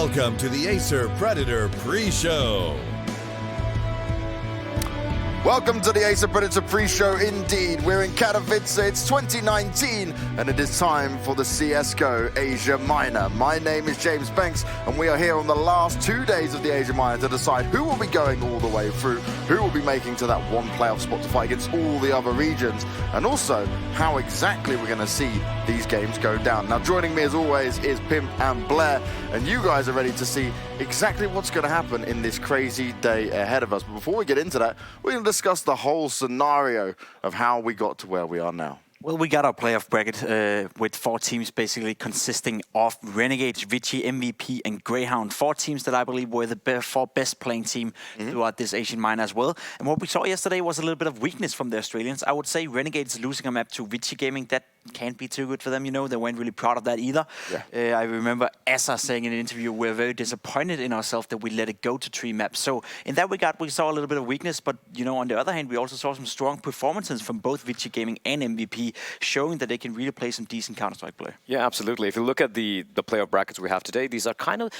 Welcome to the Acer Predator pre-show. Welcome to the Acer Predator pre-show indeed. We're in Katowice, it's 2019, and it is time for the CSGO Asia Minor. My name is James Banks, and we are here on the last 2 days of the Asia Minor to decide who will be going all the way through, who will be making to that one playoff spot to fight against all the other regions, and also how exactly we're going to see these games go down. Now, joining me as always is Pimp and Blair, and you guys are ready to see exactly what's going to happen in this crazy day ahead of us. But before we get into that, we're going to discuss the whole scenario of how we got to where we are now. Well, we got our playoff bracket with 4 teams basically consisting of Renegades, Vici, MVP, and Greyhound. 4 teams that I believe were the 4 best playing team throughout this Asian Minor as well. And what we saw yesterday was a little bit of weakness from the Australians. I would say Renegades losing a map to Vici Gaming, that can't be too good for them, you know. They weren't really proud of that either. Yeah. I remember Asa saying in an interview, we're very disappointed in ourselves that we let it go to 3 maps. So in that regard, we saw a little bit of weakness. But, you know, on the other hand, we also saw some strong performances from both Vici Gaming and MVP, showing that they can really play some decent Counter-Strike play. Yeah, absolutely. If you look at the playoff brackets we have today, these are kind of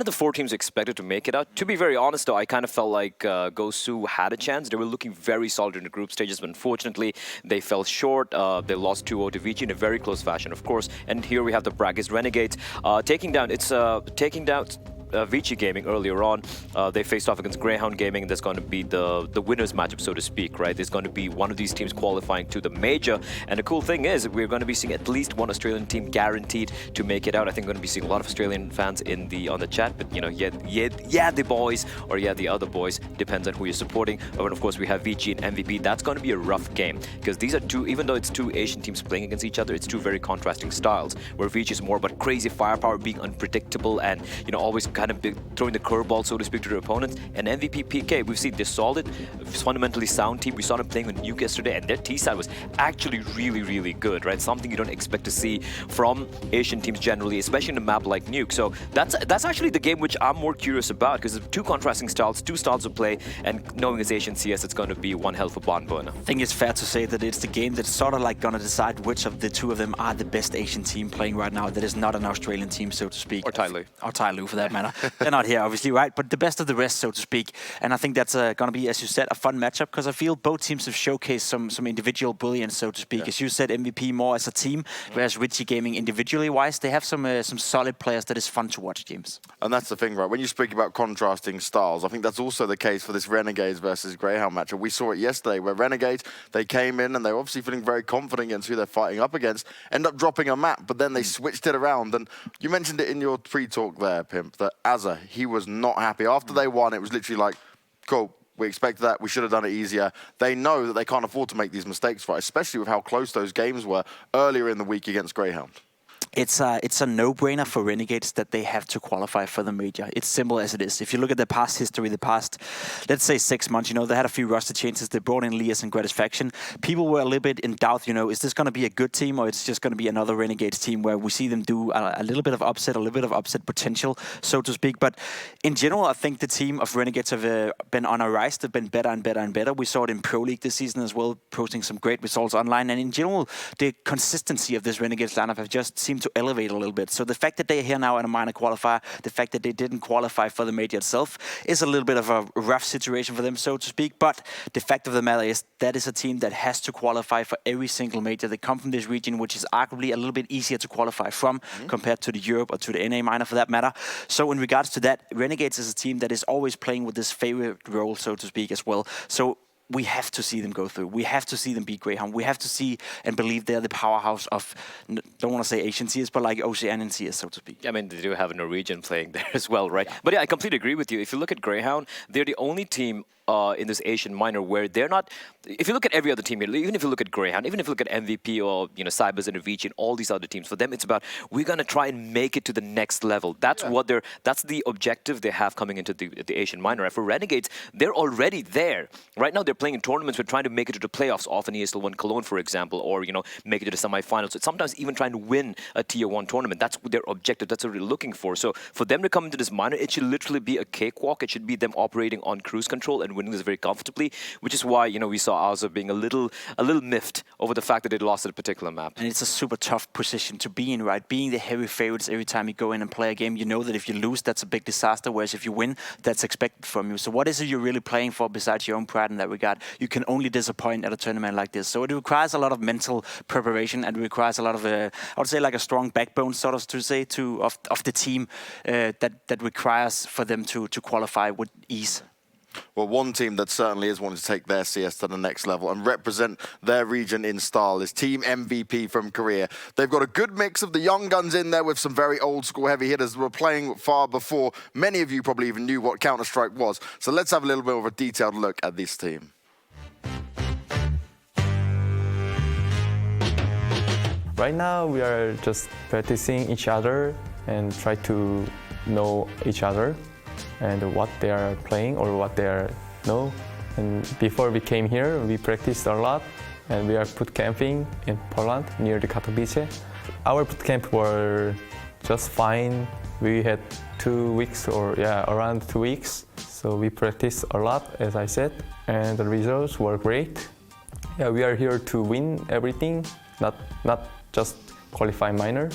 the 4 teams expected to make it out. To be very honest, though, I kind of felt like Gosu had a chance. They were looking very solid in the group stages, but unfortunately, they fell short. They lost 2-0 to Vici in a very close fashion, of course. And here we have the brackets. Renegades taking down Vici Gaming earlier on. They faced off against Greyhound Gaming, and there's going to be the winners matchup, so to speak, right? There's going to be one of these teams qualifying to the major, and the cool thing is we're going to be seeing at least one Australian team guaranteed to make it out. I think we're going to be seeing a lot of Australian fans on the chat, but you know, yeah, the boys, or yeah, the other boys, depends on who you're supporting. And of course, we have Vici and MVP. That's going to be a rough game because these are even though it's 2 Asian teams playing against each other, it's 2 very contrasting styles. Where Vici is more about crazy firepower, being unpredictable, and you know, always kind of throwing the curveball, so to speak, to their opponents. And MVP PK, we've seen this solid, fundamentally sound team. We saw them playing with Nuke yesterday, and their T-side was actually really, really good, right? Something you don't expect to see from Asian teams generally, especially in a map like Nuke. So that's actually the game which I'm more curious about, because it's 2 contrasting styles, 2 styles of play, and knowing it's Asian CS, it's going to be one hell of a barn burner. I think it's fair to say that it's the game that's sort of like going to decide which of the 2 of them are the best Asian team playing right now that is not an Australian team, so to speak. Or Tyloo. Or Tyloo, for that matter. They're not here, obviously, right? But the best of the rest, so to speak. And I think that's going to be, as you said, a fun matchup, because I feel both teams have showcased some individual brilliance, so to speak. Yeah. As you said, MVP more as a team, whereas Vici Gaming individually-wise, they have some solid players that is fun to watch, James. And that's the thing, right? When you speak about contrasting styles, I think that's also the case for this Renegades versus Greyhound matchup. We saw it yesterday, where Renegades, they came in and they were obviously feeling very confident against who they're fighting up against, end up dropping a map, but then they switched it around. And you mentioned it in your pre-talk there, Pimp, that Azza, he was not happy. After they won, it was literally like, cool, we expected that, we should have done it easier. They know that they can't afford to make these mistakes, right? Especially with how close those games were earlier in the week against Greyhound. It's a no-brainer for Renegades that they have to qualify for the major. It's simple as it is. If you look at the past history, the past, let's say 6 months, you know, they had a few roster changes. They brought in Lias and Gratisfaction. People were a little bit in doubt, you know, is this going to be a good team, or it's just going to be another Renegades team where we see them do a little bit of upset, a little bit of upset potential, so to speak. But in general, I think the team of Renegades have been on a rise. They've been better and better and better. We saw it in Pro League this season as well, posting some great results online. And in general, the consistency of this Renegades lineup have just seemed to elevate a little bit. So the fact that they're here now in a minor qualifier, the fact that they didn't qualify for the major itself is a little bit of a rough situation for them, so to speak. But the fact of the matter is that is a team that has to qualify for every single major. They come from this region, which is arguably a little bit easier to qualify from compared to the Europe or to the NA minor for that matter. So in regards to that, Renegades is a team that is always playing with this favorite role, so to speak, as well. So we have to see them go through. We have to see them beat Greyhound. We have to see and believe they're the powerhouse of, don't want to say Asian CS, but like Oceanian CS, so to speak. I mean, they do have a Norwegian playing there as well, right? Yeah. But yeah, I completely agree with you. If you look at Greyhound, they're the only team in this Asian minor where they're not. If you look at every other team here, even if you look at Greyhound, even if you look at MVP or Cybers and Avicii and all these other teams, for them it's about we're gonna try and make it to the next level. That's what that's the objective they have coming into the Asian minor. And for Renegades, they're already there. Right now they're playing in tournaments. We're trying to make it to the playoffs, often ESL 1 Cologne, for example, or make it to the semifinals. So sometimes even trying to win a Tier 1 tournament. That's their objective. That's what they're looking for. So for them to come into this minor, it should literally be a cakewalk. It should be them operating on cruise control and winning this very comfortably, which is why, you know, we saw Alza being a little miffed over the fact that they lost at a particular map. And it's a super tough position to be in, right? Being the heavy favorites every time you go in and play a game, you know that if you lose, that's a big disaster, whereas if you win, that's expected from you. So what is it you're really playing for besides your own pride in that regard? You can only disappoint at a tournament like this. So it requires a lot of mental preparation, and it requires a lot of, I would say, like a strong backbone, sort of, to say, of the team that requires for them to qualify with ease. Well, one team that certainly is wanting to take their CS to the next level and represent their region in style is Team MVP from Korea. They've got a good mix of the young guns in there with some very old school heavy hitters who were playing far before many of you probably even knew what Counter-Strike was. So let's have a little bit of a detailed look at this team. Right now, we are just practicing each other and try to know each other and what they are playing or what they know. And before we came here, we practiced a lot, and we are boot camping in Poland near the Katowice. Our boot camp were just fine. We had 2 weeks, or around 2 weeks. So we practiced a lot, as I said, and the results were great. Yeah, we are here to win everything, not just qualify minor.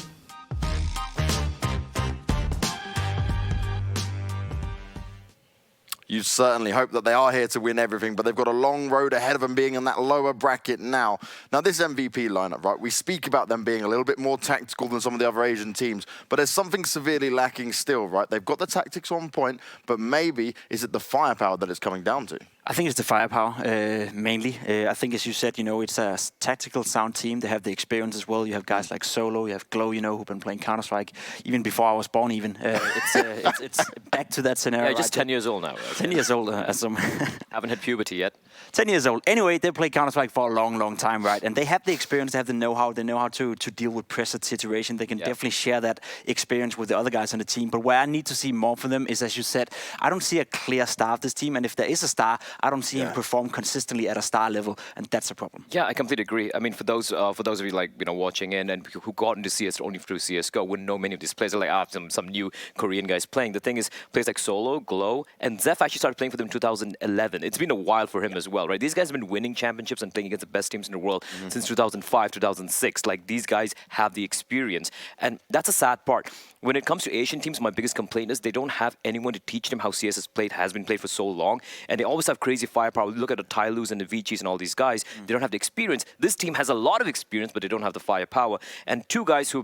You certainly hope that they are here to win everything, but they've got a long road ahead of them being in that lower bracket now. Now, this MVP lineup, right, we speak about them being a little bit more tactical than some of the other Asian teams, but there's something severely lacking still, right? They've got the tactics on point, but maybe is it the firepower that it's coming down to? I think it's the firepower, mainly. I think, as you said, you know, it's a tactical sound team. They have the experience as well. You have guys like Solo, you have Glow, you know, who've been playing Counter-Strike even before I was born even. It's back to that scenario. Yeah, just 10 years old now. Right? 10 years old, as some... Haven't had puberty yet. 10 years old. Anyway, they play Counter-Strike for a long, long time, right? And they have the experience, they have the know-how, they know how to deal with pressure situation. They can definitely share that experience with the other guys on the team. But where I need to see more from them is, as you said, I don't see a clear star of this team. And if there is a star, I don't see him perform consistently at a star level, and that's a problem. Yeah, I completely agree. I mean, for those of you like, you know, watching in and who got into CS only through CS:GO wouldn't know many of these players. Are like some new Korean guys playing. The thing is, players like Solo, Glow, and Zeph actually started playing for them in 2011. It's been a while for him as well, right? These guys have been winning championships and playing against the best teams in the world since 2005, 2006. Like, these guys have the experience, and that's a sad part. When it comes to Asian teams, my biggest complaint is they don't have anyone to teach them how CS has been played for so long, and they always have crazy firepower. Look at the Tylus and the Vichis and all these guys. They don't have the experience. This team has a lot of experience, but they don't have the firepower. And two guys who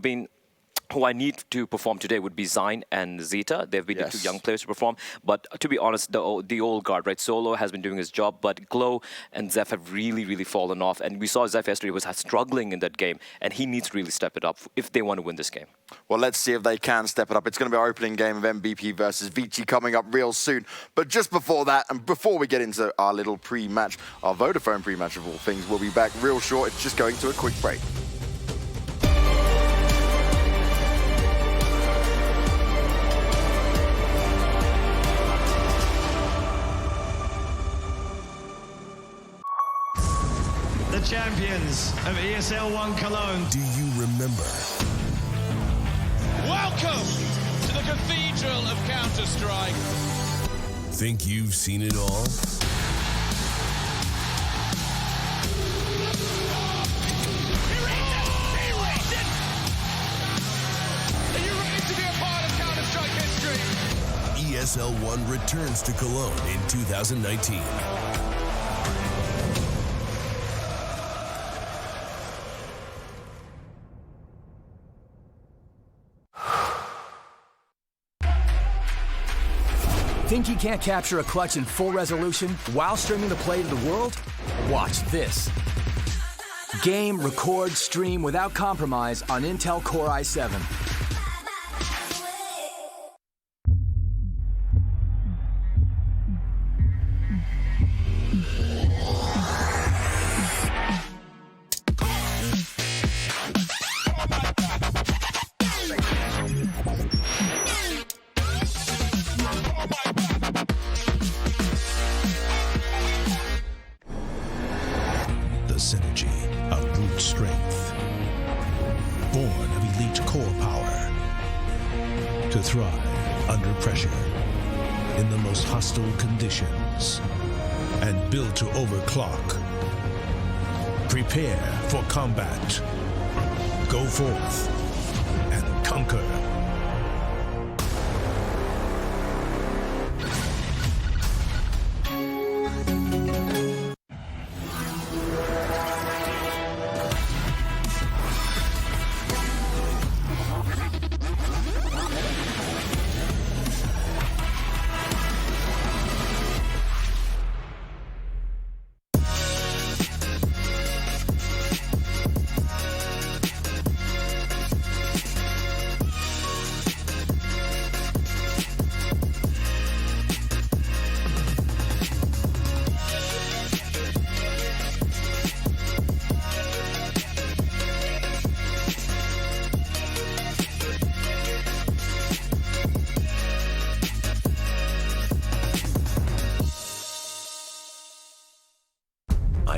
I need to perform today would be Zine and Zeta. They've been the two young players to perform. But to be honest, the old guard, right? Solo has been doing his job, but Glow and Zeph have really, really fallen off. And we saw Zeph yesterday was struggling in that game, and he needs to really step it up if they want to win this game. Well, let's see if they can step it up. It's going to be our opening game of MVP versus Vici coming up real soon. But just before that, and before we get into our little pre-match, our Vodafone pre-match of all things, we'll be back real short. It's just going to a quick break. The champions of ESL 1 Cologne. Do you remember? Welcome to the Cathedral of Counter-Strike. Think you've seen it all? He reads it! Are you ready to be a part of Counter-Strike history? ESL 1 returns to Cologne in 2019. Think you can't capture a clutch in full resolution while streaming the play to the world? Watch this. Game, record, stream without compromise on Intel Core i7. Synergy of brute strength, born of elite core power, to thrive under pressure in the most hostile conditions. built to overclock. Prepare for combat. Go forth and conquer.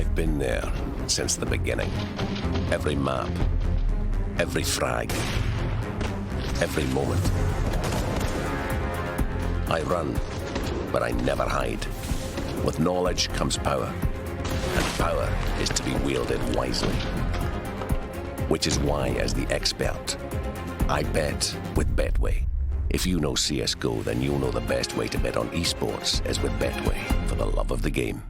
I've been there since the beginning. Every map, every frag, every moment. I run, but I never hide. With knowledge comes power, and power is to be wielded wisely. Which is why, as the expert, I bet with Betway. If you know CSGO, then you'll know the best way to bet on esports is with Betway, for the love of the game.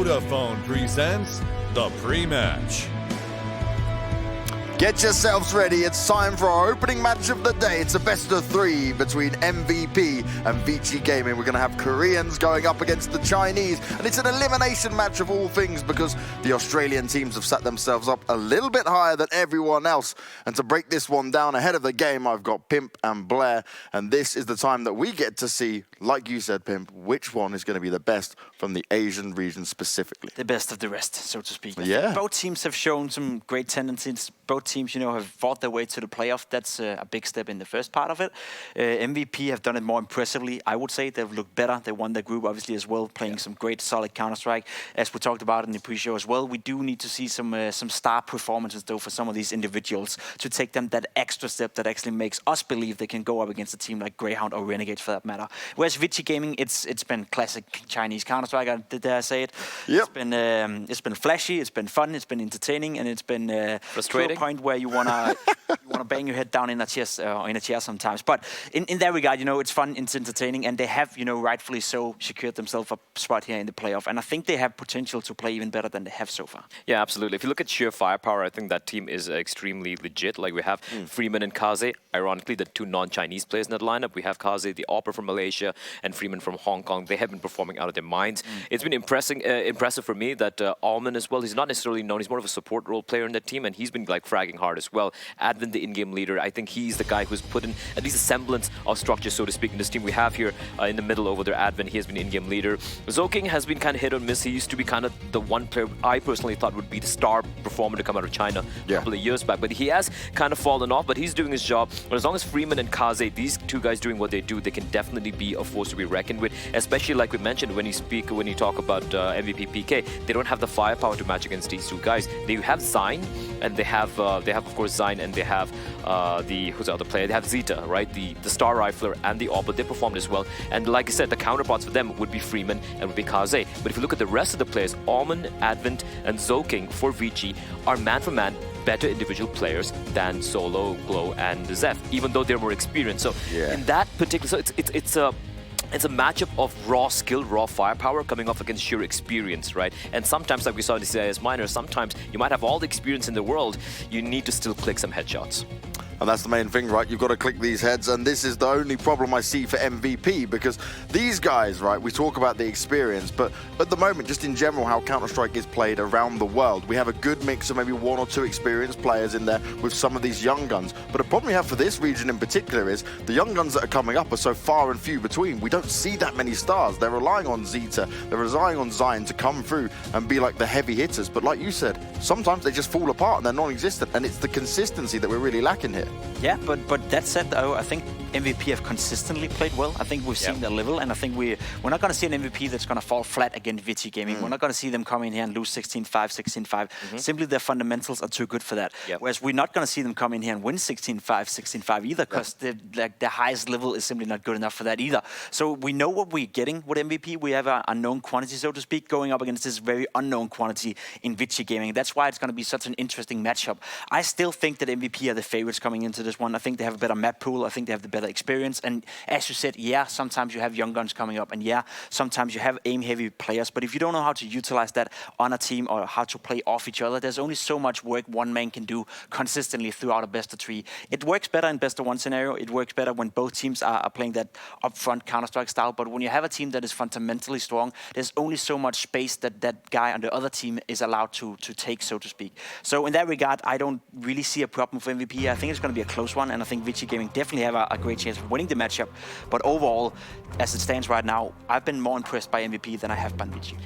Vodafone presents the pre-match. Get yourselves ready. It's time for our opening match of the day. It's a best of 3 between MVP and Vici Gaming. We're going to have Koreans going up against the Chinese, and it's an elimination match of all things because the Australian teams have set themselves up a little bit higher than everyone else. And to break this one down ahead of the game, I've got Pimp and Blair, and this is the time that we get to see, like you said, Pimp, which one is going to be the best from the Asian region specifically. The best of the rest, so to speak. Yeah. Both teams have shown some great tendencies. Both teams, have fought their way to the playoff. That's a big step in the first part of it. MVP have done it more impressively, I would say. They've looked better. They won their group, obviously, as well, playing some great, solid Counter-Strike. As we talked about in the pre-show as well, we do need to see some star performances, though, for some of these individuals to take them that extra step that actually makes us believe they can go up against a team like Greyhound or Renegades, for that matter. Whereas Vici Gaming, it's been classic Chinese Counter-Strike, dare I say it. Yep. It's been flashy, it's been fun, it's been entertaining, and it's been frustrating. To a point where you wanna bang your head down in a chair sometimes. But in that regard, it's fun, it's entertaining, and they have, rightfully so, secured themselves a spot here in the playoff. And I think they have potential to play even better than they have so far. Yeah, absolutely. If you look at sheer firepower, I think that team is extremely legit. Like we have Freeman and Kaze, ironically, the two non-Chinese players in that lineup. We have Kaze, the Opera from Malaysia, and Freeman from Hong Kong. They have been performing out of their minds. It's been impressive for me that Allman as well, he's not necessarily known, he's more of a support role player in that team, and he's been like fragging hard as well. Advin, the in-game leader, I think he's the guy who's put in at least a semblance of structure, so to speak, in this team. We have here in the middle over there, Advin, he has been in-game leader. Zoking has been kind of hit or miss. He used to be kind of the one player I personally thought would be the star performer to come out of China a couple of years back, but he has kind of fallen off, but he's doing his job. But as long as Freeman and Kaze, these two guys doing what they do, they can definitely be a force to be reckoned with, especially like we mentioned when you talk about MVP PK, they don't have the firepower to match against these two guys. They have Zine, and they have of course Zine, and they have who's the other player? They have Zeta, right? The Star Rifler and the Oppa. They performed as well. And like I said, the counterparts for them would be Freeman and would be Kaze. But if you look at the rest of the players, Almond, Advent, and Zoking for Vici are man-for-man better individual players than Solo, Glow, and Zeph, even though they're more experienced. So in that particular, so it's a matchup of raw skill, raw firepower coming off against sheer experience, right? And sometimes, like we saw in the CIS Minor, sometimes you might have all the experience in the world, you need to still click some headshots. And that's the main thing, right? You've got to click these heads, and this is the only problem I see for MVP, because these guys, right, we talk about the experience, but at the moment, just in general, how Counter-Strike is played around the world, we have a good mix of maybe 1 or 2 experienced players in there with some of these young guns. But the problem we have for this region in particular is the young guns that are coming up are so far and few between. We don't see that many stars. They're relying on Zeta, they're relying on Zine to come through and be like the heavy hitters. But like you said, sometimes they just fall apart and they're non-existent, and it's the consistency that we're really lacking here. Yeah, but that said, though, I think MVP have consistently played well. I think we've seen their level, and I think we're not going to see an MVP that's going to fall flat against Vici Gaming. We're not going to see them come in here and lose 16-5, 16-5. Simply their fundamentals are too good for that. Whereas we're not going to see them come in here and win 16-5, 16-5 either, because the highest level is simply not good enough for that either. So we know what we're getting with MVP. We have a unknown quantity, so to speak, going up against this very unknown quantity in Vici Gaming. That's why it's going to be such an interesting matchup. I still think that MVP are the favorites coming into this one. I think they have a better map pool. I think they have the better experience. And as you said, sometimes you have young guns coming up, and sometimes you have aim-heavy players. But if you don't know how to utilize that on a team or how to play off each other, there's only so much work one man can do consistently throughout a best of 3. It works better in best of 1 scenario. It works better when both teams are playing that upfront Counter-Strike style. But when you have a team that is fundamentally strong, there's only so much space that guy on the other team is allowed to take, so to speak. So in that regard, I don't really see a problem for MVP. I think it's going to be a close one, and I think Vici Gaming definitely have a great chance of winning the matchup. But overall, as it stands right now, I've been more impressed by MVP than I have by Vici.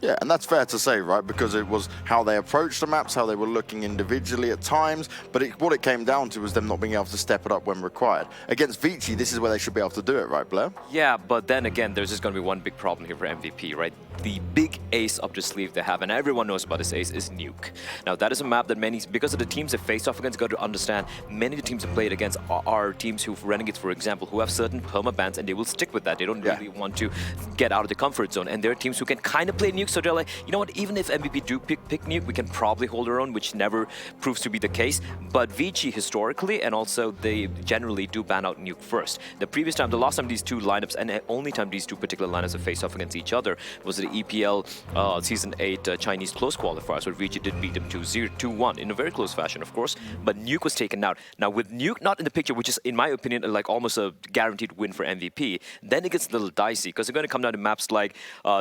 Yeah, and that's fair to say, right? Because it was how they approached the maps, how they were looking individually at times, but what it came down to was them not being able to step it up when required. Against Vici, this is where they should be able to do it, right, Blair? Yeah, but then again, there's just going to be one big problem here for MVP, right? The big ace up the sleeve they have, and everyone knows about this ace, is Nuke. Now, that is a map that because of the teams they faced off against, got to understand, many of the teams they played against are teams who, Renegades, for example, who have certain perma-bans, and they will stick with that. They don't really want to get out of the comfort zone, and there are teams who can kind of play Nuke, so they're like, you know what, even if MVP do pick Nuke, we can probably hold our own, which never proves to be the case. But Vici historically, and also they generally do ban out Nuke first. The last time these two lineups, and the only time these two particular lineups have faced off against each other, was the the EPL Season 8 Chinese close qualifiers, where Vici did beat them 2-1 in a very close fashion, of course. But Nuke was taken out. Now, with Nuke not in the picture, which is, in my opinion, like almost a guaranteed win for MVP, then it gets a little dicey, because they're going to come down to maps like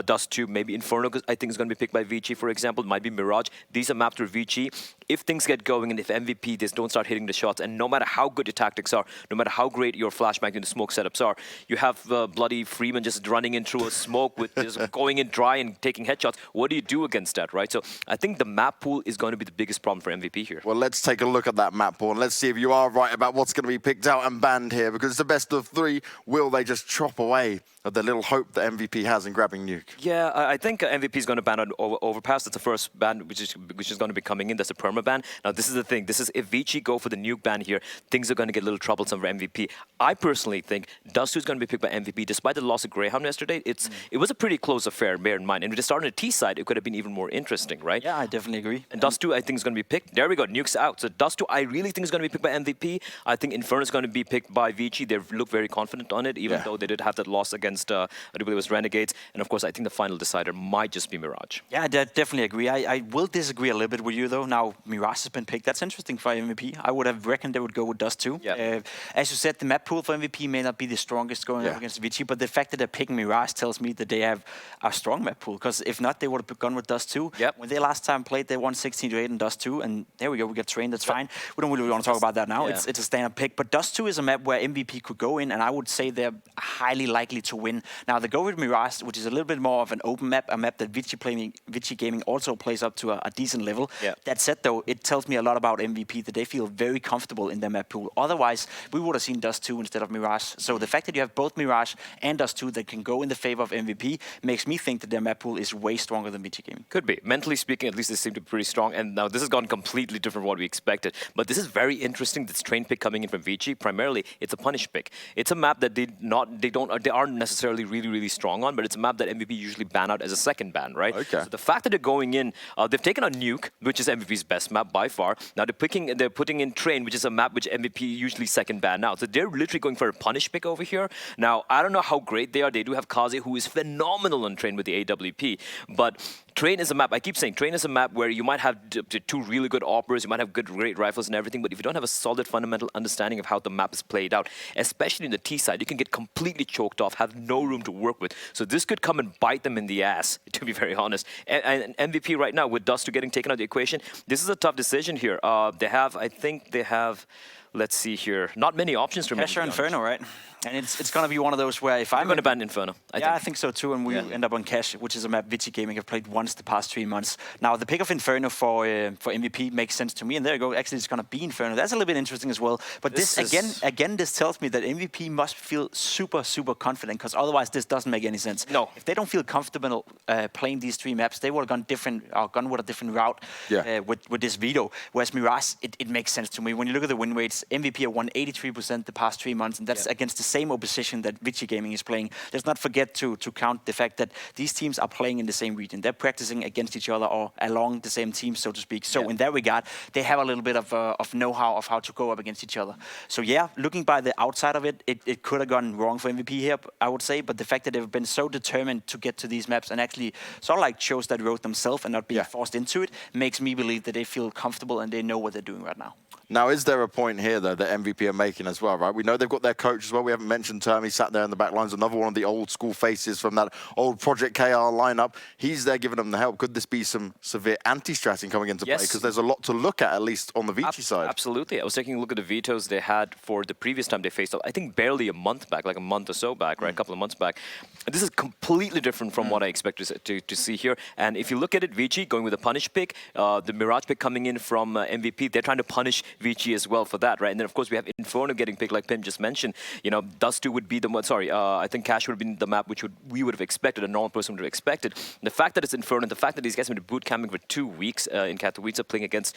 Dust 2, maybe Inferno, I think is going to be picked by Vici, for example. It might be Mirage. These are maps where Vici, if things get going and if MVP just don't start hitting the shots, and no matter how good your tactics are, no matter how great your flashbang and the smoke setups are, you have bloody Freeman just running in through a smoke with just going in dry and taking headshots. What do you do against that, right? So I think the map pool is going to be the biggest problem for MVP here. Well, let's take a look at that map pool and let's see if you are right about what's going to be picked out and banned here, because it's the best of three. Will they just chop away at the little hope that MVP has in grabbing Nuke? Yeah, I think MVP is going to ban on Overpass. That's the first ban which is going to be coming in. That's a perma ban. Now, this is the thing. This is, if Vici go for the Nuke ban here, things are going to get a little troublesome for MVP. I personally think Dust2 is going to be picked by MVP. Despite the loss of Greyhound yesterday, it was a pretty close affair, bear in mind. And if they started on the T side, it could have been even more interesting, right? Yeah, I definitely agree. And Dust2, I think, is going to be picked. There we go. Nuke's out. So Dust2, I really think is going to be picked by MVP. I think Inferno is going to be picked by Vici. They look very confident on it, even though they did have that loss against, I believe it was Renegades. And of course, I think the final decider might just be Mirage. Yeah, I definitely agree. I will disagree a little bit with you, though. Now, Mirage has been picked. That's interesting for MVP. I would have reckoned they would go with Dust2. Yeah. As you said, the map pool for MVP may not be the strongest going up against Vici, but the fact that they're picking Mirage tells me that they have a strong map pool, because if not, they would have gone with Dust2. Yep. When they last time played, they won 16-8 in Dust2, and there we go, we get trained, that's fine. We don't really want to talk about that now. Yeah. It's a standard pick, but Dust2 is a map where MVP could go in, and I would say they're highly likely to win. Now, they go with Mirage, which is a little bit more of an open map, a map that Vici Gaming also plays up to a decent level. Yeah. That said, though, it tells me a lot about MVP, that they feel very comfortable in their map pool. Otherwise, we would have seen Dust2 instead of Mirage. So the fact that you have both Mirage and Dust2 that can go in the favor of MVP makes me think that their map pool is way stronger than Vici Gaming. Could be. Mentally speaking, at least they seem to be pretty strong. And now this has gone completely different from what we expected. But this is very interesting, this train pick coming in from Vici. Primarily, it's a punish pick. It's a map that they aren't necessarily really strong on, but it's a map that MVP usually ban out as a second ban, right? Okay. So the fact that they're going in, they've taken on Nuke, which is MVP's best map by far. Now they're putting in Train, which is a map which MVP usually second ban out. So they're literally going for a punish pick over here. Now, I don't know how great they are. They do have Kaze, who is phenomenal on Train with the AWP, but Train is a map, I keep saying, Train is a map where you might have two really good operas, you might have great rifles and everything, but if you don't have a solid fundamental understanding of how the map is played out, especially in the T side, you can get completely choked off, have no room to work with. So this could come and bite them in the ass, to be very honest. And MVP right now, with Dust2 getting taken out of the equation, this is a tough decision here. I think they have, let's see here, not many options for me. Cash or Inferno, right? And it's going to be one of those where if I'm going to ban Inferno, I think so too, and we end up on Cash, which is a map Vici Gaming have played once the past 3 months. Now, the pick of Inferno for MVP makes sense to me, and there you go. Actually, it's going to be Inferno. That's a little bit interesting as well. But this again, this tells me that MVP must feel super confident, because otherwise this doesn't make any sense. No. If they don't feel comfortable playing these 3 maps, they would have gone with a different route with this veto. Whereas Mirage, it makes sense to me. When you look at the win rates, MVP have won 83% the past 3 months, and that's against the same opposition that Vici Gaming is playing. Let's not forget to count the fact that these teams are playing in the same region. They're practicing against each other or along the same team, so to speak. So in that regard, they have a little bit of know-how of how to go up against each other. So yeah, looking by the outside of it, it could have gone wrong for MVP here, I would say. But the fact that they've been so determined to get to these maps and actually sort of like chose that road themselves and not being forced into it, makes me believe that they feel comfortable and they know what they're doing right now. Now, is there a point here, though, that MVP are making as well, right? We know they've got their coach as well. We haven't mentioned Termy, sat there in the back lines, another one of the old school faces from that old Project KR lineup. He's there giving them the help. Could this be some severe anti-stratting coming into play? Because there's a lot to look at least on the Vici side. Absolutely. I was taking a look at the vetoes they had for the previous time they faced off. I think barely a month back, like a month or so back, right? A couple of months back. And this is completely different from what I expect to see here. And if you look at it, Vici going with a punish pick, the Mirage pick coming in from MVP, they're trying to punish Vici as well for that, right? And then, of course, we have Inferno getting picked, like Pim just mentioned. You know, Dust2 would be the one, I think Cash would have been the map which we would have expected, a normal person would have expected. The fact that it's Inferno, the fact that these guys have been boot camping for 2 weeks in Katowice playing against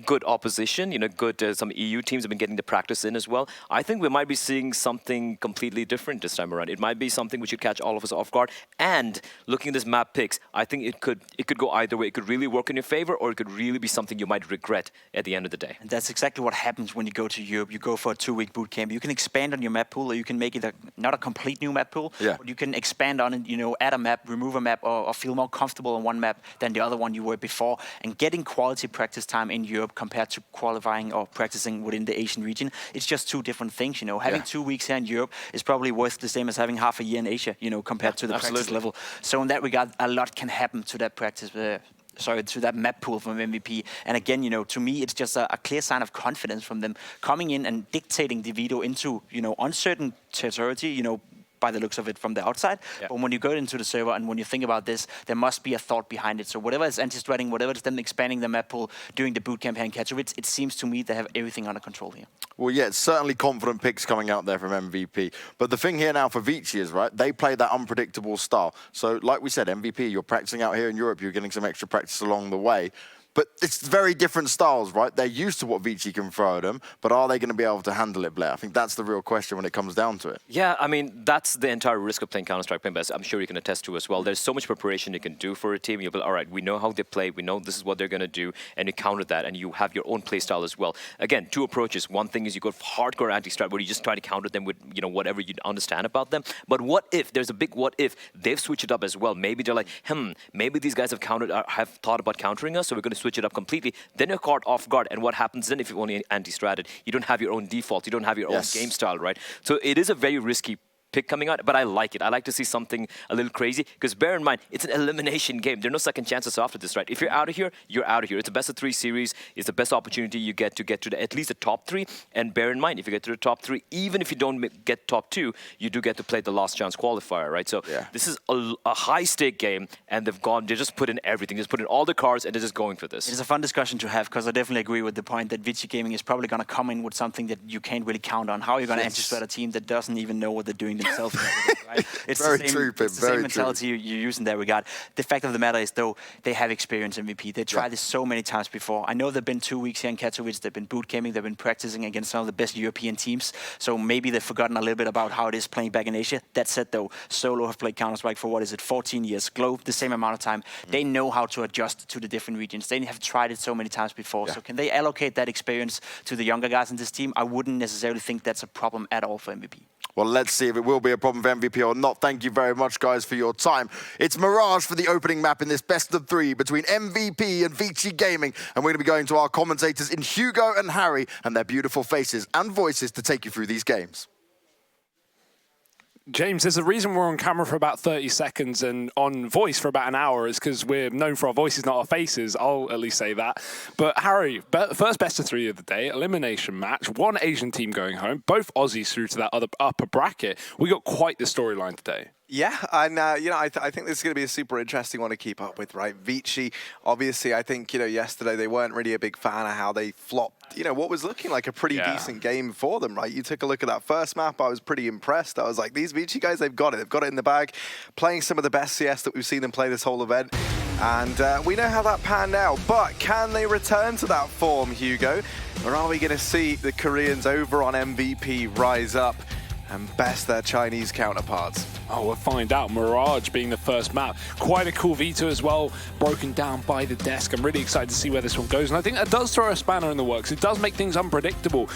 good opposition, good, some EU teams have been getting the practice in as well. I think we might be seeing something completely different this time around. It might be something which would catch all of us off guard. And looking at this map picks, I think it could go either way. It could really work in your favor, or it could really be something you might regret at the end of the day. And that's exactly what happens when you go to Europe. You go for a 2-week boot camp. You can expand on your map pool, or you can make it not a complete new map pool, but you can expand on it, add a map, remove a map, or feel more comfortable on one map than the other one you were before. And getting quality practice time in Europe compared to qualifying or practicing within the Asian region, it's just two different things. Having 2 weeks here in Europe is probably worth the same as having half a year in Asia, compared to the practice level. So in that regard, a lot can happen to that practice. To that map pool from MVP. And again, to me, it's just a clear sign of confidence from them coming in and dictating the veto into, uncertain territory, by the looks of it from the outside. But when you go into the server and when you think about this, there must be a thought behind it. So whatever is anti-stratting, whatever is them expanding the map pool, doing the boot camp here in Katowice, it seems to me they have everything under control here. Well, yeah, it's certainly confident picks coming out there from MVP. But the thing here now for Vici is, right, they play that unpredictable style. So like we said, MVP, you're practicing out here in Europe, you're getting some extra practice along the way. But it's very different styles, right? They're used to what Vici can throw at them, but are they going to be able to handle it, Blair? I think that's the real question when it comes down to it. Yeah, I mean, that's the entire risk of playing Counter-Strike, but I'm sure you can attest to as well. There's so much preparation you can do for a team. You'll be, all right, we know how they play, we know this is what they're going to do, and you counter that, and you have your own play style as well. Again, two approaches. One thing is you go hardcore anti-strat, where you just try to counter them with, whatever you understand about them. But what if, there's a big what if, they've switched it up as well. Maybe they're like, maybe these guys have thought about countering us, so we're going to switch it up completely. Then you're caught off guard, and what happens then if you only anti-stratted? You don't have your own default, you don't have your own game style, right? So it is a very risky pick coming out, but I like it. I like to see something a little crazy, because bear in mind, it's an elimination game. There are no second chances after this, right? If you're out of here, you're out of here. It's a best of 3 series. It's the best opportunity you get to at least the top 3. And bear in mind, if you get to the top 3, even if you don't get top 2, you do get to play the last chance qualifier, right? So this is a high-stake game, and they just put in everything. Just put in all the cards, and they're just going for this. It's a fun discussion to have, because I definitely agree with the point that Vici Gaming is probably going to come in with something that you can't really count on. How are you going to anti-strat a team that doesn't even know what they're doing themselves? Right? It's very the same, true, it's the same mentality you use in that regard. The fact of the matter is, though, they have experience in MVP. They tried this so many times before. I know they've been 2 weeks here in Katowice. They've been boot camping. They've been practicing against some of the best European teams. So maybe they've forgotten a little bit about how it is playing back in Asia. That said, though, Solo have played Counter-Strike for, 14 years. Globe, the same amount of time. They know how to adjust to the different regions. They have tried it so many times before. So can they allocate that experience to the younger guys in this team? I wouldn't necessarily think that's a problem at all for MVP. Well, let's see if it will be a problem for MVP or not. Thank you very much, guys, for your time. It's Mirage for the opening map in this best of 3 between MVP and Vici Gaming. And we're going to be going to our commentators in Hugo and Harry and their beautiful faces and voices to take you through these games. James, there's a reason we're on camera for about 30 seconds and on voice for about an hour is because we're known for our voices, not our faces. I'll at least say that. But Harry, first best of 3 of the day, elimination match, 1 Asian team going home, both Aussies through to that other upper bracket. We got quite the storyline today. Yeah, and I think this is going to be a super interesting one to keep up with, right? Vici, obviously, I think, yesterday they weren't really a big fan of how they flopped, what was looking like a pretty decent game for them, right? You took a look at that first map, I was pretty impressed. I was like, these Vici guys, they've got it. They've got it in the bag, playing some of the best CS that we've seen them play this whole event. And we know how that panned out, but can they return to that form, Hugo? Or are we going to see the Koreans over on MVP rise up and best their Chinese counterparts? Oh, we'll find out. Mirage being the first map. Quite a cool veto as well, broken down by the desk. I'm really excited to see where this one goes. And I think that does throw a spanner in the works. It does make things unpredictable.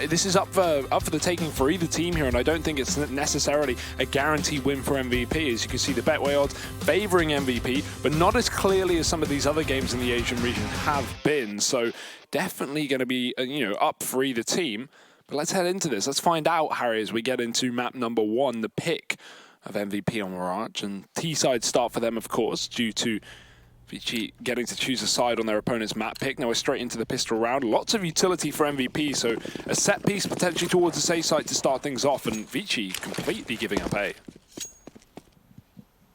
This is up for the taking for either team here, and I don't think it's necessarily a guaranteed win for MVP. As you can see, the Betway odds favoring MVP, but not as clearly as some of these other games in the Asian region have been. So definitely going to be, up for either team. But let's head into this. Let's find out, Harry, as we get into map number 1, the pick of MVP on Mirage. And T-side start for them, of course, due to Vici getting to choose a side on their opponent's map pick. Now we're straight into the pistol round. Lots of utility for MVP, so a set piece potentially towards the safe side to start things off, and Vici completely giving up A.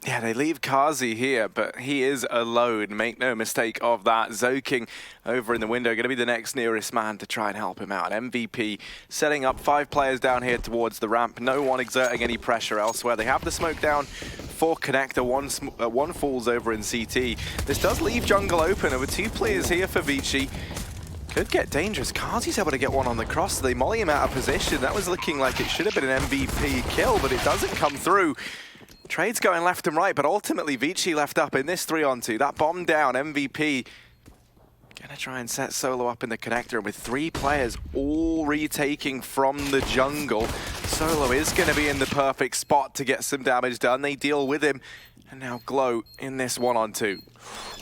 Yeah, they leave Kazi here, but he is alone. Make no mistake of that. Zoking over in the window, going to be the next nearest man to try and help him out. MVP setting up 5 players down here towards the ramp. No one exerting any pressure elsewhere. They have the smoke down for Connector. One falls over in CT. This does leave jungle open. Over 2 players here for Vici. Could get dangerous. Kazi's able to get one on the cross. They molly him out of position. That was looking like it should have been an MVP kill, but it doesn't come through. Trades going left and right, but ultimately Vici left up in this 3-on-2. That bomb down, MVP gonna try and set Solo up in the connector, and with 3 players all retaking from the jungle, Solo is gonna be in the perfect spot to get some damage done. They deal with him, and now Glow in this 1-on-2.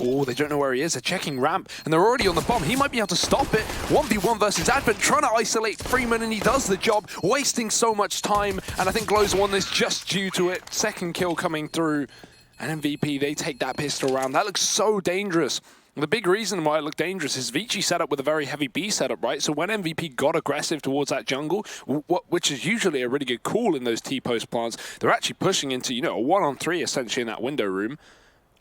Oh, they don't know where he is. They're checking ramp, and they're already on the bomb. He might be able to stop it. 1v1 versus Advent, trying to isolate Freeman, and he does the job, wasting so much time. And I think Glow's won this just due to it. Second kill coming through, and MVP, they take that pistol round. That looks so dangerous. The big reason why it looked dangerous is Vici set up with a very heavy B setup, right? So when MVP got aggressive towards that jungle, which is usually a really good call in those T-post plants, they're actually pushing into, you know, a 1-on-3 essentially in that window room.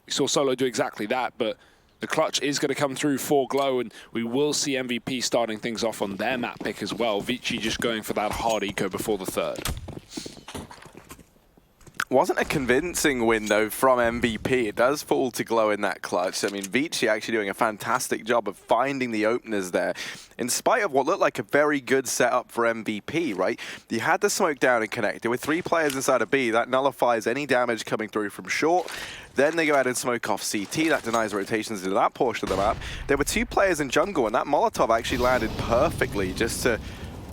We saw Solo do exactly that, but the clutch is going to come through for Glow, and we will see MVP starting things off on their map pick as well. Vici just going for that hard eco before the third. Wasn't a convincing win, though, from MVP. It does fall to Glow in that clutch. I mean, Vici actually doing a fantastic job of finding the openers there, in spite of what looked like a very good setup for MVP, right? You had the smoke down and connected. With 3 players inside of B, that nullifies any damage coming through from short. Then they go out and smoke off CT. That denies rotations into that portion of the map. There were 2 players in jungle, and that Molotov actually landed perfectly just to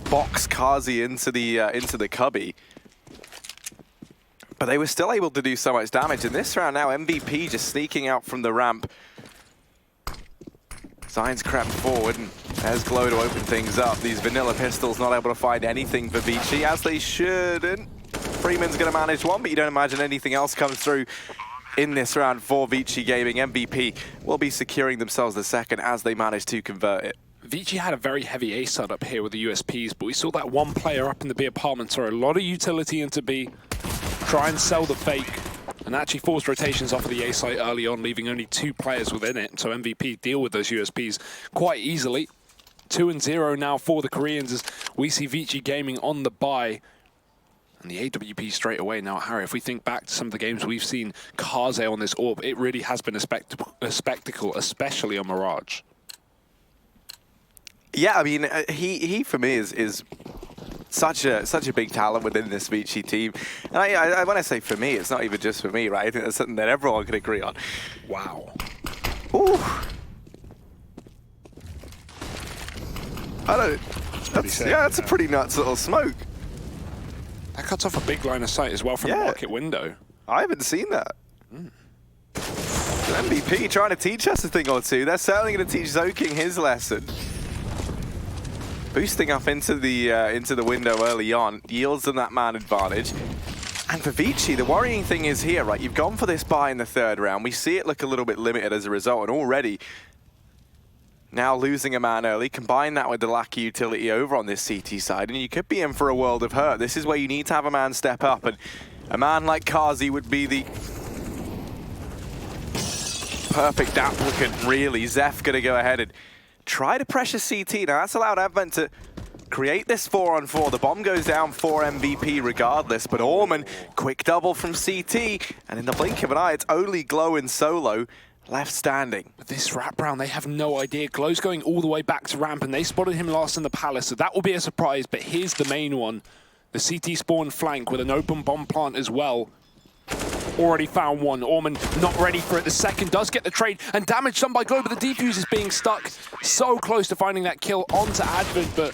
box Kazi into the cubby. But they were still able to do so much damage. In this round now, MVP just sneaking out from the ramp. Signs crept forward, and there's Glow to open things up. These vanilla pistols not able to find anything for Vici, as they shouldn't. Freeman's going to manage one, but you don't imagine anything else comes through in this round for Vici Gaming. MVP will be securing themselves the second as they manage to convert it. Vici had a very heavy A setup here with the USPs, but we saw that one player up in the B apartment throw a lot of utility into B, try and sell the fake, and actually forced rotations off of the A site early on, leaving only 2 players within it. So MVP deal with those USPs quite easily. 2-0 now for the Koreans as we see Vici Gaming on the buy. And the AWP straight away. Now, Harry, if we think back to some of the games we've seen Kaze on this AWP, it really has been a spectacle, especially on Mirage. Yeah, I mean, he for me is such a big talent within this Vici team. And I when I say for me, it's not even just for me, right? I think that's something that everyone can agree on. Wow. Ooh. I don't. That's a pretty nuts little smoke. That cuts off a big line of sight as well from the market window. I haven't seen that. MVP trying to teach us a thing or two. They're certainly going to teach Zoking his lesson. Boosting up into the window early on yields them that man advantage. And for Vici, the worrying thing is here, right? You've gone for this buy in the 3rd round. We see it look a little bit limited as a result, and already now losing a man early, combine that with the lack of utility over on this CT side, and you could be in for a world of hurt. This is where you need to have a man step up, and a man like Kazi would be the perfect applicant, really. Zeph going to go ahead and try to pressure CT. Now, that's allowed Advent to create this 4-on-4. The bomb goes down for MVP regardless, but Orman, quick double from CT, and in the blink of an eye, it's only Glow and Solo left standing. But this wraparound, they have no idea. Glow's going all the way back to ramp, and they spotted him last in the palace, so that will be a surprise, but here's the main one. The CT spawn flank with an open bomb plant as well. Already found one. Orman not ready for it. The second does get the trade and damage done by Glow, but the defuse is being stuck so close to finding that kill onto Advent, but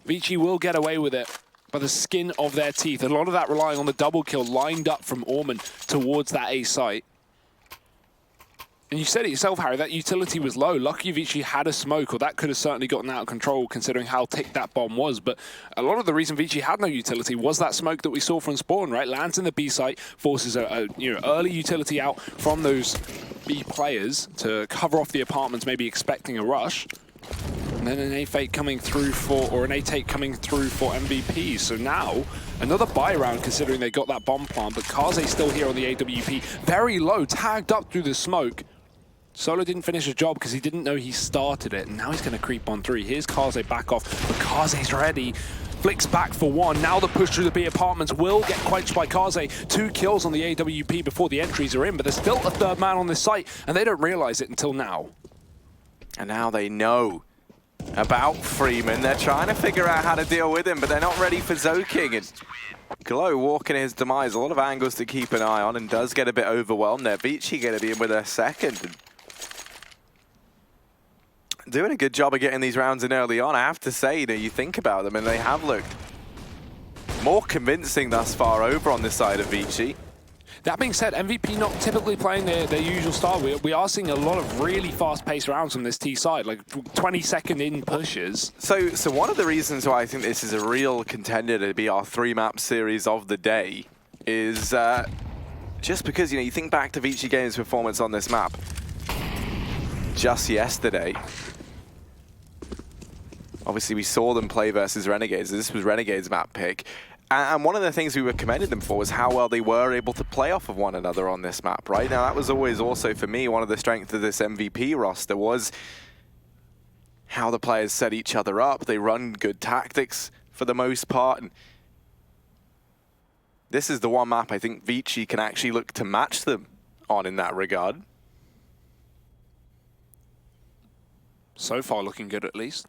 Vici will get away with it by the skin of their teeth. A lot of that relying on the double kill lined up from Orman towards that A site. And you said it yourself, Harry, that utility was low. Lucky Vici had a smoke, or that could have certainly gotten out of control considering how ticked that bomb was. But a lot of the reason Vici had no utility was that smoke that we saw from Spawn, right? Lands in the B site, forces a early utility out from those B players to cover off the apartments, maybe expecting a rush. And then an A-Fake coming through or an A-Take coming through for MVP. So now, another buy round considering they got that bomb plant, but Kaze still here on the AWP. Very low, tagged up through the smoke. Solo didn't finish his job because he didn't know he started it, and now he's going to creep on through. Here's Kaze back off, but Kaze's ready. Flicks back for one. Now the push through the B apartments will get quenched by Kaze. 2 kills on the AWP before the entries are in, but there's still a 3rd man on this site, and they don't realize it until now. And now they know. about Freeman. They're trying to figure out how to deal with him, but they're not ready for Zoking. And Glow walking his demise. A lot of angles to keep an eye on, and does get a bit overwhelmed there. Vici going to be in with a second. Doing a good job of getting these rounds in early on. I have to say, you think about them, and they have looked more convincing thus far over on this side of Vici. That being said, MVP not typically playing their usual style. We are seeing a lot of really fast-paced rounds from this T side, like 20-second in pushes. So one of the reasons why I think this is a real contender to be our 3-map series of the day is just because, you think back to Vici Games' performance on this map just yesterday. Obviously, we saw them play versus Renegades. This was Renegades' map pick. And one of the things we were commending them for was how well they were able to play off of one another on this map, right? Now, that was always also, for me, one of the strengths of this MVP roster was how the players set each other up. They run good tactics for the most part. And this is the one map I think Vici can actually look to match them on in that regard. So far, looking good at least.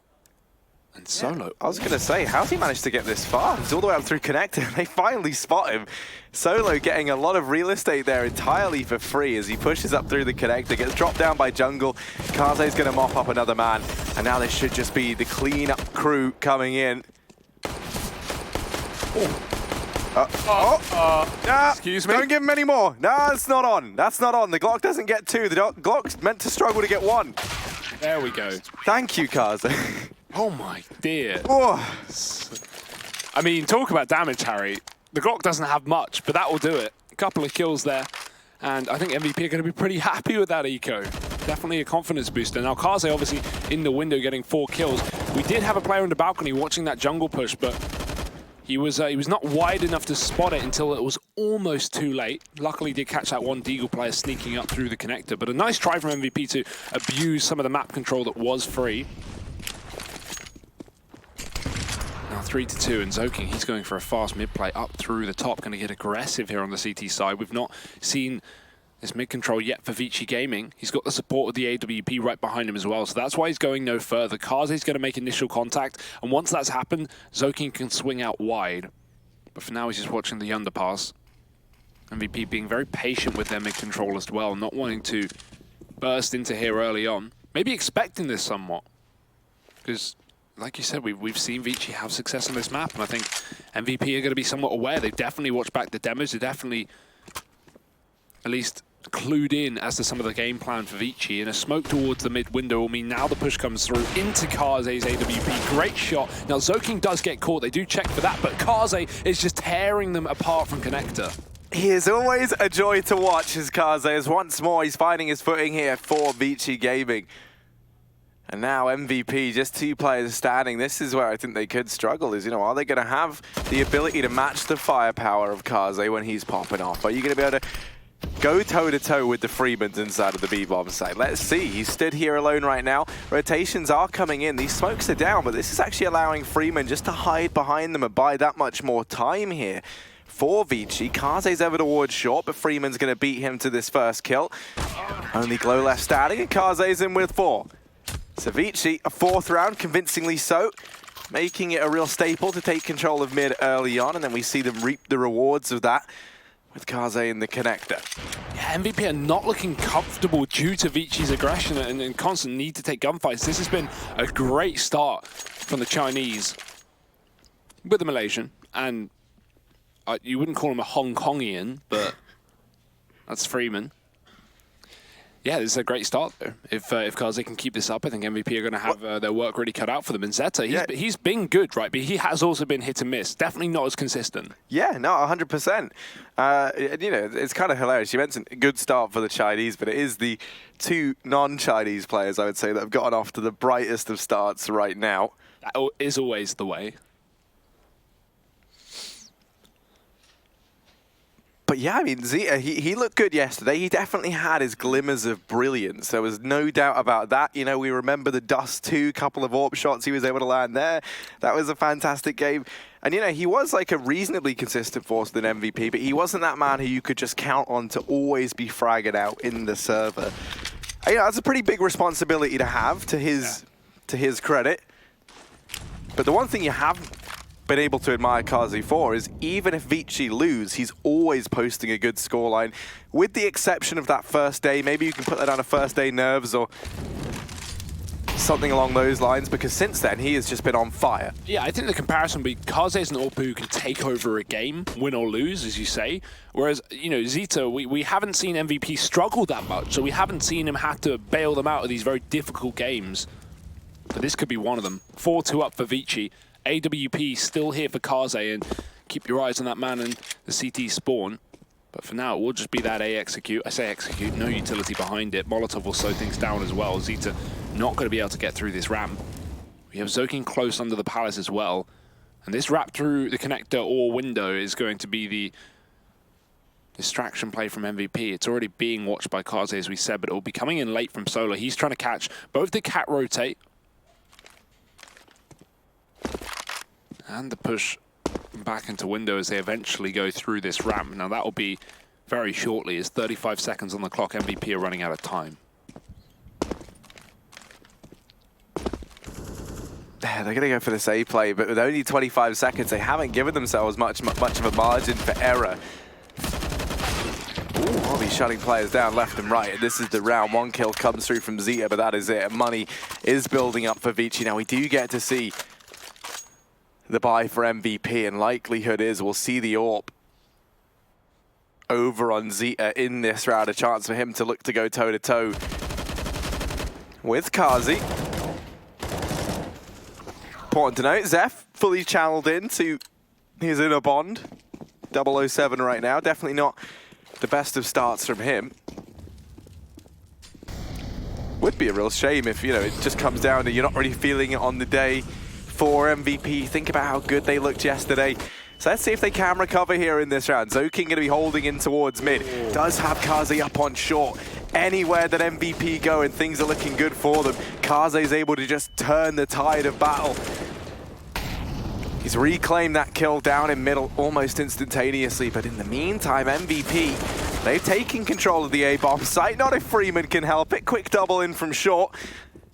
And Solo. I was going to say, how's he managed to get this far? He's all the way up through connector. They finally spot him. Solo getting a lot of real estate there entirely for free as he pushes up through the connector, gets dropped down by Jungle. Kaze's going to mop up another man. And now this should just be the clean-up crew coming in. Excuse me? Don't give him any more. No, it's not on. That's not on. The Glock doesn't get 2. The Glock's meant to struggle to get 1. There we go. Thank you, Kaze. Oh my dear. Oh. I mean, talk about damage, Harry. The Glock doesn't have much, but that will do it. A couple of kills there. And I think MVP are going to be pretty happy with that eco. Definitely a confidence booster. Now, Kaze obviously in the window getting 4 kills. We did have a player on the balcony watching that jungle push, but he was not wide enough to spot it until it was almost too late. Luckily, did catch that one Deagle player sneaking up through the connector. But a nice try from MVP to abuse some of the map control that was free. Now 3-2, and Zoking, he's going for a fast mid play up through the top, going to get aggressive here on the CT side. We've not seen this mid control yet for Vici Gaming. He's got the support of the AWP right behind him as well, so that's why he's going no further. Kaze's going to make initial contact, and once that's happened, Zoking can swing out wide. But for now, he's just watching the underpass. MVP being very patient with their mid control as well, not wanting to burst into here early on. Maybe expecting this somewhat, because like you said, we've seen Vici have success on this map, and I think MVP are going to be somewhat aware. They've definitely watched back the demos. They're definitely at least clued in as to some of the game plan for Vici. And a smoke towards the mid window will mean now the push comes through into Kaze's AWP. Great shot. Now Zoking does get caught. They do check for that, but Kaze is just tearing them apart from connector. He is always a joy to watch as Kaze, as once more he's finding his footing here for Vici Gaming. And now MVP, just 2 players standing. This is where I think they could struggle, is, are they going to have the ability to match the firepower of Kaze when he's popping off? Are you going to be able to go toe-to-toe with the Freemans inside of the B-bomb site? Let's see. He's stood here alone right now. Rotations are coming in. These smokes are down, but this is actually allowing Freeman just to hide behind them and buy that much more time here for Vici. Kaze's over towards short, but Freeman's going to beat him to this first kill. Only Glow left standing, and Kaze's in with 4. So Vici, a 4th round, convincingly so, making it a real staple to take control of mid early on, and then we see them reap the rewards of that with Kaze in the connector. Yeah, MVP are not looking comfortable due to Vici's aggression and constant need to take gunfights. This has been a great start from the Chinese with the Malaysian, and you wouldn't call him a Hong Kongian, but that's Freeman. Yeah, this is a great start there. If Kaze can keep this up, I think MVP are going to have their work really cut out for them. And Zeta, he's been good, right? But he has also been hit and miss. Definitely not as consistent. Yeah, no, 100%. It's kind of hilarious. You mentioned a good start for the Chinese, but it is the 2 non-Chinese players, I would say, that have gotten off to the brightest of starts right now. That is always the way. But yeah, I mean, Zeta, he looked good yesterday. He definitely had his glimmers of brilliance. There was no doubt about that. We remember the Dust 2, couple of AWP shots he was able to land there. That was a fantastic game. And, he was like a reasonably consistent force with an MVP, but he wasn't that man who you could just count on to always be fragging out in the server. That's a pretty big responsibility to have, to his credit. But the one thing you haven't been able to admire Kazi for is even if Vici lose, he's always posting a good scoreline. With the exception of that first day, maybe you can put that down to first day nerves or something along those lines, because since then he has just been on fire. Yeah, I think the comparison would be Kaze is an AWP who can take over a game, win or lose, as you say. Whereas, you know, Zeta, we haven't seen MVP struggle that much, so we haven't seen him have to bail them out of these very difficult games. But this could be one of them. 4-2 up for Vici. AWP still here for Kaze, and keep your eyes on that man and the CT spawn. But for now, it will just be that A execute. I say execute, no utility behind it. Molotov will slow things down as well. Zeta not going to be able to get through this ramp. We have Zoking close under the palace as well. And this wrap through the connector or window is going to be the distraction play from MVP. It's already being watched by Kaze, as we said, but it will be coming in late from Solo. He's trying to catch both the cat rotate and the push back into window as they eventually go through this ramp. Now that will be very shortly, as 35 seconds on the clock. MVP are running out of time. They're going to go for this A play, but with only 25 seconds, they haven't given themselves much of a margin for error. I'll be shutting players down left and right. This is the round. One kill comes through from Zeta, but that is it. Money is building up for Vici. Now we do get to see the buy for MVP, and likelihood is we'll see the AWP over on Zeta in this round. A chance for him to look to go toe-to-toe with Kazi. Important to note, Zeph fully channeled into his inner bond. 007 right now. Definitely not the best of starts from him. Would be a real shame if, you know, it just comes down to you're not really feeling it on the day for MVP. Think about how good they looked yesterday. So let's see if they can recover here in this round. Zoking going to be holding in towards mid. Does have Kaze up on short. Anywhere that MVP go and things are looking good for them, Kaze is able to just turn the tide of battle. He's reclaimed that kill down in middle almost instantaneously, but in the meantime, MVP, they've taken control of the A-bomb site. Not if Freeman can help it. Quick double in from short.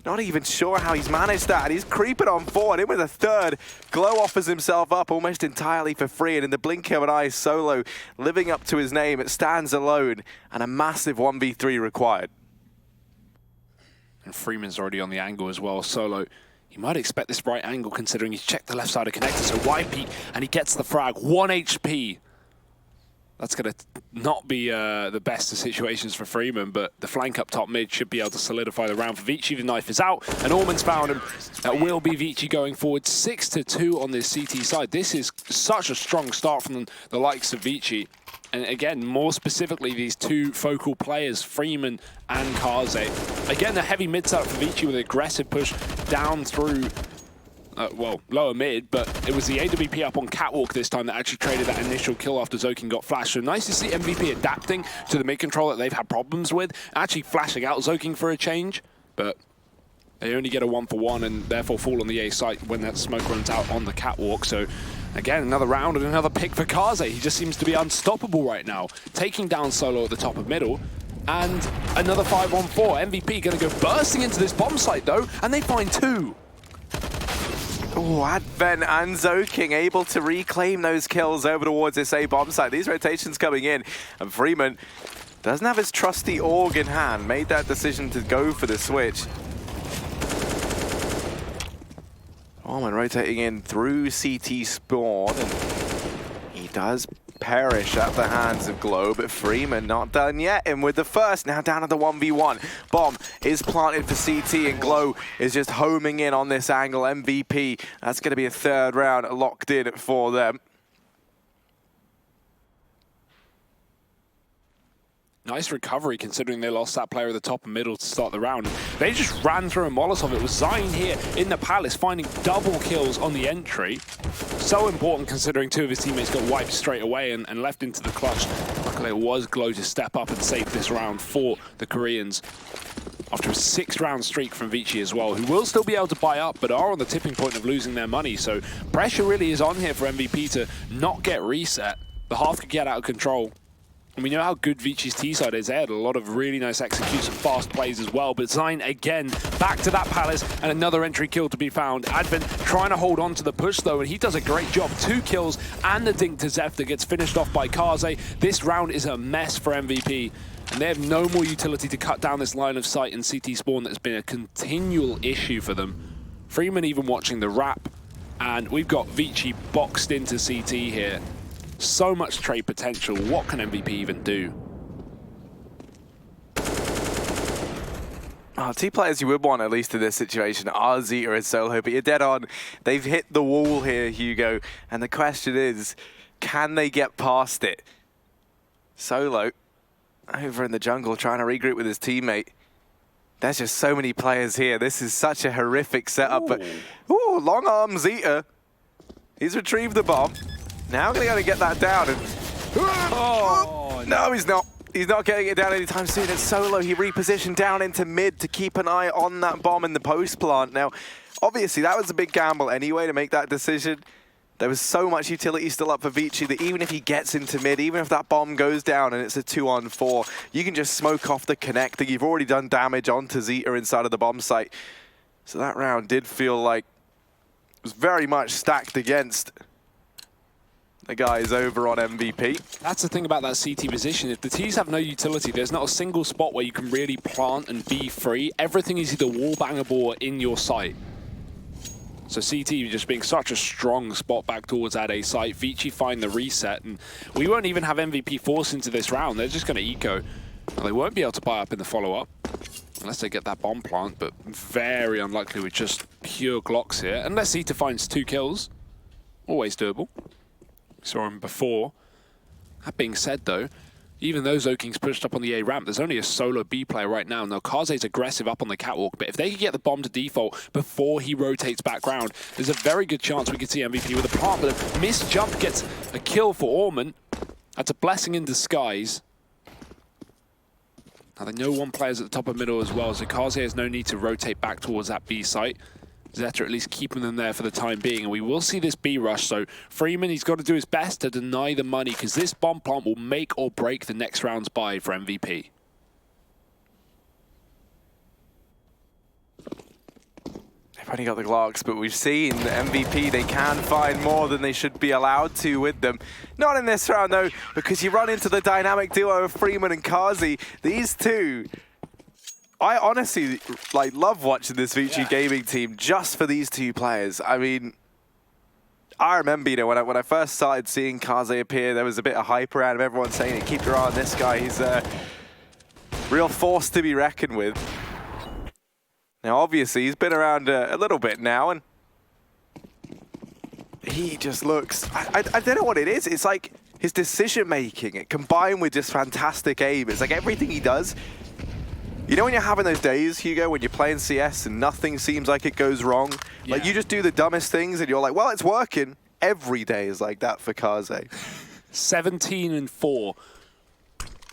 Not even sure how he's managed that. He's creeping on forward, in with a third. Glow offers himself up almost entirely for free, and in the blink of an eye, Solo living up to his name. It stands alone, and a massive 1v3 required. And Freeman's already on the angle as well. Solo, you might expect this right angle considering he's checked the left side of connector. So wide peek, and he gets the frag. 1 HP. That's going to not be the best of situations for Freeman, but the flank up top mid should be able to solidify the round for Vici. The knife is out, and Orman's found him. That will be Vici going forward 6-2 on this CT side. This is such a strong start from the likes of Vici. And again, more specifically, these two focal players, Freeman and Kaze. Again, a heavy mid setup for Vici with an aggressive push down through well, lower mid, but it was the AWP up on Catwalk this time that actually traded that initial kill after Zoking got flashed. So nice to see MVP adapting to the mid control that they've had problems with, actually flashing out Zoking for a change, but they only get a 1-for-1 and therefore fall on the A site when that smoke runs out on the Catwalk. So again, another round and another pick for Kaze. He just seems to be unstoppable right now, taking down Solo at the top of middle. And another 5-on-4. MVP going to go bursting into this bomb site though, and they find two. Oh, Advent and Zoking able to reclaim those kills over towards this A bomb site. These rotations coming in, and Freeman doesn't have his trusty AUG in hand. Made that decision to go for the switch. Orman rotating in through CT spawn, and he does perish at the hands of Glow, but Freeman not done yet, and with the first, now down at the 1v1. Bomb is planted for CT, and Glow is just homing in on this angle. MVP, that's going to be a third round locked in for them. Nice recovery considering they lost that player at the top and middle to start the round. They just ran through a Molotov. It was Zayn here in the Palace finding double kills on the entry. So important considering two of his teammates got wiped straight away and left into the clutch. Luckily it was Glow to step up and save this round for the Koreans. After a 6-round streak from Vici as well, who will still be able to buy up, but are on the tipping point of losing their money. So pressure really is on here for MVP to not get reset. The half could get out of control. And we know how good Vinci's T-side is. They had a lot of really nice execution, fast plays as well. But Zayn, again, back to that Palace, and another entry kill to be found. Advent trying to hold on to the push, though, and he does a great job. 2 kills, and the dink to Zeph that gets finished off by Kaze. This round is a mess for MVP, and they have no more utility to cut down this line of sight in CT spawn that has been a continual issue for them. Freeman even watching the wrap, and we've got Vici boxed into CT here. So much trade potential. What can MVP even do? Oh, 2 players you would want, at least in this situation, are Zeta and Solo, but you're dead on. They've hit the wall here, Hugo, and the question is, can they get past it? Solo, over in the jungle, trying to regroup with his teammate. There's just so many players here. This is such a horrific setup, but long arm Zeta. He's retrieved the bomb. Now going to get that down. And no, he's not. He's not getting it down anytime soon. It's Solo. He repositioned down into mid to keep an eye on that bomb in the post plant. Now, obviously, that was a big gamble anyway to make that decision. There was so much utility still up for Vici that even if he gets into mid, even if that bomb goes down and it's a 2-on-4, you can just smoke off the connector. You've already done damage onto Zeta inside of the bomb site. So that round did feel like it was very much stacked against the guys over on MVP. That's the thing about that CT position. If the Ts have no utility, there's not a single spot where you can really plant and be free. Everything is either wall bangable or in your sight. So CT just being such a strong spot back towards that A site. Vici find the reset, and we won't even have MVP force into this round. They're just going to eco. Well, they won't be able to buy up in the follow-up unless they get that bomb plant, but very unlikely with just pure Glocks here. Unless Zeta finds 2 kills. Always doable. We saw him before. That being said, though, even though Zoking's pushed up on the A ramp, there's only a solo B player right now. Now, Kaze's aggressive up on the catwalk, but if they could get the bomb to default before he rotates back round, there's a very good chance we could see MVP with a plant, but a missed jump gets a kill for Orman. That's a blessing in disguise. Now, they know one player's at the top of middle as well, so Kaze has no need to rotate back towards that B site. Zeta at least keeping them there for the time being, and we will see this B rush. So Freeman, he's got to do his best to deny the money, because this bomb plant will make or break the next round's buy for MVP. They've only got the Glocks, but we've seen the MVP, they can find more than they should be allowed to with them. Not in this round, though, because you run into the dynamic duo of Freeman and Kaze. These two, I honestly love watching this Vici gaming team just for these 2 players. I mean, I remember, when I first started seeing Kaze appear, there was a bit of hype around him. Everyone saying, hey, keep your eye on this guy. He's a real force to be reckoned with. Now, obviously, he's been around a little bit now, and he just looks... I don't know what it is. It's like his decision-making combined with just fantastic aim. It's like everything he does... You know when you're having those days, Hugo, when you're playing CS and nothing seems like it goes wrong? Yeah. Like, you just do the dumbest things and you're like, well, it's working. Every day is like that for Kaze. 17-4.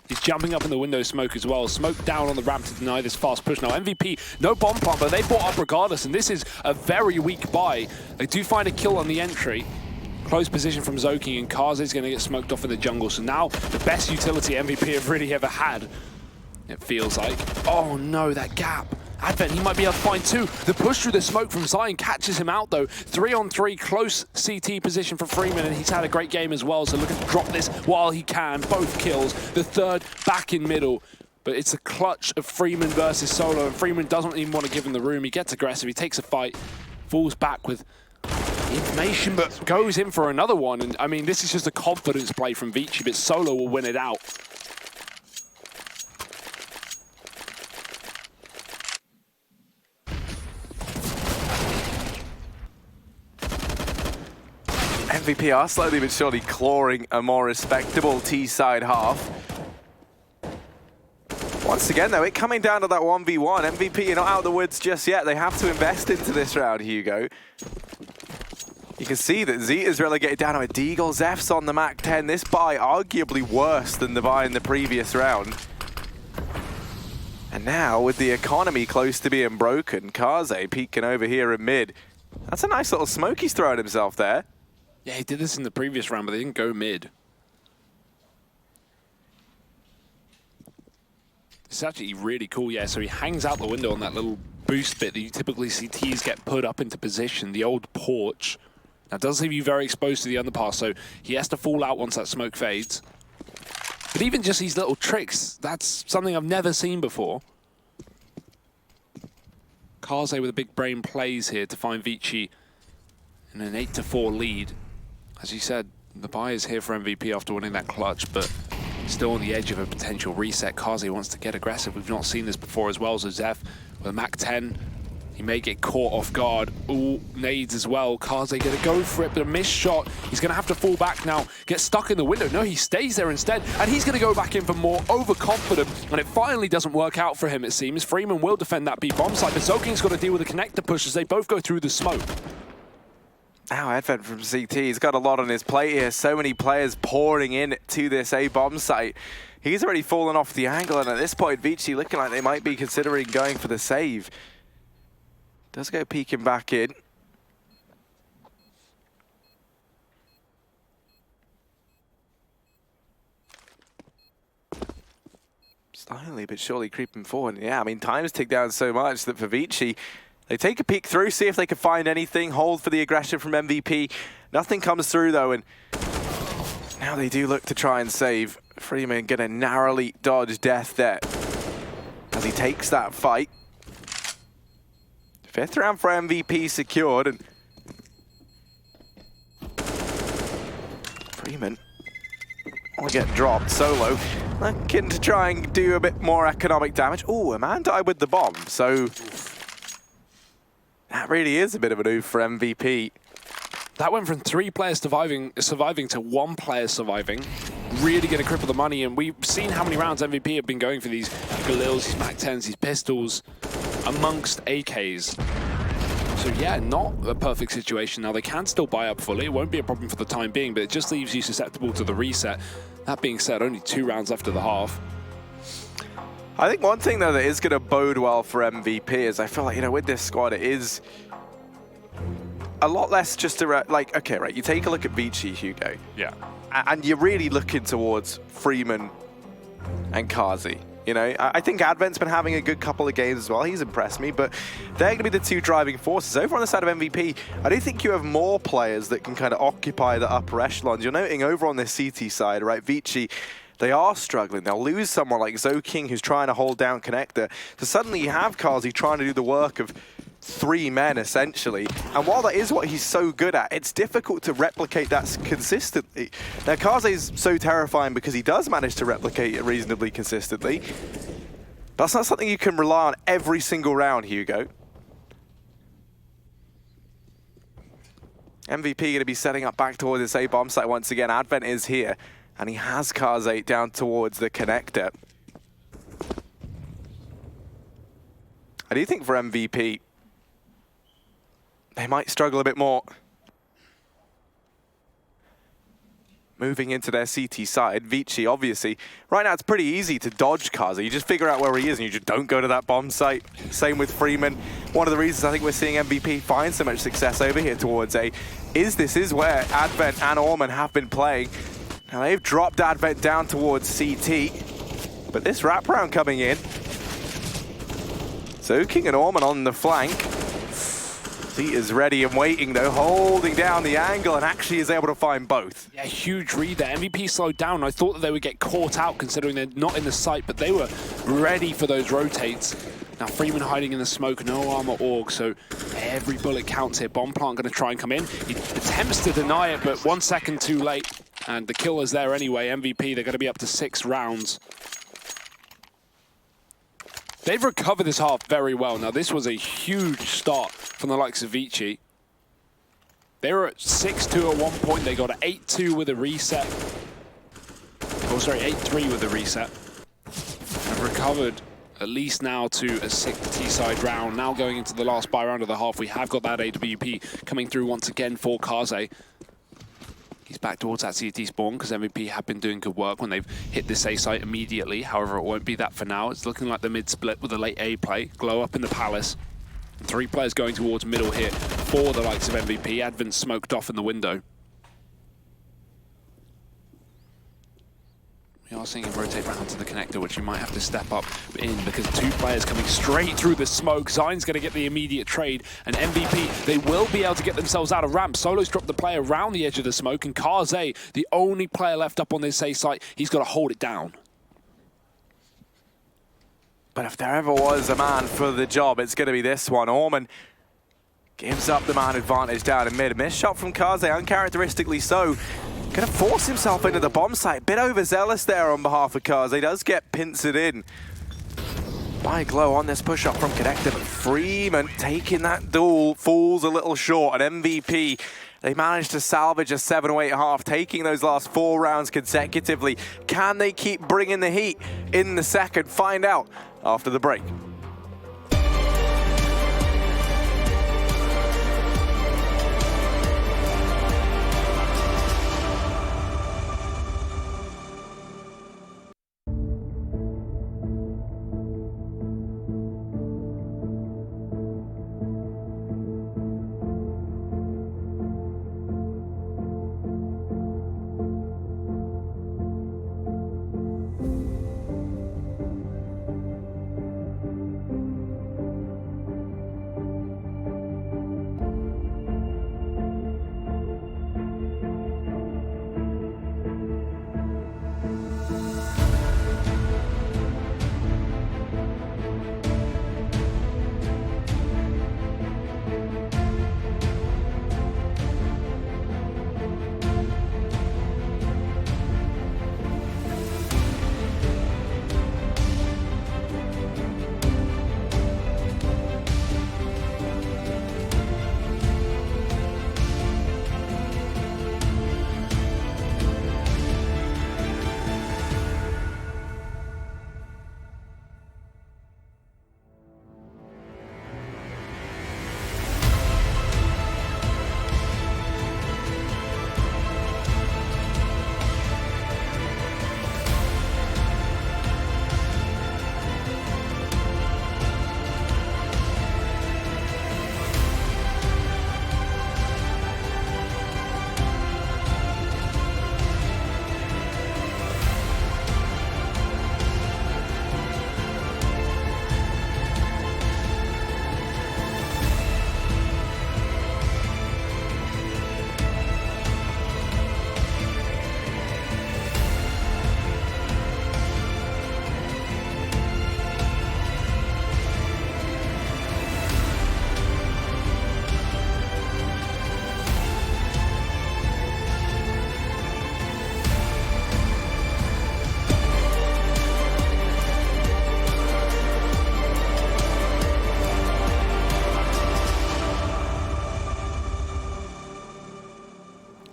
He's jumping up in the window smoke as well. Smoke down on the ramp to deny this fast push. Now, MVP, no bomb plant, but they bought up regardless, and this is a very weak buy. They do find a kill on the entry. Close position from Zoking, and Kaze's going to get smoked off in the jungle. So now, the best utility MVP have really ever had. It feels like. Oh no, that gap. Advent, he might be able to find 2. The push through the smoke from Zion catches him out though. 3-on-3, close CT position for Freeman, and he's had a great game as well, so looking to drop this while he can. Both kills. The third back in middle. But it's a clutch of Freeman versus Solo, and Freeman doesn't even want to give him the room. He gets aggressive, he takes a fight, falls back with information, but goes in for another one. And I mean, this is just a confidence play from Vici, but Solo will win it out. MVP are slowly but surely clawing a more respectable T-side half. Once again, though, it coming down to that 1v1. MVP, you're not out of the woods just yet. They have to invest into this round, Hugo. You can see that Zeta's relegated down to a Deagle. Zeph's on the Mach 10. This buy arguably worse than the buy in the previous round. And now, with the economy close to being broken, Kaze peeking over here in mid. That's a nice little smoke he's throwing himself there. Yeah, he did this in the previous round, but they didn't go mid. It's actually really cool, yeah. So he hangs out the window on that little boost bit that you typically see T's get put up into position, the old porch. Now, it does leave you very exposed to the underpass, so he has to fall out once that smoke fades. But even just these little tricks, that's something I've never seen before. Kaze with a big brain plays here to find Vici in an 8-4 lead. As you said, the buy is here for MVP after winning that clutch, but still on the edge of a potential reset. Kaze wants to get aggressive. We've not seen this before as well. So Zeph with a Mach 10, he may get caught off guard. Ooh, nades as well. Kaze gonna go for it, but a missed shot. He's gonna have to fall back now, get stuck in the window. No, he stays there instead, and he's gonna go back in for more, overconfident, and it finally doesn't work out for him, it seems. Freeman will defend that B bomb site, but Zoking's got to deal with the connector push as they both go through the smoke. Now Advent from CT, he's got a lot on his plate here. So many players pouring in to this A-bomb site. He's already fallen off the angle, and at this point, Vici looking like they might be considering going for the save. Does go peeking back in. Slowly but surely creeping forward. Yeah, I mean, time's ticked down so much that for Vici, they take a peek through, see if they can find anything, hold for the aggression from MVP. Nothing comes through, though, and now they do look to try and save. Freeman gonna narrowly dodge death there as he takes that fight. 5th round for MVP secured, and Freeman will get dropped solo. Looking to try and do a bit more economic damage. Oh, a man died with the bomb, so that really is a bit of an oof for MVP. That went from 3 players surviving to 1 player surviving. Really going to cripple the money, and we've seen how many rounds MVP have been going for these Galils, these Mach 10s, these pistols, amongst AKs. So yeah, not a perfect situation. Now they can still buy up fully. It won't be a problem for the time being, but it just leaves you susceptible to the reset. That being said, only 2 rounds left of the half. I think one thing, though, that is going to bode well for MVP is I feel like, you know, with this squad, it is a lot less just around, like, okay, right, you take a look at Vici, Hugo. Yeah. And you're really looking towards Freeman and Kaze. You know, I think Advent's been having a good couple of games as well. He's impressed me, but they're going to be the 2 driving forces. Over on the side of MVP, I do think you have more players that can kind of occupy the upper echelons. You're noting over on the CT side, right, Vici, they are struggling. They'll lose someone like Zoking who's trying to hold down connector. So suddenly you have Kaze trying to do the work of 3 men, essentially. And while that is what he's so good at, it's difficult to replicate that consistently. Now, Kaze's so terrifying because he does manage to replicate it reasonably consistently. But that's not something you can rely on every single round, Hugo. MVP going to be setting up back towards this A-bomb site once again. Advent is here, and he has Kaze down towards the connector. I do think for MVP, they might struggle a bit more. Moving into their CT side, Vici, obviously, right now it's pretty easy to dodge Kaze. You just figure out where he is and you just don't go to that bomb site. Same with Freeman. One of the reasons I think we're seeing MVP find so much success over here towards A is this is where Advent and Orman have been playing. Now they've dropped Advent down towards CT, but this wraparound coming in. Zoking and Orman on the flank. He is ready and waiting, though, holding down the angle and actually is able to find both. Yeah, huge read there. MVP slowed down. I thought that they would get caught out considering they're not in the site, but they were ready for those rotates. Now Freeman hiding in the smoke, no armor org, so every bullet counts here. Bomb plant going to try and come in. He attempts to deny it, but 1 second too late. And the killer's there anyway. MVP, they're going to be up to 6 rounds. They've recovered this half very well. Now, this was a huge start from the likes of Vici. They were at 6-2 at one point. They got an 8-2 with a reset. Oh, sorry, 8-3 with the reset. Have recovered at least now to a 6 T-side round. Now going into the last buy round of the half, we have got that AWP coming through once again for Kaze. He's back towards that CT spawn because MVP have been doing good work when they've hit this A site immediately. However, it won't be that for now. It's looking like the mid split with a late A play. Glow up in the palace. 3 players going towards middle here for the likes of MVP. Advent smoked off in the window. We are seeing him rotate round to the connector, which he might have to step up in because 2 players coming straight through the smoke. Zion's going to get the immediate trade, and MVP, they will be able to get themselves out of ramp. Solo's dropped the player around the edge of the smoke, and Kaze, the only player left up on this A site, he's got to hold it down. But if there ever was a man for the job, it's going to be this one. Orman gives up the man advantage down in mid. Missed shot from Kaze, uncharacteristically so. Going to force himself into the bomb site. Bit overzealous there on behalf of Kaze. Does get pincered in by Glow on this push-up from Connector, but Freeman taking that duel falls a little short. An MVP, they managed to salvage a 7-8.5, taking those last 4 rounds consecutively. Can they keep bringing the heat in the second? Find out after the break.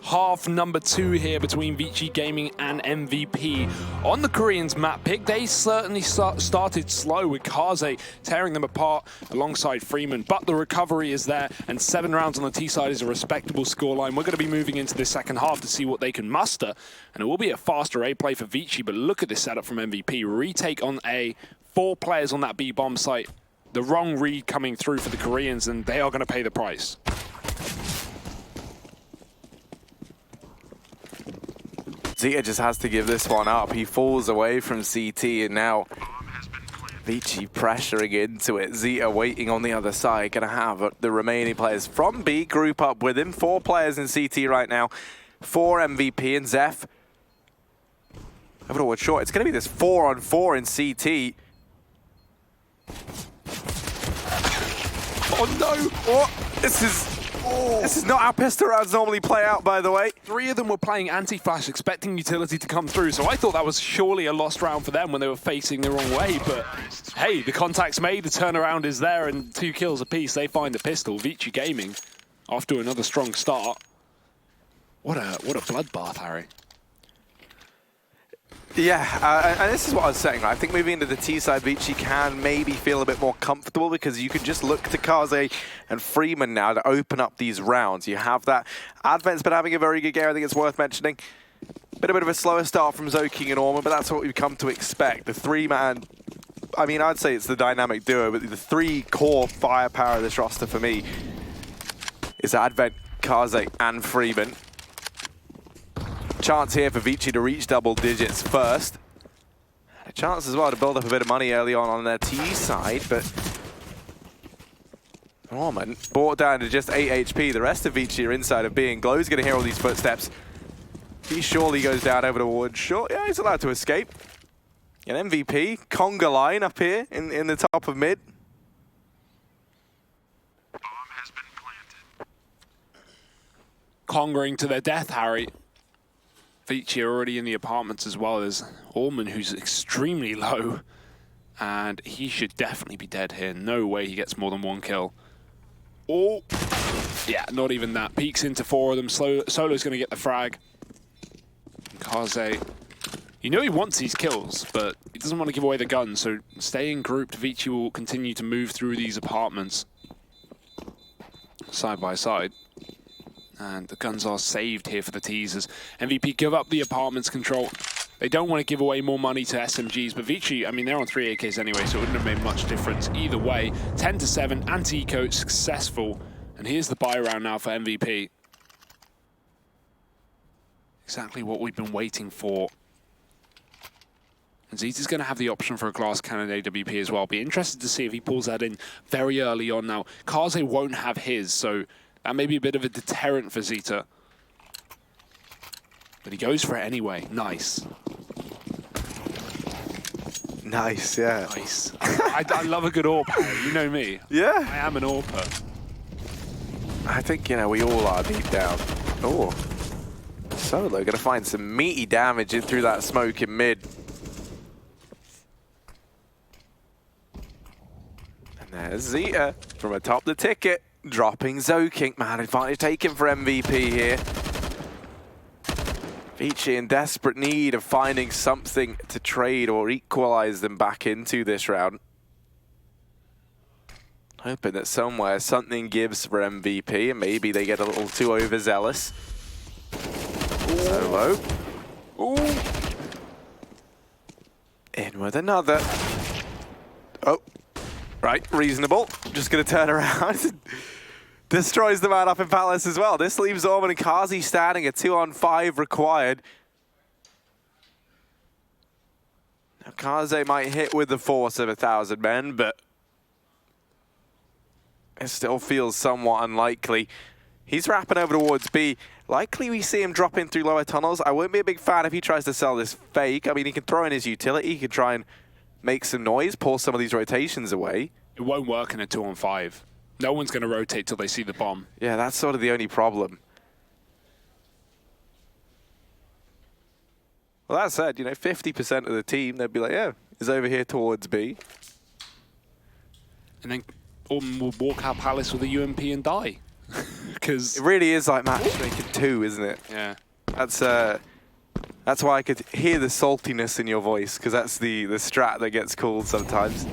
Half number 2 here between Vici Gaming and MVP. On the Koreans map pick, they certainly started slow with Kaze tearing them apart alongside Freeman, but the recovery is there, and 7 rounds on the T side is a respectable scoreline. We're going to be moving into the second half to see what they can muster, and it will be a faster A play for Vici, but look at this setup from MVP. Retake on A, 4 players on that B bomb site. The wrong read coming through for the Koreans, and they are going to pay the price. Zeta just has to give this one up. He falls away from CT, and now Vici pressuring into it. Zeta waiting on the other side. Going to have the remaining players from B group up with him. 4 players in CT right now. 4 MVP and Zeph. Overall, short. It's going to be this 4-on-4 in CT. Oh no! Oh, this is not how pistol rounds normally play out, by the way. 3 of them were playing anti-flash, expecting utility to come through, so I thought that was surely a lost round for them when they were facing the wrong way, but hey, the contact's made, the turnaround is there, and 2 kills apiece. They find the pistol. Vici Gaming, after another strong start. What a bloodbath, Harry. Yeah, and this is what I was saying. I think moving into the T side, Vici can maybe feel a bit more comfortable because you can just look to Kaze and Freeman now to open up these rounds. You have that. Advent's been having a very good game. I think it's worth mentioning. Bit of a slower start from Zoking and Orman, but that's what we've come to expect. The 3-man, I mean, I'd say it's the dynamic duo, but the 3 core firepower of this roster for me is Advent, Kaze, and Freeman. Chance here for Vici to reach double digits first. A chance as well to build up a bit of money early on their T side, but Orman brought down to just 8 HP. The rest of Vici are inside of B, and Glow's going to hear all these footsteps. He surely goes down over towards short. Yeah, he's allowed to escape. An MVP, conga line up here in the top of mid. Congering to their death, Harry. Vici are already in the apartments as well. There's Orman, who's extremely low, and he should definitely be dead here. No way he gets more than 1 kill. Oh, yeah, not even that. Peeks into 4 of them. Solo's going to get the frag. Kaze, you know he wants these kills, but he doesn't want to give away the gun, so staying grouped, Vici will continue to move through these apartments side by side. And the guns are saved here for the teasers. MVP give up the apartments control. They don't want to give away more money to SMGs, but Vici, I mean, they're on 3 AKs anyway, so it wouldn't have made much difference either way. 10-7, anti-eco successful. And here's the buy round now for MVP. Exactly what we've been waiting for. And Zeta's going to have the option for a glass cannon AWP as well. Be interested to see if he pulls that in very early on now. Kaze won't have his, so that may be a bit of a deterrent for Zeta. But he goes for it anyway. Nice. Nice, yeah. Nice. I love a good AWP, Harry. You know me. Yeah. I am an AWPer. I think, you know, we all are deep down. Oh. Solo going to find some meaty damage in through that smoke in mid. And there's Zeta from atop the ticket, dropping Zoking. Man, advantage taken for MVP here. Vici in desperate need of finding something to trade or equalize them back into this round. Hoping that somewhere something gives for MVP and maybe they get a little too overzealous. Solo. Ooh. In with another. Oh, right, reasonable. Just gonna turn around. Destroys the man up in Palace as well. This leaves Orman and Kazi standing at 2-on-5 required. Now Kaze might hit with the force of 1,000 men, but it still feels somewhat unlikely. He's wrapping over towards B. Likely we see him drop in through lower tunnels. I wouldn't be a big fan if he tries to sell this fake. I mean, he can throw in his utility. He could try and make some noise, pull some of these rotations away. It won't work in a 2-on-5. No one's going to rotate till they see the bomb. Yeah, that's sort of the only problem. Well, that said, you know, 50% of the team, they'd be like, yeah, he's over here towards B. And then Orman will walk out Palace with a UMP and die. Because it really is like matchmaking 2, isn't it? Yeah. That's why I could hear the saltiness in your voice, because that's the strat that gets called sometimes.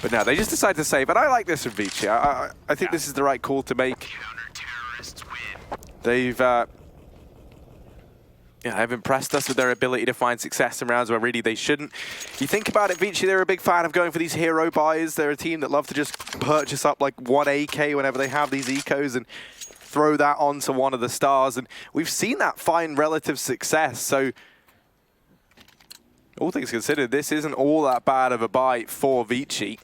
But no, they just decide to save. And I like this from Vici. I think this is the right call to make. They've impressed us with their ability to find success in rounds where really they shouldn't. You think about it, Vici, they're a big fan of going for these hero buys. They're a team that love to just purchase up like 1 AK whenever they have these ecos and throw that onto one of the stars. And we've seen that find relative success. So all things considered, this isn't all that bad of a buy for Vici.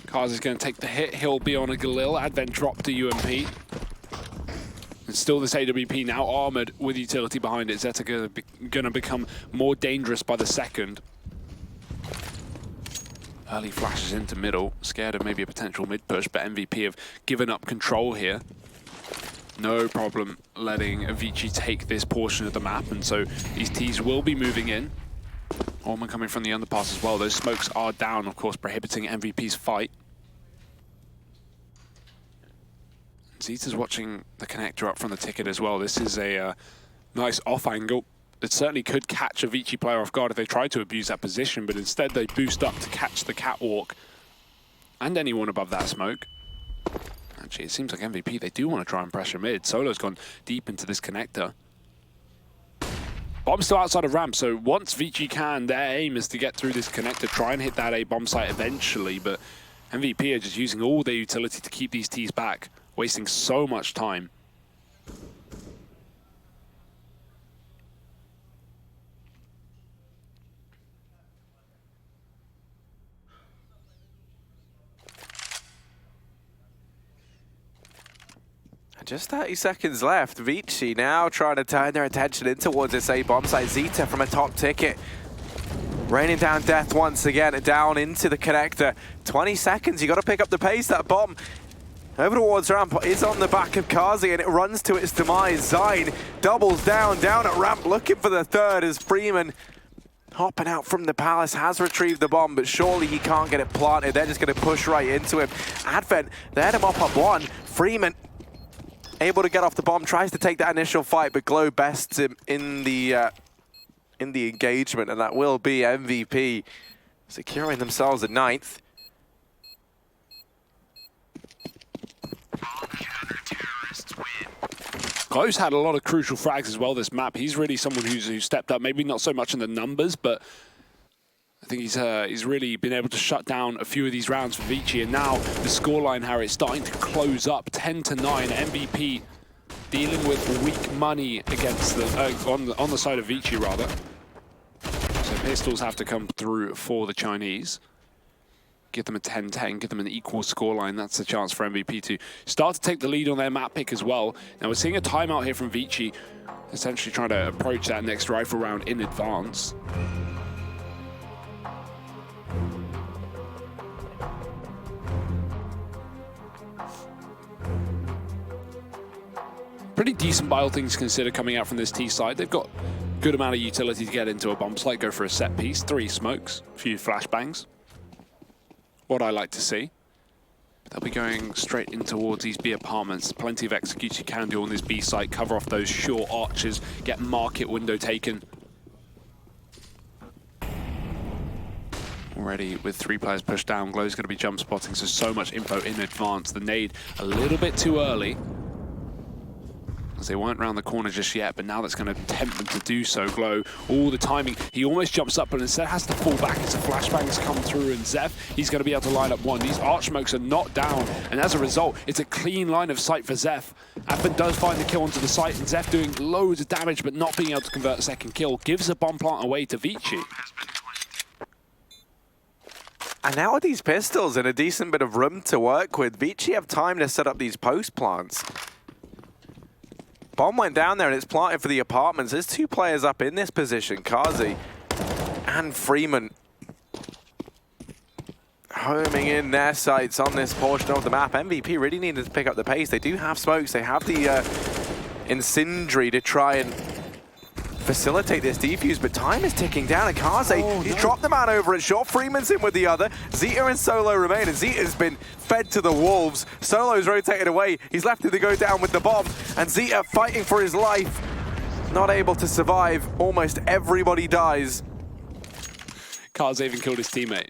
Kaz is going to take the hit. He'll be on a Galil. Advent dropped to UMP. And still this AWP now armored with utility behind it. Zeta going to become more dangerous by the second. Early flashes into middle. Scared of maybe a potential mid push, but MVP have given up control here. No problem letting Vici take this portion of the map, and so these Ts will be moving in. Orman coming from the underpass as well. Those smokes are down, of course, prohibiting MVP's fight. Zeta's watching the connector up from the ticket as well. This is a nice off angle. It certainly could catch a Vici player off guard if they try to abuse that position, but instead they boost up to catch the catwalk and anyone above that smoke. Actually, it seems like MVP, they do want to try and pressure mid. Solo's gone deep into this connector. Bomb's still outside of ramp, so once Vici can, their aim is to get through this connector, try and hit that A bomb site eventually, but MVP are just using all their utility to keep these Ts back, wasting so much time. Just 30 seconds left. Vici now trying to turn their attention in towards this A bomb site. Zeta from a top ticket. Raining down death once again, down into the connector. 20 seconds, you got to pick up the pace. That bomb over towards ramp is on the back of Kazi, and it runs to its demise. Zine doubles down at ramp, looking for the third as Freeman, hopping out from the palace, has retrieved the bomb, but surely he can't get it planted. They're just going to push right into him. Advent, they had him up one. Freeman able to get off the bomb, tries to take that initial fight, but Glow bests him in the engagement, and that will be MVP securing themselves a 9th. Glow's had a lot of crucial frags as well this map. He's really someone who's stepped up, maybe not so much in the numbers, but I think he's really been able to shut down a few of these rounds for Vici. And now the scoreline, Harry, is starting to close up 10-9. MVP dealing with weak money against the on the side of Vici rather. So pistols have to come through for the Chinese. Give them a 10-10, give them an equal scoreline. That's a chance for MVP to start to take the lead on their map pick as well. Now we're seeing a timeout here from Vici, essentially trying to approach that next rifle round in advance. Pretty decent bile things to consider coming out from this T side. They've got good amount of utility to get into a bomb site, go for a set piece, 3 smokes, a few flashbangs. What I like to see. But they'll be going straight in towards these B apartments. Plenty of executes you can do on this B site, cover off those short arches, get market window taken. Already with 3 players pushed down, Glow's going to be jump spotting, so much info in advance. The nade a little bit too early, as they weren't around the corner just yet, but now that's going to tempt them to do so. Glow, all the timing, he almost jumps up, but instead has to fall back as the flashbangs come through, and Zeph, he's going to be able to line up one. These arch smokes are not down, and as a result, it's a clean line of sight for Zeph. Advent does find the kill onto the site, and Zeph doing loads of damage, but not being able to convert a second kill, gives a bomb plant away to Vici. And now with these pistols and a decent bit of room to work with, Vici have time to set up these post plants. Bomb went down there and it's planted for the apartments. There's 2 players up in this position, Kazi and Freeman, homing in their sights on this portion of the map. MVP really needed to pick up the pace. They do have smokes. They have the incendiary to try and facilitate this defuse, but time is ticking down, and Kaze, he's dropped the man over at short. Freeman's in with the other. Zeta and Solo remain, and Zeta's been fed to the wolves. Solo's rotated away. He's left to go down with the bomb, and Zeta fighting for his life. Not able to survive. Almost everybody dies. Kaze even killed his teammate.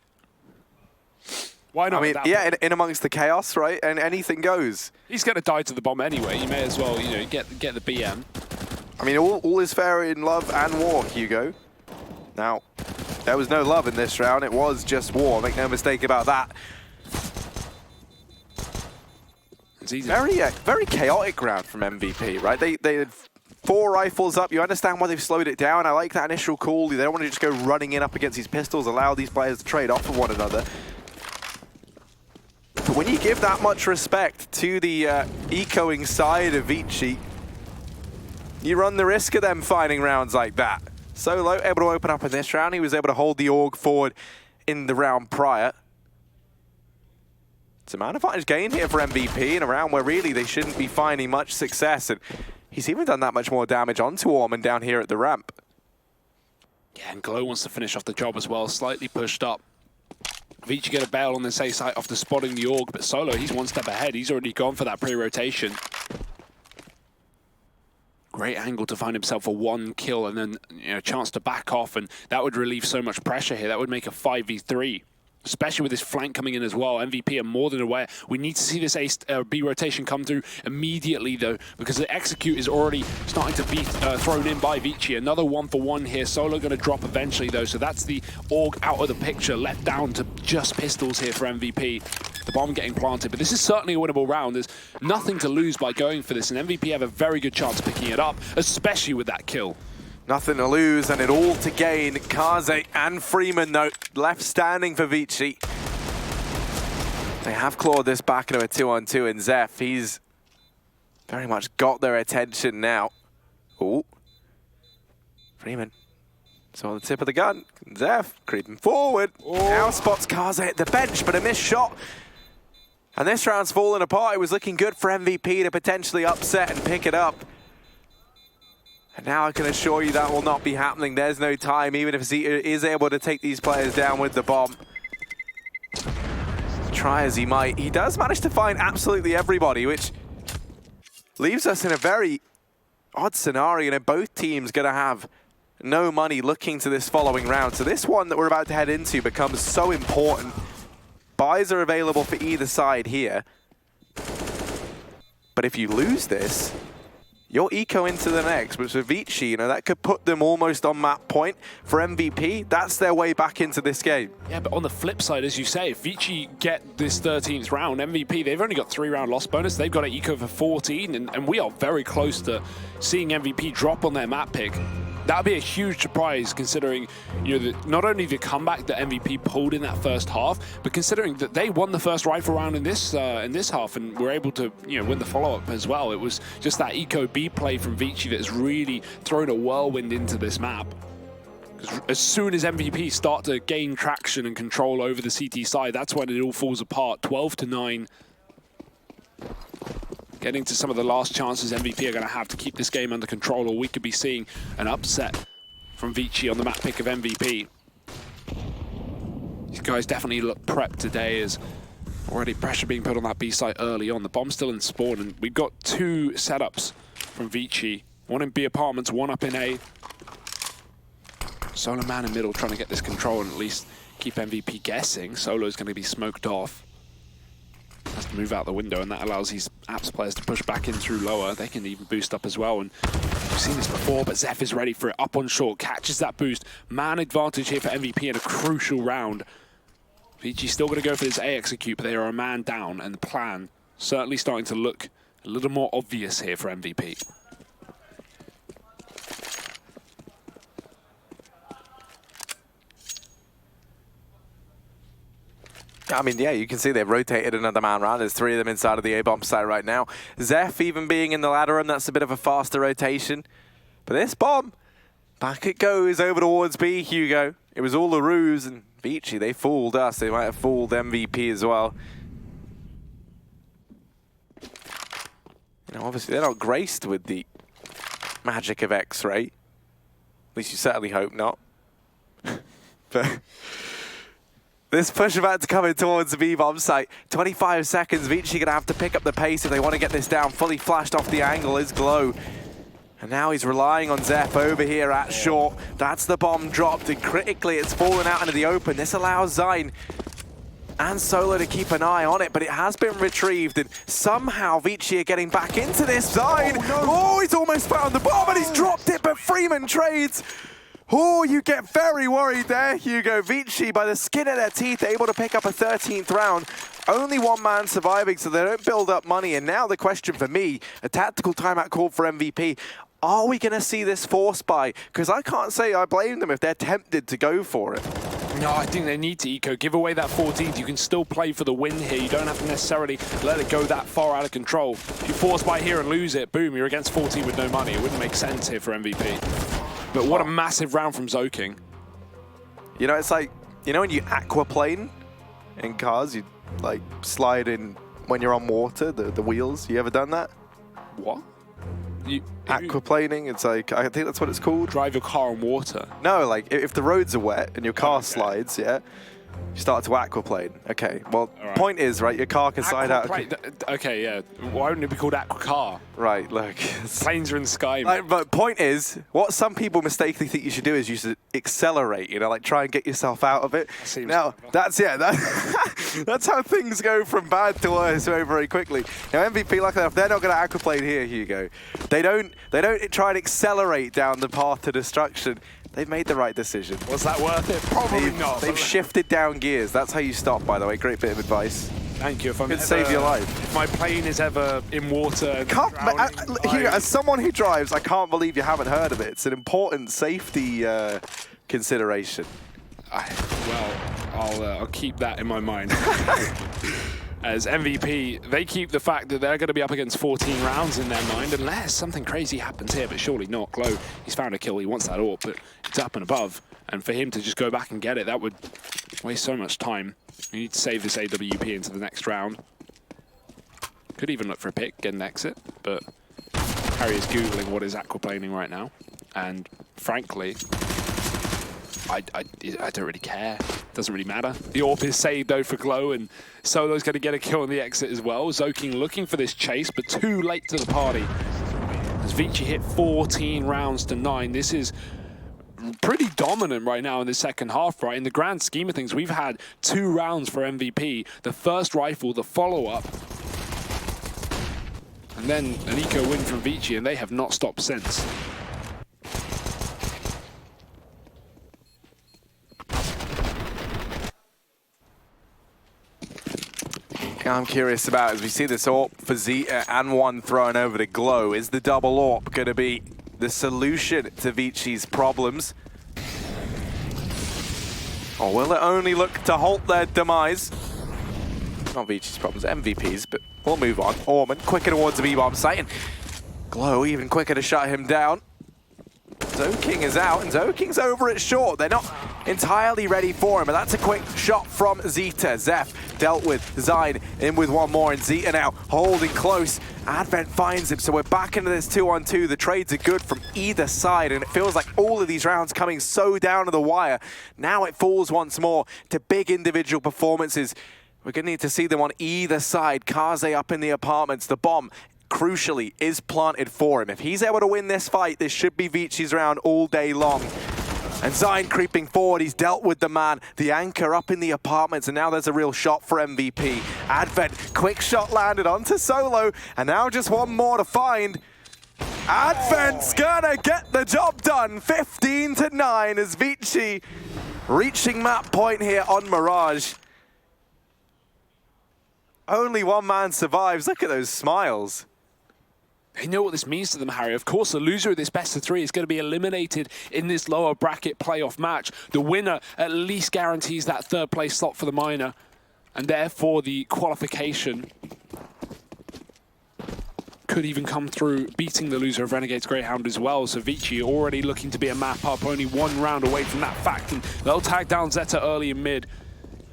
Why not? I mean, yeah, in amongst the chaos, right? And anything goes. He's going to die to the bomb anyway. You may as well, you know, get the BM. I mean, all is fair in love and war, Hugo. Now, there was no love in this round. It was just war. Make no mistake about that. Very chaotic round from MVP, right? They had 4 rifles up. You understand why they've slowed it down. I like that initial call. They don't want to just go running in up against these pistols, allow these players to trade off of one another. But when you give that much respect to the ecoing side of Vici, you run the risk of them finding rounds like that. Solo able to open up in this round. He was able to hold the AUG forward in the round prior. It's a man advantage gain here for MVP in a round where really they shouldn't be finding much success. And he's even done that much more damage onto Orman down here at the ramp. Yeah, and Glow wants to finish off the job as well. Slightly pushed up. Vici get a bail on the safe side after spotting the AUG, but Solo, he's one step ahead. He's already gone for that pre-rotation. Great angle to find himself a 1 kill and then, you know, a chance to back off, and that would relieve so much pressure here. That would make a 5v3, especially with this flank coming in as well. MVP are more than aware. We need to see this B rotation come through immediately, though, because the execute is already starting to be thrown in by Vici. Another 1-for-1 here. Solo going to drop eventually, though, so that's the AUG out of the picture, left down to just pistols here for MVP. The bomb getting planted, but this is certainly a winnable round. There's nothing to lose by going for this, and MVP have a very good chance of picking it up, especially with that kill. Nothing to lose and it all to gain. Kaze and Freeman, though, left standing for Vici. They have clawed this back into a 2-on-2, and Zeph, he's very much got their attention now. Oh, Freeman. So on the tip of the gun, Zeph creeping forward. Now spots Kaze at the bench, but a missed shot. And this round's falling apart. It was looking good for MVP to potentially upset and pick it up. And now I can assure you that will not be happening. There's no time, even if Zeta is able to take these players down with the bomb. Try as he might, he does manage to find absolutely everybody, which leaves us in a very odd scenario. You know, both teams going to have no money looking to this following round. So this one that we're about to head into becomes so important. Buys are available for either side here. But if you lose this, you're eco into the next, which for Vici, you know, that could put them almost on map point. For MVP, that's their way back into this game. Yeah, but on the flip side, as you say, if Vici get this 13th round, MVP, they've only got 3-round loss bonus. They've got an eco for 14, and we are very close to seeing MVP drop on their map pick. That would be a huge surprise, considering, you know, not only the comeback that MVP pulled in that first half, but considering that they won the first rifle round in this half and were able to, you know, win the follow-up as well. It was just that eco B play from Vici that has really thrown a whirlwind into this map. Because as soon as MVP start to gain traction and control over the CT side, that's when it all falls apart. 12-9. Getting to some of the last chances MVP are going to have to keep this game under control, or we could be seeing an upset from Vici on the map pick of MVP. These guys definitely look prepped today, as already pressure being put on that B site early on. The bomb's still in spawn, and we've got 2 setups from Vici. One in B apartments, one up in A. Solo man in middle trying to get this control and at least keep MVP guessing. Solo's going to be smoked off. Has to move out the window, and that allows these Apps players to push back in through lower. They can even boost up as well, and we've seen this before, but Zeph is ready for it. Up on short, catches that boost. Man advantage here for MVP in a crucial round. Vici's still going to go for this A execute, but they are a man down, and the plan certainly starting to look a little more obvious here for MVP. I mean, yeah, you can see they've rotated another man round. There's 3 of them inside of the A-bomb site right now. Zeph even being in the ladder room, that's a bit of a faster rotation. But this bomb, back it goes over towards B, Hugo. It was all a ruse, and Vici, they fooled us. They might have fooled MVP as well. You know, obviously they're not graced with the magic of X-ray. At least you certainly hope not. But this push about to come in towards the B-bomb site. 25 seconds. Vici going to have to pick up the pace if they want to get this down. Fully flashed off the angle is Glow. And now he's relying on Zeph over here at short. That's the bomb dropped, and critically it's fallen out into the open. This allows Zine and Solo to keep an eye on it, but it has been retrieved, and somehow Vici are getting back into this. Zine! Oh, he's almost found the bomb, and he's dropped it, but Freeman trades. Oh, you get very worried there, Hugo. Vici, by the skin of their teeth, able to pick up a 13th round. Only 1 man surviving, so they don't build up money. And now the question for me, a tactical timeout called for MVP. Are we going to see this force buy? Because I can't say I blame them if they're tempted to go for it. No, I think they need to eco. Give away that 14th. You can still play for the win here. You don't have to necessarily let it go that far out of control. If you force buy here and lose it, boom, you're against 14 with no money. It wouldn't make sense here for MVP. But what a massive round from Zoking. You know, it's like, you know when you aquaplane in cars, you like slide in when you're on water, the wheels? You ever done that? What? Aquaplaning, it's like, I think that's what it's called. Drive your car on water? No, like if the roads are wet and your car slides, yeah, you start to aquaplane. Okay, well, point is, right, your car can slide out. Okay, yeah. Why wouldn't it be called aquacar? Right, look. Planes are in the sky. Like, but point is, what some people mistakenly think you should do is you should accelerate, you know, like try and get yourself out of it. Now, that's how things go from bad to worse very, very quickly. Now, MVP, luckily enough, they're not going to aquaplane here, Hugo. They don't try and accelerate down the path to destruction. They've made the right decision. Was that worth it? Probably not. They've shifted down gears. That's how you stop, by the way. Great bit of advice. Thank you. If I'm Could save your life. If my plane is ever in water, here, as someone who drives, I can't believe you haven't heard of it. It's an important safety consideration. Well, I'll keep that in my mind. as MVP, they keep the fact that they're going to be up against 14 rounds in their mind, unless something crazy happens here, but surely not. Glow, he's found a kill, he wants that AWP, but it's up and above. And for him to just go back and get it, that would waste so much time. You need to save this AWP into the next round. Could even look for a pick, get an exit, but Harry is Googling what is aquaplaning right now. And frankly, I don't really care. Doesn't really matter. The AWP is saved though for Glow, and Solo's going to get a kill on the exit as well. Zoking looking for this chase, but too late to the party. As Vici hit 14 rounds to 9, this is pretty dominant right now in the second half, right? In the grand scheme of things, we've had 2 rounds for MVP. The first rifle, the follow-up, and then an eco win from Vici, and they have not stopped since. I'm curious about, as we see this AWP for Zeta and one thrown over to Glow, is the double AWP going to be the solution to Vici's problems? Or will it only look to halt their demise? Not Vici's problems, MVP's, but we'll move on. Orman quicker towards the B-bomb site, and Glow even quicker to shut him down. Zoking is out, and Zoking's over it short. They're not entirely ready for him, but that's a quick shot from Zeta. Zeph dealt with Zine, in with one more, and Zeta now holding close. Advent finds him, so we're back into this 2-on-2. The trades are good from either side, and it feels like all of these rounds coming so down to the wire. Now it falls once more to big individual performances. We're going to need to see them on either side. Kaze up in the apartments. The bomb, crucially, is planted for him. If he's able to win this fight, this should be Vici's round all day long. And Zine creeping forward, he's dealt with the man. The anchor up in the apartments, and now there's a real shot for MVP. Advent, quick shot landed onto Solo, and now just one more to find. Advent's gonna get the job done. 15-9 as Vici reaching map point here on Mirage. Only one man survives. Look at those smiles. They know what this means to them, Harry. Of course, the loser of this best of 3 is going to be eliminated in this lower bracket playoff match. The winner at least guarantees that 3rd place slot for the minor, and therefore the qualification could even come through beating the loser of Renegades Greyhound as well. So Vici already looking to be a map up, only 1 round away from that fact, and they'll tag down Zeta early and mid.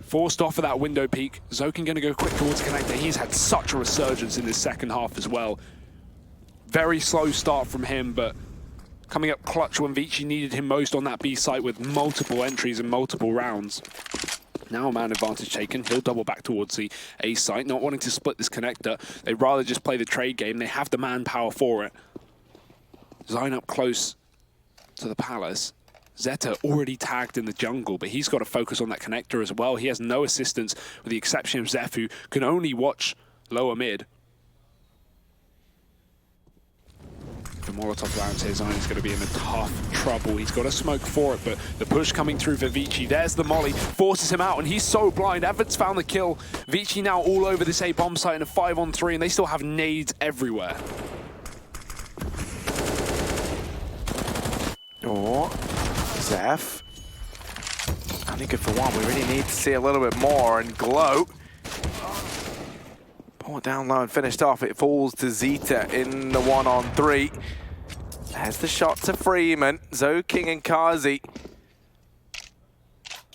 Forced off of that window peak. Zoking going to go quick towards connector. He's had such a resurgence in this second half as well. Very slow start from him, but coming up clutch when Vici needed him most on that B site with multiple entries and multiple rounds. Now a man advantage taken. He'll double back towards the A site, not wanting to split this connector. They'd rather just play the trade game. They have the manpower for it. Zine up close to the palace. Zeta already tagged in the jungle, but he's got to focus on that connector as well. He has no assistance, with the exception of Zeph, who can only watch lower mid. The Molotov lands here, Zine is going to be in a tough trouble. He's got a smoke for it, but the push coming through for Vici. There's the molly, forces him out, and he's so blind. Advent's found the kill. Vici now all over this A bomb site in a 5-on-3, and they still have nades everywhere. Oh, Zeph. Only good for one. We really need to see a little bit more, and Glow. Pull it down low and finished off. It falls to Zeta in the 1-on-3. There's the shot to Freeman. Zoking and Kazi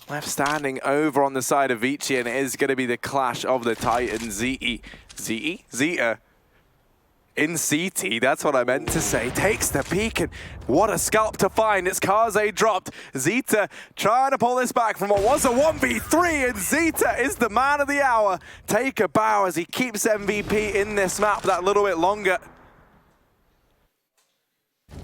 left standing over on the side of Vici, and it is going to be the clash of the Titans. Zeta in CT, that's what I meant to say. Takes the peek, and what a scalp to find. It's Kaze dropped. Zeta trying to pull this back from what was a 1v3, and Zeta is the man of the hour. Take a bow as he keeps MVP in this map that little bit longer.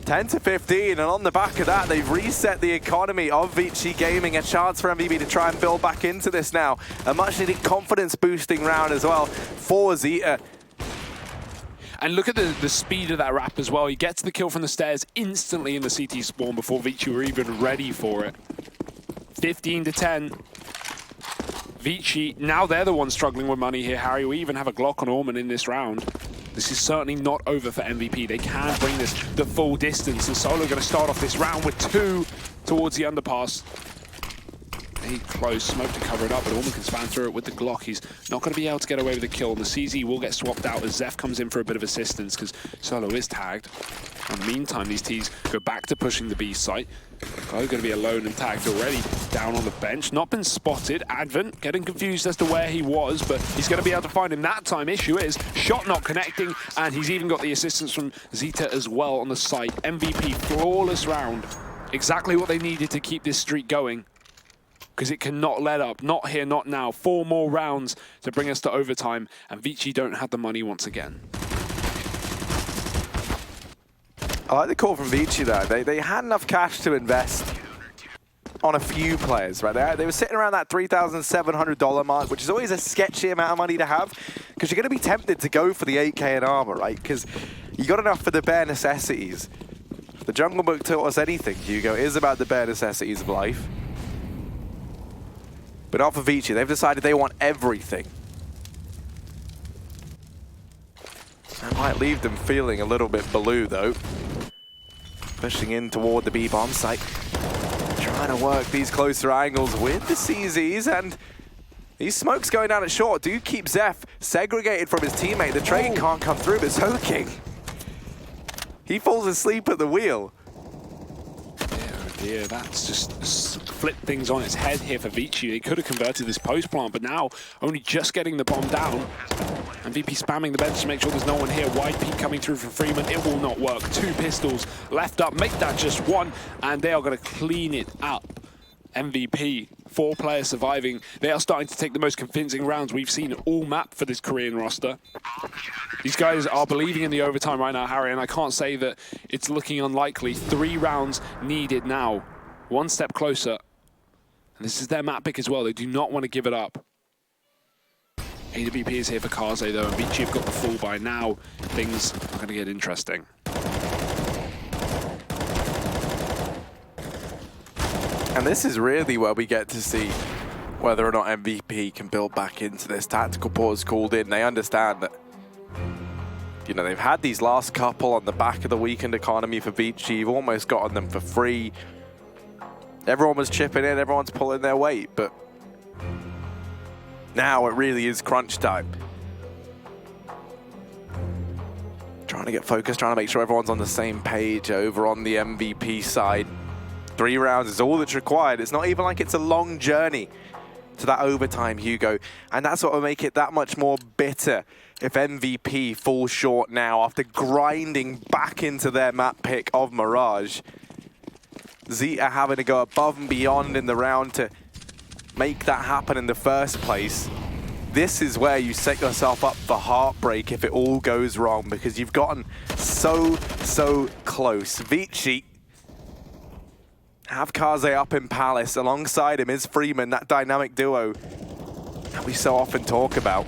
10-15, and on the back of that, they've reset the economy of Vici Gaming. A chance for MVP to try and build back into this now. A much-needed confidence-boosting round as well for Zeta. And look at the speed of that wrap as well. He gets the kill from the stairs instantly in the CT spawn before Vici were even ready for it. 15-10. Vici, now they're the ones struggling with money here, Harry. We even have a Glock on Orman in this round. This is certainly not over for MVP. They can bring this the full distance, and Solo going to start off this round with 2 towards the underpass. Hey, close, smoke to cover it up, but Orman can span through it with the Glock. He's not going to be able to get away with the kill, and the CZ will get swapped out as Zeph comes in for a bit of assistance because Solo is tagged. In the meantime, these Ts go back to pushing the B site. Going to be alone and tagged already, down on the bench. Not been spotted. Advent getting confused as to where he was, but he's going to be able to find him that time. Issue is, shot not connecting, and he's even got the assistance from Zeta as well on the site. MVP, flawless round. Exactly what they needed to keep this streak going, because it cannot let up. Not here, not now. 4 more rounds to bring us to overtime, and Vici don't have the money once again. I like the call from Vici though. They had enough cash to invest on a few players, right? They were sitting around that $3,700 mark, which is always a sketchy amount of money to have, because you're going to be tempted to go for the 8K in armor, right? Because you got enough for the bare necessities. The Jungle Book taught us anything, Hugo, is about the bare necessities of life. But not for Vici. They've decided they want everything. That might leave them feeling a little bit blue, though. Pushing in toward the B-bomb site. Trying to work these closer angles with the CZs, and these smokes going down at short do keep Zeph segregated from his teammate. The trade can't come through, but Soaking, he falls asleep at the wheel. Yeah, that's just flipped things on its head here for Vici. They could have converted this post plant, but now only just getting the bomb down. And VP spamming the bench to make sure there's no one here. Wide peek coming through from Freeman. It will not work. 2 pistols left up. Make that just 1, and they are going to clean it up. MVP, 4 players surviving. They are starting to take the most convincing rounds we've seen all map for this Korean roster. These guys are believing in the overtime right now, Harry, and I can't say that it's looking unlikely. 3 rounds needed now. 1 step closer. And this is their map pick as well. They do not want to give it up. AWP is here for Kaze though, and Vici have got the full by now. Things are going to get interesting. And this is really where we get to see whether or not MVP can build back into this. Tactical pause called in. They understand that, you know, they've had these last couple on the back of the weekend economy for Vici. You've almost gotten them for free. Everyone was chipping in, everyone's pulling their weight, but now it really is crunch time. Trying to get focused, trying to make sure everyone's on the same page over on the MVP side. 3 rounds is all that's required. It's not even like it's a long journey to that overtime, Hugo. And that's what will make it that much more bitter if MVP falls short now after grinding back into their map pick of Mirage. Zeta having to go above and beyond in the round to make that happen in the first place. This is where you set yourself up for heartbreak if it all goes wrong, because you've gotten so close. Vici have Kaze up in Palace. Alongside him is Freeman, that dynamic duo that we so often talk about.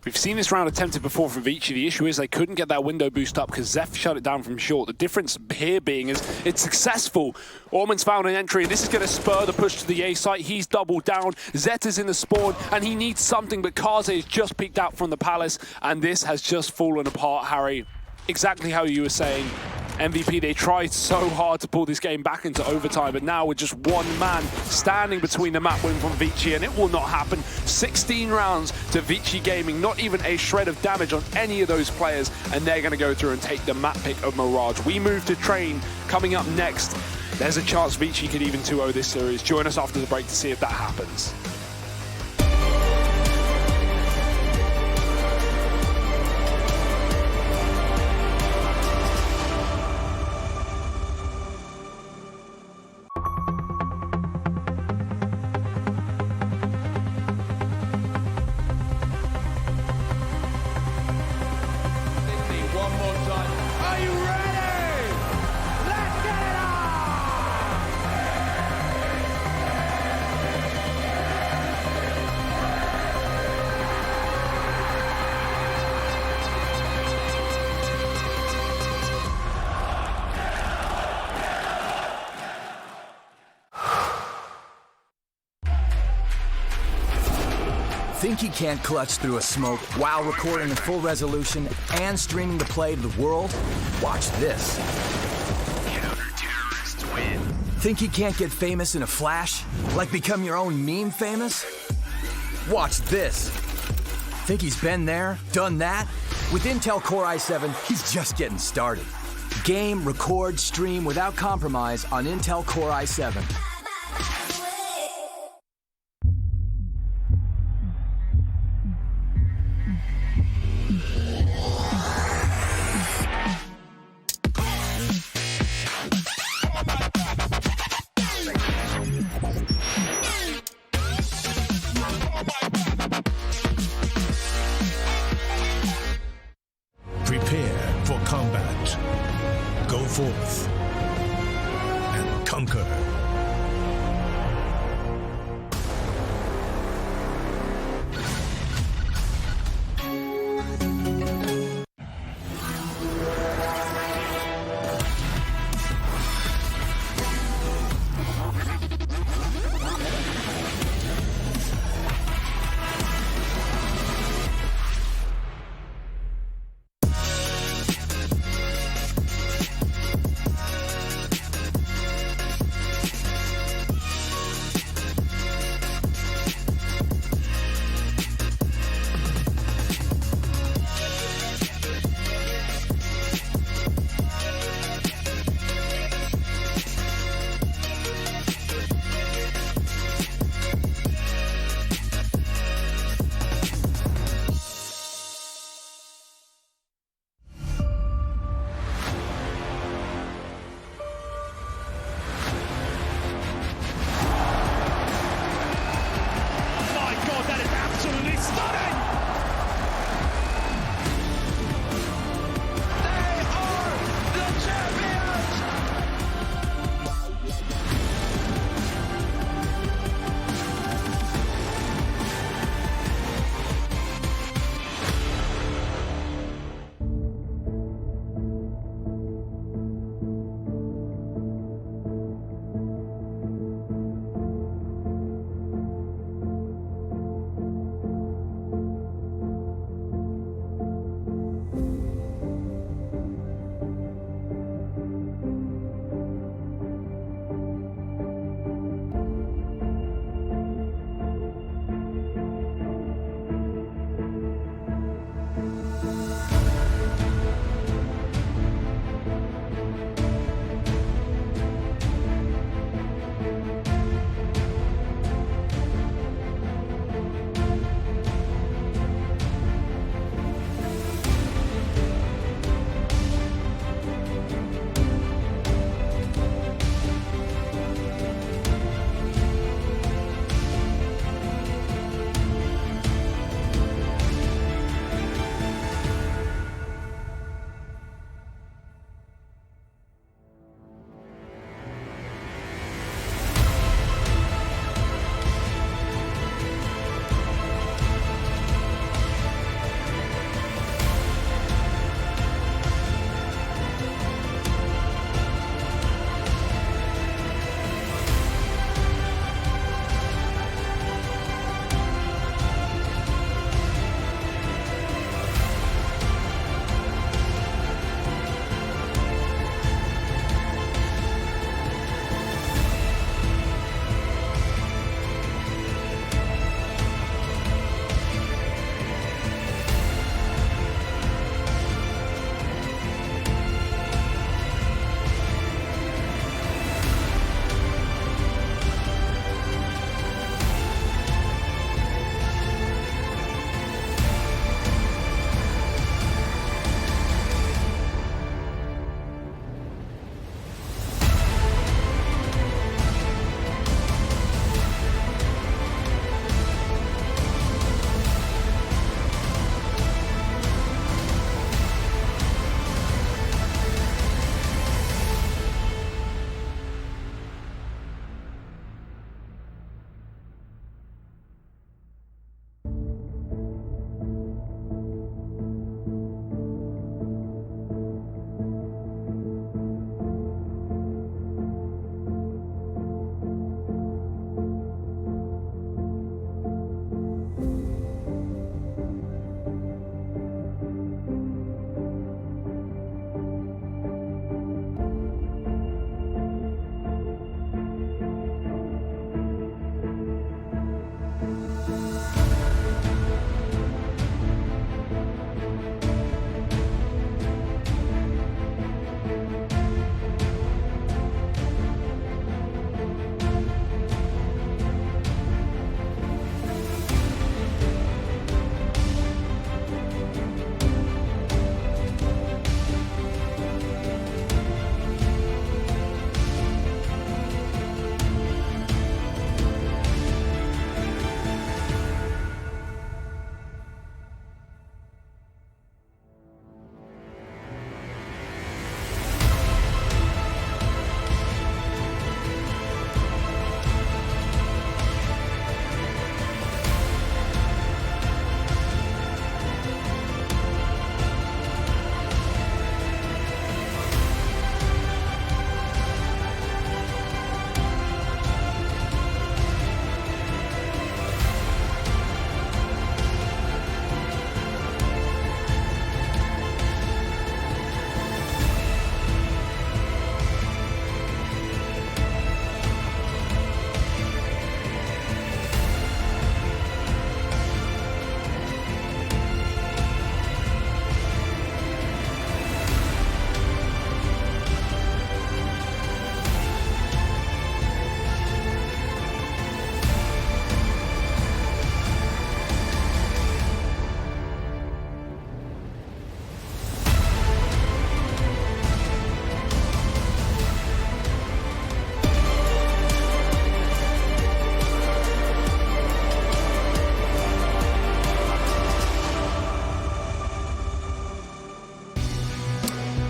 We've seen this round attempted before from Vici. The issue is they couldn't get that window boost up because Zeph shut it down from short. The difference here being is it's successful. Orman's found an entry, and this is going to spur the push to the A site. He's doubled down. Zeta's in the spawn, and he needs something, but Kaze has just peeked out from the Palace, and this has just fallen apart, Harry. Exactly how you were saying. MVP, they tried so hard to pull this game back into overtime, but now with just 1 man standing between the map win from Vici, and it will not happen. 16 rounds to Vici Gaming, not even a shred of damage on any of those players, and they're going to go through and take the map pick of Mirage. We move to Train coming up next. There's a chance Vici could even 2-0 this series. Join us after the break to see if that happens. Think he can't clutch through a smoke while recording in full resolution and streaming the play to the world? Watch this. Counter-terrorists win. Think he can't get famous in a flash? Like become your own meme famous? Watch this. Think he's been there, done that? With Intel Core i7, he's just getting started. Game, record, stream without compromise on Intel Core i7. Prepare for combat. Go forth and conquer.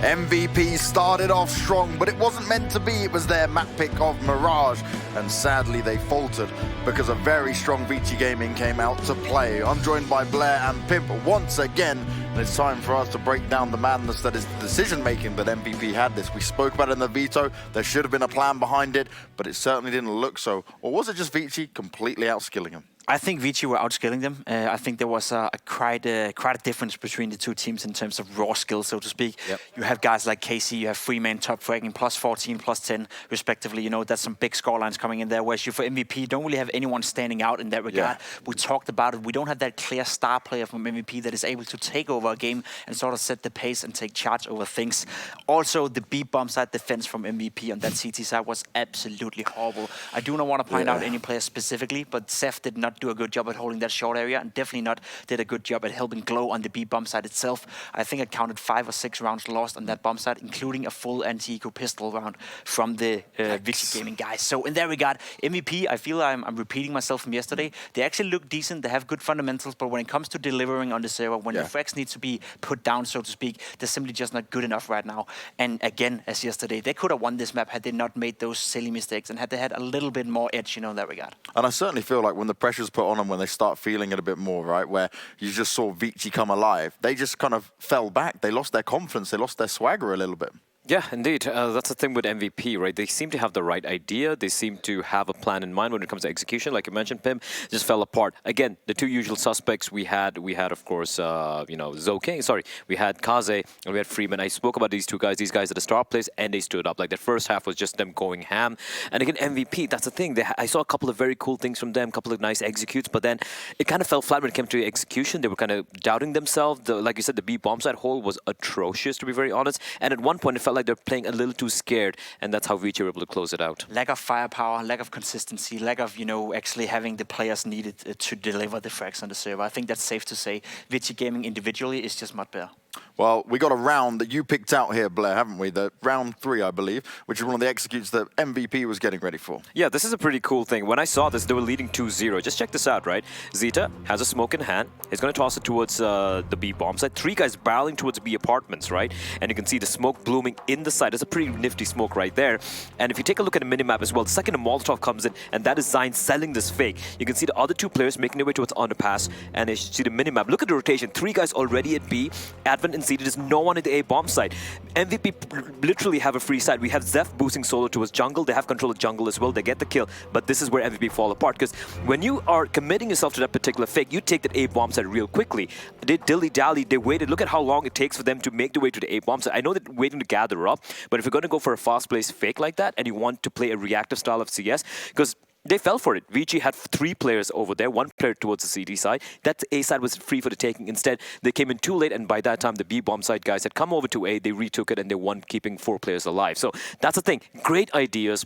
MVP started off strong, but it wasn't meant to be. It was their map pick of Mirage, and sadly they faltered because a very strong Vici Gaming came out to play. I'm joined by Blair and Pimp once again, and it's time for us to break down the madness that is the decision-making that MVP had this. We spoke about it in the veto. There should have been a plan behind it, but it certainly didn't look so. Or was it just Vici completely outskilling him? I think Vici were outskilling them. I think there was quite a difference between the two teams in terms of raw skill, so to speak. Yep. You have guys like KC, you have Freeman, top fragging, plus 14, plus 10, respectively. You know, that's some big scorelines coming in there, whereas you, for MVP, don't really have anyone standing out in that regard. Yeah. We talked about it. We don't have that clear star player from MVP that is able to take over a game and sort of set the pace and take charge over things. Also, the B bomb side defense from MVP on that CT side was absolutely horrible. I do not want to point out any player specifically, but Seth did not do a good job at holding that short area, and definitely not did a good job at helping Glow on the B bomb side itself. I think I counted 5 or 6 rounds lost on that bomb side, including a full anti-eco pistol round from the Vici Gaming guys. So in that regard, MVP, I feel I'm repeating myself from yesterday. They actually look decent. They have good fundamentals, but when it comes to delivering on the server, when the frags need to be put down, so to speak, they're simply just not good enough right now. And again, as yesterday, they could have won this map had they not made those silly mistakes and had they had a little bit more edge, you know, in that regard. And I certainly feel like when the pressure's put on them, when they start feeling it a bit more, right, where you just saw Vici come alive, they just kind of fell back. They lost their confidence. They lost their swagger a little bit. Yeah, indeed. That's the thing with MVP, right? They seem to have the right idea. They seem to have a plan in mind when it comes to execution. Like you mentioned, Pim, just fell apart. Again, the two usual suspects we had of course, you know, Zoking. Sorry, we had Kaze and we had Freeman. I spoke about these two guys. These guys are the star players, and they stood up. Like the first half was just them going ham. And again, MVP, that's the thing. I saw a couple of very cool things from them, a couple of nice executes, but then it kind of fell flat when it came to execution. They were kind of doubting themselves. Like you said, the B bomb side hole was atrocious, to be very honest. And at one point, it felt like they're playing a little too scared, and that's how Vici were able to close it out. Lack of firepower, lack of consistency, lack of, you know, actually having the players needed to deliver the frags on the server. I think that's safe to say. Vici Gaming individually is just much better. Well, we got a round that you picked out here, Blair, haven't we? The round 3, I believe, which is one of the executes that MVP was getting ready for. Yeah, this is a pretty cool thing. When I saw this, they were leading 2-0. Just check this out, right? Zeta has a smoke in hand. He's going to toss it towards the B bomb side. 3 guys barreling towards B apartments, right? And you can see the smoke blooming in the side. It's a pretty nifty smoke right there. And if you take a look at the minimap as well, the second a Molotov comes in, and that is Zion selling this fake. You can see the other 2 players making their way towards underpass, and you see the minimap. Look at the rotation. 3 guys already at B. Advent and Zeta, there's no one at the A bomb side. MVP literally have a free side. We have Zeph boosting solo towards jungle. They have control of jungle as well. They get the kill, but this is where MVP fall apart, because when you are committing yourself to that particular fake, you take that A bomb side real quickly. They dilly-dally, they waited. Look at how long it takes for them to make their way to the A bomb side. I know they're waiting to gather up, but if you're going to go for a fast-paced fake like that, and you want to play a reactive style of CS, because they fell for it. Vici had 3 players over there, 1 player towards the CD side. That A side was free for the taking. Instead, they came in too late, and by that time, the B bomb side guys had come over to A. They retook it, and they won, keeping 4 players alive. So that's the thing. Great ideas.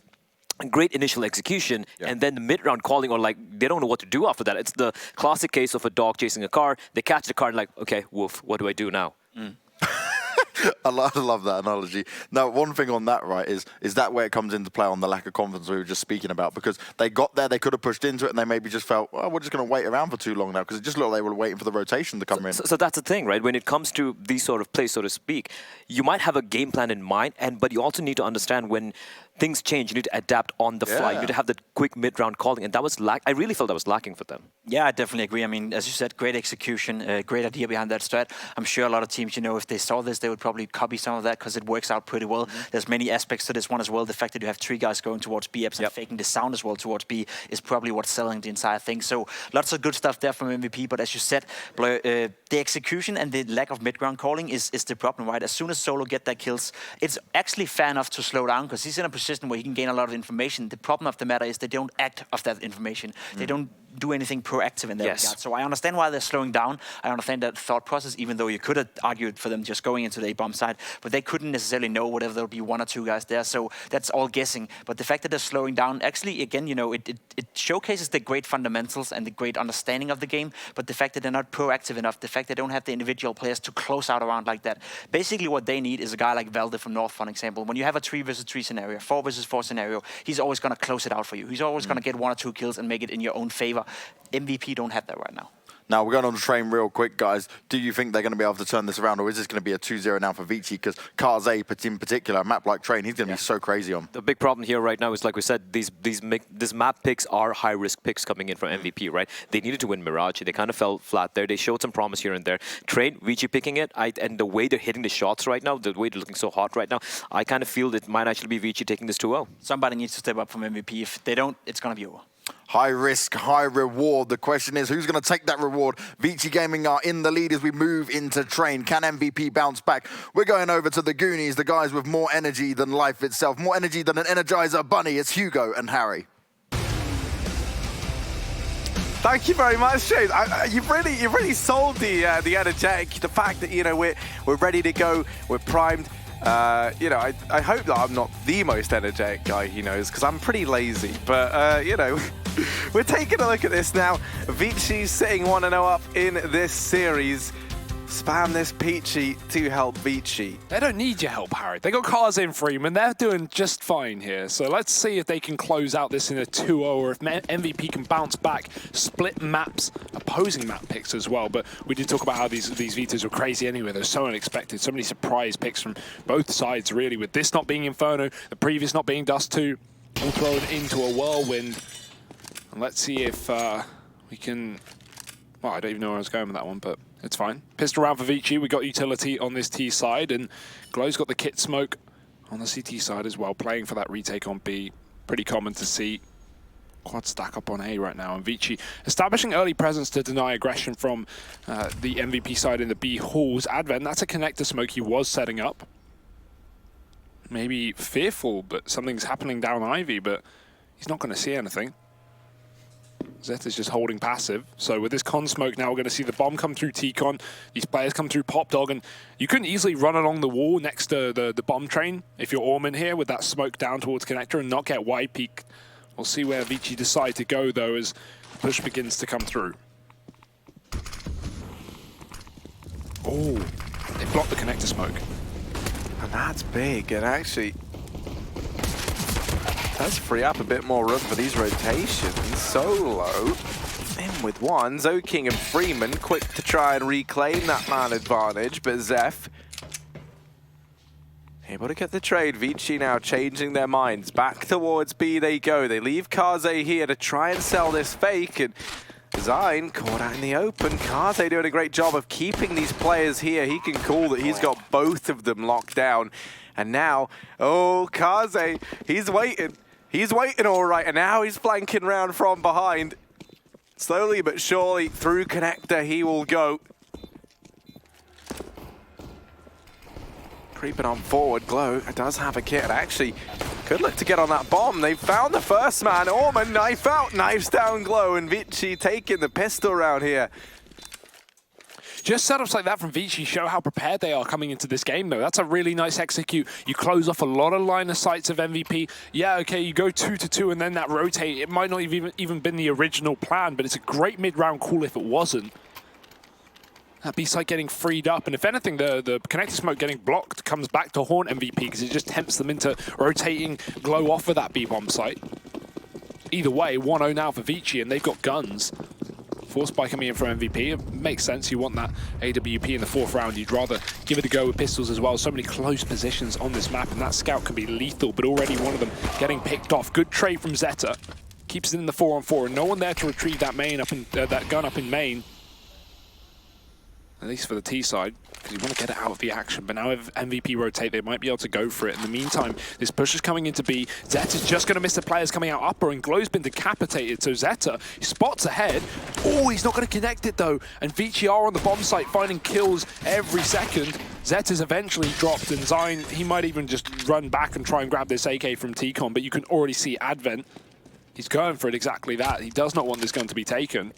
Great initial execution, and then the mid-round calling, or like they don't know what to do after that. It's the classic case of a dog chasing a car. They catch the car and like, okay, woof, what do I do now? I love that analogy. Now, one thing on that, right, is that where it comes into play on the lack of confidence we were just speaking about? Because they got there, they could have pushed into it, and they maybe just felt, well, we're just going to wait around for too long now, because it just looked like they were waiting for the rotation to come in. So that's the thing, right? When it comes to these sort of plays, so to speak, you might have a game plan in mind, but you also need to understand when things change, you need to adapt on the fly. You need to have that quick mid-round calling, and that was I really felt that was lacking for them. Yeah, I definitely agree. I mean, as you said, great execution, great idea behind that strat. I'm sure a lot of teams, you know, if they saw this, they would probably copy some of that because it works out pretty well. There's many aspects to this one as well. The fact that you have 3 guys going towards B and faking the sound as well towards B is probably what's selling the entire thing. So lots of good stuff there from MVP, but as you said, the execution and the lack of mid-ground calling is the problem, right? As soon as Solo get their kills, it's actually fair enough to slow down because he's in a position where he can gain a lot of information. The problem of the matter is they don't act off that information. They don't do anything proactive in that regard. So I understand why they're slowing down. I understand that thought process, even though you could have argued for them just going into the A-bomb side, but they couldn't necessarily know whether there'll be 1 or 2 guys there. So that's all guessing. But the fact that they're slowing down, actually, again, you know, it showcases the great fundamentals and the great understanding of the game, but the fact that they're not proactive enough, the fact they don't have the individual players to close out around like that. Basically, what they need is a guy like Valde from North, for example. When you have a 3 versus 3 scenario, 4 versus 4 scenario, he's always going to close it out for you. He's always going to get 1 or 2 kills and make it in your own favor. MVP don't have that right now. Now, we're going on the train real quick, guys. Do you think they're going to be able to turn this around, or is this going to be a 2-0 now for Vici? Because Kaze, in particular, a map like Train, he's going to be so crazy on. The big problem here right now is, like we said, these map picks are high-risk picks coming in from MVP, right? They needed to win Mirage. They kind of fell flat there. They showed some promise here and there. Train, Vici picking it, and the way they're hitting the shots right now, the way they're looking so hot right now, I kind of feel that it might actually be Vici taking this 2-0. Somebody needs to step up from MVP. If they don't, it's going to be over. High risk, high reward. The question is, who's going to take that reward? Vici Gaming are in the lead as we move into Train. Can MVP bounce back? We're going over to the Goonies, the guys with more energy than life itself, more energy than an Energizer Bunny. It's Hugo and Harry. Thank you very much, James. You've really sold the energetic, the fact that we're ready to go, we're primed. I hope that I'm not the most energetic guy he knows, because I'm pretty lazy. But we're taking a look at this now. Vici's sitting 1-0 up in this series. Spam this Peachy to help Vici. They don't need your help, Harry. They got Kaze and Freeman. They're doing just fine here. So let's see if they can close out this in a 2-0, or if MVP can bounce back, split maps, opposing map picks as well. But we did talk about how these Vitas were crazy anyway. They're so unexpected. So many surprise picks from both sides, really. With this not being Inferno, the previous not being Dust 2, all thrown into a whirlwind. And let's see if we can... Well, I don't even know where I was going with that one, but it's fine. Pistol round for Vici. We got utility on this T side, and Glow's got the kit smoke on the CT side as well, playing for that retake on B. Pretty common to see. Quad stack up on A right now, and Vici establishing early presence to deny aggression from the MVP side in the B halls. Advent, that's a connector smoke he was setting up. Maybe fearful, but something's happening down Ivy, but he's not going to see anything. Zeta's just holding passive. So with this con smoke now, we're going to see the bomb come through T-Con. These players come through Pop Dog, and you couldn't easily run along the wall next to the bomb train if you're Orman here with that smoke down towards connector and not get wide peak. We'll see where Vici decide to go, though, as push begins to come through. Oh, they blocked the connector smoke. And that's big, and actually does free up a bit more room for these rotations. Solo in with one. Zoking and Freeman quick to try and reclaim that man advantage, but Zeph able to get the trade. Vici now changing their minds. Back towards B they go. They leave Kaze here to try and sell this fake, and Design caught out in the open. Kaze doing a great job of keeping these players here. He can call that he's got both of them locked down. And now, oh, Kaze, he's waiting. He's waiting all right, and now he's flanking round from behind. Slowly but surely, through connector, he will go. Creeping on forward, Glow does have a kit, and actually could look to get on that bomb. They found the first man. Orman, knife out, knives down Glow, and Vici taking the pistol round here. Just setups like that from Vici show how prepared they are coming into this game, though. That's a really nice execute. You close off a lot of line of sights of MVP. Yeah, okay, you go 2-2 and then that rotate. It might not have even been the original plan, but it's a great mid-round call if it wasn't. That B-site getting freed up, and if anything, the connector smoke getting blocked comes back to haunt MVP because it just tempts them into rotating Glow off of that B-bomb site. Either way, 1-0 now for Vici, and they've got guns. Force by coming in from MVP, it makes sense. You want that AWP in the 4th round. You'd rather give it a go with pistols as well. So many close positions on this map, and that scout can be lethal, but already one of them getting picked off. Good trade from Zeta. Keeps it in the 4-on-4, and no one there to retrieve that main up in that gun up in main. At least for the T side, because you want to get it out of the action. But now if MVP rotate, they might be able to go for it. In the meantime, this push is coming into B. Zeta's just going to miss the players coming out upper, and Glow's been decapitated. So Zeta spots ahead. Oh, he's not going to connect it, though. And Vici are on the bomb site, finding kills every second. Zeta's eventually dropped, and Zine, he might even just run back and try and grab this AK from T-Con, but you can already see Advent. He's going for it exactly that. He does not want this gun to be taken.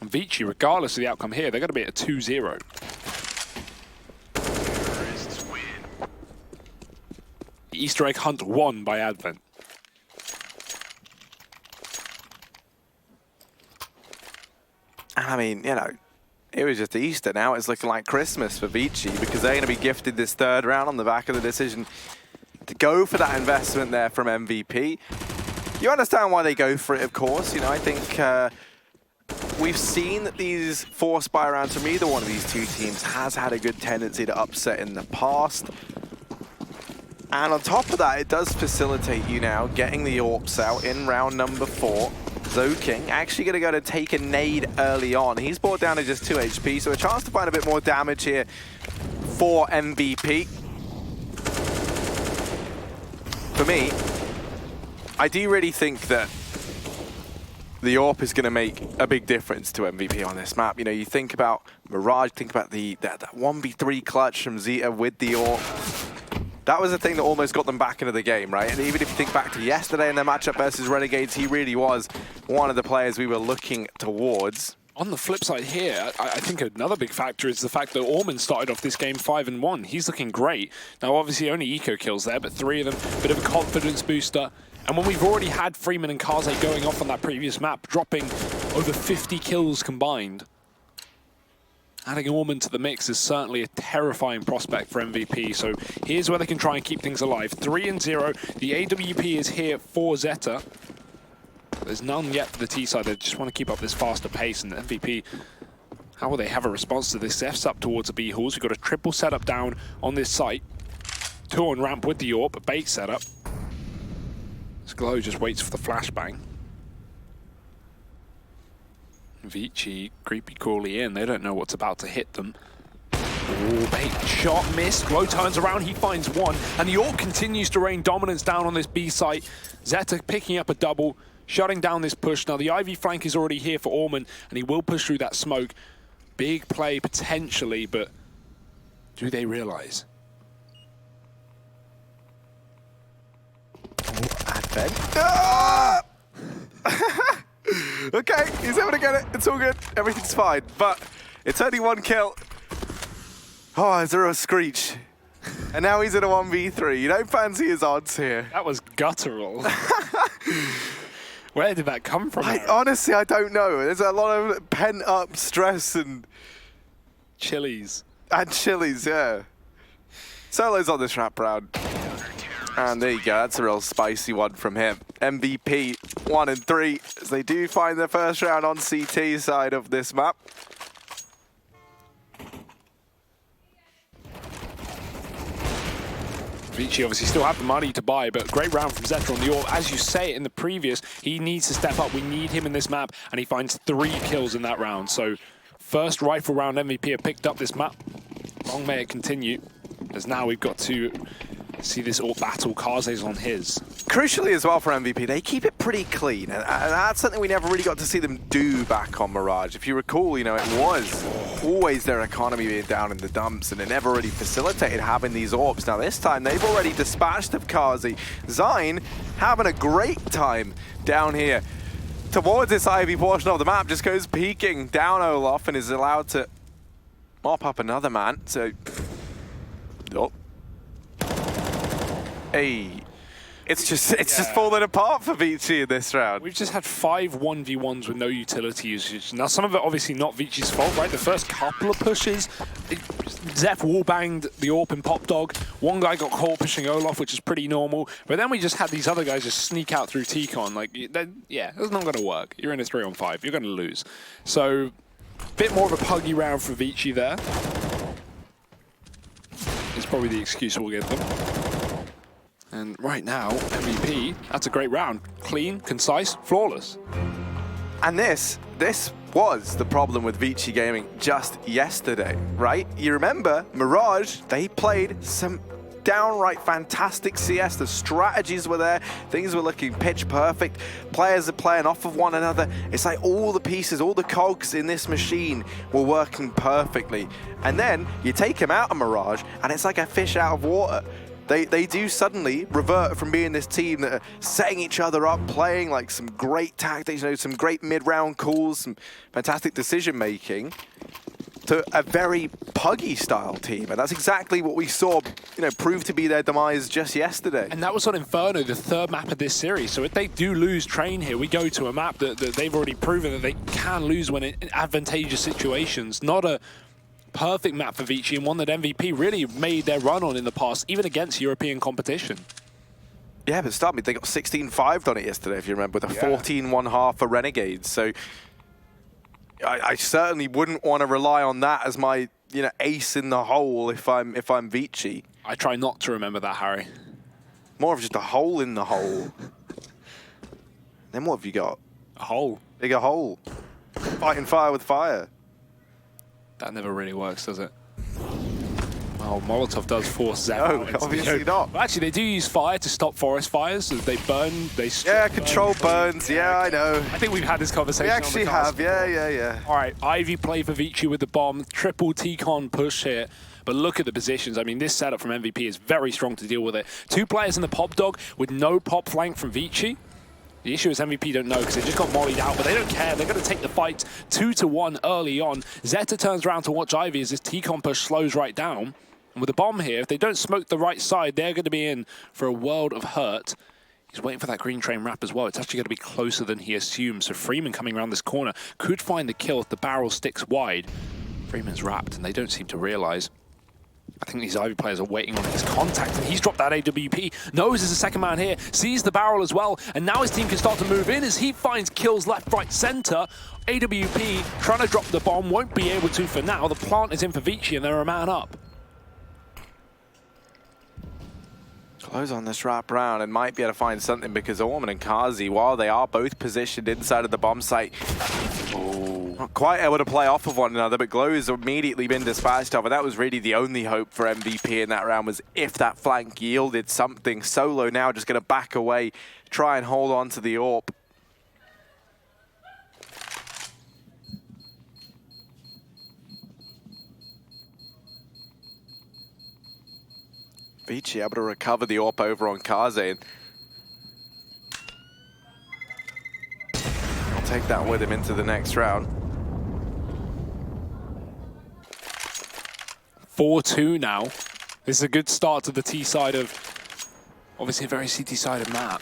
And Vici, regardless of the outcome here, they're going to be at a 2-0. Easter egg hunt won by Advent. I mean, you know, it was just Easter. Now it's looking like Christmas for Vici because they're going to be gifted this 3rd round on the back of the decision to go for that investment there from MVP. You understand why they go for it, of course. You know, I think we've seen that these 4 spy rounds from either one of these two teams has had a good tendency to upset in the past. And on top of that, it does facilitate you now getting the AWPs out in round number 4. Zoking actually going to go to take a nade early on. He's brought down to just 2 HP, so a chance to find a bit more damage here for MVP. For me, I do really think that the AWP is going to make a big difference to MVP on this map. You know, you think about Mirage, think about that 1v3 clutch from Zeta with the AWP. That was the thing that almost got them back into the game, right? And even if you think back to yesterday in their matchup versus Renegades, he really was one of the players we were looking towards. On the flip side here, I think another big factor is the fact that Orman started off this game 5-1. He's looking great. Now, obviously, only eco kills there, but 3 of them, bit of a confidence booster. And when we've already had Freeman and Kaze going off on that previous map, dropping over 50 kills combined, adding Orman to the mix is certainly a terrifying prospect for MVP. So here's where they can try and keep things alive. 3-0. The AWP is here for Zeta. There's none yet for the T side. They just want to keep up this faster pace. And the MVP, how will they have a response to this? F's up towards the B halls. We've got a triple setup down on this site. 2 on ramp with the AWP, a bait setup. This Glow just waits for the flashbang. Vici, creepy crawly in. They don't know what's about to hit them. Oh, bait shot missed. Glow turns around, he finds one. And the AWP continues to rain dominance down on this B site. Zeta picking up a double, shutting down this push. Now the Ivy flank is already here for Orman, and he will push through that smoke. Big play potentially, but do they realize? Advent. Ah! Okay, he's able to get it. It's all good. Everything's fine. But it's only 1 kill. Oh, is there a screech? And now he's in a 1v3. You don't fancy his odds here. That was guttural. Where did that come from? Honestly, I don't know. There's a lot of pent-up stress and... chilies. And chilies, yeah. Solo's on this wrap round. And there you go, that's a real spicy one from him. MVP 1 and 3, as they do find their first round on CT side of this map. Vici obviously still have the money to buy, but great round from Zeta on the AWP. As you say in the previous, he needs to step up. We need him in this map, and he finds 3 kills in that round. So first rifle round MVP have picked up this map. Long may it continue, as now we've got to see this AWP battle. Kaze's on his. Crucially as well for MVP, they keep it pretty clean, and that's something we never really got to see them do back on Mirage. If you recall, you know, it was always their economy being down in the dumps, and it never really facilitated having these AWPs. Now this time, they've already dispatched of Kaze. Zine having a great time down here towards this Ivy portion of the map, just goes peeking down Olaf and is allowed to mop up another man. So, oh. Hey, it's just falling apart for Vici in this round. We've just had 5 1v1s with no utility usage. Now, some of it obviously not Vici's fault, right? The first couple of pushes, Zeph wallbanged the AWP in Pop Dog. One guy got caught pushing Olaf, which is pretty normal. But then we just had these other guys just sneak out through T-Con. Like, yeah, it's not going to work. You're in a 3-on-5. You're going to lose. So, bit more of a puggy round for Vici there. It's probably the excuse we'll give them. And right now, MVP, that's a great round. Clean, concise, flawless. And this was the problem with Vici Gaming just yesterday, right? You remember, Mirage, they played some downright fantastic CS. The strategies were there. Things were looking pitch perfect. Players are playing off of one another. It's like all the pieces, all the cogs in this machine were working perfectly. And then you take them out of Mirage, and it's like a fish out of water. They do suddenly revert from being this team that are setting each other up, playing like some great tactics, you know, some great mid-round calls, some fantastic decision-making, to a very puggy style team. And that's exactly what we saw, you know, prove to be their demise just yesterday. And that was on Inferno, the 3rd map of this series. So if they do lose Train here, we go to a map that they've already proven that they can lose when in advantageous situations. Not a perfect map for Vici, and one that MVP really made their run on in the past, even against European competition. Yeah, but start me, they got 16-5'd on it yesterday, if you remember, with a 14-1 half for Renegades. So I certainly wouldn't want to rely on that as my ace in the hole if I'm Vici. I try not to remember that, Harry. More of just a hole in the hole. Then what have you got? A hole. Bigger hole. Fighting fire with fire. That never really works, does it? Well, Molotov does force Zep. No, obviously not. Well, actually, they do use fire to stop forest fires. They burn, they strip. Yeah, control burns. Yeah, I know. I think we've had this conversation. We actually have. Yeah. All right, Ivy play for Vici with the bomb. Triple T-Con push here. But look at the positions. I mean, this setup from MVP is very strong to deal with it. 2 players in the pop dog with no pop flank from Vici. The issue is MVP don't know because they just got mollied out, but they don't care. They're going to take the fight 2-1 early on. Zeta turns around to watch Ivy as this T-Con push slows right down. And with the bomb here, if they don't smoke the right side, they're going to be in for a world of hurt. He's waiting for that green train wrap as well. It's actually going to be closer than he assumes. So Freeman coming around this corner could find the kill if the barrel sticks wide. Freeman's wrapped, and they don't seem to realize. I think these Ivy players are waiting on his contact, and he's dropped that AWP. Knows there's a second man here, sees the barrel as well, and now his team can start to move in as he finds kills left, right, center. AWP trying to drop the bomb, won't be able to for now. The plant is in for Vici, and they're a man up. Close on this wrap round and might be able to find something because Orman and Kazi, while they are both positioned inside of the bomb site, not quite able to play off of one another, but Glow has immediately been dispatched of, and that was really the only hope for MVP in that round, was if that flank yielded something. Solo now just going to back away, try and hold on to the AWP. Vici able to recover the AWP over on Kaze. I'll take that with him into the next round. 4-2 now. This is a good start to the T side of, obviously a very CT-sided map.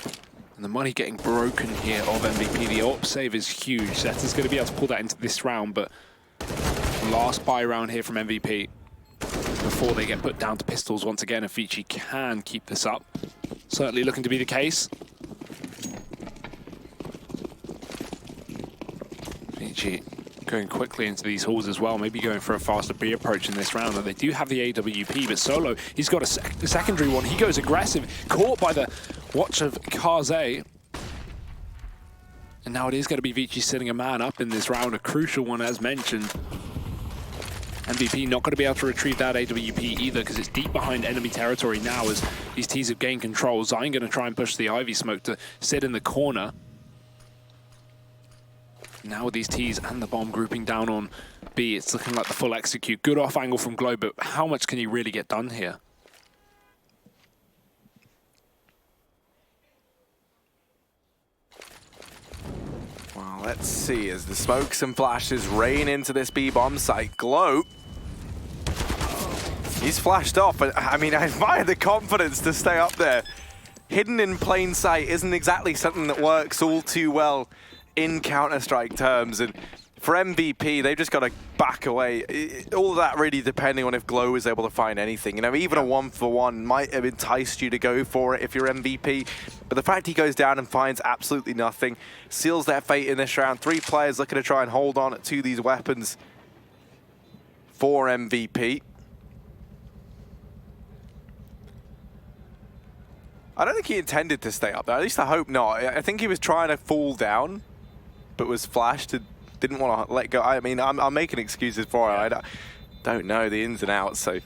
And the money getting broken here of MVP. The AWP save is huge. Zeta's going to be able to pull that into this round, but last buy round here from MVP before they get put down to pistols once again, if Vici can keep this up. Certainly looking to be the case. Vici going quickly into these halls as well, maybe going for a faster B approach in this round. And they do have the AWP, but Solo, he's got a secondary one. He goes aggressive, caught by the watch of Kaze. And now it is going to be Vici sitting a man up in this round, a crucial one as mentioned. MVP not going to be able to retrieve that AWP either because it's deep behind enemy territory now as these Ts have gained control. Zion going to try and push the Ivy smoke to sit in the corner. Now with these Ts and the bomb grouping down on B, it's looking like the full execute. Good off angle from Glow, but how much can you really get done here? Well, let's see as the smokes and flashes rain into this B bomb site. Glow, he's flashed off. I mean, I admire the confidence to stay up there. Hidden in plain sight isn't exactly something that works all too well in Counter-Strike terms, and for MVP, they've just got to back away. All of that really depending on if Glow is able to find anything. You know, even a 1-for-1 might have enticed you to go for it if you're MVP, but the fact he goes down and finds absolutely nothing seals their fate in this round. 3 players looking to try and hold on to these weapons for MVP. I don't think he intended to stay up there, at least I hope not. I think he was trying to fall down, but was flashed and didn't want to let go. I mean, I'm making excuses for it. I don't know the ins and outs, so.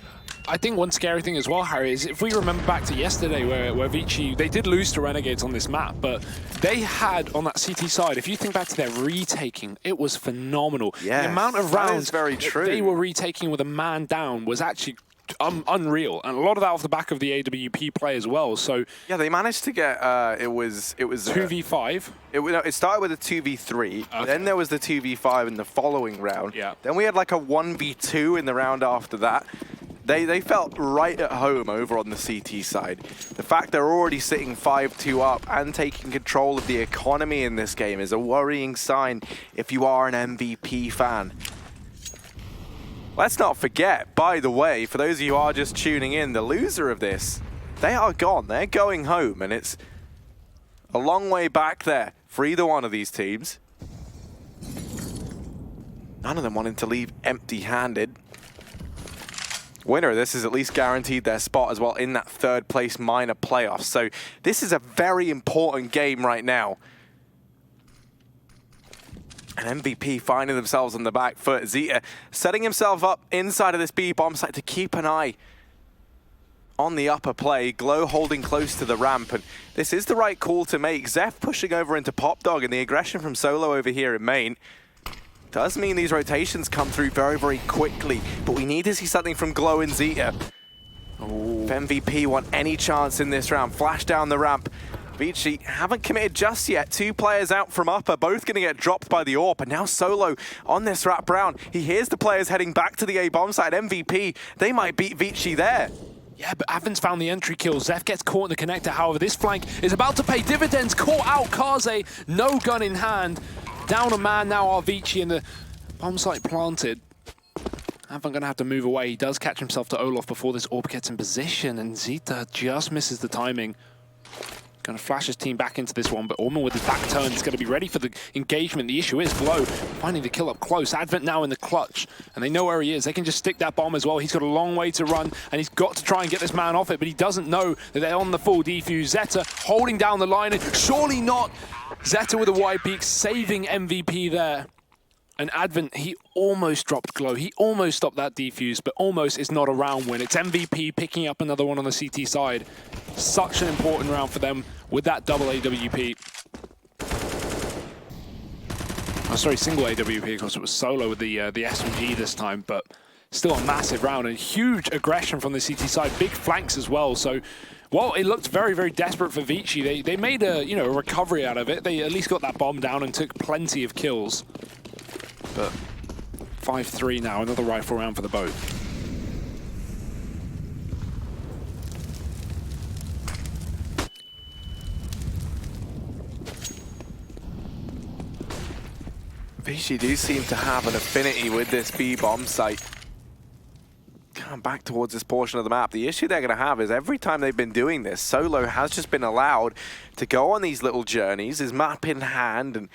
I think one scary thing as well, Harry, is if we remember back to yesterday where Vici, they did lose to Renegades on this map, but they had on that CT side, if you think back to their retaking, it was phenomenal. Yes, the amount of rounds very true. they were retaking with a man down was actually unreal, and a lot of that off the back of the AWP play as well. So yeah, they managed to get it was 2v5. It started with a 2v3. Okay. Then there was the 2v5 in the following round. Yeah. Then we had like a 1v2 in the round after that. They felt right at home over on the CT side. The fact they're already sitting 5-2 up and taking control of the economy in this game is a worrying sign if you are an MVP fan. Let's not forget, by the way, for those of you who are just tuning in, the loser of this, they are gone. They're going home, and it's a long way back there for either one of these teams. None of them wanting to leave empty-handed. Winner of this is at least guaranteed their spot as well in that third place minor playoff. So this is a very important game right now. And MVP finding themselves on the back foot. Zeta setting himself up inside of this B bomb site to keep an eye on the upper play. Glow holding close to the ramp, and this is the right call to make. Zeph pushing over into Pop Dog, and the aggression from Solo over here in main does mean these rotations come through very, very quickly, but we need to see something from Glow and Zeta. If MVP want any chance in this round, flash down the ramp. Vici haven't committed just yet. 2 players out from upper, both going to get dropped by the AWP, and now Solo on this wrap round. He hears the players heading back to the A bomb site. MVP, they might beat Vici there. Yeah, but Avon's found the entry kill. Zeph gets caught in the connector. However, this flank is about to pay dividends. Caught out Kaze, no gun in hand. Down a man now, Arvici, and the bomb site planted. Avon going to have to move away. He does catch himself to Olaf before this AWP gets in position, and Zeta just misses the timing. Going to flash his team back into this one, but Orman with his back turned is going to be ready for the engagement. The issue is Glow finding the kill up close. Advent now in the clutch, and they know where he is. They can just stick that bomb as well. He's got a long way to run, and he's got to try and get this man off it, but he doesn't know that they're on the full defuse. Zeta holding down the line, and surely not. Zeta with a wide peak, saving MVP there. And Advent, he almost dropped Glow. He almost stopped that defuse, but almost is not a round win. It's MVP picking up another one on the CT side. Such an important round for them with that double AWP. Oh, sorry, single AWP, because it was Solo with the SMG this time, but still a massive round and huge aggression from the CT side. Big flanks as well, so well, it looked very, very desperate for Vici. They made a recovery out of it. They at least got that bomb down and took plenty of kills. But 5-3 now, another rifle round for the boat. Vici do seem to have an affinity with this B bomb site. Come back towards this portion of the map. The issue they're going to have is every time they've been doing this, Solo has just been allowed to go on these little journeys, his map in hand, and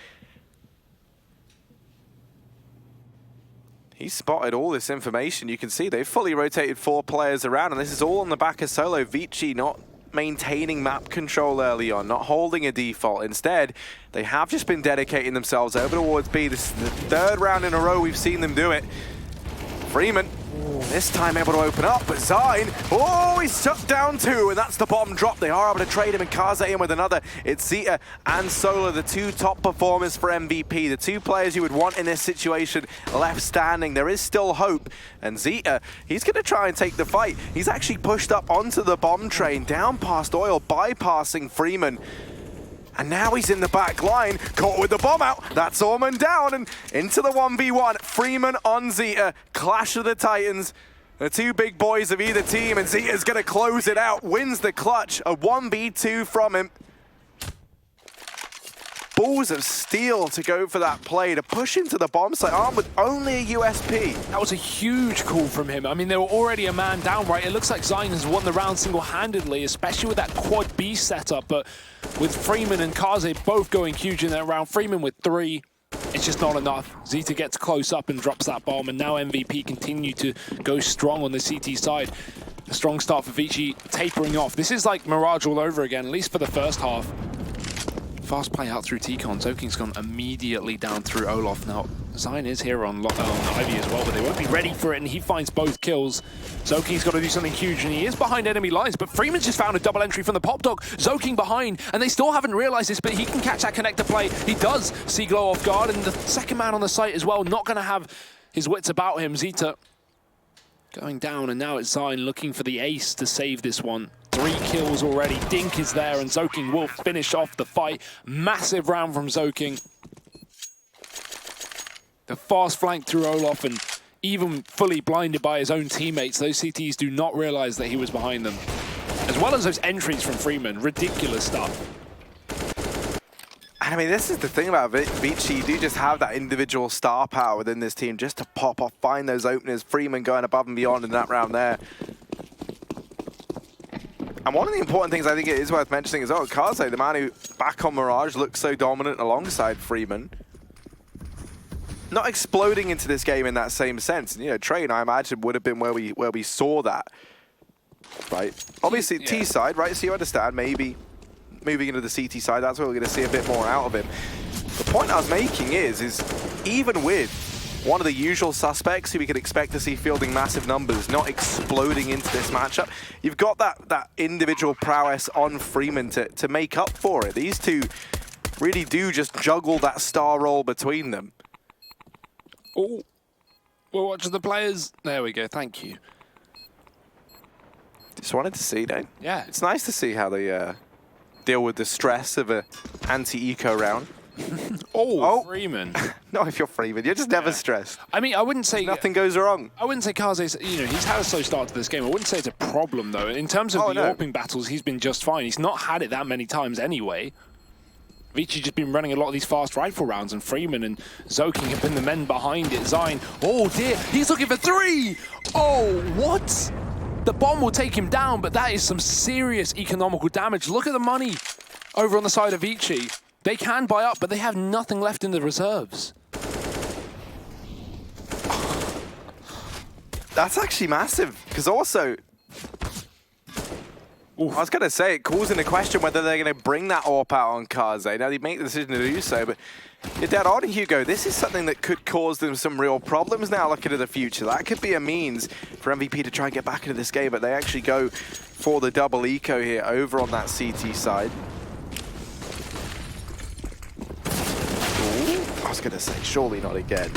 he's spotted all this information. You can see they've fully rotated 4 players around, and this is all on the back of Solo. Vici not maintaining map control early on, not holding a default. Instead, they have just been dedicating themselves over towards B. This is the 3rd round in a row we've seen them do it. Freeman, this time able to open up, but Zayn, oh, he's shut down 2, and that's the bottom drop. They are able to trade him and Kaze in with another. It's Zeta and Solo, the 2 top performers for MVP, the 2 players you would want in this situation left standing. There is still hope, and Zeta, he's going to try and take the fight. He's actually pushed up onto the bomb train, down past Oil, bypassing Freeman. And now he's in the back line, caught with the bomb out. That's Orman down and into the 1v1. Freeman on Zeta, clash of the Titans. The 2 big boys of either team, and Zeta's gonna close it out, wins the clutch. A 1v2 from him. Balls of steel to go for that play, to push into the bomb site, armed with only a USP. That was a huge call from him. I mean, they were already a man down, right? It looks like Zayn has won the round single-handedly, especially with that quad B setup, but with Freeman and Kaze both going huge in that round, Freeman with 3, it's just not enough. Zeta gets close up and drops that bomb, and now MVP continue to go strong on the CT side. A strong start for Vici, tapering off. This is like Mirage all over again, at least for the first half. Fast play out through T-Con. Zoking's gone immediately down through Olaf. Now, Zayn is here on Ivy as well, but they won't be ready for it, and he finds both kills. Zoking's got to do something huge, and he is behind enemy lines, but Freeman's just found a double entry from the Pop Dog. Zoking behind, and they still haven't realized this, but he can catch that connector play. He does see Glow off guard, and the second man on the site as well, not going to have his wits about him. Zeta going down, and now it's Zayn looking for the ace to save this one. 3 kills already. Dink is there, and Zoking will finish off the fight. Massive round from Zoking. The fast flank through Olaf, and even fully blinded by his own teammates, those CTs do not realize that he was behind them. As well as those entries from Freeman. Ridiculous stuff. And I mean, this is the thing about Vici. You do just have that individual star power within this team just to pop off, find those openers. Freeman going above and beyond in that round there. And one of the important things I think it is worth mentioning is, Kaze, the man who back on Mirage looks so dominant alongside Freeman. not exploding into this game in that same sense. And, you know, Train, I imagine, would have been where we saw that, right? Obviously, T side, right? So you understand, maybe moving into the CT side, that's where we're going to see a bit more out of him. The point I was making is even with one of the usual suspects who we could expect to see fielding massive numbers, not exploding into this matchup, you've got that individual prowess on Freeman to make up for it. These two really do just juggle that star role between them. Oh, we're watching the players. There we go, thank you. Just wanted to see, though. Yeah. It's nice to see how they deal with the stress of a anti-eco round. Oh, Freeman. Not if you're Freeman. You're just never stressed. I mean, I wouldn't say... Nothing goes wrong. I wouldn't say Kaze's... You know, he's had a slow start to this game. I wouldn't say it's a problem, though. In terms of the AWPing battles, he's been just fine. He's not had it that many times anyway. Vici just been running a lot of these fast rifle rounds, and Freeman and Zoking have been the men behind it. Zine, oh dear, he's looking for 3! Oh, what? The bomb will take him down, but that is some serious economical damage. Look at the money over on the side of Vici. They can buy up, but they have nothing left in the reserves. That's actually massive, because also, I was going to say, it calls into question whether they're going to bring that AWP out on Kaze. Now, they make the decision to do so, but you're dead on, Hugo. This is something that could cause them some real problems now looking to the future. That could be a means for MVP to try and get back into this game, but they actually go for the double eco here over on that CT side. I was going to say, surely not again.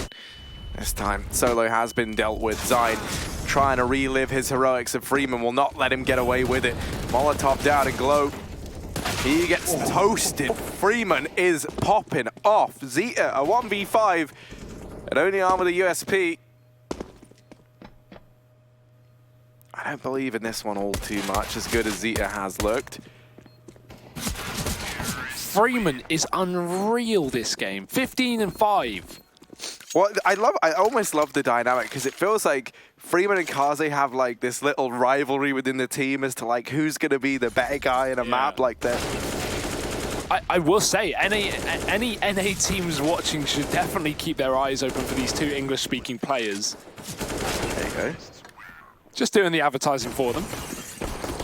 This time, Solo has been dealt with. Zine trying to relive his heroics, and Freeman will not let him get away with it. Molotov down and Glow. He gets toasted. Freeman is popping off. Zeta, a 1v5, and only arm with a USP. I don't believe in this one all too much, as good as Zeta has looked. Freeman is unreal this game. 15 and 5. Well, I almost love the dynamic, because it feels like Freeman and Kaze have like this little rivalry within the team as to like who's going to be the better guy in a map like that. I will say, any NA teams watching should definitely keep their eyes open for these two English-speaking players. There you go. Just doing the advertising for them.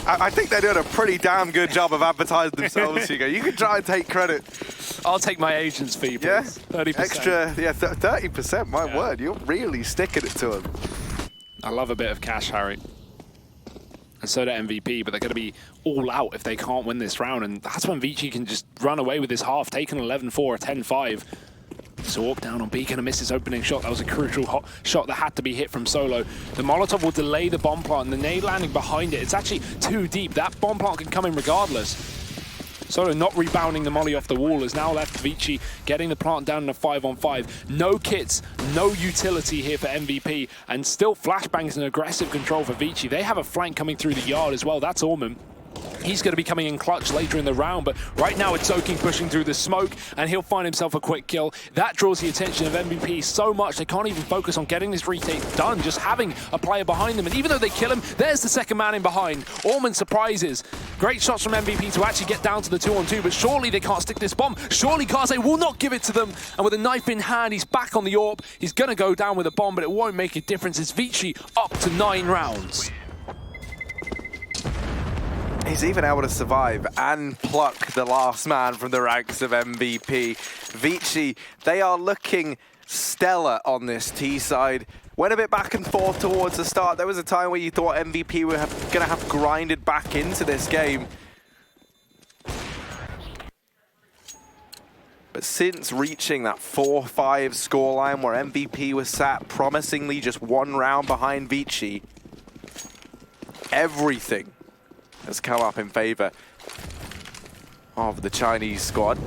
I think they're doing a pretty damn good job of advertising themselves, Hugo. You can try and take credit. I'll take my agent's fee, please. Yeah, 30%. Extra, 30%, my word. You're really sticking it to them. I love a bit of cash, Harry. And so do MVP, but they're going to be all out if they can't win this round. And that's when Vici can just run away with his half, take an 11-4, a 10-5. Zork down on Beacon and miss his opening shot. That was a crucial shot that had to be hit from Solo. The Molotov will delay the bomb plant, and the nade landing behind it. It's actually too deep. That bomb plant can come in regardless. Solo not rebounding the molly off the wall is now left Vici getting the plant down in a 5-on-5. No kits, no utility here for MVP, and still flashbangs and aggressive control for Vici. They have a flank coming through the yard as well. That's Orman. He's going to be coming in clutch later in the round, but right now it's Zoking pushing through the smoke, and he'll find himself a quick kill. That draws the attention of MVP so much they can't even focus on getting this retake done, just having a player behind them. And even though they kill him, there's the second man in behind. Orman surprises. Great shots from MVP to actually get down to the 2-on-2, but surely they can't stick this bomb. Surely Kaze will not give it to them. And with a knife in hand, he's back on the AWP. He's going to go down with a bomb, but it won't make a difference. It's Vici up to 9 rounds. He's even able to survive and pluck the last man from the ranks of MVP. Vici, they are looking stellar on this T side. Went a bit back and forth towards the start. There was a time where you thought MVP were going to have grinded back into this game. But since reaching that 4-5 scoreline where MVP was sat promisingly just 1 round behind Vici, everything has come up in favor of the Chinese squad.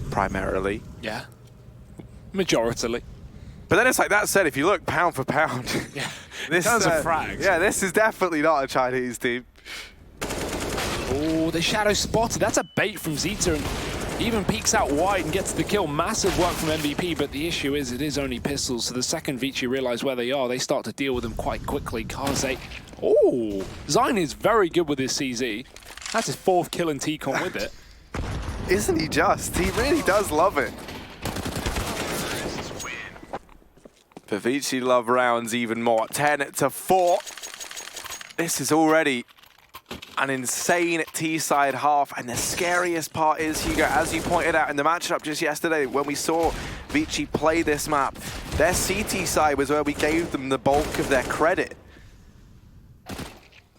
Primarily. Yeah. Majoritarily. But then it's like that said, if you look pound for pound. Yeah. This is a frag. Yeah, this is definitely not a Chinese team. Oh, the shadow spotted. That's a bait from Zeta, and even peeks out wide and gets the kill. Massive work from MVP, but the issue is it is only pistols. So the second Vici realize where they are, they start to deal with them quite quickly. Kaze. Oh, Zine is very good with his CZ. That's his 4th kill in T-Con with it. Isn't he just? He really does love it. But Vici love rounds even more. 10-4. This is already an insane T-side half, and the scariest part is, Hugo, as you pointed out in the matchup just yesterday, when we saw Vici play this map, their CT side was where we gave them the bulk of their credit.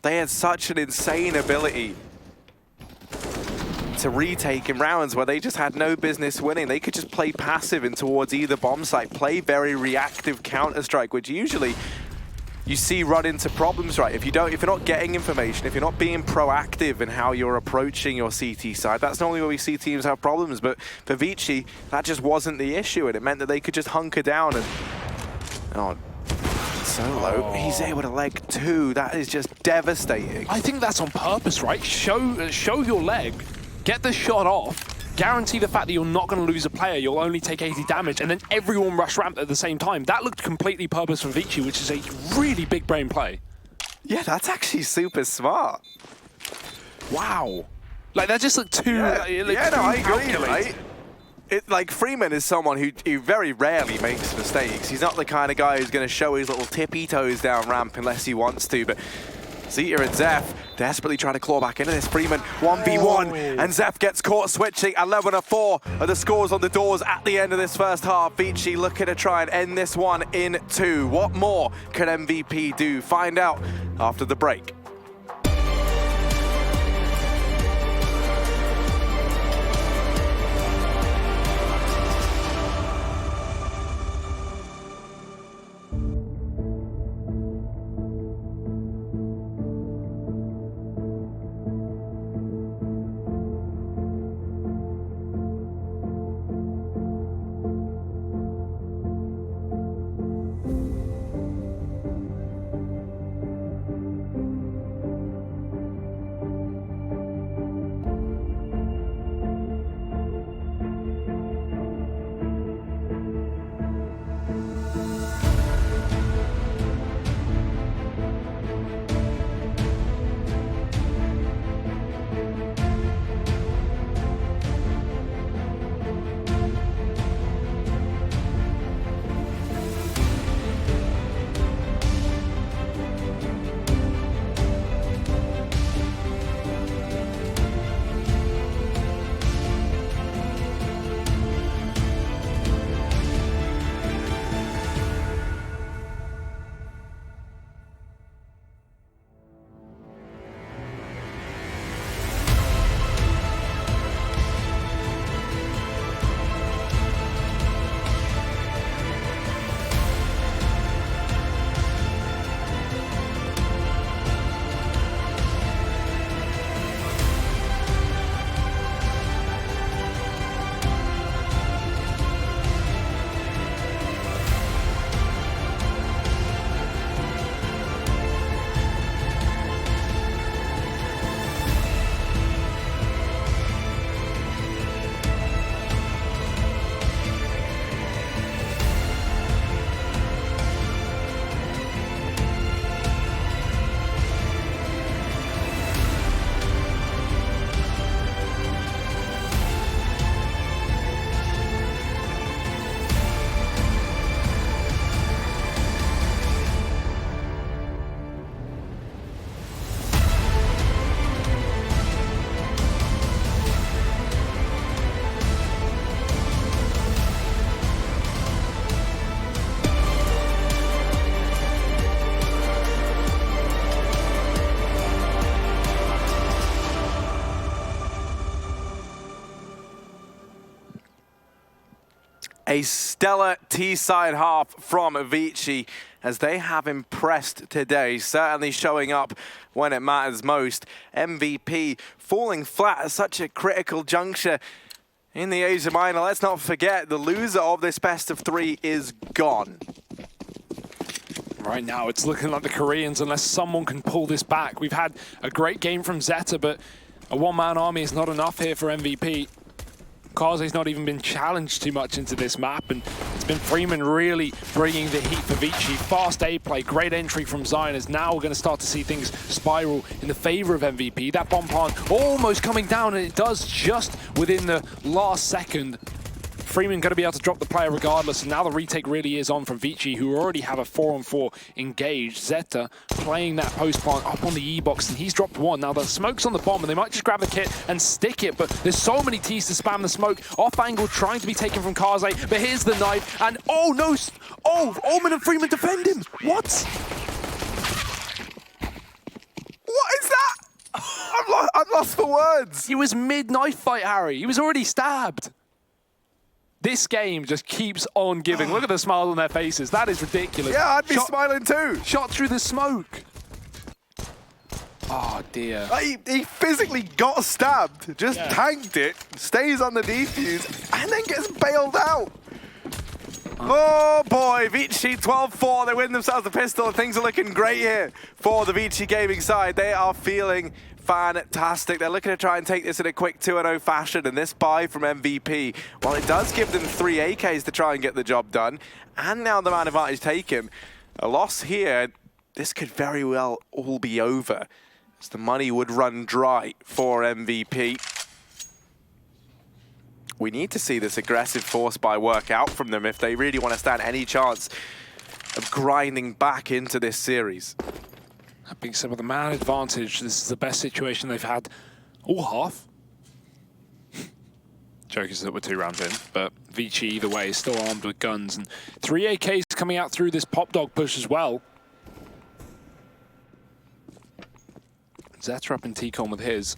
They had such an insane ability to retake in rounds where they just had no business winning. They could just play passive in towards either bomb site, play very reactive Counter-Strike, which usually you see run into problems, right? If you're not getting information, if you're not being proactive in how you're approaching your CT side, that's normally where we see teams have problems. But for Vici, that just wasn't the issue, and it meant that they could just hunker down and... Oh, Solo, he's able to leg 2. That is just devastating. I think that's on purpose, right? Show your leg, get the shot off, guarantee the fact that you're not going to lose a player, you'll only take 80 damage, and then everyone rush ramp at the same time. That looked completely purpose from Vici, which is a really big brain play. Yeah, that's actually super smart. Wow. Like, that just looked too... I agree, right? Like, Freeman is someone who very rarely makes mistakes. He's not the kind of guy who's going to show his little tippy toes down ramp unless he wants to, but Zeta and Zeph desperately trying to claw back into this. Freeman 1v1, and Zeph gets caught switching. 11-4 are the scores on the doors at the end of this first half. Vici looking to try and end this one in 2. What more can MVP do? Find out after the break. A stellar T-side half from Vici, as they have impressed today, certainly showing up when it matters most. MVP falling flat at such a critical juncture in the Asia Minor. Let's not forget, the loser of this best of 3 is gone. Right now, it's looking like the Koreans, unless someone can pull this back. We've had a great game from Zeta, but a one-man army is not enough here for MVP. Kaze's not even been challenged too much into this map, and it's been Freeman really bringing the heat for Vici. Fast A play, great entry from Zion, as now we're going to start to see things spiral in the favor of MVP. That bomb plant almost coming down, and it does just within the last second. Freeman going to be able to drop the player regardless, and now the retake really is on from Vici, who already have a 4-on-4 engaged. Zeta playing that post plant up on the E-box, and he's dropped one. Now the smoke's on the bomb, and they might just grab the kit and stick it, but there's so many T's to spam the smoke. Off angle trying to be taken from Kaze, but here's the knife, and oh no! Oh, Omen and Freeman defend him! What? What is that? I'm lost for words. He was mid-knife fight, Harry. He was already stabbed. This game just keeps on giving. Look at the smile on their faces. That is ridiculous. Yeah, I'd be smiling too. Shot through the smoke. Oh, dear. He physically got stabbed, just tanked it, stays on the defuse, and then gets bailed out. Oh boy, Vici 12-4, they win themselves the pistol, and things are looking great here for the Vici Gaming side. They are feeling fantastic. They're looking to try and take this in a quick 2-0 fashion, and this buy from MVP, while it does give them 3 AKs to try and get the job done, and now the man advantage taken, a loss here, this could very well all be over, as the money would run dry for MVP. We need to see this aggressive force buy work out from them if they really want to stand any chance of grinding back into this series. That being said, with the man advantage, this is the best situation they've had all half. Joke is that we're 2 rounds in, but Vici either way is still armed with guns, and 3 AKs coming out through this pop dog push as well. Zeta up in T-Con with his.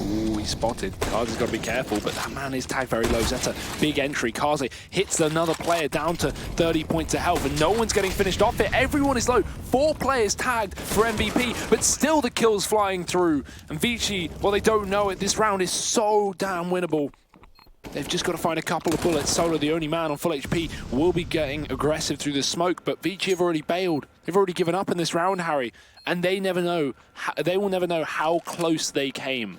Ooh, he's spotted. Kaze's got to be careful, but that man is tagged very low. Zeta, big entry. Kaze hits another player down to 30 points of health, and no one's getting finished off it. Everyone is low. 4 players tagged for MVP, but still the kills flying through. And Vici, well, they don't know it. This round is so damn winnable. They've just got to find a couple of bullets. Solo, the only man on full HP, will be getting aggressive through the smoke, but Vici have already bailed. They've already given up in this round, Harry, and they never know. They will never know how close they came.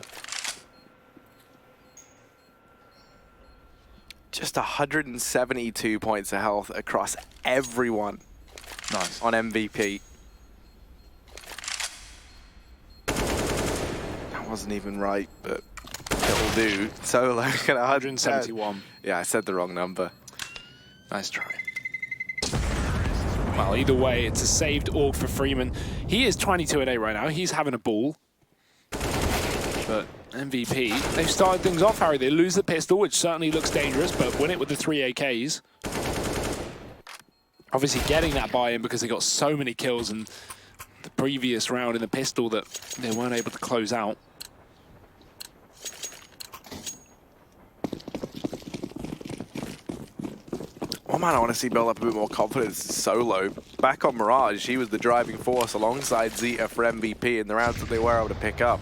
Just 172 points of health across everyone. Nice. On MVP. That wasn't even right, but it'll do. Solo at 171. Yeah, I said the wrong number. Nice try. Well, either way, it's a saved AUG for Freeman. He is 22-8 right now. He's having a ball. But MVP, they've started things off, Harry. They lose the pistol, which certainly looks dangerous, but win it with the 3 AKs. Obviously getting that buy-in because they got so many kills in the previous round in the pistol that they weren't able to close out. One man I want to see build up a bit more confidence is Solo. Back on Mirage, he was the driving force alongside Zeta for MVP in the rounds that they were able to pick up.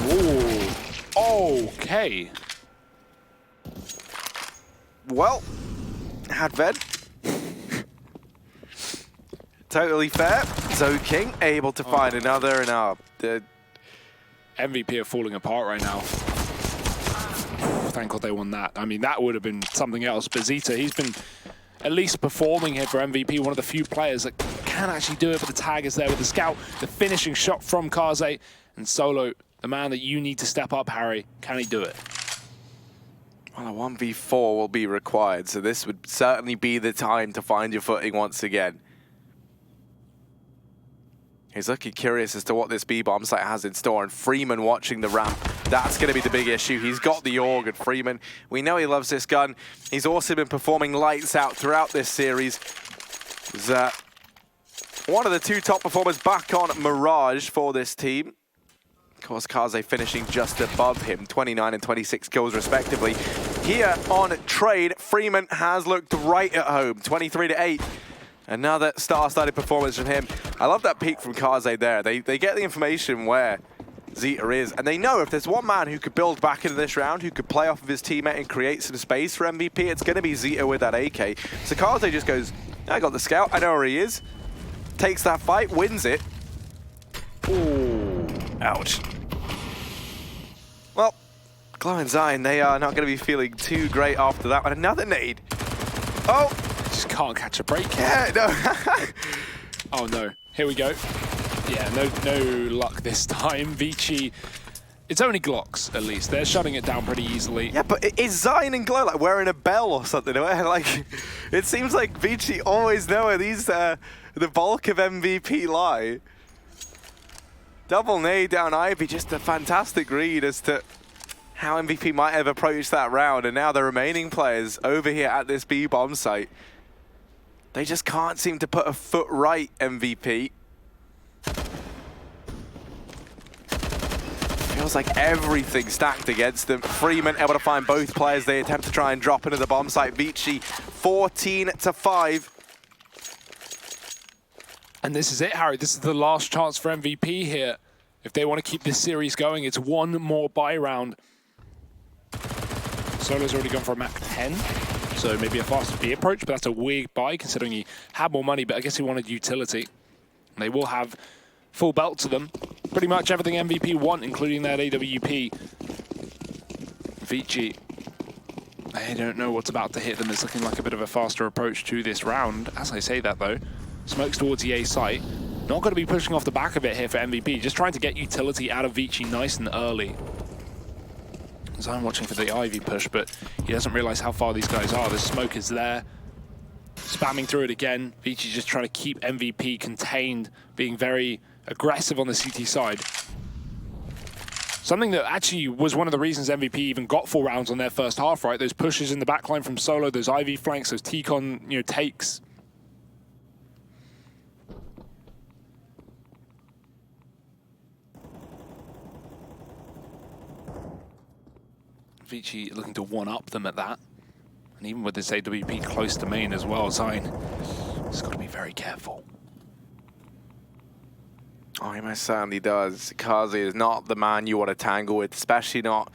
Ooh, okay. Well, Hadved. Totally fair. Zoking able to find another, and the MVP are falling apart right now. Thank God they won that. I mean, that would have been something else. But Zeta, he's been at least performing here for MVP, one of the few players that can actually do it, but the tag is there with the scout, the finishing shot from Kaze, and Solo, the man that you need to step up, Harry. Can he do it? Well, a 1v4 will be required, so this would certainly be the time to find your footing once again. He's looking curious as to what this B-bomb site has in store, and Freeman watching the ramp. That's going to be the big issue. He's got the AUG, and Freeman, we know he loves this gun. He's also been performing lights out throughout this series. He's one of the 2 top performers back on Mirage for this team. Of course, Kaze finishing just above him, 29 and 26 kills respectively. Here on Trade, Freeman has looked right at home, 23-8. Another star-studded performance from him. I love that peek from Kaze there. They get the information where Zeta is, and they know if there's one man who could build back into this round, who could play off of his teammate and create some space for MVP, it's going to be Zeta with that AK. So Kaze just goes, I got the scout, I know where he is. Takes that fight, wins it. Ooh, ouch. Well, Glow and Zion, they are not going to be feeling too great after that. And another nade. Oh! Just can't catch a break. Yeah, no. Oh no, here we go. Yeah, no luck this time. Vici It's only Glocks, at least. They're shutting it down pretty easily. Yeah, but is Zion and Glow like wearing a bell or something? Like, it seems like Vici always know where these, the bulk of MVP lie. Double nade down Ivy, just a fantastic read as to how MVP might have approached that round. And now the remaining players over here at this B-bomb site, they just can't seem to put a foot right, MVP. Feels like everything stacked against them. Freeman able to find both players. They attempt to try and drop into the bomb site. Vici 14-5. And this is it, Harry. This is the last chance for MVP here. If they want to keep this series going, it's one more buy round. Solo's already gone for a Mach 10, so maybe a faster B approach, but that's a weird buy considering he had more money, but I guess he wanted utility. They will have full belt to them. Pretty much everything MVP want, including that AWP. Vici, I don't know what's about to hit them. It's looking like a bit of a faster approach to this round. As I say that, though, smokes towards the A site. Not going to be pushing off the back of it here for MVP. Just trying to get utility out of Vici nice and early. Zion watching for the Ivy push, but he doesn't realize how far these guys are. The smoke is there. Spamming through it again. Vici just trying to keep MVP contained, being very aggressive on the CT side. Something that actually was one of the reasons MVP even got 4 rounds on their first half, right? Those pushes in the backline from Solo, those Ivy flanks, those T-Con, takes. Vici looking to one-up them at that. And even with this AWP close to main as well, Zion has got to be very careful. Oh, he most certainly does. Kazi is not the man you want to tangle with, especially not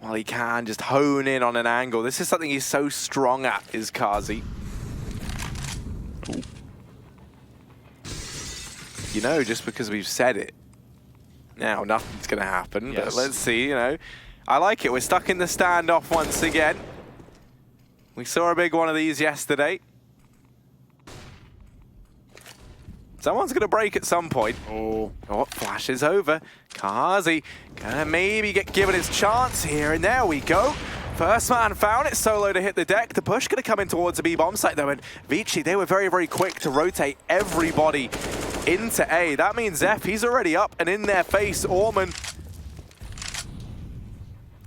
while he can just hone in on an angle. This is something he's so strong at, is Kazi. You know, just because we've said it, now nothing's going to happen. Yes. But let's see, I like it. We're stuck in the standoff once again. We saw a big one of these yesterday. Someone's going to break at some point. Oh, flashes over. Kazi gonna maybe get given his chance here, and there we go. First man found it, Solo to hit the deck. The push going to come in towards the B-bomb site though, and Vici, they were very, very quick to rotate everybody into A. That means Zeph, he's already up and in their face. Orman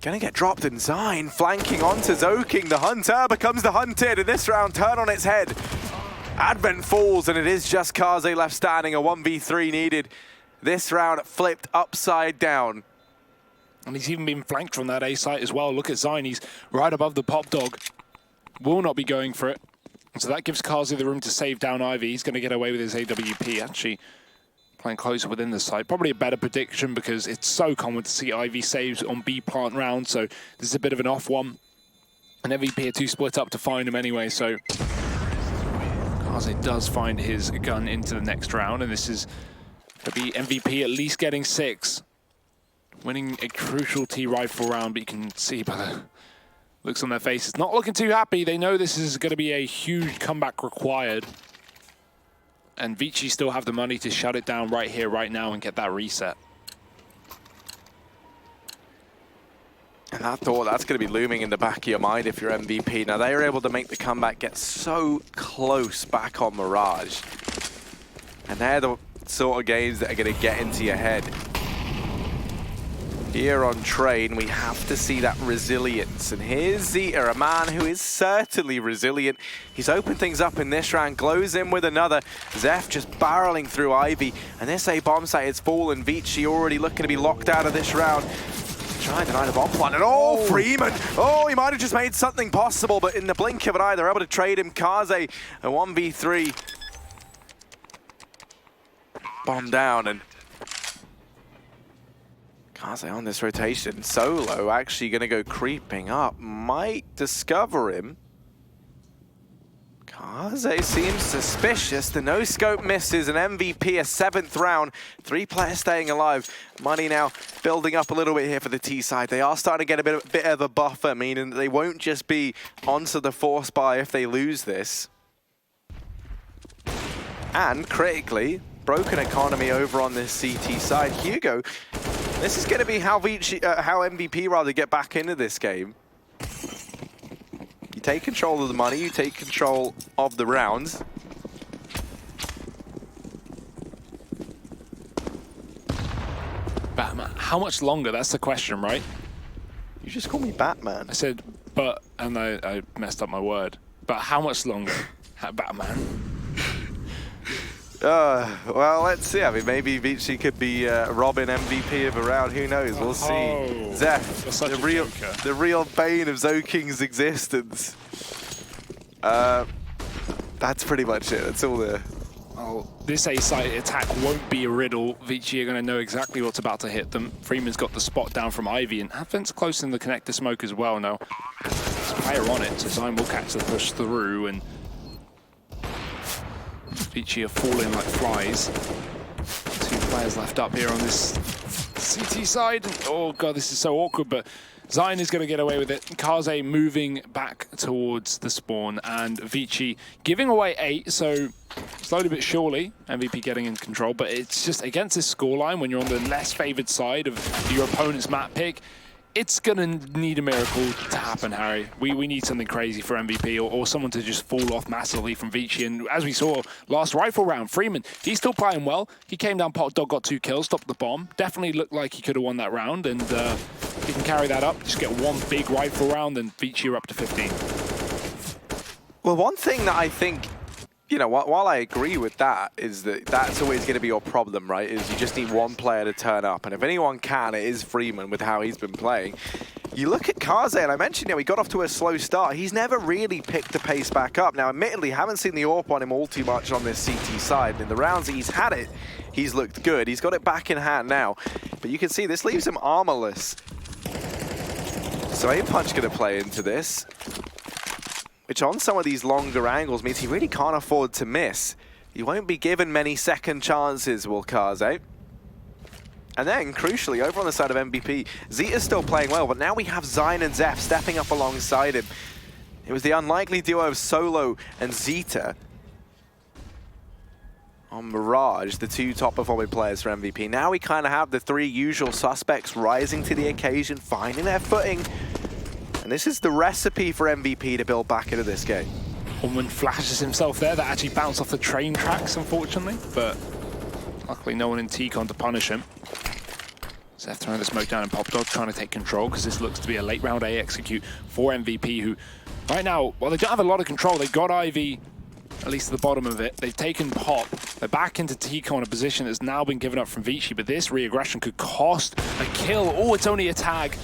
gonna get dropped, and Zion flanking onto Zoking. The hunter becomes the hunted, and this round turn on its head. Advent falls, and it is just Kaze left standing. A 1v3 needed. This round flipped upside down. And he's even been flanked from that A site as well. Look at Zion, he's right above the pop dog. Will not be going for it. So that gives Kaze the room to save down Ivy. He's going to get away with his AWP, actually playing closer within the site. Probably a better prediction because it's so common to see Ivy saves on B plant round, so this is a bit of an off one. And MVP are too split up to find him anyway, so Kaze does find his gun into the next round, and this is to be MVP at least getting 6. Winning a crucial T-rifle round, but you can see by the looks on their faces, not looking too happy. They know this is going to be a huge comeback required. And Vici still have the money to shut it down right here, right now, and get that reset. And that thought, that's going to be looming in the back of your mind if you're MVP. Now, they were able to make the comeback, get so close back on Mirage. And they're the sort of games that are going to get into your head. Here on Train, we have to see that resilience. And here's Zeta, a man who is certainly resilient. He's opened things up in this round, glows in with another. Zeph just barreling through Ivy. And this A bomb site has fallen. Vici already looking to be locked out of this round. Trying to deny the bomb plant, and Freeman! Oh, he might have just made something possible, but in the blink of an eye, they're able to trade him. Kaze, a 1v3. Bomb down, and Kaze on this rotation. Solo actually going to go creeping up. Might discover him. Kaze seems suspicious. The no-scope misses. An MVP, a 7th round. 3 players staying alive. Money now building up a little bit here for the T side. They are starting to get a bit of a buffer, meaning that they won't just be onto the force buy if they lose this. And critically, broken economy over on this CT side. Hugo This is going to be how MVP rather get back into this game. You take control of the money, you take control of the rounds. Batman, how much longer? That's the question, right? You just call me Batman. I said, but, and I messed up my word. But how much longer? Batman. Well, let's see. I mean, maybe Vici could be Robin MVP of a round. Who knows? We'll see. Zeph, the real bane of Zoking's existence. That's pretty much it. That's all there. Oh, this A-side attack won't be a riddle. Vici are going to know exactly what's about to hit them. Freeman's got the spot down from Ivy, and Advent's close in the connector smoke as well now. There's a player on it, so Zion will catch the push through, and Vici are falling like flies. 2 players left up here on this CT side. Oh god, this is so awkward, but Zion is going to get away with it. Kaze moving back towards the spawn, and Vici giving away 8, so slowly but surely, MVP getting in control, but it's just against this scoreline, when you're on the less favored side of your opponent's map pick, it's going to need a miracle to happen, Harry. We need something crazy for MVP, or someone to just fall off massively from Vici. And as we saw last rifle round, Freeman, he's still playing well. He came down, pot dog, got 2 kills, stopped the bomb. Definitely looked like he could have won that round, and he can carry that up. Just get 1 big rifle round, and Vici are up to 15. Well, one thing that I think, you know, while I agree with that, is that that's always going to be your problem, right? Is you just need 1 player to turn up. And if anyone can, it is Freeman with how he's been playing. You look at Kaze, and I mentioned, you know, he got off to a slow start. He's never really picked the pace back up. Now, admittedly, haven't seen the AWP on him all too much on this CT side. And in the rounds that he's had it, he's looked good. He's got it back in hand now. But you can see this leaves him armorless. So Aim Punch going to play into this, which on some of these longer angles means he really can't afford to miss. He won't be given many second chances, will Kaze. And then, crucially, over on the side of MVP, Zeta's still playing well, but now we have Zion and Zeph stepping up alongside him. It was the unlikely duo of Solo and Zeta on Mirage, the 2 top-performing players for MVP. Now we kind of have the 3 usual suspects rising to the occasion, finding their footing. And this is the recipe for MVP to build back into this game. Orman flashes himself there. That actually bounced off the train tracks, unfortunately. But luckily no one in T-Con to punish him. Zeph throwing the smoke down and Pop Dog trying to take control, because this looks to be a late round A execute for MVP, who right now, well, they don't have a lot of control. They got Ivy, at least at the bottom of it. They've taken Pop. They're back into T-Con, a position that's now been given up from Vici, but this re-aggression could cost a kill. Oh, it's only a tag.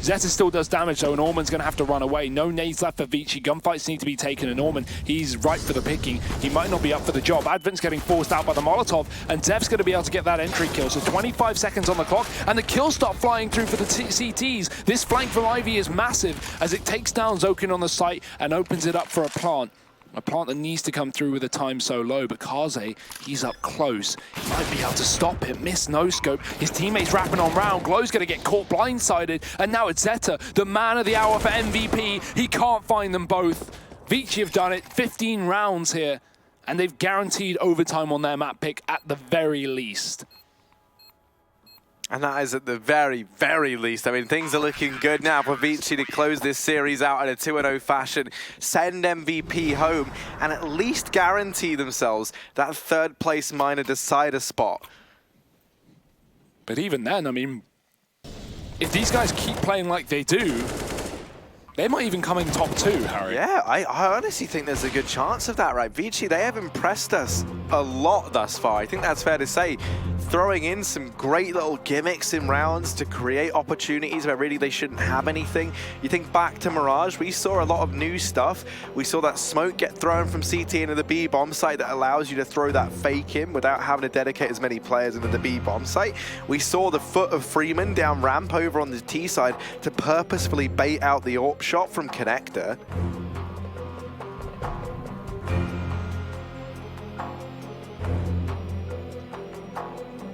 Zeta still does damage though, and Orman's going to have to run away. No nades left for Vici. Gunfights need to be taken, and Orman, he's ripe for the picking. He might not be up for the job. Advent's getting forced out by the Molotov, and Zeph's going to be able to get that entry kill. So 25 seconds on the clock, and the kills start flying through for the CTs. This flank from Ivy is massive, as it takes down Zokin on the site and opens it up for a plant. A plant that needs to come through with a time so low, but Kaze, he's up close. He might be able to stop it. Miss no scope. His teammates wrapping on round. Glow's going to get caught blindsided, and now it's Zeta, the man of the hour for MVP. He can't find them both. Vici have done it, 15 rounds here, and they've guaranteed overtime on their map pick at the very least. And that is at the very, very least. I mean, things are looking good now for Vici to close this series out in a 2-0 fashion, send MVP home, and at least guarantee themselves that 3rd place minor decider spot. But even then, I mean, if these guys keep playing like they do, they might even come in top 2, Harry. Yeah, I honestly think there's a good chance of that, right? Vici, they have impressed us a lot thus far. I think that's fair to say. Throwing in some great little gimmicks in rounds to create opportunities where really they shouldn't have anything. You think back to Mirage, we saw a lot of new stuff. We saw that smoke get thrown from CT into the B bomb site that allows you to throw that fake in without having to dedicate as many players into the B bomb site. We saw the foot of Freeman down ramp over on the T side to purposefully bait out the AWP shot from Connector.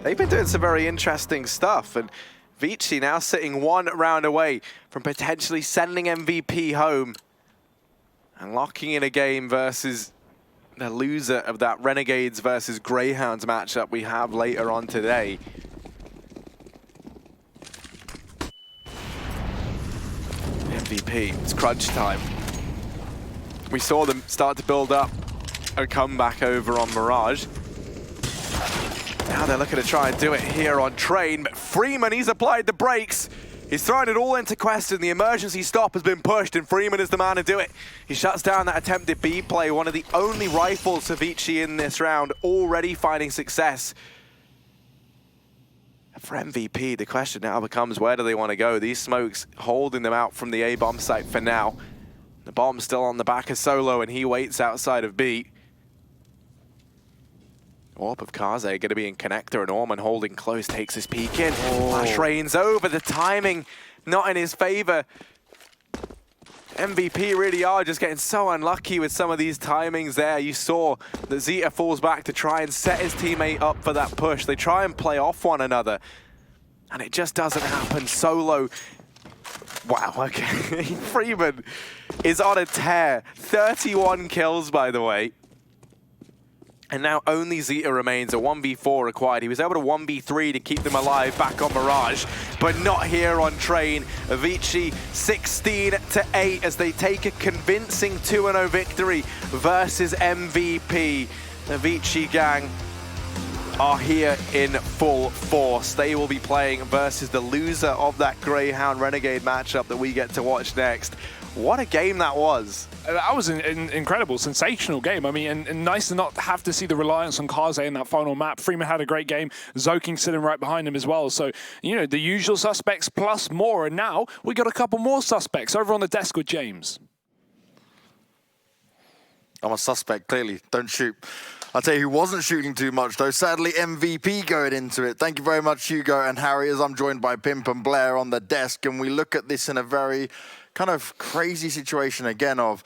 They've been doing some very interesting stuff, and Vici now sitting 1 round away from potentially sending MVP home and locking in a game versus the loser of that Renegades versus Greyhounds matchup we have later on today. MVP. It's crunch time. We saw them start to build up a comeback over on Mirage. Now they're looking to try and do it here on Train, but Freeman, he's applied the brakes. He's thrown it all into question. The emergency stop has been pushed, and Freeman is the man to do it. He shuts down that attempted B play, one of the only rifles for Vici in this round, already finding success. For MVP, the question now becomes, where do they want to go? These smokes holding them out from the A bomb site for now. The bomb's still on the back of Solo, and he waits outside of B. Orb of Kaze going to be in connector, and Orman holding close, takes his peek in. Flash rains over, the timing not in his favor. MVP really are just getting so unlucky with some of these timings there. You saw that Zeta falls back to try and set his teammate up for that push. They try and play off one another, and it just doesn't happen. Solo, wow, okay. Freeman is on a tear. 31 kills, by the way. And now only Zeta remains, a 1v4 required. He was able to 1v3 to keep them alive back on Mirage, but not here on Train. Vici 16-8 as they take a convincing 2-0 victory versus MVP. The Vici gang are here in full force. They will be playing versus the loser of that Greyhound Renegade matchup that we get to watch next. What a game that was. That was an incredible, sensational game. I mean, and nice to not have to see the reliance on Kaze in that final map. Freeman had a great game. Zoking sitting right behind him as well. So, you know, the usual suspects plus more. And now we got a couple more suspects over on the desk with James. I'm a suspect, clearly. Don't shoot. I'll tell you who wasn't shooting too much, though. Sadly, MVP going into it. Thank you very much, Hugo and Harry, as I'm joined by Pimp and Blair on the desk. And we look at this in a very kind of crazy situation again of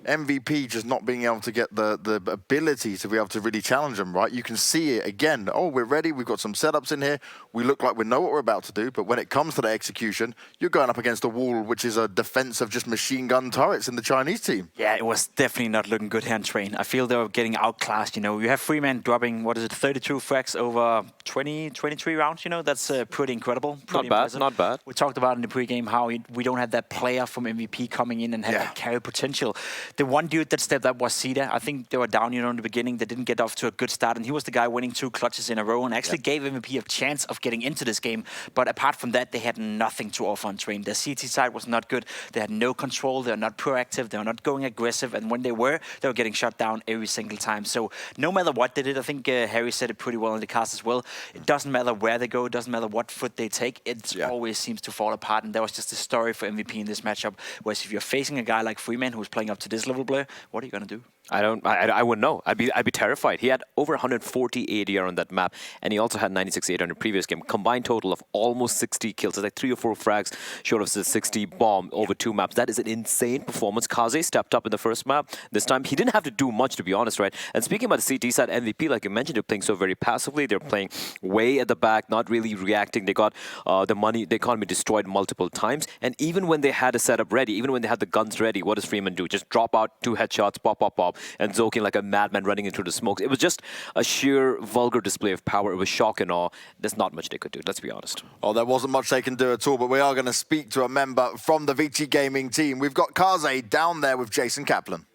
MVP just not being able to get the ability to be able to really challenge them, right? You can see it again. Oh, we're ready. We've got some setups in here. We look like we know what we're about to do. But when it comes to the execution, you're going up against a wall, which is a defense of just machine gun turrets in the Chinese team. Yeah, it was definitely not looking good here in Train. I feel they were getting outclassed. You know, you have Freeman dropping, 32 frags over 23 rounds. You know, that's pretty incredible. Pretty impressive. Not bad. We talked about in the pregame how we don't have that player from MVP coming in and have that carry potential. The one dude that stepped up was Zeta. I think they were down, in the beginning. They didn't get off to a good start, and he was the guy winning 2 clutches in a row and actually gave MVP a chance of getting into this game. But apart from that, they had nothing to offer on Train. Their CT side was not good. They had no control. They were not proactive. They were not going aggressive. And when they were getting shut down every single time. So no matter what they did, I think Harry said it pretty well in the cast as well. It doesn't matter where they go. It doesn't matter what foot they take. It always seems to fall apart. And that was just the story for MVP in this matchup. Whereas if you're facing a guy like Freeman who's playing up to this level, Blair, what are you going to do? I wouldn't know. I'd be terrified. He had over 140 ADR on that map, and he also had 96 ADR in the previous game. Combined total of almost 60 kills. It's like 3 or 4 frags short of the 60 bomb over 2 maps. That is an insane performance. Kaze stepped up in the first map. This time, he didn't have to do much, to be honest, right? And speaking about the CT side, MVP, like you mentioned, they're playing so very passively. They're playing way at the back, not really reacting. They got the economy destroyed multiple times. And even when they had a setup ready, even when they had the guns ready, what does Freeman do? Just drop out 2 headshots, pop, pop, pop, and Zoking like a madman running into the smokes. It was just a sheer vulgar display of power. It was shock and awe. There's not much they could do, let's be honest. Oh, there wasn't much they can do at all, but we are going to speak to a member from the Vici Gaming team. We've got Kaze down there with Jason Kaplan.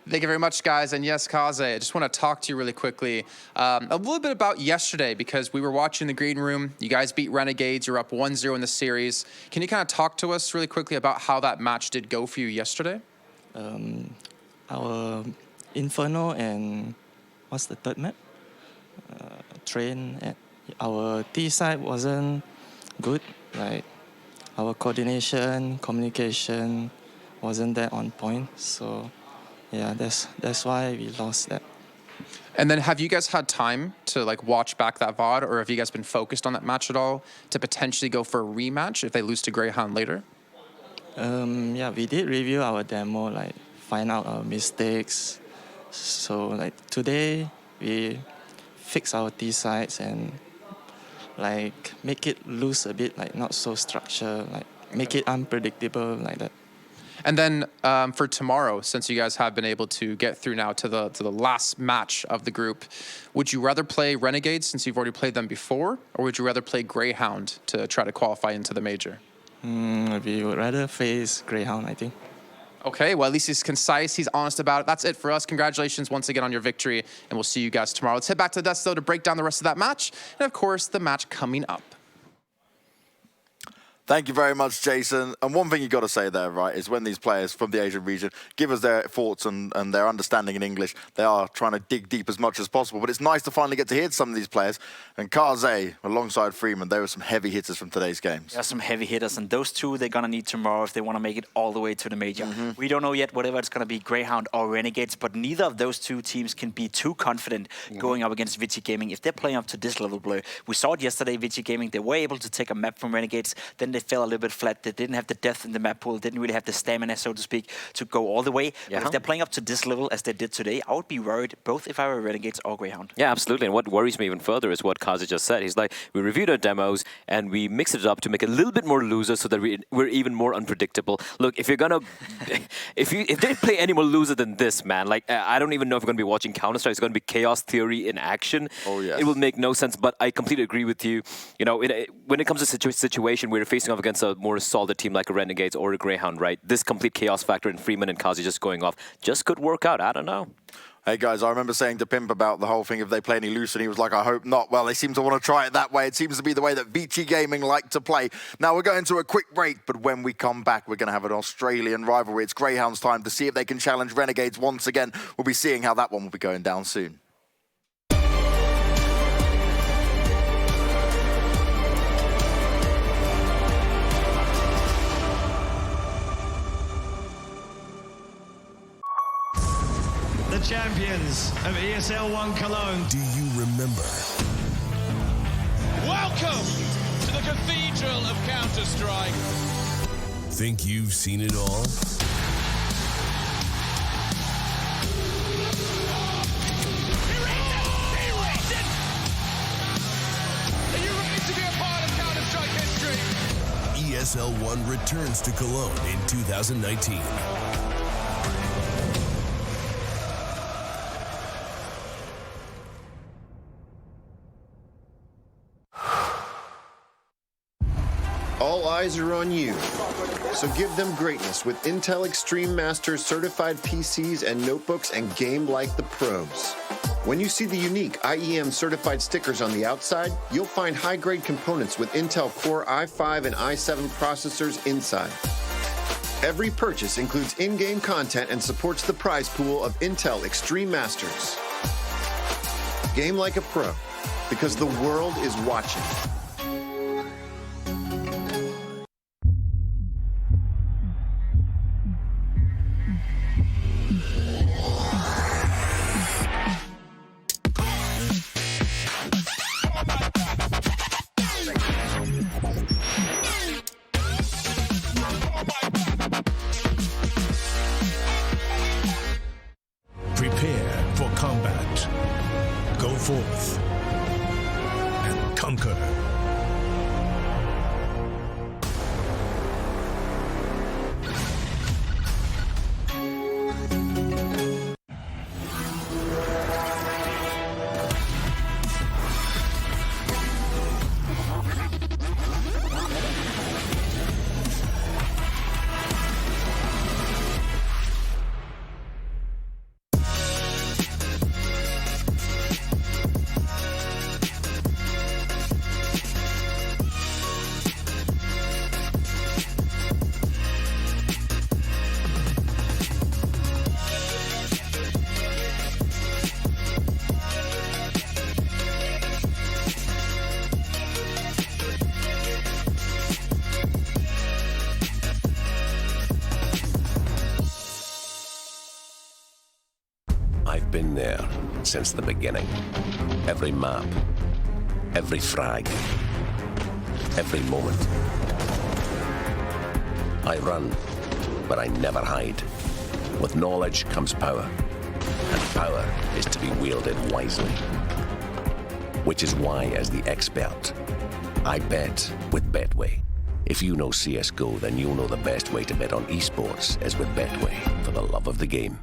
Thank you very much, guys. And yes, Kaze, I just want to talk to you really quickly a little bit about yesterday, because we were watching the green room. You guys beat Renegades. You're up 1-0 in the series. Can you kind of talk to us really quickly about how that match did go for you yesterday? Our Inferno and what's the third map? Train. Our T side wasn't good. Like our coordination, communication wasn't that on point. So yeah, that's why we lost that. And then have you guys had time to watch back that VOD, or have you guys been focused on that match at all to potentially go for a rematch if they lose to Greyhound later? Yeah, we did review our demo, find out our mistakes. So today we fix our T sides and make it loose a bit, not so structured, make it unpredictable like that. And then for tomorrow, since you guys have been able to get through now to the last match of the group, would you rather play Renegades since you've already played them before, or would you rather play Greyhound to try to qualify into the major? We would rather face Greyhound, I think. Okay, well, at least he's concise. He's honest about it. That's it for us. Congratulations once again on your victory, and we'll see you guys tomorrow. Let's head back to the desk, though, to break down the rest of that match, and, of course, the match coming up. Thank you very much, Jason. And one thing you've got to say there, right, is when these players from the Asian region give us their thoughts and their understanding in English, they are trying to dig deep as much as possible. But it's nice to finally get to hear some of these players. And Kaze, alongside Freeman, there were some heavy hitters from today's games. Yeah, some heavy hitters. And those two they're going to need tomorrow if they want to make it all the way to the major. We don't know yet whether it's going to be Greyhound or Renegades, but neither of those two teams can be too confident going up against Vici Gaming if they're playing up to this level, Blur. We saw it yesterday, Vici Gaming, they were able to take a map from Renegades, then they fell a little bit flat. They didn't have the depth in the map pool, didn't really have the stamina, so to speak, to go all the way. But if they're playing up to this level as they did today, I would be worried both if I were Renegades or Greyhound. Yeah, absolutely. And what worries me even further is what Kazi just said. He's like, we reviewed our demos and we mixed it up to make it a little bit more loser so that we're even more unpredictable. Look, if you're gonna, if they play any more loser than this, man, like I don't even know if we're gonna be watching Counter-Strike. It's gonna be Chaos Theory in action. Oh yeah. It will make no sense. But I completely agree with you. You know, when it comes to situation where you're facing off against a more solid team like a Renegades or a Greyhound, right? This complete chaos factor in Freeman and Kazi just going off just could work out. I don't know. Hey guys, I remember saying to Pimp about the whole thing if they play any loose, and he was like, I hope not. Well, they seem to want to try it that way. It seems to be the way that Vici Gaming like to play. Now we're going to a quick break, but when we come back, we're going to have an Australian rivalry. It's Greyhound's time to see if they can challenge Renegades once again. We'll be seeing how that one will be going down soon. The champions of ESL 1 Cologne. Do you remember? Welcome to the Cathedral of Counter-Strike. Think you've seen it all? Are you ready to be a part of Counter-Strike history? ESL 1 returns to Cologne in 2019. All eyes are on you, so give them greatness with Intel Extreme Masters certified PCs and notebooks and game like the pros. When you see the unique IEM certified stickers on the outside, you'll find high-grade components with Intel Core i5 and i7 processors inside. Every purchase includes in-game content and supports the prize pool of Intel Extreme Masters. Game like a pro, because the world is watching. Prepare for combat. Go forth and conquer. I've been there since the beginning. Every map, every frag, every moment. I run, but I never hide. With knowledge comes power, and power is to be wielded wisely. Which is why, as the expert, I bet with Betway. If you know CSGO, then you'll know the best way to bet on esports is with Betway, for the love of the game.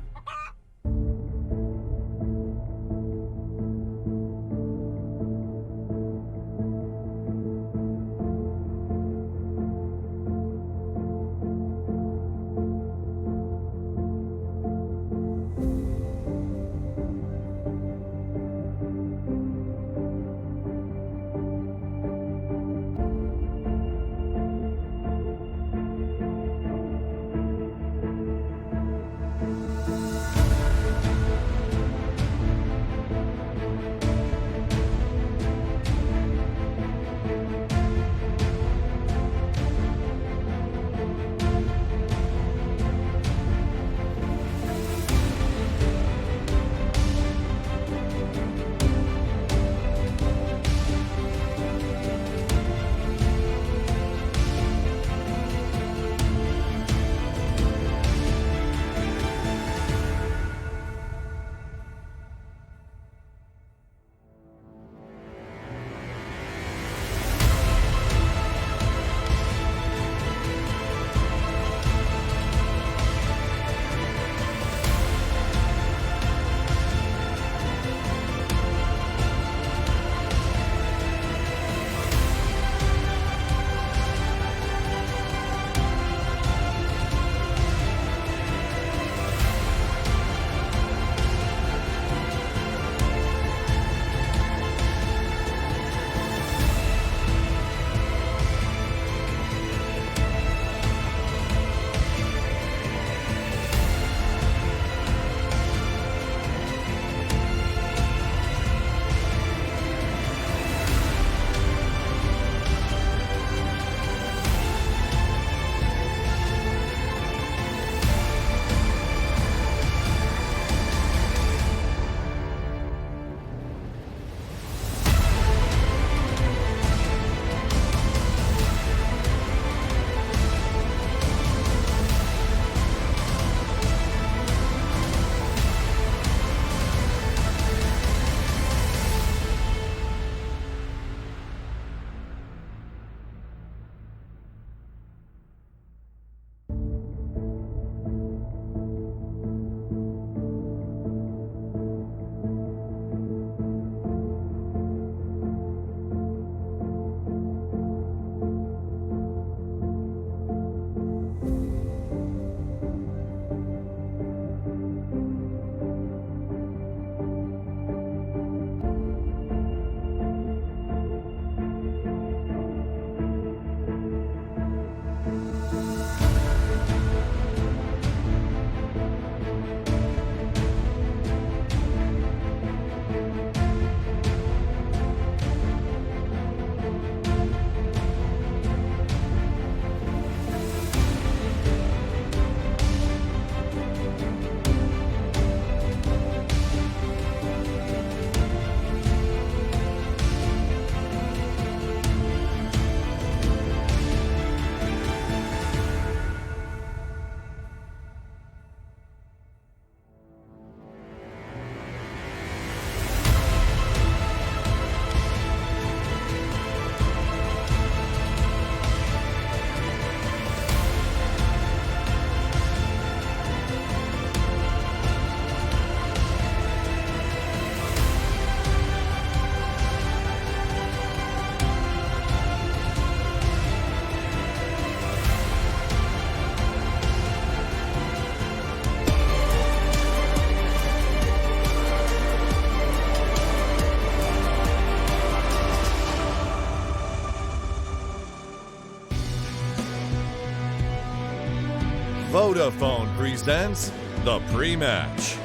Vodafone presents the pre-match.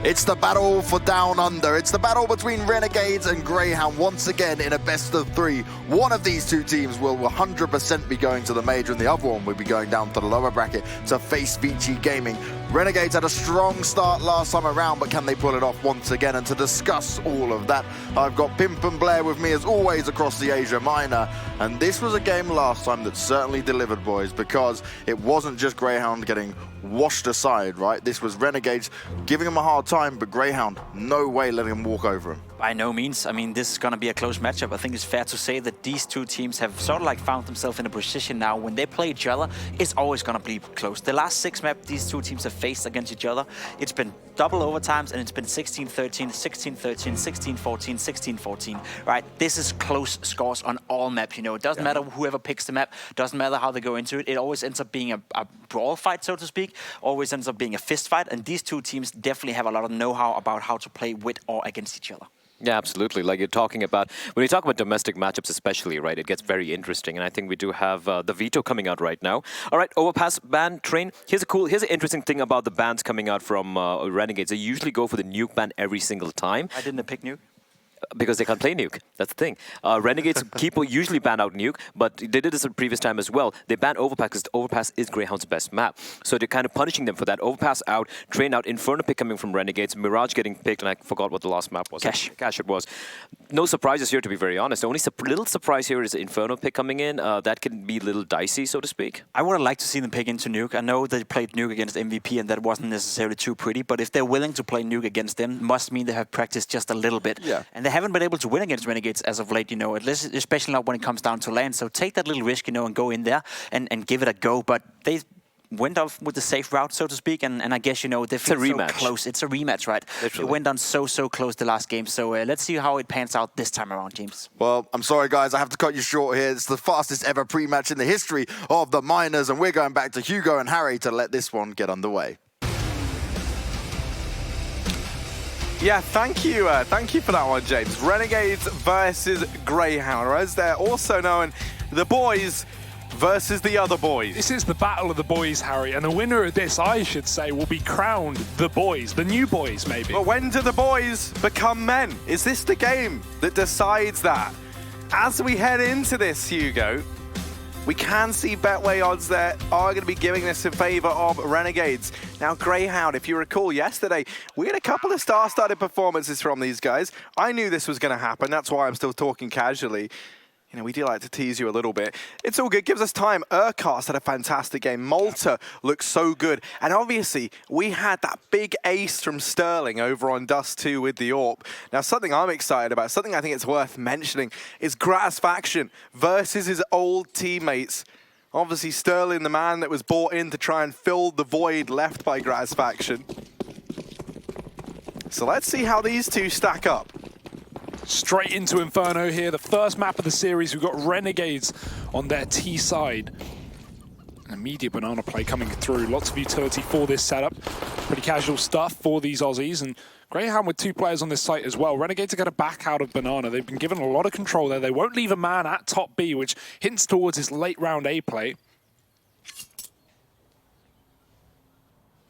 It's the battle for Down Under. It's the battle between Renegades and Greyhound once again in a best of three. One of these two teams will 100% be going to the major and the other one will be going down to the lower bracket to face Vici Gaming. Renegades had a strong start last time around, but can they pull it off once again? And to discuss all of that, I've got Pimp and Blair with me as always across the Asia Minor. And this was a game last time that certainly delivered, boys, because it wasn't just Greyhound getting washed aside, right? This was Renegades giving them a hard time, but Greyhound, no way letting them walk over him. By no means. I mean, this is going to be a close matchup. I think it's fair to say that these two teams have sort of like found themselves in a position now when they play each other, it's always going to be close. The last 6 maps these two teams have faced against each other, it's been double overtimes and it's been 16-13, 16-13, 16-14, 16-14, right? This is close scores on all maps, you know. It doesn't matter whoever picks the map, doesn't matter how they go into it. It always ends up being a brawl fight, so to speak, always ends up being a fist fight. And these two teams definitely have a lot of know-how about how to play with or against each other. Yeah, absolutely. Like you're talking about, when you talk about domestic matchups especially, right, it gets very interesting. And I think we do have the veto coming out right now. All right, Overpass ban train. Here's an interesting thing about the bans coming out from Renegades. They usually go for the nuke ban every single time. I didn't pick nuke. Because they can't play nuke. That's the thing. Renegades usually ban out nuke, but they did this the previous time as well. They banned Overpass because Overpass is Greyhound's best map. So they're kind of punishing them for that. Overpass out, Train out, Inferno pick coming from Renegades, Mirage getting picked, and I forgot what the last map was. Cash it was. No surprises here, to be very honest. The only little surprise here is the Inferno pick coming in. That can be a little dicey, so to speak. I would have liked to see them pick into nuke. I know they played nuke against MVP, and that wasn't necessarily too pretty, but if they're willing to play nuke against them, must mean they have practiced just a little bit. Yeah. And they haven't been able to win against Renegades as of late, you know, especially not when it comes down to land. So take that little risk, you know, and go in there and give it a go. But they went off with the safe route, so to speak, and I guess, you know, they feel so close. It's a rematch, right? Literally. It went on so close the last game. So let's see how it pans out this time around, James. Well, I'm sorry, guys. I have to cut you short here. It's the fastest ever pre-match in the history of the Minors, and we're going back to Hugo and Harry to let this one get underway. Yeah, thank you for that one, James. Renegades versus Greyhound, or as they're also known, the boys versus the other boys. This is the battle of the boys, Harry, and the winner of this, I should say, will be crowned the boys, the new boys, maybe. But when do the boys become men? Is this the game that decides that? As we head into this, Hugo, we can see Betway odds that are going to be giving this in favor of Renegades. Now, Greyhound, if you recall yesterday, we had a couple of star-studded performances from these guys. I knew this was going to happen. That's why I'm still talking casually. You know, we do like to tease you a little bit. It's all good. Gives us time. Urcast had a fantastic game. Malta looks so good. And obviously, we had that big ace from Sterling over on Dust 2 with the AWP. Now, something I'm excited about, something I think it's worth mentioning, is Gratisfaction versus his old teammates. Obviously, Sterling, the man that was brought in to try and fill the void left by Gratisfaction. So let's see how these two stack up. Straight into Inferno here, the first map of the series. We've got Renegades on their T side. An immediate banana play coming through. Lots of utility for this setup. Pretty casual stuff for these Aussies. And Greyhound with 2 players on this site as well. Renegades are going to back out of banana. They've been given a lot of control there. They won't leave a man at top B, which hints towards his late round A play.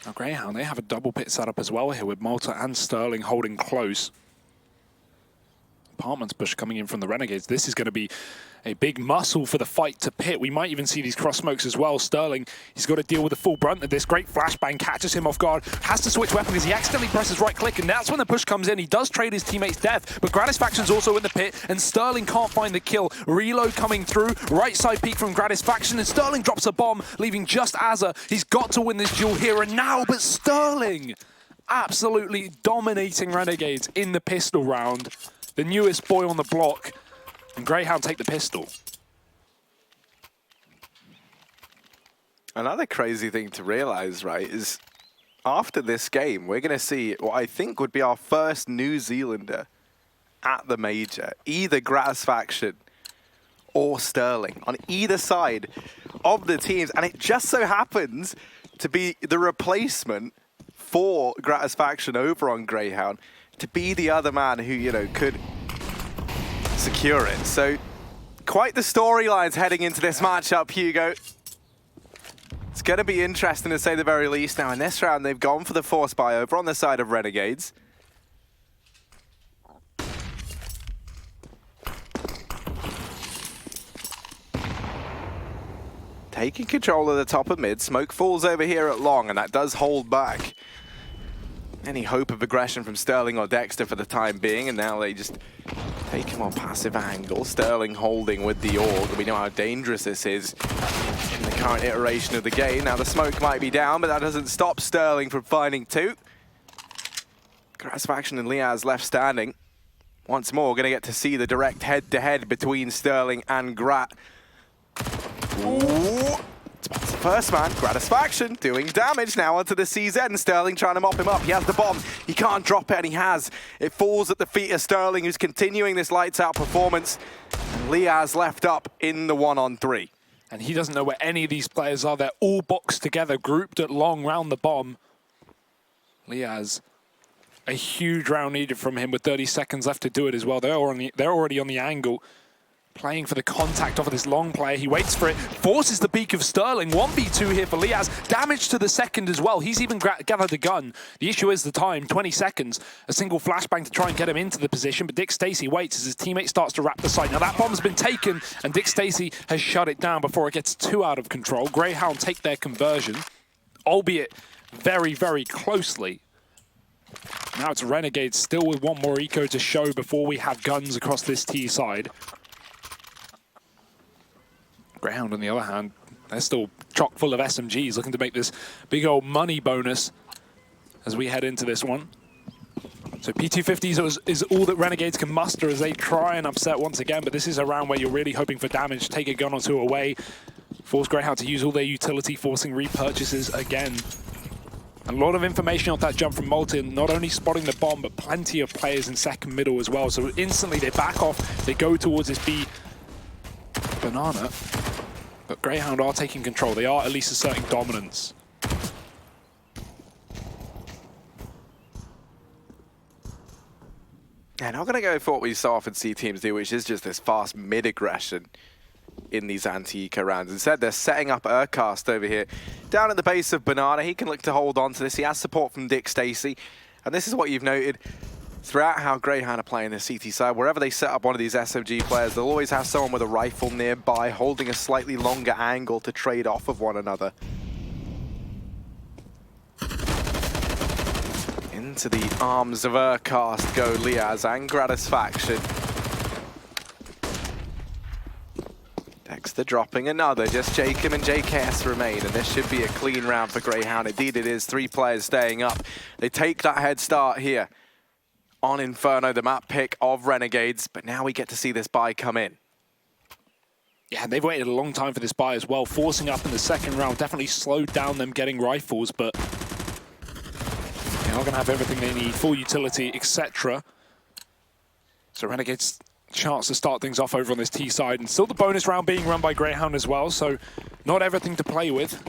Now Greyhound, they have a double pit setup as well here with Malta and Sterling holding close. Apartments push coming in from the Renegades. This is going to be a big muscle for the fight to pit. We might even see these cross smokes as well. Sterling, he's got to deal with the full brunt of this. Great flashbang catches him off guard. Has to switch weapon because he accidentally presses right click, and that's when the push comes in. He does trade his teammate's death, but Gratisfaction's also in the pit, and Sterling can't find the kill. Reload coming through. Right side peek from Gratisfaction, and Sterling drops a bomb, leaving just Azza. He's got to win this duel here and now, but Sterling absolutely dominating Renegades in the pistol round. The newest boy on the block, and Greyhound take the pistol. Another crazy thing to realize, right, is after this game, we're going to see what I think would be our first New Zealander at the major, either Gratisfaction or Sterling, on either side of the teams. And it just so happens to be the replacement for Gratisfaction over on Greyhound, to be the other man who, you know, could secure it. So quite the storylines heading into this matchup, Hugo. It's It's going to be interesting to say the very least. Now, in this round, they've gone for the force buy over on the side of Renegades. Taking control of the top of mid. Smoke falls over here at long, and that does hold back any hope of aggression from Sterling or Dexter for the time being, and now they just take a more passive angle. Sterling holding with the AUG. We know how dangerous this is in the current iteration of the game. Now the smoke might be down, but that doesn't stop Sterling from finding two. Grassfaction and Liaz left standing. Once more, going to get to see the direct head-to-head between Sterling and Grat. Ooh. Spots the first man, Gratisfaction doing damage now onto the CZ. Sterling trying to mop him up. He has the bomb. He can't drop it, and he has. It falls at the feet of Sterling, who's continuing this lights-out performance. And Liaz left up in the 1-on-3. And he doesn't know where any of these players are. They're all boxed together, grouped at long round the bomb. Liaz, a huge round needed from him with 30 seconds left to do it as well. They're already on the angle, playing for the contact off of this long player. He waits for it, forces the peak of Sterling. 1v2 here for Liaz. Damage to the second as well. He's even gathered a gun. The issue is the time, 20 seconds. A single flashbang to try and get him into the position, but Dick Stacey waits as his teammate starts to wrap the site. Now that bomb's been taken, and Dick Stacey has shut it down before it gets too out of control. Greyhound take their conversion, albeit very, very closely. Now it's Renegades still with one more eco to show before we have guns across this T side. Greyhound, on the other hand, they're still chock full of SMGs, looking to make this big old money bonus as we head into this one. So P250s is all that Renegades can muster as they try and upset once again, but this is a round where you're really hoping for damage, take a gun or two away, force Greyhound to use all their utility, forcing repurchases again. A lot of information off that jump from Molten, not only spotting the bomb, but plenty of players in second middle as well. So instantly they back off, they go towards this B banana. But Greyhound are taking control. They are at least asserting dominance. Yeah, not going to go for what we so often see teams do, which is just this fast mid-aggression in these anti-eco rounds. Instead, they're setting up Urcast over here. Down at the base of Banana, he can look to hold on to this. He has support from Dick Stacey. And this is what you've noted throughout how Greyhound are playing the CT side. Wherever they set up one of these SMG players, they'll always have someone with a rifle nearby, holding a slightly longer angle to trade off of one another. Into the arms of Urcast go Liaz and Gratisfaction. Dexter dropping another, just Jacob and JKS remain, and this should be a clean round for Greyhound. Indeed it is, 3 players staying up. They take that head start here on Inferno, the map pick of Renegades, but now we get to see this buy come in. Yeah, they've waited a long time for this buy as well. Forcing up in the second round definitely slowed down them getting rifles, but they're not going to have everything they need, full utility, etc. So Renegades chance to start things off over on this T side, and still the bonus round being run by Greyhound as well, so not everything to play with.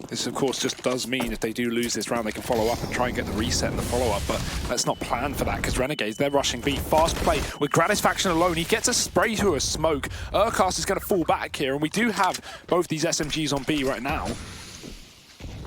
This, of course, just does mean if they do lose this round, they can follow up and try and get the reset and the follow-up, but let's not plan for that, because Renegades, they're rushing B. Fast play with Gratisfaction alone. He gets a spray to a smoke. Urcast is going to fall back here, and we do have both these SMGs on B right now.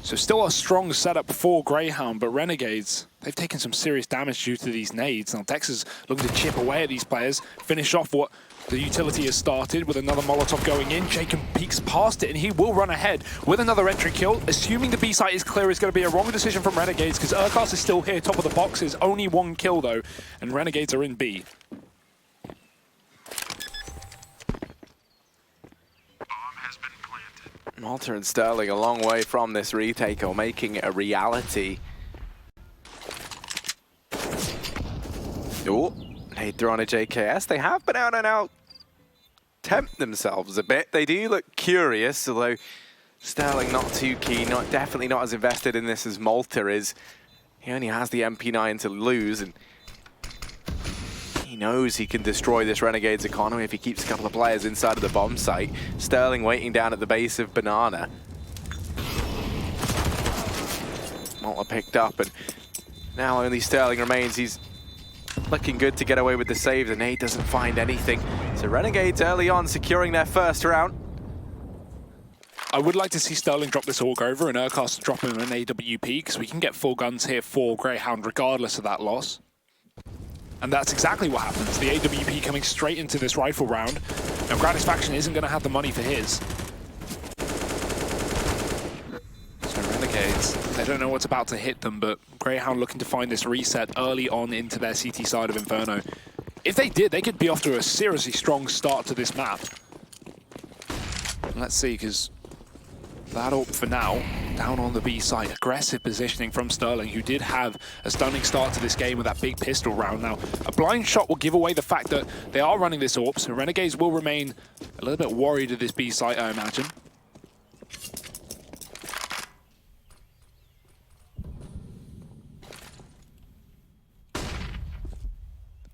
So still a strong setup for Greyhound, but Renegades, they've taken some serious damage due to these nades. Now Dex is looking to chip away at these players, finish off what the utility has started with another Molotov going in. Jacob peeks past it, and he will run ahead with another entry kill. Assuming the B site is clear is going to be a wrong decision from Renegades, because Urcast is still here, top of the boxes. Only 1 kill though, and Renegades are in B. Malta and Sterling a long way from this retake, or making it a reality. Oh, nade through on a JKS. They have been out and out tempt themselves a bit. They do look curious, although Sterling not too keen, definitely not as invested in this as Malta is. He only has the MP9 to lose, and he knows he can destroy this Renegade's economy if he keeps a couple of players inside of the bomb site. Sterling waiting down at the base of Banana. Malta picked up, and now only Sterling remains. He's looking good to get away with the save. The nade doesn't find anything. So Renegades early on securing their first round. I would like to see Sterling drop this Orc over and Urcast drop him an AWP, because we can get 4 guns here for Greyhound regardless of that loss. And that's exactly what happens. The AWP coming straight into this rifle round. Now, Gratisfaction isn't going to have the money for his. So Renegades, they don't know what's about to hit them, but Greyhound looking to find this reset early on into their CT side of Inferno. If they did, they could be off to a seriously strong start to this map. Let's see, because that up for now, down on the B side. Aggressive positioning from Sterling, who did have a stunning start to this game with that big pistol round. Now, a blind shot will give away the fact that they are running this AWP, so Renegades will remain a little bit worried at this B site, I imagine.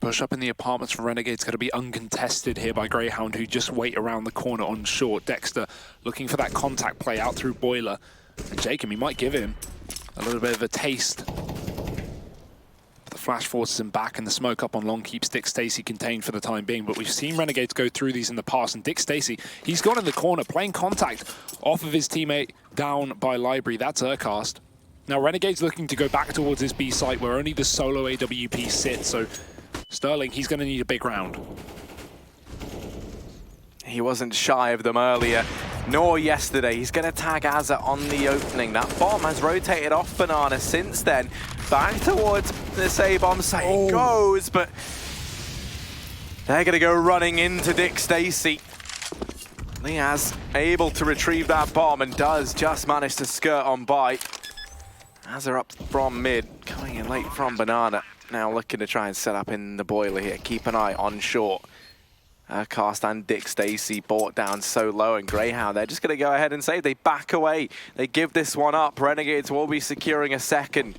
Push up in the apartments for Renegades going to be uncontested here by Greyhound, who just wait around the corner on short. Dexter looking for that contact play out through Boiler. And Jacob, he might give him a little bit of a taste. The flash forces him back, and the smoke up on long keeps Dick Stacy contained for the time being. But we've seen Renegades go through these in the past, and Dick Stacy, he's gone in the corner, playing contact off of his teammate down by Library. That's Urcast. Now, Renegades looking to go back towards this B site where only the solo AWP sits, so Sterling, he's going to need a big round. He wasn't shy of them earlier, nor yesterday. He's going to tag Azza on the opening. That bomb has rotated off Banana since then. Back towards this A-bomb site it goes, but they're going to go running into Dick Stacy. Liaz able to retrieve that bomb and does just manage to skirt on by. Azza up from mid, coming in late from Banana. Now looking to try and set up in the Boiler here. Keep an eye on short. Cast and Dick Stacy brought down so low, and Greyhound, they're just going to go ahead and save. They back away. They give this one up. Renegades will be securing a second.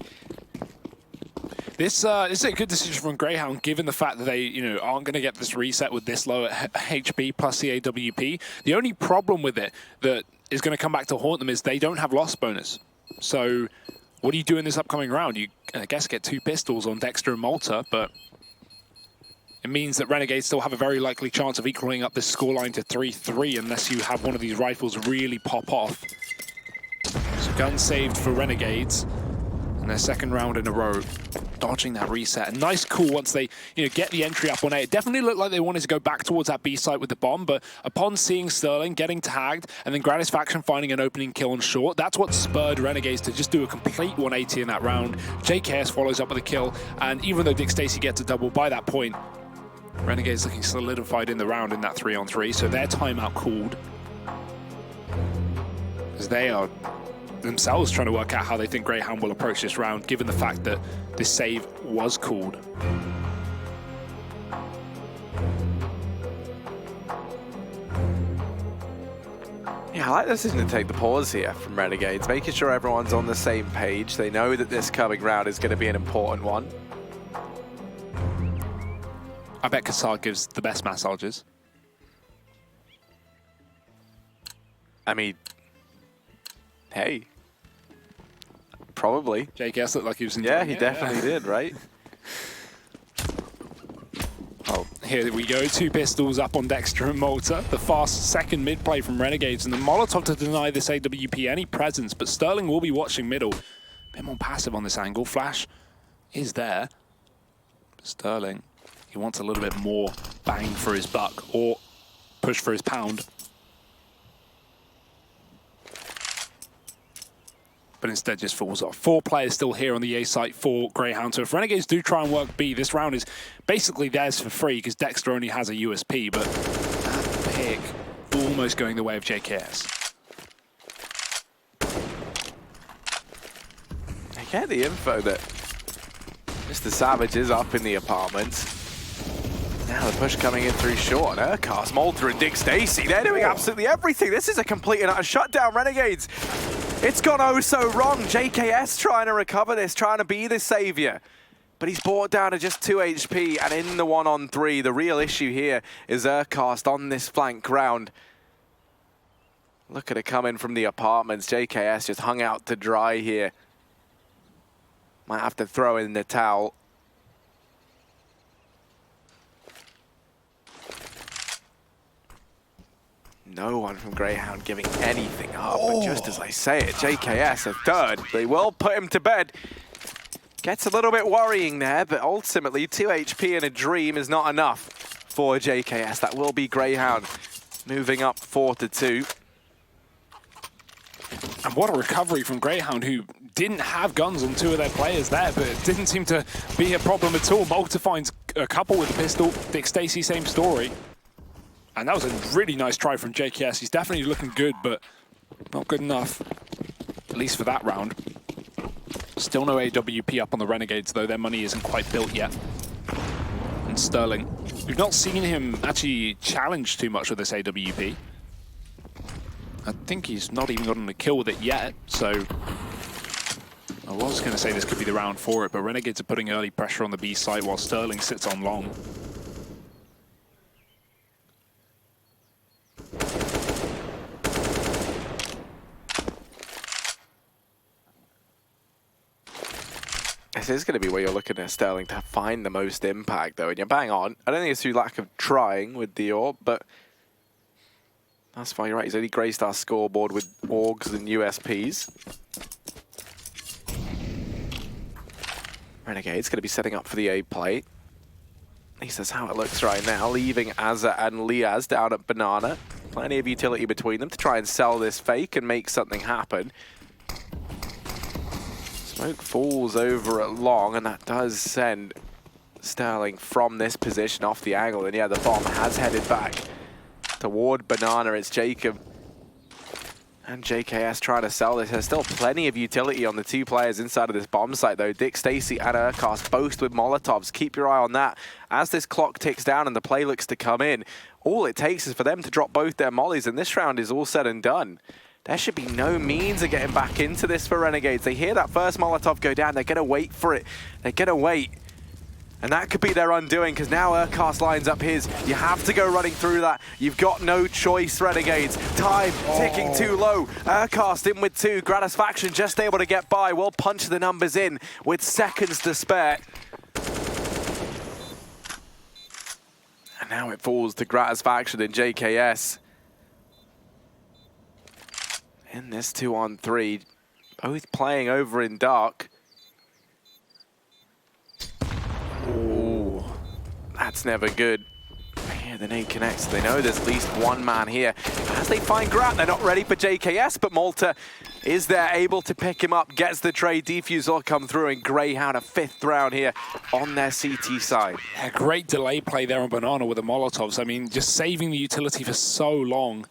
This is a good decision from Greyhound, given the fact that they aren't going to get this reset with this low HP plus the AWP. The only problem with it that is going to come back to haunt them is they don't have loss bonus. So what do you do in this upcoming round? You, I guess, get 2 pistols on Dexter and Malta, but it means that Renegades still have a very likely chance of equaling up this scoreline to 3-3 unless you have one of these rifles really pop off. So gun saved for Renegades, and their second round in a row, dodging that reset. A nice call once they get the entry up on A. It definitely looked like they wanted to go back towards that B site with the bomb, but upon seeing Sterling getting tagged and then Gratisfaction finding an opening kill on short, that's what spurred Renegades to just do a complete 180 in that round. JKS follows up with a kill, and even though Dick Stacy gets a double, by that point, Renegades looking solidified in the round in that 3-on-3, so their timeout called. As they are themselves trying to work out how they think Greyhound will approach this round, given the fact that this save was called. Yeah, I like the decision to take the pause here from Renegades, making sure everyone's on the same page. They know that this coming round is going to be an important one. I bet Kassar gives the best massages. I mean, hey, probably. JKS looked like he was in. Yeah, he definitely did, right? Oh, here we go. 2 pistols up on Dexter and Malta. The fast second mid play from Renegades, and the Molotov to deny this AWP any presence, but Sterling will be watching middle. A bit more passive on this angle. Flash is there. Sterling, he wants a little bit more bang for his buck, or push for his pound. But instead just falls off. 4 players still here on the A site for Greyhound. So if Renegades do try and work B, this round is basically theirs for free because Dexter only has a USP, but that pick almost going the way of JKS. I get the info that Mr. Savage is up in the apartments. Now the push coming in through short. Urcast, Malta and Dick Stacy, they're doing absolutely everything. This is a complete and utter shutdown. Renegades, it's gone oh so wrong. JKS trying to recover this, trying to be the savior. But he's brought down to just 2 HP, and in the 1-on-3, the real issue here is Urcast on this flank round. Look at it coming from the apartments. JKS just hung out to dry here. Might have to throw in the towel. No one from Greyhound giving anything up, but just as I say it, JKS a third. They will put him to bed. Gets a little bit worrying there, but ultimately 2 HP in a dream is not enough for JKS. That will be Greyhound moving up 4-2. And what a recovery from Greyhound, who didn't have guns on 2 of their players there, but it didn't seem to be a problem at all. Malta finds a couple with a pistol. Dick Stacey, same story. And that was a really nice try from JKS. He's definitely looking good, but not good enough, at least for that round. Still no AWP up on the Renegades, though. Their money isn't quite built yet. And Sterling, we've not seen him actually challenge too much with this AWP. I think he's not even gotten a kill with it yet, so I was going to say this could be the round for it, but Renegades are putting early pressure on the B site while Sterling sits on long. This is going to be where you're looking at Sterling to find the most impact, though, and you're bang on. I don't think it's through lack of trying with the AWP, but that's fine. You're right. He's only graced our scoreboard with AUGs and USPs. Renegade's going to be setting up for the A plate. At least that's how it looks right now, leaving Azza and Liaz down at Banana. Plenty of utility between them to try and sell this fake and make something happen. Smoke falls over at long, and that does send Sterling from this position off the angle. And yeah, the bomb has headed back toward Banana. It's Jacob and JKS trying to sell this. There's still plenty of utility on the 2 players inside of this bomb site, though. Dick Stacey and Urkast both with Molotovs. Keep your eye on that. As this clock ticks down and the play looks to come in, all it takes is for them to drop both their mollies, and this round is all said and done. There should be no means of getting back into this for Renegades. They hear that first Molotov go down. They're going to wait for it. They're going to wait. And that could be their undoing, because now Urkast lines up his. You have to go running through that. You've got no choice, Renegades. Time ticking too low. Urkast in with 2. Gratisfaction just able to get by. Will punch the numbers in with seconds to spare. And now it falls to Gratisfaction and JKS. In this 2-on-3, both playing over in dark. Ooh, that's never good. Here the nade connects. They know there's at least one man here. As they find Grat, they're not ready for JKS, but Malta is there, able to pick him up, gets the trade. Defuse will come through, and Greyhound a 5th round here on their CT side. Yeah, great delay play there on Banana with the Molotovs. I mean, just saving the utility for so long.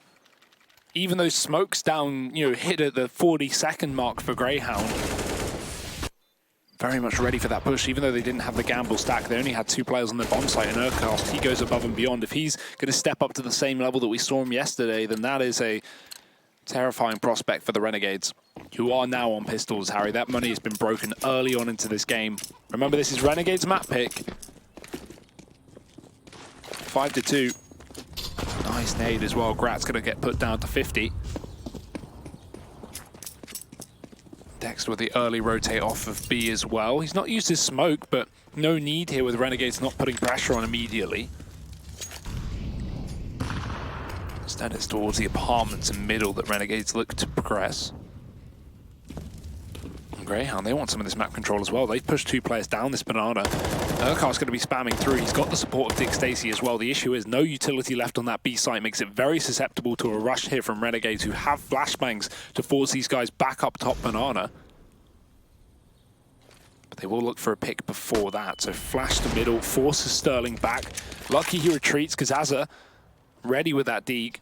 Even those smokes down, you know, hit at the 40-second mark for Greyhound. Very much ready for that push, even though they didn't have the gamble stack. They only had 2 players on the bomb site, and Urkast, he goes above and beyond. If he's going to step up to the same level that we saw him yesterday, then that is a terrifying prospect for the Renegades, who are now on pistols, Harry. That money has been broken early on into this game. Remember, this is Renegades map pick. 5-2. Nice nade as well. Grat's going to get put down to 50. Dexter with the early rotate off of B as well. He's not used his smoke, but no need here with Renegades not putting pressure on immediately. Instead, it's towards the apartments in middle that Renegades look to progress. And Greyhound, they want some of this map control as well. They push 2 players down this Banana. Urkast's going to be spamming through. He's got the support of Dick Stacey as well. The issue is no utility left on that B site. Makes it very susceptible to a rush here from Renegades, who have flashbangs to force these guys back up top Banana. But they will look for a pick before that. So flash to middle, forces Sterling back. Lucky he retreats, because Azza ready with that Deeg.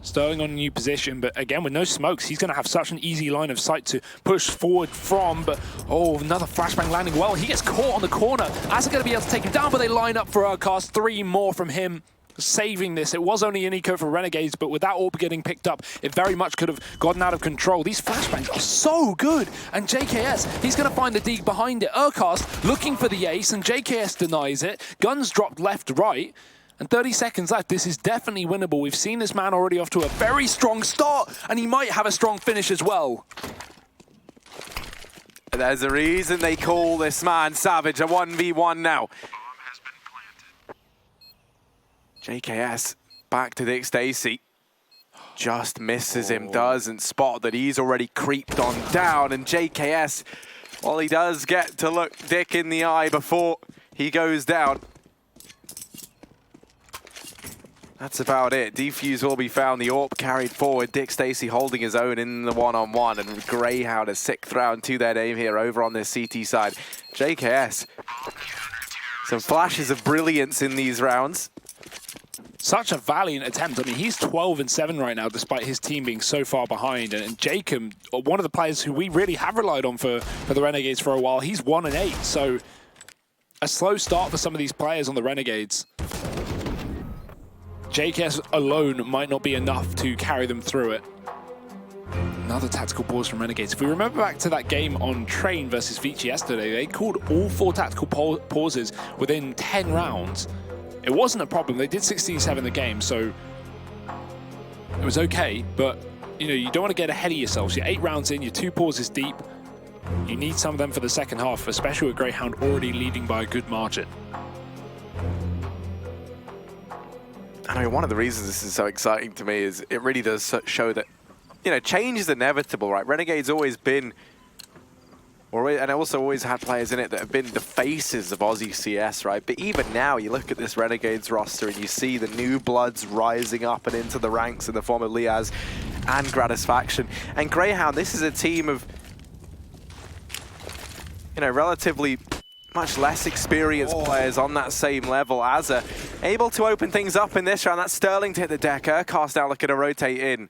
Sterling on a new position, but again, with no smokes, he's going to have such an easy line of sight to push forward from, but oh, another flashbang landing well. He gets caught on the corner. Azza going to be able to take him down, but they line up for Urkast. 3 more from him, saving this. It was only an eco for Renegades, but with that AWP getting picked up, it very much could have gotten out of control. These flashbangs are so good, and JKS, he's going to find the Deeg behind it. Urkast looking for the ace, and JKS denies it. Guns dropped left, right. And 30 seconds left. This is definitely winnable. We've seen this man already off to a very strong start, and he might have a strong finish as well. There's a reason they call this man Savage. A 1v1 now. JKS back to Dick Stacey. just misses him, doesn't spot that he's already creeped on down, and JKS, well, he does get to look Dick in the eye before he goes down. That's about it. Defuse will be found. The AWP carried forward. Dick Stacey holding his own in the one-on-one, and Greyhound a 6th round to their name here over on this CT side. JKS, some flashes of brilliance in these rounds. Such a valiant attempt. I mean, he's 12-7 right now, despite his team being so far behind. And Jacob, one of the players who we really have relied on for the Renegades for a while, he's 1-8. So a slow start for some of these players on the Renegades. JKS alone might not be enough to carry them through it. Another tactical pause from Renegades. If we remember back to that game on Train versus Vici yesterday, they called all 4 tactical pauses within 10 rounds. It wasn't a problem. They did 16-7 the game, so it was okay. But you know, you don't want to get ahead of yourselves. You're 8 rounds in, you're 2 pauses deep. You need some of them for the second half, especially with Greyhound already leading by a good margin. I mean, one of the reasons this is so exciting to me is it really does show that, you know, change is inevitable, right? Renegade's always been, and also always had players in it that have been the faces of Aussie CS, right? But even now, you look at this Renegades roster and you see the new bloods rising up and into the ranks in the form of Liaz and Gratisfaction. And Greyhound, this is a team of, you know, relatively much less experienced players on that same level. Azza able to open things up in this round. That's Sterling to hit the deck. Urcast now looking to rotate in.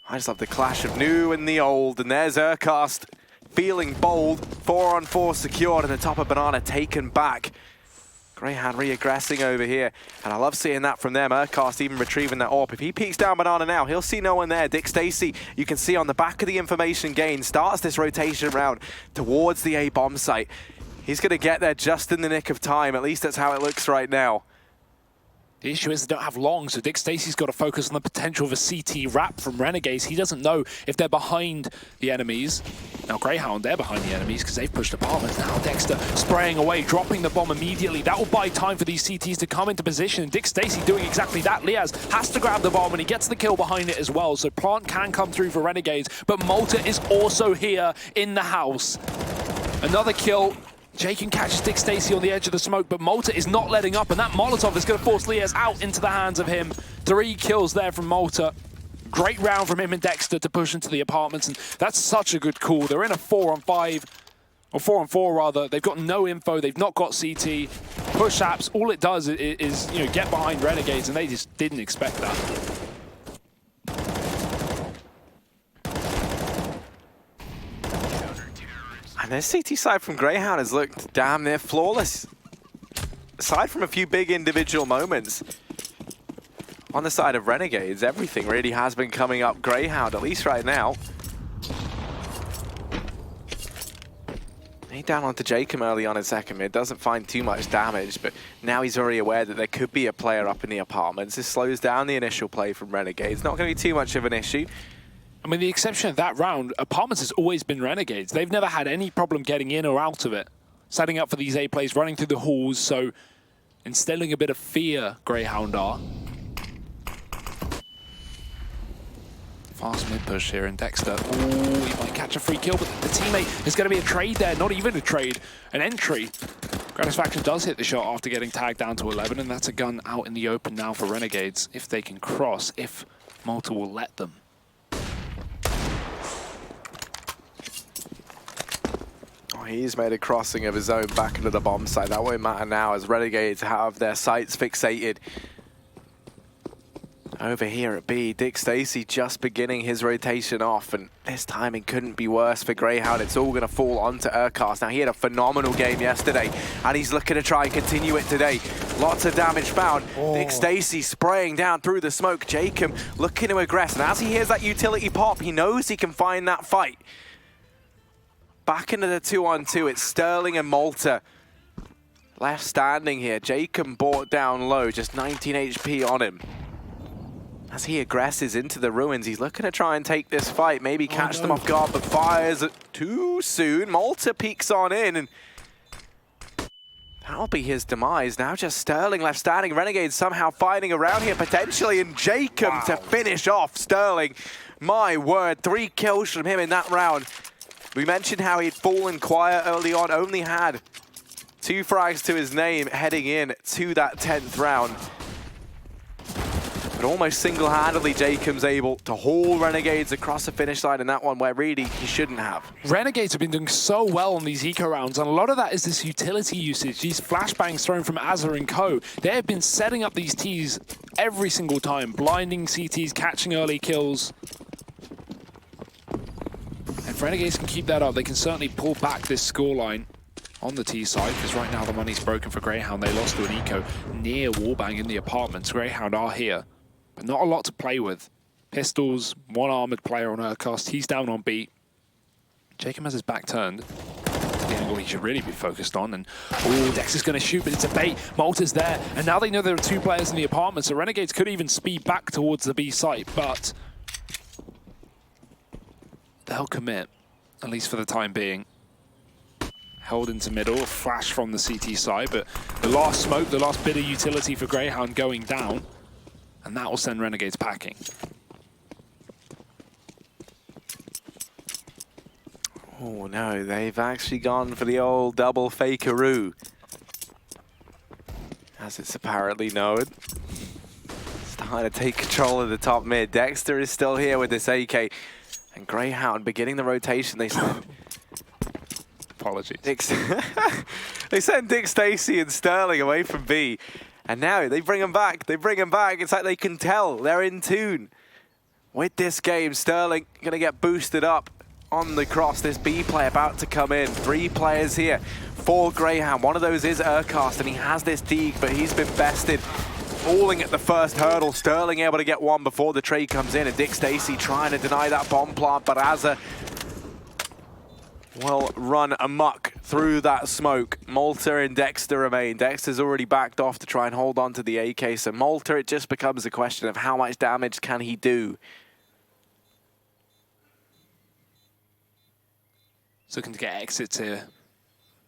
I just love the clash of new and the old. And there's Urcast feeling bold. 4-on-4 secured, and the top of Banana taken back. Greyhound re-aggressing over here. And I love seeing that from them. Urcast even retrieving that AWP. If he peeks down Banana now, he'll see no one there. Dick Stacey, you can see on the back of the information gain, starts this rotation round towards the A bomb site. He's going to get there just in the nick of time. At least that's how it looks right now. The issue is they don't have long, so Dick Stacey's got to focus on the potential of a CT wrap from Renegades. He doesn't know if they're behind the enemies. Now Greyhound, they're behind the enemies because they've pushed apartments. Now Dexter spraying away, dropping the bomb immediately. That will buy time for these CTs to come into position. And Dick Stacey doing exactly that. Liaz has to grab the bomb and he gets the kill behind it as well. So Plant can come through for Renegades, but Malta is also here in the house. Another kill. Jaken catches Dick Stacey on the edge of the smoke, but Malta is not letting up, and that Molotov is going to force Liaz out into the hands of him. 3 kills there from Malta. Great round from him and Dexter to push into the apartments, and that's such a good call. They're in a 4-on-5, or 4-on-4 rather. They've got no info, they've not got CT. Push apps, all it does is you know, get behind Renegades, and they just didn't expect that. And this CT side from Greyhound has looked damn near flawless. Aside from a few big individual moments, on the side of Renegades, everything really has been coming up Greyhound, at least right now. He down onto Jacob early on in second mid, doesn't find too much damage, but now he's already aware that there could be a player up in the apartments. This slows down the initial play from Renegades. Not going to be too much of an issue. I mean, the exception of that round, Apartments has always been Renegades. They've never had any problem getting in or out of it. Setting up for these A plays, running through the halls, so instilling a bit of fear, Greyhound are. Fast mid push here in Dexter. Ooh, he might catch a free kill, but the teammate is going to be a trade there. Not even a trade, an entry. Gratisfaction does hit the shot after getting tagged down to 11, and that's a gun out in the open now for Renegades, if they can cross, if Malta will let them. He's made a crossing of his own back into the bomb site. That won't matter now as Renegades have their sights fixated. Over here at B, Dick Stacey just beginning his rotation off, and this timing couldn't be worse for Greyhound. It's all going to fall onto Urcast. Now, he had a phenomenal game yesterday, and he's looking to try and continue it today. Lots of damage found. Dick Stacey spraying down through the smoke. Jacob looking to aggress, and as he hears that utility pop, he knows he can find that fight. Back into the 2-on-2, it's Sterling and Malta left standing here. Jacob brought down low, just 19 HP on him. As he aggresses into the ruins, he's looking to try and take this fight, maybe catch them off guard, but fires too soon. Malta peeks on in, and That'll be his demise. Now just Sterling left standing. Renegade somehow fighting around here potentially, and Jacob to finish off Sterling. My word, 3 kills from him in that round. We mentioned how he'd fallen quiet early on, only had 2 frags to his name heading in to that 10th round. But almost single-handedly, Jacob's able to haul Renegades across the finish line in that one where really he shouldn't have. Renegades have been doing so well on these eco rounds, and a lot of that is this utility usage, these flashbangs thrown from Azza and co. They have been setting up these Ts every single time, blinding CTs, catching early kills. If Renegades can keep that up, they can certainly pull back this scoreline on the T side, because right now the money's broken for Greyhound. They lost to an eco near wallbang in the apartments. Greyhound are here, but not a lot to play with. Pistols, 1 armored player on Urcast. He's down on B. Jacob has his back turned. The angle he should really be focused on. And oh, Dex is going to shoot, but it's a bait. Malta's there, and now they know there are 2 players in the apartment, so Renegades could even speed back towards the B site, but they'll commit, at least for the time being. Held into middle, flash from the CT side, but the last smoke, the last bit of utility for Greyhound going down, and that will send Renegades packing. Oh no, they've actually gone for the old double fakeroo, as it's apparently known. Starting to take control of the top mid. Dexter is still here with this AK, and Greyhound beginning the rotation. They sent apologies. They sent Dick Stacey and Sterling away from B, and now they bring them back. They bring them back. It's like they can tell they're in tune with this game. Sterling gonna get boosted up on the cross. This B play about to come in. 3 players here for Greyhound. One of those is Urcast, and he has this Teague, but he's been bested. Falling at the first hurdle. Sterling able to get one before the trade comes in, and Dick Stacey trying to deny that bomb plant, but Azza will run amok through that smoke. Malta and Dexter remain. Dexter's already backed off to try and hold on to the AK, so Malta, it just becomes a question of how much damage can he do. Looking to get exits here.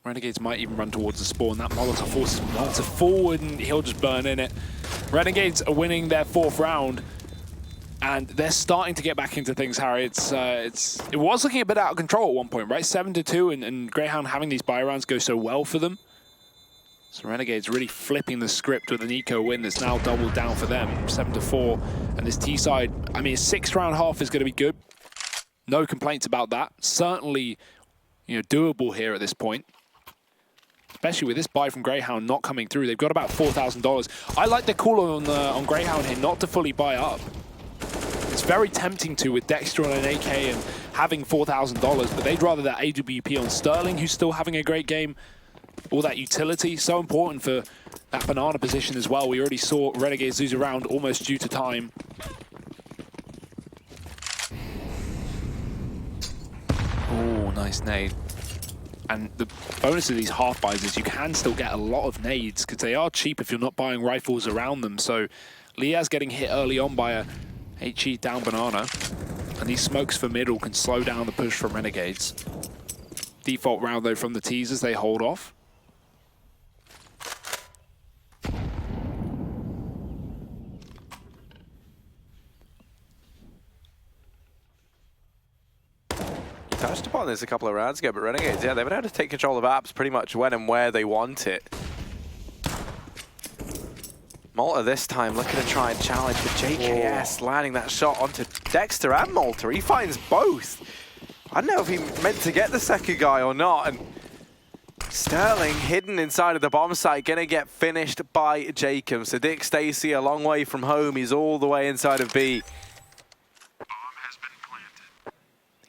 Renegades might even run towards the spawn. That Molotov forces Malta forward, and he'll just burn in it. Renegades are winning their 4th round, and they're starting to get back into things, Harry. It was looking a bit out of control at one point, right? 7-2, and Greyhound having these buy rounds go so well for them. So Renegades really flipping the script with an eco win that's now doubled down for them, 7-4. And this T side, I mean, a 6th round half is going to be good. No complaints about that. Certainly, doable here at this point. Especially with this buy from Greyhound not coming through. They've got about $4,000. I like the call on Greyhound here not to fully buy up. It's very tempting to with Dexter on an AK and having $4,000, but they'd rather that AWP on Sterling, who's still having a great game. All that utility, so important for that banana position as well. We already saw Renegades lose a round almost due to time. Oh, nice nade. And the bonus of these half buys is you can still get a lot of nades because they are cheap if you're not buying rifles around them. So Liaz getting hit early on by a HE down banana. And these smokes for middle can slow down the push from Renegades. Default round though from the teasers, they hold off. Touched upon this a couple of rounds ago, but Renegades, yeah, they've been able to take control of apps pretty much when and where they want it. Malta this time looking to try and challenge, but JKS landing that shot onto Dexter and Malta. He finds both. I don't know if he meant to get the second guy or not, and Sterling hidden inside of the bomb site, gonna get finished by Jacob. So Dick Stacey a long way from home. He's all the way inside of B.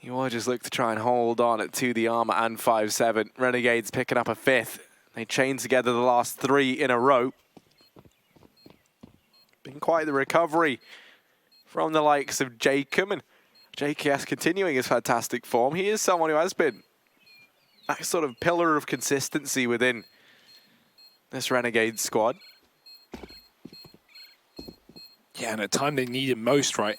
You will just look to try and hold on to the armor and 5-7. Renegades picking up a 5th. They chain together the last 3 in a row. Been quite the recovery from the likes of Jacob, and JKS continuing his fantastic form. He is someone who has been that sort of pillar of consistency within this Renegade squad. Yeah, and at the time they need him most, right?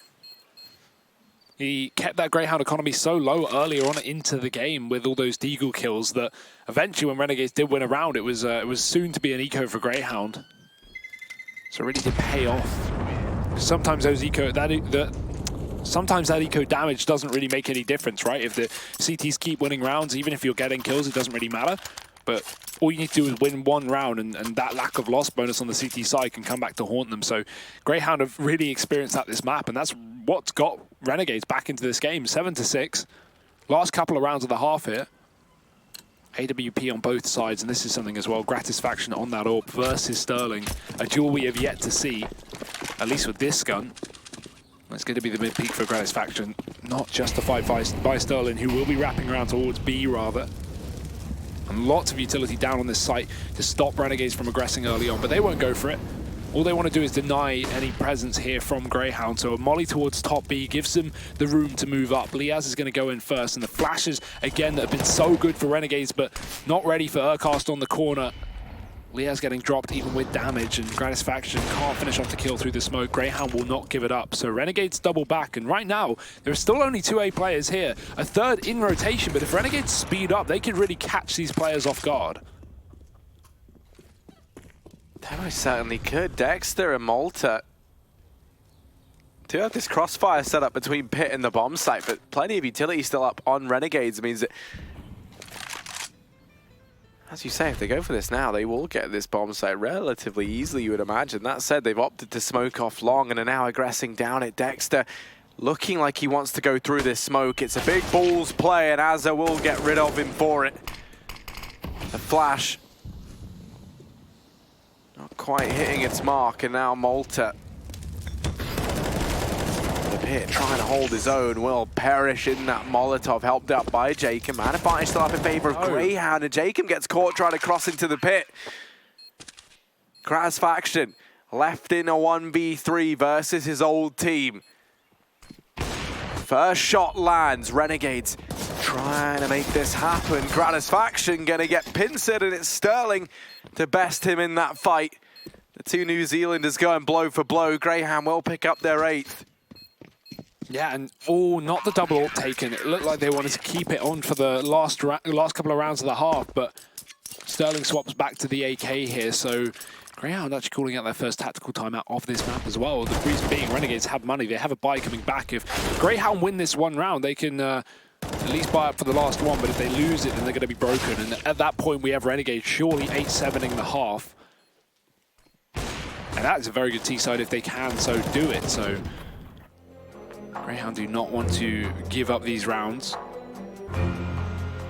He kept that Greyhound economy so low earlier on into the game with all those Deagle kills that eventually when Renegades did win a round, it was soon to be an eco for Greyhound. So it really did pay off. Sometimes those sometimes that eco damage doesn't really make any difference, right? If the CTs keep winning rounds, even if you're getting kills, it doesn't really matter. But all you need to do is win one round, and that lack of loss bonus on the CT side can come back to haunt them. So Greyhound have really experienced that this map, and that's what's got Renegades back into this game. 7-6. Last couple of rounds of the half here. AWP on both sides, and this is something as well. Gratisfaction on that orb versus Sterling. A duel we have yet to see, at least with this gun. It's going to be the mid-peak for Gratisfaction, not justified by Sterling, who will be wrapping around towards B, rather. And lots of utility down on this site to stop Renegades from aggressing early on, but they won't go for it. All they want to do is deny any presence here from Greyhound. So a molly towards top B gives them the room to move up. Liaz is going to go in first, and the flashes, again, that have been so good for Renegades, but not ready for Urcast on the corner. Liaz getting dropped even with damage, and Gratisfaction can't finish off the kill through the smoke. Greyhound will not give it up, so Renegades double back, and right now, there are still only 2A players here. A third in rotation, but if Renegades speed up, they could really catch these players off guard. They most certainly could. Dexter and Malta do have this crossfire set up between Pit and the bomb site, but plenty of utility still up on Renegades. Means that, as you say, if they go for this now, they will get this bomb site relatively easily, you would imagine. That said, they've opted to smoke off long and are now aggressing down at Dexter, looking like he wants to go through this smoke. It's a big balls play, and Azza will get rid of him for it. The flash not quite hitting its mark, and now Malta, the Pit trying to hold his own, will perish in that Molotov, helped out by Jacob. Man advantage still up in favor of Greyhound, and Jacob gets caught trying to cross into the Pit. Gratisfaction left in a 1v3 versus his old team. First shot lands. Renegades trying to make this happen. Gratisfaction gonna get pincered, and it's Sterling to best him in that fight. The two New Zealanders going blow for blow. Greyhound will pick up their 8th. Yeah, and not the double ult taken. It looked like they wanted to keep it on for the last couple of rounds of the half, but Sterling swaps back to the AK here, so Greyhound actually calling out their first tactical timeout of this map as well. The reason being, Renegades have money. They have a buy coming back. If Greyhound win this one round, they can at least buy up for the last one, but if they lose it, then they're going to be broken. And at that point, we have Renegades surely 8-7ing the half. And that is a very good T-side if they can so do it. So Greyhound do not want to give up these rounds.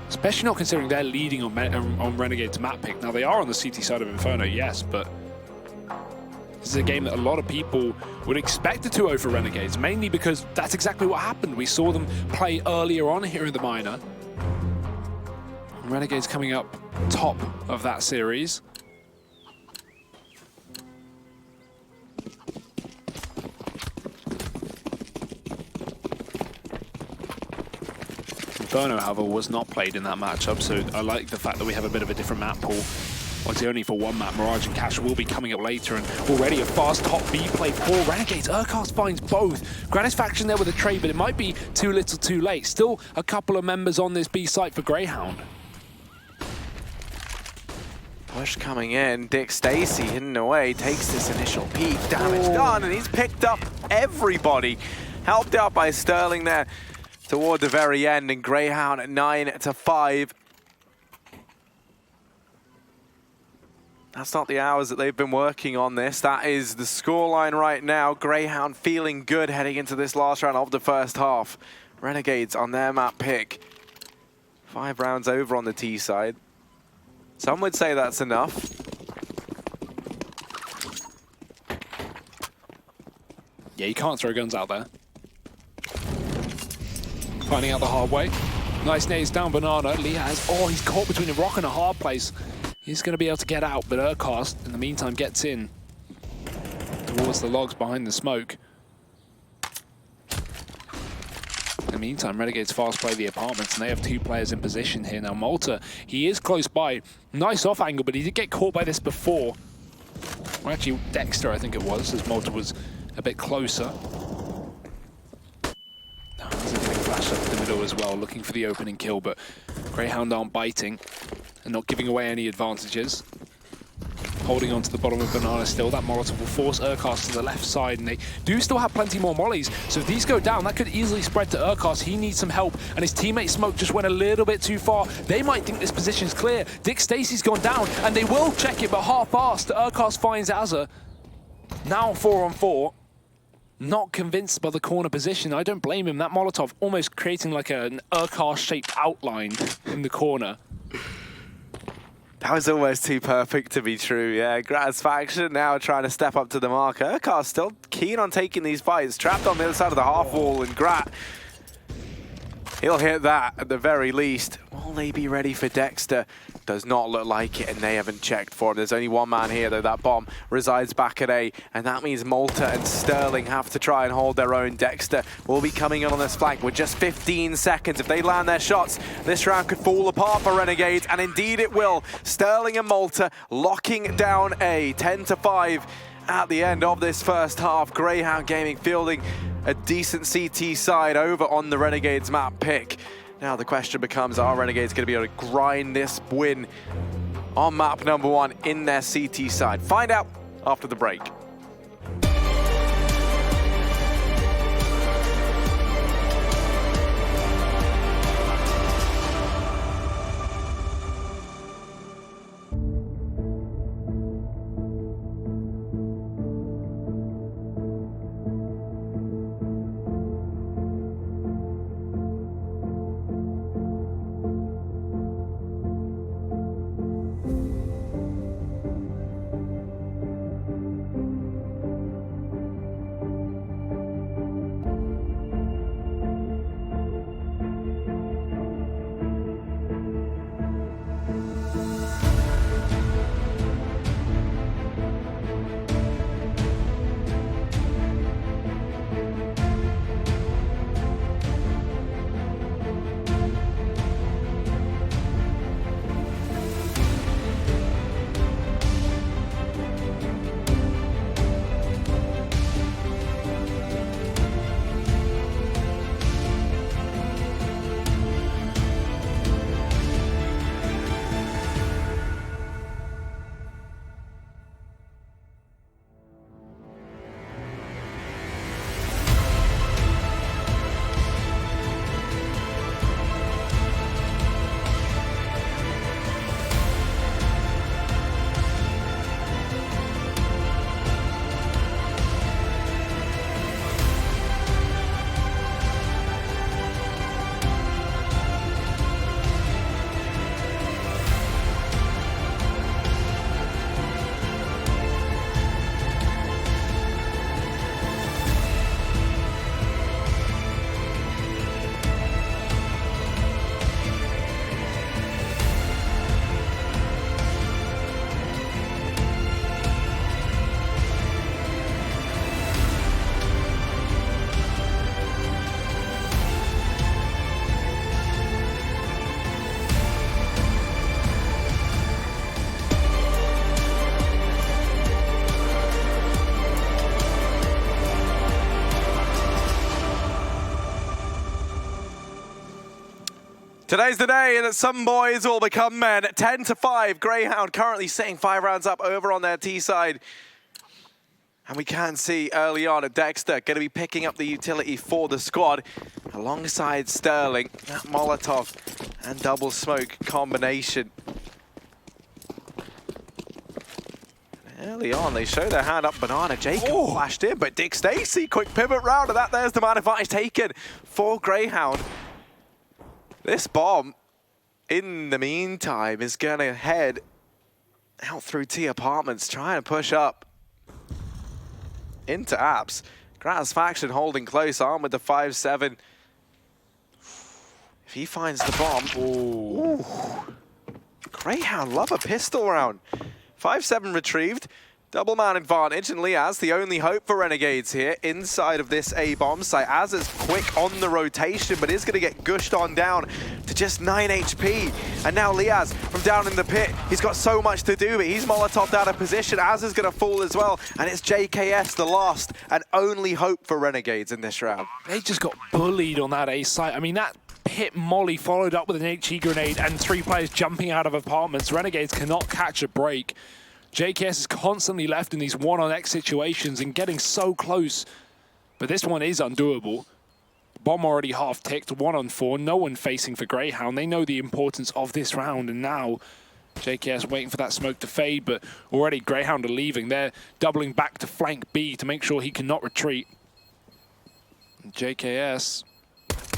Especially not considering they're leading on Renegade's map pick. Now, they are on the CT side of Inferno, yes, but this is a game that a lot of people would expect a 2-0 for Renegades, mainly because that's exactly what happened. We saw them play earlier on here in the minor. Renegades coming up top of that series. Inferno, however, was not played in that matchup, so I like the fact that we have a bit of a different map pool. Obviously only for one map. Mirage and Cash will be coming up later, and already a fast top B play for Renegades. Urcast finds both. Gratisfaction there with a trade, but it might be too little too late. Still a couple of members on this B site for Greyhound. Push coming in. Dick Stacy hidden away, takes this initial peek. Damage done, and he's picked up everybody. Helped out by Sterling there toward the very end, and Greyhound at 9-5. That's not the hours that they've been working on this. That is the scoreline right now. Greyhound feeling good heading into this last round of the first half. Renegades on their map pick. 5 rounds over on the T side. Some would say that's enough. Yeah, you can't throw guns out there. Finding out the hard way. Nice nades down Banana. Liaz, he's caught between a rock and a hard place. He's going to be able to get out, but Urcast, in the meantime, gets in towards the logs behind the smoke. In the meantime, Renegades fast play the apartments, and they have 2 players in position here. Now, Malta, he is close by. Nice off angle, but he did get caught by this before. Well, actually, Dexter, I think it was, as Malta was a bit closer. middle as well, looking for the opening kill, but Greyhound aren't biting and not giving away any advantages. Holding on to the bottom of Banana still. That Molotov will force Urkast to the left side, and they do still have plenty more mollies. So if these go down, that could easily spread to Urkast. He needs some help, and his teammate Smoke just went a little bit too far. They might think this position's clear. Dick Stacy's gone down, and they will check it, but half-assed. Urkast finds Azza. Now 4-on-4. Not convinced by the corner position. I don't blame him. That Molotov almost creating like an Urkast-shaped outline in the corner. That was almost too perfect to be true, yeah. Gratisfaction now trying to step up to the mark. Urkast still keen on taking these fights. Trapped on the other side of the half wall, and Grat, he'll hit that at the very least. Will they be ready for Dexter? Does not look like it, and they haven't checked for him. There's only one man here, though. That bomb resides back at A, and that means Malta and Sterling have to try and hold their own. Dexter will be coming in on this flank with just 15 seconds. If they land their shots, this round could fall apart for Renegades, and indeed it will. Sterling and Malta locking down A, 10-5 at the end of this first half. Greyhound Gaming fielding a decent CT side over on the Renegades map pick. Now the question becomes, are Renegades going to be able to grind this win on map number 1 in their CT side? Find out after the break. Today's the day that some boys will become men. 10-5, Greyhound currently sitting 5 rounds up over on their T side. And we can see early on at Dexter going to be picking up the utility for the squad alongside Sterling. That Molotov and double smoke combination. Early on, they show their hand up Banana. Jacob flashed in, but Dick Stacy, quick pivot round, and there's the man advantage taken for Greyhound. This bomb, in the meantime, is going to head out through T Apartments, trying to push up into Apps. Gratisfaction holding close, armed with the 5-7. If he finds the bomb, ooh. Greyhound love a pistol round. 5-7 retrieved. Double man advantage, and Liaz, the only hope for Renegades here inside of this A-bomb site. Az is quick on the rotation, but is going to get gushed on down to just 9 HP. And now Liaz from down in the pit, he's got so much to do, but he's Molotoved out of position. Az is going to fall as well, and it's JKS, the last and only hope for Renegades in this round. They just got bullied on that A site. I mean, that pit molly followed up with an HE grenade and 3 players jumping out of apartments. Renegades cannot catch a break. JKS is constantly left in these 1-on-X situations and getting so close. But this one is undoable. Bomb already half ticked, 1-on-4, no one facing for Greyhound. They know the importance of this round, and now JKS waiting for that smoke to fade, but already Greyhound are leaving. They're doubling back to flank B to make sure he cannot retreat. And JKS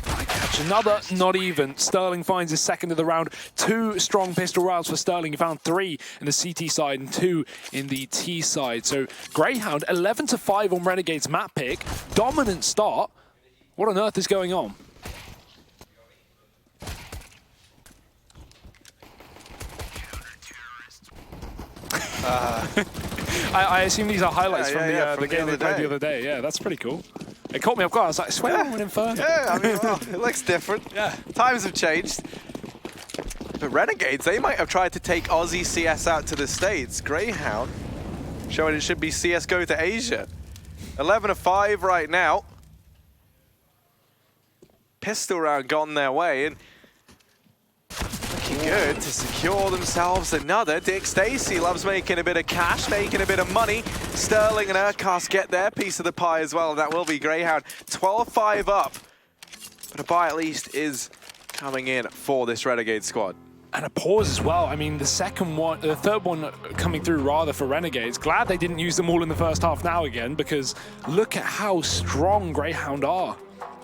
might catch another, not even. Sterling finds his second of the round. 2 strong pistol rounds for Sterling. He found 3 in the CT side and 2 in the T side. So Greyhound 11-5 on Renegade's map pick. Dominant start. What on earth is going on? I assume these are highlights from the game they played the other day. Yeah, that's pretty cool. It caught me off guard. I was like, I swear we're in Inferno. Yeah, I mean, well, it looks different. Yeah. Times have changed. But Renegades, they might have tried to take Aussie CS out to the States. Greyhound showing it should be CSGO to Asia. 11-5 right now. Pistol round gone their way, and looking good to secure themselves another. Dick Stacy loves making a bit of cash, making a bit of money. Sterling and Urkast get their piece of the pie as well, and that will be Greyhound. 12-5 up, but a buy at least is coming in for this Renegade squad. And a pause as well. I mean, the third one coming through rather for Renegades. Glad they didn't use them all in the first half now again, because look at how strong Greyhound are.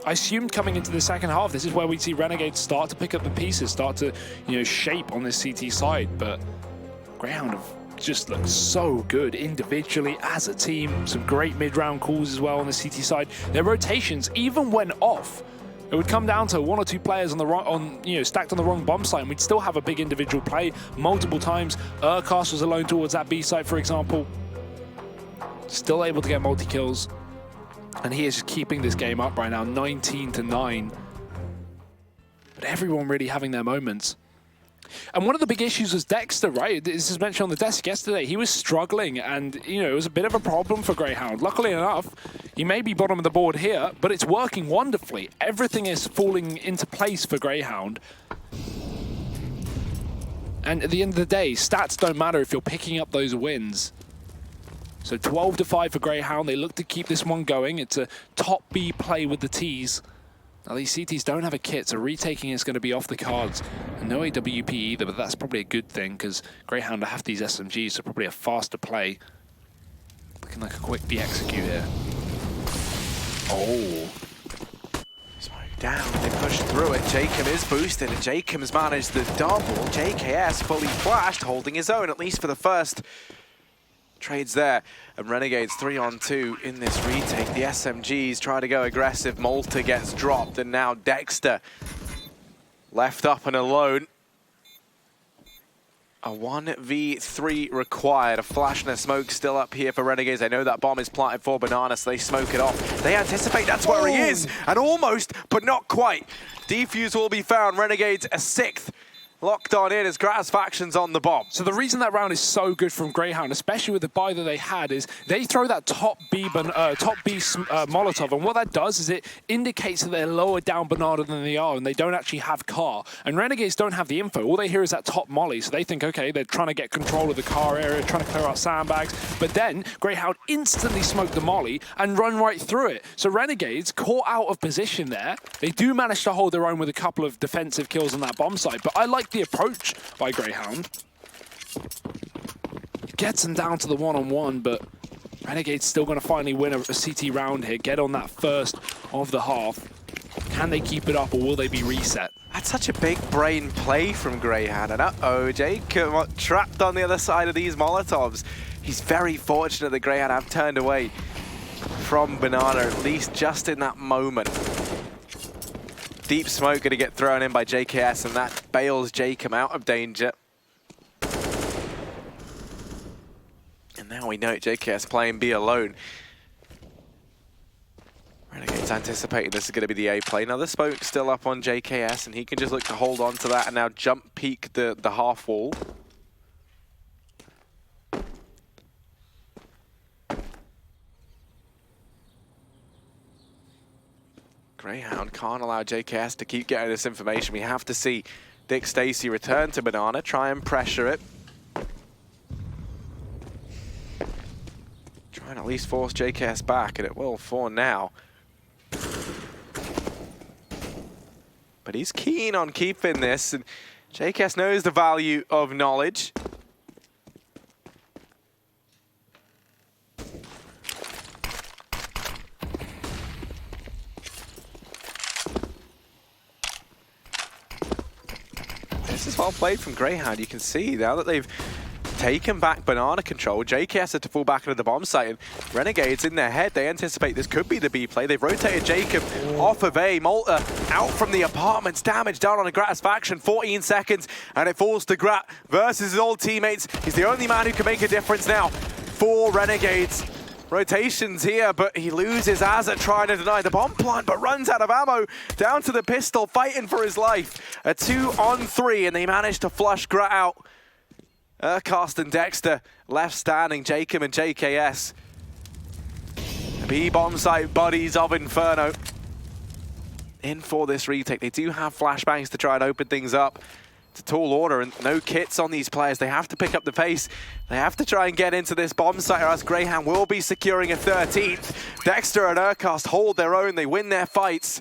I assumed coming into the second half, this is where we'd see Renegades start to pick up the pieces, start to, shape on this CT side. But Greyhound have just looked so good individually as a team. Some great mid-round calls as well on the CT side. Their rotations even went off. It would come down to 1 or 2 players on the stacked on the wrong bomb site, and we'd still have a big individual play multiple times. Urkast was alone towards that B site, for example. Still able to get multi-kills. And he is just keeping this game up right now, 19-9. But everyone really having their moments. And one of the big issues was Dexter, right? This is mentioned on the desk yesterday. He was struggling, and it was a bit of a problem for Greyhound. Luckily enough, he may be bottom of the board here, but it's working wonderfully. Everything is falling into place for Greyhound. And at the end of the day, stats don't matter if you're picking up those wins. So 12-5 for Greyhound. They look to keep this one going. It's a top B play with the Ts. Now these CTs don't have a kit, so retaking is going to be off the cards. And no AWP either, but that's probably a good thing, because Greyhound have these SMGs, so probably a faster play. Looking like a quick de-execute here. Oh. Smoke down, they push through it. Jacob is boosted, and Jacob's managed the double. JKS fully flashed, holding his own, at least for the first trades there. And Renegades 3-on-2 in this retake. The SMGs try to go aggressive. Malta gets dropped, and now Dexter left up and alone. A 1v3 required. A flash and a smoke still up here for Renegades. They know that bomb is planted for Banana, so they smoke it off. They anticipate that's where he is, and almost, but not quite. Defuse will be found. Renegades a 6th. Locked on in as Gratisfaction's on the bomb. So the reason that round is so good from Greyhound, especially with the buy that they had, is they throw that top B Molotov, and what that does is it indicates that they're lower down Bernardo than they are, and they don't actually have car. And Renegades don't have the info. All they hear is that top molly, so they think, okay, they're trying to get control of the car area, trying to clear out sandbags, but then Greyhound instantly smoke the molly and run right through it. So Renegades caught out of position there. They do manage to hold their own with a couple of defensive kills on that bomb site, but I like the approach by Greyhound. Gets them down to the 1-on-1, but Renegade's still going to finally win a CT round here, get on that first of the half. Can they keep it up, or will they be reset? That's such a big brain play from Greyhound, and uh-oh, Jacob trapped on the other side of these Molotovs. He's very fortunate that Greyhound have turned away from Banana, at least just in that moment. Deep smoke going to get thrown in by JKS, and that bails Jacob out of danger. And now we know JKS playing B alone. Renegades anticipating this is going to be the A play. Now the smoke's still up on JKS, and he can just look to hold on to that and now jump peek the half wall. Greyhound can't allow JKS to keep getting this information. We have to see Dick Stacy return to Banana, try and pressure it. Try and at least force JKS back, and it will for now. But he's keen on keeping this, and JKS knows the value of knowledge. This is well played from Greyhound. You can see now that they've taken back Banana control, JKS had to fall back into the bomb site, and Renegades in their head, they anticipate this could be the B play. They've rotated Jacob off of A. Malta out from the apartments, damage down on a Gratisfaction, 14 seconds, and it falls to Grat versus his old teammates. He's the only man who can make a difference now for Renegades. Rotations here, but he loses Azza trying to deny the bomb plant, but runs out of ammo. Down to the pistol, fighting for his life. A 2-on-3, and they manage to flush Grat out. Urcast and Dexter left standing, Jacob and JKS. The B-bomb site buddies of Inferno. In for this retake. They do have flashbangs to try and open things up. It's a tall order and no kits on these players. They have to pick up the pace. They have to try and get into this bomb site, or else Greyhound will be securing a 13th. Dexter and Urcast hold their own. They win their fights.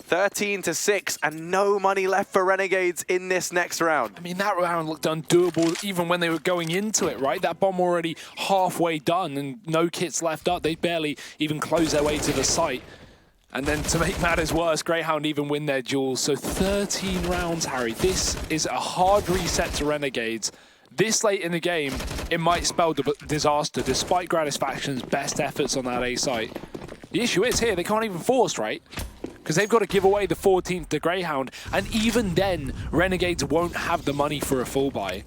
13-6, and no money left for Renegades in this next round. I mean, that round looked undoable even when they were going into it, right? That bomb already halfway done and no kits left up. They barely even close their way to the site. And then to make matters worse, Greyhound even win their duels. So 13 rounds, Harry. This is a hard reset to Renegades. This late in the game, it might spell disaster, despite Gratisfaction's best efforts on that A site. The issue is here, they can't even force, right? Because they've got to give away the 14th to Greyhound, and even then, Renegades won't have the money for a full buy.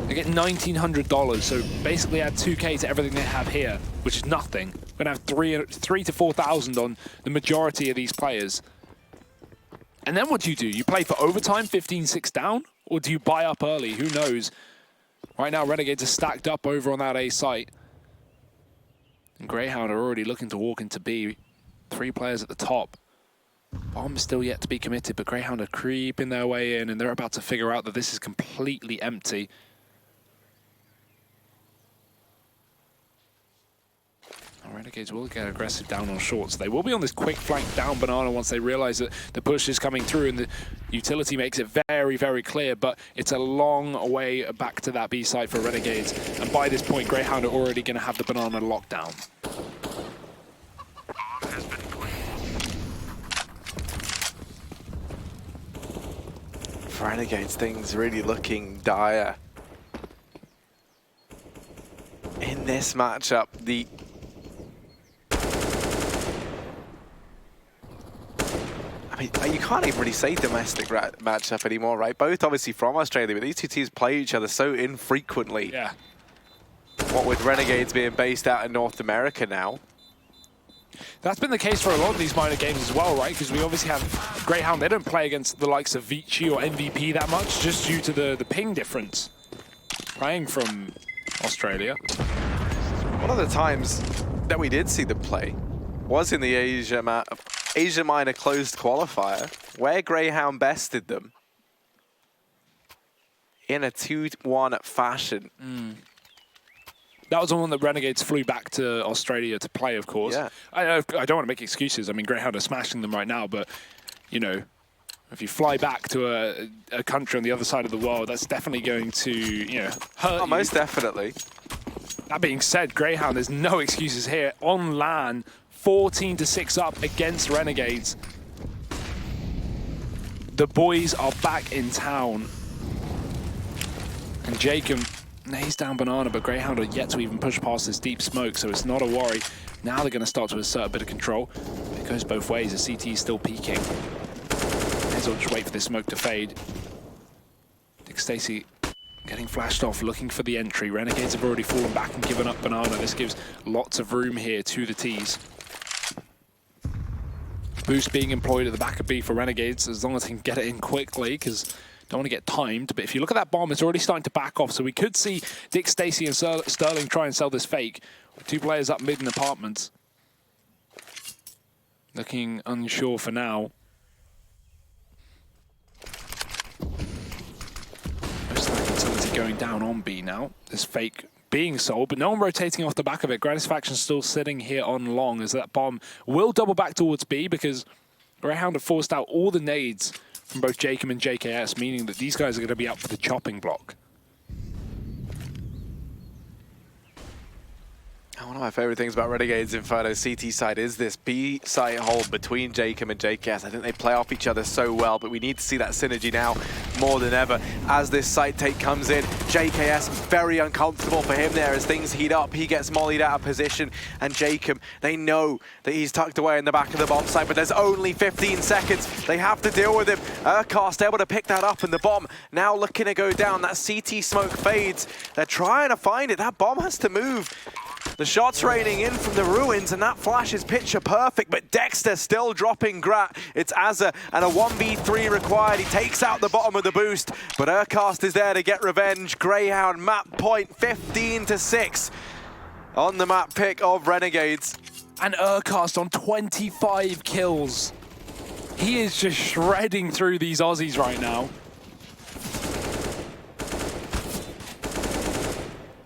They get $1,900, so basically add 2K to everything they have here, which is nothing. We're going to have 3 to 4,000 on the majority of these players. And then what do? You play for overtime, 15-6 down? Or do you buy up early? Who knows? Right now, Renegades are stacked up over on that A site. And Greyhound are already looking to walk into B. 3 players at the top. Bomb still yet to be committed, but Greyhound are creeping their way in, and they're about to figure out that this is completely empty. Renegades will get aggressive down on shorts. They will be on this quick flank down Banana once they realize that the push is coming through, and the utility makes it very, very clear, but it's a long way back to that B site for Renegades. And by this point, Greyhound are already going to have the Banana lockdown. For Renegades, things really looking dire. In this matchup, I mean, you can't even really say domestic matchup anymore, right? Both obviously from Australia, but these two teams play each other so infrequently. Yeah. What with Renegades being based out in North America now. That's been the case for a lot of these minor games as well, right? Because we obviously have Greyhound. They don't play against the likes of Vici or MVP that much, just due to the ping difference. Playing from Australia. One of the times that we did see them play was in the Asia Minor closed qualifier, where Greyhound bested them in a 2-1 fashion. That was the one that Renegades flew back to Australia to play, of course. Yeah. I don't want to make excuses. I mean, Greyhound are smashing them right now, but, you know, if you fly back to a country on the other side of the world, that's definitely going to, you know, hurt you. Most definitely. That being said, Greyhound, there's no excuses here. On LAN, 14-6 up against Renegades. The boys are back in town. And Jacob nays down Banana, but Greyhound are yet to even push past this deep smoke, so it's not a worry. Now they're going to start to assert a bit of control. It goes both ways. The CT is still peeking. They'll just wait for this smoke to fade. Dick Stacy getting flashed off, looking for the entry. Renegades have already fallen back and given up Banana. This gives lots of room here to the T's. Boost being employed at the back of B for Renegades, as long as they can get it in quickly, because don't want to get timed. But if you look at that bomb, it's already starting to back off, so we could see Dick Stacy and Sterling try and sell this fake. With 2 players up mid in apartments. looking unsure for now. Most likely utility going down on B now. This fake being sold, but no one rotating off the back of it. Gratisfaction still sitting here on long as that bomb will double back towards B because Greyhound have forced out all the nades from both Jacob and JKS, meaning that these guys are going to be up for the chopping block. One of my favorite things about Renegade's Inferno CT side is this B site hold between Jacob and JKS. I think they play off each other so well, but we need to see that synergy now more than ever. As this site take comes in, JKS very uncomfortable for him there as things heat up. He gets mollied out of position, and Jacob, they know that he's tucked away in the back of the bomb site, but there's only 15 seconds. They have to deal with him. Urcast able to pick that up, and the bomb now looking to go down. That CT smoke fades. They're trying to find it. That bomb has to move. The shots raining in from the ruins, and that flash is picture perfect, but Dexter still dropping Grat. It's Azza, and a 1v3 required. He takes out the bottom of the boost, but Urcast is there to get revenge. Greyhound map point 15-6 on the map pick of Renegades. And Urcast on 25 kills. He is just shredding through these Aussies right now.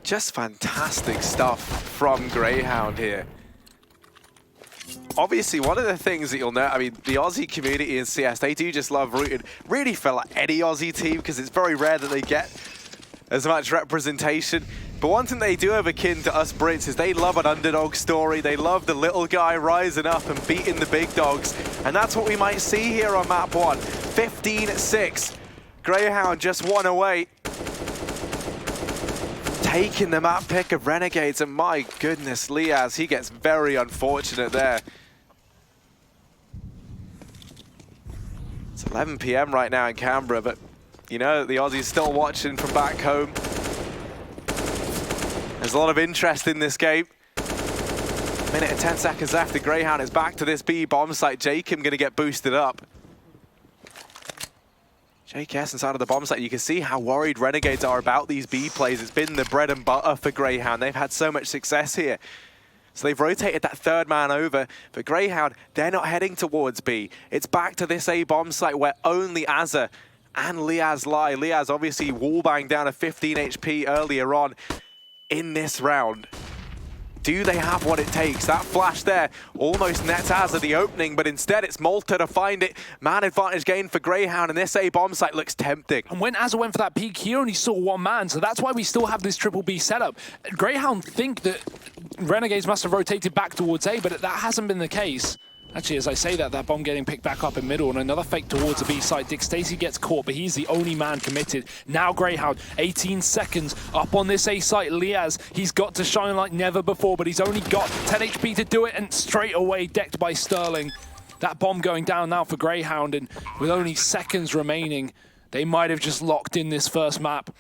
Just fantastic stuff from Greyhound here. Obviously, one of the things that you'll know, I mean, the Aussie community in CS, they do just love rooting really for like any Aussie team because it's very rare that they get as much representation. But one thing they do have akin to us Brits is they love an underdog story. They love the little guy rising up and beating the big dogs. And that's what we might see here on map 1. 15-6. Greyhound just one away. Taking the map pick of Renegades, and my goodness, Liaz, he gets very unfortunate there. It's 11 PM right now in Canberra, but you know, the Aussies still watching from back home. There's a lot of interest in this game. Minute and 10 seconds after Greyhound is back to this B bomb site. Jacob going to get boosted up. JKS inside of the bomb site, you can see how worried Renegades are about these B plays. It's been the bread and butter for Greyhound. They've had so much success here. So they've rotated that third man over, but Greyhound, they're not heading towards B. It's back to this A bomb site where only Azza and Liaz lie. Liaz obviously wallbanged down to 15 HP earlier on in this round. Do they have what it takes? That flash there almost nets Azza the opening, but instead it's Malta to find it. Man advantage gain for Greyhound, and this A bomb site looks tempting. And when Azza went for that peek, he only saw one man, so that's why we still have this triple B setup. Greyhound think that Renegades must have rotated back towards A, but that hasn't been the case. Actually, as I say that bomb getting picked back up in middle, and another fake towards the B side. Dick Stacey gets caught, but he's the only man committed. Now Greyhound, 18 seconds up on this A site. Liaz, he's got to shine like never before, but he's only got 10 HP to do it, and straight away decked by Sterling. That bomb going down now for Greyhound, and with only seconds remaining, they might have just locked in this first map.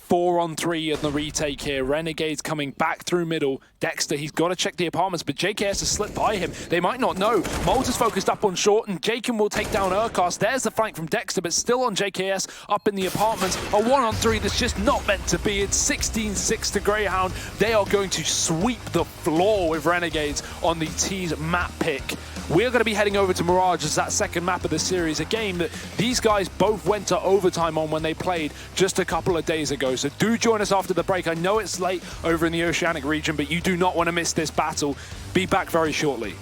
4-on-3 in the retake here. Renegades coming back through middle. Dexter, he's got to check the apartments, but JKS has slipped by him. They might not know. Malta's focused up on short, and Jacob will take down Urcast. There's the flank from Dexter, but still on JKS up in the apartments. A 1-on-3 that's just not meant to be. It's 16-6 to Greyhound. They are going to sweep the floor with Renegades on the T's map pick. We're going to be heading over to Mirage as that second map of the series, a game that these guys both went to overtime on when they played just a couple of days ago. So do join us after the break. I know it's late over in the Oceanic region, but you do not want to miss this battle. Be back very shortly.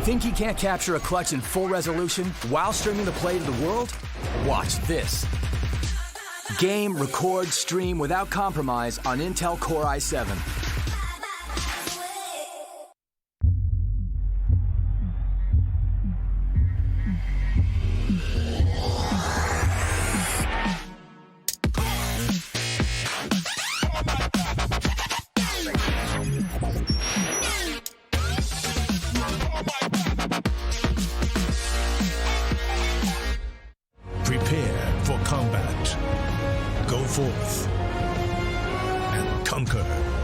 Think you can't capture a clutch in full resolution while streaming the play to the world? Watch this. Game, record, stream without compromise on Intel Core i7. conquer.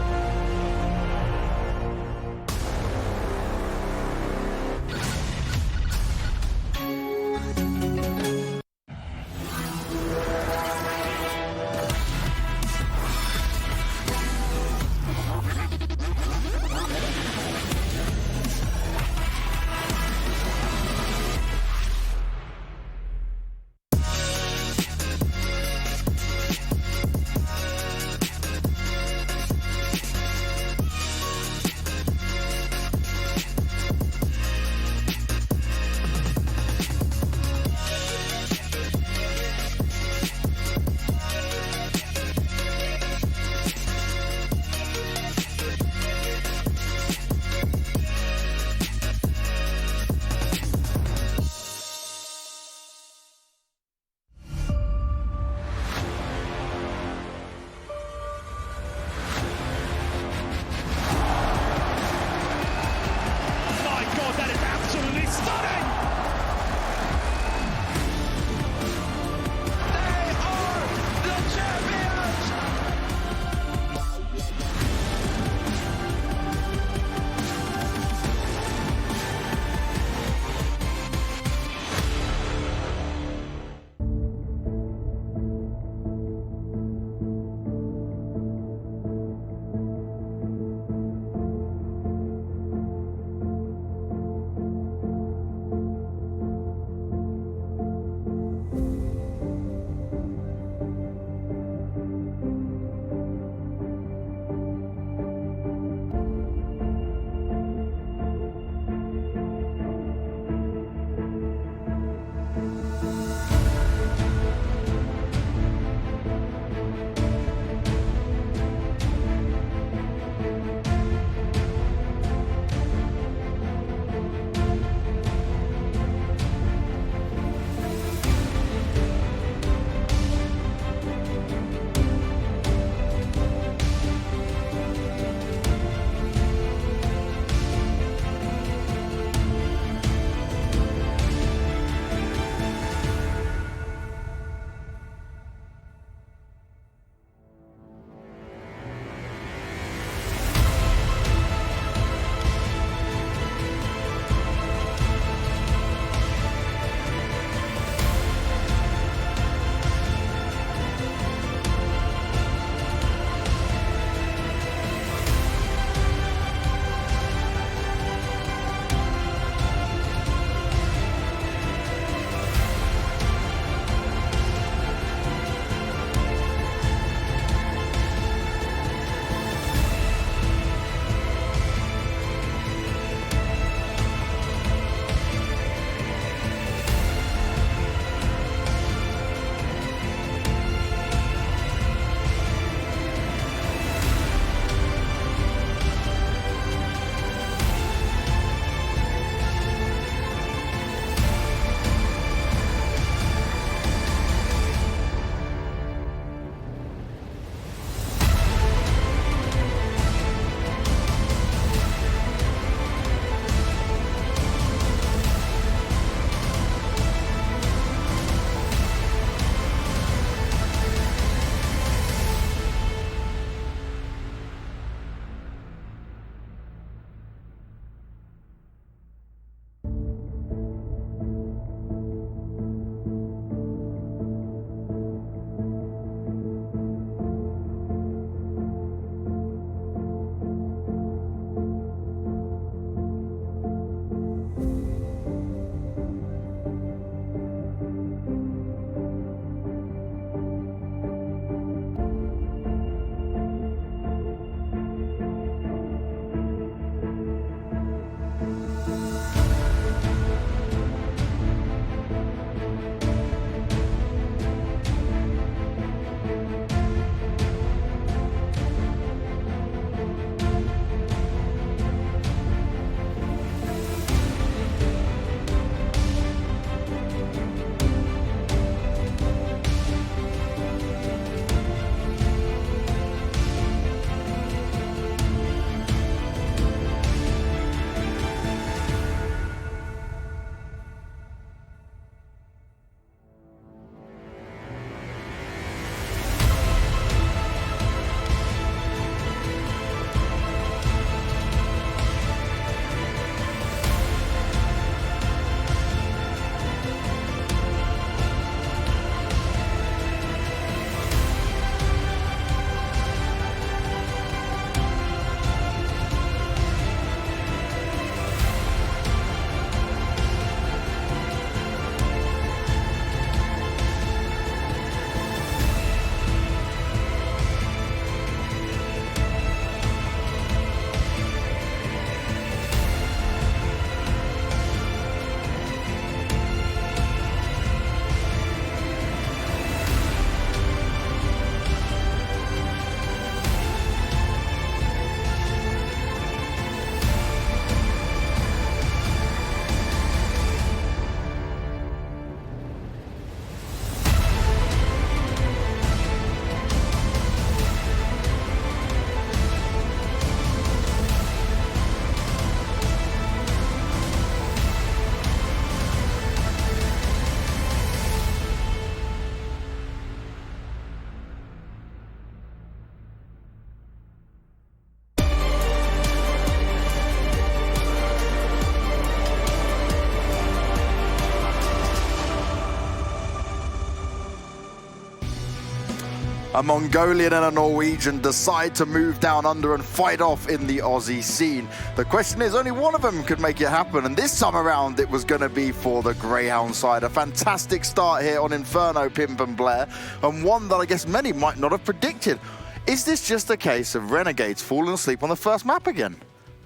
A Mongolian and a Norwegian decide to move down under and fight off in the Aussie scene. The question is, only one of them could make it happen, and this time around it was going to be for the Greyhound side. A fantastic start here on Inferno, Pimp and Blair, and one that I guess many might not have predicted. Is this just a case of Renegades falling asleep on the first map again?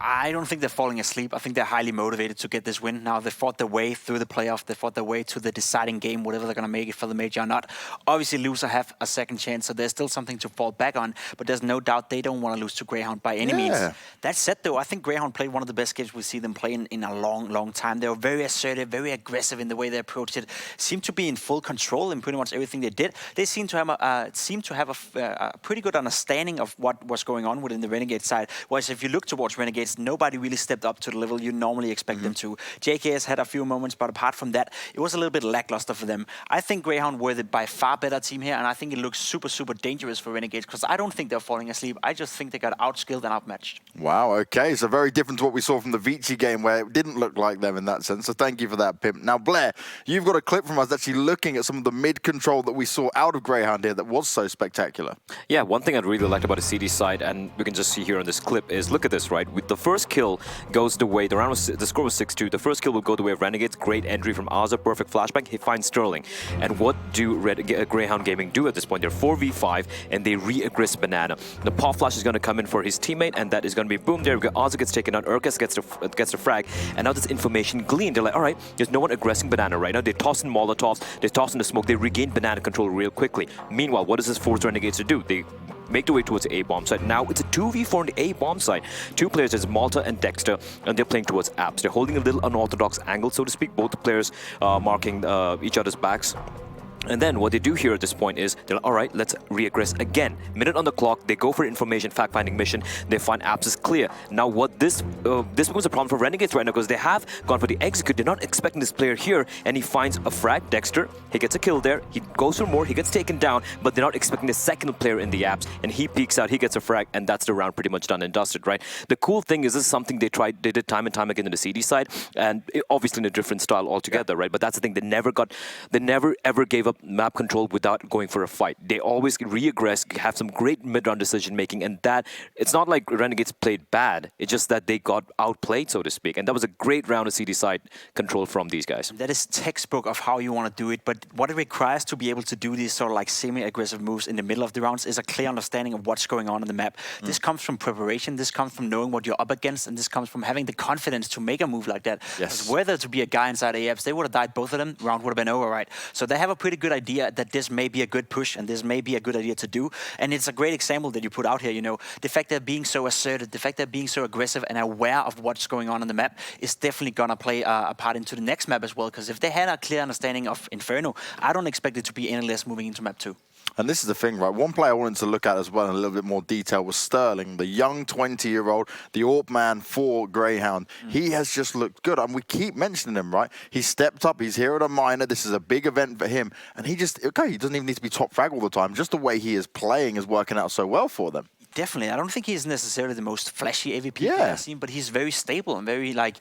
I don't think they're falling asleep. I think they're highly motivated to get this win. Now, they fought their way through the playoff. They fought their way to the deciding game, whatever they're going to make it for the major or not. Obviously, loser have a second chance, so there's still something to fall back on. But there's no doubt they don't want to lose to Greyhound by any means. That said, though, I think Greyhound played one of the best games we see them play in a long, long time. They were very assertive, very aggressive in the way they approached it. Seemed to be in full control in pretty much everything they did. They seem to have a pretty good understanding of what was going on within the Renegade side. Whereas if you look towards Renegades, nobody really stepped up to the level you normally expect them to. JKS had a few moments, but apart from that, it was a little bit lackluster for them. I think Greyhound were the by far better team here, and I think it looks super, super dangerous for Renegades because I don't think they're falling asleep. I just think they got outskilled and outmatched. Wow, okay. So very different to what we saw from the Vici game where it didn't look like them in that sense. So thank you for that, Pimp. Now, Blair, you've got a clip from us actually looking at some of the mid-control that we saw out of Greyhound here that was so spectacular. Yeah, one thing I'd really liked about the CD side, and we can just see here on this clip, is look at this, right? With the first kill goes the way, the score was 6-2. The first kill will go the way of Renegades. Great entry from Azza, perfect flashbang. He finds Sterling. And what do Greyhound Gaming do at this point? They're 4v5 and they re-aggress Banana. The pop flash is going to come in for his teammate, and that is going to be boom. There we go. Azza gets taken out. Urkas gets the frag, and now this information gleaned. They're like, all right, there's no one aggressing Banana right now. They toss in Molotovs, they toss in the smoke, they regain Banana control real quickly. Meanwhile, what does this force Renegades to do? They make their way towards the A-bomb site. Now it's a 2v4 on the A-bomb site. Two players, there's Malta and Dexter, and they're playing towards apps. They're holding a little unorthodox angle, so to speak. Both the players marking each other's backs. And then what they do here at this point is they're like, all right, let's re-aggress again. Minute on the clock, they go for information fact-finding mission. They find apps is clear. Now what this becomes a problem for Renegades right now because they have gone for the execute. They're not expecting this player here, and he finds a frag, Dexter. He gets a kill there. He goes for more. He gets taken down, but they're not expecting the second player in the apps, and he peeks out. He gets a frag, and that's the round pretty much done and dusted, right? The cool thing is this is something they did time and time again in the CD side, and obviously in a different style altogether, right? But that's the thing. They never ever gave up map control without going for a fight. They always re-aggress, have some great mid-round decision making, and that it's not like Renegades played bad. It's just that they got outplayed, so to speak. And that was a great round of CD side control from these guys. That is textbook of how you want to do it, but what it requires to be able to do these sort of like semi-aggressive moves in the middle of the rounds is a clear understanding of what's going on in the map. This comes from preparation, this comes from knowing what you're up against, and this comes from having the confidence to make a move like that. Yes. Whether to be a guy inside AFs, they would have died, both of them, round would have been over, right? So they have a pretty good idea that this may be a good push and this may be a good idea to do. And it's a great example that you put out here, you know, the fact that being so assertive, the fact that being so aggressive and aware of what's going on the map is definitely going to play a part into the next map as well. Because if they had a clear understanding of Inferno, I don't expect it to be any less moving into map 2. And this is the thing, right? One player I wanted to look at as well in a little bit more detail was Sterling, the young 20-year-old, the AWP man for Greyhound. He has just looked good, and we keep mentioning him, right? He stepped up, he's here at a minor, this is a big event for him, and he doesn't even need to be top frag all the time. Just the way he is playing is working out so well for them. Definitely. I don't think he's necessarily the most flashy AVP player I've seen, but he's very stable and very, like,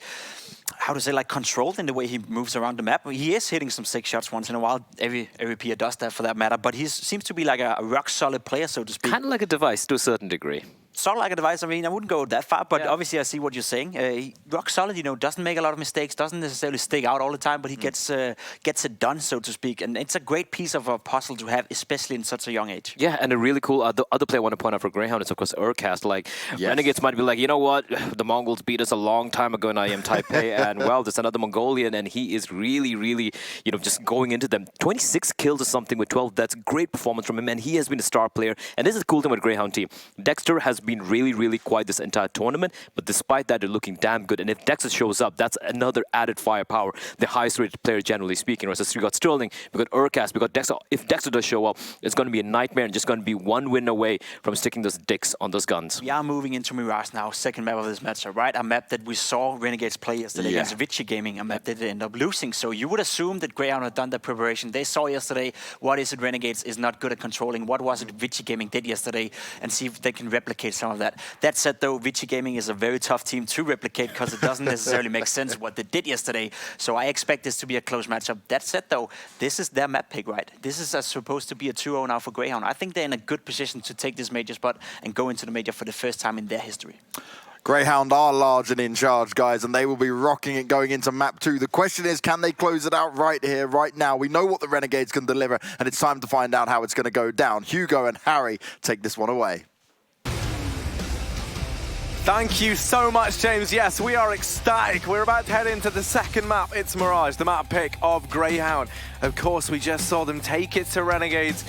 how to say, like, controlled in the way he moves around the map. He is hitting some sick shots once in a while. Every peer does that for that matter, but he seems to be like a rock-solid player, so to speak. Kind of like a device to a certain degree. Sort of like a device. I mean, I wouldn't go that far, but obviously I see what you're saying. Rock solid, you know, doesn't make a lot of mistakes, doesn't necessarily stick out all the time, but he gets it done, so to speak. And it's a great piece of a puzzle to have, especially in such a young age. Yeah, and a really cool other player I want to point out for Greyhound is, of course, Urcast. Like, Renegades might be like, you know what, the Mongols beat us a long time ago in IEM Taipei, and well, there's another Mongolian, and he is really, really, you know, just going into them. 26 kills or something with 12 deaths. Great performance from him, and he has been a star player. And this is the cool thing with Greyhound team. Dexter has been really, really quiet this entire tournament, but despite that, they're looking damn good. And if Dexter shows up, that's another added firepower. The highest rated player, generally speaking. Right? So we got Sterling, we got Urcast, we got Dexter. If Dexter does show up, it's going to be a nightmare and just going to be one win away from sticking those dicks on those guns. We are moving into Mirage now, second map of this matchup, right? A map that we saw Renegades play yesterday against Vici Gaming, a map that they end up losing. So you would assume that Greyhound had done their preparation. They saw yesterday what is it Renegades is not good at controlling, what was it Vici Gaming did yesterday, and see if they can replicate some of that. That said, though, Vici Gaming is a very tough team to replicate because it doesn't necessarily make sense what they did yesterday. So I expect this to be a close matchup. That said, though, this is their map pick, right? This is supposed to be a 2-0 now for Greyhound. I think they're in a good position to take this major spot and go into the major for the first time in their history. Greyhound are large and in charge, guys, and they will be rocking it going into map 2. The question is, can they close it out right here, right now? We know what the Renegades can deliver, and it's time to find out how it's going to go down. Hugo and Harry take this one away. Thank you so much, James. Yes, we are ecstatic. We're about to head into the second map. It's Mirage, the map pick of Greyhound. Of course, we just saw them take it to Renegades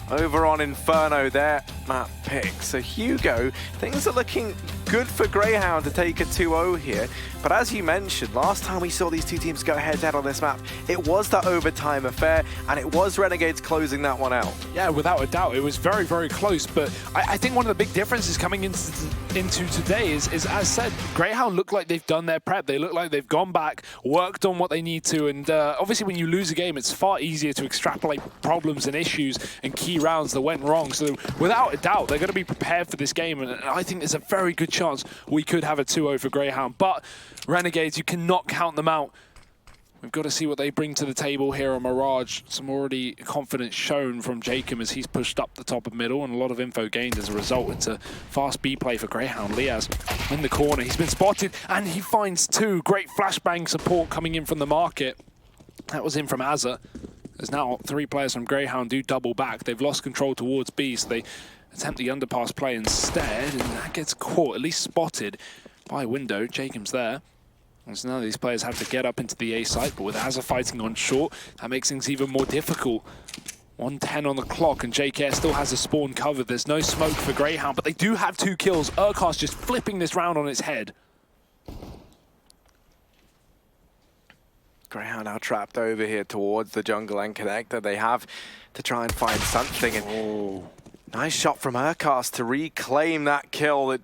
over on Inferno, their map pick. So Hugo, things are looking good for Greyhound to take a 2-0 here. But as you mentioned, last time we saw these two teams go head-to-head on this map, it was that overtime affair, and it was Renegades closing that one out. Yeah, without a doubt. It was very, very close. But I think one of the big differences coming into today is, as said, Greyhound look like they've done their prep. They look like they've gone back, worked on what they need to. And obviously, when you lose a game, it's far easier to extrapolate problems and issues and key rounds that went wrong. So without a doubt, they're going to be prepared for this game. And I think there's a very good chance we could have a 2-0 for Greyhound. But Renegades, you cannot count them out. We've got to see what they bring to the table here on Mirage. Some already confidence shown from Jacob as he's pushed up the top of middle, and a lot of info gained as a result. It's a fast B play for Greyhound. Liaz in the corner. He's been spotted, and he finds two. Great flashbang support coming in from the market. That was in from Azza. There's now 3 players from Greyhound do double back. They've lost control towards B, so they attempt the underpass play instead, and that gets caught, at least spotted by Window. Jacob's there. And so now these players have to get up into the A site, but with Azza fighting on short, that makes things even more difficult. 1:10 on the clock, and JKS still has a spawn covered. There's no smoke for Greyhound, but they do have 2 kills. Urkast just flipping this round on its head. Greyhound now trapped over here towards the jungle and connector. They have to try and find something. And nice shot from Urkast to reclaim that kill that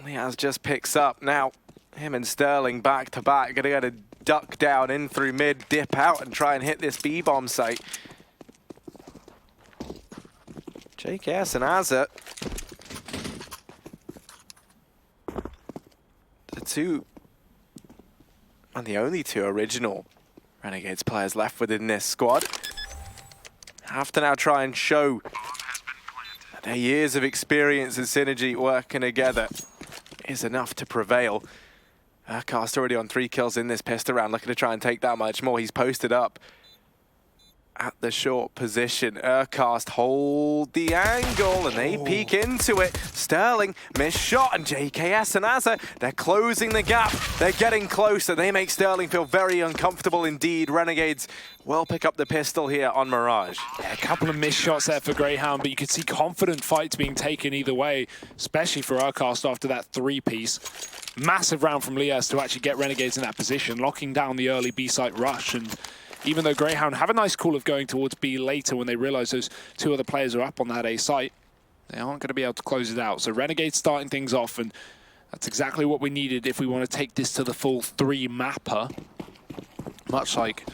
Liaz just picks up. Now, him and Sterling back to back. Gonna get a duck down in through mid, dip out and try and hit this B-bomb site. JKS and Azza. The two and the only 2 original Renegades players left within this squad. Have to now try and show that their years of experience and synergy working together is enough to prevail. Urkast already on 3 kills in this pistol round, looking to try and take that much more. He's posted up at the short position. Urkast hold the angle, and they peek into it. Sterling, missed shot, and JKS and Azza, they're closing the gap. They're getting closer. They make Sterling feel very uncomfortable indeed. Renegades will pick up the pistol here on Mirage. Yeah, a couple of missed shots there for Greyhound, but you could see confident fights being taken either way, especially for Urkast after that 3-piece. Massive round from Liaz to actually get Renegades in that position, locking down the early B-site rush. And even though Greyhound have a nice call of going towards B later when they realize those 2 other players are up on that A site, they aren't going to be able to close it out. So Renegades starting things off, and that's exactly what we needed if we want to take this to the full 3-mapper. Much like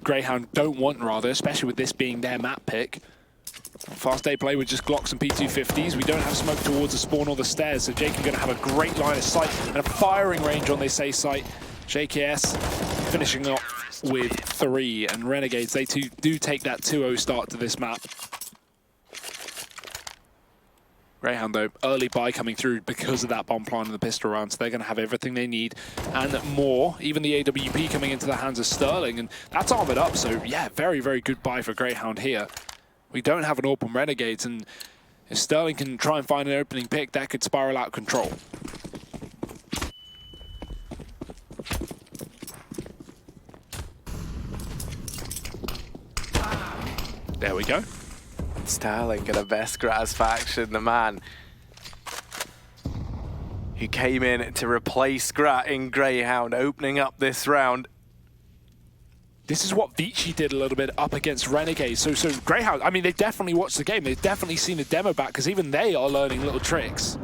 Greyhound don't want, rather, especially with this being their map pick. Fast A play with just Glocks and P250s. We don't have smoke towards the spawn or the stairs, so Jacob going to have a great line of sight and a firing range on this A site. JKS finishing off with 3, and Renegades, they too do take that 2-0 start to this map. Greyhound, though, early buy coming through because of that bomb plant and the pistol round, so they're going to have everything they need and more. Even the AWP coming into the hands of Sterling, and that's armored up, so yeah, very, very good buy for Greyhound here. We don't have an AWP on Renegades, and if Sterling can try and find an opening pick, that could spiral out of control. There we go. Sterling got a Veskraz faction, the man who came in to replace Grat in Greyhound, opening up this round. This is what Vici did a little bit up against Renegades. So Greyhound, I mean, they definitely watched the game. They've definitely seen the demo back, because even they are learning little tricks.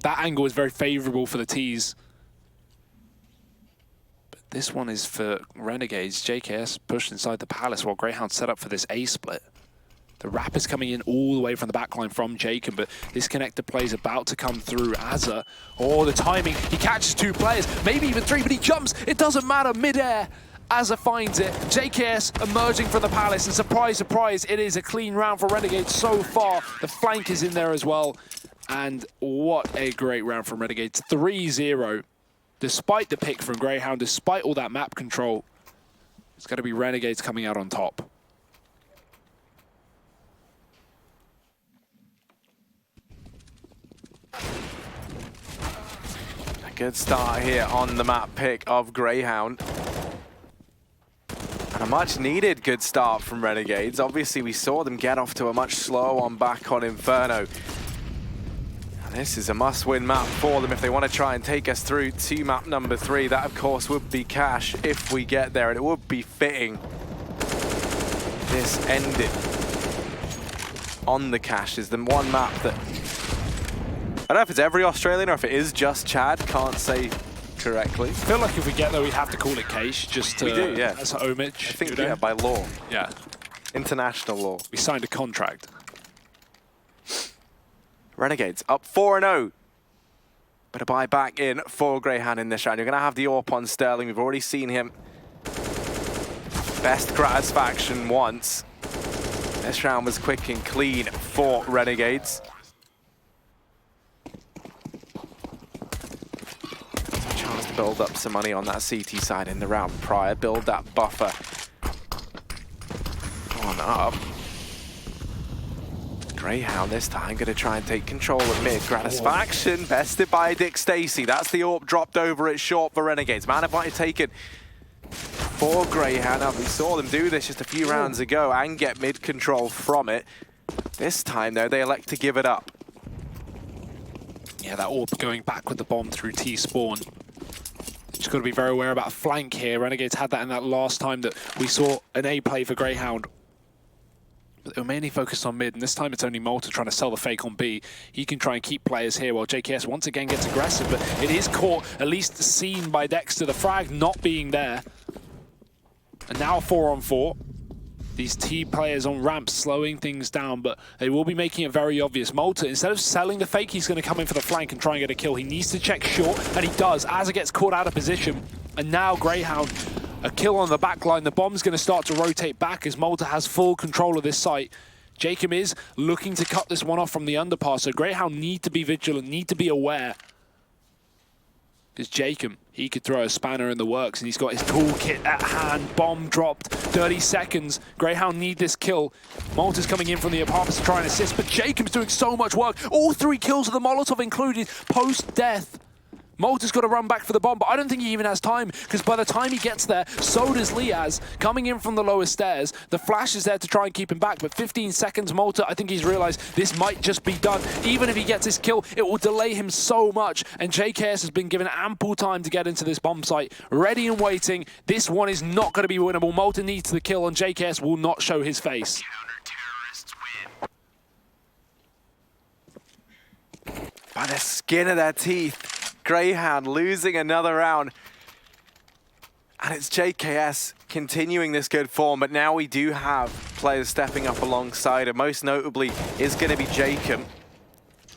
That angle is very favorable for the T's. But this one is for Renegades. JKS pushed inside the palace while Greyhound set up for this A split. The wrap is coming in all the way from the backline from Jacob, but this connector play is about to come through. Azza, oh, the timing. He catches 2 players, maybe even 3, but he jumps. It doesn't matter, mid-air. Azza finds it. JKS emerging from the Palace, and surprise, surprise, it is a clean round for Renegades so far. The flank is in there as well, and what a great round from Renegades. 3-0, despite the pick from Greyhound, despite all that map control. It's going to be Renegades coming out on top. A good start here on the map pick of Greyhound. And a much needed good start from Renegades. Obviously, we saw them get off to a much slower one back on Inferno. And this is a must-win map for them if they want to try and take us through to map number 3. That, of course, would be cash if we get there, and it would be fitting. This ended on the cash is the one map that... I don't know if it's every Australian or if it is just Chad, can't say correctly. I feel like if we get there, we have to call it cash, just to, we do, yeah. as an homage. I think, yeah, by law. Yeah. International law. We signed a contract. Renegades up 4-0. But a buy back in for Greyhound in this round. You're going to have the AWP on Sterling. We've already seen him. Best gratisfaction once. This round was quick and clean for Renegades. A chance to build up some money on that CT side in the round prior. Build that buffer on up. Greyhound this time going to try and take control of mid. Gratisfaction bested by Dick Stacey. That's the AWP dropped over at short for Renegades. Man advantage taken for Greyhound. Now, we saw them do this just a few rounds ago and get mid control from it. This time, though, they elect to give it up. Yeah, that AWP going back with the bomb through T-spawn. Just got to be very aware about flank here. Renegades had that in that last time that we saw an A play for Greyhound. But they were mainly focused on mid, and this time it's only Malta trying to sell the fake on B. He can try and keep players here while JKS once again gets aggressive, but it is caught, at least seen by Dexter, the frag not being there. And now 4-on-4. These T players on ramps slowing things down, but they will be making it very obvious. Malta, instead of selling the fake, he's going to come in for the flank and try and get a kill. He needs to check short, and he does. Azza gets caught out of position, and now Greyhound, a kill on the back line. The bomb's going to start to rotate back as Malta has full control of this site. Jacob is looking to cut this one off from the underpass, so Greyhound need to be vigilant, need to be aware. Because Jacob, he could throw a spanner in the works, and he's got his toolkit at hand. Bomb dropped, 30 seconds. Greyhound need this kill. Malta's coming in from the apartments to try and assist, but Jacob's doing so much work. All 3 kills of the Molotov included post-death. Malta's got to run back for the bomb, but I don't think he even has time, because by the time he gets there, so does Liaz, coming in from the lower stairs. The flash is there to try and keep him back, but 15 seconds, Malta, I think he's realized this might just be done. Even if he gets his kill, it will delay him so much, and JKS has been given ample time to get into this bomb site. Ready and waiting. This one is not going to be winnable. Malta needs the kill, and JKS will not show his face. By the skin of their teeth. Greyhound losing another round. And it's JKS continuing this good form, but now we do have players stepping up alongside him. Most notably is going to be Jacob.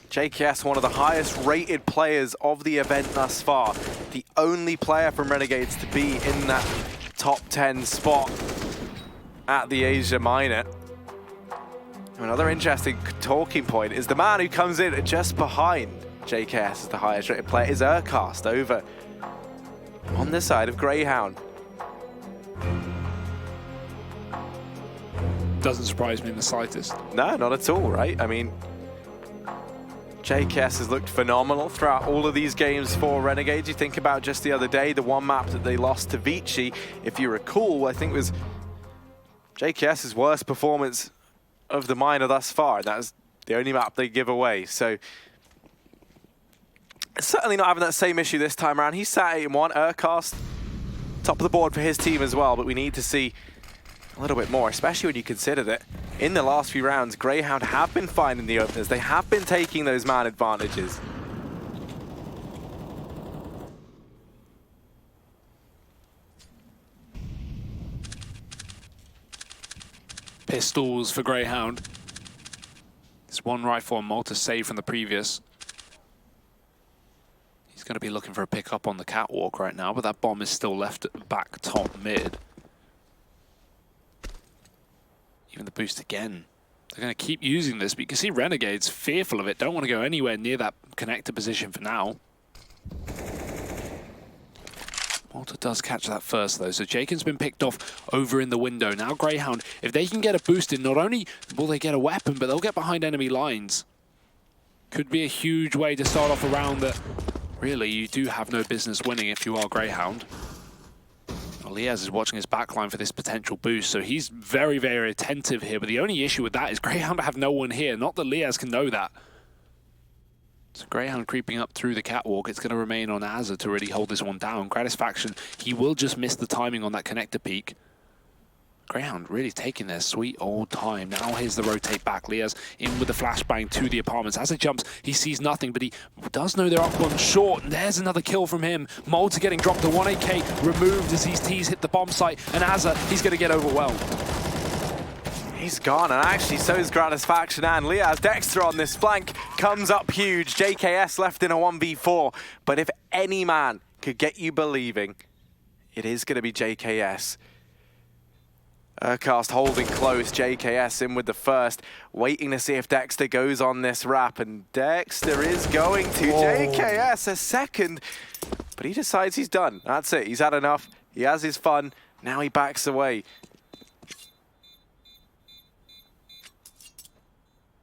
JKS, one of the highest rated players of the event thus far. The only player from Renegades to be in that top 10 spot at the Asia Minor. Another interesting talking point is the man who comes in just behind JKS as the highest rated player is Urcast over on the side of Greyhound. Doesn't surprise me in the slightest. No, not at all, right? I mean, JKS has looked phenomenal throughout all of these games for Renegades. You think about just the other day, the one map that they lost to Vici, if you recall, I think it was JKS's worst performance of the minor thus far. That was the only map they give away. So certainly not having that same issue this time around. He's sat 8-1. Urcast, top of the board for his team as well, but we need to see a little bit more, especially when you consider that in the last few rounds, Greyhound have been finding the openers. They have been taking those man advantages. Pistols for Greyhound. It's one rifle on Malta saved from the previous. He's going to be looking for a pick-up on the catwalk right now, but that bomb is still left back top mid. Even the boost again. They're going to keep using this, but you can see Renegades fearful of it. Don't want to go anywhere near that connector position for now. Malta does catch that first, though. So Jaken's been picked off over in the window. Now Greyhound, if they can get a boost in, not only will they get a weapon, but they'll get behind enemy lines. Could be a huge way to start off a round that, really, you do have no business winning if you are Greyhound. Well, Liaz is watching his backline for this potential boost, so he's very, very attentive here. But the only issue with that is Greyhound have no one here. Not that Liaz can know that. So Greyhound creeping up through the catwalk. It's going to remain on Azza to really hold this one down. Gratisfaction, he will just miss the timing on that connector peak. Greyhound really taking their sweet old time. Now here's the rotate back. Liaz in with the flashbang to the apartments. As it jumps, he sees nothing, but he does know they're up one short. And there's another kill from him. Malta getting dropped. The 1AK removed as these T's hit the bomb site. And Azza, he's going to get overwhelmed. He's gone, and actually so is Gratisfaction and Liaz. Dexter on this flank comes up huge. JKS left in a 1v4. But if any man could get you believing, it is going to be JKS. Urcast holding close, JKS in with the first, waiting to see if Dexter goes on this wrap, and Dexter is going to. JKS a second, but he decides he's done. That's it, he's had enough, he has his fun, now he backs away.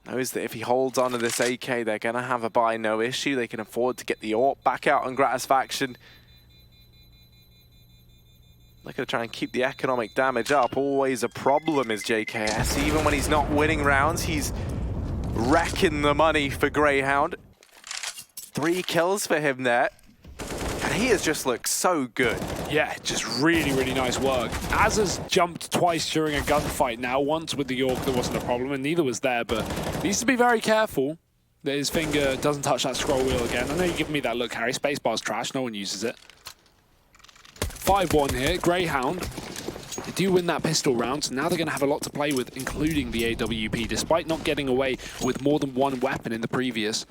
Knows that if he holds on to this AK, they're going to have a buy, no issue. They can afford to get the AWP back out on Gratisfaction. They're going to try and keep the economic damage up. Always a problem is JKS. Even when he's not winning rounds, he's wrecking the money for Greyhound. 3 kills for him there. And he has just looked so good. Yeah, just really, really nice work. Azza's jumped twice during a gunfight now. Once with the York, there wasn't a problem, and neither was there, but needs to be very careful that his finger doesn't touch that scroll wheel again. I know you're giving me that look, Harry. Spacebar's trash. No one uses it. 5-1 here. Greyhound, they do win that pistol round, so now they're going to have a lot to play with, including the AWP, despite not getting away with more than one weapon in the previous.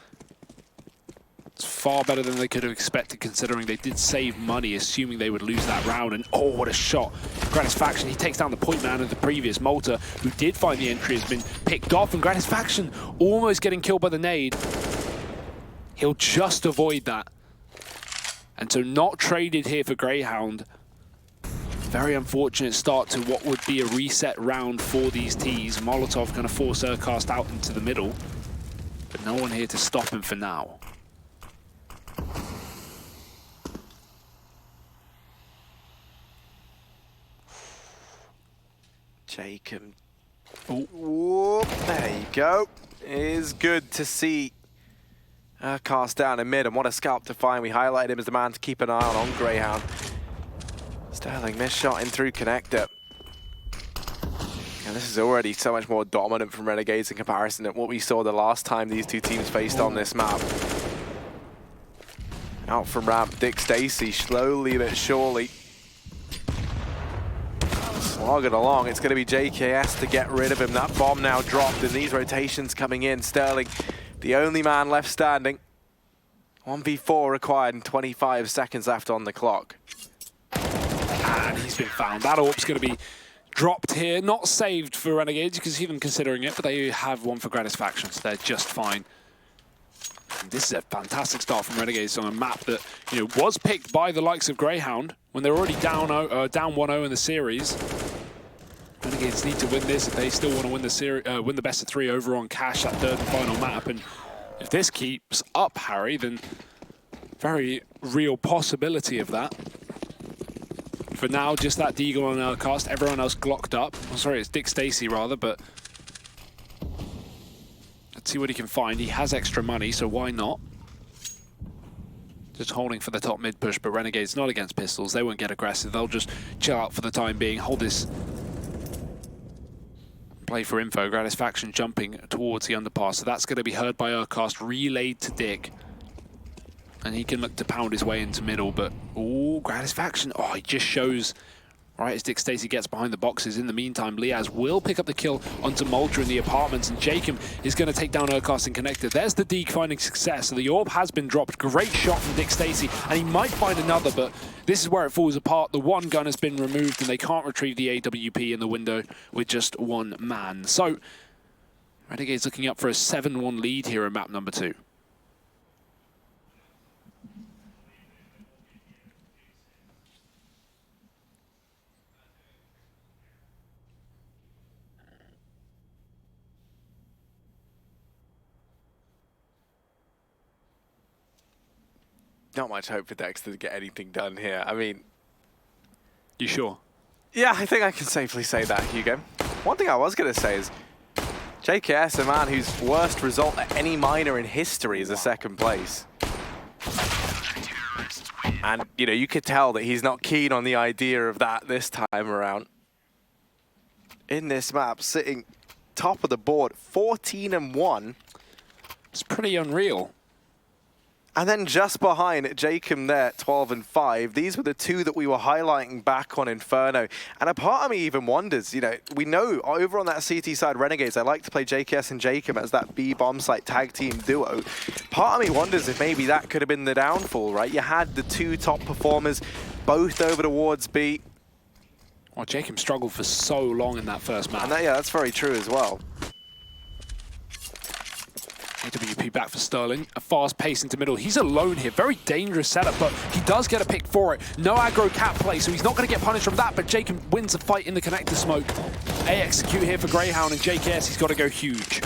It's far better than they could have expected, considering they did save money, assuming they would lose that round. And oh, what a shot. Gratisfaction, he takes down the point man of the previous. Malta, who did find the entry, has been picked off, and Gratisfaction almost getting killed by the nade. He'll just avoid that. And so not traded here for Greyhound. Very unfortunate start to what would be a reset round for these Ts. Molotov going to force Urcast out into the middle. But no one here to stop him for now. Jacob. Whoop, there you go. It is good to see Urcast down in mid, and what a scalp to find. We highlighted him as the man to keep an eye on Greyhound. Sterling missed shot in through connector. And this is already so much more dominant from Renegades in comparison to what we saw the last time these two teams faced on this map. Out from ramp, Dick Stacy, slowly but surely. Slogging along, it's going to be JKS to get rid of him. That bomb now dropped, and these rotations coming in. Sterling, the only man left standing. 1v4 required and 25 seconds left on the clock. And he's been found. That AWP's going to be dropped here. Not saved for Renegades, because even considering it, but they have one for Gratisfaction, so they're just fine. And this is a fantastic start from Renegades on a map that, you know, was picked by the likes of Greyhound when they're already down 1-0 in the series. Renegades need to win this if they still want to win the series, win the best of 3 over on Cash, that third and final map. And if this keeps up, Harry, then very real possibility of that. For now, just that Deagle on Urcast, everyone else glocked up. Oh, sorry, it's Dick Stacy rather, but let's see what he can find. He has extra money, so why not? Just holding for the top mid push, but Renegades not against pistols. They won't get aggressive. They'll just chill out for the time being, hold this play for info. Gratisfaction jumping towards the underpass, so that's going to be heard by Urcast, relayed to Dick. And he can look to pound his way into middle, but oh, Gratisfaction, oh, he just shows right as Dick Stacey gets behind the boxes. In the meantime, Liaz will pick up the kill onto Molter in the apartments, and Jacob is going to take down Urcast and Connector. There's the Deke finding success. So the orb has been dropped. Great shot from Dick Stacey, and he might find another, but this is where it falls apart. The one gun has been removed, and they can't retrieve the AWP in the window with just one man. So Renegades looking up for a 7-1 lead here in map number 2. Not much hope for Dexter to get anything done here. I mean... You sure? Yeah, I think I can safely say that, Hugo. One thing I was going to say is JKS, a man whose worst result at any minor in history is a 2nd place. And, you know, you could tell that he's not keen on the idea of that this time around. In this map, sitting top of the board, 14-1. It's pretty unreal. And then just behind Jacob there, 12-5. These were the two that we were highlighting back on Inferno. And a part of me even wonders, you know, we know over on that CT side, Renegades, I like to play JKS and Jacob as that B bomb site tag team duo. Part of me wonders if maybe that could have been the downfall, right? You had the two top performers, both over towards B. Well, Jacob struggled for so long in that first map. And that, yeah, that's very true as well. AWP back for Sterling. A fast pace into middle. He's alone here. Very dangerous setup, but he does get a pick for it. No aggro cat play, so he's not going to get punished from that, but Jacob wins the fight in the connector smoke. A execute here for Greyhound, and JKS, he's got to go huge.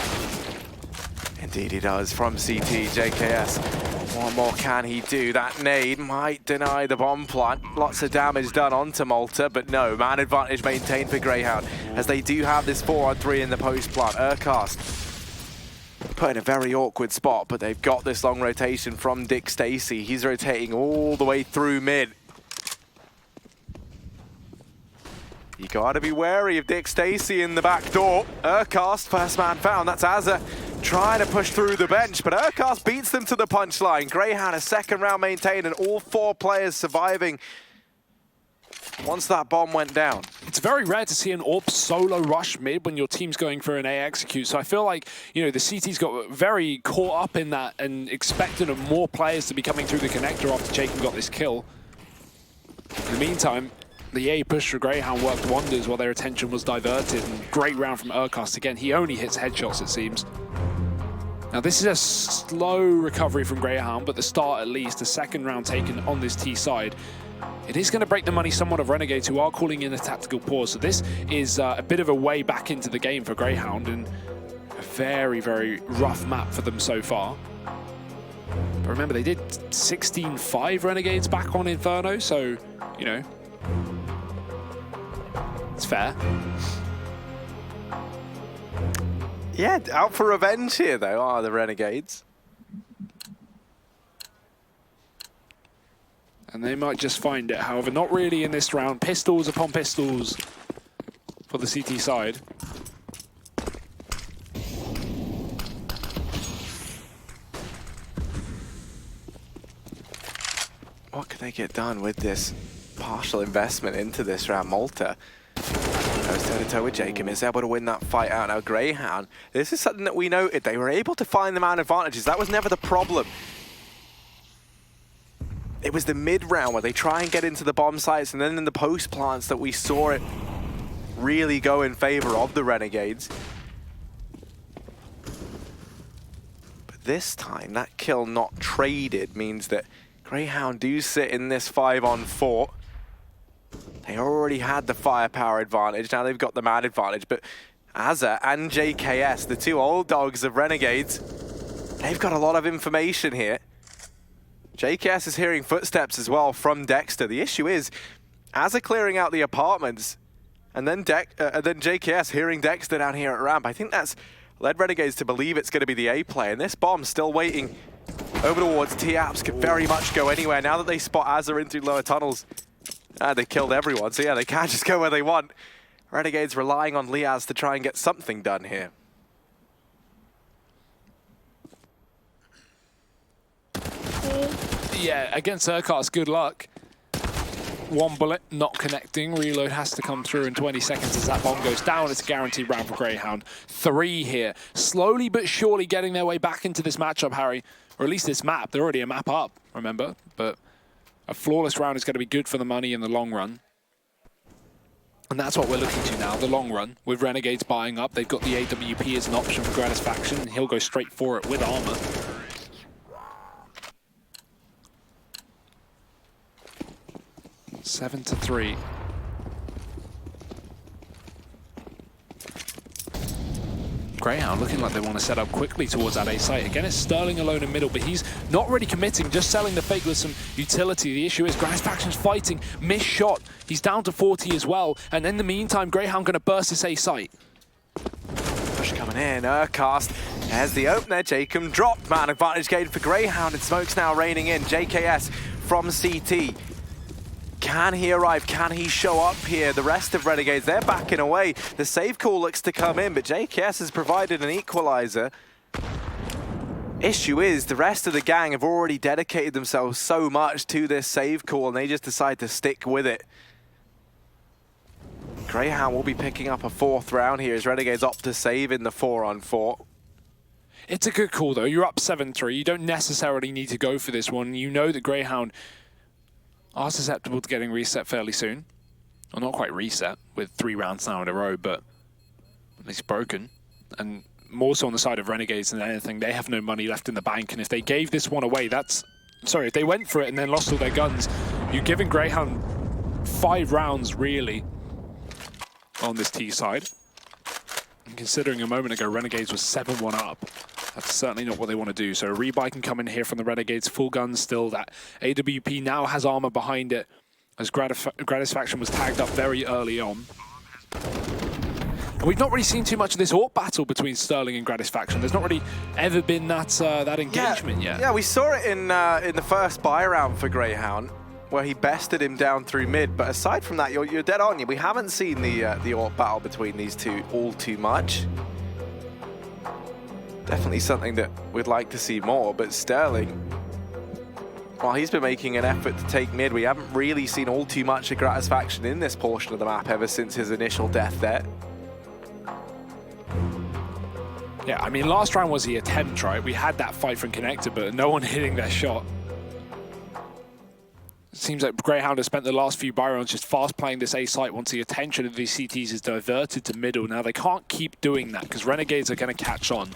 Indeed he does from CT, JKS. What more can he do? That nade might deny the bomb plant. Lots of damage done onto Malta, but no, man advantage maintained for Greyhound, as they do have this 4-on-3 in the post plant. Urcast put in a very awkward spot, but they've got this long rotation from Dick Stacey. He's rotating all the way through mid. You gotta be wary of Dick Stacey in the back door. Urcast, first man found, that's Azza trying to push through the bench, but Urcast beats them to the punchline. Greyhound, a 2nd round maintained, and all 4 players surviving once that bomb went down. It's very rare to see an AWP solo rush mid when your team's going for an A execute. So I feel like, you know, the CT's got very caught up in that and expected of more players to be coming through the connector after Jacob got this kill. In the meantime, the A push for Greyhound worked wonders while their attention was diverted. And great round from Urcast again. He only hits headshots, it seems. Now this is a slow recovery from Greyhound, but the start at least, the 2nd round taken on this T side. It is going to break the money somewhat of Renegades, who are calling in a tactical pause. So this is a bit of a way back into the game for Greyhound, and a very, very rough map for them so far. But remember, they did 16-5 Renegades back on Inferno, so, you know, it's fair. Yeah, out for revenge here, though, are the Renegades. And they might just find it. However, not really in this round. Pistols upon pistols for the CT side. What can they get done with this partial investment into this round? Malta goes toe-to-toe with Jacob, is able to win that fight out. Now, Greyhound, this is something that we noted. They were able to find the man advantages. That was never the problem. It was the mid-round where they try and get into the bomb sites, and then in the post plants that we saw it really go in favor of the Renegades. But this time, that kill not traded means that Greyhound do sit in this 5-on-4. They already had the firepower advantage, now they've got the man advantage, but Azza and JKS, the two old dogs of Renegades, they've got a lot of information here. JKS is hearing footsteps as well from Dexter. The issue is, Azza clearing out the apartments, and then JKS hearing Dexter down here at ramp. I think that's led Renegades to believe it's going to be the A play, and this bomb's still waiting over towards T-Apps. Could very much go anywhere. Now that they spot Azza in through lower tunnels, they killed everyone, so yeah, they can't just go where they want. Renegades relying on Liaz to try and get something done here. Yeah, against Urcast, good luck. One bullet not connecting. Reload has to come through in 20 seconds as that bomb goes down. It's a guaranteed round for Greyhound. 3 here. Slowly but surely getting their way back into this matchup, Harry. Or at least this map. They're already a map up, remember? But a flawless round is going to be good for the money in the long run. And that's what we're looking to now, the long run. With Renegades buying up, they've got the AWP as an option for Gratisfaction, and he'll go straight for it with armor. Seven to 3. Greyhound looking like they want to set up quickly towards that A site. Again, it's Sterling alone in middle, but he's not really committing, just selling the fake with some utility. The issue is Gratisfaction's fighting, missed shot. He's down to 40 as well, and in the meantime, Greyhound going to burst this A site. Push coming in, Urcast. There's the opener, Jacob dropped. Man advantage gained for Greyhound, and smoke's now raining in. JKS from CT. Can he arrive? Can he show up here? The rest of Renegades, they're backing away. The save call looks to come in, but JKS has provided an equalizer. Issue is, the rest of the gang have already dedicated themselves so much to this save call, and they just decide to stick with it. Greyhound will be picking up a 4th round here as Renegades opt to save in the 4-on-4. It's a good call, though. You're up 7-3. You don't necessarily need to go for this one. You know that Greyhound are susceptible to getting reset fairly soon. Well, not quite reset, with 3 rounds now in a row, but at least broken. And more so on the side of Renegades than anything, they have no money left in the bank, and if they gave this one away, if they went for it and then lost all their guns, you're giving Greyhound 5 rounds, really, on this T side. And considering a moment ago, Renegades was 7-1 up, that's certainly not what they want to do. So a rebuy can come in here from the Renegades, full guns still. That AWP now has armor behind it, as Gratisfaction was tagged up very early on. And we've not really seen too much of this AWP battle between Sterling and Gratisfaction. There's not really ever been that engagement yet. Yeah, we saw it in the first buy round for Greyhound, where he bested him down through mid. But aside from that, you're dead on. We haven't seen the AWP battle between these two all too much. Definitely something that we'd like to see more, but Sterling, while he's been making an effort to take mid, we haven't really seen all too much of Gratisfaction in this portion of the map ever since his initial death there. Yeah, I mean, last round was the attempt, right? We had that fight from Connector, but no one hitting their shot. It seems like Greyhound has spent the last few buy rounds just fast playing this A site once the attention of these CTs is diverted to middle. Now, they can't keep doing that because Renegades are going to catch on.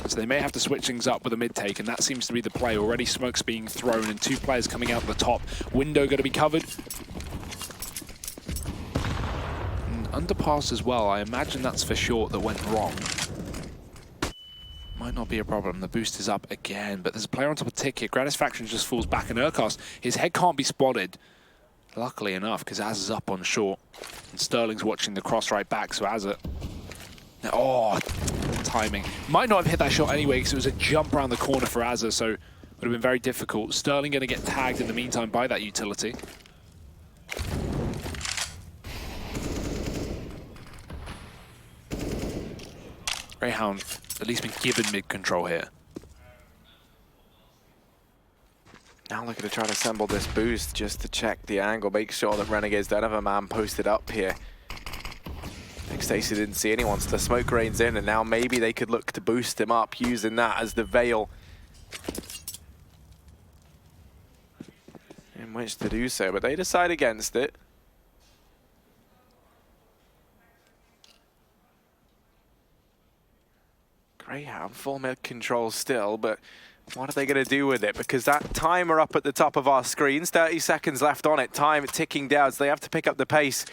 So they may have to switch things up with a mid take, and that seems to be the play. Already smoke's being thrown and 2 players coming out the top. Window going to be covered. And underpass as well. I imagine that's for short that went wrong. Might not be a problem. The boost is up again, but there's a player on top of Ticket. Gratisfaction just falls back in Urcast. His head can't be spotted, luckily enough, because Az is up on short. And Sterling's watching the cross right back, so Az it. Oh, timing. Might not have hit that shot anyway, because it was a jump around the corner for Azza, so would have been very difficult. Sterling going to get tagged in the meantime by that utility. Greyhound at least been given mid-control here. Now looking to try to assemble this boost just to check the angle, make sure that Renegades don't have a man posted up here. Stacy didn't see anyone, so the smoke rains in, and now maybe they could look to boost him up using that as the veil in which to do so, but they decide against it. Greyhound full mid control still, but what are they going to do with it? Because that timer up at the top of our screens, 30 seconds left on it, time ticking down, so they have to pick up the pace.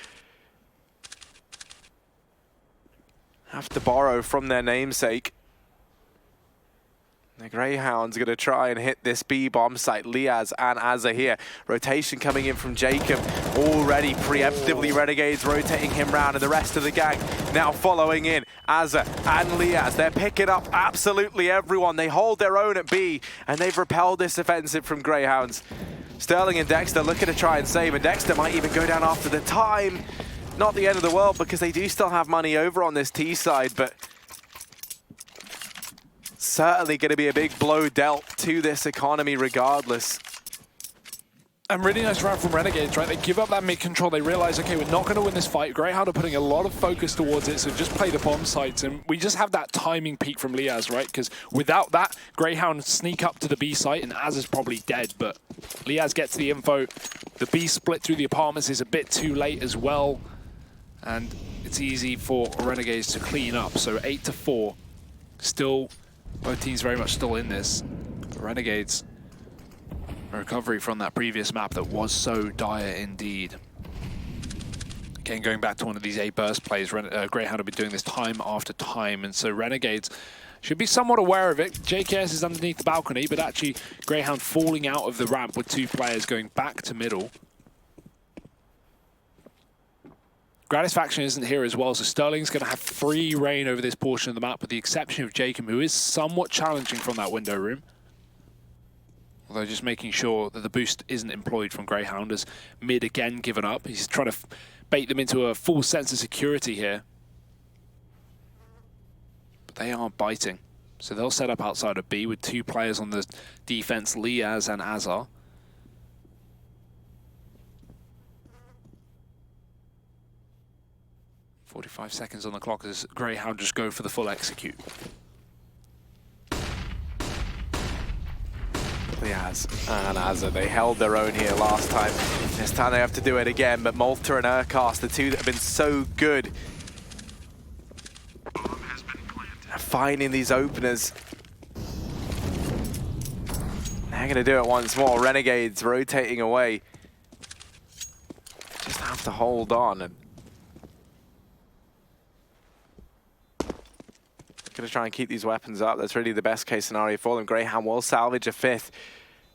Have to borrow from their namesake. The Greyhound's going to try and hit this B-bomb site. Liaz and Azza here. Rotation coming in from Jacob. Already preemptively Renegades rotating him round, and the rest of the gang now following in. Azza and Liaz, they're picking up absolutely everyone. They hold their own at B, and they've repelled this offensive from Greyhounds. Sterling and Dexter looking to try and save, and Dexter might even go down after the time. Not the end of the world, because they do still have money over on this T side, but certainly going to be a big blow dealt to this economy regardless. And really nice round from Renegades, right? They give up that mid-control. They realize, okay, we're not going to win this fight. Greyhound are putting a lot of focus towards it, so just play the bomb sites. And we just have that timing peak from Liaz, right? Because without that, Greyhound sneak up to the B site, and Az is probably dead. But Liaz gets the info. The B split through the apartments is a bit too late as well. And it's easy for Renegades to clean up. So 8-4. Still, both teams very much still in this. But Renegades... recovery from that previous map that was so dire indeed. Again, going back to one of these A burst plays, Greyhound have been doing this time after time, and so Renegades should be somewhat aware of it. JKS is underneath the balcony, but actually Greyhound falling out of the ramp with 2 players going back to middle. Gratisfaction isn't here as well, so Sterling's going to have free reign over this portion of the map, with the exception of Jacob, who is somewhat challenging from that window room. Although just making sure that the boost isn't employed from Greyhound, as mid again given up. He's trying to bait them into a full sense of security here. But they are biting. So they'll set up outside of B with 2 players on the defense, Liaz and Azar. "45 seconds on the clock as Greyhound just go for the full execute. Liaz and Azza, they held their own here last time. This time they have to do it again, but Malta and Urkast, the 2 that have been so good at finding these openers. They're going to do it once more. Renegades rotating away. Just have to hold on. And going to try and keep these weapons up. That's really the best case scenario for them. Greyhound will salvage a 5th.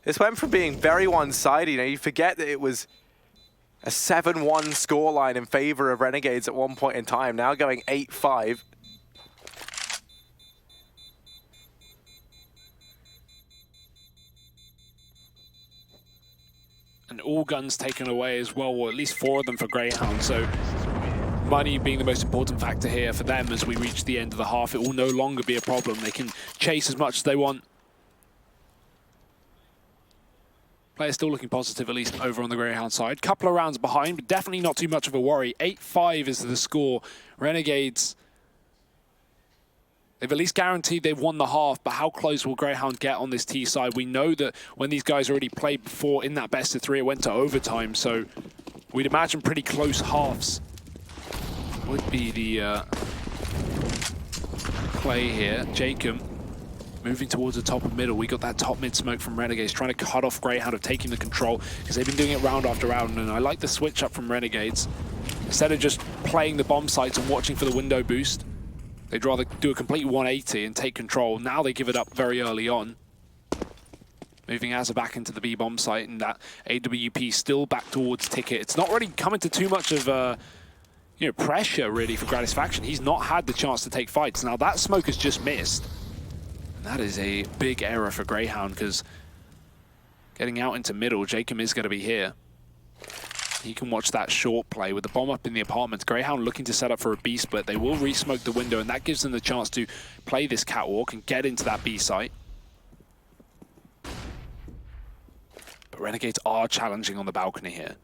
This went from being very one-sided. You know, you forget that it was a 7-1 scoreline in favor of Renegades at one point in time. Now going 8-5. And all guns taken away as well, or at least 4 of them for Greyhound. So money being the most important factor here for them as we reach the end of the half. It will no longer be a problem. They can chase as much as they want. Players still looking positive, at least over on the Greyhound side. Couple of rounds behind, but definitely not too much of a worry. 8-5 is the score. Renegades, they've at least guaranteed they've won the half, but how close will Greyhound get on this T side? We know that when these guys already played before in that best of 3, it went to overtime, so we'd imagine pretty close halves would be the play here. Jacob moving towards the top and middle. We got that top mid smoke from Renegades, trying to cut off Greyhound of taking the control, because they've been doing it round after round, and I like the switch up from Renegades. Instead of just playing the bomb sites and watching for the window boost, they'd rather do a complete 180 and take control. Now they give it up very early on. Moving Azza back into the B bomb site, and that AWP still back towards Ticket. It's not really coming to too much of pressure really for Gratisfaction. He's not had the chance to take fights. Now that smoke has just missed. And that is a big error for Greyhound, because getting out into middle, Jacob is going to be here. He can watch that short play with the bomb up in the apartments. Greyhound looking to set up for a B split. They will re-smoke the window, and that gives them the chance to play this catwalk and get into that B site. But Renegades are challenging on the balcony here.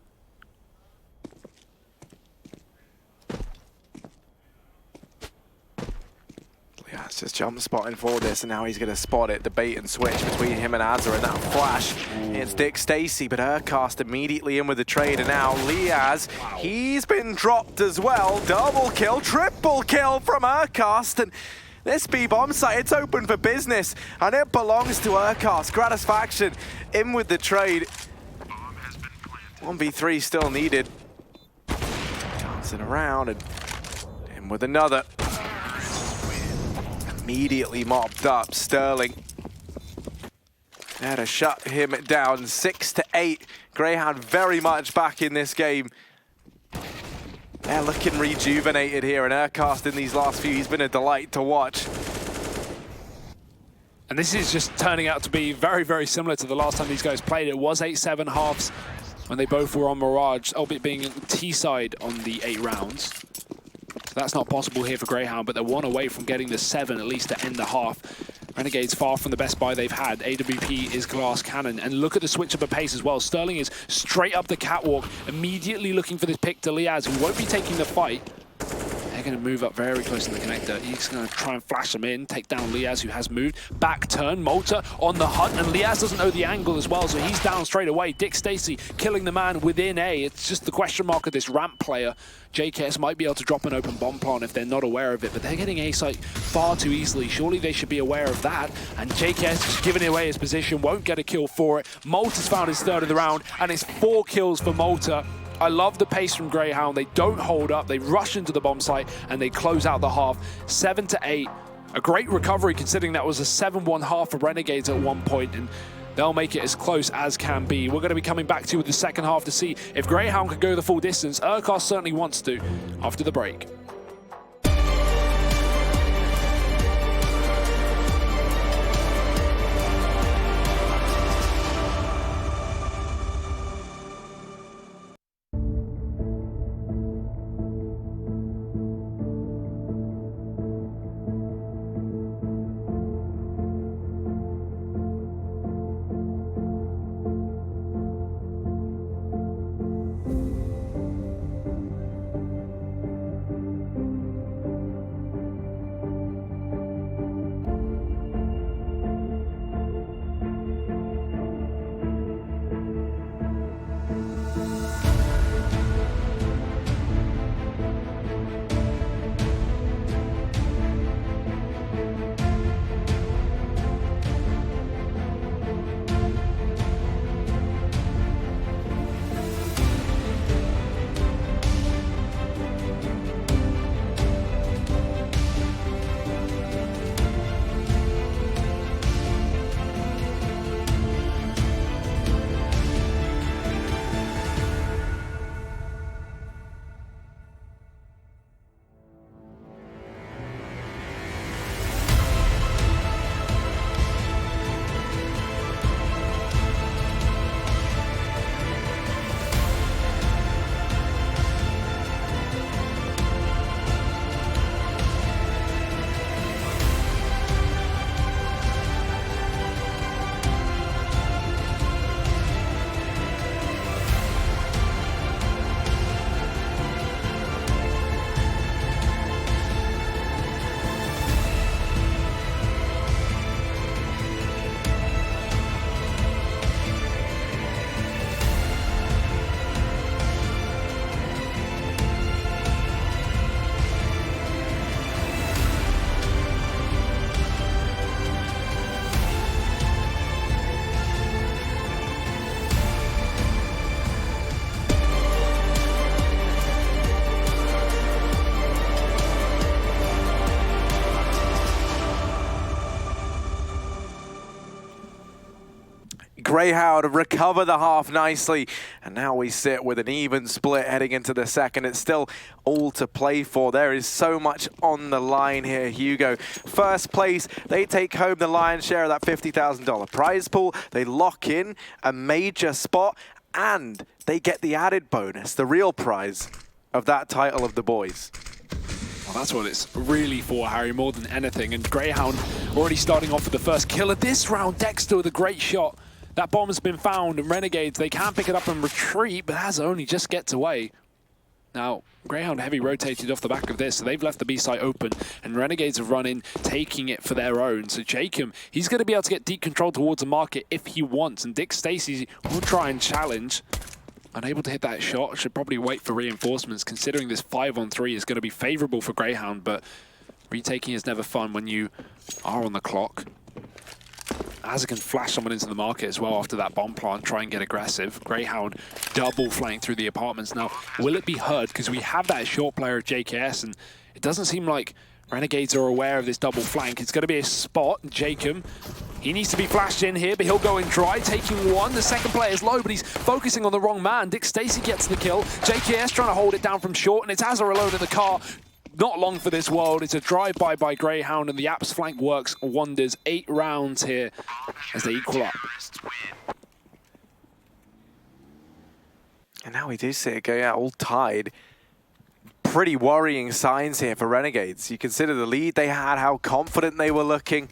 Yeah, it's just jump spotting for this, and now he's going to spot it. The bait and switch between him and Azza, and that flash. It's Dick Stacy, but Urkast immediately in with the trade, and now Liaz, he's been dropped as well. Double kill, triple kill from Urkast, and this B-bomb site, it's open for business, and it belongs to Urkast. Gratisfaction in with the trade. 1v3 still needed. Dancing around, and in with another. Immediately mopped up. Sterling had to shut him down. 6-8. Greyhound very much back in this game. They're looking rejuvenated here, and Urkast in these last few, he's been a delight to watch. And this is just turning out to be very, very similar to the last time these guys played. It was 8-7 halves when they both were on Mirage, albeit being T-side on the 8 rounds. So that's not possible here for Greyhound, but they're one away from getting the 7 at least to end the half. Renegades far from the best buy they've had. AWP is Glass Cannon. And look at the switch up of pace as well. Sterling is straight up the catwalk, immediately looking for this pick to Liaz, who won't be taking the fight. They're going to move up very close to the connector. He's going to try and flash him in, take down Liaz, who has moved. Back turn, Malta on the hunt, and Liaz doesn't know the angle as well, so he's down straight away. Dick Stacy killing the man within A. It's just the question mark of this ramp player. JKS might be able to drop an open bomb plant if they're not aware of it, but they're getting A site far too easily. Surely they should be aware of that. And JKS just giving away his position, won't get a kill for it. Malta's found his third of the round, and it's 4 kills for Malta. I love the pace from Greyhound. They don't hold up. They rush into the bomb site and they close out the half. 7-8. A great recovery considering that was a 7-1 half for Renegades at one point, and they'll make it as close as can be. We're going to be coming back to you with the second half to see if Greyhound can go the full distance. Urkos certainly wants to after the break. Greyhound recover the half nicely, and now we sit with an even split heading into the second. It's still all to play for. There is so much on the line here, Hugo. First place, they take home the lion's share of that $50,000 prize pool. They lock in a major spot, and they get the added bonus, the real prize of that title of the boys. Well, that's what it's really for, Harry, more than anything. And Greyhound already starting off with the first kill of this round. Dexter with a great shot. That bomb has been found, and Renegades, they can pick it up and retreat, but as only just gets away. Now, Greyhound heavy rotated off the back of this, so they've left the B site open, and Renegades have run in, taking it for their own. So Jacob, he's going to be able to get deep control towards the market if he wants, and Dick Stacy will try and challenge. Unable to hit that shot, should probably wait for reinforcements, considering this 5-on-3 is going to be favorable for Greyhound, but retaking is never fun when you are on the clock. Azza can flash someone into the market as well after that bomb plant, try and get aggressive. Greyhound double flank through the apartments. Now, will it be heard? Because we have that short player of JKS, and it doesn't seem like Renegades are aware of this double flank. It's going to be a spot. Jacob, he needs to be flashed in here, but he'll go in dry, taking one. The second player is low, but he's focusing on the wrong man. Dick Stacy gets the kill. JKS trying to hold it down from short, and it's Azza alone in the car. Not long for this world. It's a drive-by by Greyhound, and the Apps flank works wonders. 8 rounds here as they equal up. And now we do see it go out all tied. Pretty worrying signs here for Renegades. You consider the lead they had, how confident they were looking.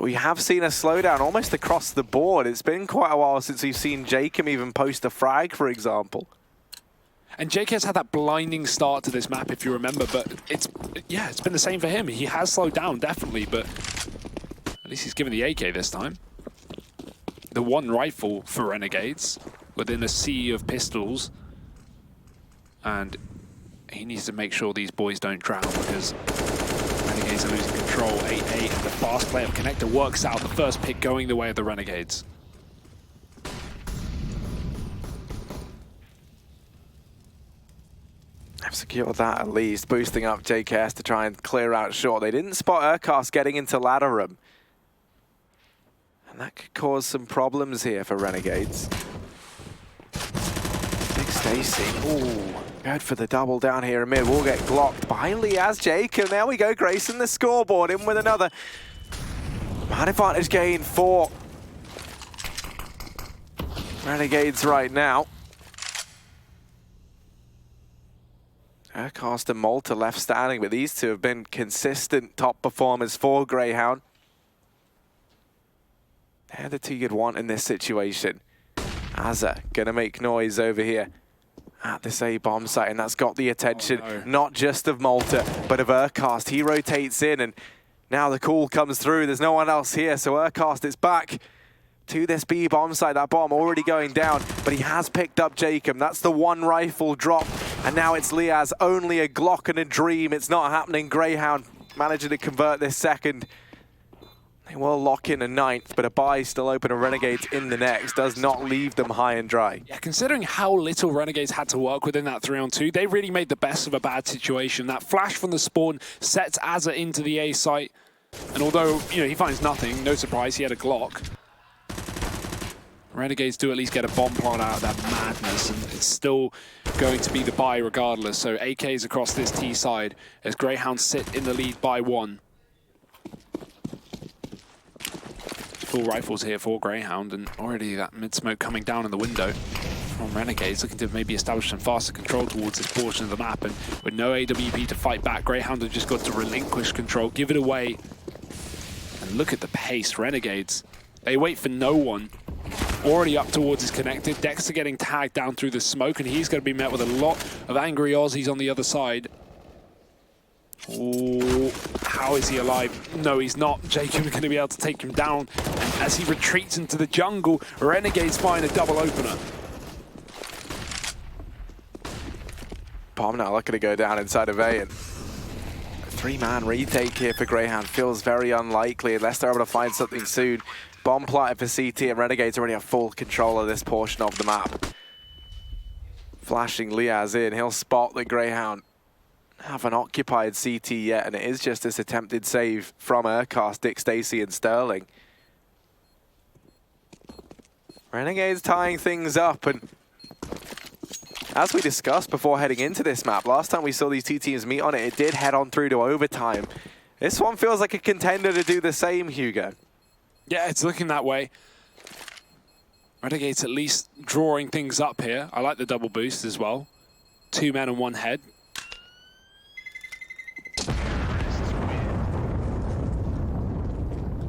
we have seen a slowdown almost across the board. It's been quite a while since we've seen Jacob even post a frag, for example. And JK's had that blinding start to this map, if you remember, but it's been the same for him. He has slowed down, definitely, but at least he's given the AK this time. The one rifle for Renegades within a sea of pistols. And he needs to make sure these boys don't drown because Renegades are losing control. 8-8, and the fast play of Connector works out. The first pick going the way of the Renegades. I've secured that at least, boosting up JKS to try and clear out short. They didn't spot Urcast getting into ladder room. And that could cause some problems here for Renegades. Big Stacy, ooh, good for the double down here in mid. Will get blocked by Liaz Jacob. There we go, Grayson the scoreboard in with another man advantage gain for Renegades right now. Urcast and Malta left standing, but these two have been consistent top performers for Greyhound. They're the two you'd want in this situation. Azza gonna make noise over here at this A bomb site, and that's got the attention not just of Malta, but of Urcast. He rotates in, and now the call comes through. There's no one else here, so Urcast is back to this B bomb site. That bomb already going down, but he has picked up Jacob. That's the one rifle drop, and now it's Liaz. Only a Glock and a dream. It's not happening. Greyhound managing to convert this second. They will lock in a ninth, but a buy still open, and Renegades in the next does not leave them high and dry. Yeah, considering how little Renegades had to work within that 3-on-2, they really made the best of a bad situation. That flash from the spawn sets Azza into the A site, and although he finds nothing, no surprise, he had a Glock. Renegades do at least get a bomb plant out of that madness, and it's still going to be the buy regardless. So AKs across this T side as Greyhounds sit in the lead by 1. Full rifles here for Greyhound, and already that mid-smoke coming down in the window from Renegades, looking to maybe establish some faster control towards this portion of the map. And with no AWP to fight back, Greyhound have just got to relinquish control, give it away. And look at the pace, Renegades. They wait for no one. Already up towards his connected. Dexter getting tagged down through the smoke, and he's going to be met with a lot of angry Aussies on the other side. Oh, how is he alive? No, he's not. Jacob's going to be able to take him down. And as he retreats into the jungle, Renegades find a double opener. Bomb now looking to go down inside of A, and a 3-man retake here for Greyhound feels very unlikely unless they're able to find something soon. Bomb planted for CT, and Renegades already have full control of this portion of the map. Flashing Liaz in, he'll spot the Greyhound haven't occupied CT yet, and it is just this attempted save from Urcast, Dick Stacy and Sterling. Renegades tying things up, and as we discussed before heading into this map, last time we saw these two teams meet on it, it did head on through to overtime. This one feels like a contender to do the same, Hugo. Yeah, it's looking that way. Renegades at least drawing things up here. I like the double boost as well. 2 men and 1 head.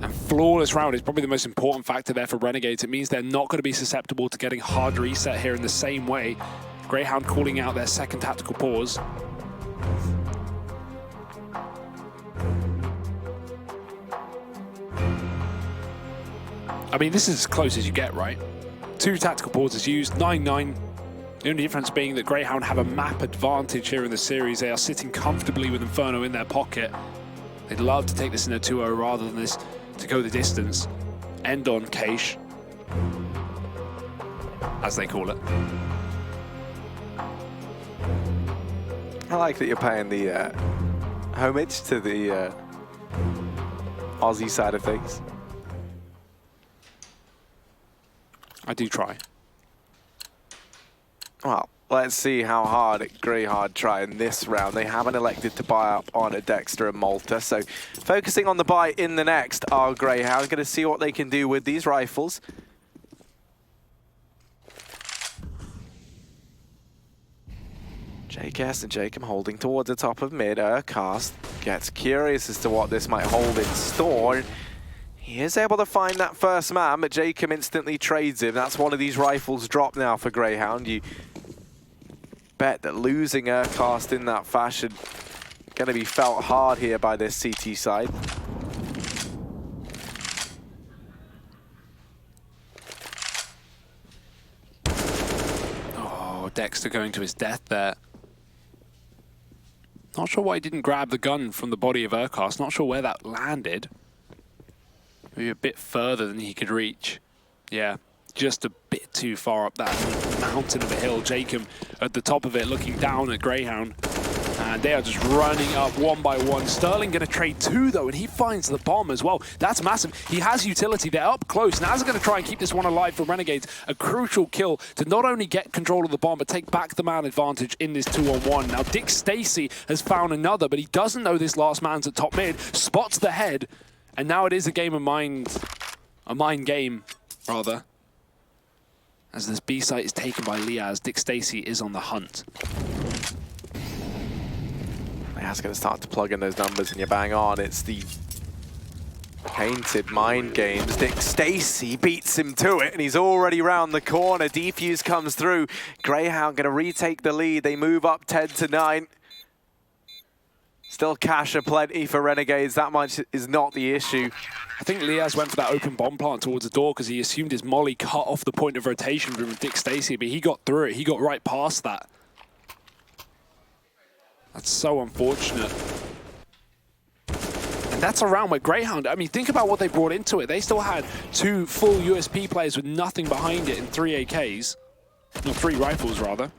And flawless round is probably the most important factor there for Renegades. It means they're not going to be susceptible to getting hard reset here in the same way. Greyhound calling out their second tactical pause. I mean, this is as close as you get, right? 2 tactical pauses used, 9-9. The only difference being that Greyhound have a map advantage here in the series. They are sitting comfortably with Inferno in their pocket. They'd love to take this in a 2-0 rather than this to go the distance. End on Cache, as they call it. I like that you're paying the homage to the Aussie side of things. I do try. Well, let's see how hard Greyhound try in this round. They haven't elected to buy up on a Dexter and Malta, so focusing on the buy in the next are Greyhound. Going to see what they can do with these rifles. JKS and Jacob holding towards the top of mid. Urcast gets curious as to what this might hold in store. He He is able to find that first man, but Jacob instantly trades him. That's one of these rifles dropped now for Greyhound. You bet that losing Urcast in that fashion going to be felt hard here by this CT side. Oh, Dexter going to his death there. Not sure why he didn't grab the gun from the body of Urcast. Not sure where that landed. Maybe a bit further than he could reach. Yeah, just a bit too far up that mountain of a hill. Jacob at the top of it looking down at Greyhound. And they are just running up one by one. Sterling going to trade two, though, and he finds the bomb as well. That's massive. He has utility. They're up close. Naz are going to try and keep this one alive for Renegades. A crucial kill to not only get control of the bomb, but take back the man advantage in this 2-on-1. Now, Dick Stacey has found another, but he doesn't know this last man's at top mid. Spots the head, and now it is a game of mind. A mind game, rather. As this B site is taken by Liaz, Dick Stacey is on the hunt. That's going to start to plug in those numbers, and you're bang on. It's the painted mind games. Dick Stacey beats him to it, and he's already round the corner. Defuse comes through. Greyhound going to retake the lead. They move up 10-9. Still cash aplenty for Renegades. That much is not the issue. I think Liaz went for that open bomb plant towards the door because he assumed his molly cut off the point of rotation from Dick Stacey, but he got through it. He got right past that. That's so unfortunate. And that's a round where Greyhound, I mean, think about what they brought into it. They still had 2 full USP players with nothing behind it and 3 AKs. No, 3 rifles, rather.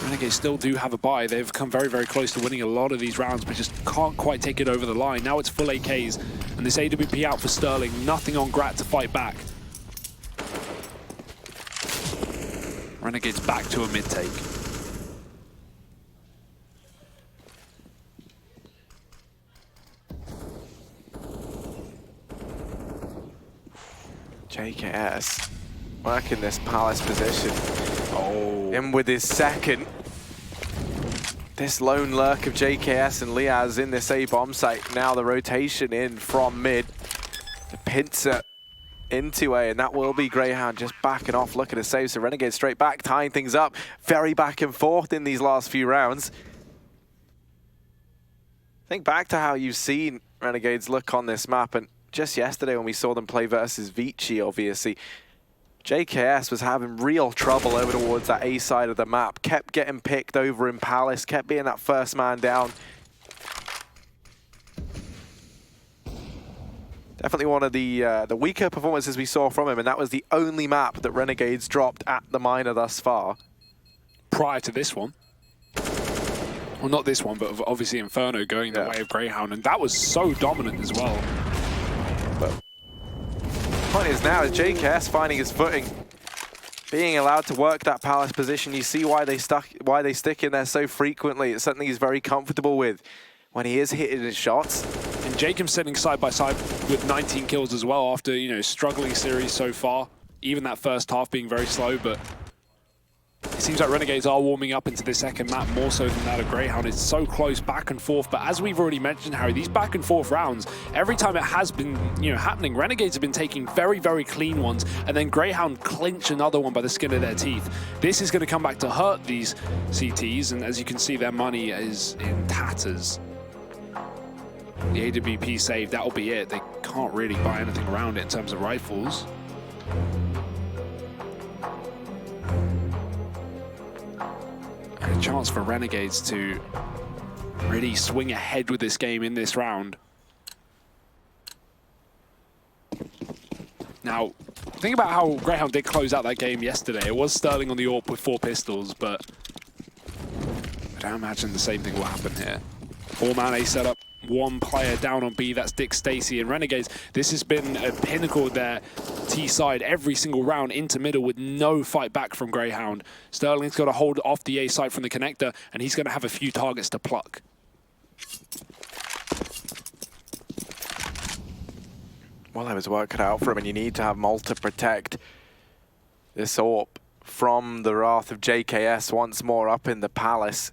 Renegades still do have a buy. They've come very, very close to winning a lot of these rounds, but just can't quite take it over the line. Now it's full AKs, and this AWP out for Sterling. Nothing on Grat to fight back. Renegades back to a mid-take. JKS working this Palace position. Oh, in with his second. This lone lurk of JKS and Liaz in this A-bomb site. Now the rotation in from mid. The pincer into A, and that will be Greyhound just backing off, looking to save. So Renegade straight back, tying things up. Very back and forth in these last few rounds. Think back to how you've seen Renegades look on this map, and just yesterday when we saw them play versus Vici, obviously, JKS was having real trouble over towards that A side of the map. Kept getting picked over in Palace, kept being that first man down. Definitely one of the weaker performances we saw from him, and that was the only map that Renegades dropped at the minor thus far. Prior to this one. Well, not this one, but obviously Inferno going the way of Greyhound, and that was so dominant as well. But the point is now, is JKS finding his footing, being allowed to work that Palace position. You see why they stick in there so frequently. It's something he's very comfortable with when he is hitting his shots. And Jacob sitting side by side with 19 kills as well after, you know, struggling series so far. Even that first half being very slow, but it seems like Renegades are warming up into the second map more so than that of Greyhound. It's so close back and forth, but as we've already mentioned, Harry, these back and forth rounds, every time it has been, you know, happening, Renegades have been taking very, very clean ones, and then Greyhound clinch another one by the skin of their teeth. This is going to come back to hurt these CTs, and as you can see, their money is in tatters. The AWP saved, that'll be it. They can't really buy anything around it in terms of rifles. And a chance for Renegades to really swing ahead with this game in this round. Now, think about how Greyhound did close out that game yesterday. It was Sterling on the AWP with 4 pistols, but I don't imagine the same thing will happen here. 4-man A setup. 1 player down on B, that's Dick Stacey. And Renegades, this has been a pinnacle there, T side, every single round into middle with no fight back from Greyhound. Sterling's got to hold off the A side from the connector, and he's going to have a few targets to pluck. Well, that was work cut out for him, and you need to have Malt to protect this AWP from the wrath of JKS once more up in the Palace.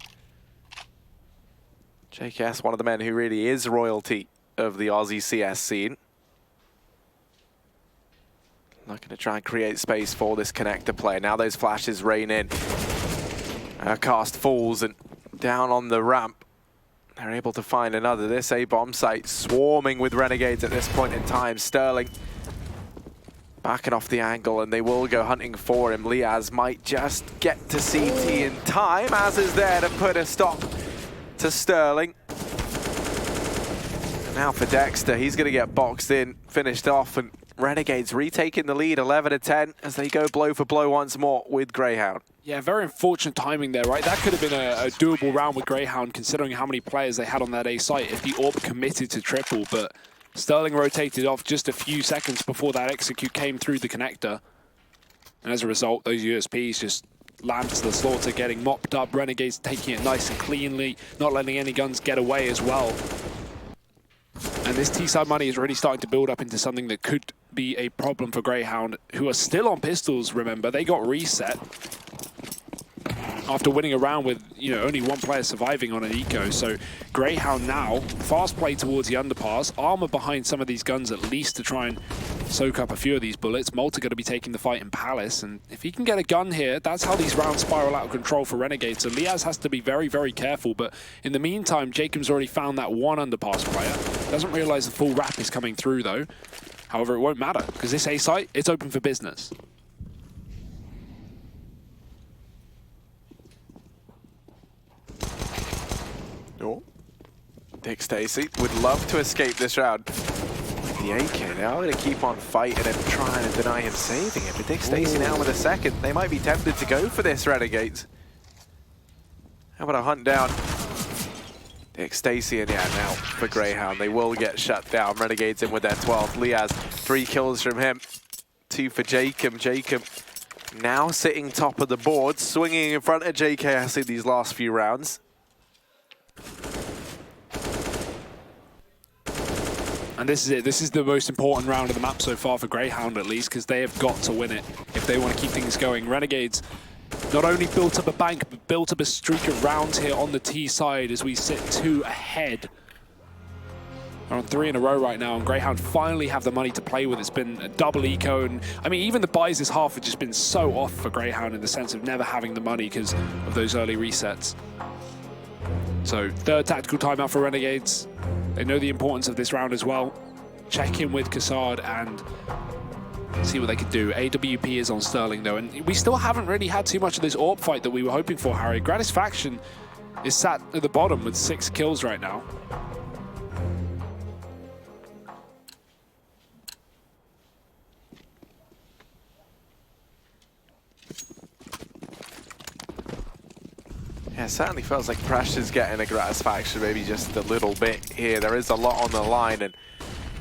JKS, one of the men who really is royalty of the Aussie CS scene. Looking to try and create space for this connector play. Now those flashes rain in. Cast falls and down on the ramp. They're able to find another. This A-bomb site swarming with Renegades at this point in time. Sterling backing off the angle, and they will go hunting for him. Liaz might just get to CT in time. Az is there to put a stop to Sterling. And now for Dexter, he's going to get boxed in, finished off, and Renegades retaking the lead 11-10 as they go blow for blow once more with Greyhound. Yeah, very unfortunate timing there, right? That could have been a doable round with Greyhound, considering how many players they had on that A site if the AWP committed to triple, but Sterling rotated off just a few seconds before that execute came through the connector. And as a result, those USPs just land to the slaughter, getting mopped up. Renegades taking it nice and cleanly, not letting any guns get away as well. And this T-side money is really starting to build up into something that could be a problem for Greyhound, who are still on pistols, remember. They got reset after winning a round with, only one player surviving on an eco. So Greyhound now, fast play towards the underpass, armor behind some of these guns at least to try and soak up a few of these bullets. Malta going to be taking the fight in Palace, and if he can get a gun here, that's how these rounds spiral out of control for Renegade. So Liaz has to be very, very careful, but in the meantime, Jacob's already found that one underpass player. Doesn't realize the full wrap is coming through though. However, it won't matter, because this A site, it's open for business. Oh. Dick Stacy would love to escape this round. The AK now going to keep on fighting and trying to deny him saving it. But Dick Stacy now with a second. They might be tempted to go for this, Renegades. How about a hunt down Dick Stacy? And yeah, now for Greyhound, they will get shut down. Renegades in with their 12th. Liaz, 3 kills from him. 2 for Jacob. Jacob now sitting top of the board, swinging in front of JKS in these last few rounds. And this is it. This is the most important round of the map so far for Greyhound, at least, because they have got to win it if they want to keep things going. Renegades not only built up a bank, but built up a streak of rounds here on the T side as we sit 2 ahead. They're on 3 in a row right now, and Greyhound finally have the money to play with. It's been a double eco, and I mean, even the buys this half have just been so off for Greyhound in the sense of never having the money because of those early resets. So 3rd tactical timeout for Renegades. They know the importance of this round as well. Check in with Cassard and see what they can do. AWP is on Sterling though, and we still haven't really had too much of this AWP fight that we were hoping for, Harry. Gratisfaction is sat at the bottom with 6 kills right now. Yeah, it certainly feels like pressure's getting a Gratisfaction, maybe just a little bit here. There is a lot on the line, and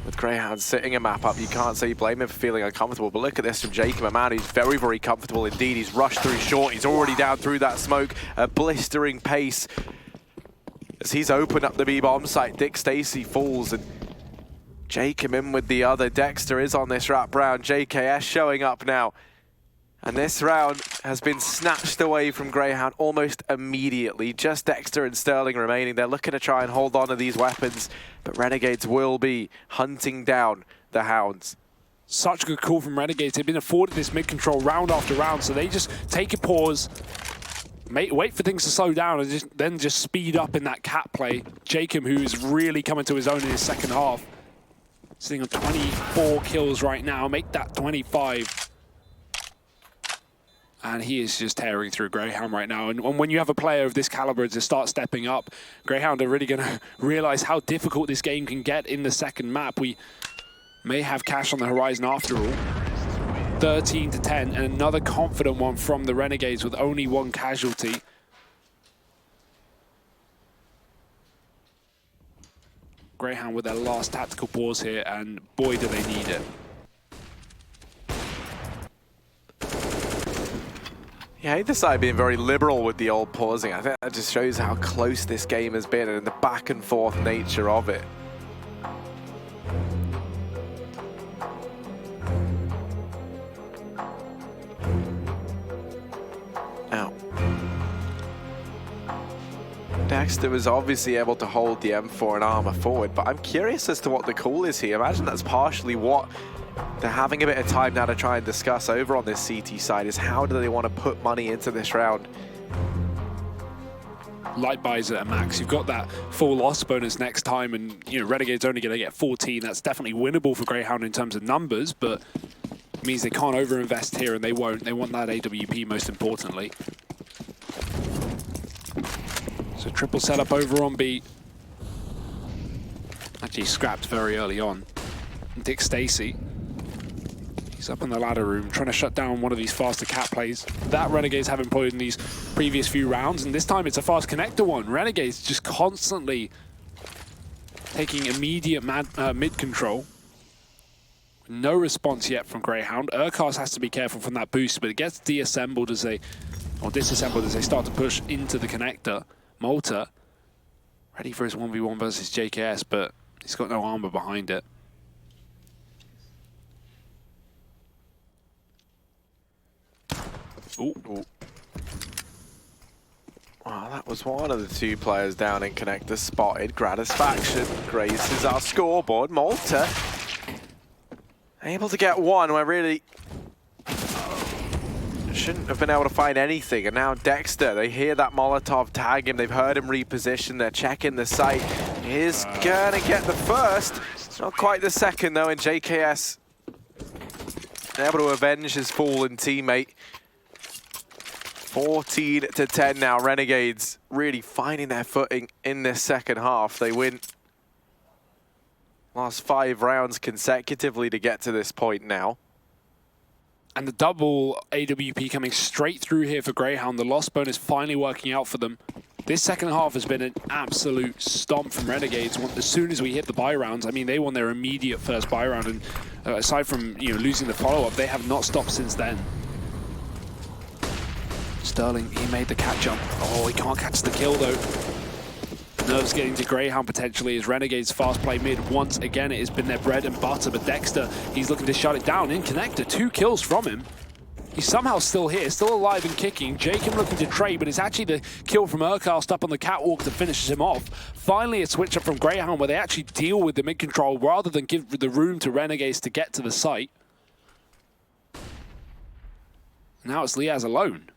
with Greyhound sitting a map up, you can't say you blame him for feeling uncomfortable. But look at this from Jacob, a man who's very, very comfortable indeed. He's rushed through short. He's already down through that smoke. A blistering pace as he's opened up the B-bomb site. Dick Stacy falls, and Jacob in with the other. Dexter is on this wrap round. JKS showing up now. And this round has been snatched away from Greyhound almost immediately. Just Dexter and Sterling remaining. They're looking to try and hold on to these weapons, but Renegades will be hunting down the Hounds. Such a good call from Renegades. They've been afforded this mid-control round after round, so they just take a pause, wait for things to slow down, and then just speed up in that cat play. Jacob, who is really coming to his own in his second half, sitting on 24 kills right now, make that 25. And he is just tearing through Greyhound right now. And when you have a player of this caliber to start stepping up, Greyhound are really going to realize how difficult this game can get in the second map. We may have cash on the horizon after all. 13-10, and another confident one from the Renegades with only 1 casualty. Greyhound with their last tactical pause here, and boy, do they need it. Yeah, either side being very liberal with the old pausing. I think that just shows how close this game has been and the back and forth nature of it. Now, Dexter was obviously able to hold the M4 and armor forward, but I'm curious as to what the call is here. Imagine that's partially what they're having a bit of time now to try and discuss over on this CT side, is how do they want to put money into this round? Light buys at a max. You've got that full loss bonus next time, and you know Renegade's only going to get 14. That's definitely winnable for Greyhound in terms of numbers, but it means they can't overinvest here, and they won't. They want that AWP most importantly. So triple setup over on B. Actually scrapped very early on. Dick Stacy. He's up in the ladder room trying to shut down one of these faster cat plays that Renegades have employed in these previous few rounds, and this time it's a fast connector one. Renegades just constantly taking immediate mid control. No response yet from Greyhound. Urkars has to be careful from that boost, but it gets disassembled as they start to push into the connector. Malta ready for his 1v1 versus JKS, but he's got no armor behind it. Ooh. Well, that was one of the two players down in connector spotted. Gratisfaction graces our scoreboard. Malta able to get one where really shouldn't have been able to find anything. And now Dexter, they hear that Molotov tag him. They've heard him reposition. They're checking the site. He's gonna get the first. Not quite the second though, and JKS able to avenge his fallen teammate. 14-10 now. Renegades really finding their footing in this second half. They win last 5 rounds consecutively to get to this point now. And the double AWP coming straight through here for Greyhound. The loss bonus finally working out for them. This second half has been an absolute stomp from Renegades. As soon as we hit the buy rounds, I mean, they won their immediate first buy round, and aside from losing the follow-up, they have not stopped since then. Sterling, he made the catch jump. Oh, he can't catch the kill though. Nerves getting to Greyhound potentially as Renegades fast play mid. Once again, it has been their bread and butter, but Dexter, he's looking to shut it down in connector. 2 kills from him. He's somehow still here, still alive and kicking. Jacob looking to trade, but it's actually the kill from Urkast up on the catwalk that finishes him off. Finally, a switch up from Greyhound where they actually deal with the mid control rather than give the room to Renegades to get to the site. Now it's Liaz alone.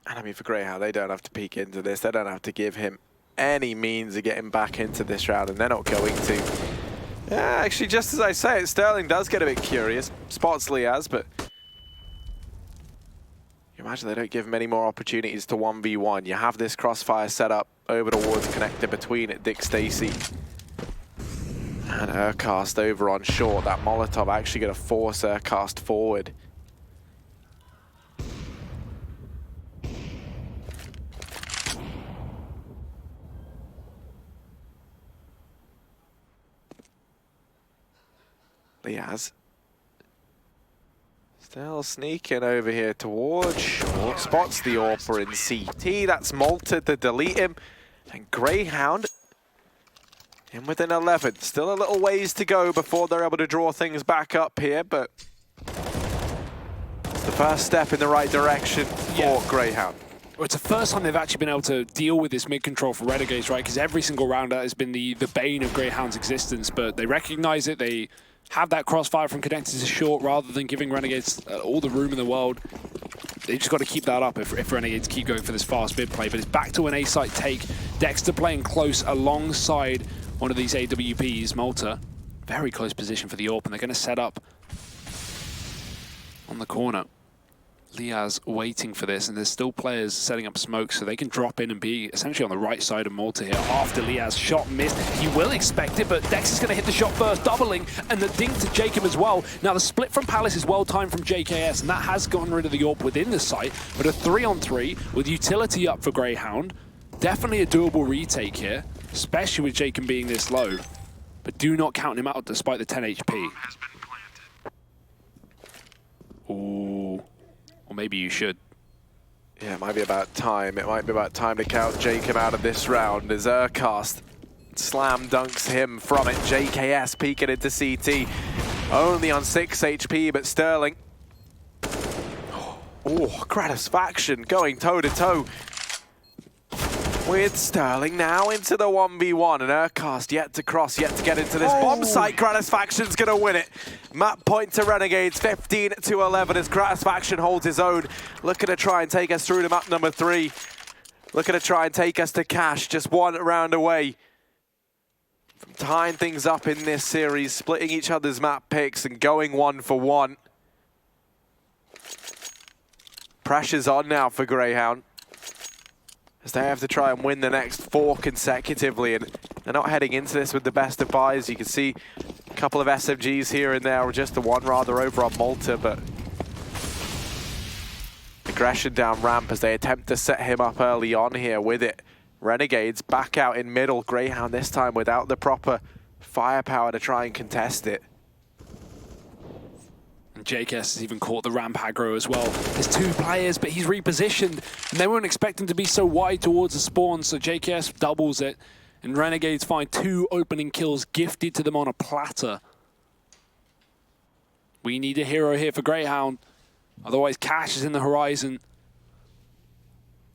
And I mean, for Greyhound, they don't have to peek into this. They don't have to give him any means of getting back into this round, and they're not going to. Yeah, actually, just as I say it, Sterling does get a bit curious. Spots Liaz, but you imagine they don't give him any more opportunities to 1v1. You have this crossfire set up over towards connector between Dick Stacy and Urkast over on short. That Molotov actually going to force Urkast forward. Liaz still sneaking over here towards short. Spots the AWPer in CT. That's Malta to delete him. And Greyhound in with an 11. Still a little ways to go before they're able to draw things back up here, but it's the first step in the right direction for Greyhound. Well, it's the first time they've actually been able to deal with this mid-control for Renegades, right? Because every single round that has been the bane of Greyhound's existence, but they recognize it. They have that crossfire from connected to short rather than giving Renegades all the room in the world. They just got to keep that up if Renegades keep going for this fast mid play. But it's back to an A-site take. Dexter playing close alongside one of these AWPs, Malta. Very close position for the AWP, and they're going to set up on the corner. Liaz waiting for this, and there's still players setting up smoke, so they can drop in and be essentially on the right side of Malta here. After Liaz shot missed, he will expect it, but Dex is going to hit the shot first, doubling, and the dink to Jacob as well. Now the split from Palace is well timed from JKS, and that has gotten rid of the AWP within the site, but a 3-on-3 with utility up for Greyhound. Definitely a doable retake here, especially with Jacob being this low, but do not count him out despite the 10 HP. Ooh. Or maybe you should. Yeah, it might be about time. It might be about time to count Jacob out of this round as Urkast slam dunks him from it. JKS peeking into CT. Only on 6 HP, but Sterling Oh, Gratisfaction going toe-to-toe with Sterling now into the 1v1, and Urcast yet to cross, yet to get into this bomb site. Gratisfaction's going to win it. Map point to Renegades, 15-11 as Gratisfaction holds his own. Looking to try and take us through to map number 3. Looking to try and take us to cash, just one round away from tying things up in this series, splitting each other's map picks and going 1-for-1. Pressure's on now for Greyhound, as they have to try and win the next 4 consecutively, and they're not heading into this with the best of buys. You can see a couple of SMGs here and there, or just the one rather over on Malta, but aggression down ramp as they attempt to set him up early on here with it. Renegades back out in middle, Greyhound this time without the proper firepower to try and contest it. JKS has even caught the ramp aggro as well. There's 2 players, but he's repositioned, and they weren't expecting to be so wide towards the spawn, so JKS doubles it, and Renegades find 2 opening kills gifted to them on a platter. We need a hero here for Greyhound, otherwise Cash is in the horizon.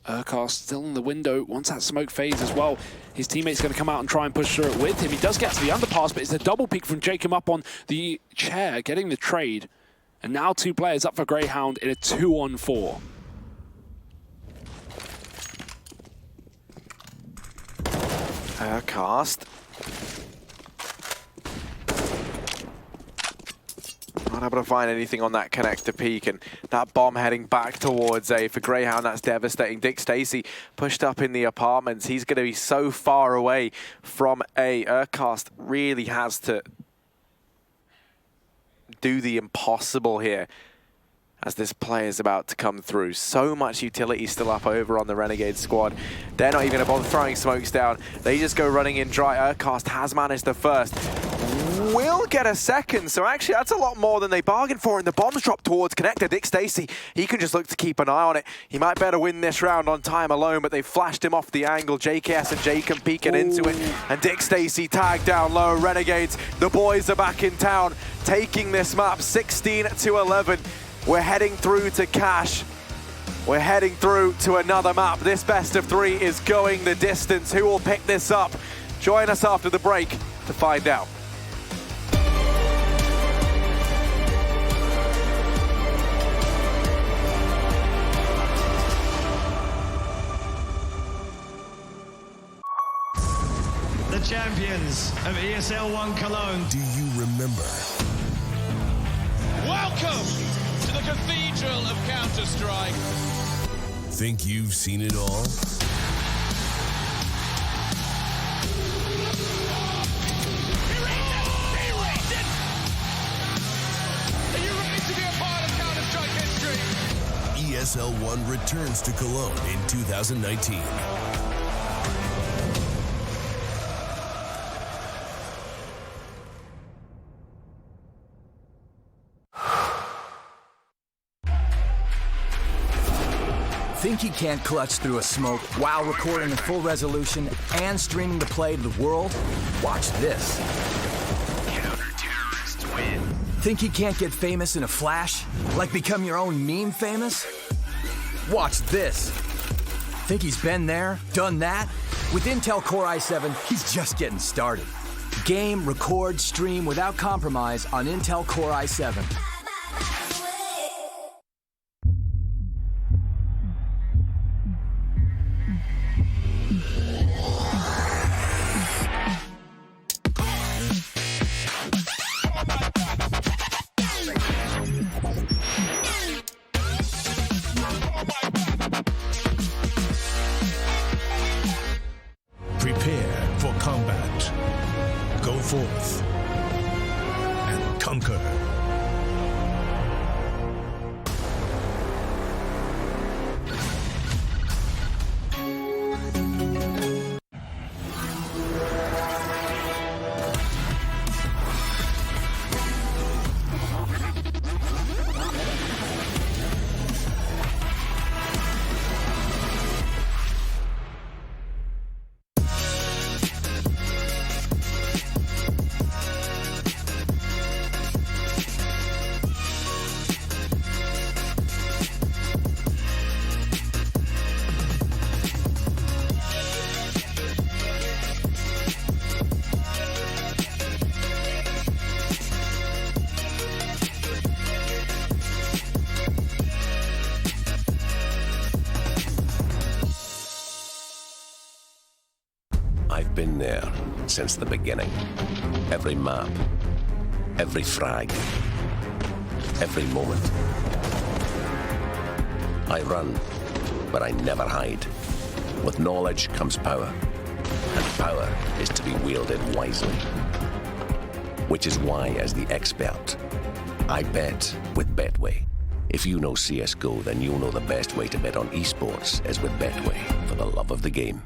Urcast still in the window. Once that smoke fades as well, his teammate's going to come out and try and push through it with him. He does get to the underpass, but it's a double peek from Jacob up on the chair, getting the trade. And now 2 players up for Greyhound in a 2-on-4. Urcast. Not able to find anything on that connector peak, and that bomb heading back towards A. For Greyhound, that's devastating. Dick Stacey pushed up in the apartments. He's going to be so far away from A. Urcast really has to do the impossible here as this play is about to come through. So much utility still up over on the Renegade squad. They're not even going to bother throwing smokes down. They just go running in dry. Urcast has managed the first. Will get a second, so actually that's a lot more than they bargained for, and the bombs drop towards connector. Dick Stacey, he can just look to keep an eye on it. He might better win this round on time alone, but they flashed him off the angle. JKS and Jacob peeking into it, and Dick Stacey tagged down low. Renegades, the boys are back in town, taking this map 16-11. We're heading through to cash. We're heading through to another map. This best of 3 is going the distance. Who will pick this up? Join us after the break to find out. The champions of ESL 1 Cologne. Do you remember? Welcome to the Cathedral of Counter-Strike. Think you've seen it all? Are you ready to be a part of Counter-Strike history? ESL 1 returns to Cologne in 2019. Think you can't clutch through a smoke while recording in full resolution and streaming the play to the world? Watch this. Counter-terrorists win. Think you can't get famous in a flash? Like become your own meme famous? Watch this. Think he's been there, done that? With Intel Core i7, he's just getting started. Game, record, stream without compromise on Intel Core i7. Prepare for combat. Go forth and conquer. been there since the beginning. Every map, every frag, every moment. I run, but I never hide. With knowledge comes power, and power is to be wielded wisely. Which is why, as the expert, I bet with Betway. If you know CSGO, then you'll know the best way to bet on esports is with Betway, for the love of the game.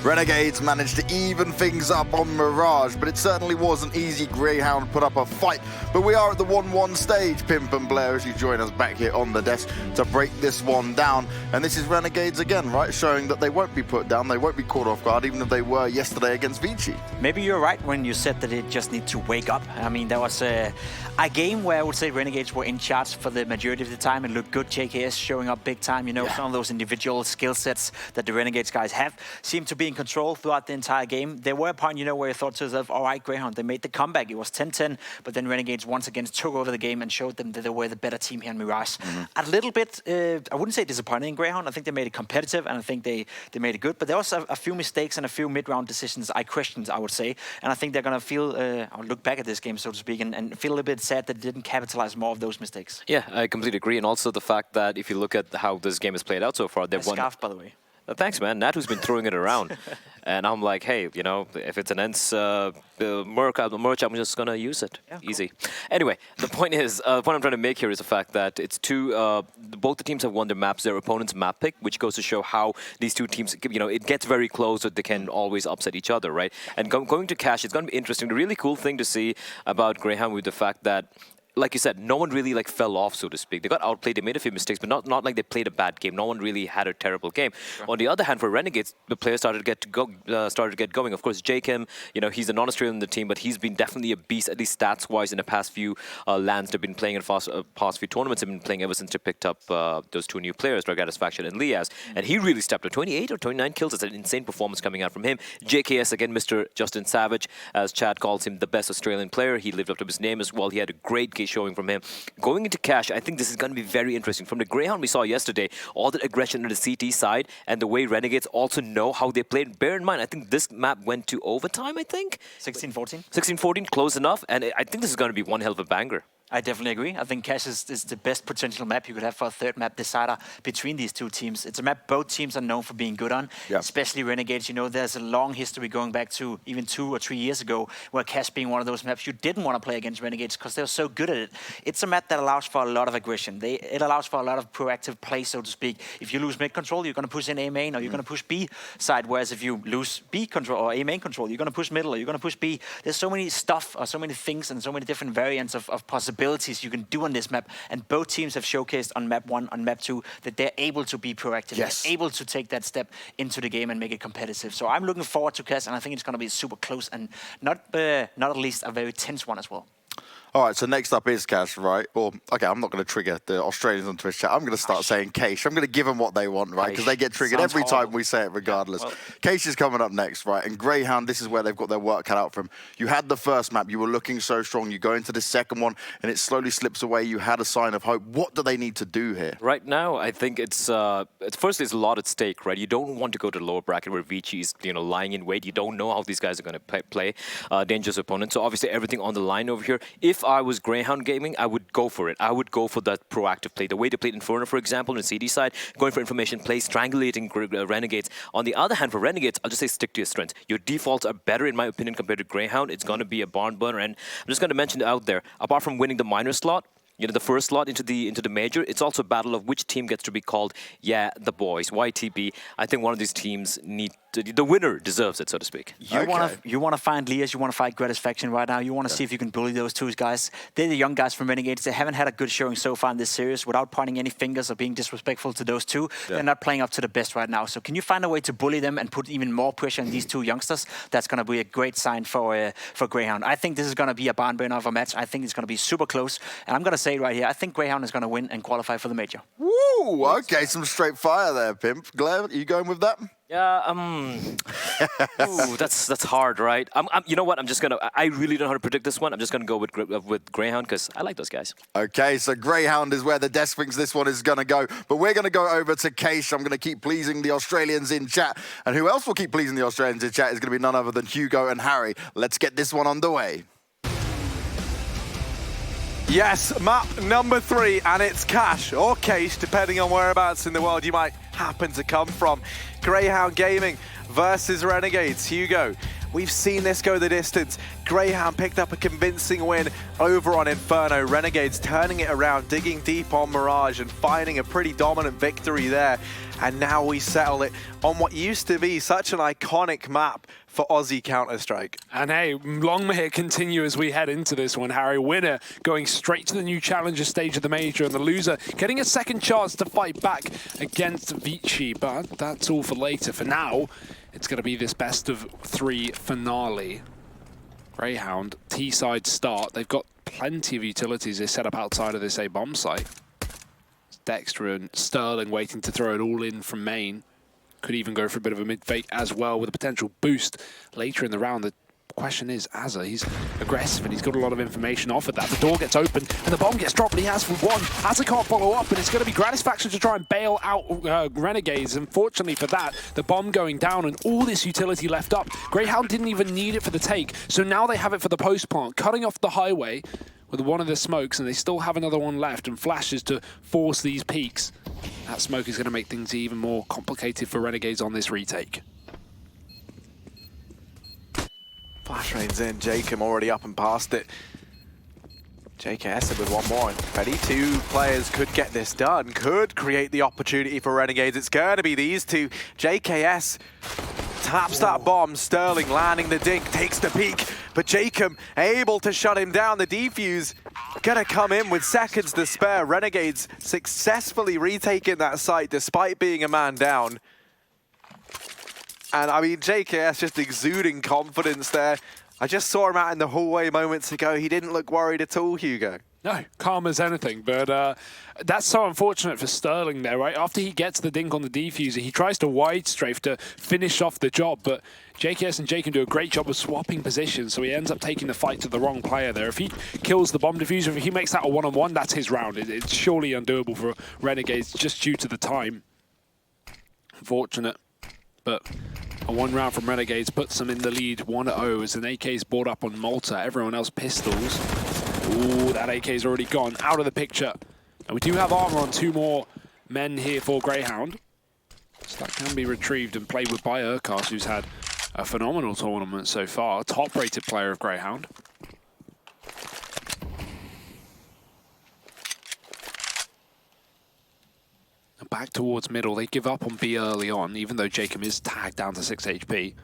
Renegades managed to even things up on Mirage, but it certainly wasn't easy. Greyhound put up a fight, but we are at the 1-1 stage. Pimp and Blair, as you join us back here on the desk to break this one down. And this is Renegades again, right? Showing that they won't be put down, they won't be caught off guard, even if they were yesterday against Vici. Maybe you're right when you said that it just need to wake up. I mean, there was a game where I would say Renegades were in charge for the majority of the time and looked good. JKS showing up big time. You know, some of those individual skill sets that the Renegades guys have seemed to be in control throughout the entire game. There were a point, you know, where you thought to yourself, all right, Greyhound, they made the comeback. It was 10-10, but then Renegades once again took over the game and showed them that they were the better team here in Mirage. A little bit, I wouldn't say disappointing in Greyhound. I think they made it competitive and I think they made it good, but there was a few mistakes and a few mid-round decisions I questioned, I would say, and I think they're going to feel, or look back at this game, so to speak, and feel a little bit sad that they didn't capitalize more of those mistakes. Yeah, I completely agree, and also the fact that if you look at how this game has played out so far, they've won. Scarf, by the way. Thanks, man. Natu's been throwing it around. And I'm like, hey, you know, if it's an ENCE merch, I'm just going to use it. Yeah, easy. Cool. Anyway, the point is, the point I'm trying to make here is the fact that it's both the teams have won their maps, their opponent's map pick, which goes to show how these two teams, you know, it gets very close, so they can always upset each other, right? And going to Cash, it's going to be interesting. The really cool thing to see about Greyhound with the fact that, like you said, no one really like fell off, so to speak. They got outplayed, they made a few mistakes, but not like they played a bad game. No one really had a terrible game. Sure. On the other hand, for Renegades, the players started to get going. Of course, Jakem, you know, he's a non-Australian in the team, but he's been definitely a beast, at least stats-wise, in the past few lands they've been playing in past few tournaments. They've been playing ever since they picked up those two new players, Dragatisfaction and Liaz, and he really stepped up. 28 or 29 kills. It's an insane performance coming out from him. JKS, again, Mr. Justin Savage, as Chad calls him, the best Australian player. He lived up to his name as well. He had a great game showing from him. Going into Cash, I think this is going to be very interesting. From the Greyhound we saw yesterday, all the aggression on the CT side and the way Renegades also know how they played. Bear in mind, I think this map went to overtime, I think? 16-14. 16-14, close enough, and I think this is going to be one hell of a banger. I definitely agree. I think Cash is the best potential map you could have for a third map decider between these two teams. It's a map both teams are known for being good on, especially Renegades. You know, there's a long history going back to even 2 or 3 years ago where Cash being one of those maps you didn't want to play against Renegades because they were so good at it. It's a map that allows for a lot of aggression. It allows for a lot of proactive play, so to speak. If you lose mid control, you're going to push in A main or you're going to push B side, whereas if you lose B control or A main control, you're going to push middle or you're going to push B. There's so many stuff or so many things and so many different variants of possibilities you can do on this map, and both teams have showcased on map 1, on map 2, that they're able to be proactive, they're able to take that step into the game and make it competitive. So I'm looking forward to Cash, and I think it's going to be super close and not at least a very tense one as well. All right, so next up is Cash, right? Or, okay, I'm not going to trigger the Australians on Twitch chat. I'm going to start saying Cash. I'm going to give them what they want, right? Because they get triggered every time we say it regardless. Yeah, well, Cash is coming up next, right? And Greyhound, this is where they've got their work cut out for them. You had the first map. You were looking so strong. You go into the second one, and it slowly slips away. You had a sign of hope. What do they need to do here? Right now, I think it's firstly, there's a lot at stake, right? You don't want to go to the lower bracket where Vici is, you know, lying in wait. You don't know how these guys are going to play dangerous opponents. So obviously, everything on the line over here. If I was Greyhound Gaming, I would go for it. I would go for that proactive play. The way they played Inferno, for example, on the CD side, going for information plays, strangulating Renegades. On the other hand, for Renegades, I'll just say stick to your strengths. Your defaults are better, in my opinion, compared to Greyhound. It's going to be a barn burner, and I'm just going to mention it out there. Apart from winning the minor slot, you know, the first slot into the major, it's also a battle of which team gets to be called, yeah, the boys, YTB. I think one of these teams the winner deserves it, so to speak. You want to find Lias, you want to fight Gratisfaction right now. You want to see if you can bully those two guys. They're the young guys from Renegades. They haven't had a good showing so far in this series. Without pointing any fingers or being disrespectful to those two, they're not playing up to the best right now. So can you find a way to bully them and put even more pressure on these two youngsters? That's going to be a great sign for Greyhound. I think this is going to be a barn burner of a match. I think it's going to be super close. And I'm going to say right here, I think Greyhound is going to win and qualify for the major. Woo! Okay, some straight fire there, Pimp. Glad, are you going with that? Yeah, ooh, that's hard, right? You know what? I really don't know how to predict this one. I'm just gonna go with Greyhound because I like those guys. Okay, so Greyhound is where the desk thinks this one is gonna go, but we're gonna go over to Keish. I'm gonna keep pleasing the Australians in chat, and who else will keep pleasing the Australians in chat is gonna be none other than Hugo and Harry. Let's get this one underway. Yes, map number 3, and it's Cash or Case, depending on whereabouts in the world you might happen to come from. Greyhound Gaming versus Renegades. Hugo, We've seen this go the distance. Greyhound picked up a convincing win over on Inferno. Renegades turning it around, digging deep on Mirage and finding a pretty dominant victory there. And now we settle it on what used to be such an iconic map for Aussie Counter-Strike. And hey, long may it continue as we head into this one, Harry. Winner going straight to the new challenger stage of the major, and the loser getting a second chance to fight back against Vici. But that's all for later. For now, it's going to be this best of 3 finale. Greyhound, T-side start. They've got plenty of utilities they set up outside of this A bomb site. Dexter and Sterling waiting to throw it all in from main. Could even go for a bit of a mid-fake as well with a potential boost later in the round. The question is, Azza, he's aggressive and he's got a lot of information off of that. The door gets open and the bomb gets dropped, but he has for one. Azza can't follow up, and it's going to be Gratisfaction to try and bail out Renegades. Unfortunately for that, the bomb going down and all this utility left up. Greyhound didn't even need it for the take, so now they have it for the post plant, cutting off the highway with one of the smokes, and they still have another one left and flashes to force these peaks. That smoke is going to make things even more complicated for Renegades on this retake. Flash rains in, Jacob already up and past it. JKS with one more, and 32 players could get this done, could create the opportunity for Renegades. It's going to be these two. JKS taps that bomb, Sterling landing the dink, takes the peek, but Jacob able to shut him down. The defuse gonna come in with seconds to spare. Renegades successfully retaking that site despite being a man down. And I mean, JKS just exuding confidence there. I just saw him out in the hallway moments ago. He didn't look worried at all, Hugo. No, calm as anything, but that's so unfortunate for Sterling there, right? After he gets the dink on the defuser, he tries to wide strafe to finish off the job, but JKS and Jacob do a great job of swapping positions, so he ends up taking the fight to the wrong player there. If he kills the bomb diffuser, if he makes that a one-on-one, that's his round. It's surely undoable for Renegades just due to the time. Unfortunate, but a one round from Renegades puts them in the lead 1-0 as an AK is brought up on Malta. Everyone else pistols. Ooh, that AK is already gone out of the picture. And we do have armor on 2 more men here for Greyhound. So that can be retrieved and played with by Urkas, who's had a phenomenal tournament so far. Top-rated player of Greyhound. Back towards middle. They give up on B early on, even though Jacob is tagged down to 6 HP.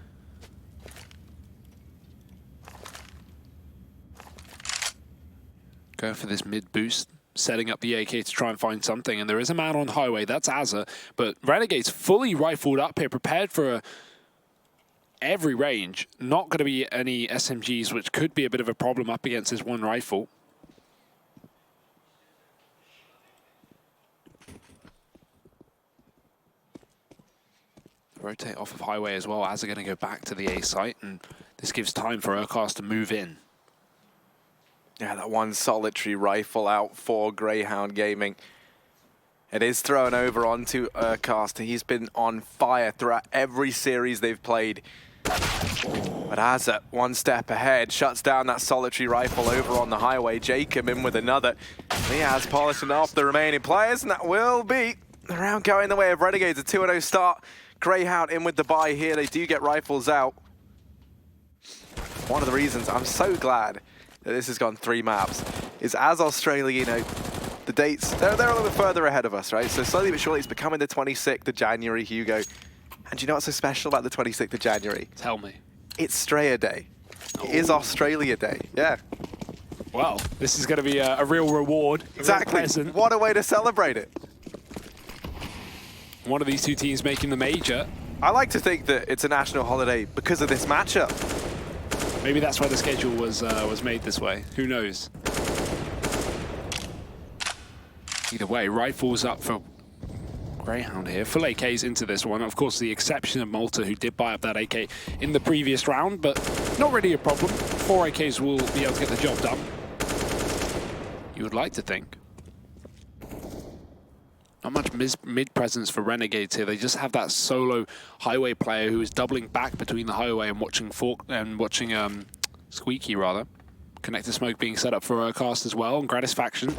Going for this mid boost, setting up the AK to try and find something, and there is a man on highway, that's Azza, but Renegade's fully rifled up here, prepared for every range. Not going to be any SMGs, which could be a bit of a problem up against his one rifle. Rotate off of highway as well. Azza going to go back to the A site, and this gives time for Urkas to move in. Yeah, that one solitary rifle out for Greyhound Gaming. It is thrown over onto Urkas. He's been on fire throughout every series they've played. But Azza, one step ahead, shuts down that solitary rifle over on the highway. Jacob in with another. He has polishing off the remaining players, and that will be the round going the way of Renegades. A 2-0 start. Greyhound in with the buy here. They do get rifles out. One of the reasons I'm so glad that this has gone 3 maps is, as Australia, you know, the dates, they're a little bit further ahead of us, right? So slowly but surely it's becoming the 26th of January, Hugo. And do you know what's so special about the 26th of January? Tell me. It's Straya Day. It is Australia Day, yeah. Well, this is going to be a real reward. Exactly. What a way to celebrate it. One of these 2 teams making the major. I like to think that it's a national holiday because of this matchup. Maybe that's why the schedule was made this way. Who knows? Either way, rifles up for Greyhound here. Full AKs into this one. Of course, the exception of Malta, who did buy up that AK in the previous round, but not really a problem. 4 AKs will be able to get the job done. You would like to think. Not much mid presence for Renegades here. They just have that solo highway player who is doubling back between the highway and watching Squeaky rather. Connector smoke being set up for Urkas as well, and Gratisfaction.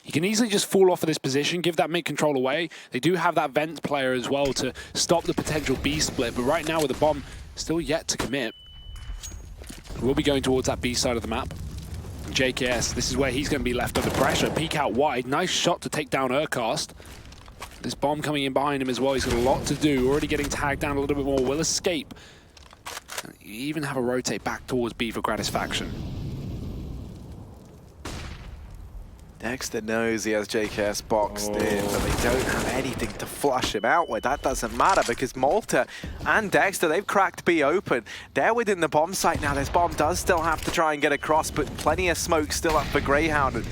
He can easily just fall off of this position, give that mid control away. They do have that vent player as well to stop the potential B split, but right now with the bomb still yet to commit. We'll be going towards that B side of the map. JKS, this is where he's going to be left under pressure. Peek out wide. Nice shot to take down Urcast. This bomb coming in behind him as well. He's got a lot to do. Already getting tagged down a little bit more. Will escape. You even have a rotate back towards B for Gratisfaction. Dexter knows he has JKS boxed in, but they don't have anything to flush him out with. That doesn't matter because Malta and Dexter, they've cracked B open. They're within the bomb site now. This bomb does still have to try and get across, but plenty of smoke still up for Greyhound.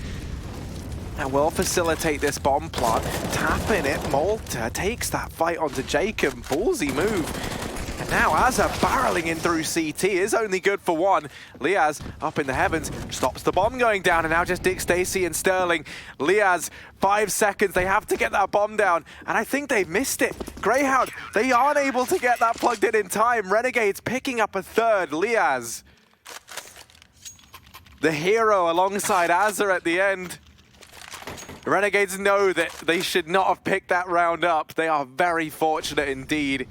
And will facilitate this bomb plant. Tapping it, Malta takes that fight onto Jacob. Ballsy move. And now Azza barreling in through CT is only good for one. Liaz up in the heavens, stops the bomb going down, and now just Dick Stacy and Sterling. Liaz, 5 seconds, they have to get that bomb down, and I think they've missed it. Greyhound, they aren't able to get that plugged in time. Renegades picking up a third. Liaz, the hero alongside Azza at the end. The Renegades know that they should not have picked that round up. They are very fortunate indeed.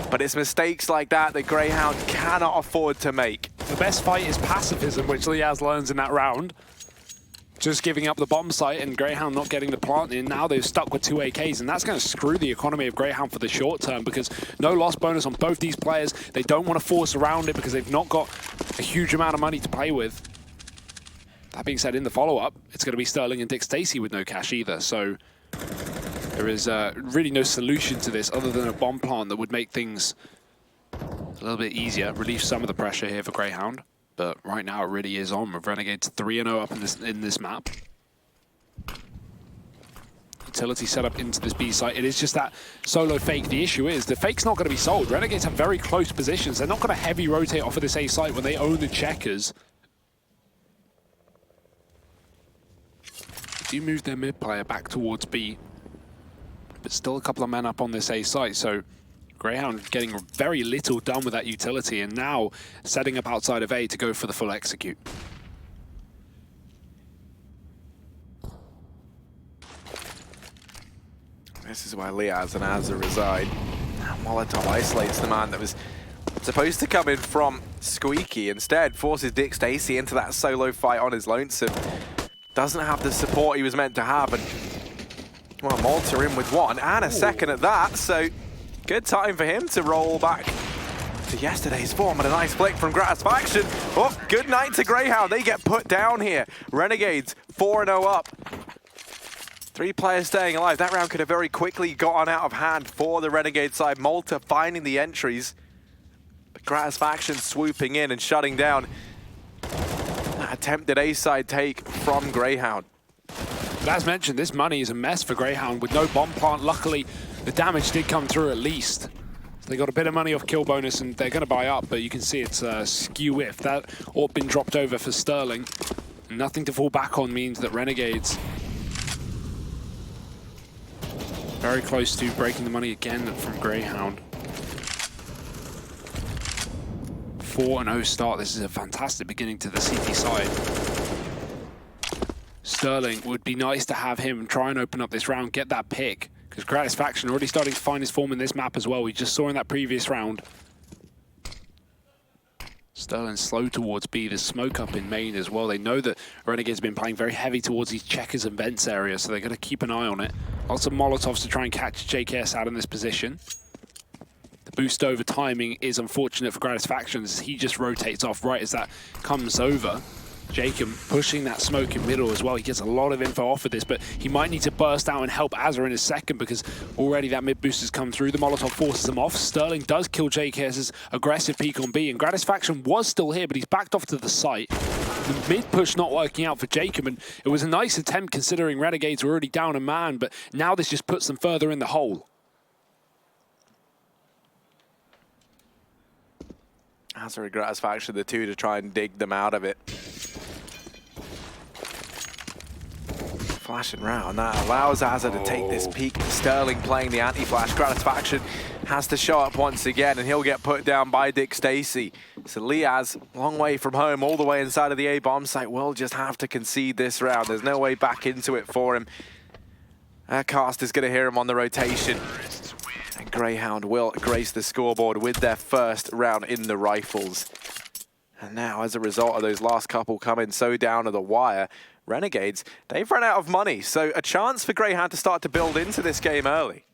But it's mistakes like that that Greyhound cannot afford to make. The best fight is pacifism, which Liaz learns in that round. Just giving up the bomb site and Greyhound not getting the plant in. Now they're stuck with 2 AKs, and that's going to screw the economy of Greyhound for the short term because no loss bonus on both these players. They don't want to force around it because they've not got a huge amount of money to play with. That being said, in the follow-up, it's going to be Sterling and Dick Stacy with no cash either, so there is really no solution to this other than a bomb plant that would make things a little bit easier, relieve some of the pressure here for Greyhound. But right now it really is on with Renegades 3-0 up in this map. Utility set up into this B site. It is just that solo fake. The issue is the fake's not going to be sold. Renegades have very close positions. They're not going to heavy rotate off of this A site when they own the checkers. They do move their mid player back towards B, but still a couple of men up on this A site, so Greyhound getting very little done with that utility, and now setting up outside of A to go for the full execute. This is why Liaz and Azza reside. Molotov isolates the man that was supposed to come in from Squeaky, instead forces Dick Stacy into that solo fight on his lonesome. Doesn't have the support he was meant to have, and well, Malta in with one and a second at that, so good time for him to roll back to yesterday's form, and a nice flick from Gratisfaction. Oh, good night to Greyhound. They get put down here. Renegades 4-0 up. 3 players staying alive. That round could have very quickly gotten out of hand for the Renegade side. Malta finding the entries, but Gratisfaction swooping in and shutting down that attempted A-side take from Greyhound. But as mentioned, this money is a mess for Greyhound with no bomb plant. Luckily, the damage did come through at least. So they got a bit of money off kill bonus and they're going to buy up, but you can see it's skew whiff. That AWP been dropped over for Sterling. Nothing to fall back on means that Renegades very close to breaking the money again from Greyhound. 4-0 start. This is a fantastic beginning to the CT side. Sterling, would be nice to have him try and open up this round, get that pick, because Gratisfaction already starting to find his form in this map as well. We just saw in that previous round. Sterling slow towards B. There's smoke up in main as well. They know that Renegades have been playing very heavy towards these checkers and vents areas, so they're going to keep an eye on it. Lots of Molotovs to try and catch JKS out in this position. The boost over timing is unfortunate for Gratisfaction as he just rotates off right as that comes over. Jacob pushing that smoke in middle as well. He gets a lot of info off of this, but he might need to burst out and help Azza in a second because already that mid boost has come through. The Molotov forces him off. Sterling does kill JKS's aggressive peek on B, and Gratisfaction was still here, but he's backed off to the site. The mid push not working out for Jacob, and it was a nice attempt considering Renegades were already down a man, but now this just puts them further in the hole. Azza and Gratisfaction, the two to try and dig them out of it. Flashing round, that allows Azza to take this peek. Sterling playing the anti-flash. Gratisfaction has to show up once again, and he'll get put down by Dick Stacy. So Liaz, long way from home, all the way inside of the A bomb site, will just have to concede this round. There's no way back into it for him. Cast is going to hear him on the rotation. And Greyhound will grace the scoreboard with their first round in the rifles. And now, as a result of those last couple coming so down to the wire, Renegades, they've run out of money. So a chance for Greyhound to start to build into this game early.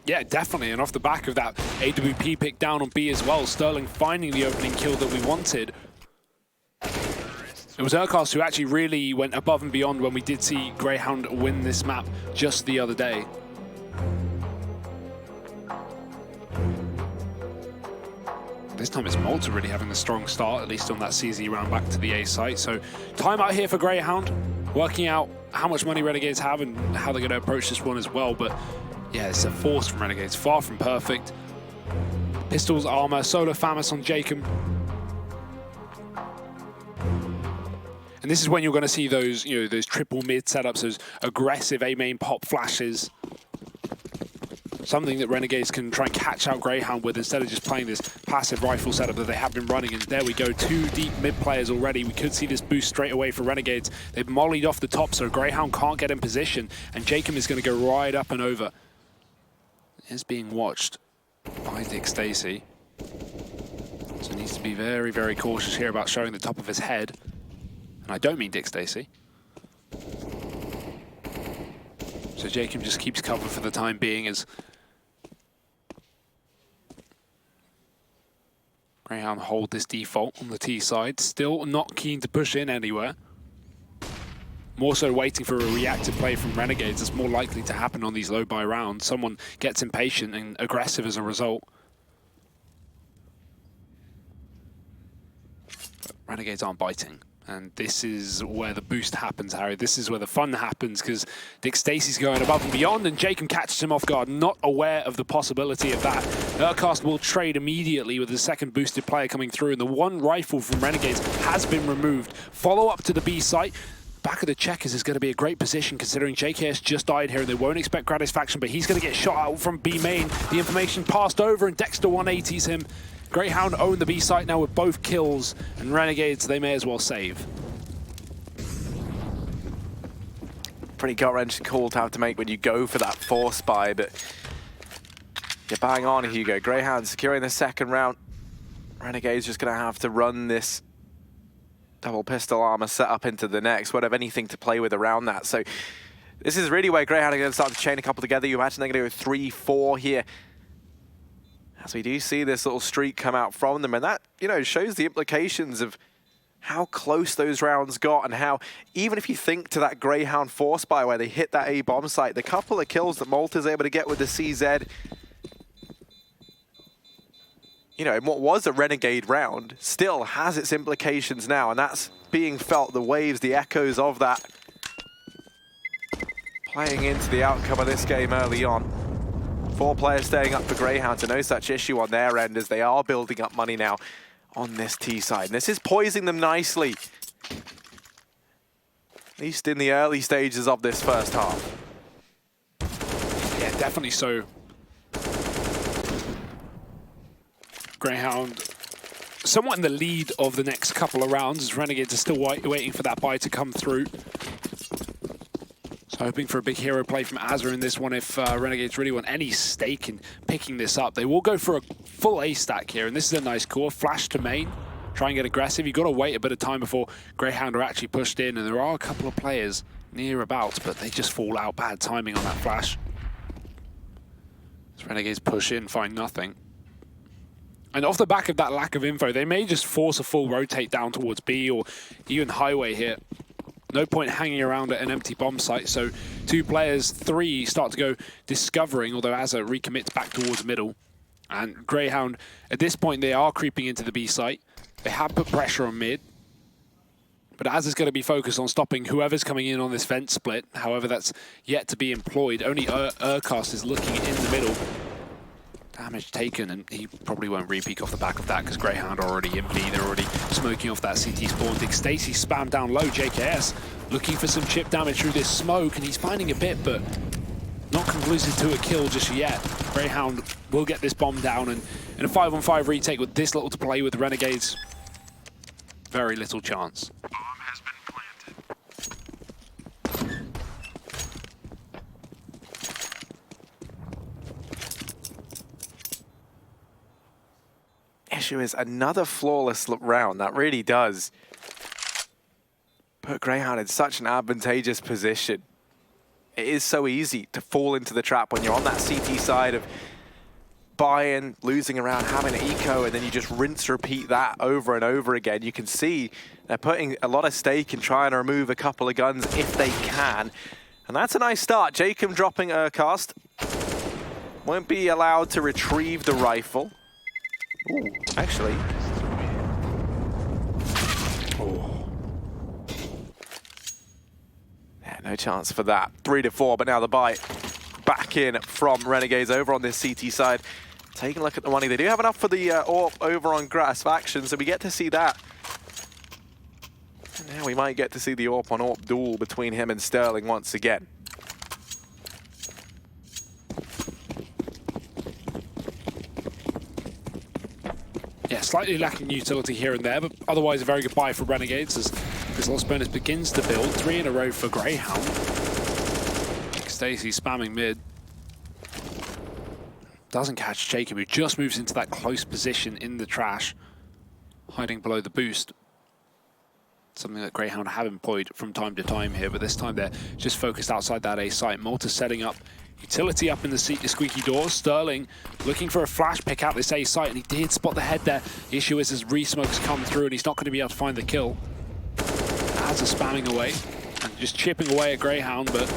Yeah, definitely. And off the back of that AWP pick down on B as well, Sterling finding the opening kill that we wanted. It was Urcast who actually really went above and beyond when we did see Greyhound win this map just the other day. This time it's Malta really having a strong start, at least on that CZ round back to the A site. So timeout here for Greyhound, working out how much money Renegades have and how they're going to approach this one as well. But yeah, it's a force from Renegades, far from perfect. Pistols, armor, Solar Famas on Jacob. And this is when you're going to see those, those triple mid setups, those aggressive A main pop flashes. Something that Renegades can try and catch out Greyhound with instead of just playing this passive rifle setup that they have been running. And there we go, 2 deep mid players already. We could see this boost straight away for Renegades. They've mollied off the top, so Greyhound can't get in position. And Jacob is going to go right up and over. Is being watched by Dick Stacey. So he needs to be very, very cautious here about showing the top of his head. And I don't mean Dick Stacey. So Jacob just keeps cover for the time being as Greyhound hold this default on the T side. Still not keen to push in anywhere. More so waiting for a reactive play from Renegades. That's more likely to happen on these low buy rounds. Someone gets impatient and aggressive as a result. But Renegades aren't biting. And this is where the boost happens, Harry. This is where the fun happens, because Dick Stacey's going above and beyond, and Jacob catches him off guard, not aware of the possibility of that. Urcast will trade immediately with the second boosted player coming through, and the one rifle from Renegades has been removed. Follow up to the B site. Back of the checkers is going to be a great position, considering JKS just died here, and they won't expect Gratisfaction, but he's going to get shot out from B main. The information passed over, and Dexter 180s him. Greyhound own the B site now with both kills, and Renegades, they may as well save. Pretty gut-wrenching call to have to make when you go for that force buy, but you're bang on, Hugo. Greyhound securing the second round. Renegades just going to have to run this double pistol armor setup into the next. Won't have anything to play with around that. So this is really where Greyhound are going to start to chain a couple together. You imagine they're going to go 3-4 here, as we do see this little streak come out from them, and that, shows the implications of how close those rounds got, and how, even if you think to that Greyhound force buy where they hit that A bomb site, the couple of kills that Malta's able to get with the CZ, in what was a Renegade round, still has its implications now, and that's being felt, the waves, the echoes of that, playing into the outcome of this game early on. 4 players staying up for Greyhound, so no such issue on their end as they are building up money now on this T side. And this is poising them nicely, at least in the early stages of this first half. Yeah, definitely so. Greyhound somewhat in the lead of the next couple of rounds, as Renegades are still waiting for that buy to come through. So hoping for a big hero play from Azra in this one if Renegades really want any stake in picking this up. They will go for a full A stack here, and this is a nice core. Flash to main, try and get aggressive. You've got to wait a bit of time before Greyhound are actually pushed in, and there are a couple of players near about, but they just fall out. Bad timing on that flash. As Renegades push in, find nothing. And off the back of that lack of info, they may just force a full rotate down towards B or even highway here. No point hanging around at an empty bomb site, so 2 players, 3 start to go discovering, although Azza recommits back towards middle. And Greyhound, at this point, they are creeping into the B site. They have put pressure on mid, but Azza's going to be focused on stopping whoever's coming in on this vent split. However, that's yet to be employed. Only Urcast is looking in the middle. Damage taken, and he probably won't re-peek off the back of that because Greyhound are already in B. They're already smoking off that CT spawn. Dick Stacey spammed down low. JKS looking for some chip damage through this smoke, and he's finding a bit, but not conclusive to a kill just yet. Greyhound will get this bomb down, and in a 5-on-5 retake with this little to play with the Renegades, very little chance. issue is another flawless round. That really does put Greyhound in such an advantageous position. It is so easy to fall into the trap when you're on that CT side of buying, losing around, having an eco, and then you just rinse, repeat that over and over again. You can see they're putting a lot of stake in trying to remove a couple of guns if they can. And that's a nice start. Jacob dropping Urcast. Won't be allowed to retrieve the rifle. Ooh, actually. Oh. Yeah, no chance for that. 3-4, but now the bite back in from Renegades over on this CT side. Taking a look at the money. They do have enough for the AWP over on Gratisfaction, so we get to see that. And now we might get to see the AWP on AWP duel between him and Sterling once again. Yeah, slightly lacking utility here and there, but otherwise a very good buy for Renegades as this loss bonus begins to build. 3 in a row for Greyhound. Stacey spamming mid. Doesn't catch Jacob, who just moves into that close position in the trash, hiding below the boost. Something that Greyhound have employed from time to time here, but this time they're just focused outside that A site. Malta setting up utility up in the squeaky door. Sterling looking for a flash pick out this A site, and he did spot the head there. The issue is his re-smokes come through, and he's not going to be able to find the kill. As are spamming away and just chipping away at Greyhound, but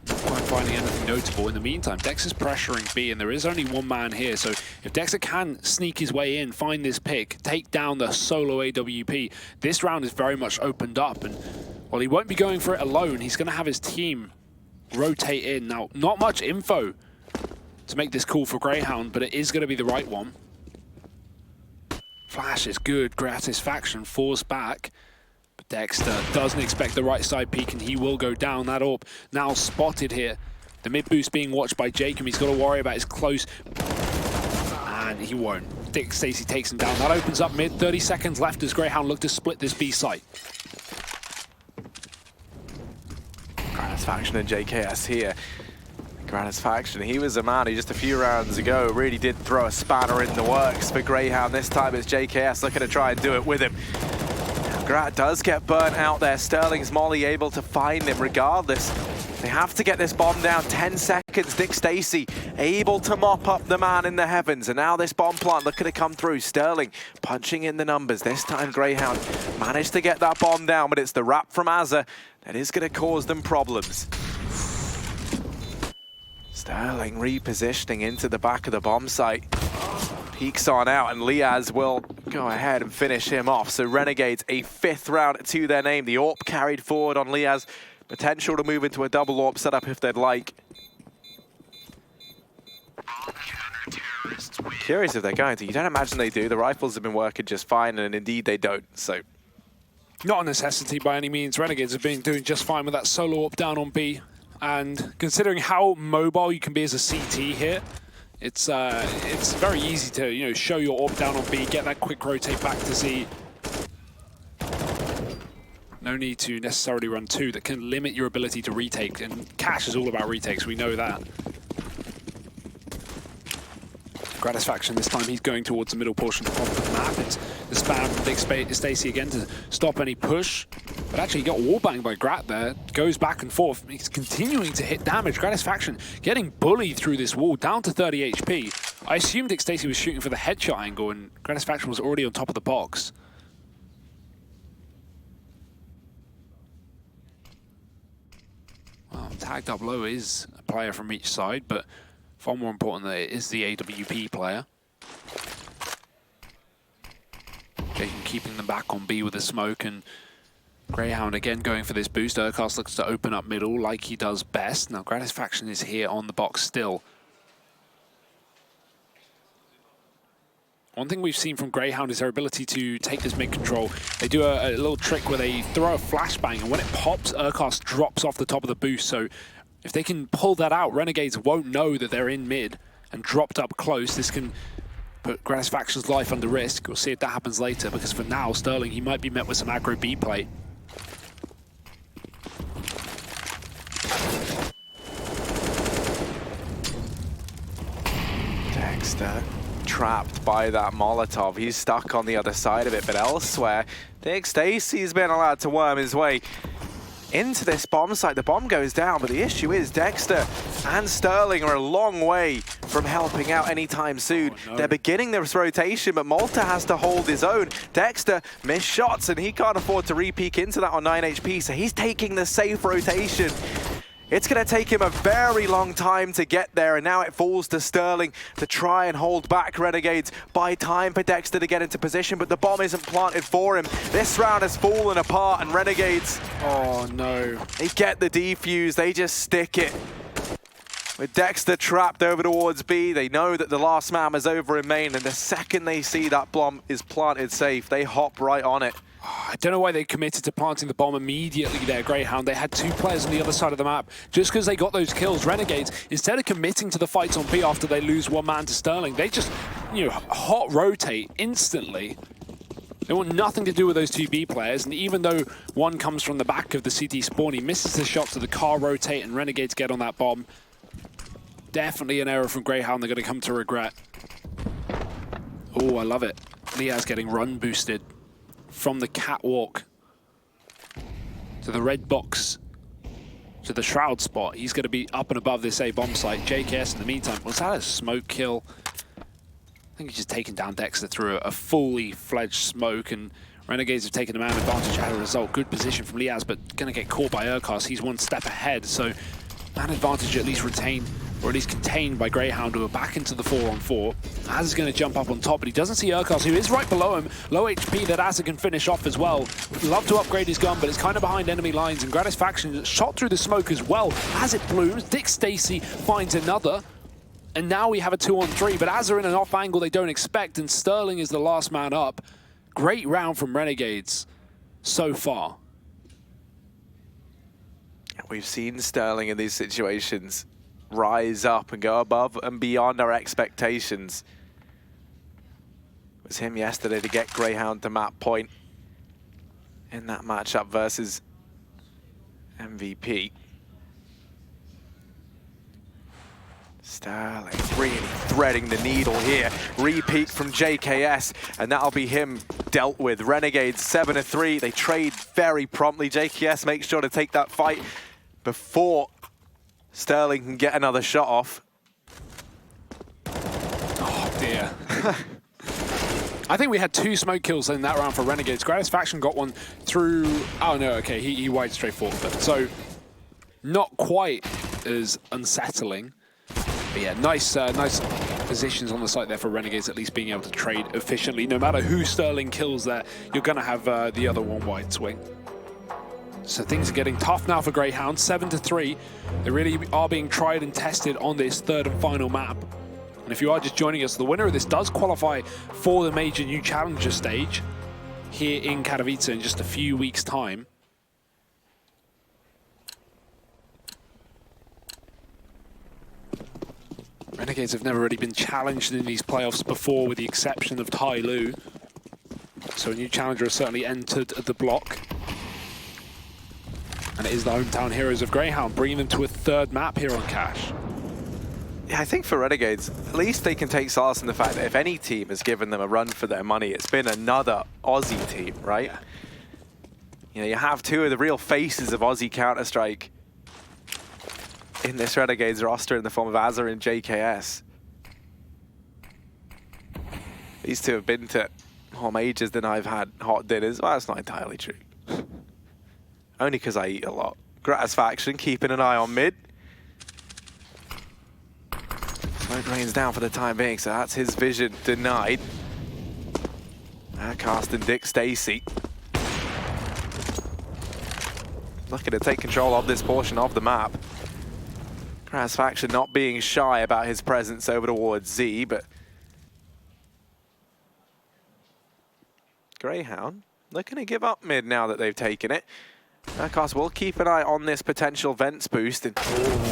not quite finding anything notable. In the meantime, Dex is pressuring B, and there is only one man here, so if Dexter can sneak his way in, find this pick, take down the solo AWP, this round is very much opened up, and well, he won't be going for it alone. He's going to have his team rotate in. Now, not much info to make this call for Greyhound, but it is going to be the right one. Flash is good. Gratisfaction falls back. But Dexter doesn't expect the right side peek, and he will go down. That AWP now spotted here. The mid boost being watched by Jacob. He's got to worry about his close. And he won't. Dick Stacey takes him down. That opens up mid. 30 seconds left as Greyhound look to split this B site. Gratisfaction and JKS here. Gratisfaction, he was a man who just a few rounds ago really did throw a spanner in the works for Greyhound. This time it's JKS looking to try and do it with him. Grat does get burnt out there. Sterling's Molly able to find him regardless. They have to get this bomb down. 10 seconds. Dick Stacey able to mop up the man in the heavens. And now this bomb plant looking to come through. Sterling punching in the numbers. This time Greyhound managed to get that bomb down, but it's the wrap from Azza that is going to cause them problems. Sterling repositioning into the back of the bomb site. Peeks on out, and Liaz will go ahead and finish him off. So Renegades, a 5th round to their name. The AWP carried forward on Liaz. Potential to move into a double AWP setup if they'd like. Curious if they're going to. You don't imagine they do. The rifles have been working just fine, and indeed they don't. So not a necessity by any means. Renegades have been doing just fine with that solo AWP down on B. And considering how mobile you can be as a CT here, it's very easy to show your AWP down on B, get that quick rotate back to Z. No need to necessarily run 2 that can limit your ability to retake, and Cash is all about retakes, we know that. Gratisfaction this time, he's going towards the middle portion of the map. It's the spam from Dick Stacey again to stop any push. But actually he got wallbanged by Grat there, goes back and forth. He's continuing to hit damage. Gratisfaction getting bullied through this wall, down to 30 HP. I assumed Dick Stacey was shooting for the headshot angle, and Gratisfaction was already on top of the box. Well, tagged up low is a player from each side, but far more important that it is the AWP player. Jacob keeping them back on B with a smoke, and Greyhound again going for this boost. Urcast looks to open up middle like he does best. Now Gratisfaction is here on the box still. One thing we've seen from Greyhound is their ability to take this mid control. They do a little trick where they throw a flashbang, and when it pops, Urcast drops off the top of the boost. So if they can pull that out, Renegades won't know that they're in mid and dropped up close. This can put Gratisfaction's life under risk. We'll see if that happens later, because for now, Sterling, he might be met with some aggro B play. Dexter trapped by that Molotov. He's stuck on the other side of it, but elsewhere, Dick Stacy's been allowed to worm his way into this bomb site. The bomb goes down, but the issue is Dexter and Sterling are a long way from helping out anytime soon. Oh, no. They're beginning this rotation, but Malta has to hold his own. Dexter missed shots, and he can't afford to re-peek into that on 9 HP, so he's taking the safe rotation. It's going to take him a very long time to get there, and now it falls to Sterling to try and hold back Renegades, buy time for Dexter to get into position, but the bomb isn't planted for him. This round has fallen apart, and Renegades, oh no, they get the defuse, they just stick it. With Dexter trapped over towards B, they know that the last man is over in main, and the second they see that bomb is planted safe, they hop right on it. I don't know why they committed to planting the bomb immediately there, Greyhound. They had 2 players on the other side of the map. Just because they got those kills, Renegades, instead of committing to the fights on B after they lose 1 man to Sterling, they just, hot rotate instantly. They want nothing to do with those 2 B players, and even though one comes from the back of the CT spawn, he misses the shot to the car rotate, and Renegades get on that bomb. Definitely an error from Greyhound they're going to come to regret. Oh, I love it. Liaz getting run boosted from the catwalk to the red box to the shroud spot. He's going to be up and above this A bomb site. JKS in the meantime, was that a smoke kill? I think he's just taken down Dexter through a fully fledged smoke, and Renegades have taken a man advantage as a result. Good position from Liaz, but going to get caught by Urkos. He's 1 step ahead, so man advantage at least retained, or at least contained by Greyhound, who are back into the 4-on-4. Az is going to jump up on top, but he doesn't see Urkos, who is right below him. Low HP that Az can finish off as well. Would love to upgrade his gun, but it's kind of behind enemy lines, and Gratisfaction shot through the smoke as well. As it blooms, Dick Stacy finds another, and now we have a 2-on-3, but Az are in an off angle they don't expect, and Sterling is the last man up. Great round from Renegades so far. We've seen Sterling in these situations rise up and go above and beyond our expectations. It was him yesterday to get Greyhound to map point in that matchup versus MVP. Sterling really threading the needle here. Repeat from JKS, and that'll be him dealt with. Renegades 7-3. They trade very promptly. JKS makes sure to take that fight before Sterling can get another shot off. Oh dear. I think we had 2 smoke kills in that round for Renegades. Gratisfaction got one through, oh no, okay, he wide straight forward. So not quite as unsettling. But yeah, nice positions on the site there for Renegades, at least being able to trade efficiently. No matter who Sterling kills there, you're going to have the other one wide swing. So things are getting tough now for Greyhound, 7-3. They really are being tried and tested on this 3rd and final map. And if you are just joining us, the winner of this does qualify for the major new challenger stage here in Katowice in just a few weeks' time. Renegades have never really been challenged in these playoffs before, with the exception of Tai Lu. So a new challenger has certainly entered the block. And it is the hometown heroes of Greyhound, bringing them to a 3rd map here on Cash. Yeah, I think for Renegades, at least they can take solace in the fact that if any team has given them a run for their money, it's been another Aussie team, right? Yeah. You know, you have 2 of the real faces of Aussie Counter-Strike in this Renegades roster in the form of Azza and JKS. These 2 have been to more majors than I've had hot dinners. Well, that's not entirely true. Only because I eat a lot. Gratisfaction keeping an eye on mid. Smoke rains down for the time being, so that's his vision denied. Casting Dick Stacy. Looking to take control of this portion of the map. Gratisfaction not being shy about his presence over towards Z, but Greyhound looking to give up mid now that they've taken it. Urkos will keep an eye on this potential Vents boost and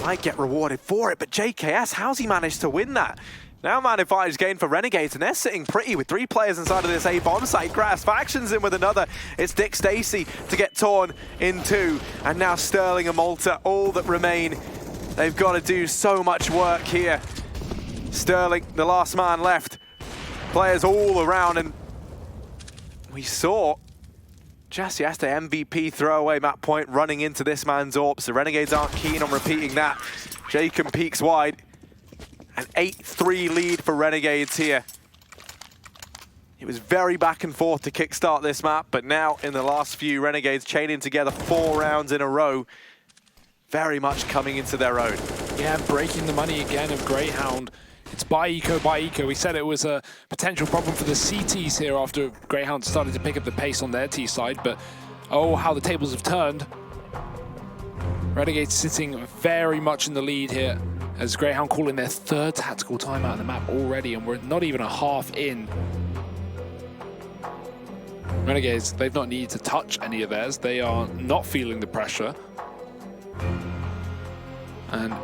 might get rewarded for it, but JKS, how's he managed to win that? Now man advantage gain for Renegades, and they're sitting pretty with 3 players inside of this A bomb site. Gratisfaction's in with another. It's Dick Stacy to get torn in 2, and now Sterling and Malta, all that remain. They've got to do so much work here. Sterling, the last man left, players all around, and we saw Jesse has to MVP throwaway map point running into this man's AWPs. The Renegades aren't keen on repeating that. Jacob peeks wide. An 8-3 lead for Renegades here. It was very back and forth to kickstart this map, but now in the last few, Renegades chaining together 4 rounds in a row, very much coming into their own. Yeah, breaking the money again of Greyhound. It's buy eco. We said it was a potential problem for the CTs here after Greyhound started to pick up the pace on their T side, but oh, how the tables have turned. Renegades sitting very much in the lead here as Greyhound calling their 3rd tactical timeout of the map already, and we're not even a half in. Renegades, they've not needed to touch any of theirs. They are not feeling the pressure. And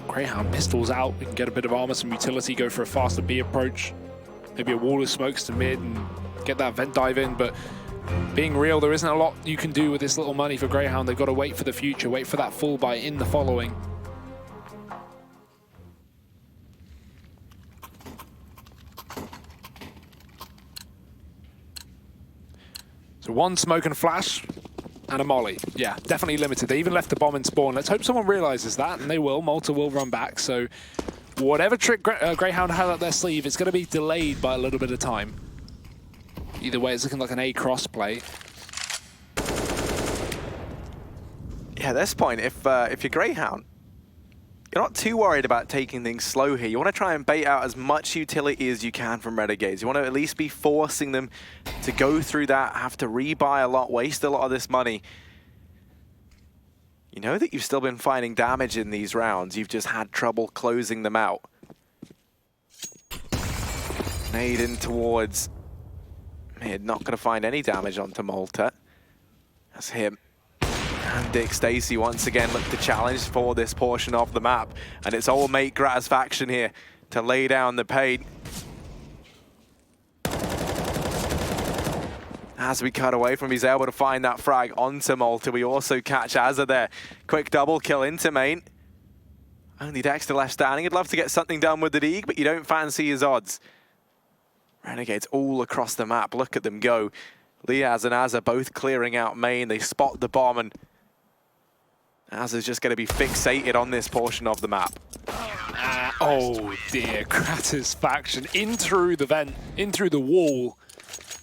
Greyhound pistols out. We can get a bit of armor, some utility, go for a faster B approach. Maybe a wall of smokes to mid and get that vent dive in. But being real, there isn't a lot you can do with this little money for Greyhound. They've got to wait for the future, wait for that full buy in the following. So 1 smoke and flash. And a molly. Yeah, definitely limited. They even left the bomb in spawn. Let's hope someone realizes that, and they will. Malta will run back. So whatever trick Greyhound had up their sleeve, it's going to be delayed by a little bit of time. Either way, it's looking like an A cross play. Yeah, at this point, if you're Greyhound, you're not too worried about taking things slow here. You want to try and bait out as much utility as you can from Renegades. You want to at least be forcing them to go through that, have to rebuy a lot, waste a lot of this money. You know that you've still been finding damage in these rounds. You've just had trouble closing them out. Nade in towards mid, not going to find any damage onto Malta. That's him. And Dick Stacy once again look to challenge for this portion of the map. And it's all mate Gratisfaction here to lay down the paint. As we cut away from, he's able to find that frag onto Malta. We also catch Azza there. Quick double kill into main. Only Dexter left standing. He'd love to get something done with the Deeg, but you don't fancy his odds. Renegades all across the map. Look at them go. Liaz and Azza both clearing out main. They spot the bomb, and Azza's just going to be fixated on this portion of the map. Oh dear, Gratisfaction in through the vent, in through the wall.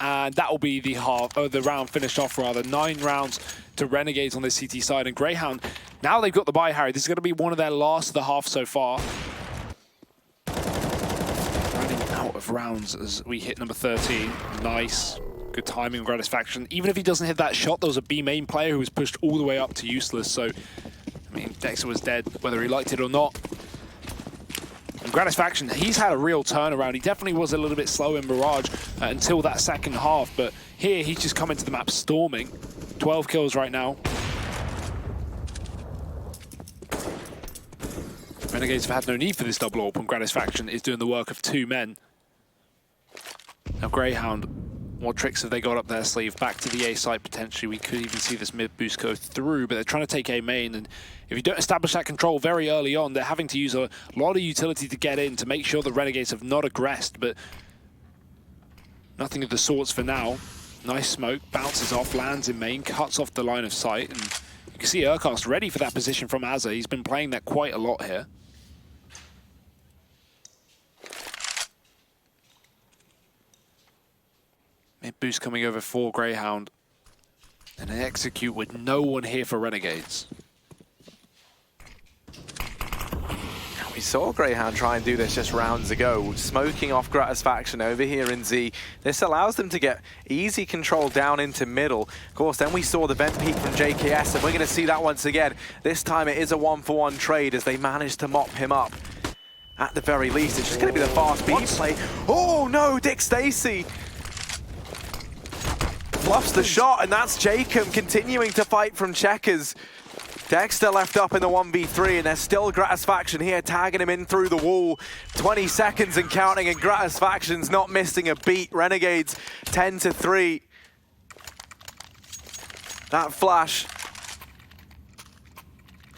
And that will be the round finished off, rather. 9 rounds to Renegades on the CT side. And Greyhound, now they've got the buy, Harry. This is going to be one of their last of the half so far. Running out of rounds as we hit number 13. Nice. Good timing on Gratisfaction. Even if he doesn't hit that shot, there was a B main player who was pushed all the way up to useless. So, I mean, Dexter was dead, whether he liked it or not. And Gratisfaction, he's had a real turnaround. He definitely was a little bit slow in Mirage until that second half, but here he's just come into the map storming. 12 kills right now. Renegades have had no need for this double AWP, and Gratisfaction is doing the work of 2 men. Now Greyhound, what tricks have they got up their sleeve? Back to the A site potentially. We could even see this mid boost go through, but they're trying to take A main, and if you don't establish that control very early on, they're having to use a lot of utility to get in to make sure the Renegades have not aggressed, but nothing of the sorts for now. Nice smoke, bounces off, lands in main, cuts off the line of sight, and you can see Urcast ready for that position from Azza. He's been playing that quite a lot here. Mid boost coming over for Greyhound. And they execute with no one here for Renegades. We saw Greyhound try and do this just rounds ago, smoking off Gratisfaction over here in Z. This allows them to get easy control down into middle. Of course, then we saw the vent peak from JKS, and we're going to see that once again. This time it is a 1-for-1 trade as they manage to mop him up. At the very least, it's just going to be the fast B play. Oh no, Dick Stacy fluffs the shot, and that's Jacob continuing to fight from checkers. Dexter left up in the 1v3, and there's still Gratisfaction here tagging him in through the wall. 20 seconds and counting, and Gratisfaction's not missing a beat. Renegades 10-3. That flash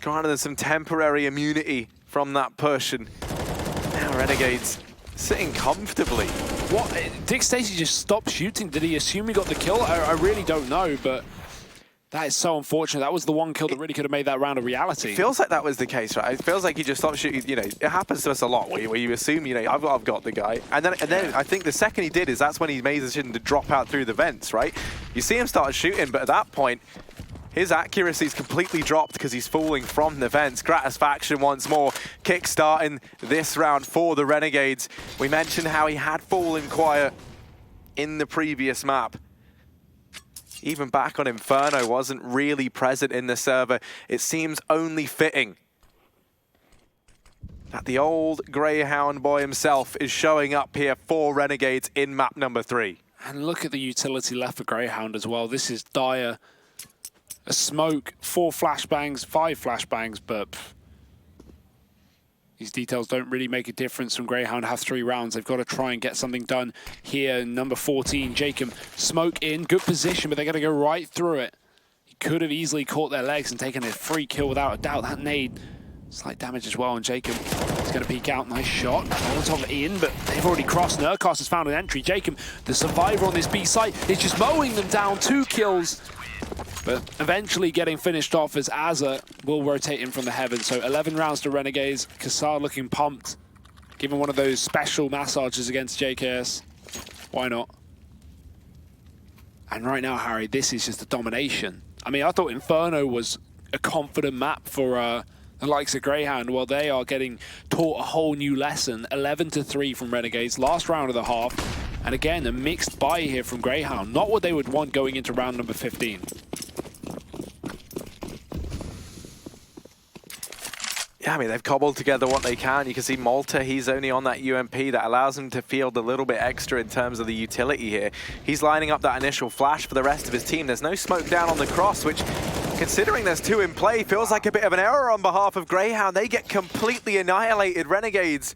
granted them some temporary immunity from that push, and now Renegades sitting comfortably. What? Dick Stacey just stopped shooting. Did he assume he got the kill? I really don't know, but that is so unfortunate. That was the one kill that really could have made that round a reality. It feels like that was the case, right? It feels like he just stopped shooting. You know, it happens to us a lot where you assume, you know, I've got the guy. And then I think the second he did that's when he made the decision to drop out through the vents, right? You see him start shooting, but at that point, his accuracy's completely dropped because he's falling from the vents. Gratisfaction once more, kick-starting this round for the Renegades. We mentioned how he had fallen quiet in the previous map. Even back on Inferno, wasn't really present in the server. It seems only fitting that the old Greyhound boy himself is showing up here for Renegades in map number 3. And look at the utility left for Greyhound as well. This is dire. A smoke, 4 flashbangs, 5 flashbangs, but these details don't really make a difference when Greyhound have 3 rounds. They've got to try and get something done here. Number 14, Jacob, smoke in, good position, but they're going to go right through it. He could have easily caught their legs and taken a free kill without a doubt. That nade, slight damage as well, and Jacob is going to peek out. Nice shot. Molotov in, but they've already crossed. Nurkos has found an entry. Jacob, the survivor on this B site, is just mowing them down. 2 kills. But eventually getting finished off as Azza will rotate in from the heavens. So 11 rounds to Renegades. Kassar looking pumped. Given one of those special massages against JKS. Why not? And right now, Harry, this is just a domination. I mean, I thought Inferno was a confident map for the likes of Greyhound. Well, they are getting taught a whole new lesson. 11-3 from Renegades. Last round of the half. And again, a mixed buy here from Greyhound. Not what they would want going into round number 15. Yeah, I mean, they've cobbled together what they can. You can see Malta, he's only on that UMP. That allows him to field a little bit extra in terms of the utility here. He's lining up that initial flash for the rest of his team. There's no smoke down on the cross, which, considering there's 2 in play, feels like a bit of an error on behalf of Greyhound. They get completely annihilated. Renegades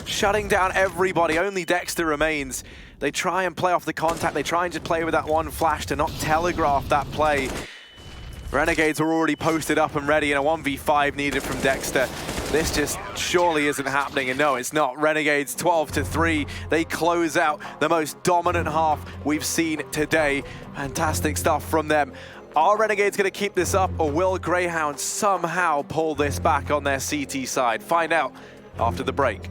shutting down everybody. Only Dexter remains. They try and play off the contact. They try and just play with that one flash to not telegraph that play. Renegades are already posted up and ready, and a 1v5 needed from Dexter. This just surely isn't happening, and no, it's not. Renegades 12-3. They close out the most dominant half we've seen today. Fantastic stuff from them. Are Renegades going to keep this up, or will Greyhound somehow pull this back on their CT side? Find out after the break.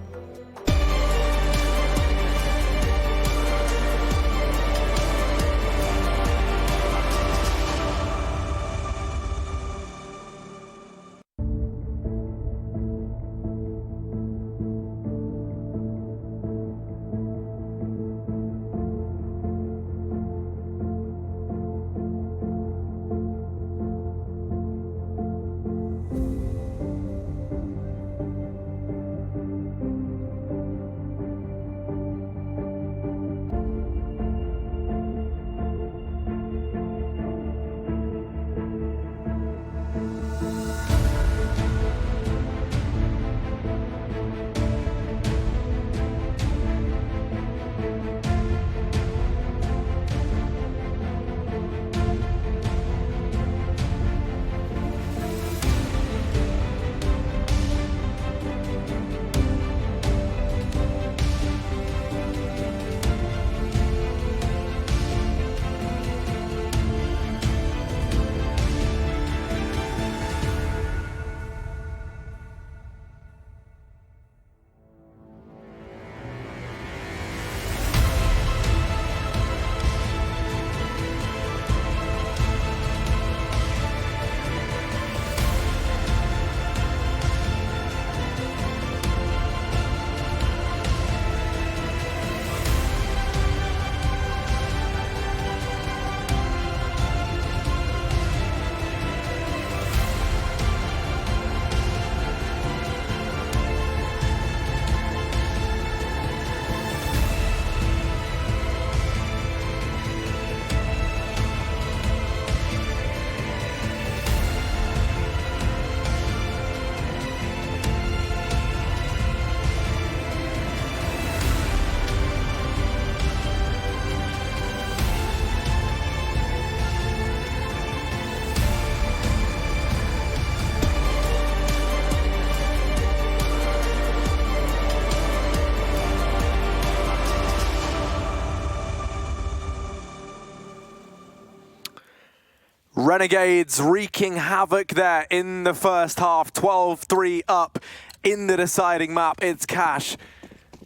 Renegades wreaking havoc there in the first half. 12-3 up in the deciding map. It's Cash.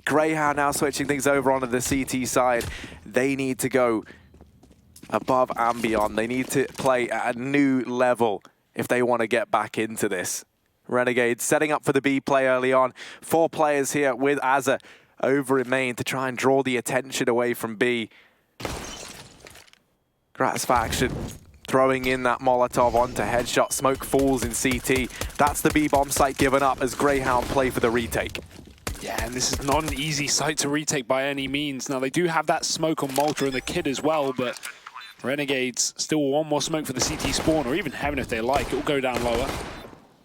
Greyhound now switching things over onto the CT side. They need to go above and beyond. They need to play at a new level if they want to get back into this. Renegades setting up for the B play early on. 4 players here with Azza over in main to try and draw the attention away from B. Gratisfaction throwing in that Molotov onto headshot. Smoke falls in CT. That's the B bomb site given up as Greyhound play for the retake. Yeah, and this is not an easy site to retake by any means. Now, they do have that smoke on Malta and the Kid as well, but Renegades still want more smoke for the CT spawn, or even Heaven if they like. It will go down lower.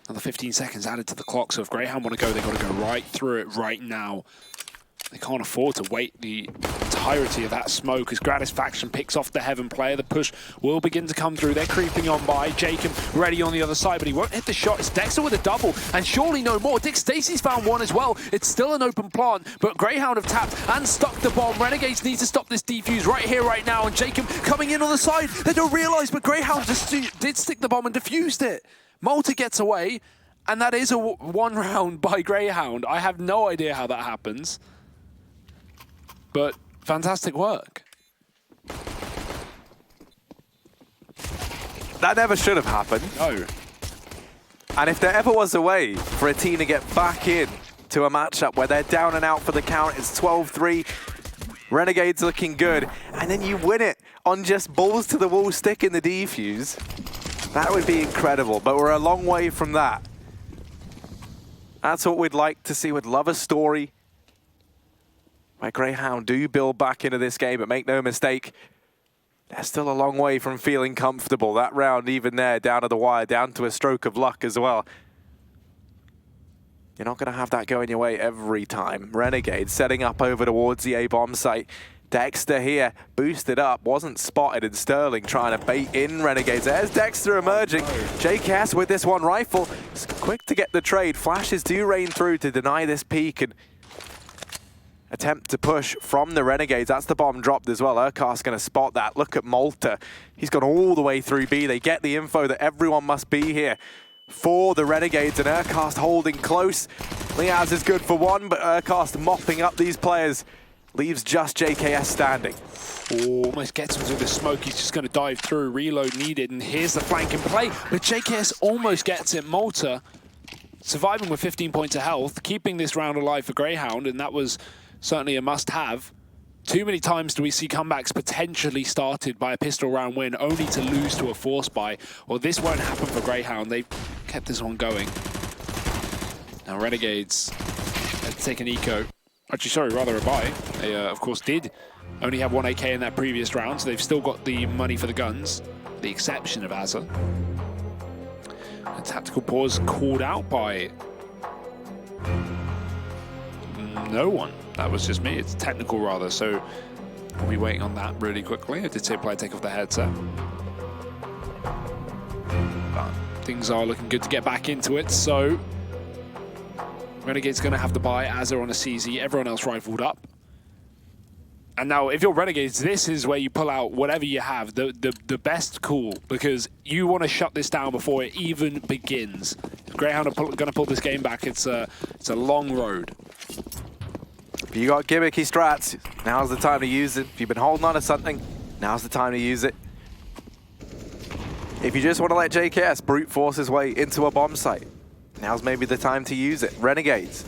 Another 15 seconds added to the clock, so if Greyhound want to go, they've got to go right through it right now. They can't afford to wait the entirety of that smoke as Gratisfaction picks off the Heaven player. The push will begin to come through. They're creeping on by. Jacob ready on the other side, but he won't hit the shot. It's Dexter with a double, and surely no more. Dick Stacy's found one as well. It's still an open plant, but Greyhound have tapped and stuck the bomb. Renegades need to stop this defuse right here, right now, and Jacob coming in on the side. They don't realize, but Greyhound just did stick the bomb and defused it. Malta gets away, and that is a one round by Greyhound. I have no idea how that happens. But fantastic work. That never should have happened. No. And if there ever was a way for a team to get back in to a matchup where they're down and out for the count, it's 12-3. Renegades looking good. And then you win it on just balls to the wall, stick in the defuse. That would be incredible, but we're a long way from that. That's what we'd like to see. We'd love a story where Greyhound do build back into this game, but make no mistake, they're still a long way from feeling comfortable. That round, even there, down to the wire, down to a stroke of luck as well. You're not going to have that going your way every time. Renegade setting up over towards the A-bomb site. Dexter here, boosted up, wasn't spotted, and Sterling trying to bait in Renegades. There's Dexter emerging. JKS with this one rifle. It's quick to get the trade. Flashes do rain through to deny this peek and attempt to push from the Renegades. That's the bomb dropped as well. Urkast's going to spot that. Look at Malta. He's gone all the way through B. They get the info that everyone must be here for the Renegades, and Urkast holding close. Liaz is good for one, but Urkast mopping up these players. Leaves just JKS standing. Oh, almost gets him through the smoke. He's just going to dive through. Reload needed, and here's the flank in play. But JKS almost gets it. Malta surviving with 15 points of health, keeping this round alive for Greyhound, and that was certainly a must-have. Too many times do we see comebacks potentially started by a pistol round win, only to lose to a force buy. Well, this won't happen for Greyhound. They've kept this one going. Now Renegades take an eco. Actually, sorry, rather a buy. They, of course, did only have 1 AK in that previous round, so they've still got the money for the guns, the exception of Azza. A tactical pause called out by no one. That was just me. It's technical, rather, so we'll be waiting on that really quickly. I did say player take off the headset. But things are looking good to get back into it, so Renegade's going to have the buy. Azza on a CZ, everyone else rifled up. And now, if you're Renegades, this is where you pull out whatever you have, the best call, because you want to shut this down before it even begins. If Greyhound are going to pull this game back, it's a long road. If you got gimmicky strats, now's the time to use it. If you've been holding on to something, now's the time to use it. If you just want to let JKS brute force his way into a bomb site, now's maybe the time to use it. Renegades,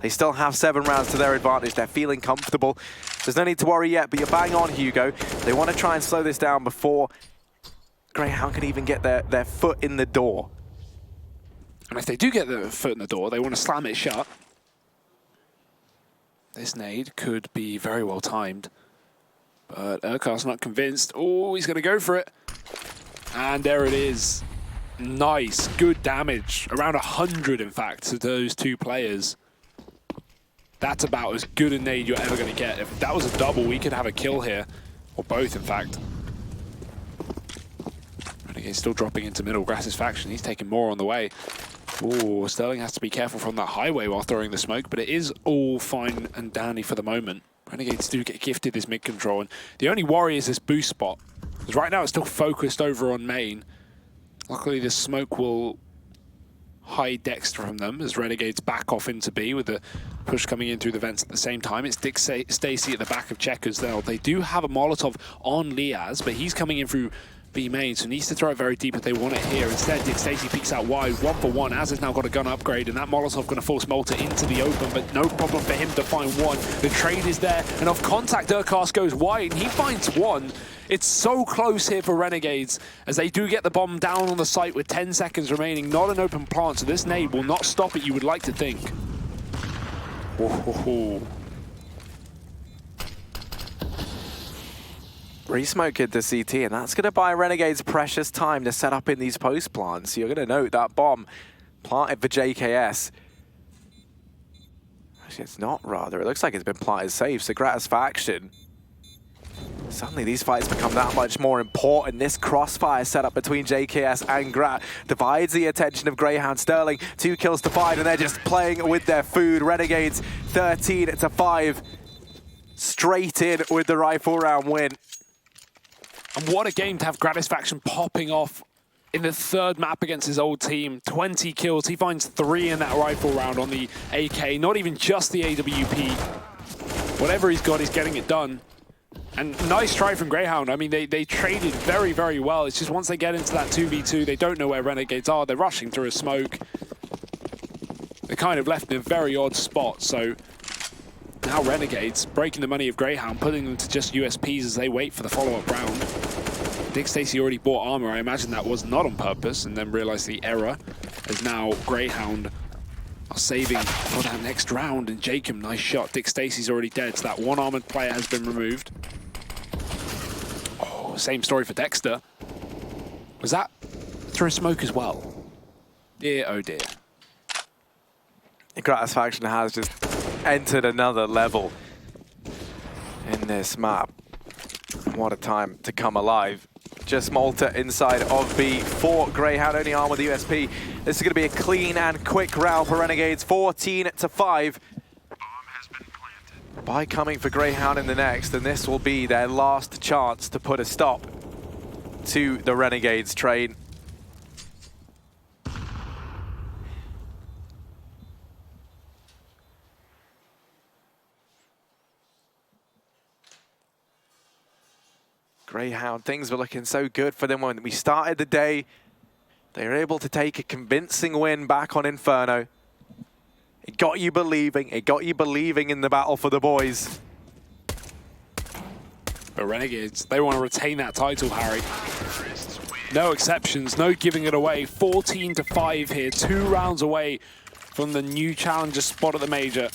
they still have 7 rounds to their advantage. They're feeling comfortable. There's no need to worry yet, but you're bang on, Hugo. They want to try and slow this down before Greyhound can even get their foot in the door. And if they do get their foot in the door, they want to slam it shut. This nade could be very well timed, but Urkast's not convinced. Oh, he's going to go for it. And there it is. Nice, good damage. Around 100, in fact, to those 2 players. That's about as good a nade you're ever going to get. If that was a double, we could have a kill here. Or both, in fact. Renegade's still dropping into middle. Gratisfaction, he's taking more on the way. Ooh, Sterling has to be careful from that highway while throwing the smoke, but it is all fine and dandy for the moment. Renegades do get gifted this mid control, and the only worry is this boost spot. Because right now it's still focused over on main. Luckily, the smoke will hide Dexter from them as Renegades back off into B with the push coming in through the vents at the same time. It's Dick Stacy at the back of Checkers there. They do have a Molotov on Liaz, but he's coming in through B main, so needs to throw it very deep if they want it here. Instead, Dick Stacy peeks out wide, 1-for-1. Az has now got a gun upgrade, and that Molotov going to force Malta into the open, but no problem for him to find one. The trade is there, and off contact, Urcast goes wide, and he finds one. It's so close here for Renegades, as they do get the bomb down on the site with 10 seconds remaining. Not an open plant, so this nade will not stop it, you would like to think. Whoa. Re-smoke into CT, and that's going to buy Renegades precious time to set up in these post plants. So you're going to note that bomb planted for JKS. Actually, it's not, rather. It looks like it's been planted safe, so Gratisfaction. Suddenly these fights become that much more important. This crossfire setup between JKS and Grat divides the attention of Greyhound. Sterling, 2 kills to 5, and they're just playing with their food. Renegades 13-5. Straight in with the rifle round win. And what a game to have Gratisfaction popping off in the 3rd map against his old team. 20 kills. He finds 3 in that rifle round on the AK. Not even just the AWP. Whatever he's got, he's getting it done. And nice try from Greyhound. I mean, they traded very, very well. It's just once they get into that 2v2, they don't know where Renegades are. They're rushing through a smoke. They're kind of left in a very odd spot. So now Renegades breaking the money of Greyhound, putting them to just USPs as they wait for the follow-up round. Dick Stacy already bought armor. I imagine that was not on purpose, and then realized the error, as now Greyhound are saving for that next round. And Jacob, nice shot. Dick Stacy's already dead, so that one armored player has been removed. Oh, same story for Dexter. Was that through smoke as well? Dear, oh dear. Gratisfaction has just entered another level in this map. What a time to come alive. Just Malta inside of B for Greyhound, only arm with the USP. This is going to be a clean and quick round for Renegades, 14-5. By coming for Greyhound in the next, and this will be their last chance to put a stop to the Renegades train. Greyhound, things were looking so good for them when we started the day. They were able to take a convincing win back on Inferno. It got you believing. It got you believing in the battle for the boys. But Renegades, they want to retain that title, Harry. No exceptions, no giving it away. 14-5 here, 2 rounds away from the new challenger spot at the major.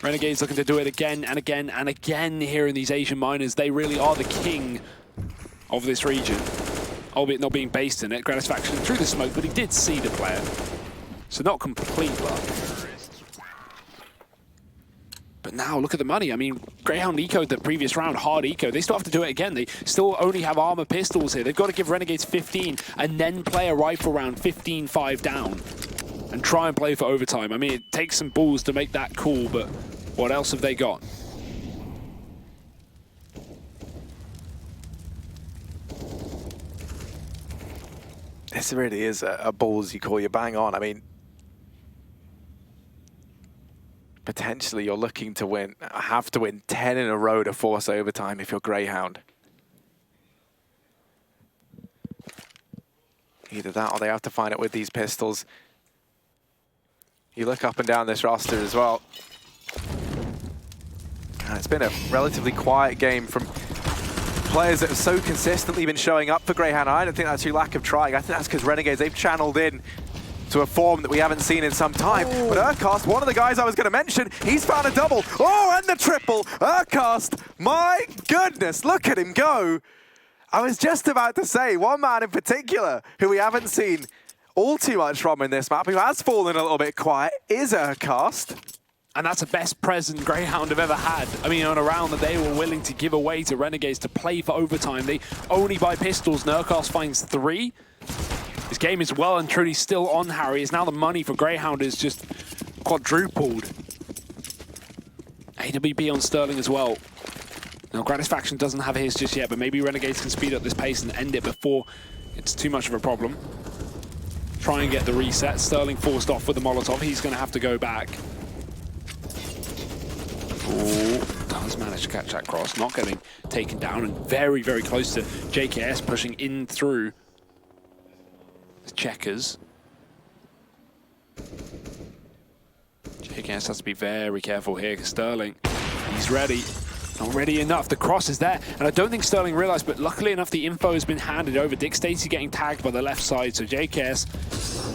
Renegades looking to do it again and again and again here in these Asian minors. They really are the king of this region, albeit not being based in it. Gratisfaction through the smoke, but he did see the player. So not complete luck. But now look at the money. I mean, Greyhound ecoed the previous round, hard eco. They still have to do it again. They still only have armor pistols here. They've got to give Renegades 15 and then play a rifle round 15-5 down and try and play for overtime. I mean, it takes some balls to make that call, but what else have they got? This really is a ballsy call. You bang on. I mean, potentially you're looking to win, have to win 10 in a row to force overtime if you're Greyhound. Either that or they have to find it with these pistols. You look up and down this roster as well. And it's been a relatively quiet game from players that have so consistently been showing up for Greyhound. I don't think that's through lack of trying. I think that's because Renegades, they've channeled in to a form that we haven't seen in some time. Oh. But Urcast, one of the guys I was going to mention, he's found a double. Oh, and the triple. Urcast, my goodness, look at him go. I was just about to say, one man in particular who we haven't seen all too much from in this map, who has fallen a little bit quiet, is Urcast. And that's the best present Greyhound have ever had. I mean, on a round that they were willing to give away to Renegades to play for overtime. They only buy pistols. Urcast finds 3. This game is well and truly still on Harry. It's now the money for Greyhound is just quadrupled. AWP on Sterling as well. Now, Gratisfaction doesn't have his just yet, but maybe Renegades can speed up this pace and end it before it's too much of a problem. try and get the reset. Sterling forced off with the Molotov. He's going to have to go back. Ooh, does manage to catch that cross, not getting taken down, and very, very close to JKS pushing in through the checkers. JKS has to be very careful here because Sterling, he's ready. Not ready enough. The cross is there, and I don't think Sterling realized, but luckily enough, the info has been handed over. Dick Stacey getting tagged by the left side, so JKS,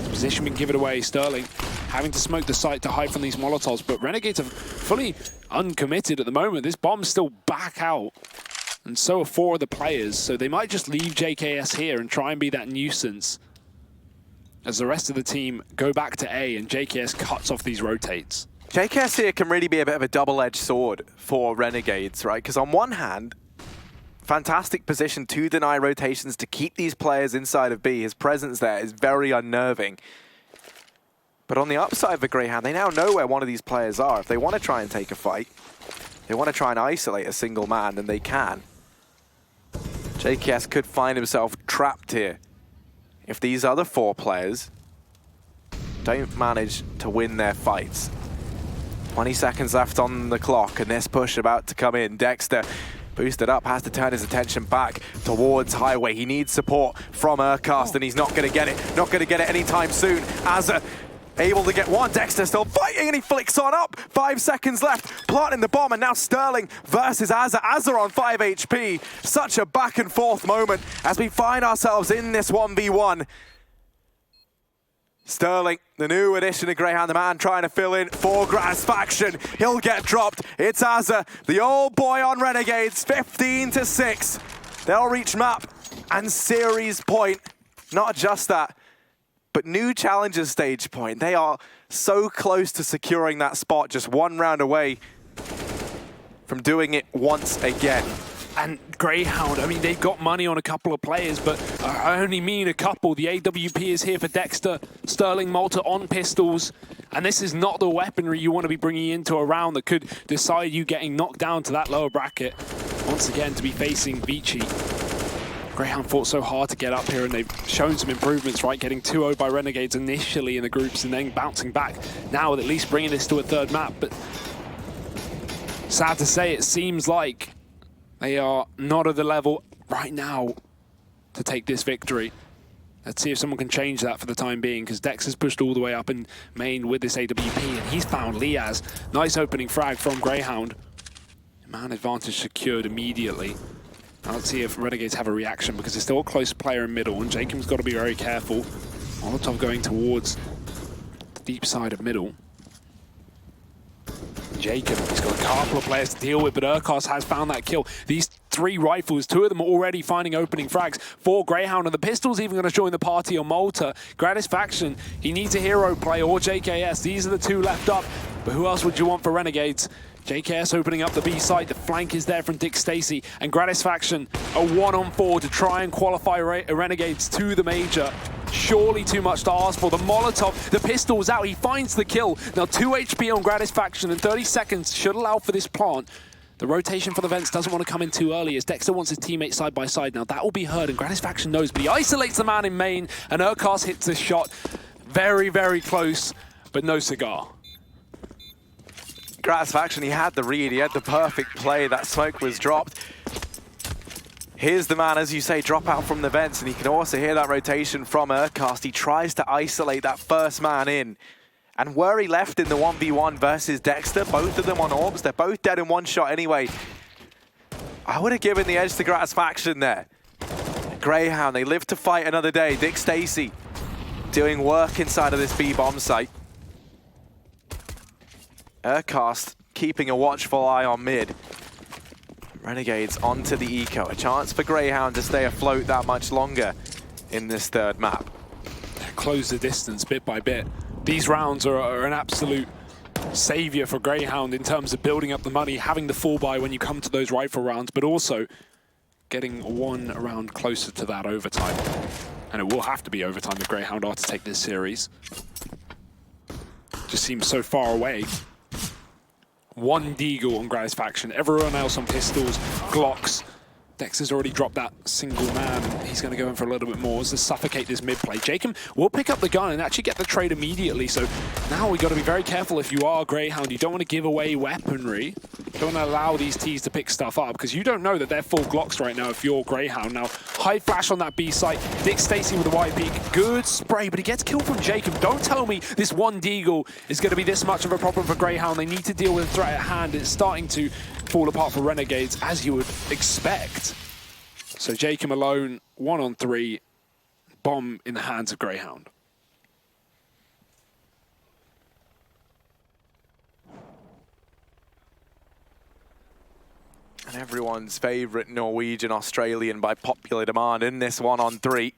position being given away. Sterling having to smoke the site to hide from these Molotovs, but Renegades are fully uncommitted at the moment. This bomb's still back out, and so are 4 of the players, so they might just leave JKS here and try and be that nuisance as the rest of the team go back to A and JKS cuts off these rotates. JKS here can really be a bit of a double-edged sword for Renegades, right? Because on one hand, fantastic position to deny rotations to keep these players inside of B. His presence there is very unnerving. But on the upside for Greyhound, they now know where one of these players are. If they want to try and take a fight, they want to try and isolate a single man, then they can. JKS could find himself trapped here if these other 4 players don't manage to win their fights. 20 seconds left on the clock, and this push about to come in. Dexter, boosted up, has to turn his attention back towards Highway. He needs support from Urcast, and he's not going to get it. Not going to get it anytime soon. Azza able to get one. Dexter still fighting, and he flicks on up. 5 seconds left, planting the bomb, and now Sterling versus Azza. Azza on 5 HP. Such a back and forth moment as we find ourselves in this 1v1. Sterling, the new addition to Greyhound, the man trying to fill in for Gratisfaction. He'll get dropped. It's Azza, the old boy on Renegades, 15-6. They'll reach map and series point. Not just that, but new challengers stage point. They are so close to securing that spot, just 1 round away from doing it once again. And Greyhound, I mean, they've got money on a couple of players, but I only mean a couple. The AWP is here for Dexter, Sterling, Malta on pistols, and this is not the weaponry you want to be bringing into a round that could decide you getting knocked down to that lower bracket. Once again, to be facing Vici. Greyhound fought so hard to get up here, and they've shown some improvements, right? Getting 2-0 by Renegades initially in the groups and then bouncing back. Now with at least bringing this to a 3rd map, but sad to say, it seems like they are not at the level right now to take this victory. Let's see if someone can change that for the time being, because Dex has pushed all the way up in main with this AWP, and he's found Liaz. Nice opening frag from Greyhound. Man advantage secured immediately. Now let's see if Renegades have a reaction, because there's still a close player in middle, and Jacob's got to be very careful. Molotov going towards the deep side of middle. Jacob, he's got a couple of players to deal with, but Urkos has found that kill. These 3 rifles, 2 of them are already finding opening frags for Greyhound, and the pistol's even going to join the party on Malta. Gratisfaction, he needs a hero play or JKS. These are the 2 left up, but who else would you want for Renegades? JKS opening up the B side. The flank is there from Dick Stacey, and Gratisfaction a 1-on-4 to try and qualify Renegades to the major. Surely too much to ask for. The Molotov, the pistol's out. He finds the kill. Now 2 HP on Gratisfaction, and 30 seconds should allow for this plant. The rotation for the vents doesn't want to come in too early, as Dexter wants his teammates side by side. Now that will be heard, and Gratisfaction knows, but he isolates the man in main, and Urkast hits this shot. Very, very close, but no cigar. Gratisfaction, he had the read, he had the perfect play. That smoke was dropped. Here's the man, as you say, drop out from the vents, and you can also hear that rotation from Urkast. He tries to isolate that first man in. And were he left in the 1v1 versus Dexter, both of them on orbs, they're both dead in 1 shot anyway. I would have given the edge to Gratisfaction there. Greyhound, they live to fight another day. Dick Stacey doing work inside of this B bomb site. Urkast keeping a watchful eye on mid. Renegades onto the eco. A chance for Greyhound to stay afloat that much longer in this 3rd map. Close the distance bit by bit. These rounds are an absolute savior for Greyhound in terms of building up the money, having the full buy when you come to those rifle rounds, but also getting 1 round closer to that overtime. And it will have to be overtime if Greyhound are to take this series. Just seems so far away. 1 Deagle on Gratisfaction, everyone else on pistols, Glocks. Dexter's already dropped that single man. He's going to go in for a little bit more to suffocate this mid play. Jacob will pick up the gun and actually get the trade immediately. So now we got to be very careful if you are Greyhound. You don't want to give away weaponry. You don't want to allow these Ts to pick stuff up because you don't know that they're full Glocks right now if you're Greyhound. Now, high flash on that B site. Dick Stacy with the wide peak. Good spray, but he gets killed from Jacob. Don't tell me this one Deagle is going to be this much of a problem for Greyhound. They need to deal with the threat at hand. It's starting to fall apart for Renegades, as you would expect. So Jacob alone, 1-on-3, bomb in the hands of Greyhound. And everyone's favourite Norwegian Australian by popular demand in this 1-on-3.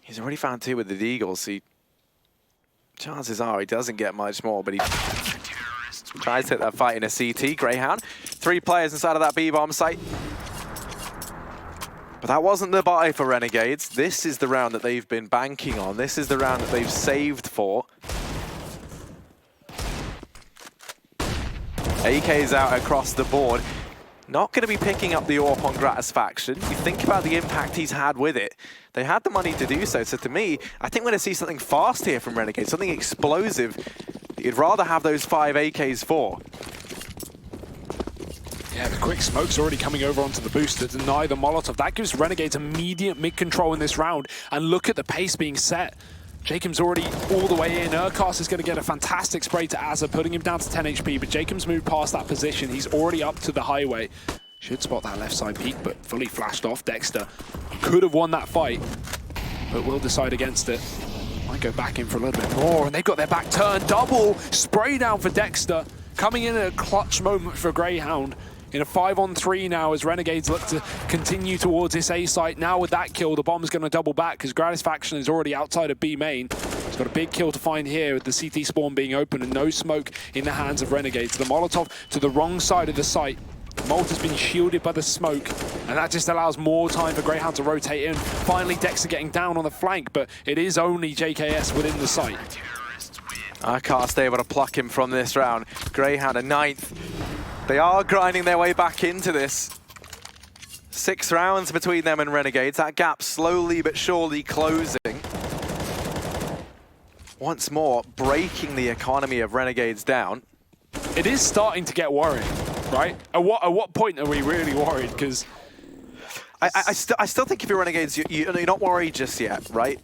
He's already found 2 with the Deagles, so chances are he doesn't get much more, but he tries to hit that fight in a CT. Greyhound, 3 players inside of that B-bomb site. But that wasn't the buy for Renegades. This is the round that they've been banking on. This is the round that they've saved for. AK's out across the board. Not going to be picking up the AWP on Gratisfaction. You think about the impact he's had with it. They had the money to do so. So to me, I think we're going to see something fast here from Renegade, something explosive. You'd rather have those 5 AKs for. Yeah, the quick smoke's already coming over onto the boost to deny the Molotov. That gives Renegades immediate mid-control in this round. And look at the pace being set. Jacob's already all the way in. Urcast is going to get a fantastic spray to Azza, putting him down to 10 HP, but Jacob's moved past that position. He's already up to the highway. Should spot that left side peak, but fully flashed off. Dexter could have won that fight, but will decide against it. Might go back in for a little bit more, and they've got their back turn. Double spray down for Dexter, coming in at a clutch moment for Greyhound. In a 5-on-3 now as Renegades look to continue towards this A site. Now with that kill, the bomb's going to double back because Gratisfaction is already outside of B main. He's got a big kill to find here with the CT spawn being open and no smoke in the hands of Renegades. The Molotov to the wrong side of the site. Molt has been shielded by the smoke, and that just allows more time for Greyhound to rotate in. Finally, Dexter getting down on the flank, but it is only JKS within the site. Urcast able to pluck him from this round. Greyhound a 9th. They are grinding their way back into this. 6 rounds between them and Renegades. That gap slowly but surely closing. Once more, breaking the economy of Renegades down. It is starting to get worrying, right? At what point are we really worried? Because I still think if you're Renegades, you're not worried just yet, right?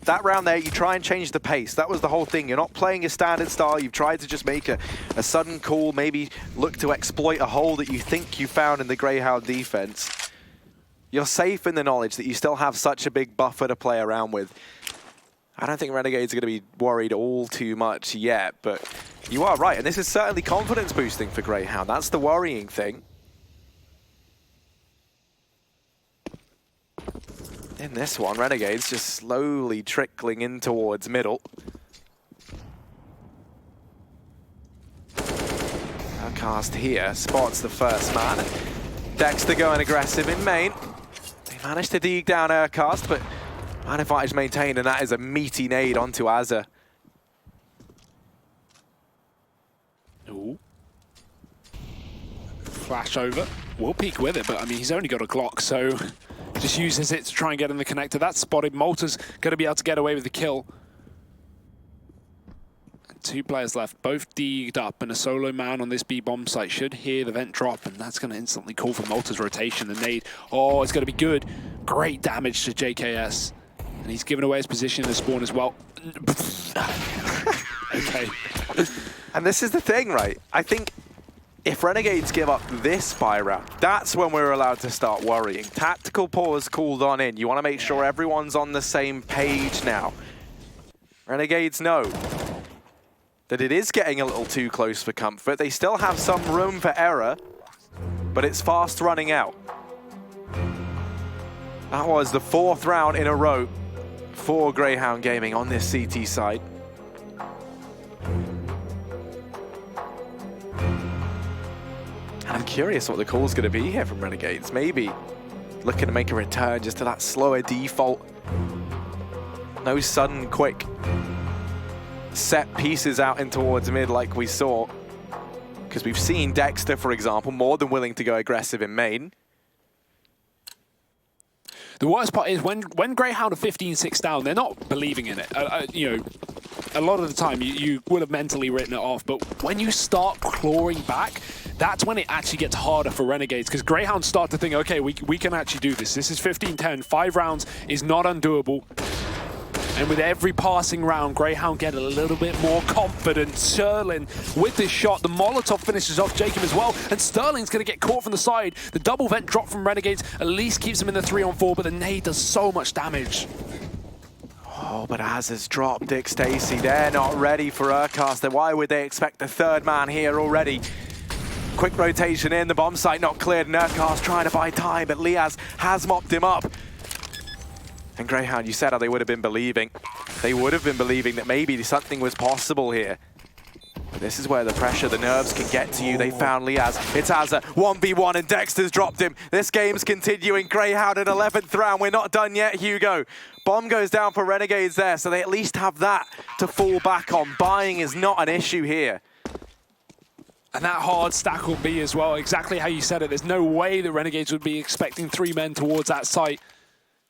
That round there, you try and change the pace. That was the whole thing. You're not playing your standard style. You've tried to just make a sudden call, maybe look to exploit a hole that you think you found in the Greyhound defense. You're safe in the knowledge that you still have such a big buffer to play around with. I don't think Renegades are going to be worried all too much yet, but you are right. And this is certainly confidence boosting for Greyhound. That's the worrying thing. In this one, Renegades just slowly trickling in towards middle. Cast here spots the first man. Dexter going aggressive in main. They managed to dig down Urcast, but man advantage maintained, and that is a meaty nade onto Azza. Ooh. Flash over. We'll peek with it, but I mean, he's only got a Glock, so just uses it to try and get in the connector. That's spotted. Malta's going to be able to get away with the kill. And 2 players left, both degged up, and a solo man on this B-bomb site should hear the vent drop, and that's going to instantly call for Malta's rotation. The nade, oh, it's going to be good. Great damage to JKS. And he's given away his position in the spawn as well. Okay. And this is the thing, right? I think if Renegades give up this buy round, that's when we're allowed to start worrying. Tactical pause called on in. You want to make sure everyone's on the same page now. Renegades know that it is getting a little too close for comfort. They still have some room for error, but it's fast running out. That was the 4th round in a row for Greyhound Gaming on this CT side. I'm curious what the call's going to be here from Renegades. Maybe looking to make a return just to that slower default. No sudden, quick set pieces out in towards mid like we saw. Because we've seen Dexter, for example, more than willing to go aggressive in main. The worst part is when Greyhound are 15-6 down, they're not believing in it. You know, a lot of the time you would have mentally written it off, but when you start clawing back, that's when it actually gets harder for Renegades, because Greyhounds start to think, okay, we can actually do this. This is 15-10. 5 rounds is not undoable. And with every passing round, Greyhound get a little bit more confident. Sterling with this shot. The Molotov finishes off Jacob as well. And Sterling's going to get caught from the side. The double vent drop from Renegades at least keeps him in the 3-on-4, but the nade does so much damage. Oh, but as has dropped Dick Stacey, they're not ready for Urcaster. Why would they expect the third man here already? Quick rotation in, the bomb site not cleared, and Urcast trying to buy time, but Liaz has mopped him up. And Greyhound, you said how they would have been believing. They would have been believing that maybe something was possible here. But this is where the pressure, the nerves can get to you. They found Liaz. It's Azza, 1v1, and Dexter's dropped him. This game's continuing. Greyhound at 11th round. We're not done yet, Hugo. Bomb goes down for Renegades there, so they at least have that to fall back on. Buying is not an issue here. And that hard stack will be as well, exactly how you said it. There's no way the Renegades would be expecting 3 men towards that site.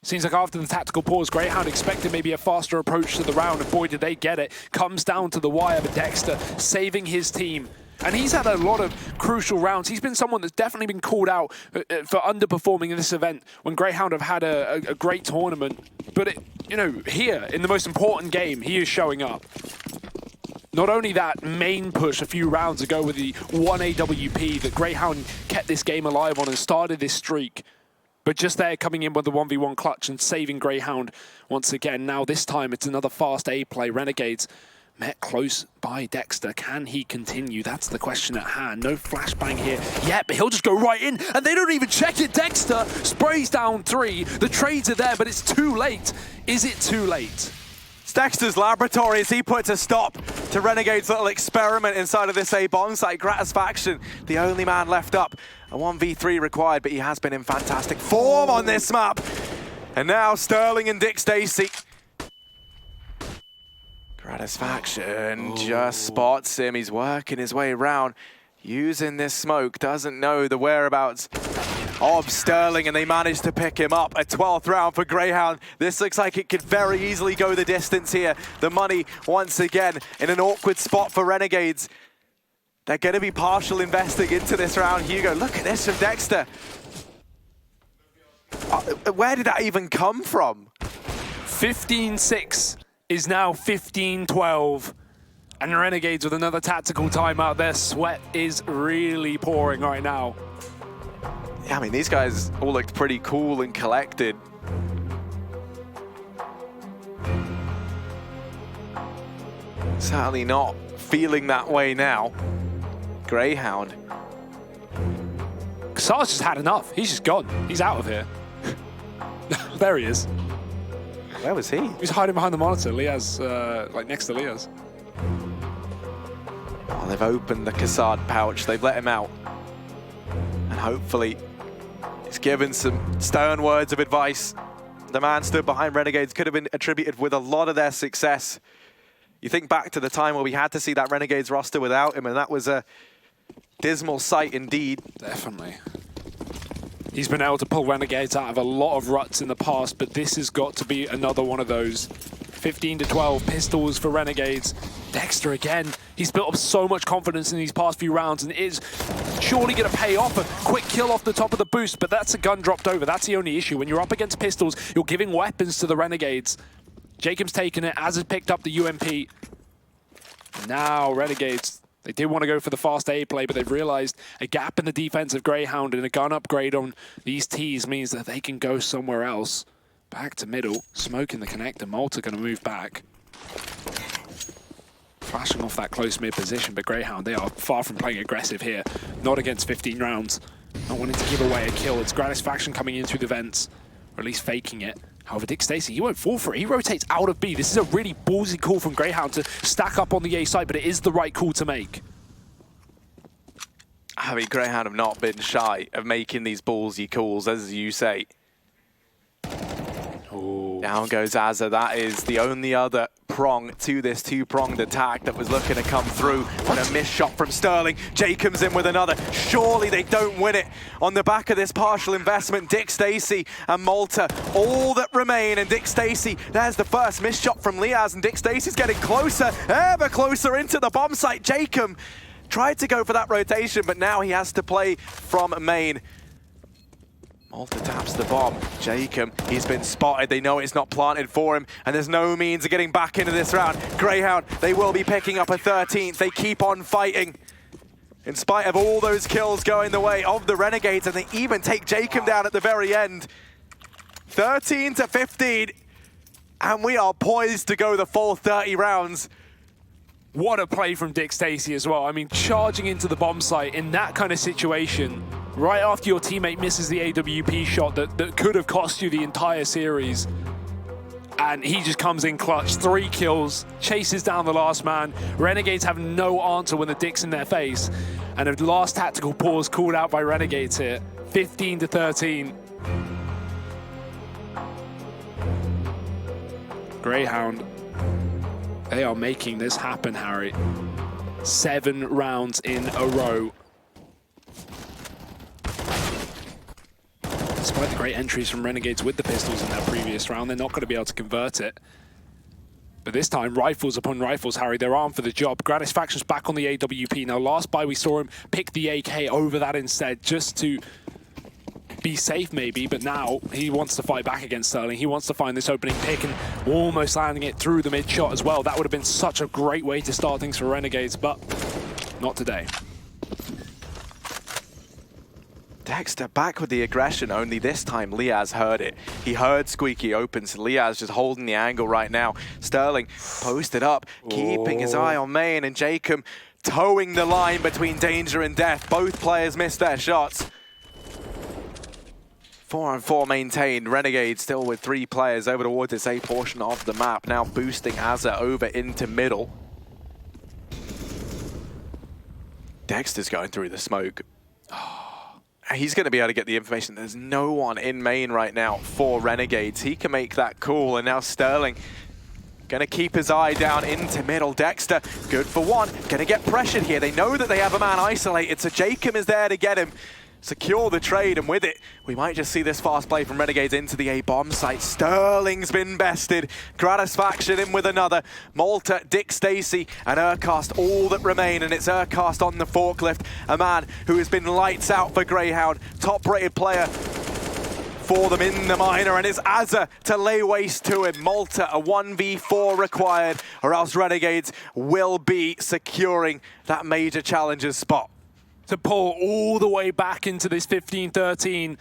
Seems like after the tactical pause, Greyhound expected maybe a faster approach to the round, and boy, did they get it. Comes down to the wire, but Dexter saving his team. And he's had a lot of crucial rounds. He's been someone that's definitely been called out for underperforming in this event when Greyhound have had a great tournament. But, you know, here, in the most important game, he is showing up. Not only that main push a few rounds ago with the 1 AWP that Greyhound kept this game alive on and started this streak, but just there coming in with the 1v1 clutch and saving Greyhound once again. Now this time it's another fast A play. Renegades met close by Dexter. Can he continue? That's the question at hand. No flashbang here yet, but he'll just go right in, and they don't even check it. Dexter sprays down 3. The trades are there, but it's too late. Is it too late? It's Dexter's laboratory as he puts a stop to Renegade's little experiment inside of this A bomb site. Gratisfaction, the only man left up. A 1v3 required, but he has been in fantastic form on this map. And now Sterling and Dick Stacey. Gratisfaction just spots him. He's working his way around, using this smoke. Doesn't know the whereabouts of Sterling, and they managed to pick him up. A 12th round for Greyhound. This looks like it could very easily go the distance here. The money, once again, in an awkward spot for Renegades. They're going to be partial investing into this round. Hugo, look at this from Dexter. Where did that even come from? 15-6 is now 15-12. And Renegades with another tactical timeout. Their sweat is really pouring right now. Yeah, I mean, these guys all looked pretty cool and collected. Certainly not feeling that way now. Greyhound. Kasar's just had enough. He's just gone. He's out of here. There he is. Where was he? He's hiding behind the monitor. Liaz, like next to Liaz. Oh, they've opened the Kassad pouch. They've let him out. And hopefully he's given some stern words of advice. The man stood behind Renegades could have been attributed with a lot of their success. You think back to the time where we had to see that Renegades roster without him, and that was a dismal sight indeed. Definitely. He's been able to pull Renegades out of a lot of ruts in the past, but this has got to be another one of those. 15-12 pistols for Renegades. Dexter again. He's built up so much confidence in these past few rounds and is surely going to pay off. A quick kill off the top of the boost, but that's a gun dropped over. That's the only issue. When you're up against pistols, you're giving weapons to the Renegades. Jacob's taken it, as has picked up the UMP. Now Renegades, they did want to go for the fast A play, but they've realized a gap in the defense of Greyhound and a gun upgrade on these Ts means that they can go somewhere else. Back to middle, smoke in the connector. Malta going to move back. Flashing off that close mid position, but Greyhound, they are far from playing aggressive here. Not against 15 rounds. Not wanting to give away a kill. It's Gratisfaction coming in through the vents, or at least faking it. However, Dick Stacey, he won't fall for it. He rotates out of B. This is a really ballsy call from Greyhound to stack up on the A side, but it is the right call to make. I mean, Greyhound have not been shy of making these ballsy calls, as you say. Oh, Down goes Azza. That is the only other prong to this two-pronged attack that was looking to come through. And a missed shot from Sterling. Jacobs in with another. Surely they don't win it on the back of this partial investment. Dick Stacey and Malta, all that remain. And Dick Stacey, there's the first missed shot from Liaz. And Dick Stacey's getting closer, ever closer into the bomb site. Jacob tried to go for that rotation, but now he has to play from main. Malta taps the bomb. Jacob, he's been spotted. They know it's not planted for him, and there's no means of getting back into this round. Greyhound, they will be picking up a 13th. They keep on fighting. In spite of all those kills going the way of the Renegades, and they even take Jacob down at the very end. 13 to 15, and we are poised to go the full 30 rounds. What a play from Dick Stacey as well. I mean, charging into the bomb site in that kind of situation, right after your teammate misses the AWP shot that could have cost you the entire series. And he just comes in clutch, 3 kills, chases down the last man. Renegades have no answer when the Dick's in their face. And a last tactical pause called out by Renegades here, 15 to 13. Greyhound, they are making this happen, Harry. 7 rounds in a row. Despite the great entries from Renegades with the pistols in that previous round, they're not going to be able to convert it. But this time, rifles upon rifles, Harry, they're armed for the job. Gratisfaction's back on the AWP. Now, last buy we saw him pick the AK over that instead, just to be safe maybe, but now he wants to fight back against Sterling. He wants to find this opening pick and almost landing it through the mid shot as well. That would have been such a great way to start things for Renegades, but not today. Dexter back with the aggression, only this time Liaz heard it. He heard Squeaky open, so Liaz just holding the angle right now. Sterling posted up, keeping his eye on main, and Jacob towing the line between danger and death. Both players missed their shots. 4-on-4 maintained. Renegade still with 3 players over towards this A portion of the map. Now boosting Azza over into middle. Dexter's going through the smoke. He's going to be able to get the information. There's no one in main right now for Renegades. He can make that call, and now Sterling going to keep his eye down into middle. Dexter, good for one. Going to get pressured here. They know that they have a man isolated, so Jacob is there to get him. Secure the trade, and with it, we might just see this fast play from Renegades into the A bomb site. Sterling's been bested. Gratisfaction in with another. Malta, Dick Stacey, and Urcast all that remain, and it's Urcast on the forklift. A man who has been lights out for Greyhound. Top-rated player for them in the minor, and it's Azza to lay waste to him. Malta, a 1v4 required, or else Renegades will be securing that major challenger's spot. To pull all the way back into this 15-13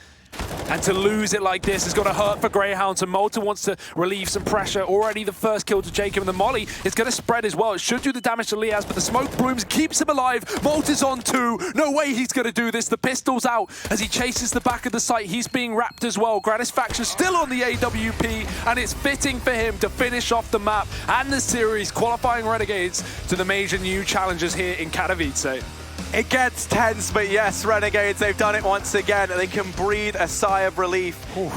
and to lose it like this is going to hurt for Greyhound. So Malta wants to relieve some pressure. Already the first kill to Jacob, and the molly is going to spread as well. It should do the damage to Liaz, but the smoke blooms, keeps him alive. Malta's on 2. No way he's going to do this. The pistol's out as he chases the back of the site. He's being wrapped as well. Gratisfaction still on the AWP, and it's fitting for him to finish off the map and the series, qualifying Renegades to the major new challenges here in Katowice. It gets tense, but yes, Renegades, they've done it once again. They can breathe a sigh of relief. Ooh.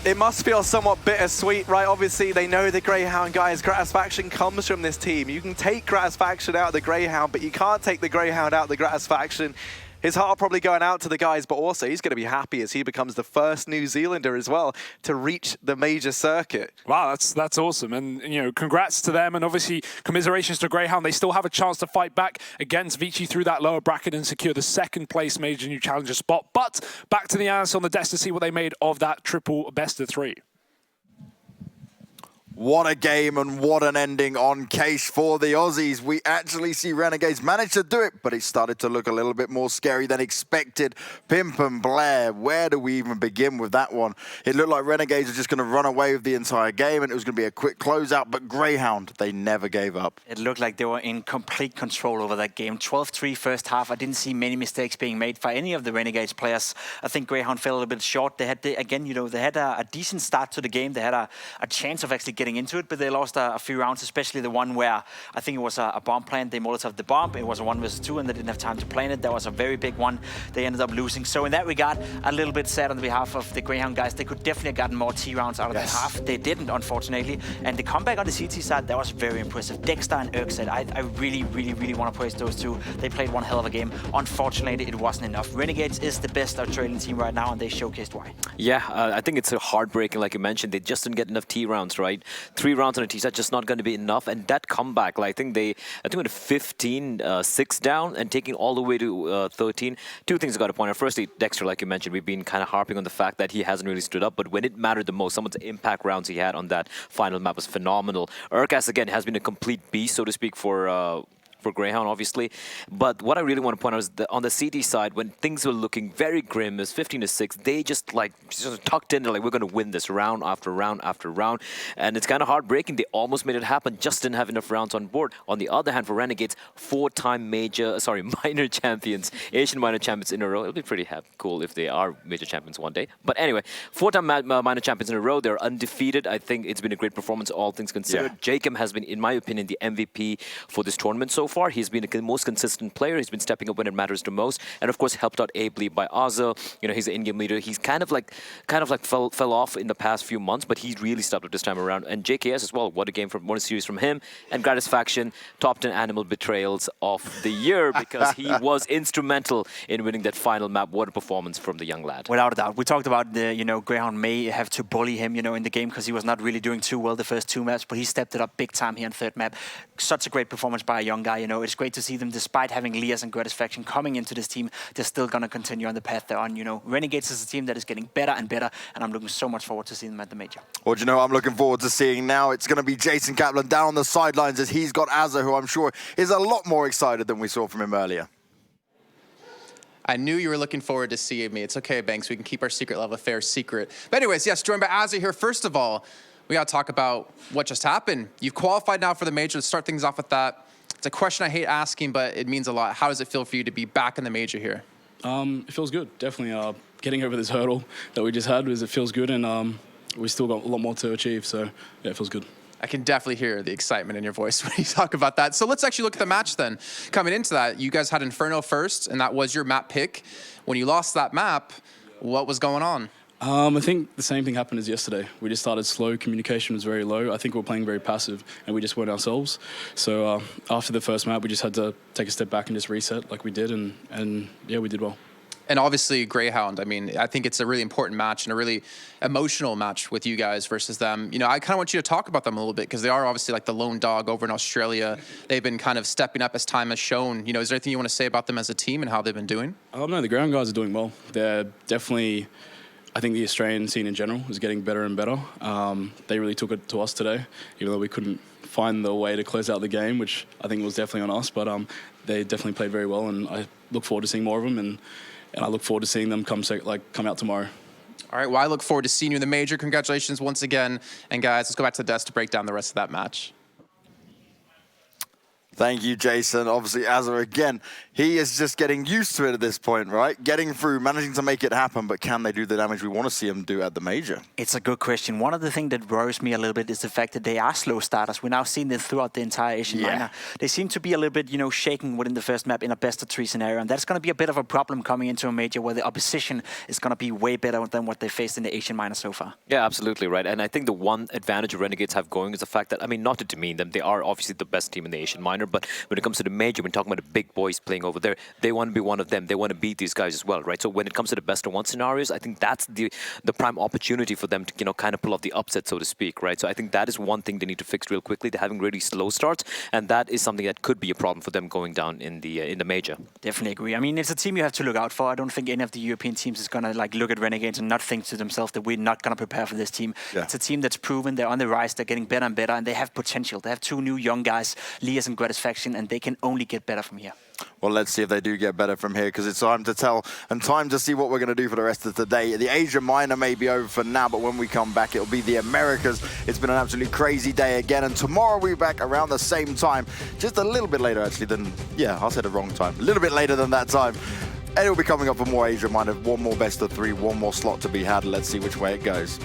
It must feel somewhat bittersweet, right? Obviously, they know the Greyhound guys. Gratisfaction comes from this team. You can take Gratisfaction out of the Greyhound, but you can't take the Greyhound out of the Gratisfaction. His heart probably going out to the guys, but also he's going to be happy as he becomes the first New Zealander as well to reach the major circuit. Wow, that's awesome. And, you know, congrats to them. And obviously, commiserations to Greyhound. They still have a chance to fight back against Vici through that lower bracket and secure the 2nd place major new challenger spot. But back to the analysts on the desk to see what they made of that triple best of 3. What a game and what an ending on Case for the Aussies. We actually see Renegades manage to do it, but it started to look a little bit more scary than expected. Pimp and Blair, where do we even begin with that one? It looked like Renegades were just going to run away with the entire game, and it was going to be a quick closeout, but Greyhound, they never gave up. It looked like they were in complete control over that game. 12-3 first half. I didn't see many mistakes being made by any of the Renegades players. I think Greyhound fell a little bit short. They had, they had a decent start to the game. They had a chance of actually getting getting into it, but they lost a few rounds, especially the one where I think it was a bomb plant. They Molotov the bomb. It was a 1 versus 2, and they didn't have time to plan it. That was a very big one. They ended up losing. So in that regard, a little bit sad on behalf of the Greyhound guys. They could definitely have gotten more T rounds out of that half. They didn't, unfortunately. And the comeback on the CT side, that was very impressive. Dexter and Urkset, I really, really, really want to praise those two. They played one hell of a game. Unfortunately, it wasn't enough. Renegades is the best Australian team right now, and they showcased why. Yeah, I think it's heartbreaking, like you mentioned. They just didn't get enough T rounds, right? 3 rounds on a T set just not going to be enough. And that comeback, like, I think went 15-6 down and taking all the way to 13. Two things I got to point out. Firstly, Dexter, like you mentioned, we've been kind of harping on the fact that he hasn't really stood up. But when it mattered the most, some of the impact rounds he had on that final map was phenomenal. Urkas, again, has been a complete beast, so to speak, for Greyhound, obviously. But what I really want to point out is that on the CT side, when things were looking very grim, it was 15-6, they just tucked in, they're like, we're going to win this round after round after round. And it's kind of heartbreaking. They almost made it happen, just didn't have enough rounds on board. On the other hand, for Renegades, 4-time minor champions, Asian minor champions in a row. It'll be pretty cool if they are major champions one day. But anyway, 4-time minor champions in a row. They're undefeated. I think it's been a great performance, all things considered. Yeah. Jacob has been, in my opinion, the MVP for this tournament so far. He's been the most consistent player. He's been stepping up when it matters the most, and of course helped out ably by Azza. You know, he's the in-game leader. He's kind of like fell off in the past few months, but he's really stepped up this time around. And JKS as well. What a series from him. And Gratisfaction, top 10 animal betrayals of the year because he was instrumental in winning that final map. What a performance from the young lad. Without a doubt. We talked about Greyhound may have to bully him, in the game because he was not really doing too well the first 2 maps, but he stepped it up big time here on third map. Such a great performance by a young guy. It's great to see them, despite having Lias and Gratisfaction coming into this team, they're still going to continue on the path they're on. Renegades is a team that is getting better and better, and I'm looking so much forward to seeing them at the major. Well, I'm looking forward to seeing now. It's going to be Jason Kaplan down on the sidelines as he's got Azza, who I'm sure is a lot more excited than we saw from him earlier. I knew you were looking forward to seeing me. It's okay, Banks. We can keep our secret love affair secret. But anyways, yes, joined by Azza here. First of all, we got to talk about what just happened. You've qualified now for the major. Let's start things off with that. It's a question I hate asking, but it means a lot. How does it feel for you to be back in the major here? It feels good, definitely. Getting over this hurdle that we just had, it feels good, and we still got a lot more to achieve, so yeah, it feels good. I can definitely hear the excitement in your voice when you talk about that. So let's actually look at the match then. Coming into that, you guys had Inferno first, and that was your map pick. When you lost that map, what was going on? I think the same thing happened as yesterday. We just started slow, communication was very low. I think we were playing very passive and we just weren't ourselves. So after the first map, we just had to take a step back and just reset like we did, and yeah, we did well. And obviously Greyhound, I think it's a really important match and a really emotional match with you guys versus them. I kind of want you to talk about them a little bit because they are obviously like the lone dog over in Australia. They've been kind of stepping up as time has shown. Is there anything you want to say about them as a team and how they've been doing? No, the Greyhound guys are doing well. They're definitely... I think the Australian scene in general is getting better and better. They really took it to us today, even though we couldn't find the way to close out the game, which I think was definitely on us. But they definitely played very well, and I look forward to seeing more of them, and I look forward to seeing them come out tomorrow. All right, well, I look forward to seeing you in the major. Congratulations once again. And guys, let's go back to the desk to break down the rest of that match. Thank you, Jason. Obviously, Azza, again, he is just getting used to it at this point, right? Getting through, managing to make it happen, but can they do the damage we want to see them do at the major? It's a good question. One of the things that worries me a little bit is the fact that they are slow starters. We're now seeing this throughout the entire Asian minor. They seem to be a little bit, shaking within the first map in a best-of-3 scenario, and that's going to be a bit of a problem coming into a major where the opposition is going to be way better than what they faced in the Asian minor so far. Yeah, absolutely right. And I think the one advantage Renegades have going is the fact that, not to demean them, they are obviously the best team in the Asian minor, but when it comes to the major, when talking about the big boys playing over there, they want to be one of them. They want to beat these guys as well, right? So when it comes to the best-of-1 scenarios, I think that's the prime opportunity for them to, kind of pull off the upset, so to speak, right? So I think that is one thing they need to fix real quickly. They're having really slow starts, and that is something that could be a problem for them going down in the major. Definitely agree. It's a team you have to look out for. I don't think any of the European teams is going to look at Renegades and not think to themselves that we're not going to prepare for this team. Yeah. It's a team that's proven they're on the rise, they're getting better and better, and they have potential. They have 2 new young guys, Lias and Gratisfaction, and they can only get better from here. Well, let's see if they do get better from here, because it's time to tell and time to see what we're going to do for the rest of the day. The Asia minor may be over for now, but when we come back, it'll be the Americas. It's been an absolutely crazy day again, and tomorrow we'll be back around the same time, just a little bit later actually than, I said the wrong time, a little bit later than that time. And it'll be coming up for more Asia minor, one more best-of-3, one more slot to be had. Let's see which way it goes.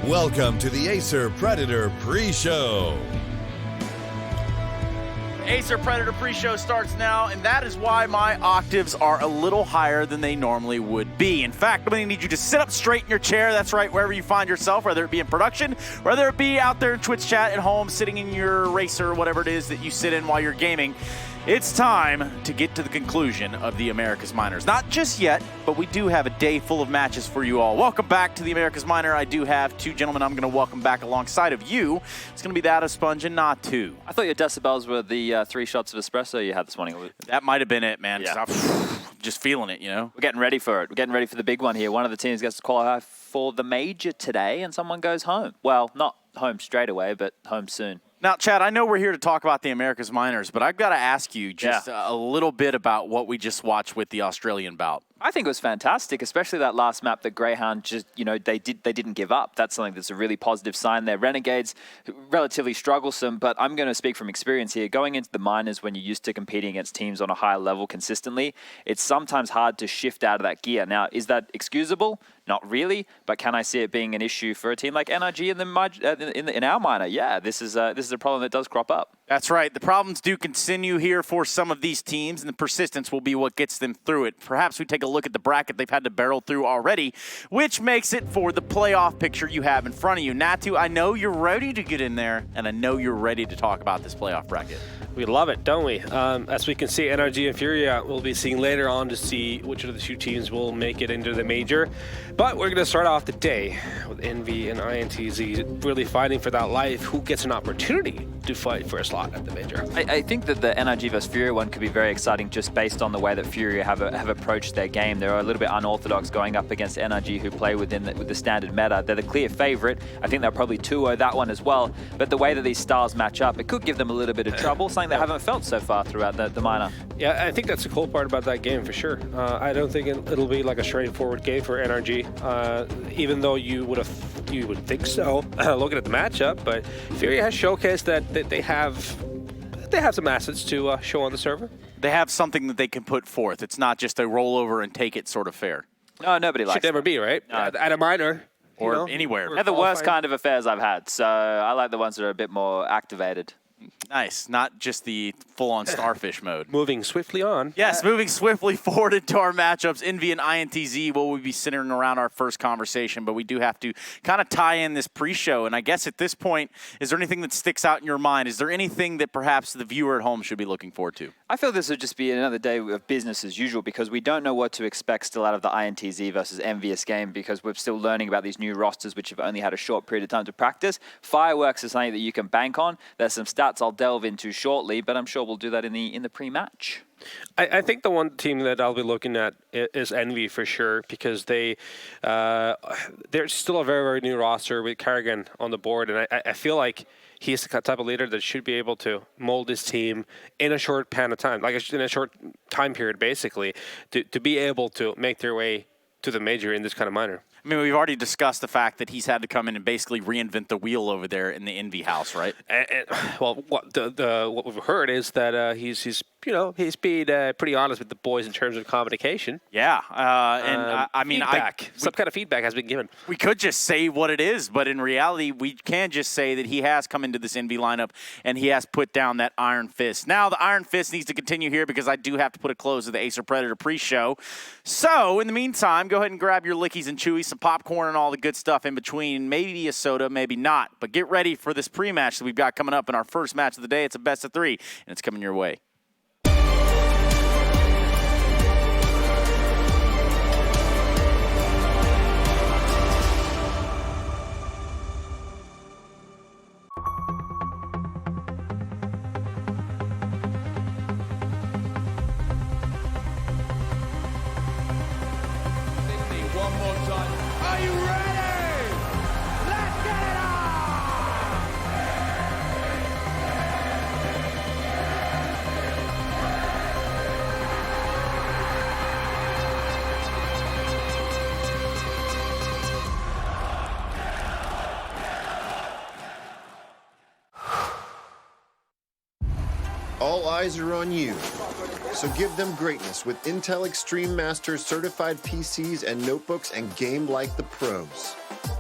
Welcome to the Acer Predator pre-show. Acer Predator pre-show starts now, and that is why my octaves are a little higher than they normally would be. In fact, I'm going to need you to sit up straight in your chair. That's right, wherever you find yourself, whether it be in production, whether it be out there in Twitch chat, at home, sitting in your racer, whatever it is that you sit in while you're gaming. It's time to get to the conclusion of the America's Minors. Not just yet, but we do have a day full of matches for you all. Welcome back to the America's Minor. I do have two gentlemen I'm going to welcome back alongside of you. It's going to be that of Sponge and Natu. I thought your decibels were the 3 shots of espresso you had this morning. That might have been it, man. Yeah. I'm just feeling it, you know? We're getting ready for it. We're getting ready for the big one here. One of the teams gets to qualify for the major today, and someone goes home. Well, not home straight away, but home soon. Now, Chad, I know we're here to talk about the America's Minors, but I've got to ask you just a little bit about what we just watched with the Australian bout. I think it was fantastic, especially that last map that Greyhound just, they didn't give up. That's something that's a really positive sign there. Renegades, relatively strugglesome, but I'm going to speak from experience here. Going into the minors when you're used to competing against teams on a higher level consistently, it's sometimes hard to shift out of that gear. Now, is that excusable? Not really, but can I see it being an issue for a team like NRG in our minor? Yeah, this is a problem that does crop up. That's right. The problems do continue here for some of these teams, and the persistence will be what gets them through it. Perhaps we take a look at the bracket they've had to barrel through already, which makes it for the playoff picture you have in front of you. Natu, I know you're ready to get in there, and I know you're ready to talk about this playoff bracket. We love it, don't we? As we can see, NRG and Furia we'll be seeing later on to see which of the two teams will make it into the major. But we're going to start off the day with Envy and INTZ really fighting for that life. Who gets an opportunity to fight for a slot at the major? I think that the NRG vs Furia one could be very exciting just based on the way that Furia have approached their game. They're a little bit unorthodox going up against NRG who play with the standard meta. They're the clear favorite. I think they'll probably 2-0 that one as well. But the way that these styles match up, it could give them a little bit of trouble, something they haven't felt so far throughout the minor. Yeah, I think that's the cool part about that game for sure. I don't think it'll be like a straightforward game for NRG, even though you would think so looking at the matchup. But Furia has showcased that they have some assets to show on the server. They have something that they can put forth. It's not just a roll over and take it sort of fair. No, nobody likes Should never be, right? No. At a minor. Or anywhere. They're the worst kind of affairs I've had, so I like the ones that are a bit more activated. Nice, not just the full-on starfish mode. Moving swiftly on. Yes, moving swiftly forward into our matchups. Envy and INTZ will be centering around our first conversation, but we do have to kind of tie in this pre-show. And I guess at this point, is there anything that sticks out in your mind? Is there anything that perhaps the viewer at home should be looking forward to? I feel this would just be another day of business as usual because we don't know what to expect still out of the INTZ versus Envious game because we're still learning about these new rosters which have only had a short period of time to practice. Fireworks is something that you can bank on. There's some stats I'll delve into shortly, but I'm sure we'll do that in the pre-match. I think the one team that I'll be looking at is Envy for sure because they're still a very, very new roster with Carrigan on the board, and I feel like he's the type of leader that should be able to mold his team in a short span of time, like in a short time period, basically, to be able to make their way to the major in this kind of minor. I mean, we've already discussed the fact that he's had to come in and basically reinvent the wheel over there in the Envy house, right? Well, what we've heard is that he's being pretty honest with the boys in terms of communication. Yeah, I mean, some kind of feedback has been given. We could just say what it is, but in reality, we can just say that he has come into this Envy lineup and he has put down that Iron Fist. Now, the Iron Fist needs to continue here because I do have to put a close to the Acer Predator pre-show. So, in the meantime, go ahead and grab your lickies and chewies, some popcorn and all the good stuff in between. Maybe a soda, maybe not. But get ready for this pre-match that we've got coming up in our first match of the day. It's a best of 3, and it's coming your way. One more time. Are you ready? Let's get it on! All eyes are on you. So give them greatness with Intel Extreme Masters certified PCs and notebooks and game like the pros.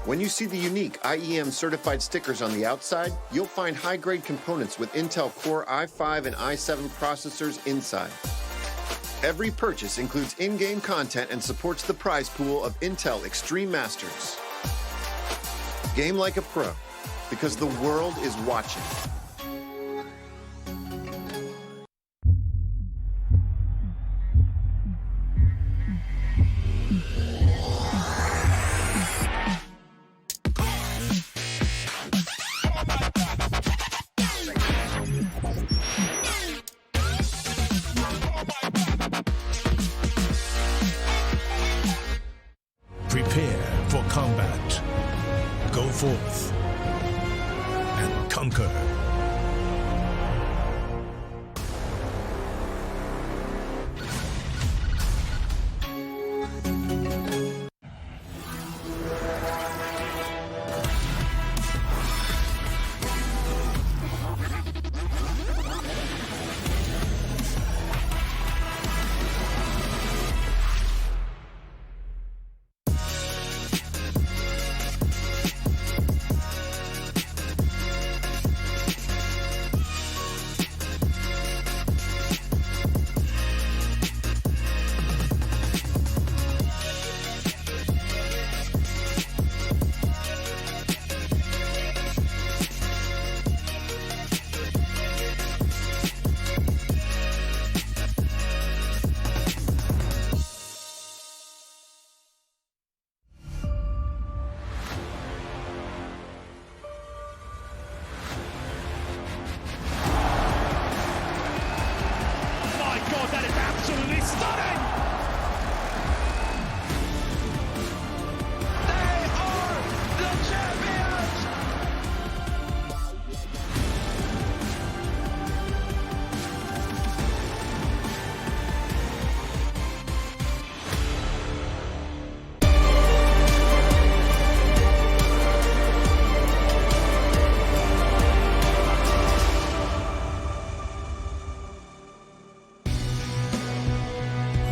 When you see the unique IEM certified stickers on the outside, you'll find high-grade components with Intel Core i5 and i7 processors inside. Every purchase includes in-game content and supports the prize pool of Intel Extreme Masters. Game like a pro, because the world is watching. Prepare for combat. Go forth and conquer.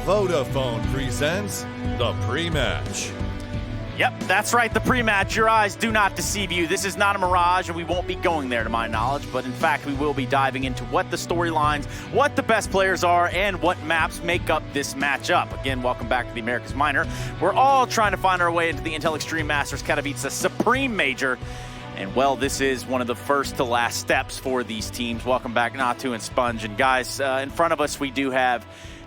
Vodafone presents the pre-match. Yep, that's right, the pre-match. Your eyes do not deceive you. This is not a mirage, and we won't be going there to my knowledge, but in fact, we will be diving into what the storylines, what the best players are, and what maps make up this matchup. Again, welcome back to the America's Minor. We're all trying to find our way into the Intel Extreme Masters Katowice Supreme Major. And, well, this is one of the first to last steps for these teams. Welcome back, Natu and Sponge. And, guys, in front of us, we do have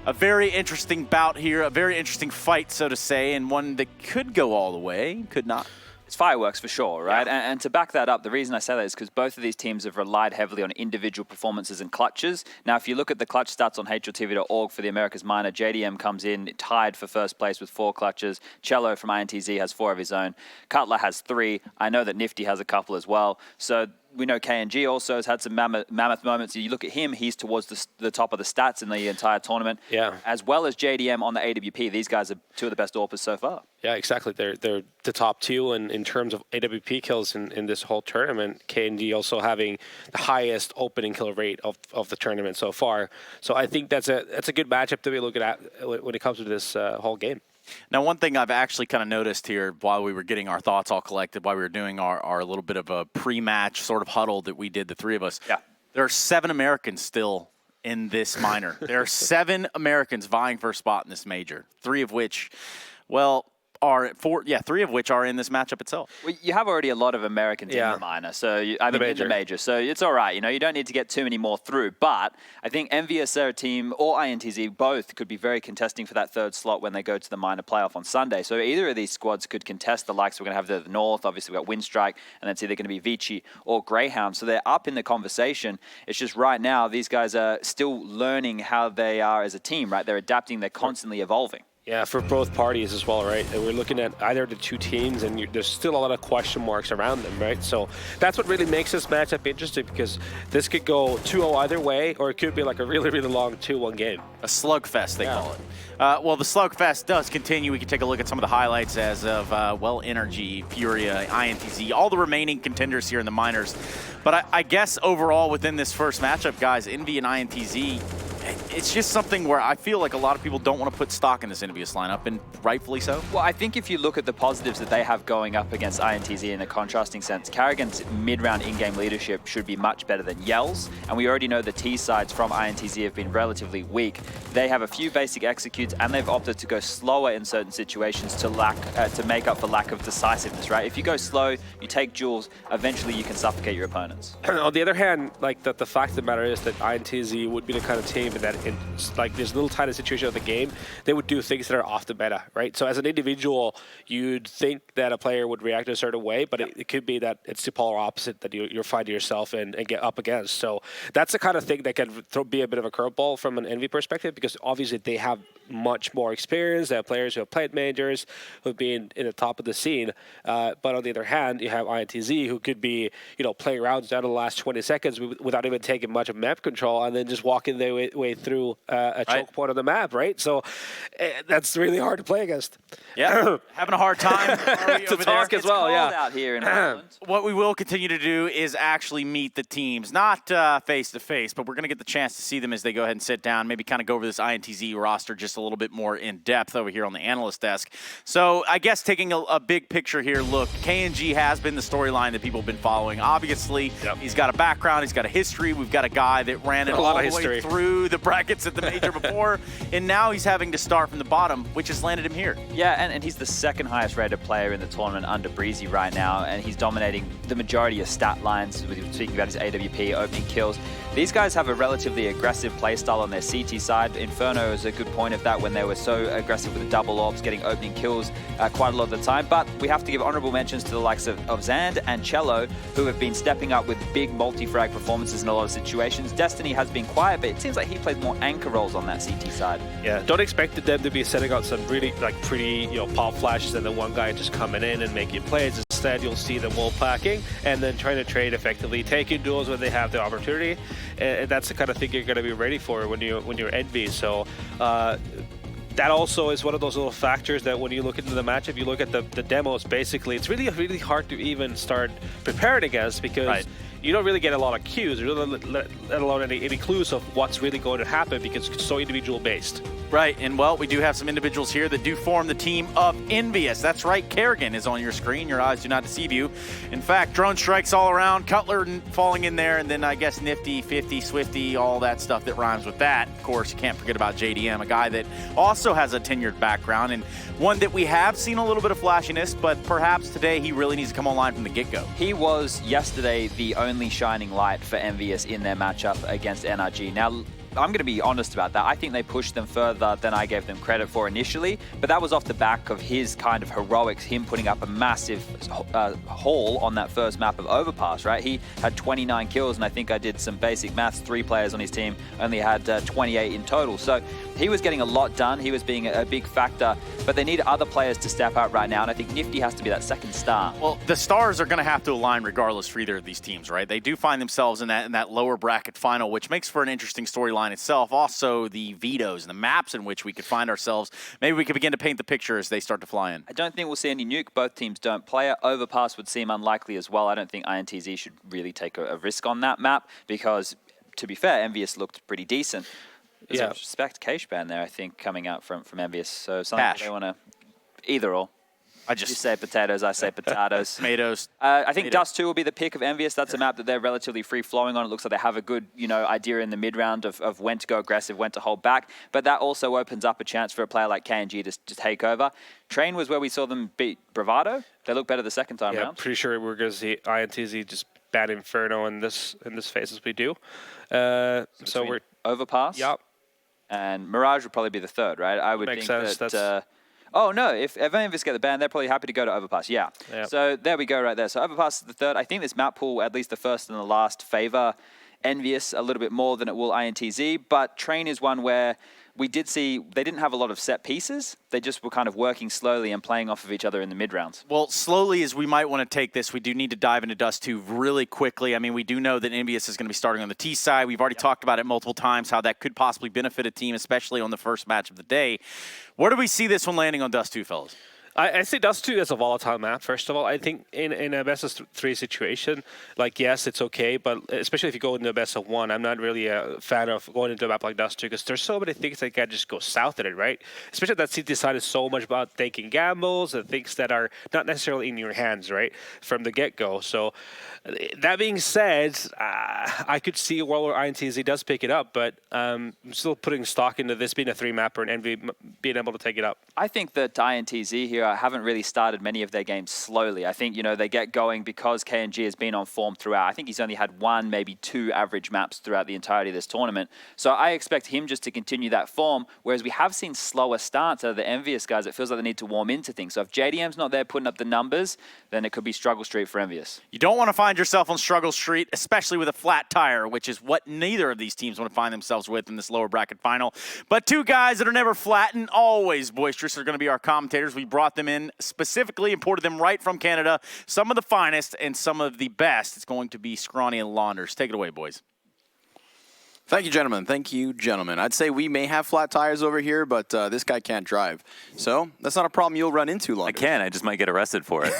a very interesting bout here, a very interesting fight, so to say, and one that could go all the way, could not. It's fireworks for sure, right? Yeah. And to back that up, the reason I say that is because both of these teams have relied heavily on individual performances and clutches. Now, if you look at the clutch stats on HLTV.org for the America's Minor, JDM comes in tied for first place with 4 clutches. Cello from INTZ has 4 of his own. Cutler has 3. I know that Nifty has a couple as well. So we know KNG also has had some mammoth moments. You look at him, he's towards the top of the stats in the entire tournament. Yeah. As well as JDM on the AWP. These guys are 2 of the best AWPers so far. Yeah, exactly. They're the top 2 in terms of AWP kills in this whole tournament. KNG also having the highest opening kill rate of the tournament so far. So I think that's a good matchup to be looking at when it comes to this whole game. Now, one thing I've actually kind of noticed here while we were getting our thoughts all collected, while we were doing our little bit of a pre-match sort of huddle that we did, the 3 of us, there are 7 Americans still in this minor. There are 7 Americans vying for a spot in this major, 3 of which, well, are 3 of which are in this matchup itself. Well, you have already a lot of Americans in the minor, so in the major, so it's all right. You know, you don't need to get too many more through. But I think NVSR team or INTZ both could be very contesting for that 3rd slot when they go to the minor playoff on Sunday. So either of these squads could contest the likes. We're going to have the North. Obviously, we've got Windstrike, and it's either going to be Vici or Greyhound. So they're up in the conversation. It's just right now these guys are still learning how they are as a team. Right, they're adapting. They're constantly evolving. Yeah, for both parties as well, right? And we're looking at either of the 2 teams, and there's still a lot of question marks around them, right? So that's what really makes this matchup interesting, because this could go 2-0 either way, or it could be like a really, really long 2-1 game. A slugfest, they call it. Well, the slugfest does continue. We can take a look at some of the highlights as of, NRG, Furia, INTZ, all the remaining contenders here in the minors. But I guess overall within this first matchup, guys, Envy and INTZ, it's just something where I feel like a lot of people don't want to put stock in this Envious lineup, and rightfully so. Well, I think if you look at the positives that they have going up against INTZ in a contrasting sense, Karrigan's mid-round in-game leadership should be much better than Yell's, and we already know the T-sides from INTZ have been relatively weak. They have a few basic executes, and they've opted to go slower in certain situations to make up for lack of decisiveness, right? If you go slow, you take duels, eventually you can suffocate your opponents. On the other hand, like the fact of the matter is that INTZ would be the kind of team that in like this little tiny situation of the game, they would do things that are off the meta, right? So as an individual, you'd think that a player would react a certain way, but it could be that it's the polar opposite that you're finding yourself and get up against. So that's the kind of thing that can be a bit of a curveball from an Envy perspective, because obviously they have much more experience. They have players who have played majors, who have been in the top of the scene. But on the other hand, you have INTZ, who could be, playing rounds down to the last 20 seconds without even taking much of map control, and then just walking their way through a choke point on the map, right? So that's really hard to play against. Yeah, having a hard time to talk as well. Yeah. Out here in Ireland. What we will continue to do is actually meet the teams, not face to face, but we're going to get the chance to see them as they go ahead and sit down, maybe kind of go over this INTZ roster just a little bit more in depth over here on the analyst desk. So I guess taking a big picture here, look, KNG has been the storyline that people have been following. Obviously, he's got a background, he's got a history. We've got a guy that ran it all the way through the brackets at the major before, and now he's having to start from the bottom, which has landed him here. Yeah, and he's the second highest rated player in the tournament under Breezy right now, and he's dominating the majority of stat lines, speaking about his AWP, opening kills. These guys have a relatively aggressive playstyle on their CT side. Inferno is a good point of that when they were so aggressive with the double orbs, getting opening kills quite a lot of the time. But we have to give honorable mentions to the likes of Zand and Cello, who have been stepping up with big multi-frag performances in a lot of situations. Destiny has been quiet, but it seems like he plays more anchor roles on that CT side. Yeah, don't expect them to be setting out some really pretty pop flashes and then one guy just coming in and making plays. Instead, you'll see them wall packing and then trying to trade effectively, taking duels when they have the opportunity. And that's the kind of thing you're going to be ready for when you're Envy. So that also is one of those little factors that when you look into the matchup, you look at the demos, basically, it's really hard to even start preparing against, because you don't really get a lot of cues, let alone any clues of what's really going to happen, because it's so individual based. Right, and well, we do have some individuals here that do form the team of Envious. That's right, Karrigan is on your screen. Your eyes do not deceive you. In fact, drone strikes all around, Cutler falling in there, and then I guess Nifty, 50, Swifty, all that stuff that rhymes with that. Of course, you can't forget about JDM, a guy that also has a tenured background, and one that we have seen a little bit of flashiness, but perhaps today he really needs to come online from the get-go. He was yesterday the only shining light for Envious in their matchup against NRG. Now, I'm going to be honest about that. I think they pushed them further than I gave them credit for initially, but that was off the back of his kind of heroics, him putting up a massive haul on that first map of Overpass, right? He had 29 kills, and I think I did some basic maths. 3 players on his team only had 28 in total. So he was getting a lot done. He was being a big factor, but they need other players to step out right now, and I think Nifty has to be that second star. Well, the stars are going to have to align regardless for either of these teams, right? They do find themselves in that lower bracket final, which makes for an interesting storyline itself. Also, the vetoes and the maps in which we could find ourselves. Maybe we could begin to paint the picture as they start to fly in. I don't think we'll see any nuke. Both teams don't play it. Overpass would seem unlikely as well. I don't think INTZ should really take a risk on that map because, to be fair, Envious looked pretty decent. There's a respect cache ban there, I think, coming out from Envious. So something they want to either or. You say potatoes, I say potatoes. Tomatoes. I think Dust 2 will be the pick of Envious. That's a map that they're relatively free-flowing on. It looks like they have a good, idea in the mid-round of when to go aggressive, when to hold back. But that also opens up a chance for a player like KNG to take over. Train was where we saw them beat Bravado. They look better the second time round. Pretty sure we're going to see INTZ just ban Inferno in this phase as we do. So we're Overpass. Yep. And Mirage would probably be the third, right? I would Makes think sense. that. Oh, no, if Envious get the ban, they're probably happy to go to Overpass, yeah. Yep. So there we go right there. So Overpass is the third. I think this map pool, at least the first and the last, favor Envious a little bit more than it will INTZ, but Train is one where we did see they didn't have a lot of set pieces. They just were kind of working slowly and playing off of each other in the mid-rounds. Well, slowly as we might want to take this, we do need to dive into Dust 2 really quickly. I mean, we do know that Envious is going to be starting on the T side. We've already talked about it multiple times, how that could possibly benefit a team, especially on the first match of the day. Where do we see this one landing on Dust 2, fellas? I see Dust 2 as a volatile map, first of all. I think in a best of 3 situation, like, yes, it's okay, but especially if you go into a best of 1, I'm not really a fan of going into a map like Dust 2 because there's so many things that can just go south in it, right? Especially that CT side is so much about taking gambles and things that are not necessarily in your hands, right, from the get-go. So that being said, I could see a world where INTZ does pick it up, but I'm still putting stock into this being a 3-mapper and Envy being able to take it up. I think that INTZ here haven't really started many of their games slowly. I think, they get going because KNG has been on form throughout. I think he's only had 1, maybe 2 average maps throughout the entirety of this tournament. So I expect him just to continue that form, whereas we have seen slower starts out of the Envious guys. It feels like they need to warm into things. So if JDM's not there putting up the numbers, then it could be struggle street for Envious. You don't want to find yourself on struggle street, especially with a flat tire, which is what neither of these teams want to find themselves with in this lower bracket final. But 2 guys that are never flat and always boisterous are going to be our commentators. We brought them in specifically, imported them right from Canada. Some of the finest and some of the best. It's going to be Scrawny and Launders. Take it away, boys. Thank you, gentlemen. Thank you, gentlemen. I'd say we may have flat tires over here, but this guy can't drive. So that's not a problem you'll run into, Launders. I can. I just might get arrested for it.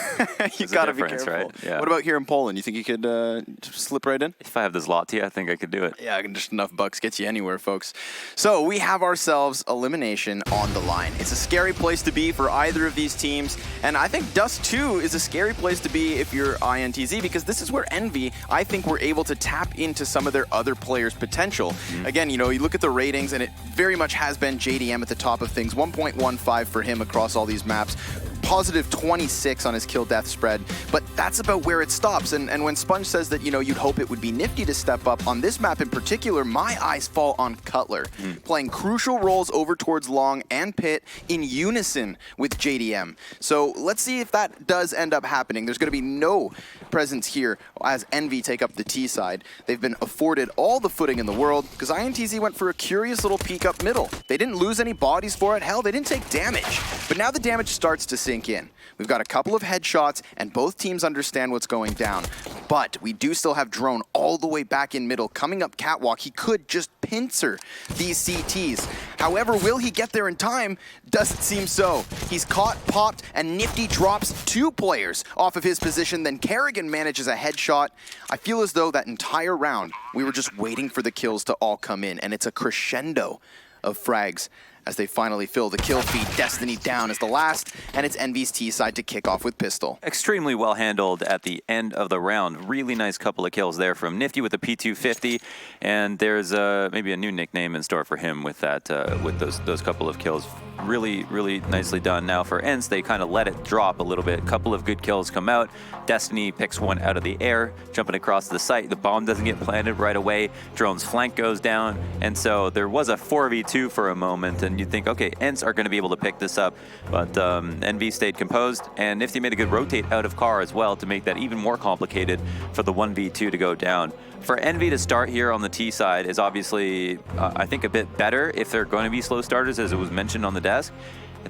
You got to be careful. Right? Yeah. What about here in Poland? You think you could slip right in? If I have the Zloty, I think I could do it. Yeah, just enough bucks gets you anywhere, folks. So we have ourselves elimination on the line. It's a scary place to be for either of these teams, and I think Dust 2 is a scary place to be if you're INTZ, because this is where Envy, I think, were able to tap into some of their other players' potential. Again, you look at the ratings, and it very much has been JDM at the top of things. 1.15 for him across all these maps. Positive 26 on his kill-death spread, but that's about where it stops. And when Sponge says that, you'd hope it would be Nifty to step up, on this map in particular, my eyes fall on Cutler, playing crucial roles over towards Long and Pit in unison with JDM. So let's see if that does end up happening. There's going to be no presence here as Envy take up the T side. They've been afforded all the footing in the world because INTZ went for a curious little peek up middle. They didn't lose any bodies for it. Hell, they didn't take damage. But now the damage starts to sink in. We've got a couple of headshots, and both teams understand what's going down. But we do still have Drone all the way back in middle, coming up catwalk. He could just pincer these CTs. However, will he get there in time? Doesn't seem so. He's caught, popped, and Nifty drops 2 players off of his position. Then Kerrigan manages a headshot. I feel as though that entire round, we were just waiting for the kills to all come in, and it's a crescendo of frags as they finally fill the kill feed. Destiny down as the last, and it's Envy's T side to kick off with pistol. Extremely well handled at the end of the round. Really nice couple of kills there from Nifty with the P250, and there's maybe a new nickname in store for him with that, with those couple of kills. Really, really nicely done. Now for ENCE, they kind of let it drop a little bit. A couple of good kills come out. Destiny picks one out of the air, jumping across the site. The bomb doesn't get planted right away. Drone's flank goes down, and so there was a 4v2 for a moment, and you'd think, okay, ENCE are going to be able to pick this up, but NV stayed composed, and Nifty made a good rotate out of car as well to make that even more complicated for the 1v2 to go down. For Envy to start here on the T side is obviously, I think, a bit better if they're going to be slow starters, as it was mentioned on the desk.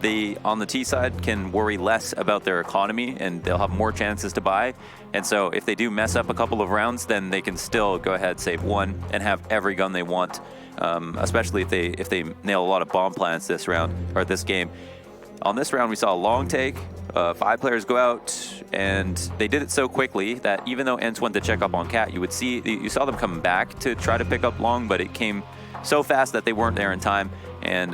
They, on the T side, can worry less about their economy, and they'll have more chances to buy. And so if they do mess up a couple of rounds, then they can still go ahead, save one, and have every gun they want, especially if they nail a lot of bomb plants this round, or this game. On this round, we saw a long take. 5 players go out, and they did it so quickly that even though ENCE went to check up on Cat, you saw them come back to try to pick up Long, but it came so fast that they weren't there in time, and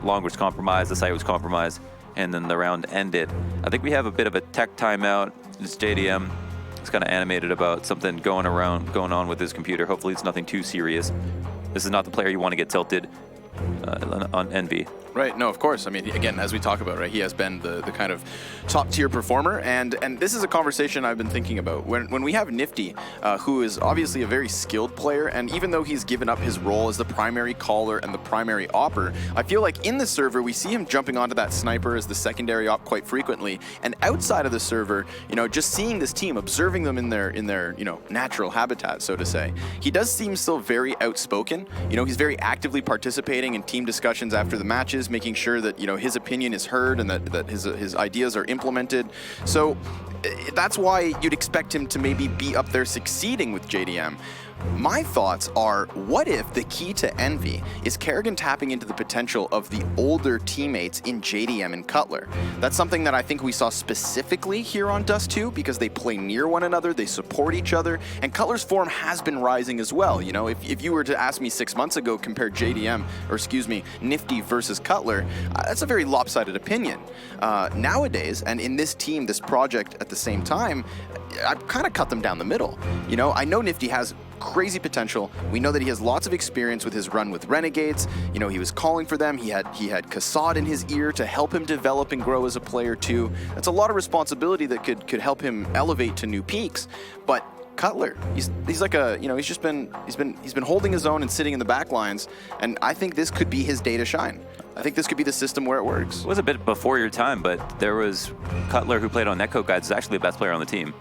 Long was compromised, the site was compromised, and then the round ended. I think we have a bit of a tech timeout. It's JDM. It's kind of animated about something going on with his computer. Hopefully it's nothing too serious. This is not the player you want to get tilted on Envy. Right, no, of course. I mean, again, as we talk about, right, he has been the kind of top-tier performer, and this is a conversation I've been thinking about. When we have Nifty, who is obviously a very skilled player, and even though he's given up his role as the primary caller and the primary opper, I feel like in the server, we see him jumping onto that sniper as the secondary op quite frequently, and outside of the server, just seeing this team, observing them in their natural habitat, so to say, he does seem still very outspoken. He's very actively participating in team discussions after the matches, making sure that his opinion is heard and that his ideas are implemented. So that's why you'd expect him to maybe be up there succeeding with JDM. My thoughts are, what if the key to Envy is Kerrigan tapping into the potential of the older teammates in JDM and Cutler? That's something that I think we saw specifically here on Dust 2 because they play near one another, they support each other, and Cutler's form has been rising as well. You know, if you were to ask me 6 months ago, compare JDM, or excuse me, Nifty versus Cutler, that's a very lopsided opinion. Nowadays, and in this team, this project at the same time, I've kind of cut them down the middle. You know, I know Nifty has crazy potential. We know that he has lots of experience with his run with Renegades. You know, he was calling for them. He had Kassad in his ear to help him develop and grow as a player too. That's a lot of responsibility that could help him elevate to new peaks. But Cutler, he's like a, you know, he's been holding his own and sitting in the back lines, and I think this could be his day to shine. I think this could be the system where it works. It was a bit before your time, but there was Cutler, who played on Netcode Guides, is actually the best player on the team.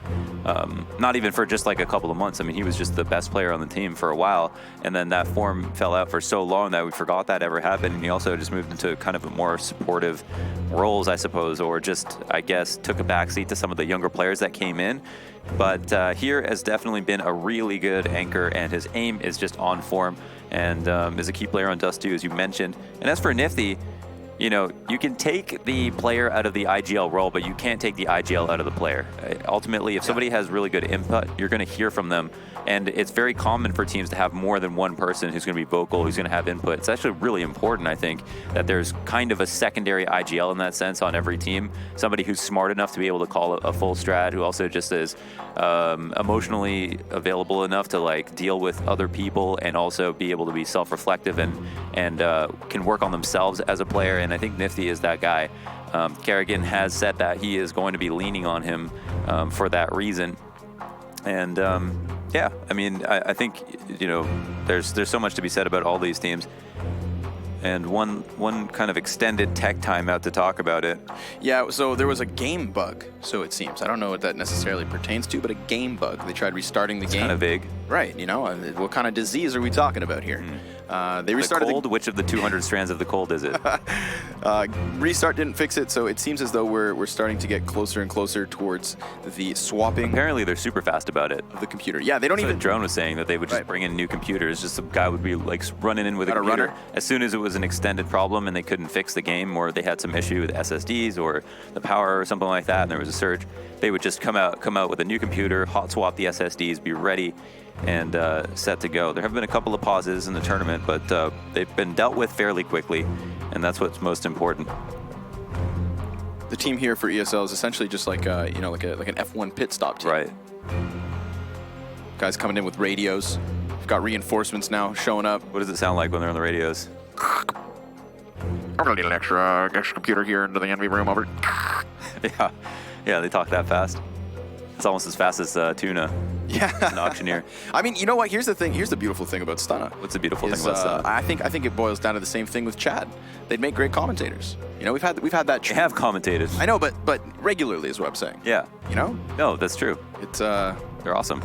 Not even for just like a couple of months. I mean, he was just the best player on the team for a while, and then that form fell out for so long that we forgot that ever happened, and he also just moved into kind of a more supportive roles, I suppose, or just, I guess, took a backseat to some of the younger players that came in. But here has definitely been a really good anchor, and his aim is just on form, and is a key player on Dust 2, as you mentioned. And as for Nifty, you know, you can take the player out of the IGL role, but you can't take the IGL out of the player. Ultimately, if somebody has really good input, you're going to hear from them. And it's very common for teams to have more than one person who's going to be vocal, who's going to have input. It's actually really important, I think, that there's kind of a secondary IGL in that sense on every team. Somebody who's smart enough to be able to call a full strat, who also just is emotionally available enough to like deal with other people and also be able to be self-reflective and can work on themselves as a player. And I think Nifty is that guy. Kerrigan has said that he is going to be leaning on him for that reason. And yeah, I mean, I think, you know, there's so much to be said about all these teams. And one kind of extended tech timeout to talk about it. Yeah, so there was a game bug, so it seems. I don't know what that necessarily pertains to, but a game bug. They tried restarting the game. Kind of vague. Right, you know, what kind of disease are we talking about here? They restarted the cold? Which of the 200 strands of the cold is it? Restart didn't fix it, so it seems as though we're starting to get closer and closer towards the swapping. Apparently they're super fast about it. Of the computer. Yeah, they don't even... Drone was saying that they would just bring in new computers. Just some guy would be like running in with a computer. Runner. As soon as it was an extended problem and they couldn't fix the game, or they had some issue with SSDs or the power or something like that, and there was a surge, they would just come out with a new computer, hot swap the SSDs, be ready and set to go. There have been a couple of pauses in the tournament, but they've been dealt with fairly quickly, and that's what's most important. The team here for ESL is essentially just like you know, like an F1 pit stop team. Right. Guys coming in with radios. We've got reinforcements now showing up. What does it sound like when they're on the radios? I'm gonna need an extra computer here into the envy room. Over. Yeah, they talk that fast. It's almost as fast as Tuna. Yeah, an auctioneer. I mean, you know what? Here's the thing. Here's the beautiful thing about Stunna. What's the beautiful thing about Stunna? I think it boils down to the same thing with Chad. They'd make great commentators. You know, we've had that. They have commentated. I know, but regularly is what I'm saying. Yeah. You know? No, that's true. It's they're awesome.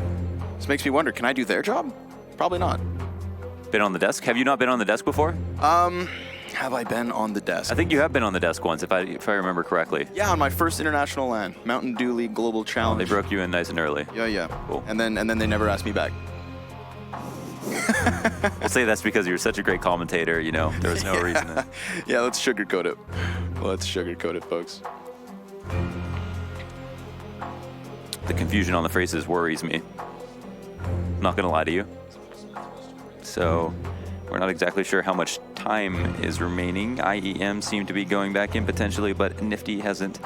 This makes me wonder. Can I do their job? Probably not. Been on the desk? Have you not been on the desk before? Have I been on the desk? I think you have been on the desk once, if I remember correctly. Yeah, on my first international LAN, Mountain Dew League Global Challenge. They broke you in nice and early. Yeah. Cool. And then they never asked me back. We'll say that's because you're such a great commentator, you know. There was no reason to... Yeah, let's sugarcoat it. Let's sugarcoat it, folks. The confusion on the faces worries me. I'm not going to lie to you. So... we're not exactly sure how much time is remaining. IEM seem to be going back in potentially, but Nifty hasn't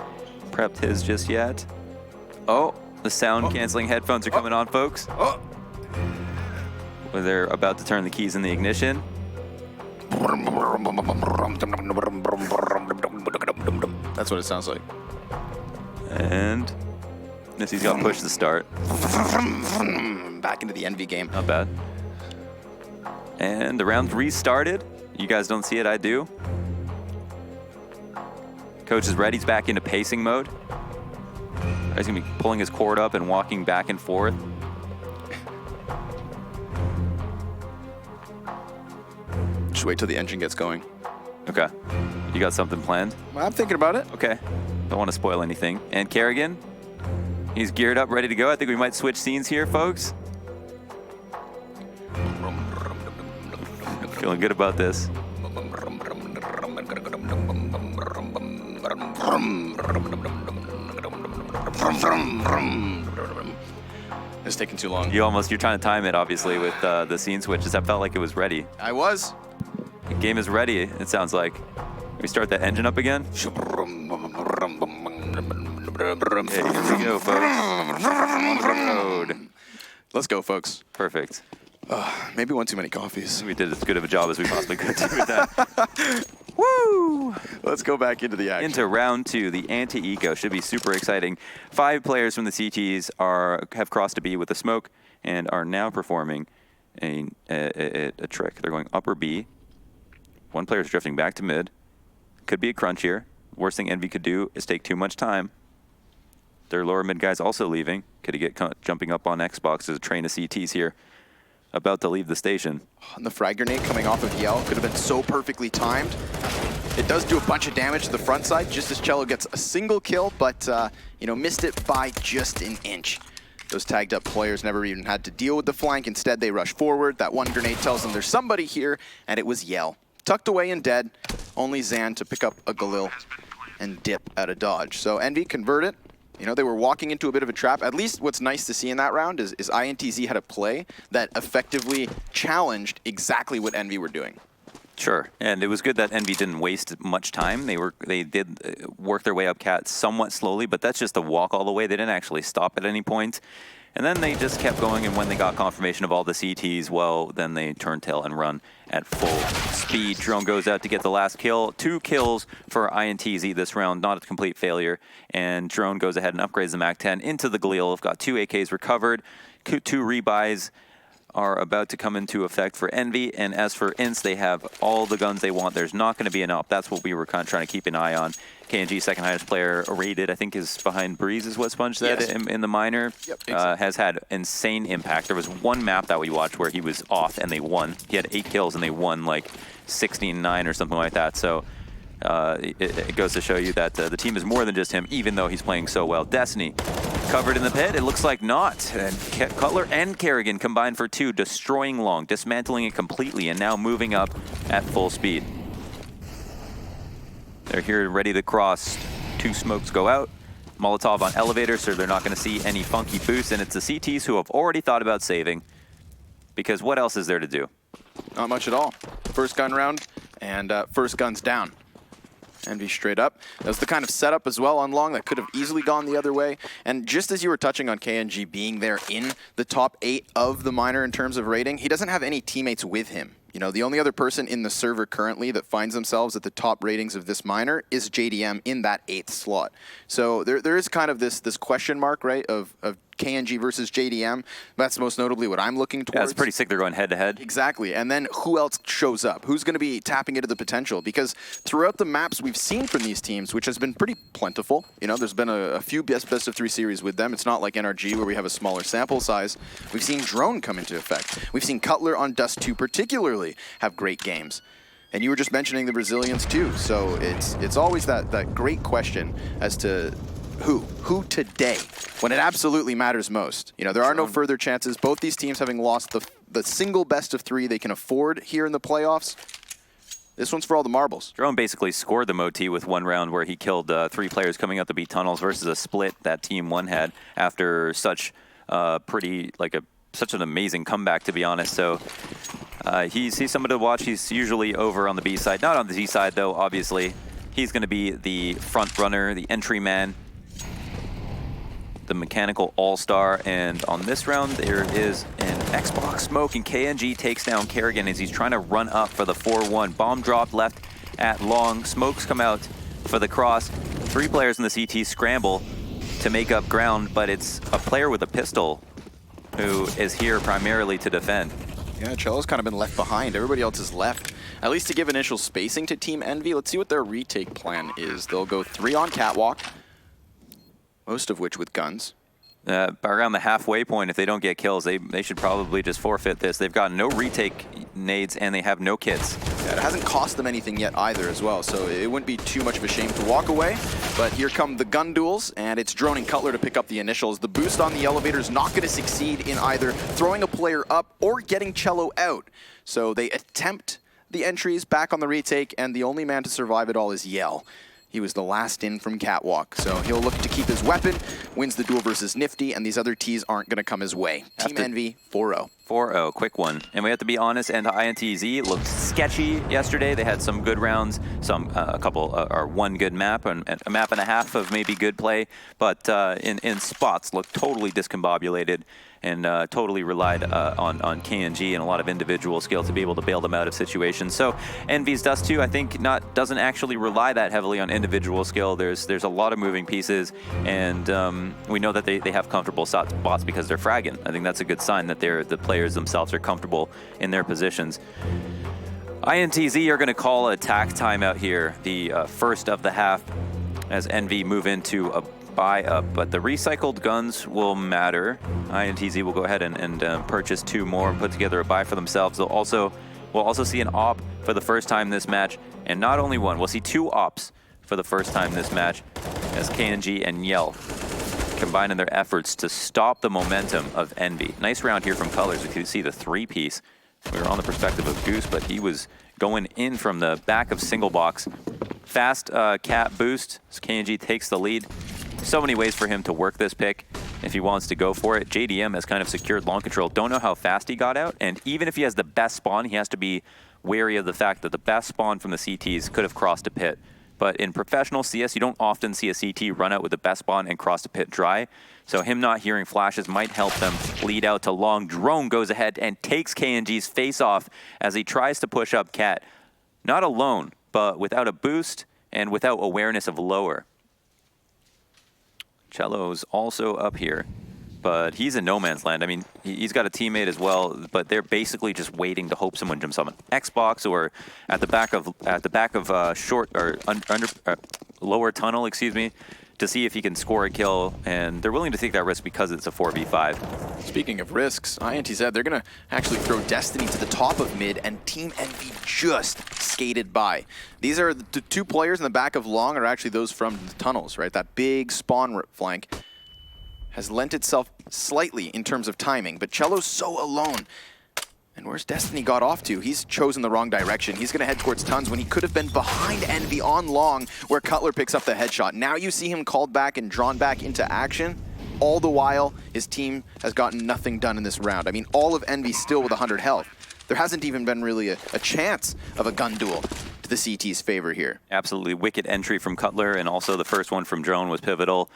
prepped his just yet. Oh, the sound-canceling headphones are coming on, folks. Oh. Well, they're about to turn the keys in the ignition. That's what it sounds like. And Nifty's got to push the start. Back into the Envy game. Not bad. And the round restarted. You guys don't see it, I do. Coach is ready. He's back into pacing mode. He's going to be pulling his cord up and walking back and forth. Just wait till the engine gets going. Okay. You got something planned? I'm thinking about it. Okay. Don't want to spoil anything. And Kerrigan, he's geared up, ready to go. I think we might switch scenes here, folks. Feeling good about this. It's taking too long. You're trying to time it, obviously, with the scene switches. That felt like it was ready. I was. The game is ready, it sounds like. We start that engine up again. Hey, here we go, folks. On the road. Let's go, folks. Perfect. Maybe one too many coffees. We did as good of a job as we possibly could do with that. Woo! Let's go back into the action. Into round 2, the anti-eco should be super exciting. 5 players from the CTs have crossed a B with a smoke and are now performing a trick. They're going upper B. One player's drifting back to mid. Could be a crunch here. Worst thing Envy could do is take too much time. Their lower mid guy's also leaving. Could he get jumping up on Xbox? There's a train of CTs here about to leave the station. And the frag grenade coming off of Yell could have been so perfectly timed. It does do a bunch of damage to the front side, just as Cello gets a single kill, but missed it by just an inch. Those tagged up players never even had to deal with the flank. Instead, they rush forward. That one grenade tells them there's somebody here, and it was Yell. Tucked away and dead. Only Zan to pick up a Galil and dip out of dodge. So Envy converted. They were walking into a bit of a trap. At least what's nice to see in that round is INTZ had a play that effectively challenged exactly what Envy were doing. Sure, and it was good that Envy didn't waste much time. They did work their way up Cat somewhat slowly, but that's just a walk all the way. They didn't actually stop at any point. And then they just kept going, and when they got confirmation of all the CTs, well, then they turn tail and run at full speed. Drone goes out to get the last kill. 2 kills for INTZ this round, not a complete failure. And Drone goes ahead and upgrades the MAC-10 into the Galil. Got 2 AKs recovered. 2 rebuys are about to come into effect for Envy. And as for Ints, they have all the guns they want. There's not going to be an up. That's what we were kind of trying to keep an eye on. KNG, second highest player rated, I think is behind Breeze is what Sponge said. Yes. in the minor. Yep, exactly. Has had insane impact. There was one map that we watched where he was off and they won. He had 8 kills and they won like 16-9 or something like that. So it goes to show you that the team is more than just him, even though he's playing so well. Destiny covered in the pit. It looks like not. And Cutler and Kerrigan combined for 2, destroying Long, dismantling it completely, and now moving up at full speed. They're here ready to cross. 2 smokes go out. Molotov on elevator, so they're not going to see any funky boosts. And it's the CTs who have already thought about saving, because what else is there to do? Not much at all. First gun round, and first gun's down. Envy straight up. That's the kind of setup as well on Long that could have easily gone the other way. And just as you were touching on KNG being there in the top 8 of the minor in terms of rating, he doesn't have any teammates with him. The only other person in the server currently that finds themselves at the top ratings of this minor is JDM in that 8th slot. So there is kind of this question mark, right, of KNG versus JDM. That's most notably what I'm looking towards. Yeah, it's pretty sick they're going head-to-head. Exactly. And then who else shows up? Who's going to be tapping into the potential? Because throughout the maps we've seen from these teams, which has been pretty plentiful, there's been a few best of 3 series with them. It's not like NRG where we have a smaller sample size. We've seen Drone come into effect. We've seen Cutler on Dust 2 particularly have great games. And you were just mentioning the Brazilians too. So it's always that great question as to who today, when it absolutely matters most. There are no further chances. Both these teams having lost the single best of 3 they can afford here in the playoffs. This one's for all the marbles. Drone basically scored the MOT with 1 round where he killed 3 players coming out the B tunnels versus a split that Team 1 had after such such an amazing comeback, to be honest. So he's somebody to watch. He's usually over on the B side, not on the Z side though. Obviously, he's going to be the front runner, the entry man, the mechanical all-star. And on this round, there is an Xbox smoke, and KNG takes down Kerrigan as he's trying to run up for the 4-1. Bomb dropped left at Long. Smokes come out for the cross. 3 players in the CT scramble to make up ground, but it's a player with a pistol who is here primarily to defend. Yeah, Cello's kind of been left behind. Everybody else is left, at least to give initial spacing to Team Envy. Let's see what their retake plan is. They'll go 3 on Catwalk, most of which with guns. Around the halfway point, if they don't get kills, they should probably just forfeit this. They've got no retake nades, and they have no kits. Yeah, it hasn't cost them anything yet either as well, so it wouldn't be too much of a shame to walk away. But here come the gun duels, and it's Drone and Cutler to pick up the initials. The boost on the elevator is not going to succeed in either throwing a player up or getting Cello out. So they attempt the entries back on the retake, and the only man to survive it all is Yell. He was the last in from Catwalk, so he'll look to keep his weapon, wins the duel versus Nifty, and these other Ts aren't going to come his way. Team Envy, 4-0. 4-0, quick one. And we have to be honest, and INTZ looked sketchy yesterday. They had some good rounds, or one good map, and a map and a half of maybe good play, but in spots looked totally discombobulated and totally relied on KNG and a lot of individual skill to be able to bail them out of situations. So Envy's Dust 2, I think, doesn't actually rely that heavily on individual skill. There's a lot of moving pieces, and we know that they have comfortable spots because they're fragging. I think that's a good sign that the players themselves are comfortable in their positions. INTZ are going to call attack timeout here, the first of the half, as Envy move into a buy up, but the recycled guns will matter. INTZ will go ahead and purchase 2 more and put together a buy for themselves. We'll also see an op for the first time this match, and not only one, we'll see 2 ops for the first time this match as KNG and Yell combine in their efforts to stop the momentum of Envy. Nice round here from Colors. We can see the 3-piece. We were on the perspective of Goose, but he was going in from the back of single box. Fast cat boost as KNG takes the lead. So many ways for him to work this pick if he wants to go for it. JDM has kind of secured long control. Don't know how fast he got out, and even if he has the best spawn, he has to be wary of the fact that the best spawn from the CTs could have crossed a pit. But in professional CS, you don't often see a CT run out with the best spawn and cross a pit dry. So him not hearing flashes might help them lead out to long. Drone goes ahead and takes KNG's face off as he tries to push up Cat. Not alone, but without a boost and without awareness of lower. Cello's also up here, but he's in no man's land. I mean, he's got a teammate as well, but they're basically just waiting to hope someone jumps on an Xbox or at the back of short or lower tunnel, excuse me, to see if he can score a kill, and they're willing to take that risk because it's a 4v5. Speaking of risks, INTZ, they're going to actually throw Destiny to the top of mid, and Team Envy just skated by. These are the 2 players in the back of Long are actually those from the tunnels, right? That big spawn flank has lent itself slightly in terms of timing, but Cello's so alone. And where's Destiny got off to? He's chosen the wrong direction. He's going to head towards Tons when he could have been behind Envy on Long, where Cutler picks up the headshot. Now you see him called back and drawn back into action. All the while, his team has gotten nothing done in this round. I mean, all of Envy still with 100 health. There hasn't even been really a chance of a gun duel to the CT's favor here. Absolutely wicked entry from Cutler, and also the first one from Drone was pivotal.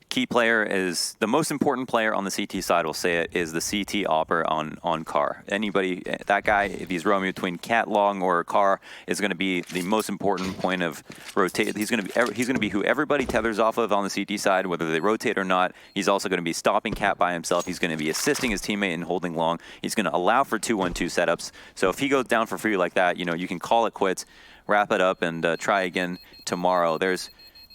Key player is the most important player on the CT side, we'll say it, is the CT opper on Car. Anybody, that guy, if he's roaming between Cat, Long, or Car, is going to be the most important point of rotate. He's going to be who everybody tethers off of on the CT side, whether they rotate or not. He's also going to be stopping Cat by himself. He's going to be assisting his teammate in holding Long. He's going to allow for 2-1-2 setups. So if he goes down for free like that, you can call it quits, wrap it up, and try again tomorrow. There's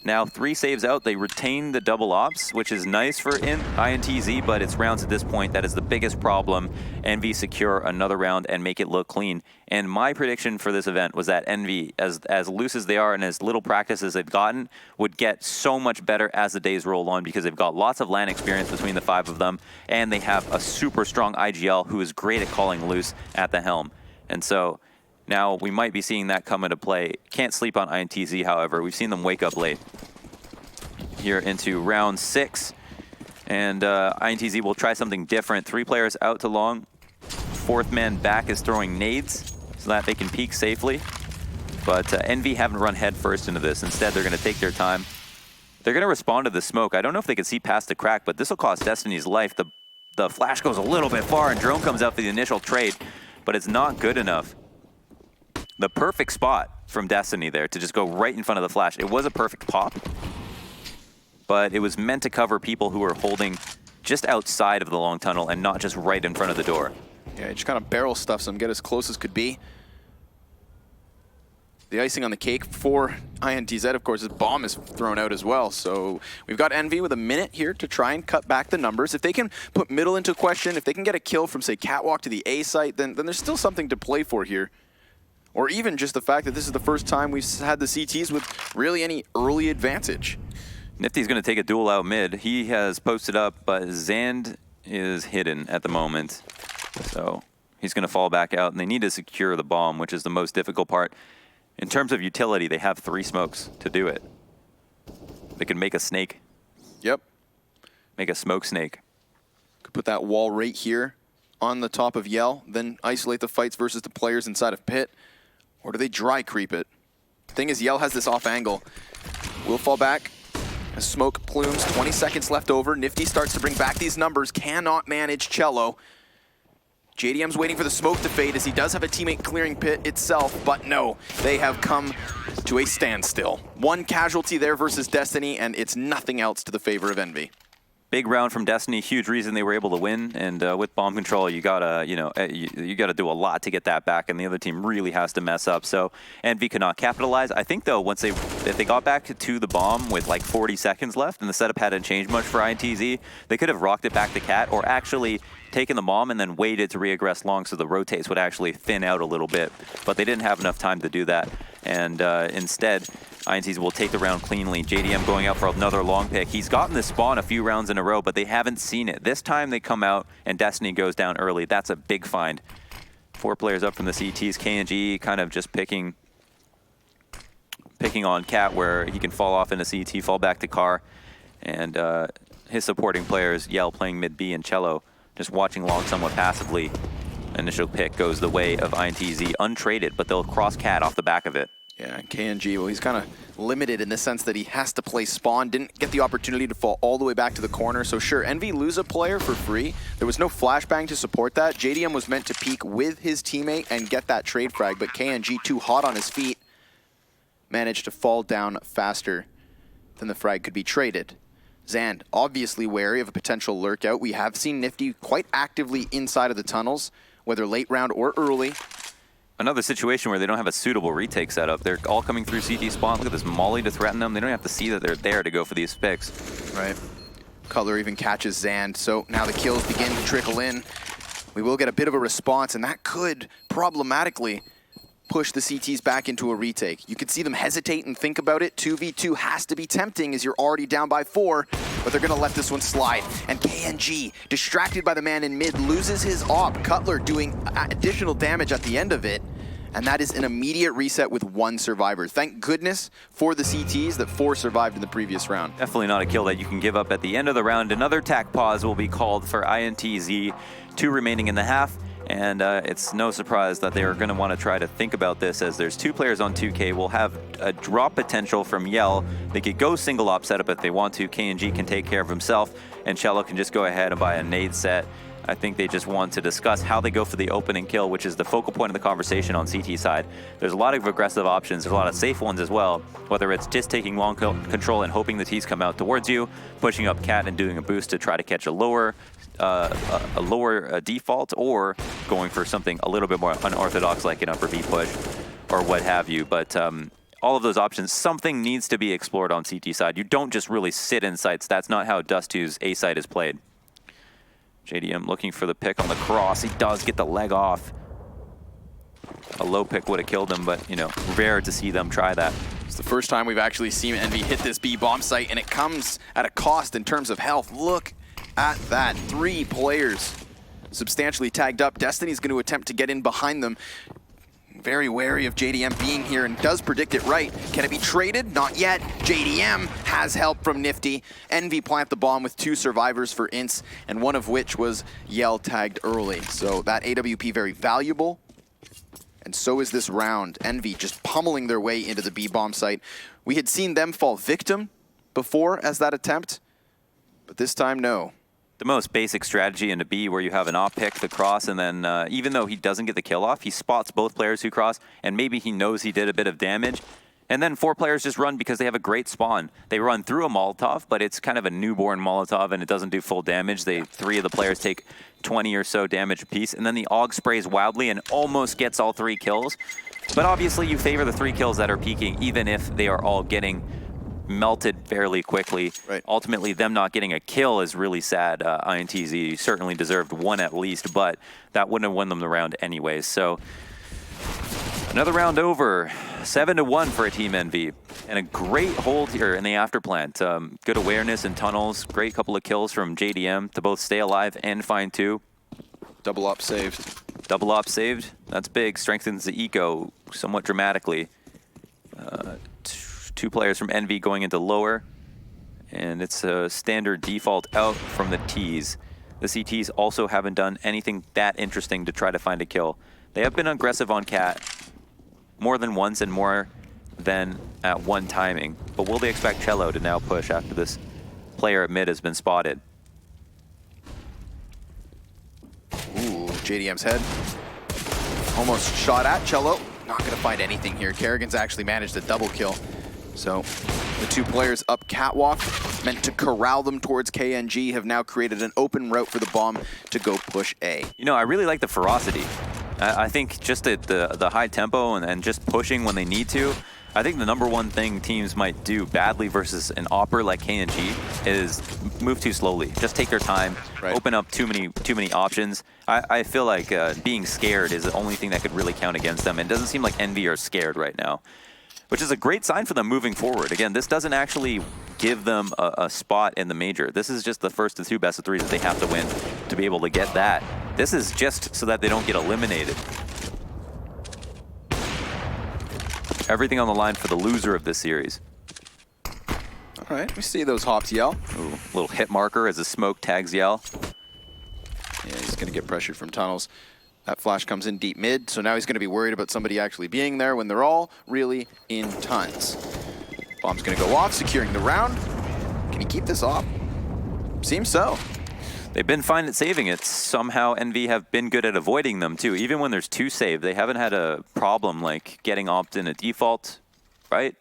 now 3 saves out. They retain the double ops, which is nice for INTZ, but it's rounds at this point that is the biggest problem. Envy secure another round and make it look clean. And my prediction for this event was that Envy, as loose as they are and as little practice as they've gotten, would get so much better as the days roll on because they've got lots of LAN experience between the 5 of them, and they have a super strong IGL who is great at calling loose at the helm. And so now we might be seeing that come into play. Can't sleep on INTZ, however. We've seen them wake up late here into round 6. And INTZ will try something different. 3 players out to Long. 4th man back is throwing nades so that they can peek safely. But Envy haven't run head first into this. Instead, they're going to take their time. They're going to respond to the smoke. I don't know if they can see past the crack, but this will cost Destiny's life. The flash goes a little bit far, and Drone comes out for the initial trade, but it's not good enough. The perfect spot from Destiny there to just go right in front of the flash. It was a perfect pop, but it was meant to cover people who were holding just outside of the long tunnel and not just right in front of the door. Yeah, just kind of barrel stuffs them, get as close as could be. The icing on the cake for INTZ, of course, his bomb is thrown out as well. So we've got Envy with a minute here to try and cut back the numbers. If they can put middle into question, if they can get a kill from, say, Catwalk to the A site, then there's still something to play for here. Or even just the fact that this is the first time we've had the CTs with really any early advantage. Nifty's going to take a duel out mid. He has posted up, but Zand is hidden at the moment. So He's going to fall back out, and they need to secure the bomb, which is the most difficult part. In terms of utility, they have 3 smokes to do it. They can make a snake. Yep. Make a smoke snake. Could put that wall right here on the top of Yell, then isolate the fights versus the players inside of Pit. Or do they dry creep it? Thing is, Yell has this off angle. Will fall back. As smoke plumes, 20 seconds left over. Nifty starts to bring back these numbers. Cannot manage Cello. JDM's waiting for the smoke to fade as he does have a teammate clearing Pit itself, but no, they have come to a standstill. 1 casualty there versus Destiny, and it's nothing else to the favor of Envy. Big round from Destiny, huge reason they were able to win. And with bomb control, you gotta, you gotta do a lot to get that back, and the other team really has to mess up. So Envy cannot capitalize. I think though, if they got back to the bomb with like 40 seconds left, and the setup hadn't changed much for INTZ, they could have rocked it back to Cat, or actually taken the bomb and then waited to reaggress long, so the rotates would actually thin out a little bit. But they didn't have enough time to do that, and instead, INTZ will take the round cleanly. JDM going out for another long pick. He's gotten this spawn a few rounds in a row, but they haven't seen it. This time they come out and Destiny goes down early. That's a big find. 4 players up from the CTs. KNG kind of just picking on Cat where he can fall off in a CT, fall back to Car. And his supporting players, Yell playing mid B and Cello, just watching long somewhat passively. Initial pick goes the way of INTZ, untraded, but they'll cross Cat off the back of it. Yeah, KNG, well, he's kind of limited in the sense that he has to play spawn. Didn't get the opportunity to fall all the way back to the corner. So sure, Envy lose a player for free. There was no flashbang to support that. JDM was meant to peek with his teammate and get that trade frag, but KNG, too hot on his feet, managed to fall down faster than the frag could be traded. Zand, obviously wary of a potential lurk out. We have seen Nifty quite actively inside of the tunnels, whether late round or early. Another situation where they don't have a suitable retake setup. They're all coming through CT spawn. Look at this molly to threaten them. They don't have to see that they're there to go for these picks. Right. Cutler even catches Zand, so now the kills begin to trickle in. We will get a bit of a response, and that could problematically push the CTs back into a retake. You could see them hesitate and think about it. 2v2 has to be tempting as you're already down by 4, but they're gonna let this one slide. And KNG, distracted by the man in mid, loses his op. Cutler doing additional damage at the end of it, and that is an immediate reset with 1 survivor. Thank goodness for the CTs that 4 survived in the previous round. Definitely not a kill that you can give up at the end of the round. Another tac pause will be called for INTZ, 2 remaining in the half. And it's no surprise that they are going to want to try to think about this, as there's 2 players on 2K. We'll have a drop potential from Yell. They could go single op setup if they want to. KNG can take care of himself, and Cello can just go ahead and buy a nade set. I think they just want to discuss how they go for the opening kill, which is the focal point of the conversation on CT side. There's a lot of aggressive options. There's a lot of safe ones as well, whether it's just taking long control and hoping the T's come out towards you, pushing up Cat and doing a boost to try to catch a lower default, or going for something a little bit more unorthodox like an upper B push or what have you. But all of those options, something needs to be explored on CT side. You don't just really sit in sites. That's not how Dust2's A site is played. JDM looking for the pick on the cross. He does get the leg off. A low pick would have killed him, but, you know, rare to see them try that. It's the first time we've actually seen Envy hit this B bomb site, and it comes at a cost in terms of health. Look at that. 3 players substantially tagged up. Destiny's going to attempt to get in behind them. Very wary of JDM being here, and does predict it right. Can it be traded? Not yet. JDM has help from Nifty. Envy plant the bomb with 2 survivors for Ints, and one of which was Yell tagged early. So that AWP very valuable. And so is this round. Envy just pummeling their way into the B bomb site. We had seen them fall victim before as that attempt, but this time, no. The most basic strategy in a B, where you have an op pick, the cross, and then even though he doesn't get the kill off, he spots both players who cross, and maybe he knows he did a bit of damage. And then 4 players just run because they have a great spawn. They run through a Molotov, but it's kind of a newborn Molotov, and it doesn't do full damage. 3 of the players take 20 or so damage apiece, and then the AUG sprays wildly and almost gets all 3 kills. But obviously you favor the 3 kills that are peaking, even if they are all getting melted fairly quickly. Right. Ultimately, them not getting a kill is really sad. INTZ certainly deserved 1 at least, but that wouldn't have won them the round anyways. So another round over, 7-1 for a Team Envy, and a great hold here in the afterplant. Good awareness in tunnels, great couple of kills from JDM to both stay alive and find 2. Double up saved. Double op saved. That's big. Strengthens the eco somewhat dramatically. 2 players from Envy going into lower. And it's a standard default out from the Ts. The CTs also haven't done anything that interesting to try to find a kill. They have been aggressive on Cat more than once and more than at one timing. But will they expect Cello to now push after this player at mid has been spotted? Ooh, JDM's head. Almost shot at Cello. Not going to find anything here. Kerrigan's actually managed a double kill. So the 2 players up catwalk, meant to corral them towards KNG, have now created an open route for the bomb to go push A. You know, I really like the ferocity. I think just the high tempo and just pushing when they need to. I think the #1 thing teams might do badly versus an opper like KNG is move too slowly. Just take their time, open up too many options. I feel like being scared is the only thing that could really count against them. And it doesn't seem like Envy are scared right now, which is a great sign for them moving forward. Again, this doesn't actually give them a spot in the major. This is just the first of 2 best of 3s that they have to win to be able to get that. This is just so that they don't get eliminated. Everything on the line for the loser of this series. All right, we see those hops Yell. Ooh, little hit marker as the smoke tags Yell. Yeah, he's going to get pressured from tunnels. That flash comes in deep mid, so now he's going to be worried about somebody actually being there when they're all really in tons. Bomb's going to go off, securing the round. Can he keep this off? Seems so. They've been fine at saving it. Somehow Envy have been good at avoiding them too. Even when there's 2 saved, they haven't had a problem like getting opt in a default, right?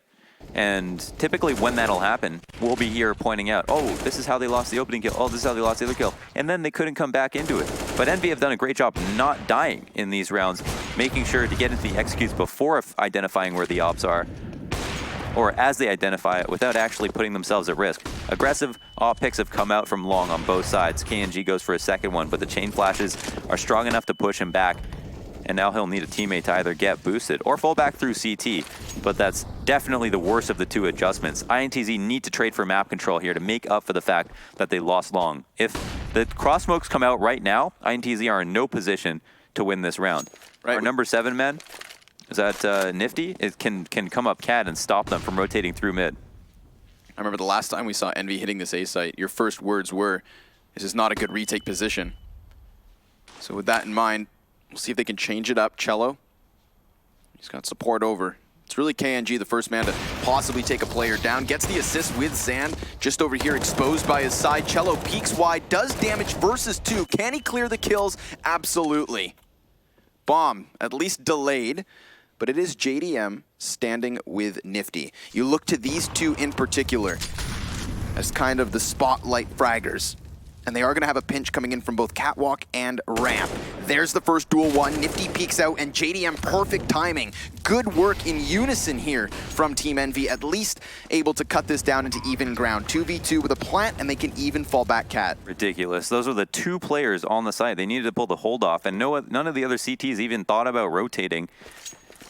And typically when that'll happen, we'll be here pointing out, oh, this is how they lost the opening kill. Oh, this is how they lost the other kill. And then they couldn't come back into it. But Envy have done a great job not dying in these rounds, making sure to get into the executes before identifying where the ops are, or as they identify it without actually putting themselves at risk. Aggressive op picks have come out from long on both sides. KNG goes for a second one, but the chain flashes are strong enough to push him back. And now he'll need a teammate to either get boosted or fall back through CT. But that's definitely the worst of the 2 adjustments. INTZ need to trade for map control here to make up for the fact that they lost long. If the cross smokes come out right now, INTZ are in no position to win this round. Our #7 man, is that Nifty? It can come up Cat and stop them from rotating through mid. I remember the last time we saw Envy hitting this A site, your first words were, this is not a good retake position. So with that in mind, we'll see if they can change it up. Cello, he's got support over. It's really KNG, the first man to possibly take a player down. Gets the assist with Zand, just over here exposed by his side. Cello peeks wide, does damage versus 2. Can he clear the kills? Absolutely. Bomb, at least delayed, but it is JDM standing with Nifty. You look to these 2 in particular as kind of the spotlight fraggers. And they are going to have a pinch coming in from both catwalk and ramp. There's the first duel one. Nifty peeks out, and JDM, perfect timing. Good work in unison here from Team Envy, at least able to cut this down into even ground. 2v2 with a plant, and they can even fall back Cat. Ridiculous. Those were the 2 players on the site. They needed to pull the hold off, and none of the other CTs even thought about rotating.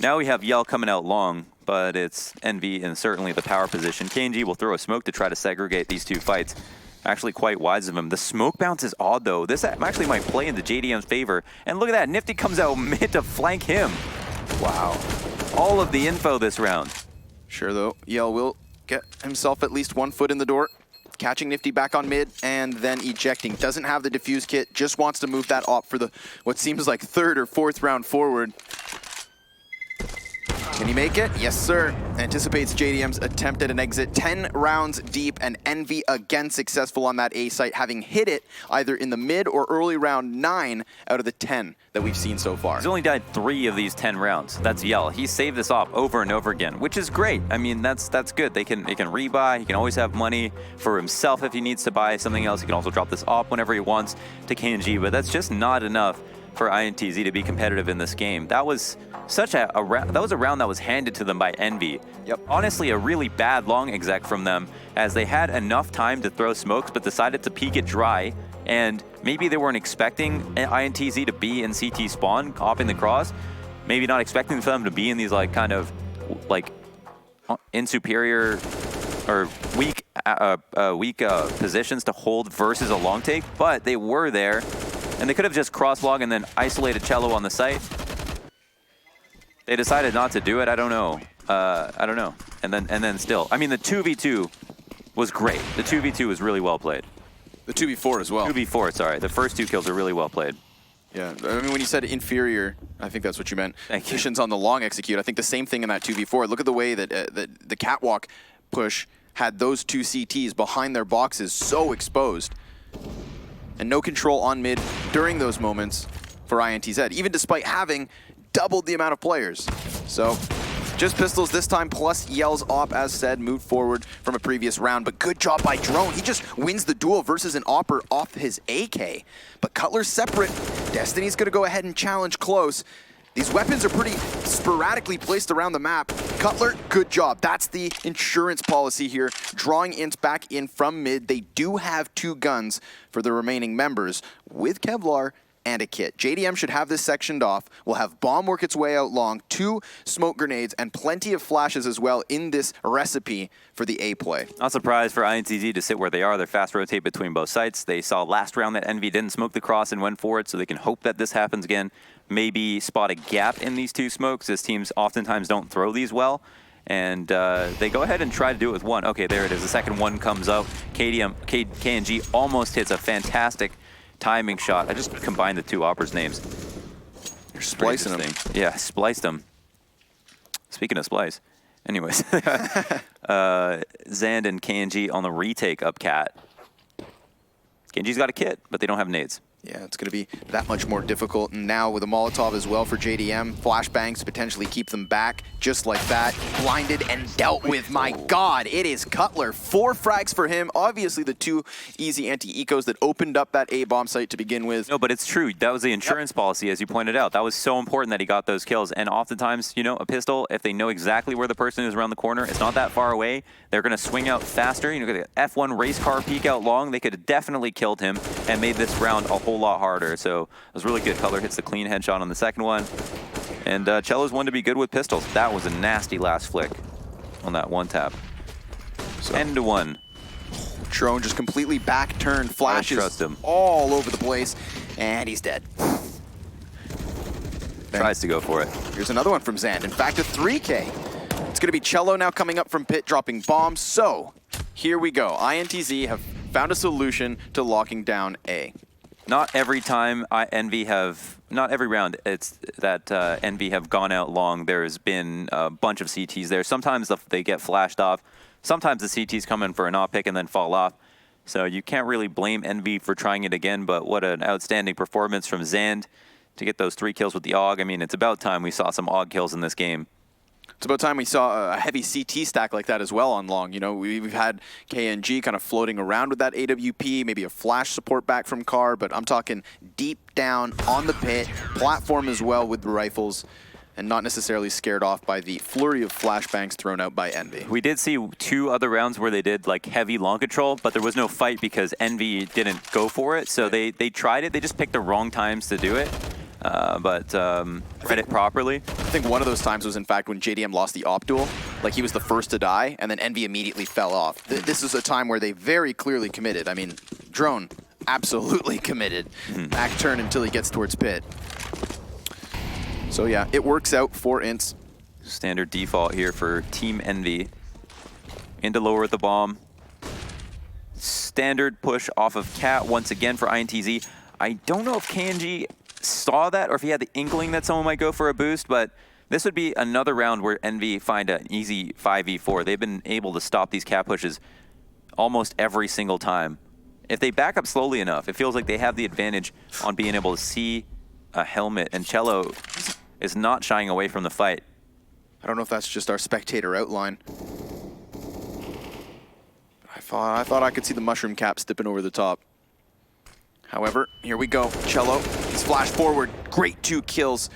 Now we have Yell coming out long, but it's Envy and certainly the power position. KNG will throw a smoke to try to segregate these 2 fights. Actually quite wise of him. The smoke bounce is odd though. This actually might play into JDM's favor. And look at that, Nifty comes out mid to flank him. Wow. All of the info this round. Sure though, Yell will get himself at least 1 foot in the door. Catching Nifty back on mid and then ejecting. Doesn't have the defuse kit, just wants to move that op for the what seems like 3rd or 4th round forward. Can he make it? Yes, sir. Anticipates JDM's attempt at an exit. 10 rounds deep, and Envy again successful on that A site, having hit it either in the mid or early round 9 out of the 10 that we've seen so far. He's only died 3 of these 10 rounds. That's Yell. He saved this off over and over again, which is great. I mean, that's good. They can rebuy. He can always have money for himself if he needs to buy something else. He can also drop this op whenever he wants to KNG, but that's just not enough for INTZ to be competitive in this game. That was such a round that was handed to them by Envy. Yep. Honestly, a really bad long exec from them, as they had enough time to throw smokes but decided to peek it dry, and maybe they weren't expecting INTZ to be in CT spawn, opping the cross. Maybe not expecting for them to be in these kind of inferior or weak positions to hold versus a long take, but they were there. And they could have just crosswalk and then isolated Cello on the site. They decided not to do it. I don't know. I don't know. And then still, I mean, the 2v2 was great. The 2v2 was really well played. The 2v4 as well. 2v4, sorry. The first 2 kills are really well played. Yeah, I mean, when you said inferior, I think that's what you meant. Positions on the long execute. I think the same thing in that 2v4. Look at the way that the catwalk push had those 2 CTs behind their boxes so exposed. And no control on mid during those moments for INTZ, even despite having doubled the amount of players. So just pistols this time, plus Yell's op, as said, moved forward from a previous round. But good job by Drone. He just wins the duel versus an Opper off his AK. But Cutler's separate. Destiny's going to go ahead and challenge close. These weapons are pretty sporadically placed around the map. Cutler, good job. That's the insurance policy here. Drawing ints back in from mid. They do have 2 guns for the remaining members with Kevlar and a kit. JDM should have this sectioned off. We'll have bomb work its way out long, 2 smoke grenades, and plenty of flashes as well in this recipe for the A play. Not surprised for INTZ to sit where they are. They're fast rotate between both sites. They saw last round that Envy didn't smoke the cross and went for it, so they can hope that this happens again. Maybe spot a gap in these 2 smokes, as teams oftentimes don't throw these well. And they go ahead and try to do it with 1. Okay, there it is. The second one comes out. KNG almost hits a fantastic timing shot. I just combined the 2 Oppers names. You're splicing them. Yeah, spliced them. Speaking of splice. Anyways. Zand and KNG on the retake up Cat. KNG's got a kit, but they don't have nades. Yeah, it's going to be that much more difficult. And now with a Molotov as well for JDM, flashbangs potentially keep them back just like that. Blinded and dealt with. My God, it is Cutler. 4 frags for him. Obviously the 2 easy anti-ecos that opened up that A-bomb site to begin with. No, but it's true. That was the insurance policy, as you pointed out. That was so important that he got those kills. And oftentimes, you know, a pistol, if they know exactly where the person is around the corner, it's not that far away, they're going to swing out faster. You know, the F1 race car peek out long. They could have definitely killed him and made this round a whole lot harder. So it was really good. Cutler hits the clean headshot on the second one. And Cello's one to be good with pistols. That was a nasty last flick on that 1 tap. So 10-1. Drone just completely back turned, flashes all over the place, and he's dead. Tries to go for it. Here's another one from Zand. In fact, a 3K. It's going to be Cello now coming up from pit, dropping bombs. So here we go. INTZ have found a solution to locking down A. Not every time not every round it's that Envy have gone out long. There's been a bunch of CTs there. Sometimes they get flashed off. Sometimes the CTs come in for an op pick and then fall off. So you can't really blame Envy for trying it again, but what an outstanding performance from Zand to get those 3 kills with the AUG. I mean, it's about time we saw some AUG kills in this game. It's about time we saw a heavy CT stack like that as well on long. You know, we've had KNG kind of floating around with that AWP, maybe a flash support back from Carr, but I'm talking deep down on the pit, platform as well with the rifles, and not necessarily scared off by the flurry of flashbangs thrown out by Envy. We did see 2 other rounds where they did like heavy long control, but there was no fight because Envy didn't go for it. So they tried it. They just picked the wrong times to do it. But read it properly. I think one of those times was, in fact, when JDM lost the op duel. Like, he was the first to die, and then Envy immediately fell off. This is a time where they very clearly committed. I mean, Drone, absolutely committed. Back turn until he gets towards pit. So, yeah, it works out for ints. Standard default here for Team Envy. Into lower with the bomb. Standard push off of Cat once again for INTZ. I don't know if KNG saw that or if he had the inkling that someone might go for a boost, but this would be another round where Envy find an easy 5v4. They've been able to stop these Cat pushes almost every single time. If they back up slowly enough, it feels like they have the advantage on being able to see a helmet, and Cello is not shying away from the fight. I don't know if that's just our spectator outline. I thought I could see the mushroom cap stepping over the top. However, here we go. Cello, he's flashed forward. Great 2 kills.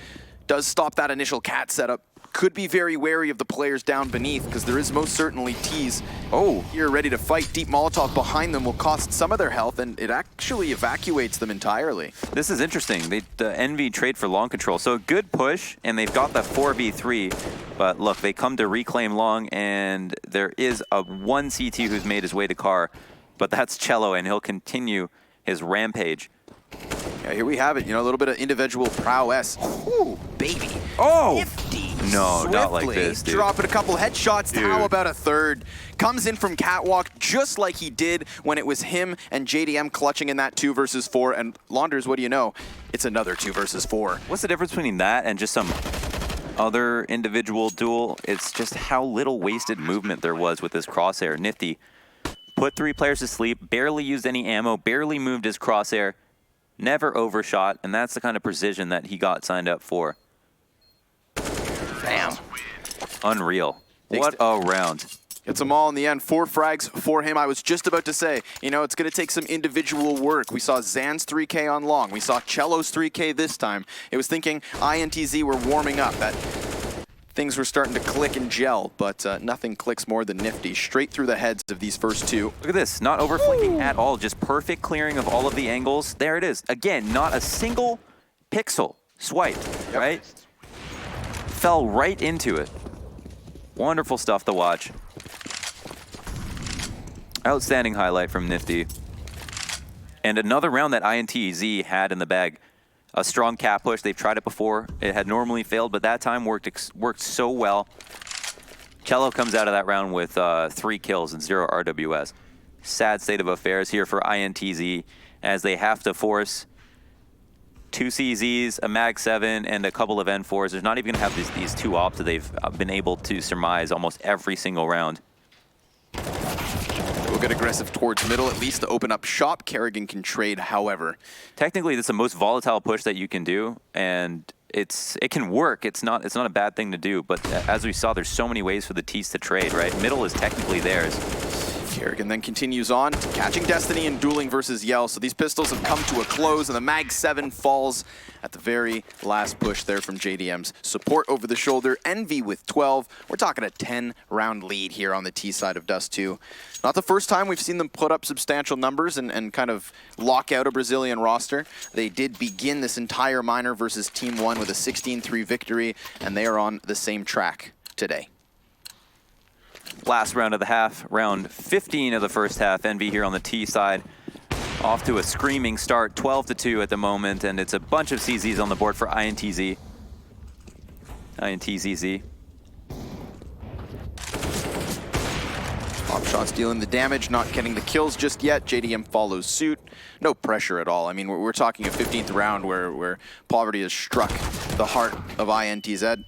Does stop that initial Cat setup. Could be very wary of the players down beneath because there is most certainly T's here ready to fight. Deep Molotov behind them will cost some of their health, and it actually evacuates them entirely. This is interesting. The Envy trade for long control. So a good push, and they've got the 4v3. But look, they come to reclaim long, and there is a 1 CT who's made his way to Carr. But that's Cello, and he'll continue his rampage. Yeah, here we have it. You know, a little bit of individual prowess. Ooh, baby. Oh! Nifty. No, Swiftly not like this, dude. dropping a couple headshots. Dude. How about a third? Comes in from Catwalk just like he did when it was him and JDM clutching in that 2 versus 4. And Launders, what do you know? It's another 2 versus 4. What's the difference between that and just some other individual duel? It's just how little wasted movement there was with this crosshair. Nifty put 3 players to sleep, barely used any ammo, barely moved his crosshair, never overshot, and that's the kind of precision that he got signed up for. Bam. Unreal. What a round. Gets them all in the end. 4 frags for him. I was just about to say, you know, it's going to take some individual work. We saw Zan's 3K on long. We saw Cello's 3K this time. It was thinking INTZ were warming up. That things were starting to click and gel, but nothing clicks more than Nifty. Straight through the heads of these first 2. Look at this. Not overflanking at all. Just perfect clearing of all of the angles. There it is. Again, not a single pixel swiped, right? Fell right into it. Wonderful stuff to watch. Outstanding highlight from Nifty. And another round that INTZ had in the bag. A strong cap push. They've tried it before. It had normally failed, but that time worked so well. Cello comes out of that round with 3 kills and 0 RWS. Sad state of affairs here for INTZ as they have to force 2 CZs, a Mag 7, and a couple of N4s. There's not even going to have these 2 ops that they've been able to surmise almost every single round. We'll get aggressive towards middle, at least to open up shop. Kerrigan can trade, however. Technically, it's the most volatile push that you can do, and it can work. It's not a bad thing to do, but as we saw, there's so many ways for the T's to trade, right? Middle is technically theirs. Kerrigan then continues on to catching Destiny and dueling versus Yell. So these pistols have come to a close, and the Mag 7 falls at the very last push there from JDM's support over the shoulder. Envy with 12. We're talking a 10-round lead here on the T side of Dust 2. Not the first time we've seen them put up substantial numbers and kind of lock out a Brazilian roster. They did begin this entire minor versus Team 1 with a 16-3 victory, and they are on the same track today. Last round of the half, round 15 of the first half. Envy here on the T side. Off to a screaming start, 12-2 at the moment, and it's a bunch of CZs on the board for INTZ. INTZZ. Pop shots dealing the damage, not getting the kills just yet. JDM follows suit. No pressure at all. I mean, we're talking a 15th round where poverty has struck the heart of INTZ.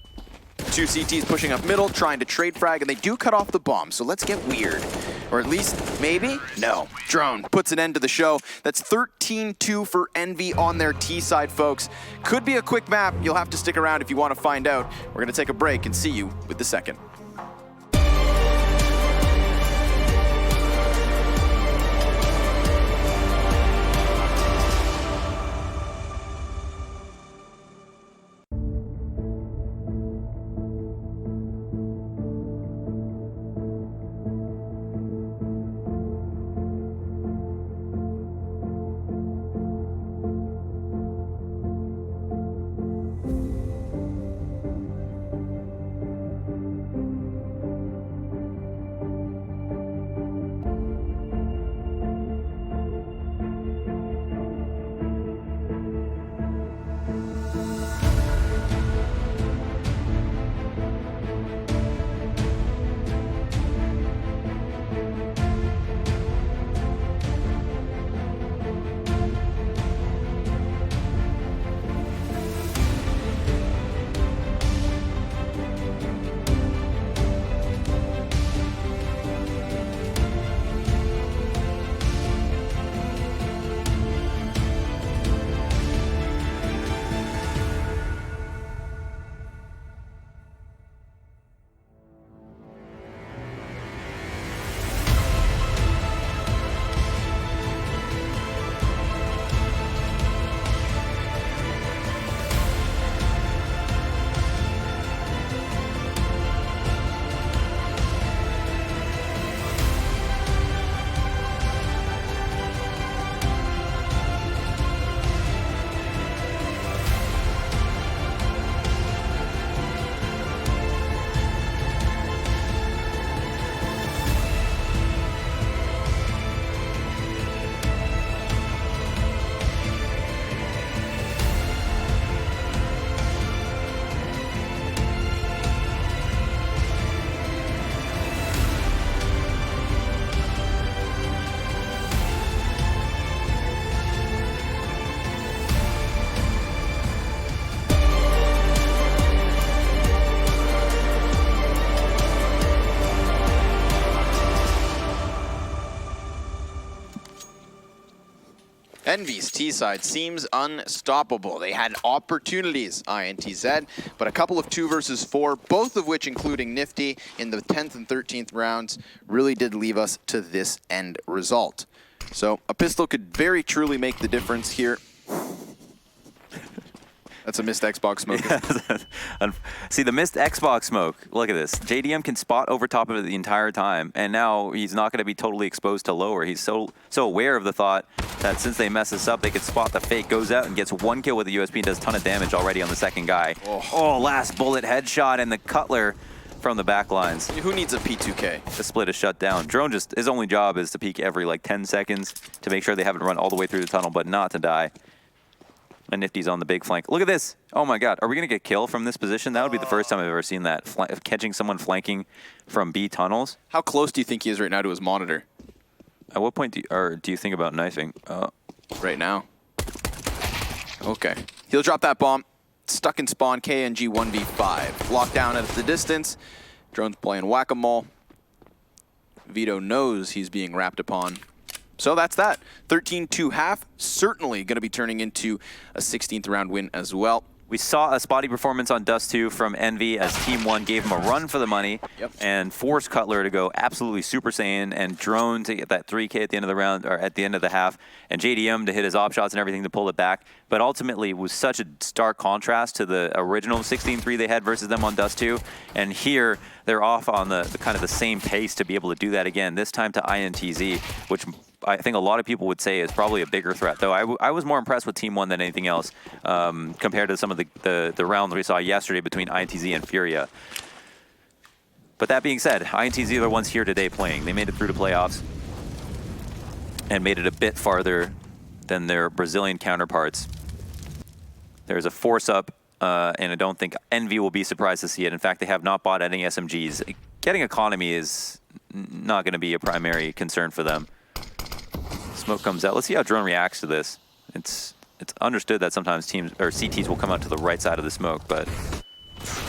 2 CTs pushing up middle, trying to trade frag, and they do cut off the bomb, so let's get weird. Or at least, maybe? No. Drone puts an end to the show. That's 13-2 for Envy on their T side, folks. Could be a quick map. You'll have to stick around if you want to find out. We're going to take a break and see you with the second. Envy's T-side seems unstoppable. They had opportunities, INTZ, but a couple of 2 versus 4, both of which including Nifty in the 10th and 13th rounds, really did leave us to this end result. So a pistol could very truly make the difference here. That's a missed Xbox smoke. Yeah. See, the missed Xbox smoke. Look at this. JDM can spot over top of it the entire time, and now he's not going to be totally exposed to lower. He's so aware of the thought that since they mess this up, they could spot the fake, goes out and gets 1 kill with the USP and does a ton of damage already on the second guy. Oh, last bullet headshot, and the Cutler from the back lines. Who needs a P2K? The split is shut down. Drone his only job is to peek every like 10 seconds to make sure they haven't run all the way through the tunnel, but not to die. And Nifty's on the big flank. Look at this. Oh my God. Are we going to get kill from this position? That would be the first time I've ever seen that. Catching someone flanking from B tunnels. How close do you think he is right now to his monitor? At what point do you think about knifing? Right now. Okay. He'll drop that bomb. Stuck in spawn. KNG 1v5. Locked down at the distance. Drone's playing whack-a-mole. Vito knows he's being wrapped upon. So that's that. 13-2 half, certainly going to be turning into a 16th round win as well. We saw a spotty performance on Dust 2 from Envy as Team 1 gave him a run for the money and forced Cutler to go absolutely Super Saiyan and Drone to get that 3K at the end of the round, or at the end of the half, and JDM to hit his op shots and everything to pull it back. But ultimately, it was such a stark contrast to the original 16-3 they had versus them on Dust 2. And here, they're off on the kind of the same pace to be able to do that again, this time to INTZ, which I think a lot of people would say is probably a bigger threat, though I was more impressed with Team 1 than anything else compared to some of the rounds we saw yesterday between INTZ and Furia. But that being said, INTZ are the ones here today playing. They made it through to playoffs and made it a bit farther than their Brazilian counterparts. There's a force up, and I don't think Envy will be surprised to see it. In fact, they have not bought any SMGs. Getting economy is not going to be a primary concern for them. Smoke comes out. Let's see how Drone reacts to this. It's understood that sometimes teams or CTs will come out to the right side of the smoke, but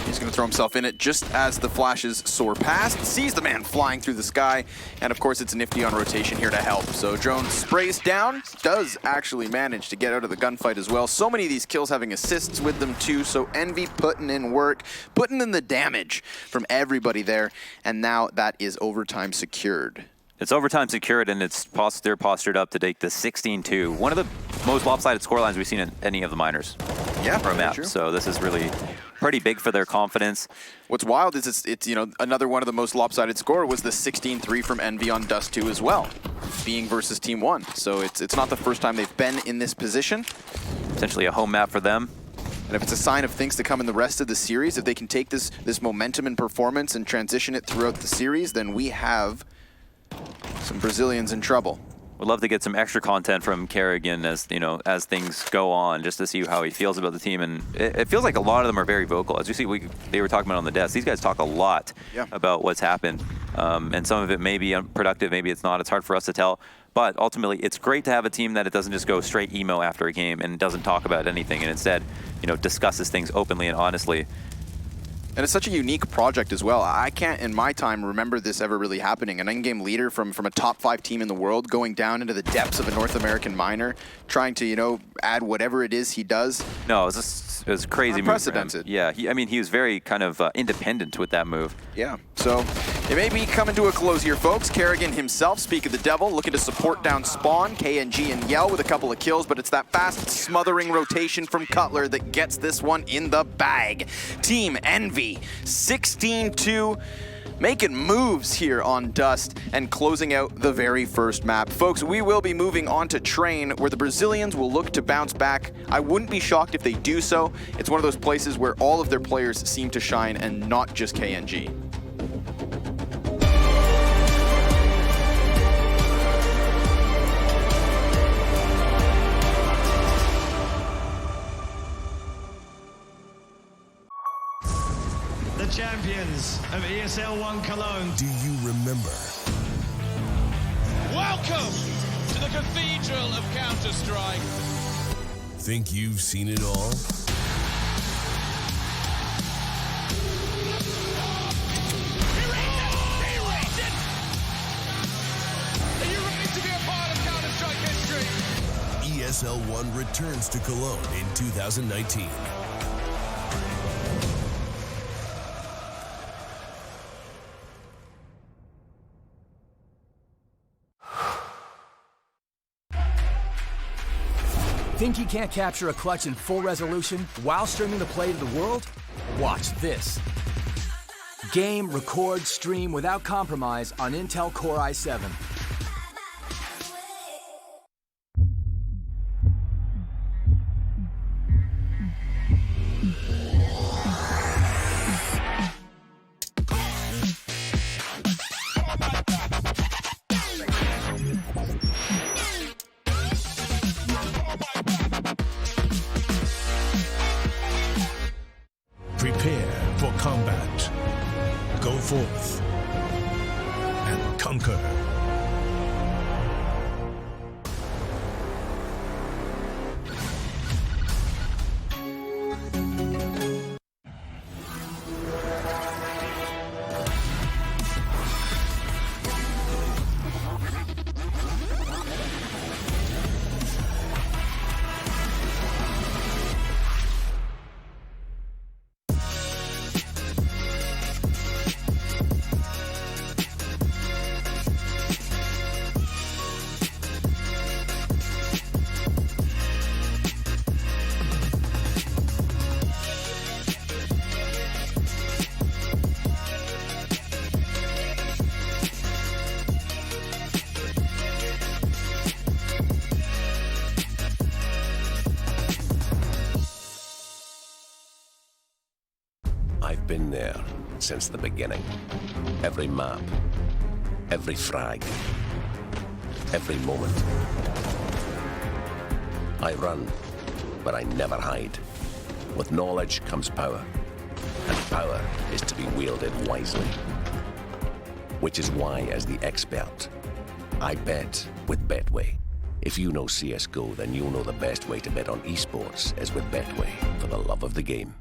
he's going to throw himself in it just as the flashes soar past. Sees the man flying through the sky, and of course it's Nifty on rotation here to help. So Drone sprays down, does actually manage to get out of the gunfight as well. So many of these kills having assists with them too, so Envy putting in work, putting in the damage from everybody there, and now that is overtime secured. It's overtime secured, and they're postured up to take the 16-2. One of the most lopsided scorelines we've seen in any of the minors for a map. So this is really pretty big for their confidence. What's wild is it's another one of the most lopsided score was the 16-3 from Envy on Dust 2 as well, being versus Team 1. So it's not the first time they've been in this position. Potentially a home map for them. And if it's a sign of things to come in the rest of the series, if they can take this momentum and performance and transition it throughout the series, then we have some Brazilians in trouble. Would love to get some extra content from Kerrigan as things go on, just to see how he feels about the team. And it feels like a lot of them are very vocal. As you see, they were talking about on the desk. These guys talk a lot about what's happened, and some of it may be unproductive, maybe it's not. It's hard for us to tell. But ultimately, it's great to have a team that it doesn't just go straight emo after a game and doesn't talk about anything, and instead, discusses things openly and honestly. And it's such a unique project as well. I can't, in my time, remember this ever really happening. An in-game leader from a top 5 team in the world going down into the depths of a North American minor, trying to, add whatever it is he does. No, it was crazy. Unprecedented. Yeah, he was very kind of independent with that move. Yeah, so it may be coming to a close here, folks. Kerrigan himself, speak of the devil, looking to support down spawn. KNG and Yell with a couple of kills, but it's that fast smothering rotation from Cutler that gets this one in the bag. Team Envy, 16-2, making moves here on Dust and closing out the very first map. Folks, we will be moving on to Train, where the Brazilians will look to bounce back. I wouldn't be shocked if they do so. It's one of those places where all of their players seem to shine and not just KNG. The champions of ESL 1 Cologne. Do you remember? Welcome to the Cathedral of Counter-Strike. Think you've seen it all? Are you ready to be a part of Counter-Strike history? ESL One returns to Cologne in 2019. Think you can't capture a clutch in full resolution while streaming the play to the world? Watch this. Game, record, stream without compromise on Intel Core i7. Prepare for combat. Go forth and conquer. I've been there since the beginning. Every map, every frag, every moment. I run, but I never hide. With knowledge comes power, and power is to be wielded wisely. Which is why, as the expert, I bet with Betway. If you know CSGO, then you'll know the best way to bet on esports is with Betway, for the love of the game.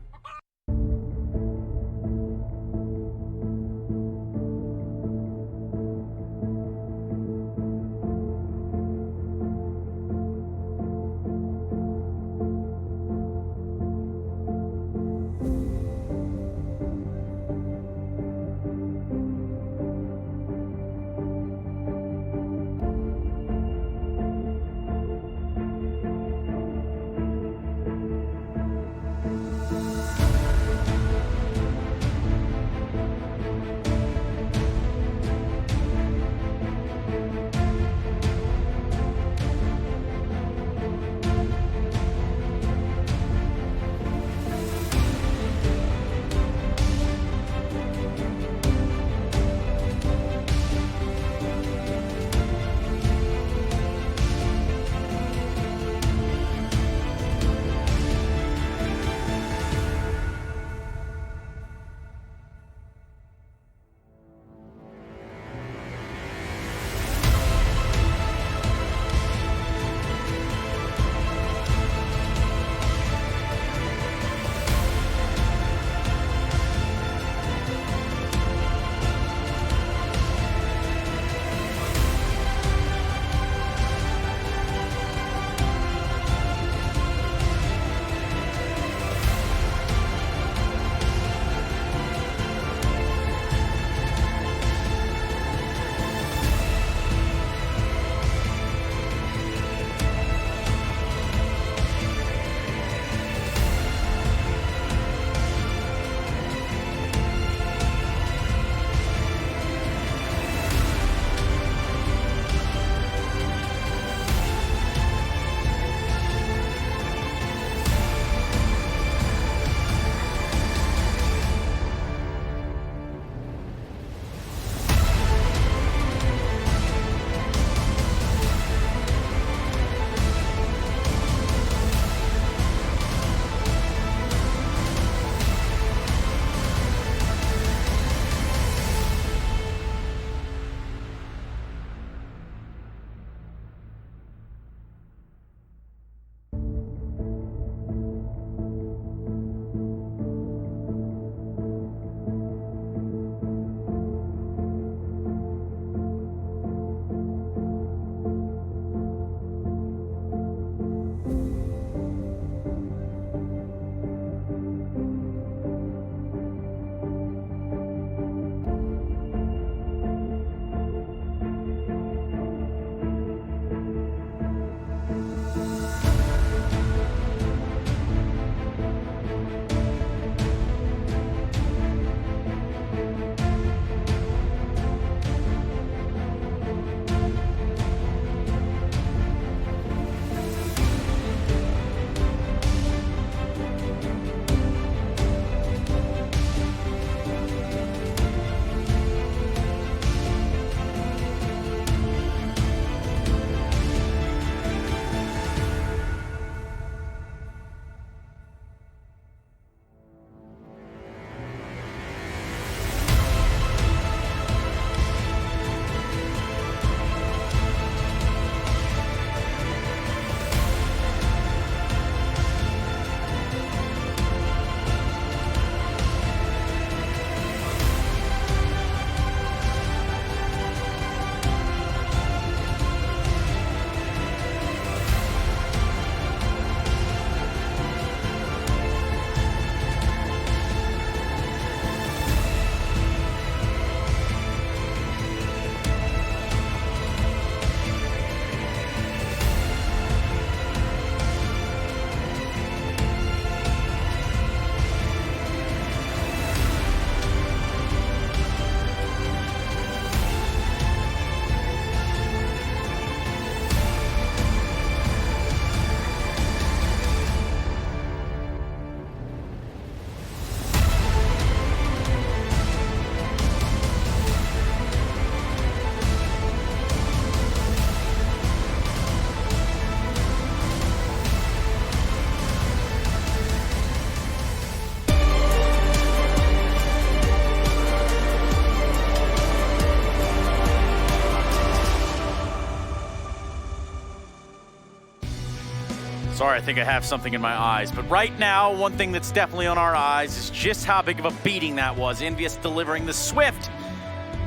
Sorry, I think I have something in my eyes. But right now, one thing that's definitely on our eyes is just how big of a beating that was. Envious delivering the swift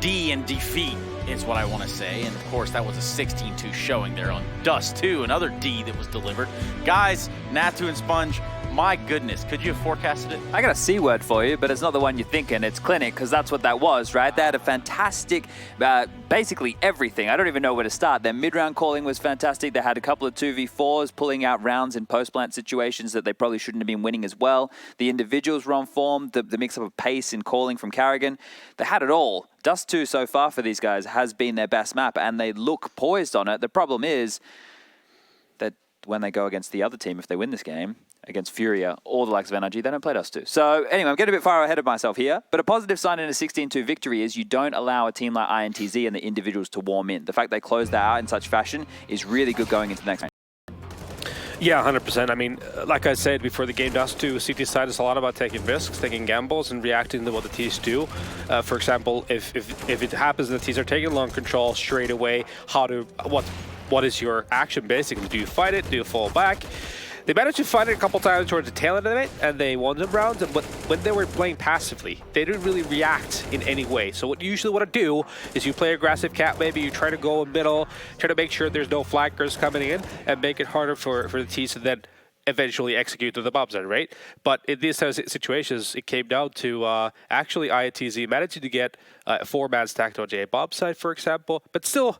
D and defeat is what I want to say. And of course, that was a 16-2 showing there on Dust 2, another D that was delivered. Guys, Natu and Sponge, my goodness, could you have forecasted it? I got a C word for you, but it's not the one you're thinking. It's Clinic, because that's what that was, right? They had a fantastic, basically everything. I don't even know where to start. Their mid-round calling was fantastic. They had a couple of 2v4s pulling out rounds in post-plant situations that they probably shouldn't have been winning as well. The individuals were on form. The mix-up of pace and calling from Karrigan. They had it all. Dust 2 so far for these guys has been their best map, and they look poised on it. The problem is that when they go against the other team, if they win this game, against Furia or the likes of NRG, they don't play Dust 2. So anyway, I'm getting a bit far ahead of myself here, but a positive sign in a 16-2 victory is you don't allow a team like INTZ and the individuals to warm in. The fact they closed that out in such fashion is really good going into the next game. Yeah, 100%. I mean, like I said before the game, Dust 2 CT side is a lot about taking risks, taking gambles, and reacting to what the T's do. For example, if it happens that the T's are taking long control straight away, what is your action basically? Do you fight it? Do you fall back? They managed to fight it a couple times towards the tail end of it, and they won the rounds, but when they were playing passively, they didn't really react in any way. So what you usually want to do is you play aggressive cat, maybe you try to go in middle, try to make sure there's no flankers coming in, and make it harder for the T's to then eventually execute to the bomb side, right? But in these types of situations, it came down to actually INTZ managing to get a 4-man stacked on J bomb side, for example, but still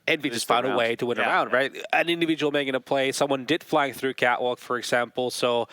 Envy just found a way to win a round, right? An individual making a play, someone did flying through catwalk, for example, so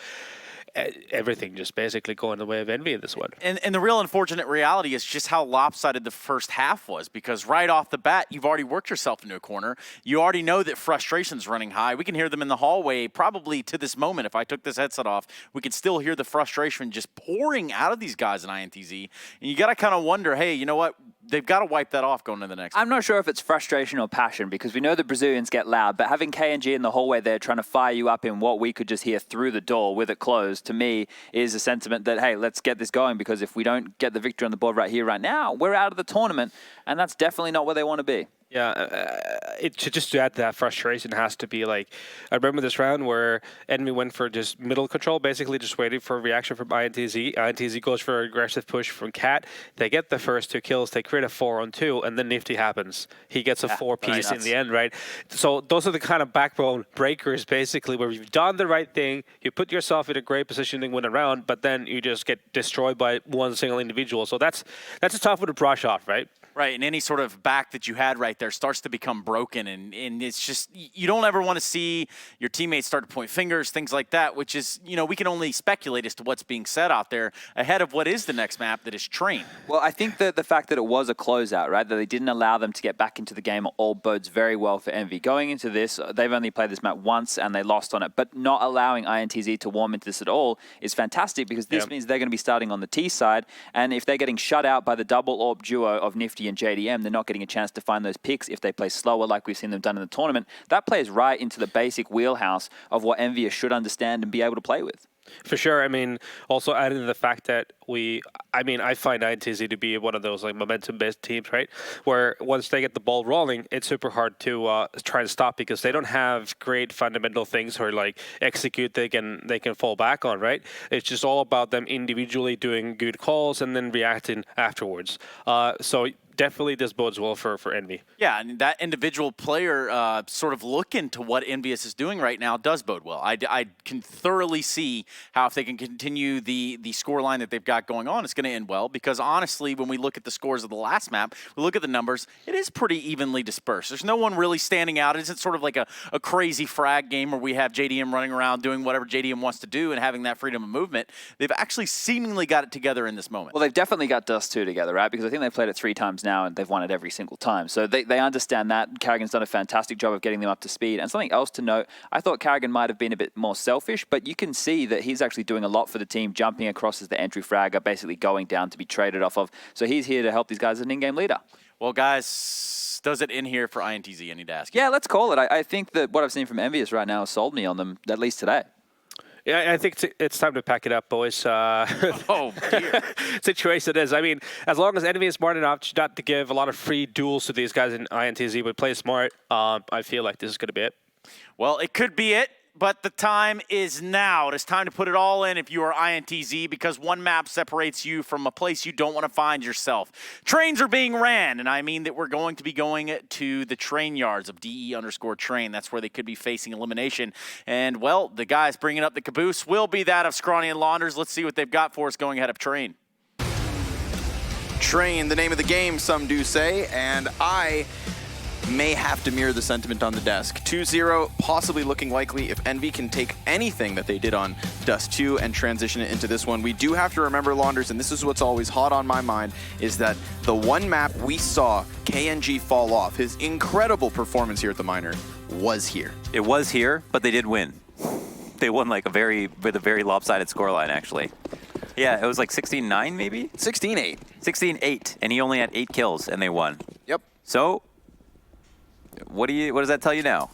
everything just basically going the way of Envy in this one. And the real unfortunate reality is just how lopsided the first half was, because right off the bat, you've already worked yourself into a corner. You already know that frustration's running high. We can hear them in the hallway probably to this moment. If I took this headset off, we could still hear the frustration just pouring out of these guys in INTZ. And you got to kind of wonder, hey, you know what? They've got to wipe that off going to the next. I'm not sure if it's frustration or passion, because we know the Brazilians get loud, but having KNG in the hallway there trying to fire you up in what we could just hear through the door with it closed, to me, is a sentiment that, hey, let's get this going, because if we don't get the victory on the board right here, right now, we're out of the tournament, and that's definitely not where they want to be. Yeah, just to add to that, frustration has to be like, I remember this round where Enemy went for just middle control, basically just waiting for a reaction from INTZ. INTZ goes for an aggressive push from Cat. They get the first 2 kills, they create a 4-on-2, and then Nifty happens. He gets a 4-piece in the end, right? So those are the kind of backbone breakers, basically, where you've done the right thing, you put yourself in a great position to win a round, but then you just get destroyed by one single individual. So that's a tough one to brush off, right? Right, and any sort of back that you had right there starts to become broken, and it's just, you don't ever want to see your teammates start to point fingers, things like that, which is, you know, we can only speculate as to what's being said out there ahead of what is the next map that is Train. Well, I think that the fact that it was a closeout, right, that they didn't allow them to get back into the game, all bodes very well for Envy. Going into this, they've only played this map once and they lost on it, but not allowing INTZ to warm into this at all is fantastic, because this means they're going to be starting on the T side, and if they're getting shut out by the double AWP duo of Nifty and JDM, they're not getting a chance to find those picks if they play slower like we've seen them done in the tournament. That plays right into the basic wheelhouse of what Envious should understand and be able to play with. For sure. I mean, also adding to the fact that I find INTZ to be one of those like momentum-based teams, right? Where once they get the ball rolling, it's super hard to try and stop, because they don't have great fundamental things or like execute they can fall back on, right? It's just all about them individually doing good calls and then reacting afterwards. So definitely this bodes well for Envy. Yeah, and that individual player sort of look into what Envious is doing right now does bode well. I can thoroughly see how if they can continue the score line that they've got going on, it's going to end well, because honestly, when we look at the scores of the last map, we look at the numbers, it is pretty evenly dispersed. There's no one really standing out. It isn't sort of like a crazy frag game where we have JDM running around doing whatever JDM wants to do and having that freedom of movement. They've actually seemingly got it together in this moment. Well, they've definitely got Dust 2 together, right? Because I think they've played it 3 times now and they've won it every single time. So they understand that. Karrigan's done a fantastic job of getting them up to speed. And something else to note, I thought Karrigan might have been a bit more selfish, but you can see that he's actually doing a lot for the team, jumping across as the entry fragger, basically going down to be traded off of. So he's here to help these guys as an in-game leader. Well, guys, does it end here for INTZ? I need to ask you. Yeah, let's call it. I think that what I've seen from Envious right now has sold me on them, at least today. Yeah, I think it's time to pack it up, boys. Oh, dear. Situation is, I mean, as long as Envy is smart enough not to give a lot of free duels to these guys in INTZ, but play smart, I feel like this is going to be it. Well, it could be it. but the time is now. It is time to put it all in if you are INTZ, because one map separates you from a place you don't want to find yourself. Trains are being ran, and I mean that we're going to be going to the train yards of DE_train. That's where they could be facing elimination. And, well, the guys bringing up the caboose will be that of Scrawny and Launders. Let's see what they've got for us going ahead of Train. Train, the name of the game, some do say, and I may have to mirror the sentiment on the desk. 2-0, possibly looking likely if Envy can take anything that they did on Dust 2 and transition it into this one. We do have to remember, Launders, and this is what's always hot on my mind, is that the one map we saw KNG fall off, his incredible performance here at the Minor, was here. It was here, but they did win. They won like with a very lopsided scoreline, actually. Yeah, it was like 16-9 maybe? 16-8. 16-8, and he only had 8 kills, and they won. Yep. So, what does that tell you now?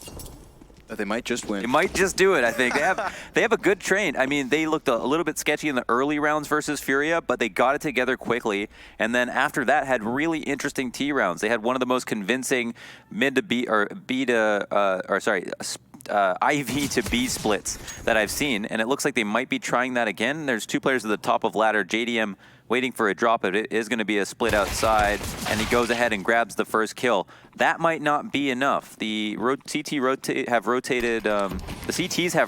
That they might just win. They might just do it, I think. They have a good train. I mean, they looked a little bit sketchy in the early rounds versus Furia, but they got it together quickly. And then after that, had really interesting T rounds. They had one of the most convincing mid to B or B to IV to B splits that I've seen, and it looks like they might be trying that again. There's 2 players at the top of ladder. JDM waiting for a drop, but it is going to be a split outside, and he goes ahead and grabs the first kill. That might not be enough. The CTs have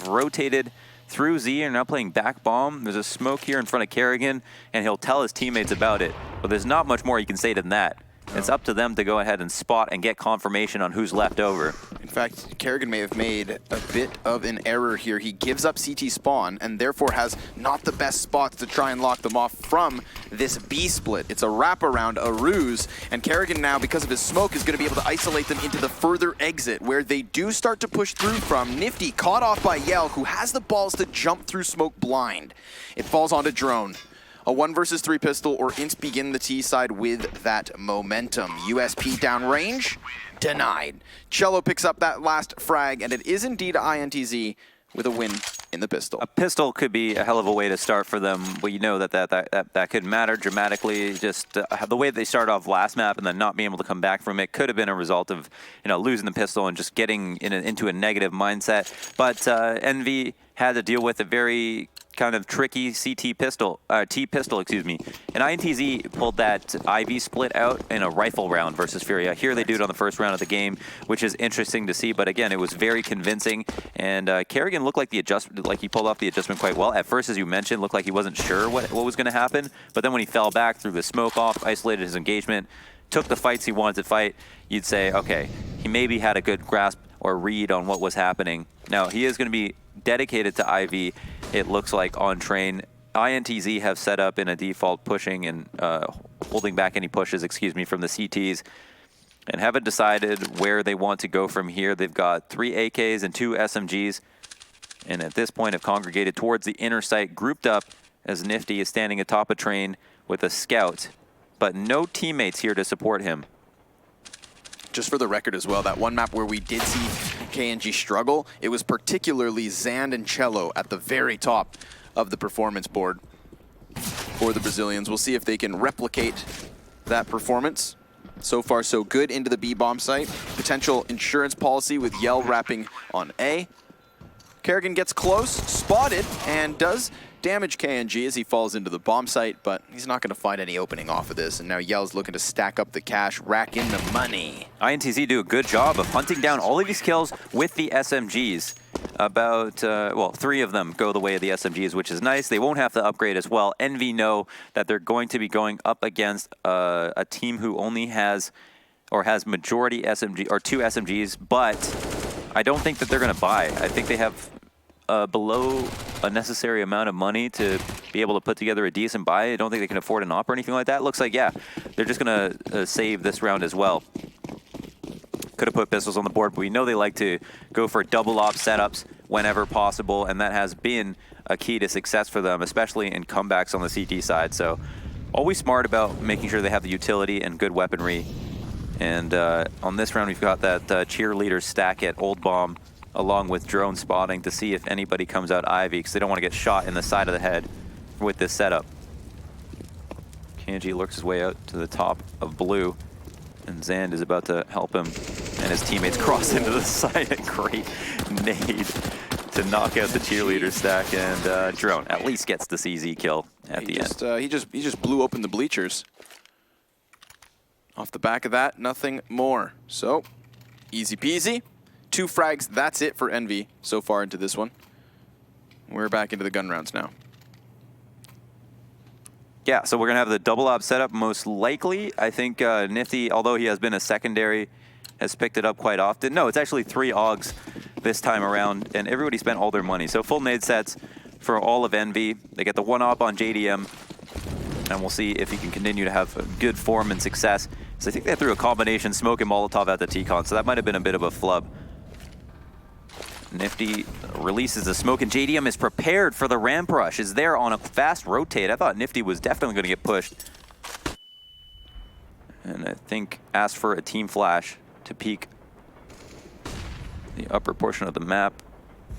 rotated through Z and are now playing back bomb. There's a smoke here in front of Kerrigan, and he'll tell his teammates about it. But there's not much more you can say than that. It's up to them to go ahead and spot and get confirmation on who's left over. In fact, Kerrigan may have made a bit of an error here. He gives up CT spawn and therefore has not the best spots to try and lock them off from this B split. It's a wraparound, a ruse, and Kerrigan now, because of his smoke, is going to be able to isolate them into the further exit where they do start to push through from. Nifty caught off by Yell, who has the balls to jump through smoke blind. It falls onto Drone. A 1 versus 3 pistol, or Ints begin the T side with that momentum. USP downrange, denied. Cello picks up that last frag, and it is indeed INTZ with a win in the pistol. A pistol could be a hell of a way to start for them, but you know that could matter dramatically. Just the way they started off last map and then not being able to come back from it could have been a result of losing the pistol and just getting into a negative mindset. But Envy had to deal with a very kind of tricky T pistol, and INTZ pulled that IV split out in a rifle round versus Furia. Here they do it on the first round of the game, which is interesting to see, but again, it was very convincing, and Kerrigan looked like he pulled off the adjustment quite well. At first, as you mentioned, looked like he wasn't sure what was going to happen, but then when he fell back, threw the smoke off, isolated his engagement, took the fights he wanted to fight, you'd say, okay, he maybe had a good grasp or read on what was happening. Now, he is going to be dedicated to IV, it looks like, on train. INTZ have set up in a default pushing and holding back any pushes, from the CTs, and haven't decided where they want to go from here. They've got 3 AKs and 2 SMGs, and at this point have congregated towards the inner site, grouped up as Nifty is standing atop a train with a scout, but no teammates here to support him. Just for the record as well, that one map where we did see KNG struggle, it was particularly Zand and Cello at the very top of the performance board for the Brazilians. We'll see if they can replicate that performance. So far, so good into the B bomb site. Potential insurance policy with Yell wrapping on A. Kerrigan gets close, spotted, and does damage KNG as he falls into the bomb site, but he's not going to find any opening off of this, and now Yell's looking to stack up the cash, rack in the money. INTZ do a good job of hunting down all of these kills with the SMGs. About, 3 of them go the way of the SMGs, which is nice. They won't have to upgrade as well. Envy know that they're going to be going up against a team who only has majority SMG, or 2 SMGs, but I don't think that they're going to buy. I think they have below a necessary amount of money to be able to put together a decent buy. I don't think they can afford an op or anything like that. Looks like, yeah, they're just going to save this round as well. Could have put pistols on the board, but we know they like to go for double op setups whenever possible, and that has been a key to success for them, especially in comebacks on the CT side. So always smart about making sure they have the utility and good weaponry. And on this round, we've got that cheerleader stack at Old Bomb, along with drone spotting to see if anybody comes out Ivy, because they don't want to get shot in the side of the head with this setup. Kanji lurks his way out to the top of blue, and Zand is about to help him, and his teammates cross into the side. A great nade to knock out the cheerleader stack, and Drone at least gets the CZ kill at the end. He just blew open the bleachers. Off the back of that, nothing more. So, easy peasy. 2 frags, that's it for Envy so far into this one. We're back into the gun rounds now. Yeah, so we're going to have the double op setup most likely. I think Nifty, although he has been a secondary, has picked it up quite often. No, it's actually 3 AUGs this time around, and everybody spent all their money. So full nade sets for all of Envy. They get the 1 op on JDM, and we'll see if he can continue to have good form and success. So I think they threw a combination smoke and Molotov at the T-Con, so that might have been a bit of a flub. Nifty releases the smoke, and JDM is prepared for the ramp rush. Is there on a fast rotate. I thought Nifty was definitely going to get pushed. And I think asked for a team flash to peek the upper portion of the map.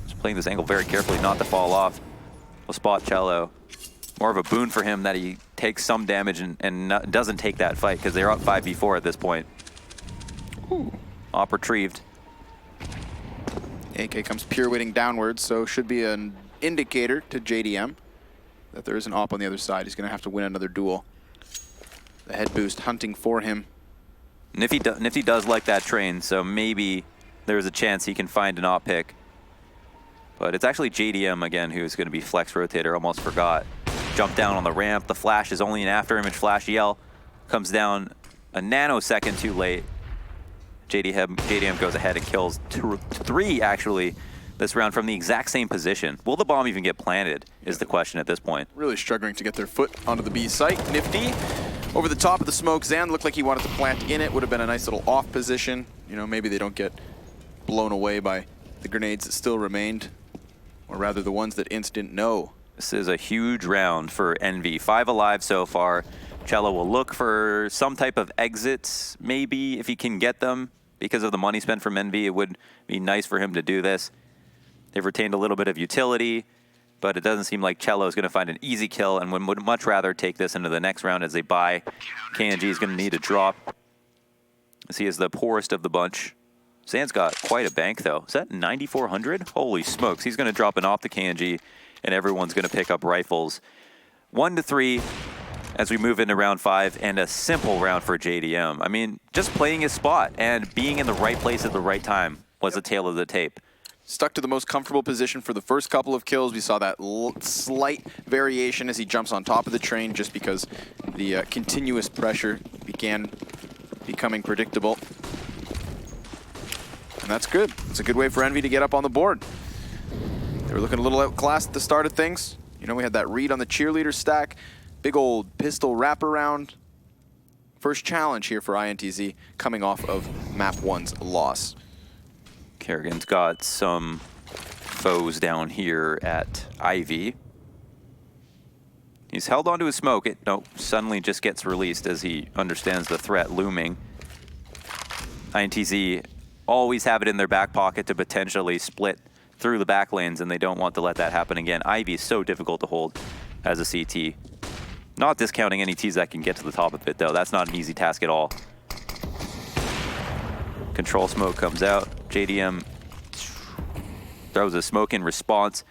Just playing this angle very carefully not to fall off. We'll spot Cello. More of a boon for him that he takes some damage and doesn't take that fight, because they're up 5v4 at this point. Ooh. Op retrieved. AK comes pirouetting downwards, so should be an indicator to JDM that there is an op on the other side. He's going to have to win another duel. The head boost hunting for him. Nifty does like that train, so maybe there's a chance he can find an op pick. But it's actually JDM again who's going to be flex rotator. Almost forgot. Jump down on the ramp. The flash is only an after image flash. Yell comes down a nanosecond too late. JDM goes ahead and kills 3 actually this round from the exact same position. Will the bomb even get planted is the question at this point. Really struggling to get their foot onto the B site. Nifty over the top of the smoke. Zan looked like he wanted to plant in it. Would have been a nice little off position. You know, maybe they don't get blown away by the grenades that still remained, or rather the ones that Inst didn't know. This is a huge round for Envy. 5 alive so far. Cello will look for some type of exits, maybe, if he can get them. Because of the money spent from Envy, it would be nice for him to do this. They've retained a little bit of utility, but it doesn't seem like Cello is going to find an easy kill and would much rather take this into the next round as they buy. KNG is going to need a drop, as he is the poorest of the bunch. Zan's got quite a bank, though. Is that 9,400? Holy smokes. He's going to drop an off the KNG, and everyone's going to pick up rifles. 1 to 3. As we move into round 5, and a simple round for JDM. I mean, just playing his spot and being in the right place at the right time was the tail of the tape. Stuck to the most comfortable position for the first couple of kills. We saw that slight variation as he jumps on top of the train just because the continuous pressure began becoming predictable. And that's good. It's a good way for Envy to get up on the board. They were looking a little outclassed at the start of things. You know, we had that read on the cheerleader stack. Big old pistol wraparound. First challenge here for INTZ coming off of map 1's loss. Kerrigan's got some foes down here at Ivy. He's held onto his smoke. It suddenly just gets released as he understands the threat looming. INTZ always have it in their back pocket to potentially split through the back lanes, and they don't want to let that happen again. Ivy is so difficult to hold as a CT. Not discounting any Ts that can get to the top of it, though. That's not an easy task at all. Control smoke comes out. JDM throws a smoke in response.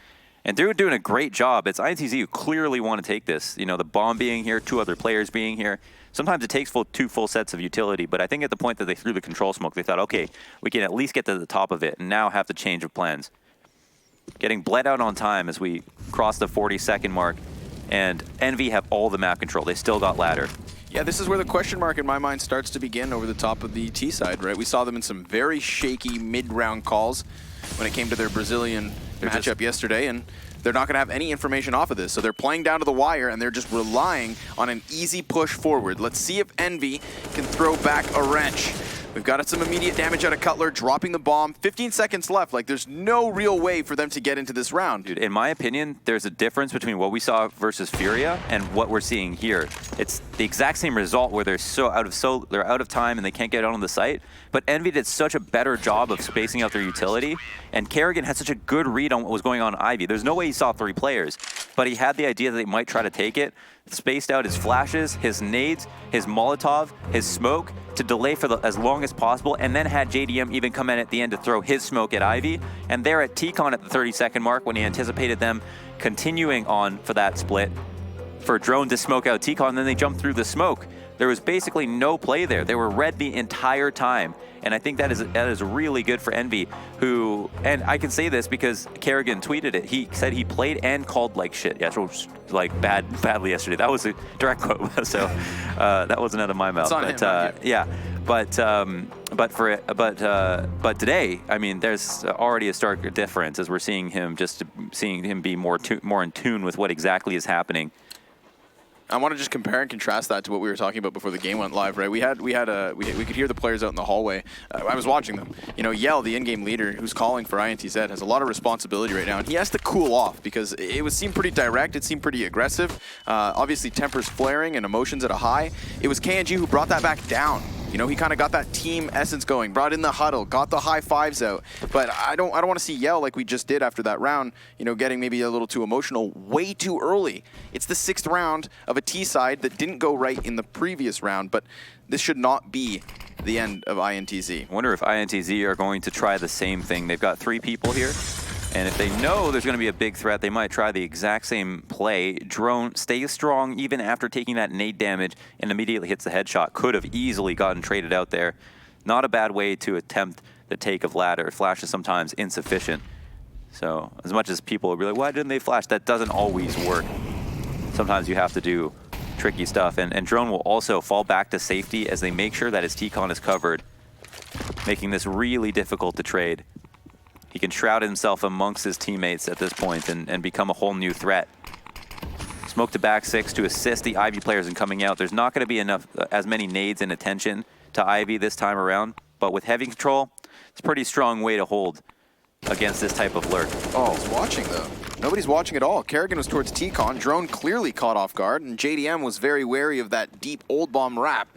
And they're doing a great job. It's INTZ who clearly want to take this. You know, the bomb being here, 2 other players being here. Sometimes it takes 2 full sets of utility, but I think at the point that they threw the control smoke, they thought, okay, we can at least get to the top of it, and now have to change of plans. Getting bled out on time as we cross the 40-second mark. And Envy have all the map control. They still got ladder. Yeah, this is where the question mark in my mind starts to begin over the top of the T side, right? We saw them in some very shaky mid-round calls when it came to their Brazilian matchup yesterday, and they're not going to have any information off of this. So they're playing down to the wire, and they're just relying on an easy push forward. Let's see if Envy can throw back a wrench. We've got some immediate damage out of Cutler, dropping the bomb. 15 seconds left. Like, there's no real way for them to get into this round. Dude, in my opinion, there's a difference between what we saw versus Furia and what we're seeing here. It's the exact same result where they're out of time and they can't get on the site. But Envy did such a better job of spacing out their utility, and Kerrigan had such a good read on what was going on in Ivy. There's no way he saw 3 players. but he had the idea that they might try to take it, spaced out his flashes, his nades, his Molotov, his smoke to delay for as long as possible, and then had JDM even come in at the end to throw his smoke at Ivy. And there at T-Con at the 30-second mark, when he anticipated them continuing on for that split, for Drone to smoke out T-Con, and then they jumped through the smoke. There was basically no play there. They were red the entire time. And I think that is really good for Envy, who, and I can say this because Kerrigan tweeted it. He said he played and called like shit. Yeah, like badly yesterday. That was a direct quote. So that wasn't out of my mouth. But yeah, but today, I mean, there's already a stark difference as we're seeing him be more in tune with what exactly is happening. I want to just compare and contrast that to what we were talking about before the game went live, right? We could hear the players out in the hallway. I was watching them. You know, Yell, the in-game leader who's calling for INTZ, has a lot of responsibility right now, and he has to cool off because it seemed pretty direct. It seemed pretty aggressive. Obviously, tempers flaring and emotions at a high. It was KNG who brought that back down. You know, he kind of got that team essence going, brought in the huddle, got the high fives out. But I don't want to see Yell like we just did after that round, you know, getting maybe a little too emotional way too early. It's the 6th round of a T side that didn't go right in the previous round, but this should not be the end of INTZ. I wonder if INTZ are going to try the same thing. They've got 3 people here. And if they know there's going to be a big threat, they might try the exact same play. Drone stays strong even after taking that nade damage and immediately hits the headshot. Could have easily gotten traded out there. Not a bad way to attempt the take of ladder. Flash is sometimes insufficient. So as much as people will be like, why didn't they flash? That doesn't always work. Sometimes you have to do tricky stuff. And Drone will also fall back to safety as they make sure that his T-Con is covered, making this really difficult to trade. He can shroud himself amongst his teammates at this point and become a whole new threat. Smoke to back 6 to assist the Ivy players in coming out. There's not going to be as many nades and attention to Ivy this time around, but with heavy control, it's a pretty strong way to hold against this type of lurk. Oh, he's watching though. Nobody's watching at all. Kerrigan was towards T-Con. Drone clearly caught off guard, and JDM was very wary of that deep old bomb wrap.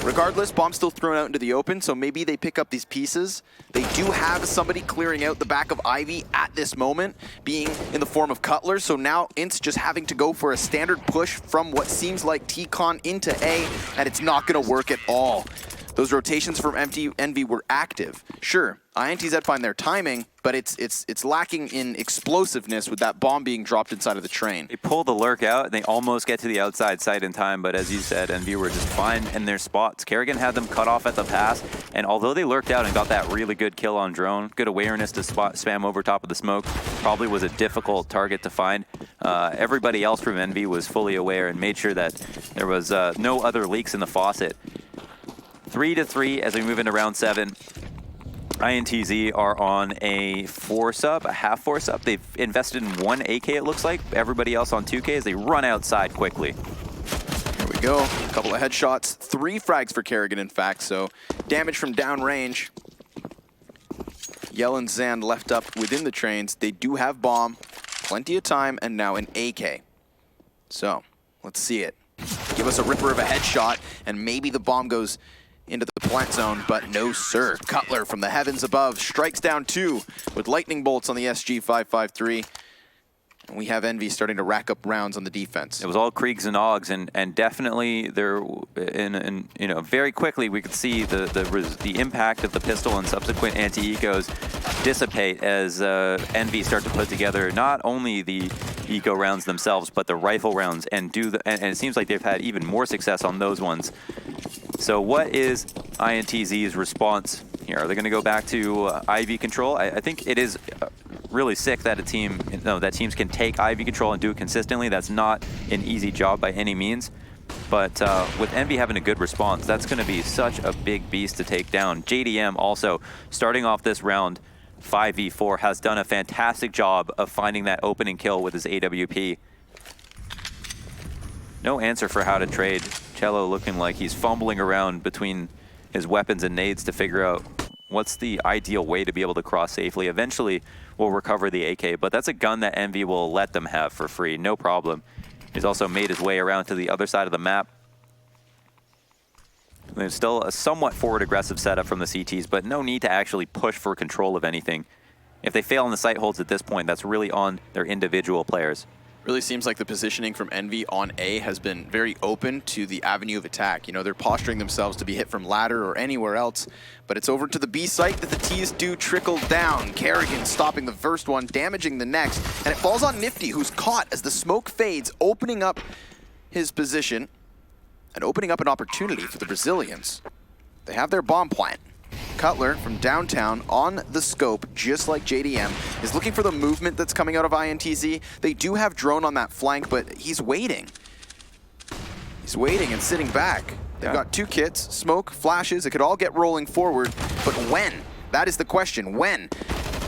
Regardless, bomb's still thrown out into the open, so maybe they pick up these pieces. They do have somebody clearing out the back of Ivy at this moment, being in the form of Cutler, so now Int's just having to go for a standard push from what seems like T-Con into A, and it's not going to work at all. Those rotations from Envy were active. Sure, INTZ find their timing, but it's lacking in explosiveness with that bomb being dropped inside of the train. They pull the lurk out, and they almost get to the outside site in time, but as you said, Envy were just fine in their spots. Kerrigan had them cut off at the pass, and although they lurked out and got that really good kill on Drone, good awareness to spam over top of the smoke, probably was a difficult target to find. Everybody else from Envy was fully aware and made sure that there was no other leaks in the faucet. 3-3 as we move into round 7. INTZ are on a 4-sub, a half 4-sub. They've invested in 1 AK, it looks like. Everybody else on 2K as they run outside quickly. Here we go. A couple of headshots. 3 frags for Kerrigan, in fact, so damage from downrange. Yell and Zand left up within the trains. They do have bomb, plenty of time, and now an AK. So, let's see it. Give us a ripper of a headshot, and maybe the bomb goes into the plant zone, but no sir. Cutler from the heavens above strikes down 2 with lightning bolts on the SG-553. And we have Envy starting to rack up rounds on the defense. It was all Kriegs and Augs, and definitely there, you know, very quickly we could see the impact of the pistol and subsequent anti-ecos dissipate as Envy start to put together not only the eco rounds themselves, but the rifle rounds, and it seems like they've had even more success on those ones. So what is INTZ's response here? Are they going to go back to IV control? I think it is really sick that that teams can take IV control and do it consistently. That's not an easy job by any means. But with Envy having a good response, that's going to be such a big beast to take down. JDM also, starting off this round, 5v4, has done a fantastic job of finding that opening kill with his AWP. No answer for how to trade. Cello looking like he's fumbling around between his weapons and nades to figure out what's the ideal way to be able to cross safely. Eventually, we'll recover the AK, but that's a gun that Envy will let them have for free, no problem. He's also made his way around to the other side of the map. There's still a somewhat forward aggressive setup from the CTs, but no need to actually push for control of anything. If they fail in the site holds at this point, that's really on their individual players. Really seems like the positioning from Envy on A has been very open to the avenue of attack. You know, they're posturing themselves to be hit from ladder or anywhere else, but it's over to the B site that the T's do trickle down. Kerrigan stopping the first one, damaging the next, and it falls on Nifty, who's caught as the smoke fades, opening up his position and opening up an opportunity for the Brazilians. They have their bomb plant. Cutler from downtown on the scope, just like JDM, is looking for the movement that's coming out of INTZ. They do have drone on that flank, but he's waiting. He's waiting and sitting back. They've got 2 kits, smoke, flashes. It could all get rolling forward, but when? That is the question. When?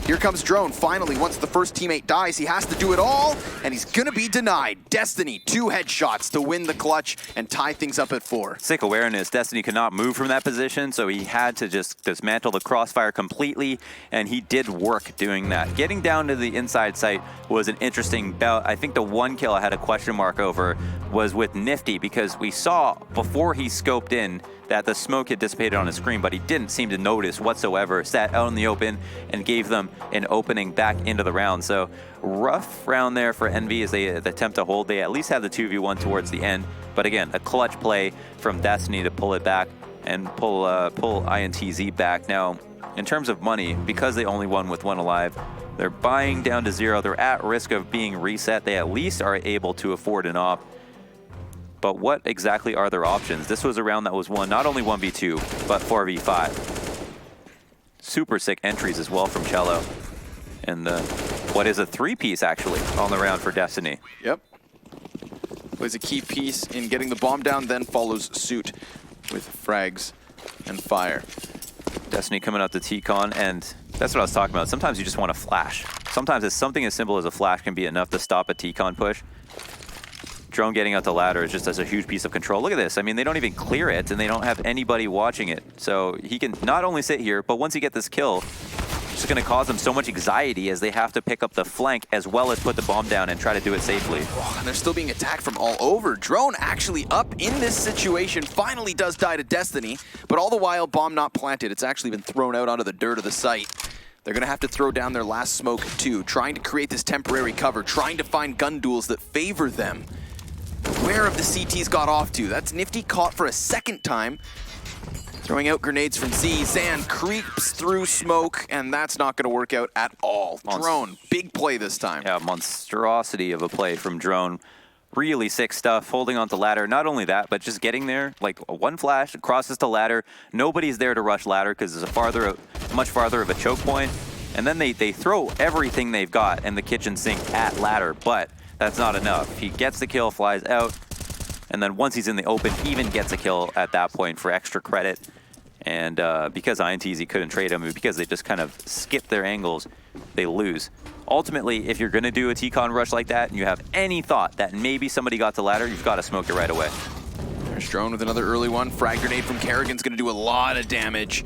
Here comes Drone. Finally, once the first teammate dies, he has to do it all, and he's gonna be denied. Destiny, 2 headshots to win the clutch and tie things up at 4. Sick awareness. Destiny could not move from that position, so he had to just dismantle the crossfire completely, and he did work doing that. Getting down to the inside site was an interesting bout. I think the one kill I had a question mark over was with Nifty, because we saw before he scoped in that the smoke had dissipated on his screen, but he didn't seem to notice whatsoever. Sat out in the open and gave them an opening back into the round. So rough round there for Envy as they attempt to hold. They at least have the 2v1 towards the end. But again, a clutch play from Destiny to pull it back and pull INTZ back. Now, in terms of money, because they only won with 1 alive, they're buying down to 0. They're at risk of being reset. They at least are able to afford an op. But what exactly are their options? This was a round that was won not only 1v2, but 4v5. Super sick entries as well from Cello. And what is a 3-piece actually on the round for Destiny. Yep. Plays a key piece in getting the bomb down, then follows suit with frags and fire. Destiny coming out to T-Con, and that's what I was talking about. Sometimes you just want to flash. Sometimes it's something as simple as a flash can be enough to stop a T-Con push. Drone getting out the ladder is just as a huge piece of control. Look at this. I mean, they don't even clear it, and they don't have anybody watching it. So he can not only sit here, but once he gets this kill, it's just going to cause them so much anxiety as they have to pick up the flank as well as put the bomb down and try to do it safely. Oh, and they're still being attacked from all over. Drone actually up in this situation, finally does die to Destiny, but all the while, bomb not planted. It's actually been thrown out onto the dirt of the site. They're going to have to throw down their last smoke too, trying to create this temporary cover, trying to find gun duels that favor them. Where have the CTs got off to? That's Nifty caught for a second time. Throwing out grenades from Z. Zan creeps through smoke, and that's not going to work out at all. Drone, big play this time. Yeah, monstrosity of a play from Drone. Really sick stuff, holding on to ladder. Not only that, but just getting there, like one flash, crosses to ladder. Nobody's there to rush ladder because it's much farther of a choke point. And then they throw everything they've got in the kitchen sink at ladder, but that's not enough. He gets the kill, flies out, and then once he's in the open, even gets a kill at that point for extra credit. And because INTZ couldn't trade him, because they just kind of skipped their angles, they lose. Ultimately, if you're going to do a T-Con rush like that, and you have any thought that maybe somebody got to ladder, you've got to smoke it right away. There's Drone with another early one. Frag grenade from Kerrigan's going to do a lot of damage.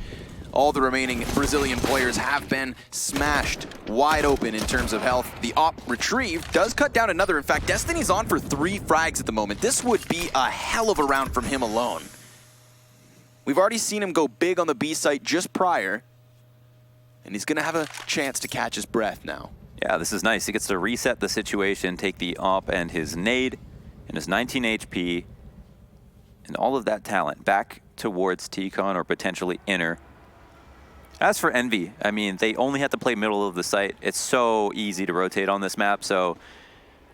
All the remaining Brazilian players have been smashed wide open in terms of health. The op retrieved does cut down another. In fact, Destiny's on for 3 frags at the moment. This would be a hell of a round from him alone. We've already seen him go big on the B site just prior, and he's going to have a chance to catch his breath now. Yeah, this is nice. He gets to reset the situation, take the op and his nade and his 19 HP and all of that talent back towards T-Con or potentially inner. As for Envy, I mean, they only have to play middle of the site. It's so easy to rotate on this map, so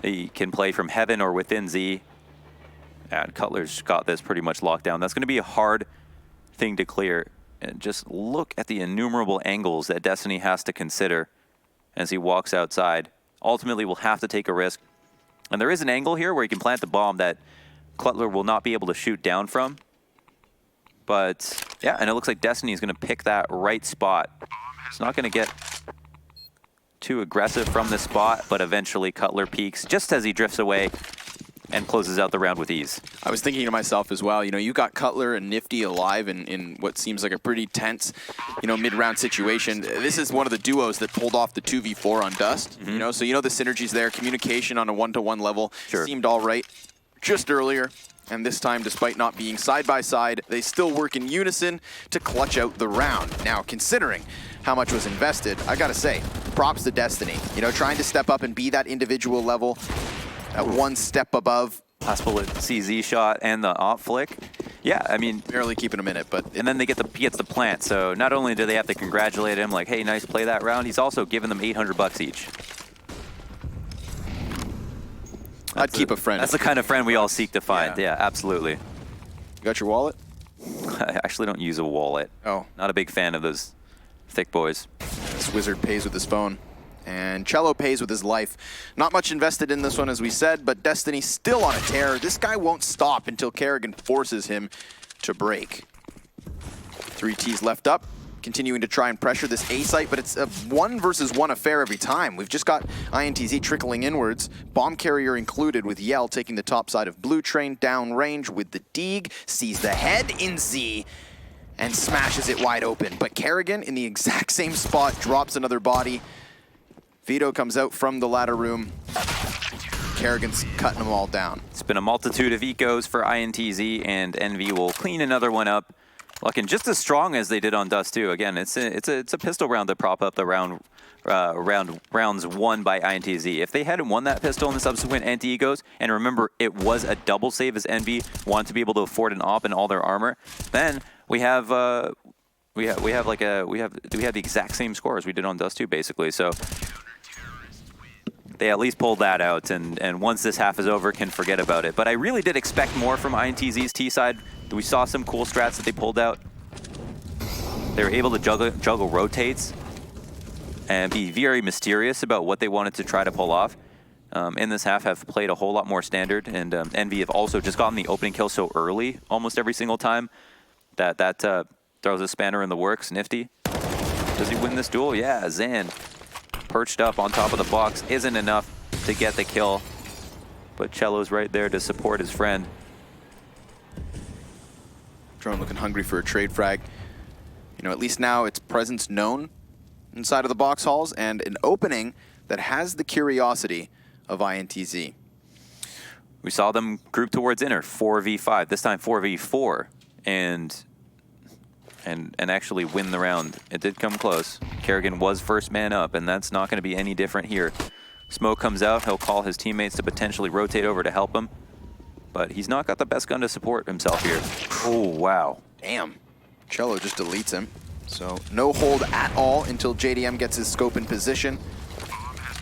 they can play from heaven or within Z. And Cutler's got this pretty much locked down. That's going to be a hard thing to clear. And just look at the innumerable angles that Destiny has to consider as he walks outside. Ultimately, will have to take a risk. And there is an angle here where he can plant the bomb that Cutler will not be able to shoot down from. But, yeah, and it looks like Destiny is going to pick that right spot. It's not going to get too aggressive from this spot, but eventually Cutler peaks just as he drifts away and closes out the round with ease. I was thinking to myself as well, you know, you got Cutler and Nifty alive in what seems like a pretty tense, you know, mid-round situation. This is one of the duos that pulled off the 2v4 on Dust, you know, so you know the synergy's there. Communication on a one-to-one level seemed all right just earlier. And this time, despite not being side by side, they still work in unison to clutch out the round. Now, considering how much was invested, I gotta say, props to Destiny. You know, trying to step up and be that individual level. That one step above. Last bullet CZ shot and the op flick. Yeah, I mean, barely keeping a minute, but and then he gets the plant. So not only do they have to congratulate him, like, hey, nice play that round, he's also giving them $800 each. I'd keep a friend. That's the kind of friend we all seek to find. Yeah, absolutely. You got your wallet? I actually don't use a wallet. Oh. Not a big fan of those thick boys. This wizard pays with his phone. And Cello pays with his life. Not much invested in this one, as we said, but Destiny still on a tear. This guy won't stop until Kerrigan forces him to break. 3 Ts left up, continuing to try and pressure this A site, but it's a 1 versus 1 affair every time. We've just got INTZ trickling inwards, bomb carrier included, with Yell taking the top side of Blue Train, down range with the Deeg, sees the head in Z, and smashes it wide open. But Kerrigan, in the exact same spot, drops another body. Vito comes out from the ladder room. Kerrigan's cutting them all down. It's been a multitude of ecos for INTZ, and Envy will clean another one up. Looking just as strong as they did on Dust 2. Again, it's a pistol round to prop up the rounds won by INTZ. If they hadn't won that pistol in the subsequent anti-egos, and remember it was a double save as Envy wanted to be able to afford an op and all their armor, then we have the exact same score as we did on Dust 2 basically. So they at least pulled that out, and once this half is over, can forget about it. But I really did expect more from INTZ's T side. We saw some cool strats that they pulled out. They were able to juggle rotates and be very mysterious about what they wanted to try to pull off. In this half, have played a whole lot more standard, and Envy have also just gotten the opening kill so early, almost every single time, that throws a spanner in the works. Nifty. Does he win this duel? Yeah, Zan. Perched up on top of the box isn't enough to get the kill, but Cello's right there to support his friend. Drone looking hungry for a trade frag. You know, at least now its presence known inside of the box halls, and an opening that has the curiosity of INTZ. We saw them group towards inner, 4v5, this time 4v4, and actually win the round. It did come close. Kerrigan was first man up, and that's not going to be any different here. Smoke comes out, he'll call his teammates to potentially rotate over to help him, but he's not got the best gun to support himself here. Oh, wow. Damn. Cello just deletes him. So no hold at all until JDM gets his scope in position.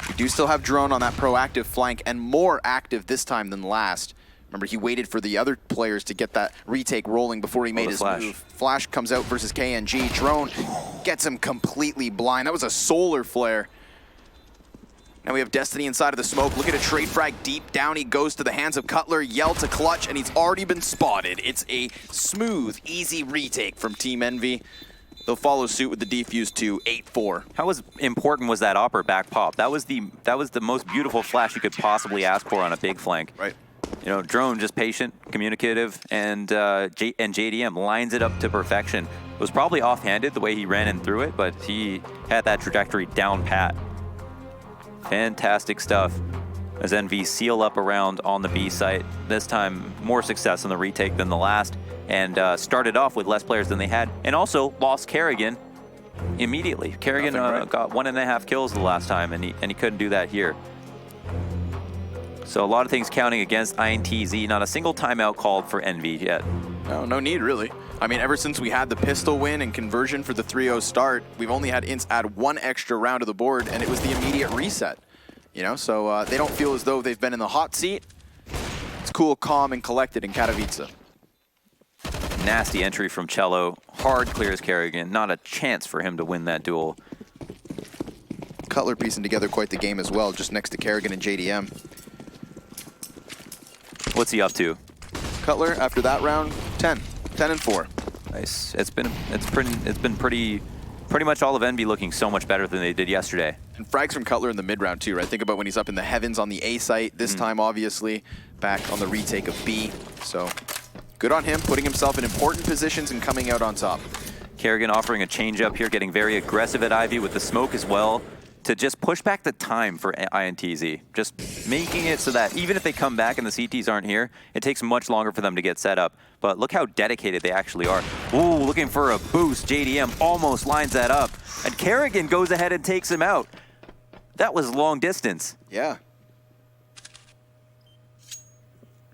We do still have Drone on that proactive flank, and more active this time than last. Remember, he waited for the other players to get that retake rolling before he made his move. Flash comes out versus KNG. Drone gets him completely blind. That was a solar flare. Now we have Destiny inside of the smoke. Look at a trade frag deep down. He goes to the hands of Cutler. Yell to clutch, and he's already been spotted. It's a smooth, easy retake from Team Envy. They'll follow suit with the defuse to 8-4. How important was that opper back pop? That was the most beautiful flash you could possibly ask for on a big flank. Right. You know, Drone just patient, communicative, and JDM lines it up to perfection. It was probably offhanded the way he ran in through it, but he had that trajectory down pat. Fantastic stuff as NV seal up around on the B site. This time, more success on the retake than the last, and started off with less players than they had, and also lost Kerrigan immediately. Kerrigan got 1.5 kills the last time, and he couldn't do that here. So a lot of things counting against INTZ. Not a single timeout called for Envy yet. No need, really. I mean, ever since we had the pistol win and conversion for the 3-0 start, we've only had Ints add 1 extra round to the board, and it was the immediate reset. You know, so they don't feel as though they've been in the hot seat. It's cool, calm, and collected in Katowice. Nasty entry from Cello. Hard clears Kerrigan. Not a chance for him to win that duel. Cutler piecing together quite the game as well, just next to Kerrigan and JDM. What's he up to? Cutler, after that round, 10-4. Nice. It's been pretty much all of Envy looking so much better than they did yesterday. And frags from Cutler in the mid round too, right? Think about when he's up in the heavens on the A site. This time, obviously, back on the retake of B. So good on him, putting himself in important positions and coming out on top. Kerrigan offering a change up here, getting very aggressive at Ivy with the smoke as well, to just push back the time for INTZ. Just making it so that even if they come back and the CTs aren't here, it takes much longer for them to get set up. But look how dedicated they actually are. Ooh, looking for a boost. JDM almost lines that up. And Kerrigan goes ahead and takes him out. That was long distance. Yeah.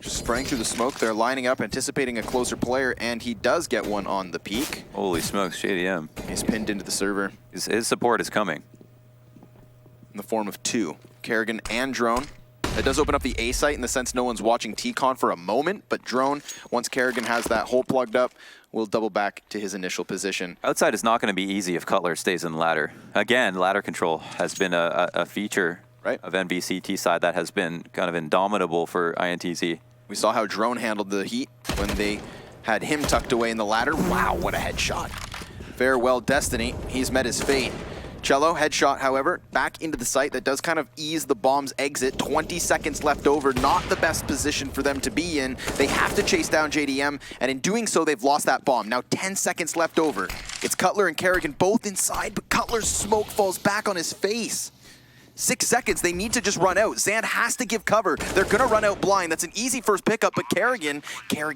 Just spraying through the smoke. They're lining up, anticipating a closer player, and he does get one on the peak. Holy smokes, JDM. He's pinned into the server. His support is coming. In the form of 2, Kerrigan and Drone. That does open up the A site in the sense no one's watching T-Con for a moment, but Drone, once Kerrigan has that hole plugged up, will double back to his initial position. Outside is not going to be easy if Cutler stays in ladder. Again, ladder control has been a feature of NVCT side that has been kind of indomitable for INTZ. We saw how Drone handled the heat when they had him tucked away in the ladder. Wow, what a headshot. Farewell, Destiny. He's met his fate. Cello, headshot, however, back into the site. That does kind of ease the bomb's exit. 20 seconds left over. Not the best position for them to be in. They have to chase down JDM, and in doing so, they've lost that bomb. Now 10 seconds left over. It's Cutler and Kerrigan both inside, but Cutler's smoke falls back on his face. 6 seconds, they need to just run out. Zand has to give cover. They're gonna run out blind. That's an easy first pickup, but Kerrigan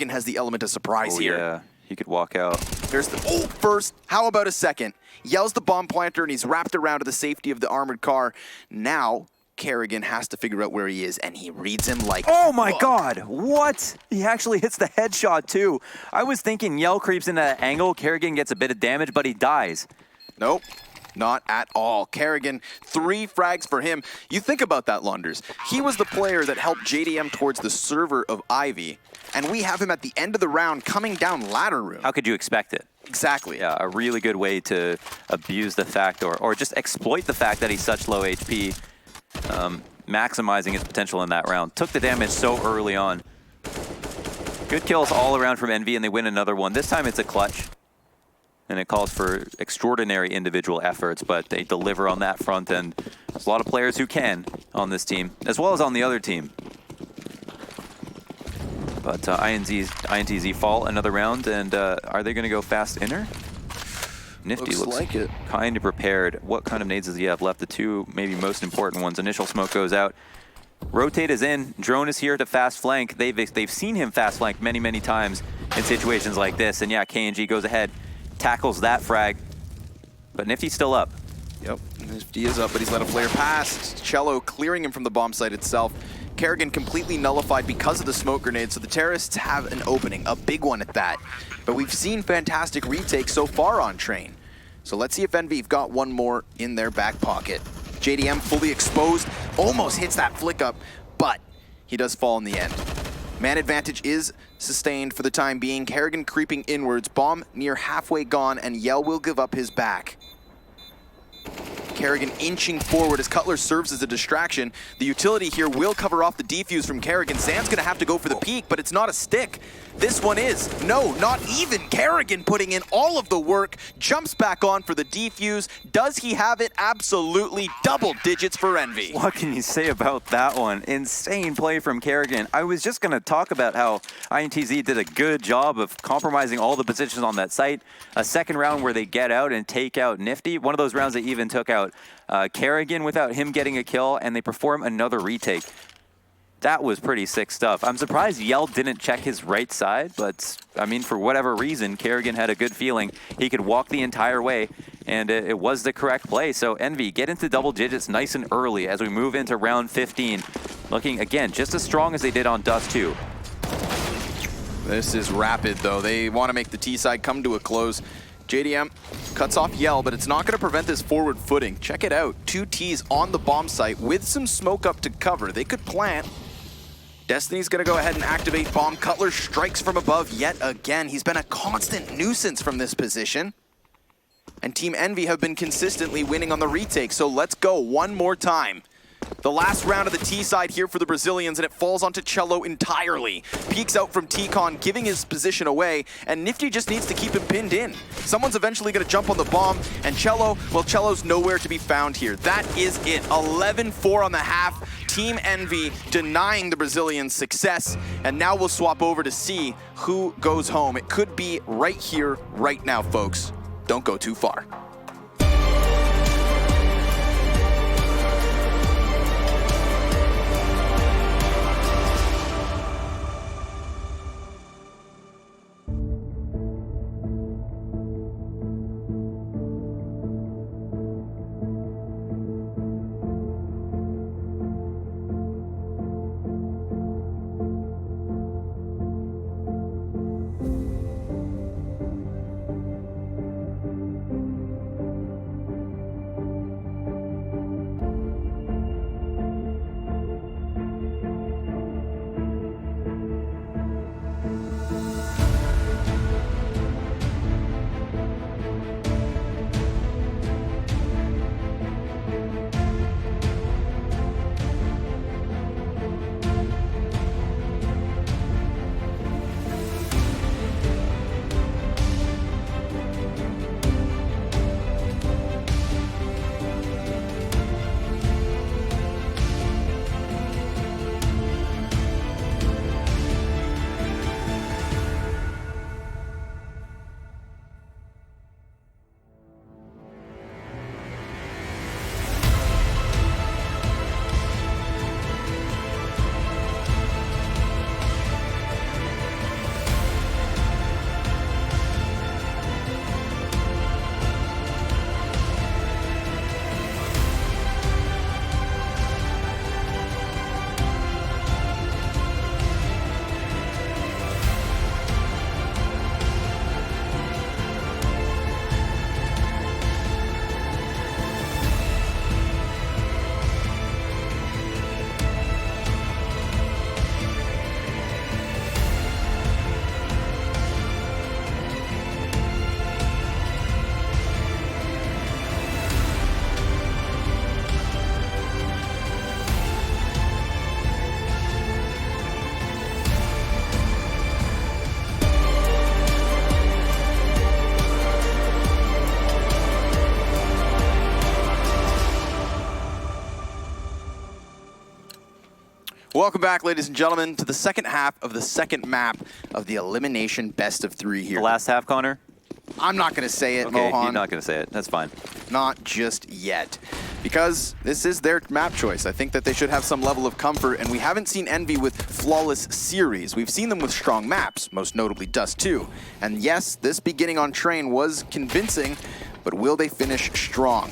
has the element of surprise here. Yeah, he could walk out. There's the first, how about a second? Yells the bomb planter and he's wrapped around to the safety of the armored car. Now, Kerrigan has to figure out where he is, and he reads him like oh my god, what? He actually hits the headshot too. I was thinking Yell creeps into that angle, Kerrigan gets a bit of damage, but he dies. Nope. Not at all. Kerrigan, 3 frags for him. You think about that, Lunders. He was the player that helped JDM towards the server of Ivy, and we have him at the end of the round coming down ladder room. How could you expect it? Exactly. Yeah, a really good way to abuse the fact or just exploit the fact that he's such low HP, maximizing his potential in that round. Took the damage so early on. Good kills all around from Envy, and they win another one. This time it's a clutch. And it calls for extraordinary individual efforts, but they deliver on that front, and there's a lot of players who can on this team, as well as on the other team. But INTZ fall another round, and are they going to go fast inner? Nifty looks like it. Kind of prepared. What kind of nades does he have left? The 2 maybe most important ones. Initial smoke goes out. Rotate is in. Drone is here to fast flank. They've seen him fast flank many, many times in situations like this, and yeah, KNG goes ahead. Tackles that frag, but Nifty's still up. Yep, Nifty is up, but he's let a flare pass. Cello clearing him from the bomb site itself. Kerrigan completely nullified because of the smoke grenade, so the terrorists have an opening, a big one at that. But we've seen fantastic retakes so far on Train. So let's see if Envy've got one more in their back pocket. JDM fully exposed, almost hits that flick up, but he does fall in the end. Man advantage is sustained for the time being. Kerrigan creeping inwards, bomb near halfway gone, and Yell will give up his back. Kerrigan inching forward as Cutler serves as a distraction. The utility here will cover off the defuse from Kerrigan. Zand's gonna have to go for the peak, but it's not a stick. This one is. No, not even. Kerrigan putting in all of the work, jumps back on for the defuse. Does he have it? Absolutely. Double digits for Envy. What can you say about that one? Insane play from Kerrigan. I was just going to talk about how INTZ did a good job of compromising all the positions on that site. A second round where they get out and take out Nifty. One of those rounds they even took out Kerrigan without him getting a kill, and they perform another retake. That was pretty sick stuff. I'm surprised Yell didn't check his right side, but I mean, for whatever reason, Kerrigan had a good feeling he could walk the entire way, and it was the correct play. So Envy, get into double digits nice and early as we move into round 15. Looking, again, just as strong as they did on Dust 2. This is rapid, though. They want to make the T side come to a close. JDM cuts off Yell, but it's not going to prevent this forward footing. Check it out. 2 Ts on the bomb site with some smoke up to cover. They could plant. Destiny's going to go ahead and activate bomb. Cutler strikes from above yet again. He's been a constant nuisance from this position. And Team Envy have been consistently winning on the retake, so let's go one more time. The last round of the T side here for the Brazilians, and it falls onto Cello entirely. Peeks out from T-Con, giving his position away, and Nifty just needs to keep him pinned in. Someone's eventually going to jump on the bomb, and Cello, well, Cello's nowhere to be found here. That is it. 11-4 on the half. Team Envy denying the Brazilians success, and now we'll swap over to see who goes home. It could be right here, right now, folks. Don't go too far. Welcome back, ladies and gentlemen, to the second half of the second map of the elimination best of 3 here. The last half, Connor? I'm not going to say it, Okay, Mohan. you're not going to say it. That's fine. Not just yet. Because this is their map choice. I think that they should have some level of comfort, and we haven't seen Envy with flawless series. We've seen them with strong maps, most notably Dust 2. And yes, this beginning on Train was convincing, but will they finish strong?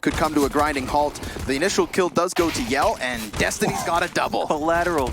Could come to a grinding halt. The initial kill does go to Yell, and Destiny's got a double. Collateral.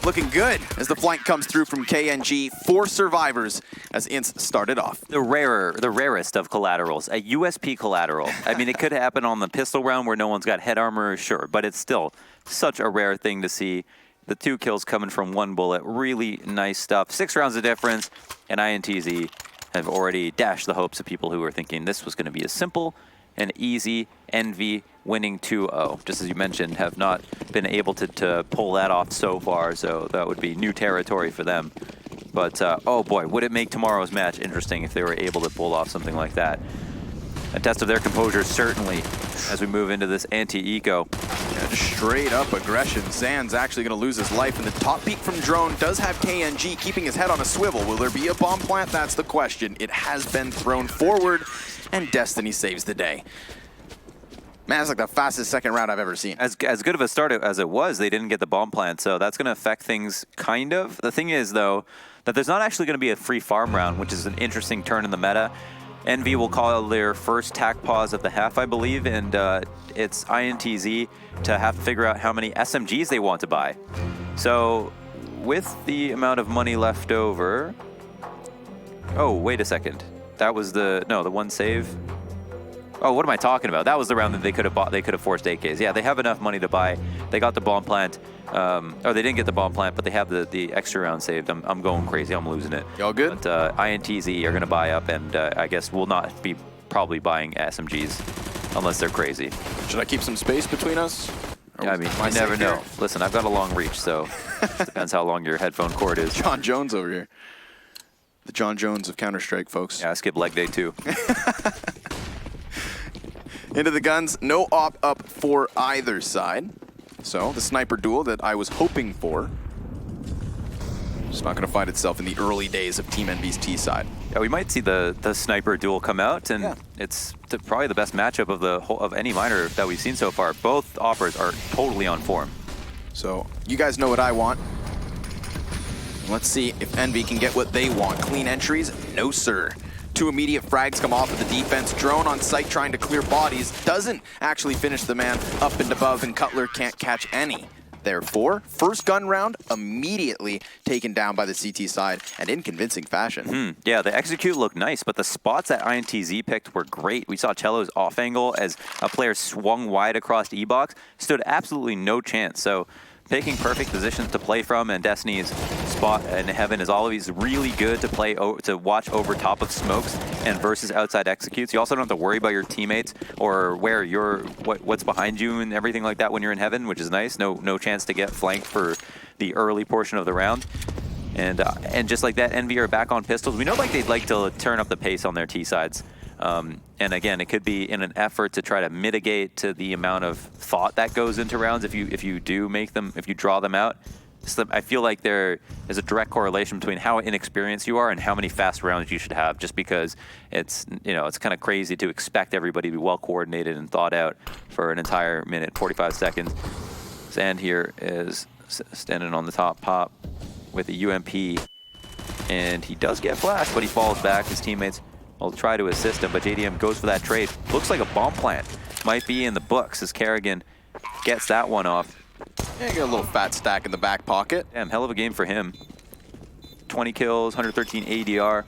Looking good as the flank comes through from KNG. 4 survivors as Ints started off. The rarest of collaterals, a USP collateral. I mean, it could happen on the pistol round where no one's got head armor, sure, but it's still such a rare thing to see. The 2 kills coming from 1 bullet, really nice stuff. 6 rounds of difference, and INTZ have already dashed the hopes of people who were thinking this was going to be a simple and easy Envy winning 2-0. Just as you mentioned, have not been able to pull that off so far, so that would be new territory for them. But, oh boy, would it make tomorrow's match interesting if they were able to pull off something like that. A test of their composure, certainly, as we move into this anti-eco. Yeah, just straight up aggression. Zan's actually going to lose his life, and the top peek from Drone does have KNG keeping his head on a swivel. Will there be a bomb plant? That's the question. It has been thrown forward, and Destiny saves the day. Man, that's like the fastest second round I've ever seen. As good of a start as it was, they didn't get the bomb plant, so that's going to affect things kind of. The thing is, though, that there's not actually going to be a free farm round, which is an interesting turn in the meta. Envy will call their first tac pause of the half, I believe, and it's INTZ to have to figure out how many SMGs they want to buy. So with the amount of money left over... Oh, wait a second. That was the one save. Oh, what am I talking about? That was the round that they could have bought. They could have forced AKs. Yeah, they have enough money to buy. They got the bomb plant. Or they didn't get the bomb plant, but they have the extra round saved. I'm going crazy. I'm losing it. Y'all good? But INTZ are going to buy up, and I guess will not be probably buying SMGs unless they're crazy. Should I keep some space between us? Yeah, I mean, you never know. Listen, I've got a long reach, so depends how long your headphone cord is. John Jones over here. The John Jones of Counter-Strike, folks. Yeah, I skipped leg day too. Into the guns, no op up for either side. So the sniper duel that I was hoping for, just not going to find itself in the early days of Team Envy's T side. Yeah, we might see the sniper duel come out, and it's probably the best matchup of any miner that we've seen so far. Both operas are totally on form. So you guys know what I want. Let's see if Envy can get what they want. Clean entries? No, sir. 2 immediate frags come off of the defense. Drone on site trying to clear bodies. Doesn't actually finish the man up and above, and Cutler can't catch any. Therefore, first gun round immediately taken down by the CT side, and in convincing fashion. Yeah, the execute looked nice, but the spots that INTZ picked were great. We saw Cello's off angle as a player swung wide across E-box, stood absolutely no chance. So picking perfect positions to play from, and Destiny's spot in heaven is always really good to play to watch over top of smokes and versus outside executes. You also don't have to worry about your teammates or where what's behind you and everything like that when you're in heaven, which is nice. No chance to get flanked for the early portion of the round. And just like that, Envy are back on pistols. We know they'd like to turn up the pace on their T sides. And again, it could be in an effort to try to mitigate to the amount of thought that goes into rounds. If you draw them out, I feel like there is a direct correlation between how inexperienced you are and how many fast rounds you should have. Just because it's kind of crazy to expect everybody to be well coordinated and thought out for an entire minute 45 seconds. Zand here is standing on the top pop with a UMP, and he does get flashed, but he falls back. His teammates will try to assist him, but JDM goes for that trade. Looks like a bomb plant might be in the books as Kerrigan gets that one off. Yeah, get a little fat stack in the back pocket. Damn, hell of a game for him. 20 kills, 113 ADR.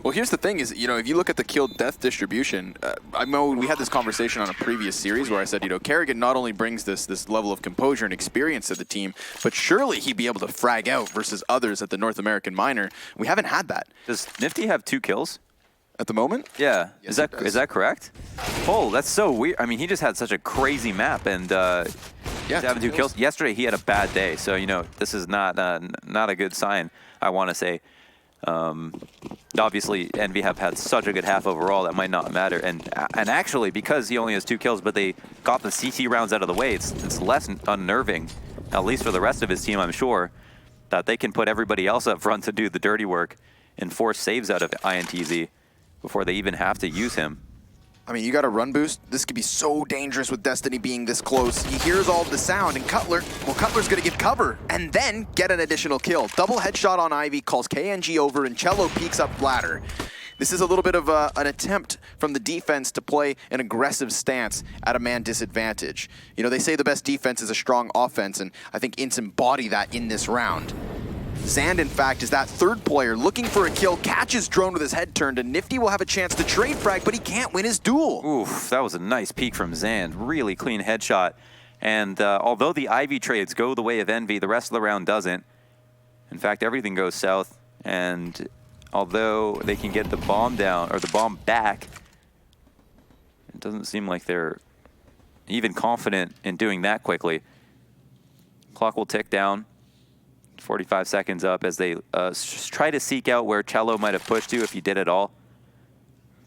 Well, here's the thing is, if you look at the kill death distribution, I know we had this conversation on a previous series where I said, Kerrigan not only brings this level of composure and experience to the team, but surely he'd be able to frag out versus others at the North American Minor. We haven't had that. Does Nifty have 2 kills? At the moment? Yeah. Yes, is that correct? Oh, that's so weird. I mean, he just had such a crazy map, and he's having 2 kills. Yesterday, he had a bad day, so this is not a good sign, I want to say. Obviously, Envy have had such a good half overall, that might not matter. And actually, because he only has 2 kills, but they got the CT rounds out of the way, it's less unnerving at least for the rest of his team, I'm sure, that they can put everybody else up front to do the dirty work and force saves out of INTZ before they even have to use him. I mean, you got a run boost. This could be so dangerous with Destiny being this close. He hears all the sound, and Cutler's going to give cover and then get an additional kill. Double headshot on Ivy, calls KNG over, and Cello peeks up ladder. This is a little bit of an attempt from the defense to play an aggressive stance at a man disadvantage. You know, they say the best defense is a strong offense, and I think Ints embody that in this round. Zand, in fact, is that third player looking for a kill, catches Drone with his head turned, and Nifty will have a chance to trade frag, but he can't win his duel. Oof, that was a nice peek from Zand. Really clean headshot. And although the Ivy trades go the way of Envy, the rest of the round doesn't. In fact, everything goes south. And although they can get the bomb down, or the bomb back, it doesn't seem like they're even confident in doing that quickly. Clock will tick down. 45 seconds up as they try to seek out where Cello might have pushed to if he did at all.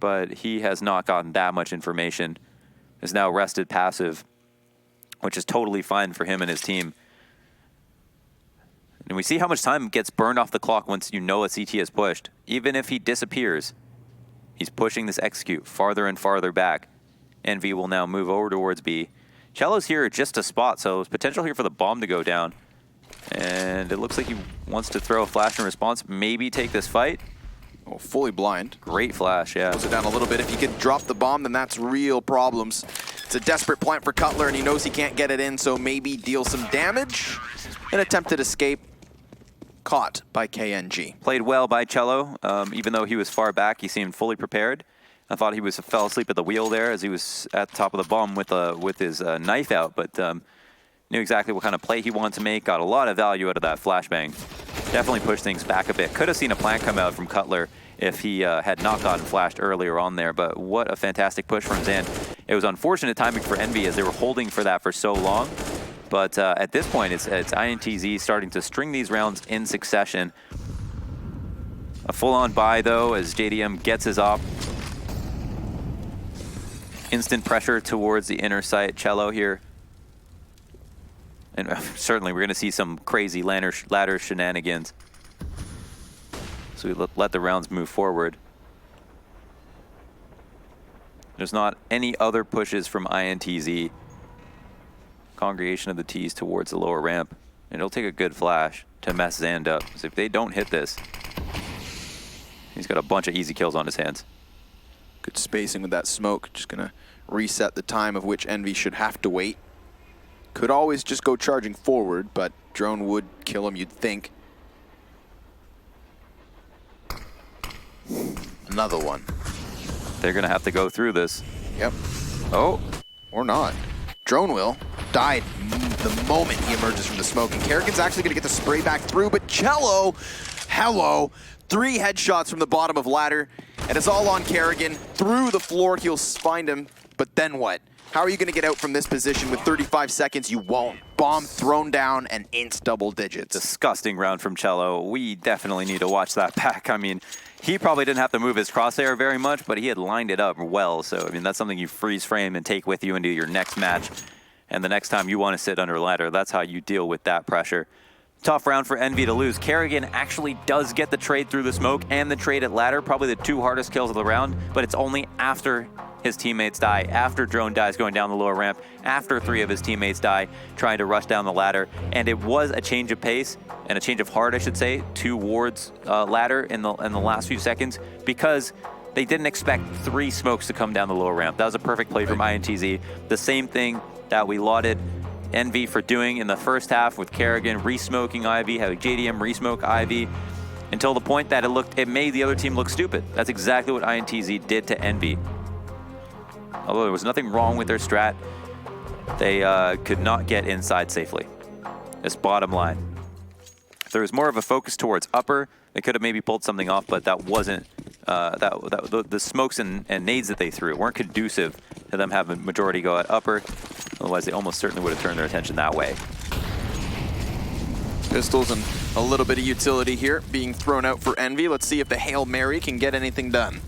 But he has not gotten that much information. Is now rested passive, which is totally fine for him and his team. And we see how much time gets burned off the clock once you know a CT is pushed. Even if he disappears, he's pushing this execute farther and farther back. Envy will now move over towards B. Cello's here just a spot, so there's potential here for the bomb to go down. And it looks like he wants to throw a flash in response, maybe take this fight. Oh, fully blind. Great flash, yeah. Pulls it down a little bit. If he could drop the bomb, then that's real problems. It's a desperate plant for Cutler, and he knows he can't get it in, so maybe deal some damage. An attempted escape. Caught by KNG. Played well by Cello. Even though he was far back, he seemed fully prepared. I thought he fell asleep at the wheel there as he was at the top of the bomb with his knife out, but knew exactly what kind of play he wanted to make, got a lot of value out of that flashbang. Definitely pushed things back a bit. Could have seen a plant come out from Cutler if he had not gotten flashed earlier on there, but what a fantastic push from Zand. It was unfortunate timing for Envy as they were holding for that for so long, but at this point it's INTZ starting to string these rounds in succession. A full-on buy though as JDM gets his op. Instant pressure towards the inner site. Cello here. And certainly we're going to see some crazy ladder shenanigans. So we let the rounds move forward. There's not any other pushes from INTZ. Congregation of the T's towards the lower ramp. And it'll take a good flash to mess Zand up. So if they don't hit this, he's got a bunch of easy kills on his hands. Good spacing with that smoke. Just going to reset the time of which Envy should have to wait. Could always just go charging forward, but Drone would kill him, you'd think. Another one. They're going to have to go through this. Yep. Oh. Or not. Drone will. Died the moment he emerges from the smoke. And Kerrigan's actually going to get the spray back through, but Cello, hello. 3 headshots from the bottom of ladder, and it's all on Kerrigan. Through the floor, he'll find him, but then what? How are you going to get out from this position with 35 seconds? You won't. Bomb thrown down and Ints double digits. Disgusting round from Cello. We definitely need to watch that back. I mean, he probably didn't have to move his crosshair very much, but he had lined it up well. So, I mean, that's something you freeze frame and take with you into your next match. And the next time you want to sit under ladder, that's how you deal with that pressure. Tough round for Envy to lose. Kerrigan actually does get the trade through the smoke and the trade at ladder, probably the 2 hardest kills of the round, but it's only after his teammates die, after Drone dies going down the lower ramp, after 3 of his teammates die trying to rush down the ladder. And it was a change of pace and a change of heart, I should say, towards ladder in the last few seconds, because they didn't expect 3 smokes to come down the lower ramp. That was a perfect play from INTZ. The same thing that we lauded Envy for doing in the first half with Kerrigan re-smoking Ivy, having JDM re-smoke Ivy, until the point that it made the other team look stupid. That's exactly what INTZ did to Envy. Although there was nothing wrong with their strat, they could not get inside safely. That's bottom line. If there was more of a focus towards upper, they could have maybe pulled something off, but that wasn't, the smokes and nades that they threw weren't conducive to them having majority go at upper. Otherwise, they almost certainly would have turned their attention that way. Pistols and a little bit of utility here being thrown out for Envy. Let's see if the Hail Mary can get anything done.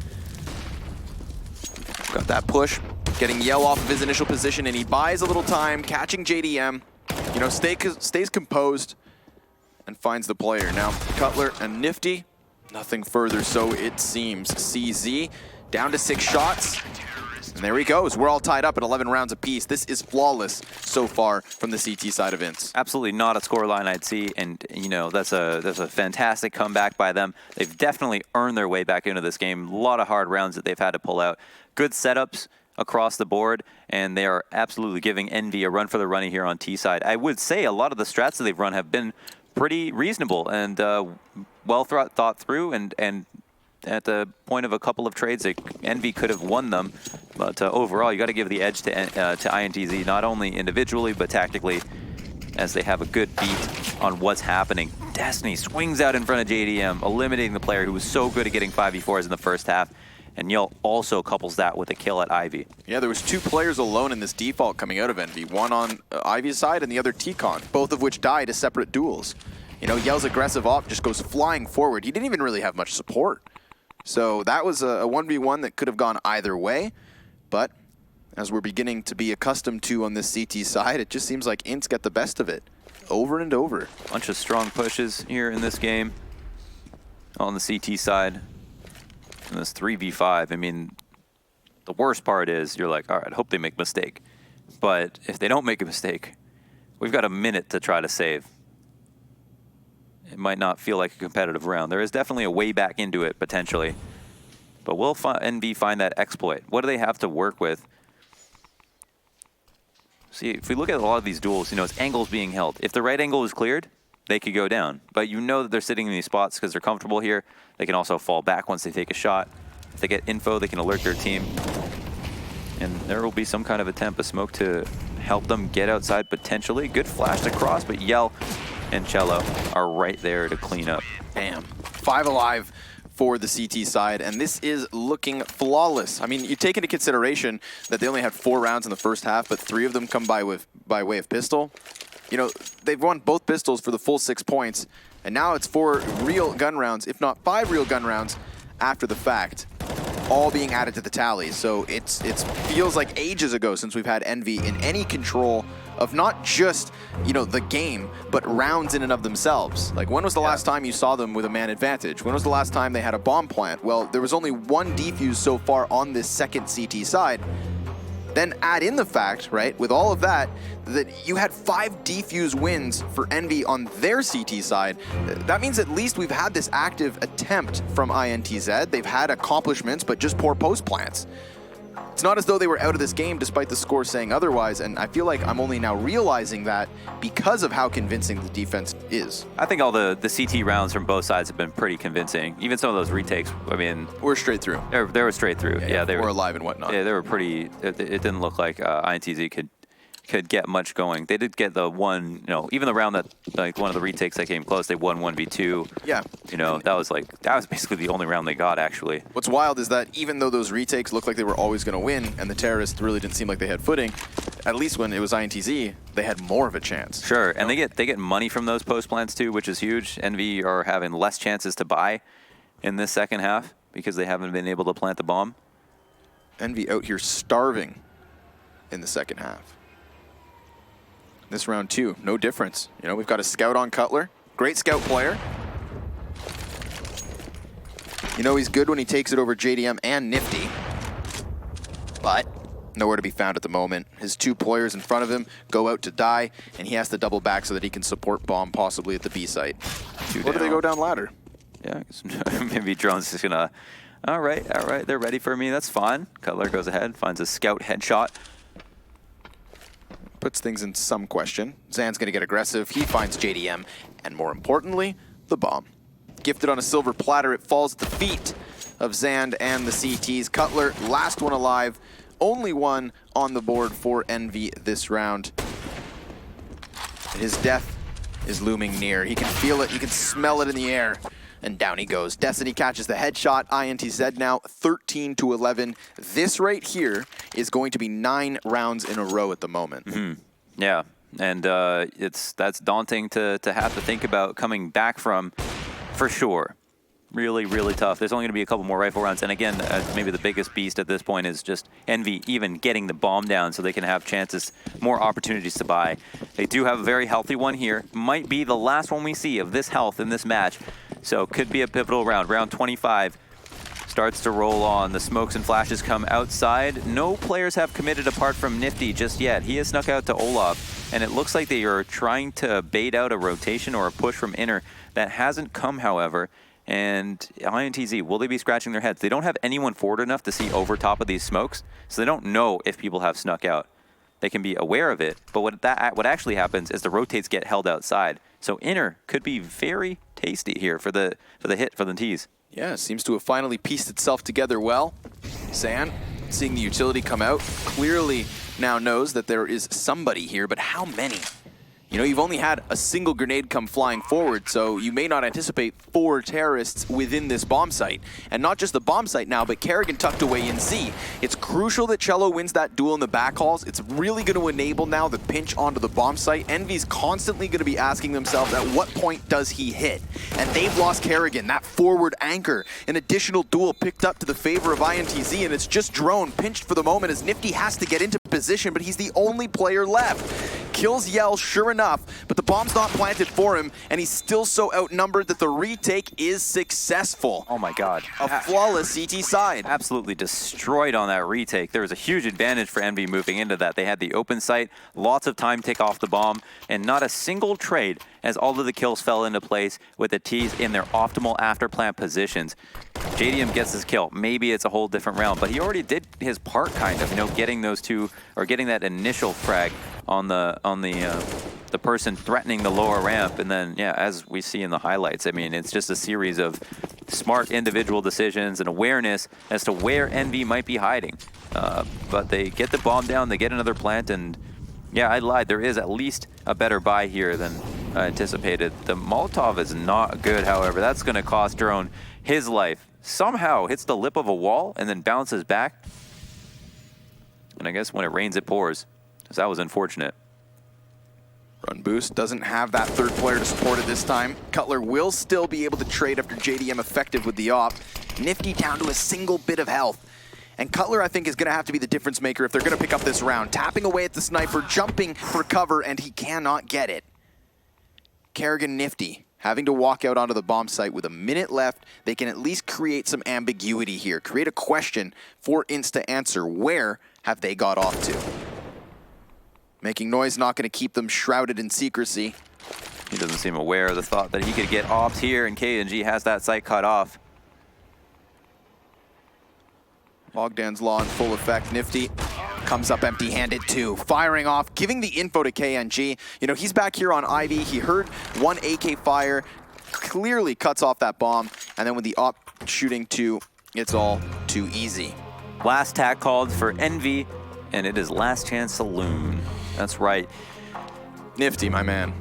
Got that push, getting Yell off of his initial position, and he buys a little time, catching JDM. you know, stays composed and finds the player. Now, Cutler and Nifty, nothing further, so it seems. CZ down to 6 shots. And there he goes. We're all tied up at 11 rounds apiece. This is flawless so far from the CT side of Ints. Absolutely not a scoreline I'd see, and you know that's a fantastic comeback by them. They've definitely earned their way back into this game. A lot of hard rounds that they've had to pull out. Good setups across the board, and they are absolutely giving Envy a run for the money here on T side. I would say a lot of the strats that they've run have been pretty reasonable and well thought through, and at the point of a couple of trades, Envy could have won them. But overall, you got to give the edge to INTZ, not only individually, but tactically, as they have a good beat on what's happening. Destiny swings out in front of JDM, eliminating the player who was so good at getting 5v4s in the first half. And Yell also couples that with a kill at Ivy. Yeah, there was 2 players alone in this default coming out of Envy. One on Ivy's side and the other T-Con, both of which died as separate duels. You know, Yell's aggressive op just goes flying forward. He didn't even really have much support. So that was a 1v1 that could have gone either way. But as we're beginning to be accustomed to on this CT side, it just seems like Ints get the best of it over and over. Bunch of strong pushes here in this game on the CT side. And this 3v5, I mean, the worst part is you're like, all right, I hope they make a mistake. But if they don't make a mistake, we've got a minute to try to save. It might not feel like a competitive round. There is definitely a way back into it, potentially. But will NV find that exploit? What do they have to work with? See, if we look at a lot of these duels, you know, it's angles being held. If the right angle is cleared, they could go down. But you know that they're sitting in these spots because they're comfortable here. They can also fall back once they take a shot. If they get info, they can alert their team. And there will be some kind of attempt, a smoke to help them get outside potentially. Good flash across, but Yell and Cello are right there to clean up. Bam. 5 alive for the CT side, and this is looking flawless. I mean, you take into consideration that they only had 4 rounds in the first half, but 3 of them come by way of pistol. You know, they've won both pistols for the full 6 points, and now it's 4 real gun rounds, if not 5 real gun rounds after the fact, all being added to the tally. So it feels like ages ago since we've had Envy in any control of not just, you know, the game, but rounds in and of themselves. Like, when was the last time you saw them with a man advantage? When was the last time they had a bomb plant? Well, there was only 1 defuse so far on this second CT side. Then add in the fact, right, with all of that, that you had 5 defuse wins for Envy on their CT side. That means at least we've had this active attempt from INTZ. They've had accomplishments, but just poor post plants. It's not as though they were out of this game despite the score saying otherwise, and I feel like I'm only now realizing that because of how convincing the defense is. I think all the CT rounds from both sides have been pretty convincing. Even some of those retakes, I mean... We're straight through. They were straight through. Yeah, they were alive and whatnot. Yeah, they were pretty... It didn't look like INTZ could get much going. They did get the one, you know, even the round that, like, one of the retakes that came close, they won 1v2. Yeah. You know, that was basically the only round they got, actually. What's wild is that even though those retakes looked like they were always going to win, and the terrorists really didn't seem like they had footing, at least when it was INTZ, they had more of a chance. Sure, and they get money from those post plants too, which is huge. Envy are having less chances to buy in this second half because they haven't been able to plant the bomb. Envy out here starving in the second half. This round 2, no difference. You know, we've got a scout on Cutler. Great scout player. You know, he's good when he takes it over JDM and Nifty. But nowhere to be found at the moment. His 2 players in front of him go out to die, and he has to double back so that he can support bomb possibly at the B site. Or do they go down ladder? Yeah, maybe Drone's just gonna, all right, they're ready for me, that's fine. Cutler goes ahead, finds a scout headshot. Puts things in some question. Zan's gonna get aggressive. He finds JDM, and more importantly, the bomb. Gifted on a silver platter, it falls at the feet of Zand and the CTs. Cutler, last one alive, only one on the board for Envy this round. His death is looming near. He can feel it, he can smell it in the air. And down he goes. Destiny catches the headshot. INTZ now 13-11. This right here is going to be 9 rounds in a row at the moment. Mm-hmm. Yeah, and that's daunting to have to think about coming back from, for sure. Really, really tough. There's only going to be a couple more rifle rounds. And again, maybe the biggest beast at this point is just Envy even getting the bomb down so they can have chances, more opportunities to buy. They do have a very healthy one here. Might be the last one we see of this health in this match. So could be a pivotal round. Round 25 starts to roll on. The smokes and flashes come outside. No players have committed apart from Nifty just yet. He has snuck out to Olaf, and it looks like they are trying to bait out a rotation or a push from Inner. That hasn't come, however. And INTZ, will they be scratching their heads? They don't have anyone forward enough to see over top of these smokes, so they don't know if people have snuck out. They can be aware of it, but what actually happens is the rotates get held outside. So Inner could be very tasty here for the hit for the tees. Yeah, seems to have finally pieced itself together well. San, seeing the utility come out, clearly now knows that there is somebody here, but how many? You know, you've only had a single grenade come flying forward, so you may not anticipate 4 terrorists within this bomb site. And not just the bomb site now, but Kerrigan tucked away in C. It's crucial that Cello wins that duel in the backhauls. It's really going to enable now the pinch onto the bomb site. Envy's constantly going to be asking themselves, at what point does he hit? And they've lost Kerrigan, that forward anchor. An additional duel picked up to the favor of INTZ, and it's just Drone pinched for the moment as Nifty has to get into position, but he's the only player left. Kills Yell, sure enough, but the bomb's not planted for him, and he's still so outnumbered that the retake is successful. Oh my god. A flawless CT side. Absolutely destroyed on that retake. There was a huge advantage for Envy moving into that. They had the open site, lots of time to take off the bomb, and not a single trade as all of the kills fell into place with the T's in their optimal after-plant positions. JDM gets his kill. Maybe it's a whole different round, but he already did his part, kind of, you know, getting those two, or getting that initial frag on the person threatening the lower ramp. And then, yeah, as we see in the highlights, I mean, it's just a series of smart individual decisions and awareness as to where Envy might be hiding. But they get the bomb down, they get another plant, and yeah, I lied. There is at least a better buy here than anticipated. The Molotov is not good, however. That's going to cost Drone his life. Somehow hits the lip of a wall and then bounces back. And I guess when it rains, it pours. So that was unfortunate. Run boost doesn't have that third player to support it this time. Cutler will still be able to trade after JDM effective with the op. Nifty down to a single bit of health. And Cutler, I think, is going to have to be the difference maker if they're going to pick up this round. Tapping away at the sniper, jumping for cover, and he cannot get it. Kerrigan Nifty having to walk out onto the bomb site with a minute left. They can at least create some ambiguity here. Create a question for Inst to answer. Where have they got off to? Making noise not going to keep them shrouded in secrecy. He doesn't seem aware of the thought that he could get ops here, and KNG has that site cut off. Bogdan's Law in full effect. Nifty comes up empty-handed too, firing off, giving the info to KNG. You know, he's back here on Ivy. He heard one AK fire, clearly cuts off that bomb, and then with the op shooting two, it's all too easy. Last tack called for Envy, and it is Last Chance Saloon. That's right. Nifty, my man.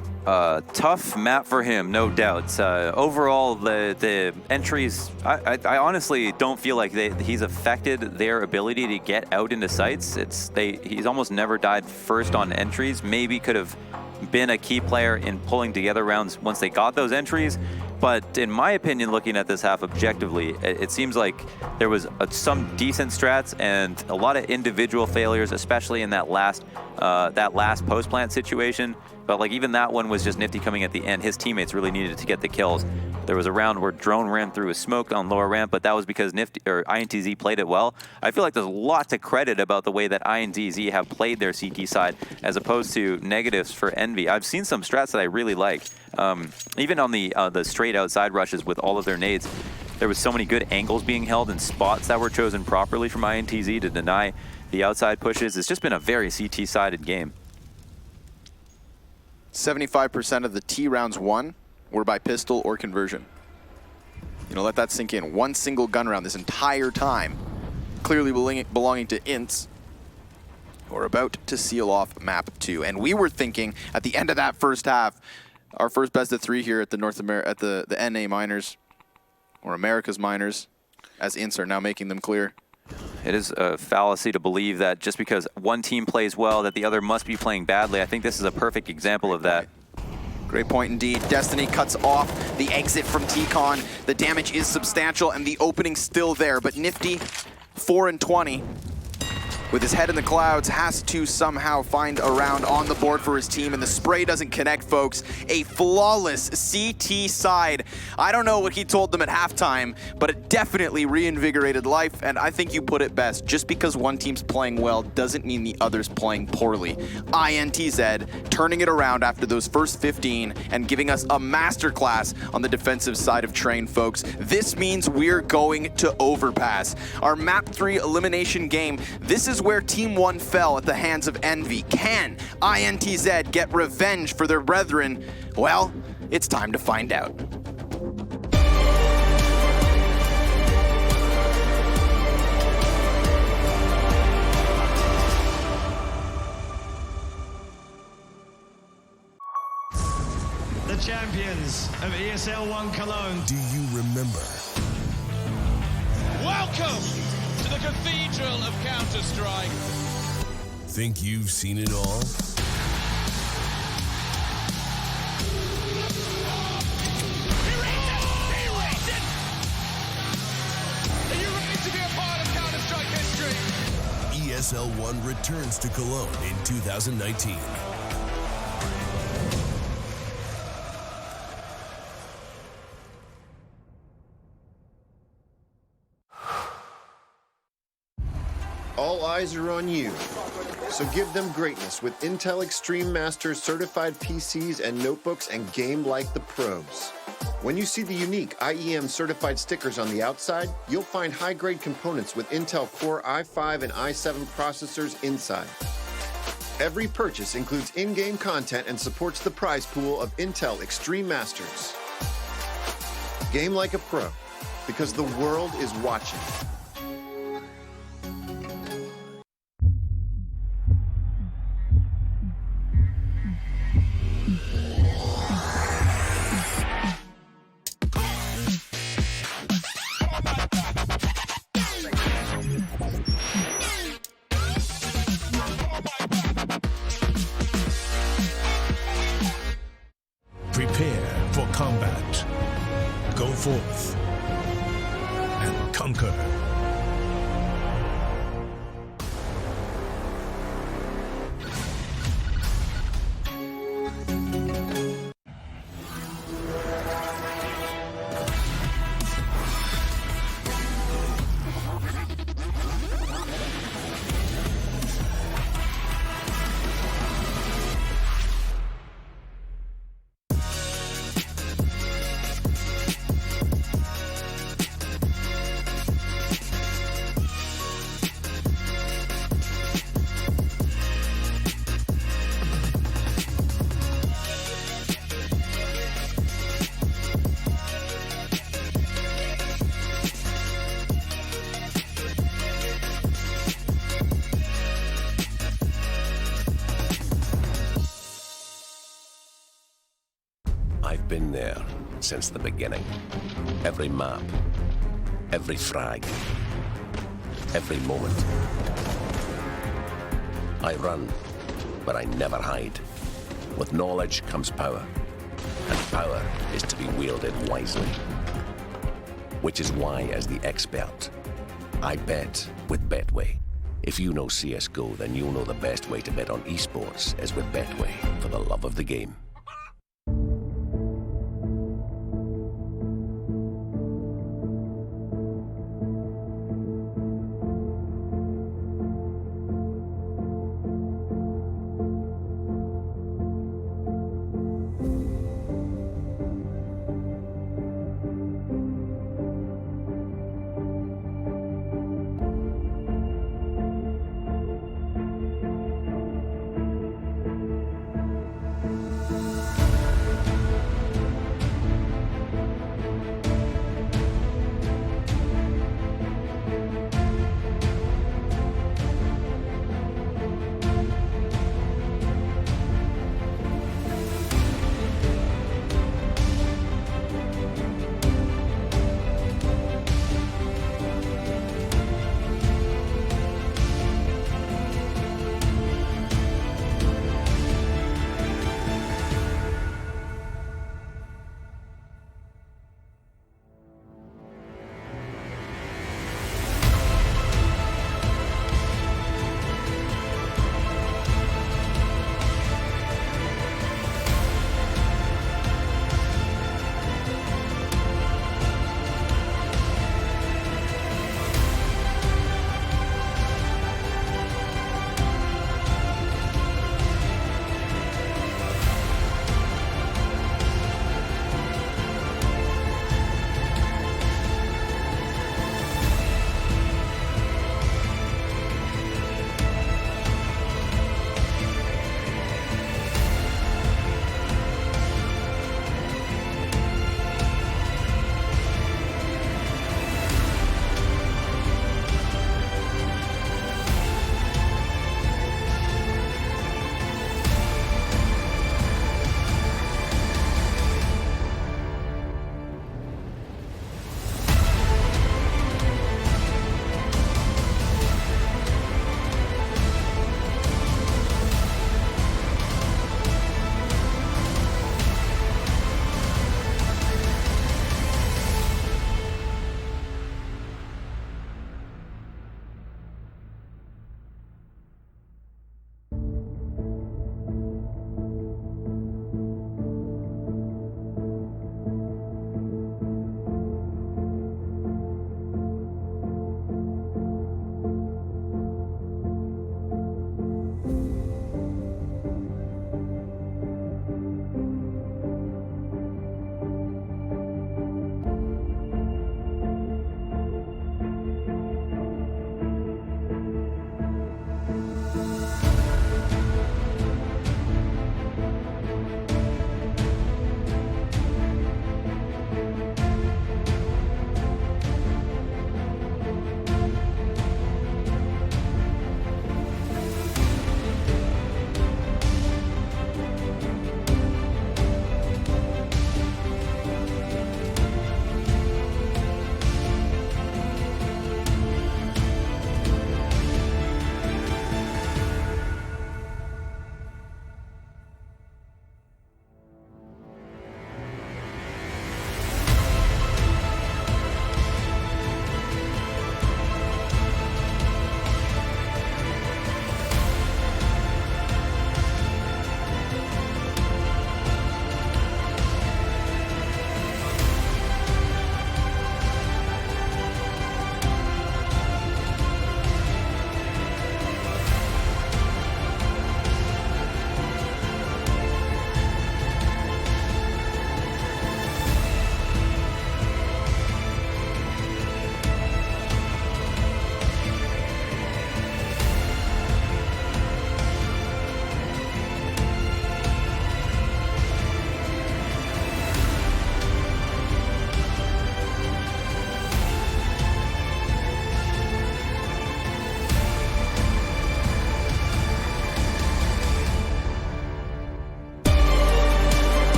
Tough map for him, no doubt. Overall, the entries, I honestly don't feel like he's affected their ability to get out into sites. He's almost never died first on entries. Maybe could have been a key player in pulling together rounds once they got those entries. But in my opinion, looking at this half objectively, it seems like there was some decent strats and a lot of individual failures, especially in that last post plant situation. But like even that one was just Nifty coming at the end. His teammates really needed to get the kills. There was a round where Drone ran through a smoke on lower ramp, but that was because Nifty or INTZ played it well. I feel like there's a lot to credit about the way that INTZ have played their CT side as opposed to negatives for Envy. I've seen some strats that I really like. Even on the straight outside rushes with all of their nades, there was so many good angles being held and spots that were chosen properly from INTZ to deny the outside pushes. It's just been a very CT-sided game. 75% of the T rounds won were by pistol or conversion. You know, let that sink in. One single gun round this entire time, clearly belonging to Ints. We're about to seal off map 2. And we were thinking at the end of that first half, our first best of 3 here at the the NA minors, or America's minors, as Ints are now making them clear. It is a fallacy to believe that just because one team plays well, that the other must be playing badly. I think this is a perfect example of that. Great point indeed. Destiny cuts off the exit from T-Con. The damage is substantial and the opening's still there, but Nifty, 4-20. With his head in the clouds, has to somehow find a round on the board for his team, and the spray doesn't connect, folks. A flawless CT side. I don't know what he told them at halftime, but it definitely reinvigorated life, and I think you put it best. Just because one team's playing well doesn't mean the other's playing poorly. INTZ turning it around after those first 15 and giving us a masterclass on the defensive side of Train, folks. This means we're going to overpass. Our map 3 elimination game, this is where Team 1 fell at the hands of Envy. Can INTZ get revenge for their brethren? Well, it's time to find out. The champions of ESL 1 Cologne. Do you remember? Welcome to the Cathedral of Counter-Strike. Think you've seen it all? Are you ready to be a part of Counter-Strike history? ESL 1 returns to Cologne in 2019. All eyes are on you. So give them greatness with Intel Extreme Masters certified PCs and notebooks and game like the pros. When you see the unique IEM certified stickers on the outside, you'll find high-grade components with Intel Core i5 and i7 processors inside. Every purchase includes in-game content and supports the prize pool of Intel Extreme Masters. Game like a pro, because the world is watching. Prepare for combat. Go forth and conquer. I've been there since the beginning. Every map, every frag, every moment. I run, but I never hide. With knowledge comes power, and power is to be wielded wisely. Which is why, as the expert, I bet with Betway. If you know CSGO, then you'll know the best way to bet on esports is with Betway, for the love of the game.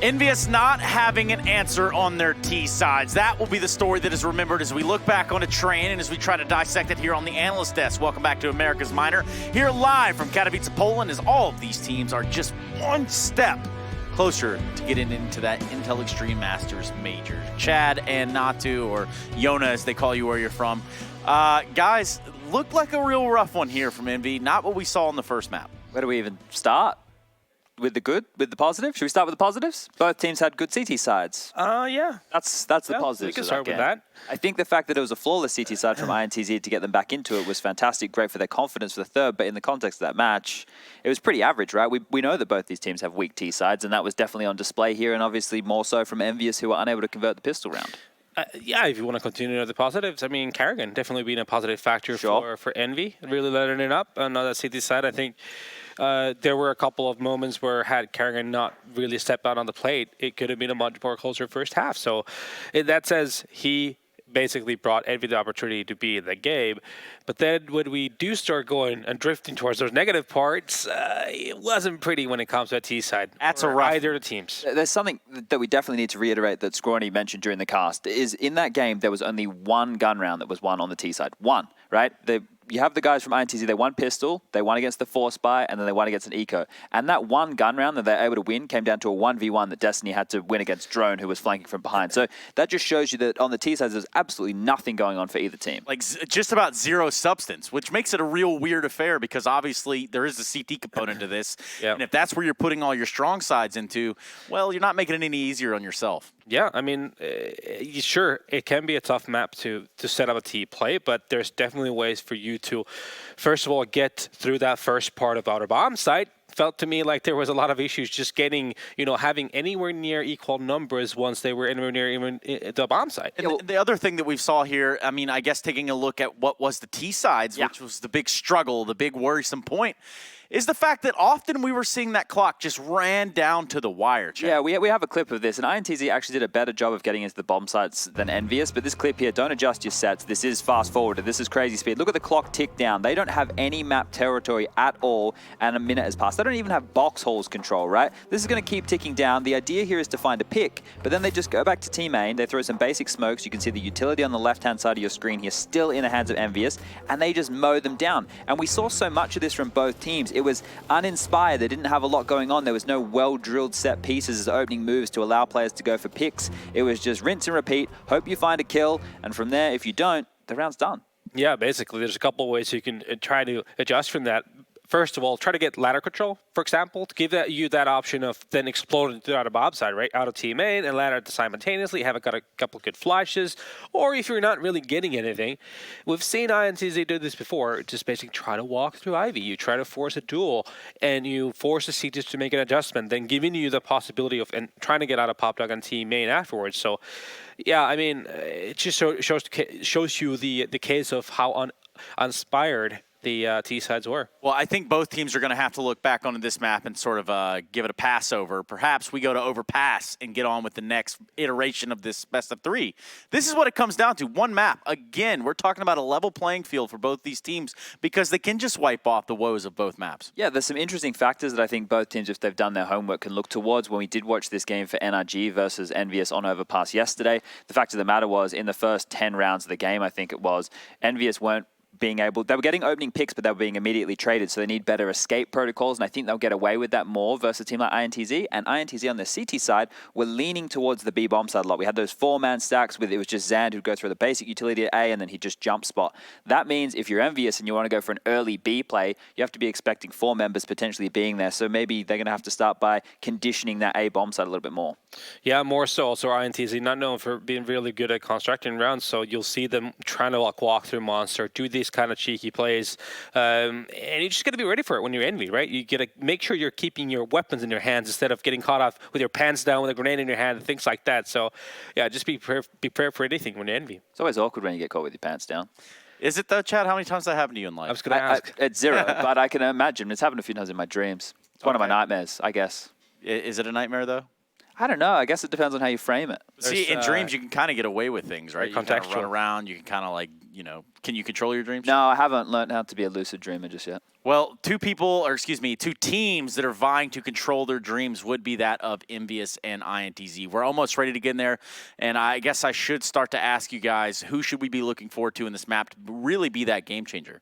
Envious not having an answer on their T sides. That will be the story that is remembered as we look back on a train and as we try to dissect it here on the analyst desk. Welcome back to America's Minor, here live from Katowice, Poland, as all of these teams are just one step closer to getting into that Intel Extreme Masters Major. Chad and Natu, or Yona as they call you where you're from. Guys, looked like a real rough one here from Envy. Not what we saw in the first map. Where do we even start? With the good, with the positive? Should we start with the positives? Both teams had good CT sides. Yeah. That's the positives. We can start with that. I think the fact that it was a flawless CT side from INTZ to get them back into it was fantastic, great for their confidence for the third, but in the context of that match, it was pretty average, right? We know that both these teams have weak T sides, and that was definitely on display here, and obviously more so from Envious, who were unable to convert the pistol round. Yeah, if you want to continue with the positives, I mean, Karrigan definitely being a positive factor for Envy, really letting it up. On the CT side, I think there were a couple of moments where had Karrigan not really stepped out on the plate, it could have been a much more closer first half. So that says he basically brought Envy the opportunity to be in the game. But then when we do start going and drifting towards those negative parts, it wasn't pretty when it comes to the T side. That's either of the teams. There's something that we definitely need to reiterate that Scrawny mentioned during the cast, is in that game there was only one gun round that was won on the T side. One, right? You have the guys from INTZ, they won pistol, they won against the Force Spy, and then they won against an Eco. And that one gun round that they're able to win came down to a 1v1 that Destiny had to win against Drone, who was flanking from behind. So that just shows you that on the T side, there's absolutely nothing going on for either team. Like just about zero substance, which makes it a real weird affair because obviously there is a CT component to this. Yep. And if that's where you're putting all your strong sides into, well, you're not making it any easier on yourself. Yeah, I mean, sure, it can be a tough map to set up a T play, but there's definitely ways for you to, first of all, get through that first part of Outer Bomb site. Felt to me like there was a lot of issues just getting, having anywhere near equal numbers once they were anywhere near even the bomb site. And the other thing that we saw here, I mean, I guess taking a look at what was the T sides, which was the big struggle, the big worrisome point, is the fact that often we were seeing that clock just ran down to the wire. Chad. Yeah, we have a clip of this, and INTZ actually did a better job of getting into the bomb sites than Envious, but this clip here, don't adjust your sets. This is fast forwarded. This is crazy speed. Look at the clock tick down. They don't have any map territory at all, and a minute has passed. They don't even have box halls control, right? This is going to keep ticking down. The idea here is to find a pick, but then they just go back to team main. They throw some basic smokes. You can see the utility on the left-hand side of your screen here still in the hands of Envious, and they just mow them down. And we saw so much of this from both teams. It was uninspired. They didn't have a lot going on. There was no well-drilled set pieces as opening moves to allow players to go for picks. It was just rinse and repeat, hope you find a kill, and from there, if you don't, the round's done. Yeah, basically, there's a couple of ways you can try to adjust from that. First of all, try to get ladder control, for example, to give you that option of then exploding throughout a bomb side, right? Out of team main and ladder simultaneously. Haven't got a couple good flashes. Or if you're not really getting anything, we've seen INTZ do this before. Just basically try to walk through Ivy. You try to force a duel, and you force the CTs to make an adjustment, then giving you the possibility of trying to get out of pop dog on team main afterwards. So, yeah, I mean, it just shows you the case of how uninspired the T sides were. Well, I think both teams are going to have to look back onto this map and sort of give it a pass over. Perhaps we go to overpass and get on with the next iteration of this best of three. This is what it comes down to. One map. Again, we're talking about a level playing field for both these teams because they can just wipe off the woes of both maps. Yeah, there's some interesting factors that I think both teams, if they've done their homework, can look towards. When we did watch this game for NRG versus Envious on overpass yesterday, the fact of the matter was in the first 10 rounds of the game, I think it was, Envious weren't they were getting opening picks, but they were being immediately traded, so they need better escape protocols, and I think they'll get away with that more versus a team like INTZ. And INTZ on the CT side were leaning towards the B bomb side a lot. We had those 4-man stacks with it was just Zand who'd go through the basic utility at A, and then he'd just jump spot. That means if you're Envious and you want to go for an early B play, you have to be expecting 4 members potentially being there, so maybe they're going to have to start by conditioning that A bomb side a little bit more. Yeah, more so. Also, INTZ not known for being really good at constructing rounds, so you'll see them trying to walk through Monster, do these kind of cheeky plays, and you just got to be ready for it when you're Envy, right? You got to make sure you're keeping your weapons in your hands instead of getting caught off with your pants down with a grenade in your hand and things like that. So, yeah, just be prepared for anything when you're Envy. It's always awkward when you get caught with your pants down. Is it though, Chad? How many times has that happened to you in life? I was going to ask. It's 0, but I can imagine. It's happened a few times in my dreams. It's one of my nightmares, I guess. Is it a nightmare, though? I don't know. I guess it depends on how you frame it. See, in dreams, you can kind of get away with things, right? You can kind of run around. You can kind of like, can you control your dreams? No, I haven't learned how to be a lucid dreamer just yet. Well, two teams that are vying to control their dreams would be that of Envious and INTZ. We're almost ready to get in there, and I guess I should start to ask you guys, who should we be looking forward to in this map to really be that game changer?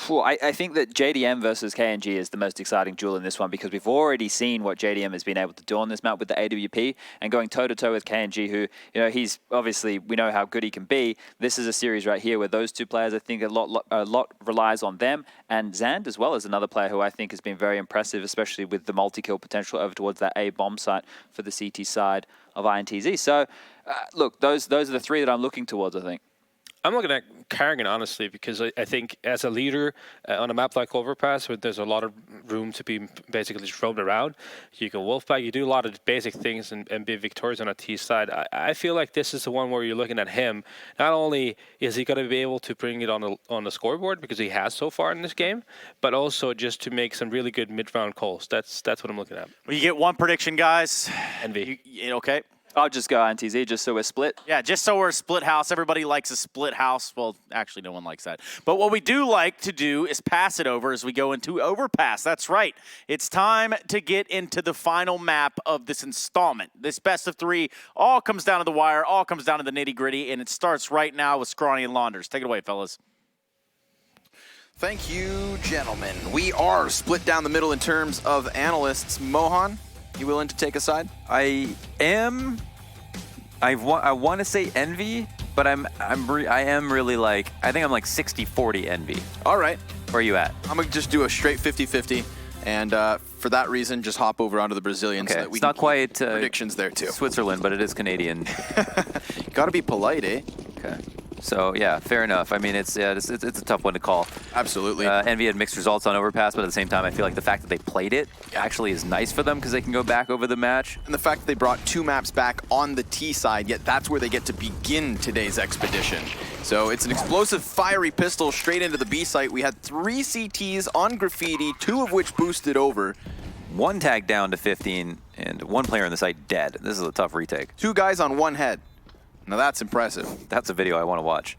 I think that JDM versus KNG is the most exciting duel in this one because we've already seen what JDM has been able to do on this map with the AWP and going toe-to-toe with KNG, who, he's obviously, we know how good he can be. This is a series right here where those two players, I think a lot relies on them, and Zand as well as another player who I think has been very impressive, especially with the multi-kill potential over towards that A bomb site for the CT side of INTZ. So, look, those are the three that I'm looking towards, I think. I'm looking at Karrigan, honestly, because I think as a leader on a map like Overpass, where there's a lot of room to be basically just roamed around, you can wolfpack, you do a lot of basic things and be victorious on a T side. I feel like this is the one where you're looking at him. Not only is he going to be able to bring it on the scoreboard, because he has so far in this game, but also just to make some really good mid-round calls. That's what I'm looking at. Well, you get one prediction, guys. Envy. Okay. I'll just go INTZ just so we're split. Yeah, just so we're a split house. Everybody likes a split house. Well, actually, no one likes that. But what we do like to do is pass it over as we go into Overpass. That's right. It's time to get into the final map of this installment. This best of three all comes down to the wire, all comes down to the nitty-gritty, and it starts right now with Scrawny and Launders. Take it away, fellas. Thank you, gentlemen. We are split down the middle in terms of analysts. Mohan, you willing to take a side? I am. I want to say Envy, but I am really like, I think I'm like 60-40 Envy. All right. Where are you at? I'm going to just do a straight 50-50. And for that reason, just hop over onto the Brazilians. Okay, So that we it's not quite predictions there, too. Switzerland, but it is Canadian. Got to be polite, eh? Okay. So, yeah, fair enough. I mean, it's a tough one to call. Absolutely. Envy had mixed results on Overpass, but at the same time, I feel like the fact that they played it actually is nice for them because they can go back over the match. And the fact that they brought two maps back on the T side, yet that's where they get to begin today's expedition. So it's an explosive, fiery pistol straight into the B site. We had 3 CTs on Graffiti, 2 of which boosted over. 1 tag down to 15, and 1 player on the site dead. This is a tough retake. 2 guys on 1 head. Now that's impressive. That's a video I want to watch.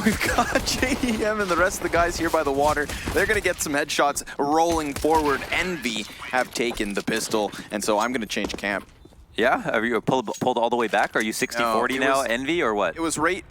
We've got JEM and the rest of the guys here by the water. They're going to get some headshots rolling forward. Envy have taken the pistol, and so I'm going to change camp. Yeah? Have you pulled all the way back? Are you 60-40 now, Envy, or what? It was right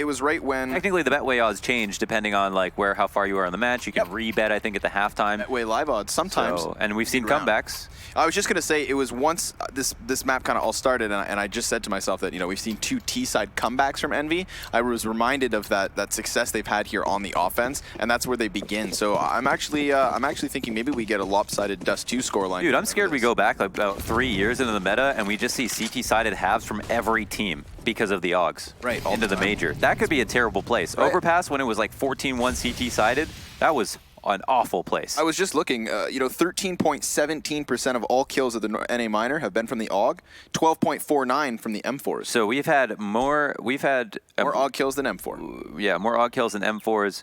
when... Technically, the betway odds change depending on like how far you are in the match. You can rebet, I think, at the halftime. Betway live odds, sometimes. So, and we've seen comebacks. I was just going to say, it was once this map kind of all started, and I just said to myself that, we've seen 2 T-side comebacks from Envy. I was reminded of that success they've had here on the offense, and that's where they begin. So I'm actually thinking maybe we get a lopsided Dust 2 scoreline. Dude, I'm scared we go back like about 3 years into the meta, and we just see CT-sided halves from every team because of the AUGs into the major. That could be a terrible place. Right. Overpass, when it was like 14-1 CT-sided, that was an awful place. I was just looking, 13.17% of all kills of the NA minor have been from the AUG, 12.49 from the M4s. So we've had more AUG kills than M4. Yeah, more AUG kills than M4s.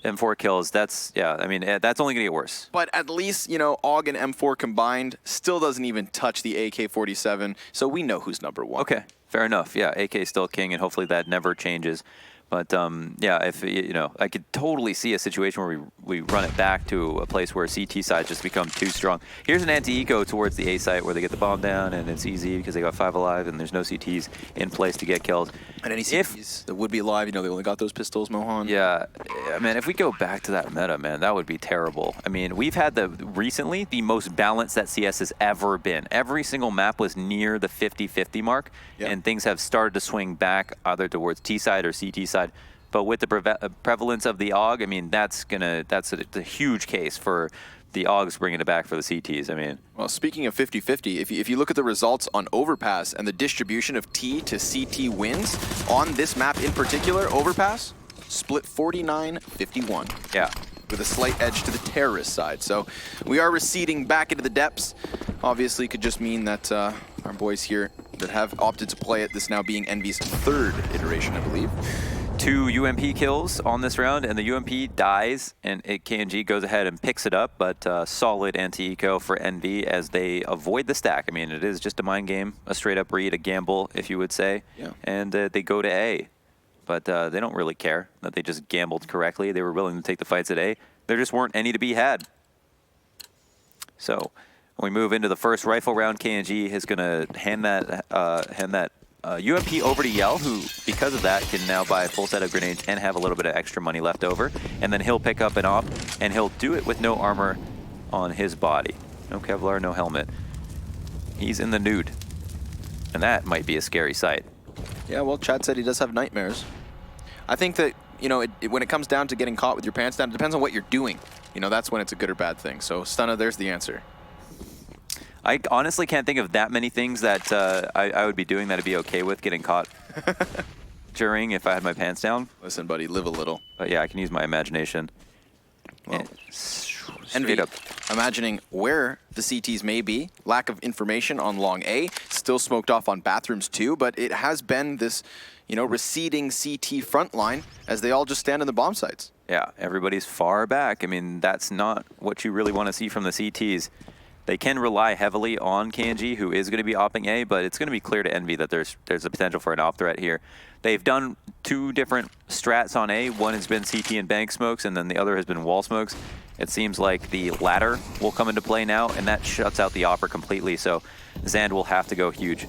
M4 kills, that's only going to get worse. But at least, AUG and M4 combined still doesn't even touch the AK-47, so we know who's number 1. Okay, fair enough. Yeah, AK is still king, and hopefully that never changes. But if I could totally see a situation where we run it back to a place where CT sides just become too strong. Here's an anti-eco towards the A site where they get the bomb down and it's easy because they got 5 alive and there's no CTs in place to get kills. And any CTs that would be alive, they only got those pistols, Mohan. Yeah, man, if we go back to that meta, man, that would be terrible. I mean, we've had recently the most balanced that CS has ever been. Every single map was near the 50-50 mark, and things have started to swing back either towards T side or CT side. But with the prevalence of the AUG, I mean, that's a huge case for the AUGs bringing it back for the CTs. I mean, well, speaking of 50-50, if you look at the results on Overpass and the distribution of T to CT wins on this map in particular, Overpass split 49-51. Yeah. With a slight edge to the terrorist side. So we are receding back into the depths. Obviously, could just mean that our boys here that have opted to play it, this now being Envy's 3rd iteration, I believe. 2 UMP kills on this round, and the UMP dies, and KNG goes ahead and picks it up, but solid anti-eco for Envy as they avoid the stack. I mean, it is just a mind game, a straight-up read, a gamble, if you would say, and they go to A. But they don't really care that they just gambled correctly. They were willing to take the fights at A. There just weren't any to be had. So when we move into the first rifle round, KNG is going to hand that UMP over to Yell, who, because of that, can now buy a full set of grenades and have a little bit of extra money left over. And then he'll pick up an op, and he'll do it with no armor on his body. No Kevlar, no helmet. He's in the nude. And that might be a scary sight. Yeah, well, Chad said he does have nightmares. I think that, you know, when it comes down to getting caught with your pants down, it depends on what you're doing. You know, that's when it's a good or bad thing. So, Stunna, there's the answer. I honestly can't think of that many things that I would be doing that I'd be okay with getting caught during if I had my pants down. Listen, buddy, live a little. But yeah, I can use my imagination. Well, Envy, imagining where the CTs may be. Lack of information on long A. Still smoked off on bathrooms too, but it has been this, you know, receding CT front line as they all just stand in the bomb sites. Yeah, everybody's far back. I mean, that's not what you really want to see from the CTs. They can rely heavily on KNG, who is going to be opping A, but it's going to be clear to Envy that there's a potential for an op threat here. They've done 2 different strats on A. One has been CT and bank smokes, and then the other has been wall smokes. It seems like the latter will come into play now, and that shuts out the opper completely, so Zand will have to go huge.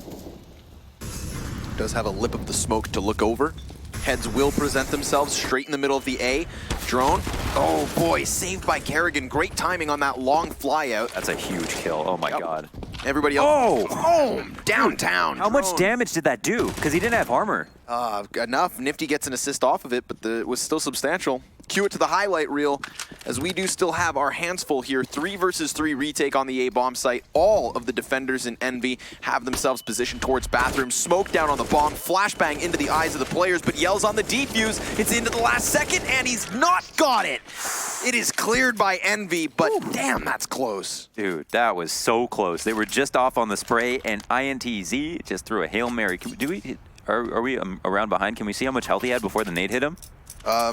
Does have a lip of the smoke to look over. Heads will present themselves straight in the middle of the A. Drone. Oh boy, saved by Kerrigan. Great timing on that long fly out. That's a huge kill. Oh my god. Everybody else. Home downtown. How much damage did that do? Because he didn't have armor. Enough. Nifty gets an assist off of it, but it was still substantial. Cue it to the highlight reel, as we do still have our hands full here. 3 versus 3 retake on the A bomb site. All of the defenders in Envy have themselves positioned towards bathrooms. Smoke down on the bomb, flashbang into the eyes of the players, but Yell's on the defuse. It's into the last second, and he's not got it. It is cleared by Envy, but damn, that's close. Dude, that was so close. They were just off on the spray, and INTZ just threw a Hail Mary. Are we around behind? Can we see how much health he had before the nade hit him? I'll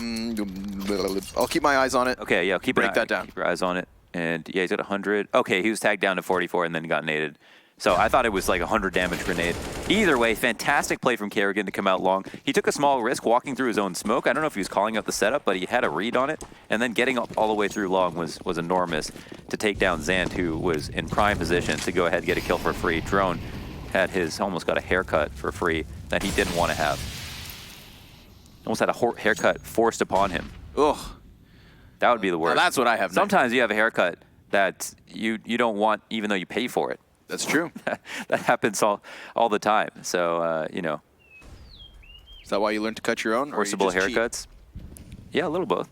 keep my eyes on it. Okay, yeah, break that down. Keep your eyes on it. And yeah, he's got 100. Okay, he was tagged down to 44 and then got naded. So I thought it was like a 100 damage grenade. Either way, fantastic play from Kerrigan to come out long. He took a small risk walking through his own smoke. I don't know if he was calling out the setup, but he had a read on it. And then getting up all the way through long was enormous to take down Zand, who was in prime position to go ahead and get a kill for free. Drone had almost got a haircut for free that he didn't want to have. Almost had a haircut forced upon him. Ugh. That would be the worst. Now that's what I have. Sometimes you have a haircut that you don't want, even though you pay for it. That's true. That happens all the time. So, you know. Is that why you learned to cut your own? Forcible haircuts? Yeah, a little both.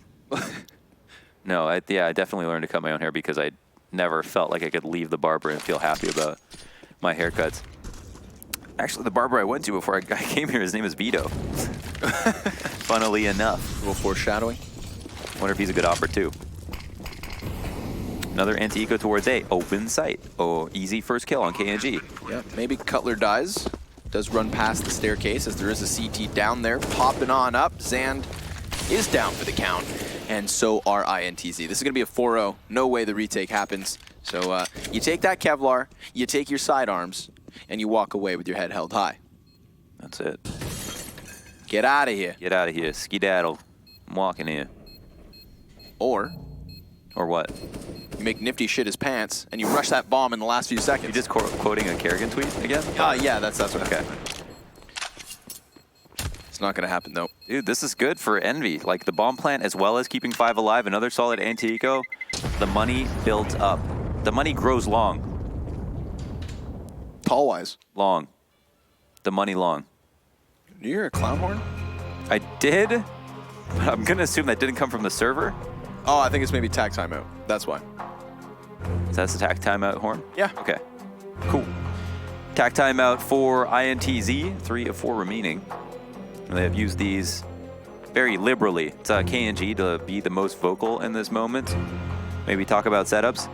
No, I definitely learned to cut my own hair because I never felt like I could leave the barber and feel happy about my haircuts. Actually, the barber I went to before I came here, his name is Vito. Funnily enough. A little foreshadowing. Wonder if he's a good offer, too. Another anti-eco towards A. Open sight. Oh, easy first kill on KNG. Yeah, maybe Cutler dies. Does run past the staircase as there is a CT down there. Popping on up. Zand is down for the count. And so are INTZ. This is going to be a 4-0. No way the retake happens. So you take that Kevlar, you take your sidearms, and you walk away with your head held high. That's it. Get out of here. Get out of here. Skedaddle. I'm walking here. Or what? You make Nifty shit his pants, and you rush that bomb in the last few seconds. You just quoting a Kerrigan tweet again? Yeah, that's what okay. It's not going to happen, though. Dude, this is good for Envy. Like, the bomb plant, as well as keeping 5 alive, another solid anti-eco. The money builds up. The money grows long. Tall-wise. Long. The money long. Did you hear a clown horn? I did, but I'm going to assume that didn't come from the server. Oh, I think it's maybe tag timeout. That's why. Is that the tag timeout horn? Yeah. Okay. Cool. Tag timeout for INTZ. 3 of 4 remaining. They have used these very liberally. It's KNG to be the most vocal in this moment. Maybe talk about setups.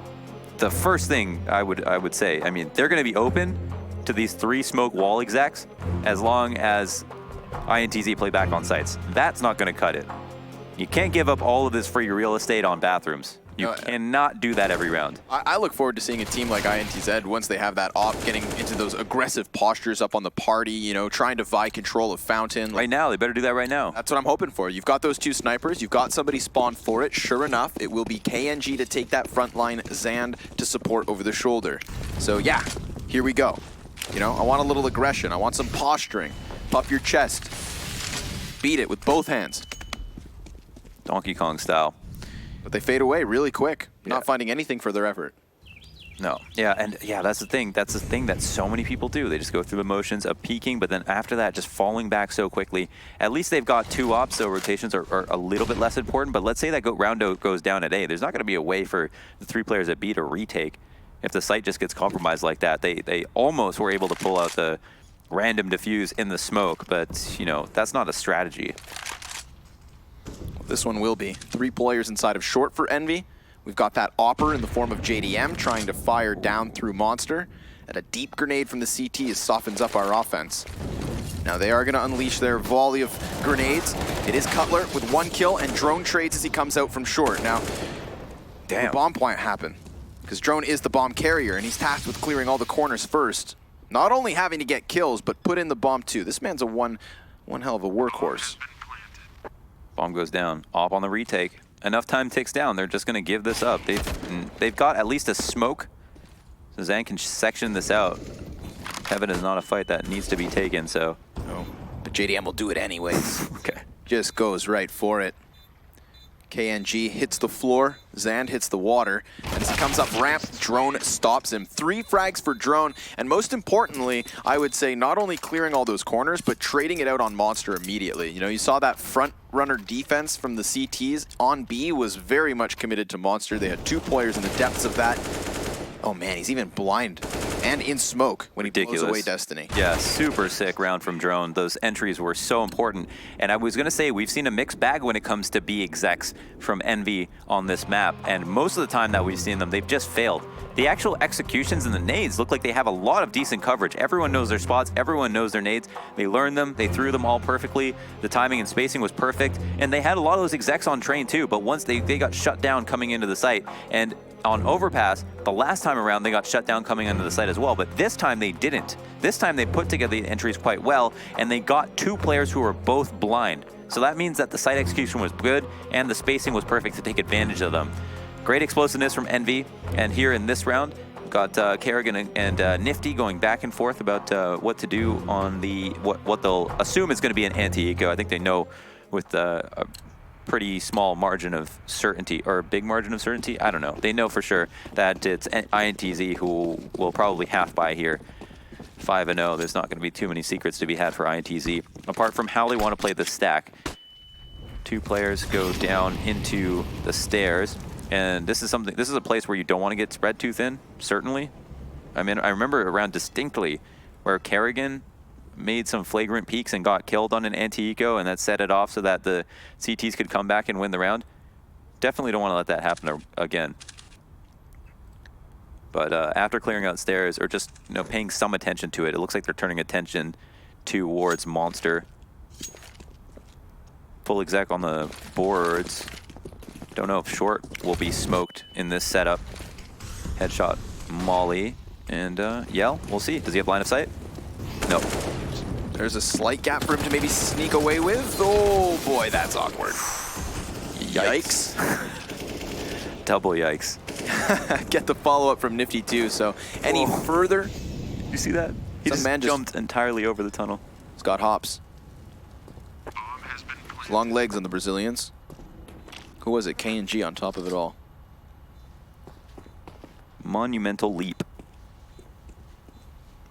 The first thing I would say, I mean, they're going to be open to these 3 smoke wall execs as long as INTZ play back on sites. That's not going to cut it. You can't give up all of this free real estate on bathrooms. You cannot do that every round. I look forward to seeing a team like INTZ once they have that op, getting into those aggressive postures up on the party, you know, trying to vie control of Fountain. Right now, they better do that right now. That's what I'm hoping for. You've got those 2 snipers, you've got somebody spawned for it. Sure enough, it will be KNG to take that front line, Zand to support over the shoulder. So yeah, here we go. You know, I want a little aggression. I want some posturing. Puff your chest. Beat it with both hands. Donkey Kong style. But they fade away really quick, not finding anything for their effort. No. Yeah, and yeah, that's the thing. That's the thing that so many people do. They just go through the motions of peaking, but then after that, just falling back so quickly. At least they've got 2 ops, so rotations are a little bit less important. But let's say that round goes down at A. There's not going to be a way for the 3 players at B to retake. If the site just gets compromised like that, they almost were able to pull out the random defuse in the smoke, but, you know, that's not a strategy. This one will be. 3 players inside of short for Envy. We've got that Opper in the form of JDM trying to fire down through Monster. And a deep grenade from the CT softens up our offense. Now they are going to unleash their volley of grenades. It is Cutler with 1 kill and Drone trades as he comes out from short. Now, damn, the bomb plant happen. Because Drone is the bomb carrier and he's tasked with clearing all the corners first. Not only having to get kills, but put in the bomb too. This man's a one hell of a workhorse. Bomb goes down. Op on the retake. Enough time ticks down. They're just going to give this up. They've got at least a smoke. So Zan can section this out. Heaven is not a fight that needs to be taken, so. No, but JDM will do it anyways. Okay. Just goes right for it. KNG hits the floor, Zand hits the water, and as he comes up ramp, Drone stops him. 3 frags for Drone, and most importantly, I would say not only clearing all those corners, but trading it out on Monster immediately. You know, you saw that front runner defense from the CTs on B was very much committed to Monster. They had 2 players in the depths of that. Oh man, he's even blind and in smoke when he blows away Destiny. Yeah, super sick round from Drone. Those entries were so important. And I was going to say, we've seen a mixed bag when it comes to B execs from Envy on this map. And most of the time that we've seen them, they've just failed. The actual executions and the nades look like they have a lot of decent coverage. Everyone knows their spots. Everyone knows their nades. They learned them. They threw them all perfectly. The timing and spacing was perfect. And they had a lot of those execs on train too. But once they got shut down coming into the site. And on Overpass, the last time around, they got shut down coming into the site as well, but this time they didn't. This time they put together the entries quite well, and they got 2 players who were both blind. So that means that the site execution was good, and the spacing was perfect to take advantage of them. Great explosiveness from Envy, and here in this round, got Kerrigan and Nifty going back and forth about what to do on the what they'll assume is going to be an anti-eco. I think they know with a pretty small margin of certainty, or a big margin of certainty, I don't know. They know for sure that it's INTZ who will probably half by here. 5-0, there's not going to be too many secrets to be had for INTZ, apart from how they want to play the stack. 2 players go down into the stairs, and this is a place where you don't want to get spread too thin, certainly. I mean, I remember a round distinctly where Kerrigan made some flagrant peeks and got killed on an anti-eco, and that set it off so that the CTs could come back and win the round. Definitely don't want to let that happen again. But after clearing out stairs, or just paying some attention to it, it looks like they're turning attention towards Monster. Full exec on the boards. Don't know if short will be smoked in this setup. Headshot Molly, and Yell, we'll see. Does he have line of sight? No. There's a slight gap for him to maybe sneak away with. Oh boy, that's awkward. Yikes. Double yikes. Get the follow-up from Nifty too, so any further? You see that? He just jumped entirely over the tunnel. He's got hops. Long legs on the Brazilians. Who was it? KNG on top of it all. Monumental leap.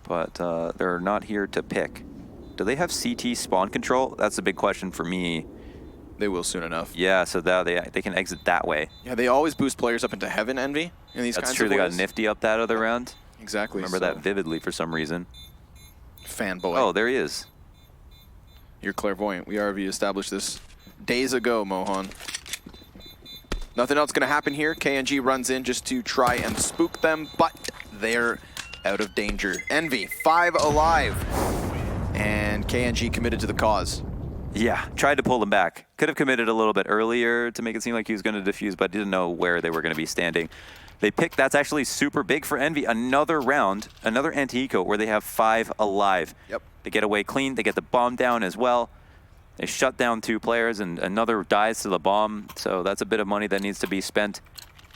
But they're not here to pick. Do they have CT spawn control? That's a big question for me. They will soon enough. Yeah, so that they can exit that way. Yeah, they always boost players up into heaven, Envy, in these That's kinds true. of They ways. got Nifty up that other round. Exactly. Remember that vividly for some reason. Fanboy. Oh, there he is. You're clairvoyant. We already established this days ago, Mohan. Nothing else going to happen here. KNG runs in just to try and spook them, but they're out of danger. Envy, 5 alive. And KNG committed to the cause. Yeah, tried to pull them back. Could have committed a little bit earlier to make it seem like he was going to defuse, but didn't know where they were going to be standing. They picked, that's actually super big for Envy. Another round, another anti-eco where they have 5 alive. Yep. They get away clean, they get the bomb down as well. They shut down 2 players and another dies to the bomb. So that's a bit of money that needs to be spent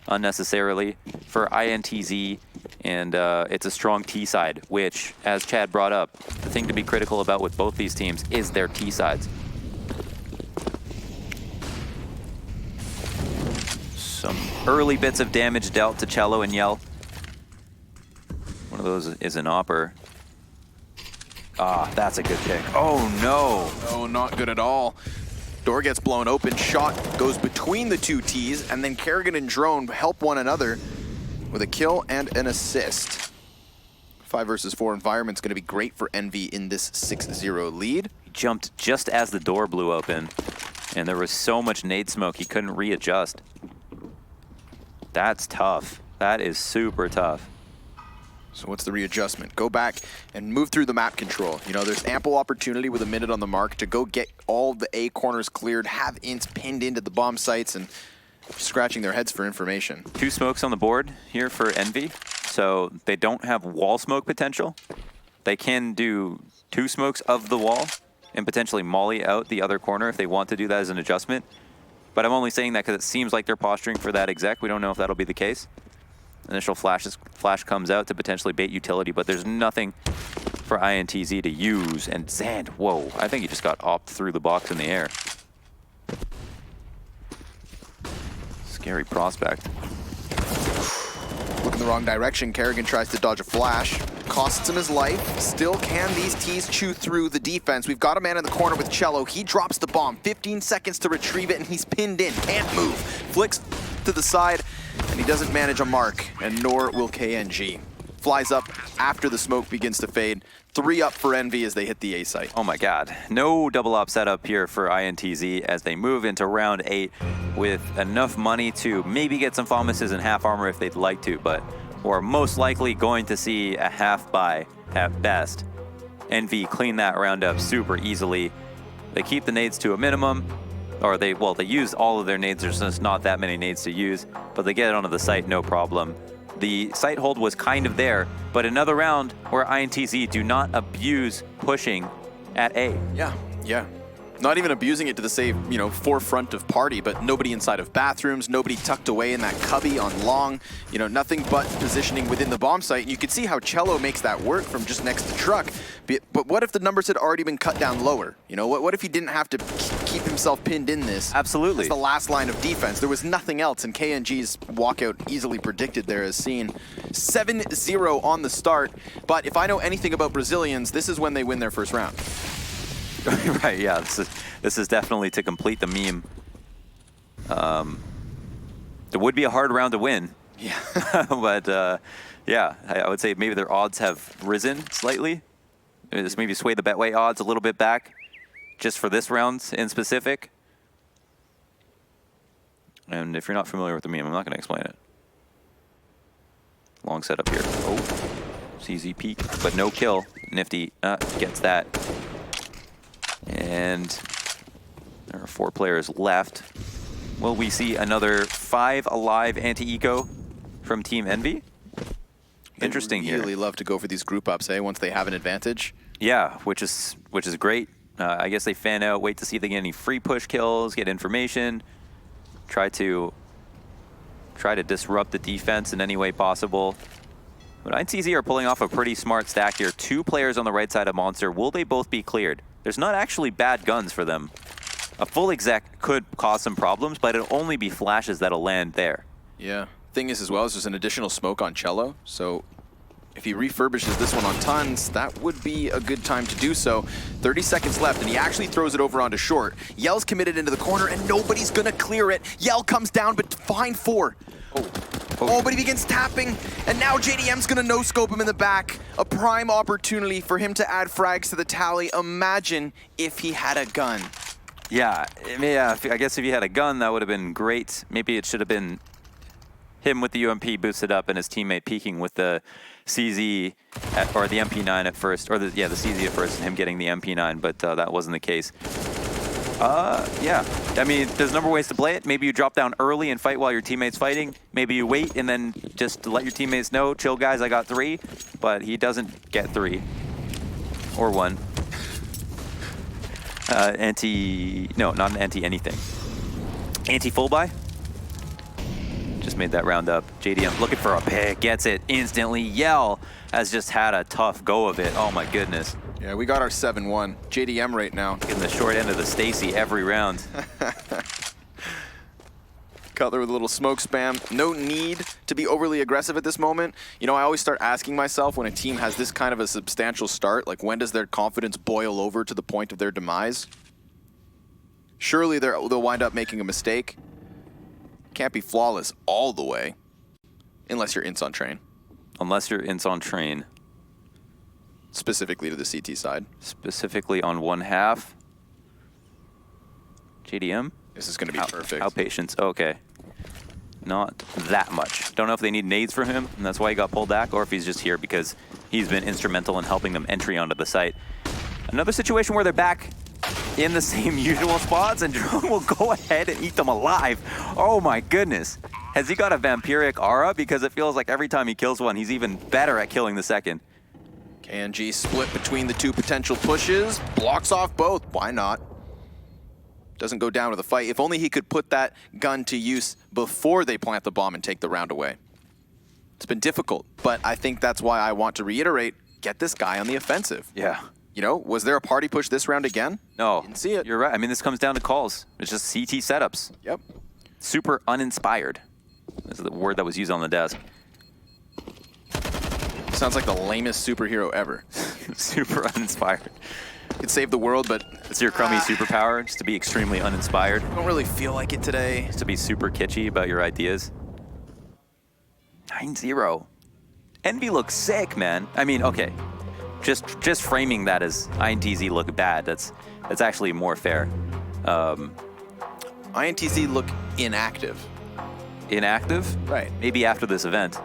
unnecessarily for INTZ. And it's a strong T side, which, as Chad brought up, the thing to be critical about with both these teams is their T sides. Some early bits of damage dealt to Cello and Yell. One of those is an Opper. Ah, that's a good pick. Oh no! Oh, not good at all. Door gets blown open, shot goes between the 2 Ts, and then Kerrigan and Drone help one another with a kill and an assist. 5 versus 4 environment's going to be great for Envy in this 6-0 lead. He jumped just as the door blew open, and there was so much nade smoke he couldn't readjust. That's tough. That is super tough. So what's the readjustment? Go back and move through the map control. You know, there's ample opportunity with a minute on the mark to go get all the A corners cleared, have ints pinned into the bomb sites, and scratching their heads for information. 2 smokes on the board here for Envy, so they don't have wall smoke potential. They can do 2 smokes of the wall and potentially molly out the other corner if they want to do that as an adjustment. But I'm only saying that because it seems like they're posturing for that exec. We don't know if that'll be the case. Initial flash comes out to potentially bait utility, but there's nothing for INTZ to use. And Zand, whoa, I think he just got opt through the box in the air. Scary prospect. Look in the wrong direction. Kerrigan tries to dodge a flash. Costs him his life. Still can these Ts chew through the defense. We've got a man in the corner with Cello. He drops the bomb. 15 seconds to retrieve it, and he's pinned in. Can't move. Flicks to the side, and he doesn't manage a mark, and nor will KNG. Flies up after the smoke begins to fade. 3 up for Envy as they hit the A site. Oh my god. No double op setup here for INTZ as they move into round 8 with enough money to maybe get some Fomuses and half armor if they'd like to, but we're most likely going to see a half buy at best. Envy clean that round up super easily. They keep the nades to a minimum, or they use all of their nades. There's just not that many nades to use, but they get it onto the site no problem. The site hold was kind of there, but another round where INTZ do not abuse pushing at A. Yeah. Not even abusing it to the forefront of party, but nobody inside of bathrooms, nobody tucked away in that cubby on long, nothing but positioning within the bomb site. And you can see how Cello makes that work from just next to truck. But what if the numbers had already been cut down lower? What if he didn't have to keep himself pinned in this? Absolutely. It's the last line of defense. There was nothing else, and KNG's walkout easily predicted there as seen. 7-0 on the start, but if I know anything about Brazilians, this is when they win their first round. Right, yeah, this is definitely to complete the meme. It would be a hard round to win. Yeah. But yeah, I would say maybe their odds have risen slightly. Just maybe sway the Betway odds a little bit back, just for this round in specific. And if you're not familiar with the meme, I'm not going to explain it. Long setup here. Oh, CZ peek, but no kill. Nifty gets that. And there are 4 players left. Will we see another 5 alive anti-eco from Team Envy? Interesting here. They really love to go for these group ups, once they have an advantage. Yeah, which is great. I guess they fan out, wait to see if they get any free push kills, get information, try to disrupt the defense in any way possible. But INTZ are pulling off a pretty smart stack here. 2 players on the right side of Monster. Will they both be cleared? There's not actually bad guns for them. A full exec could cause some problems, but it'll only be flashes that'll land there. Yeah. Thing is, as well, is there's an additional smoke on Cello, so if he refurbishes this one on Tons, that would be a good time to do so. 30 seconds left, and he actually throws it over onto short. Yell's committed into the corner, and nobody's gonna clear it. Yell comes down, but find 4. Oh, but he begins tapping, and now JDM's gonna no-scope him in the back. A prime opportunity for him to add frags to the tally. Imagine if he had a gun. Yeah, I guess if he had a gun, that would have been great. Maybe it should have been him with the UMP boosted up and his teammate peeking with the CZ or the MP9 at first, or the CZ at first, and him getting the MP9, but that wasn't the case. Yeah. I mean, there's a number of ways to play it. Maybe you drop down early and fight while your teammate's fighting. Maybe you wait and then just let your teammates know, chill guys, I got 3. But he doesn't get 3. Or 1. No, not an anti-anything. Anti-full buy? Just made that round up. JDM looking for a pick, gets it instantly. Yell has just had a tough go of it. Oh my goodness. Yeah, we got our 7-1. JDM right now. Getting the short end of the Stacy every round. Cutler with a little smoke spam. No need to be overly aggressive at this moment. You know, I always start asking myself when a team has this kind of a substantial start, like when does their confidence boil over to the point of their demise? Surely they'll wind up making a mistake. Can't be flawless all the way. Unless you're Ints on Train. Unless you're Ints on Train. Specifically to the CT side. Specifically on 1/2. JDM? This is going to be perfect. Outpatience. Okay. Not that much. Don't know if they need nades for him, and that's why he got pulled back, or if he's just here because he's been instrumental in helping them entry onto the site. Another situation where they're back in the same usual spots, and Drone will go ahead and eat them alive. Oh my goodness. Has he got a vampiric aura? Because it feels like every time he kills one, he's even better at killing the second. KNG split between the two potential pushes. Blocks off both. Why not? Doesn't go down with a fight. If only he could put that gun to use before they plant the bomb and take the round away. It's been difficult, but I think that's why I want to reiterate, get this guy on the offensive. Yeah. You know, was there a party push this round again? No. Didn't see it. You're right. I mean, this comes down to calls. It's just CT setups. Yep. Super uninspired. That's the word that was used on the desk. Sounds like the lamest superhero ever. Super uninspired. Could save the world, but it's your crummy superpower, just to be extremely uninspired. I don't really feel like it today. Just to be super kitschy about your ideas. 9-0. Envy looks sick, man. I mean, okay. Just framing that as INTZ look bad, that's actually more fair. INTZ look inactive. Inactive? Right. Maybe after this event.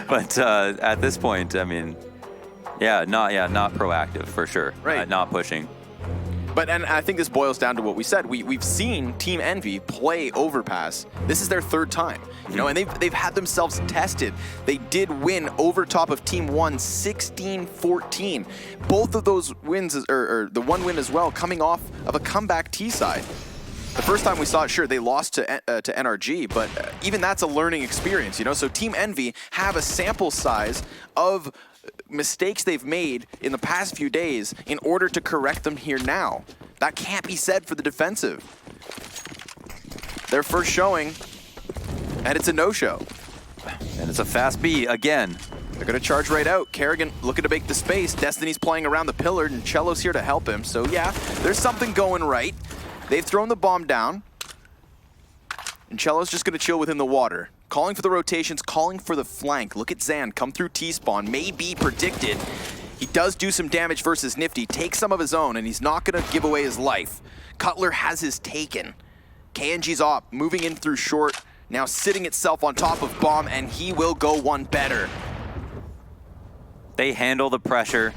But at this point, I mean, not proactive for sure. Right. Not pushing. But and I think this boils down to what we said. We've seen Team Envy play Overpass. This is their 3rd time, you know, and they've had themselves tested. They did win over top of Team 1 16-14. Both of those wins, or the one win as well, coming off of a comeback T side. The first time we saw it, sure, they lost to NRG, but even that's a learning experience, you know? So Team Envy have a sample size of mistakes they've made in the past few days in order to correct them here now. That can't be said for the defensive. Their first showing, and it's a no-show. And it's a fast B again. They're going to charge right out. Kerrigan looking to make the space. Destiny's playing around the pillar, and Cello's here to help him. So yeah, there's something going right. They've thrown the bomb down, and Cello's just going to chill within the water. Calling for the rotations, calling for the flank. Look at Zan come through T-spawn, may be predicted. He does do some damage versus Nifty, takes some of his own, and he's not going to give away his life. Cutler has his taken. KNG's op, moving in through short, now sitting itself on top of bomb, and he will go one better. They handle the pressure,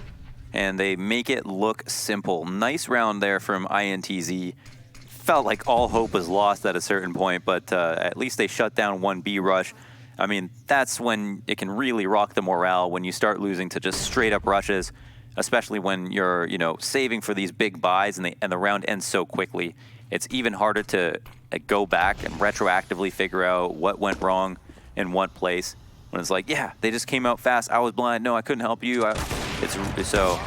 and they make it look simple. Nice round there from INTZ. Felt like all hope was lost at a certain point, but at least they shut down one B rush. I mean, that's when it can really rock the morale, when you start losing to just straight up rushes, especially when you're, you know, saving for these big buys and the round ends so quickly. It's even harder to go back and retroactively figure out what went wrong in what place. When it's like, yeah, they just came out fast. I was blind. No, I couldn't help you. It's so.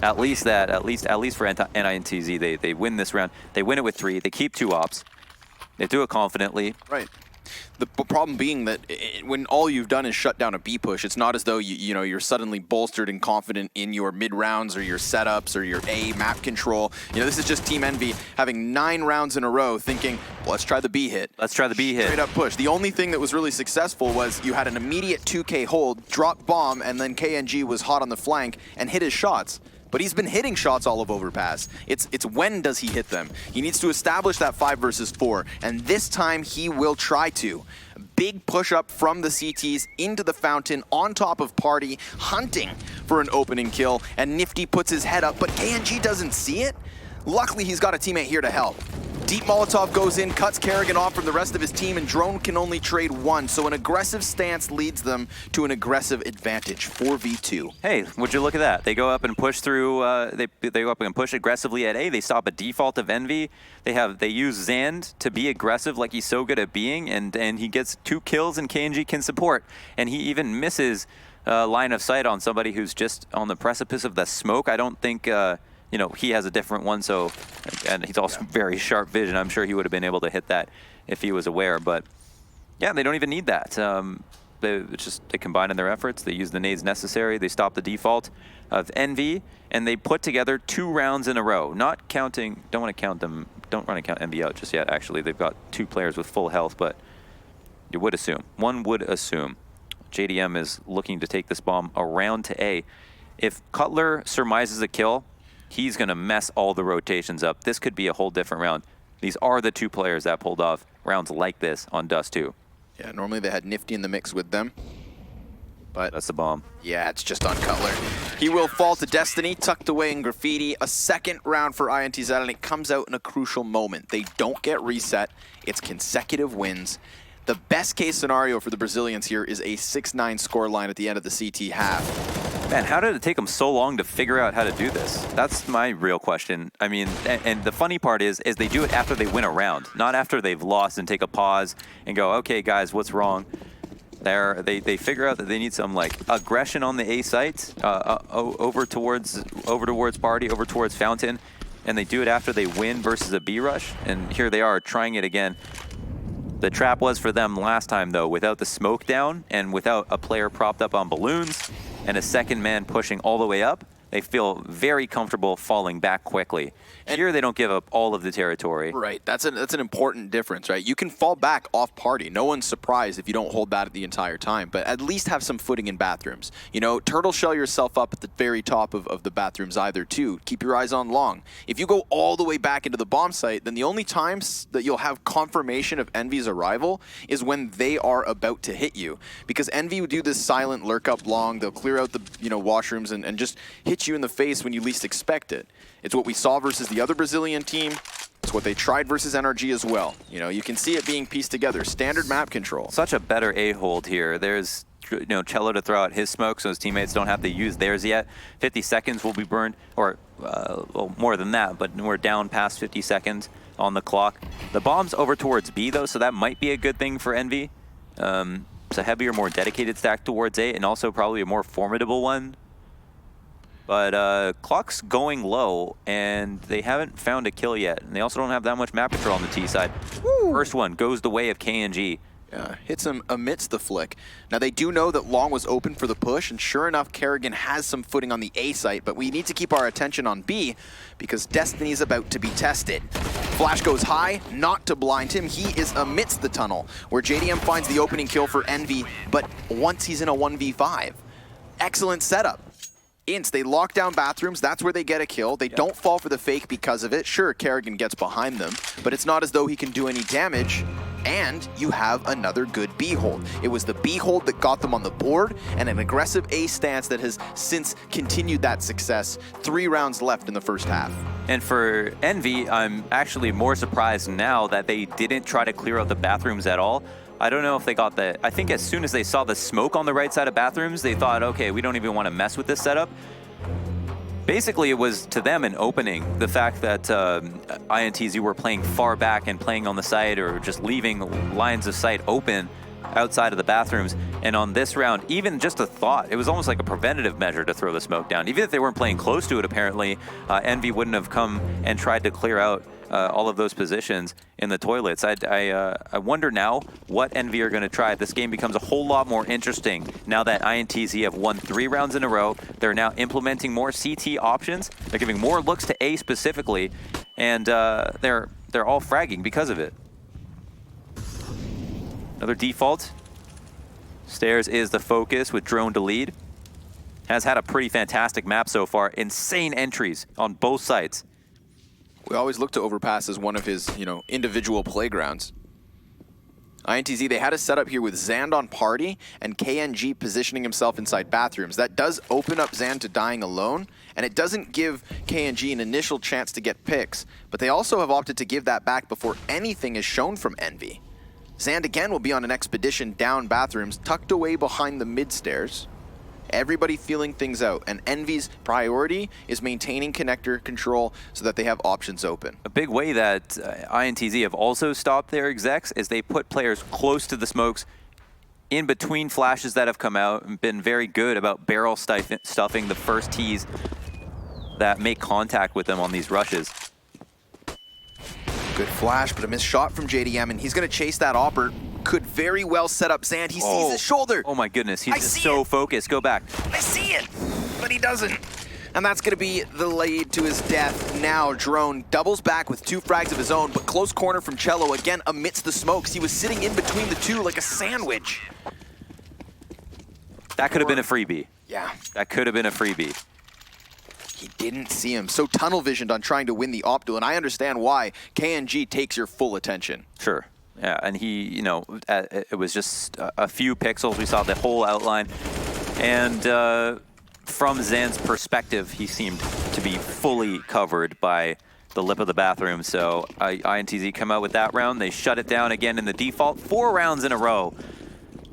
At least for NINTZ, they win this round. They win it with 3. They keep 2 ops. They do it confidently. Right. The problem being that when all you've done is shut down a B push, it's not as though you're suddenly bolstered and confident in your mid rounds or your setups or your A map control. You know, this is just Team Envy having 9 rounds in a row thinking, well, let's try the B hit. Let's try the B hit. Straight up push. The only thing that was really successful was you had an immediate 2K hold, drop bomb, and then KNG was hot on the flank and hit his shots. But he's been hitting shots all of Overpass. It's when does he hit them? He needs to establish that 5 versus 4, and this time he will try to. big push up from the CTs into the fountain on top of Party, hunting for an opening kill, and Nifty puts his head up, but KNG doesn't see it. Luckily, he's got a teammate here to help. Deep Molotov goes in, cuts Kerrigan off from the rest of his team, and Drone can only trade one, so an aggressive stance leads them to an aggressive advantage, 4v2. Hey, would you look at that? They go up and push through, they go up and push aggressively at A. They stop a default of Envy. They use Zand to be aggressive like he's so good at being, and he gets 2 kills and KNG can support. And he even misses line of sight on somebody who's just on the precipice of the smoke. I don't think... you know, he has a different one, so, and he's also very sharp vision. I'm sure he would have been able to hit that if he was aware, but yeah, they don't even need that. They combine in their efforts. They use the nades necessary. They stop the default of Envy, and they put together 2 rounds in a row. Not counting, don't want to count them, don't want to count Envy out just yet, actually. They've got 2 players with full health, but you would assume, one would assume, JDM is looking to take this bomb around to A. If Cutler surmises a kill, he's going to mess all the rotations up. This could be a whole different round. These are the 2 players that pulled off rounds like this on Dust 2. Yeah, normally they had Nifty in the mix with them. But that's the bomb. Yeah, it's just on Cutler. He will fall to Destiny, tucked away in Graffiti. A second round for INTZ, and it comes out in a crucial moment. They don't get reset. It's consecutive wins. The best case scenario for the Brazilians here is a 6-9 scoreline at the end of the CT half. Man, how did it take them so long to figure out how to do this? That's my real question. I mean, and the funny part is they do it after they win a round, not after they've lost and take a pause and go, okay, guys, what's wrong? They figure out that they need some like aggression on the A site, over towards Party, over towards Fountain, and they do it after they win versus a B rush. And here they are trying it again. The trap was for them last time though, without the smoke down and without a player propped up on balloons and a second man pushing all the way up, they feel very comfortable falling back quickly. And here they don't give up all of the territory. Right, that's an important difference, right? You can fall back off Party. No one's surprised if you don't hold that the entire time, but at least have some footing in bathrooms. You know, turtle shell yourself up at the very top of the bathrooms either too. Keep your eyes on long. If you go all the way back into the bomb site, then the only times that you'll have confirmation of Envy's arrival is when they are about to hit you. Because Envy would do this silent lurk up long, they'll clear out the washrooms and just hit you in the face when you least expect it. It's what we saw versus the other Brazilian team. It's what they tried versus NRG as well. You know, you can see it being pieced together. Standard map control. Such a better A hold here. There's Cello to throw out his smoke so his teammates don't have to use theirs yet. 50 seconds will be burned, or well, more than that, but we're down past 50 seconds on the clock. The bomb's over towards B though, so that might be a good thing for Envy. It's a heavier, more dedicated stack towards A, and also probably a more formidable one. But clock's going low, and they haven't found a kill yet. And they also don't have that much map control on the T side. Woo. First one goes the way of KNG. Yeah, hits him amidst the flick. Now they do know that long was open for the push, and sure enough, Kerrigan has some footing on the A site, but we need to keep our attention on B because Destiny's about to be tested. Flash goes high, not to blind him. He is amidst the tunnel, where JDM finds the opening kill for Envy, but once he's in a 1v5. Excellent setup. Ints, they lock down bathrooms, that's where they get a kill. They don't fall for the fake because of it. Sure, Kerrigan gets behind them, but it's not as though he can do any damage. And you have another good B hold. It was the B hold that got them on the board, and an aggressive A stance that has since continued that success. 3 rounds left in the first half. And for Envy, I'm actually more surprised now that they didn't try to clear out the bathrooms at all. I don't know if they got the... I think as soon as they saw the smoke on the right side of bathrooms, they thought, okay, we don't even want to mess with this setup. Basically, it was to them an opening. The fact that INTZ were playing far back and playing on the side or just leaving lines of sight open outside of the bathrooms. And on this round, even just a thought, it was almost like a preventative measure to throw the smoke down. Even if they weren't playing close to it, apparently, Envy wouldn't have come and tried to clear out all of those positions in the toilets. I wonder now what Envy are going to try. This game becomes a whole lot more interesting now that INTZ have won 3 rounds in a row. They're now implementing more CT options. They're giving more looks to A specifically, and they're all fragging because of it. Another default. Stairs is the focus with Drone to lead. Has had a pretty fantastic map so far. Insane entries on both sides. We always look to Overpass as one of his, individual playgrounds. INTZ, they had a setup here with Zand on party and KNG positioning himself inside bathrooms. That does open up Zand to dying alone, and it doesn't give KNG an initial chance to get picks, but they also have opted to give that back before anything is shown from Envy. Zand again will be on an expedition down bathrooms, tucked away behind the mid stairs. Everybody feeling things out, and Envy's priority is maintaining connector control so that they have options open. A big way that INTZ have also stopped their execs is they put players close to the smokes in between flashes that have come out and been very good about barrel stuffing the first tees that make contact with them on these rushes. Good flash, but a missed shot from JDM, and he's going to chase that Opper. Could very well set up Zand. He sees his shoulder. Oh my goodness, he's just so focused. Go back. I see it, but he doesn't. And that's going to be the lead to his death. Now Drone doubles back with 2 frags of his own, but close corner from Cello again amidst the smokes. He was sitting in between the two like a sandwich. That could have been a freebie. Yeah. That could have been a freebie. He didn't see him. So tunnel visioned on trying to win the op duel, and I understand why. KNG takes your full attention. Sure. Yeah, and he, you know, it was just a few pixels. We saw the whole outline. And from Zan's perspective, he seemed to be fully covered by the lip of the bathroom. So INTZ come out with that round. They shut it down again in the default. 4 rounds in a row.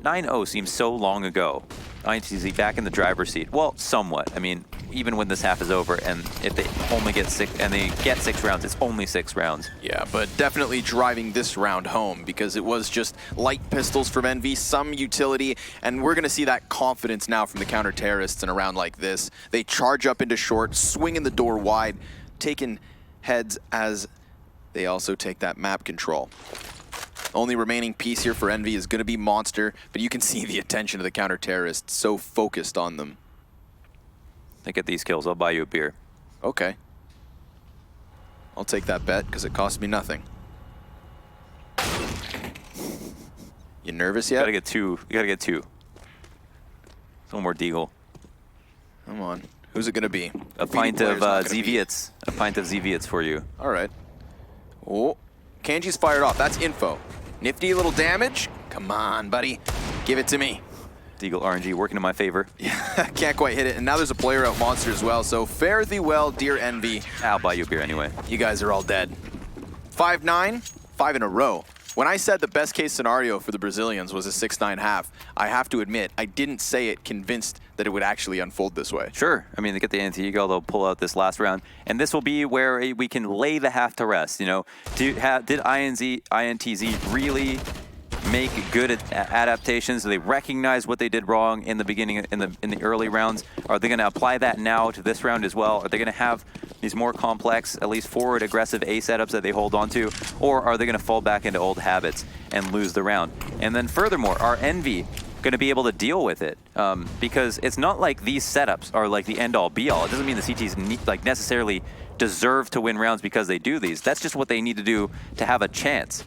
9-0 seems so long ago. INTZ back in the driver's seat. Well, somewhat. I mean, even when this half is over, and if they only get 6, and they get 6 rounds, it's only 6 rounds. Yeah, but definitely driving this round home because it was just light pistols from Envy, some utility, and we're going to see that confidence now from the counter-terrorists in a round like this. They charge up into short, swinging the door wide, taking heads as they also take that map control. Only remaining piece here for Envy is going to be Monster, but you can see the attention of the counter-terrorists so focused on them. They get these kills, I'll buy you a beer. Okay. I'll take that bet because it cost me nothing. You nervous yet? You gotta get 2. You gotta get 2. One more deagle. Come on. Who's it gonna be? A pint of Zviets. A pint of Zviets for you. All right. Oh, Kanji's fired off. That's info. Nifty little damage. Come on, buddy. Give it to me. Deagle RNG working in my favor. Yeah, can't quite hit it. And now there's a player out Monster as well. So fare thee well, dear Envy. I'll buy you a beer anyway. You guys are all dead. 5-9, 5 in a row. When I said the best case scenario for the Brazilians was a 6-9 half, I have to admit, I didn't say it convinced that it would actually unfold this way. Sure. I mean, they get the anti-eagle, they'll pull out this last round. And this will be where we can lay the half to rest, you know. Did INTZ really make good adaptations? Do they recognize what they did wrong in the beginning, in the early rounds? Are they going to apply that now to this round as well? Are they going to have these more complex, at least forward aggressive A setups that they hold on to? Or are they going to fall back into old habits and lose the round? And then furthermore, are Envy going to be able to deal with it? Because it's not like these setups are like the end-all be-all. It doesn't mean the CTs like necessarily deserve to win rounds because they do these. That's just what they need to do to have a chance.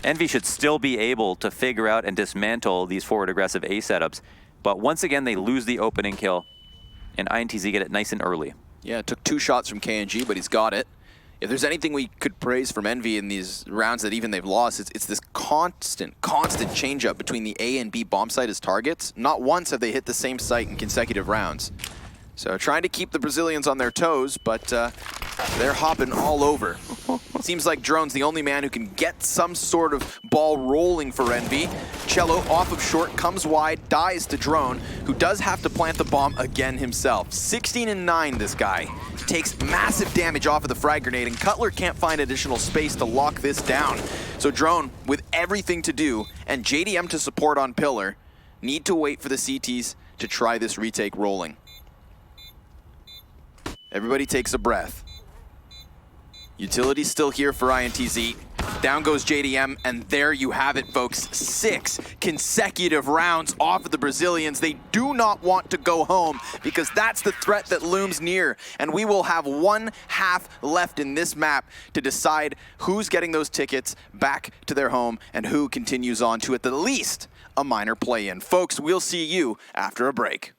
Envy should still be able to figure out and dismantle these forward aggressive A setups. But once again, they lose the opening kill, and INTZ get it nice and early. Yeah, it took 2 shots from KNG, but he's got it. If there's anything we could praise from Envy in these rounds that even they've lost, it's this constant change-up between the A and B bomb site as targets. Not once have they hit the same site in consecutive rounds. So trying to keep the Brazilians on their toes, but they're hopping all over. Seems like Drone's the only man who can get some sort of ball rolling for Envy. Cello off of short, comes wide, dies to Drone, who does have to plant the bomb again himself. 16-9 this guy. Takes massive damage off of the frag grenade, and Cutler can't find additional space to lock this down. So Drone, with everything to do, and JDM to support on Pillar, need to wait for the CTs to try this retake rolling. Everybody takes a breath. Utility's still here for INTZ. Down goes JDM, and there you have it, folks. 6 consecutive rounds off of the Brazilians. They do not want to go home because that's the threat that looms near. And we will have 1 half left in this map to decide who's getting those tickets back to their home and who continues on to at the least a minor play-in. Folks, we'll see you after a break.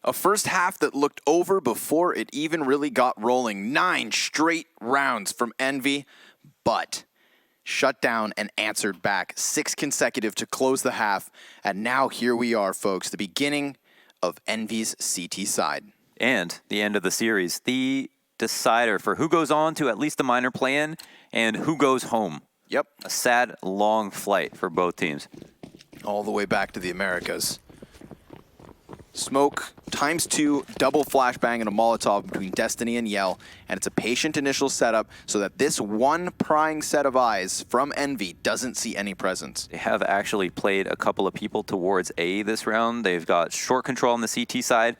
A first half that looked over before it even really got rolling. 9 straight rounds from Envy, but shut down and answered back. 6 consecutive to close the half. And now here we are, folks, the beginning of Envy's CT side. And the end of the series, the decider for who goes on to at least the minor play-in and who goes home. Yep. A sad, long flight for both teams. All the way back to the Americas. Smoke ×2, double flashbang and a Molotov between Destiny and Yell, and it's a patient initial setup so that this one prying set of eyes from Envy doesn't see any presence. They have actually played a couple of people towards A this round. They've got short control on the CT side,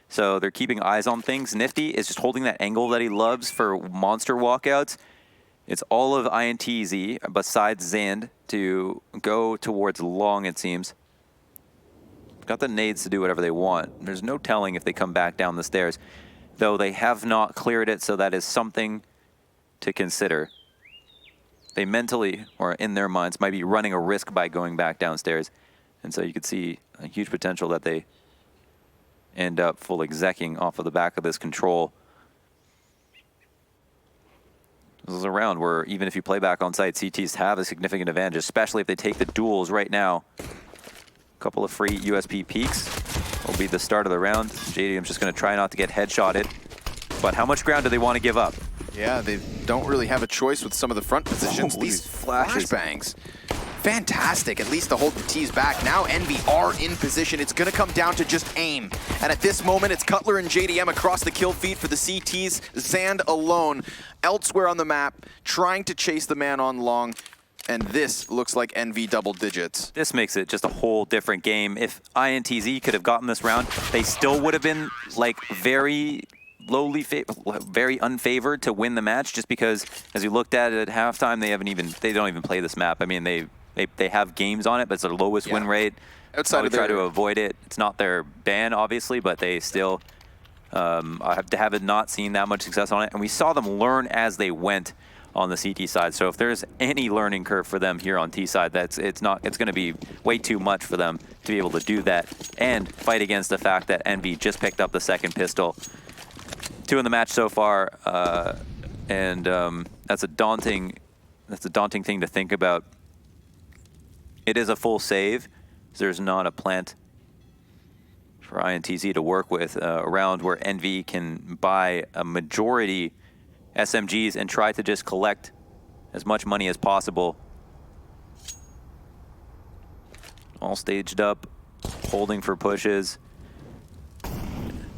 so they're keeping eyes on things. Nifty is just holding that angle that he loves for monster walkouts. It's all of INTZ besides Zand to go towards long, it seems. Got the nades to do whatever they want. There's no telling if they come back down the stairs, though they have not cleared it, so that is something to consider. They mentally, or in their minds, might be running a risk by going back downstairs, and so you could see a huge potential that they end up full execing off of the back of this control. This is a round where even if you play back on site, CTs have a significant advantage, especially if they take the duels right now. Couple of free USP peaks will be the start of the round. JDM's just going to try not to get headshotted. But how much ground do they want to give up? Yeah, they don't really have a choice with some of the front positions. These flashbangs. Fantastic, at least to hold the T's back. Now Envy are in position. It's going to come down to just aim. And at this moment, it's Cutler and JDM across the kill feed for the CTs. Zand alone, elsewhere on the map, trying to chase the man on long. And this looks like Envy double digits. This makes it just a whole different game. If INTZ could have gotten this round, they still would have been like very very unfavored to win the match, just because as you looked at it at halftime, they don't even play this map. I mean, they have games on it, but it's their lowest win rate. Outside of try to avoid it. It's not their ban, obviously, but they still have not seen that much success on it. And we saw them learn as they went on the CT side. So if there's any learning curve for them here on T side, it's going to be way too much for them to be able to do that and fight against the fact that Envy just picked up the second pistol. 2 in the match so far, and that's a daunting thing to think about. It is a full save. There's not a plant for INTZ to work with, a round where Envy can buy a majority SMGs and try to just collect as much money as possible. All staged up, holding for pushes.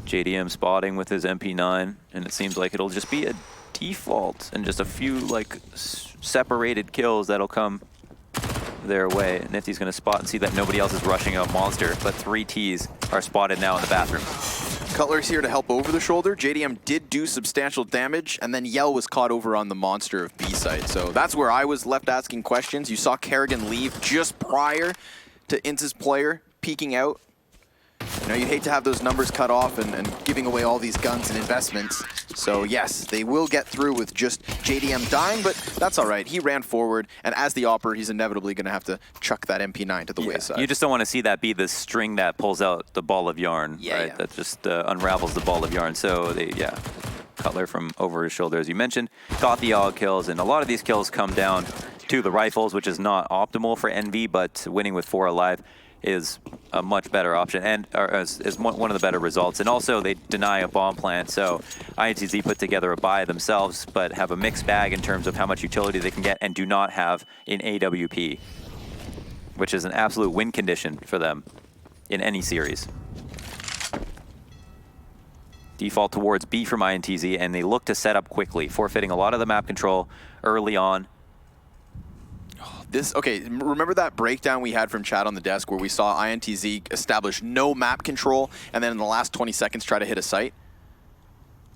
JDM spotting with his MP9, and it seems like it'll just be a default and just a few like separated kills that'll come their way. Nifty's going to spot and see that nobody else is rushing out Monster, but 3 Ts are spotted now in the bathroom. Cutler's here to help over the shoulder. JDM did do substantial damage, and then Yell was caught over on the Monster of B site. So that's where I was left asking questions. You saw Kerrigan leave just prior to Ince's player peeking out. You know, you hate to have those numbers cut off and giving away all these guns and investments. So yes, they will get through with just JDM dying, but that's all right. He ran forward, and as the Opper, he's inevitably going to have to chuck that MP9 to the wayside. You just don't want to see that be the string that pulls out the ball of yarn, right? That just unravels the ball of yarn. So Cutler from over his shoulder, as you mentioned, got the odd kills, and a lot of these kills come down to the rifles, which is not optimal for Envy, but winning with 4 alive is a much better option and is one of the better results. And also they deny a bomb plant, so INTZ put together a buy themselves, but have a mixed bag in terms of how much utility they can get and do not have in AWP, which is an absolute win condition for them in any series. Default towards B from INTZ, and they look to set up quickly, forfeiting a lot of the map control early on. Okay, remember that breakdown we had from chat on the desk where we saw INTZ establish no map control and then in the last 20 seconds try to hit a site?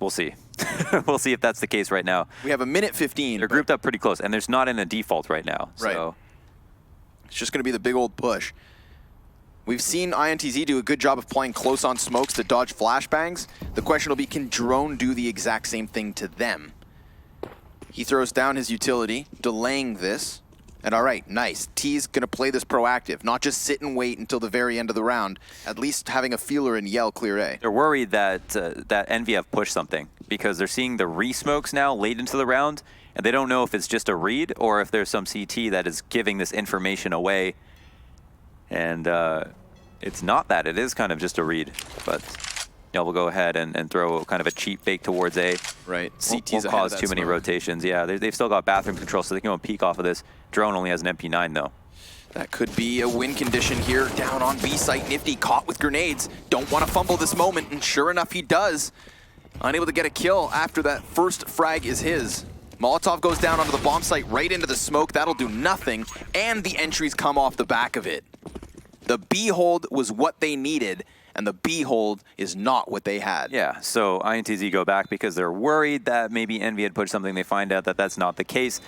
We'll see. We'll see if that's the case right now. We have a minute 15. They're grouped up pretty close, and there's not in a default right now. Right. So. It's just going to be the big old push. We've seen INTZ do a good job of playing close on smokes to dodge flashbangs. The question will be, can Drone do the exact same thing to them? He throws down his utility, delaying this. And all right, nice. T's going to play this proactive, not just sit and wait until the very end of the round, at least having a feeler and yell clear A. They're worried that that Envy have pushed something because they're seeing the re-smokes now late into the round, and they don't know if it's just a read or if there's some CT that is giving this information away. And it's not that. It is kind of just a read, but we'll go ahead and throw kind of a cheap fake towards A. Right. CT's won't cause too many rotations. Yeah, they've still got bathroom control, so they can go peek off of this. Drone only has an MP9, though. That could be a win condition here down on B site. Nifty caught with grenades. Don't want to fumble this moment, and sure enough, he does. Unable to get a kill after that first frag is his. Molotov goes down onto the bomb site right into the smoke. That'll do nothing, and the entries come off the back of it. The B-hold was what they needed, and the B-hold is not what they had. Yeah, so INTZ go back because they're worried that maybe Envy had pushed something. They find out that that's not the case.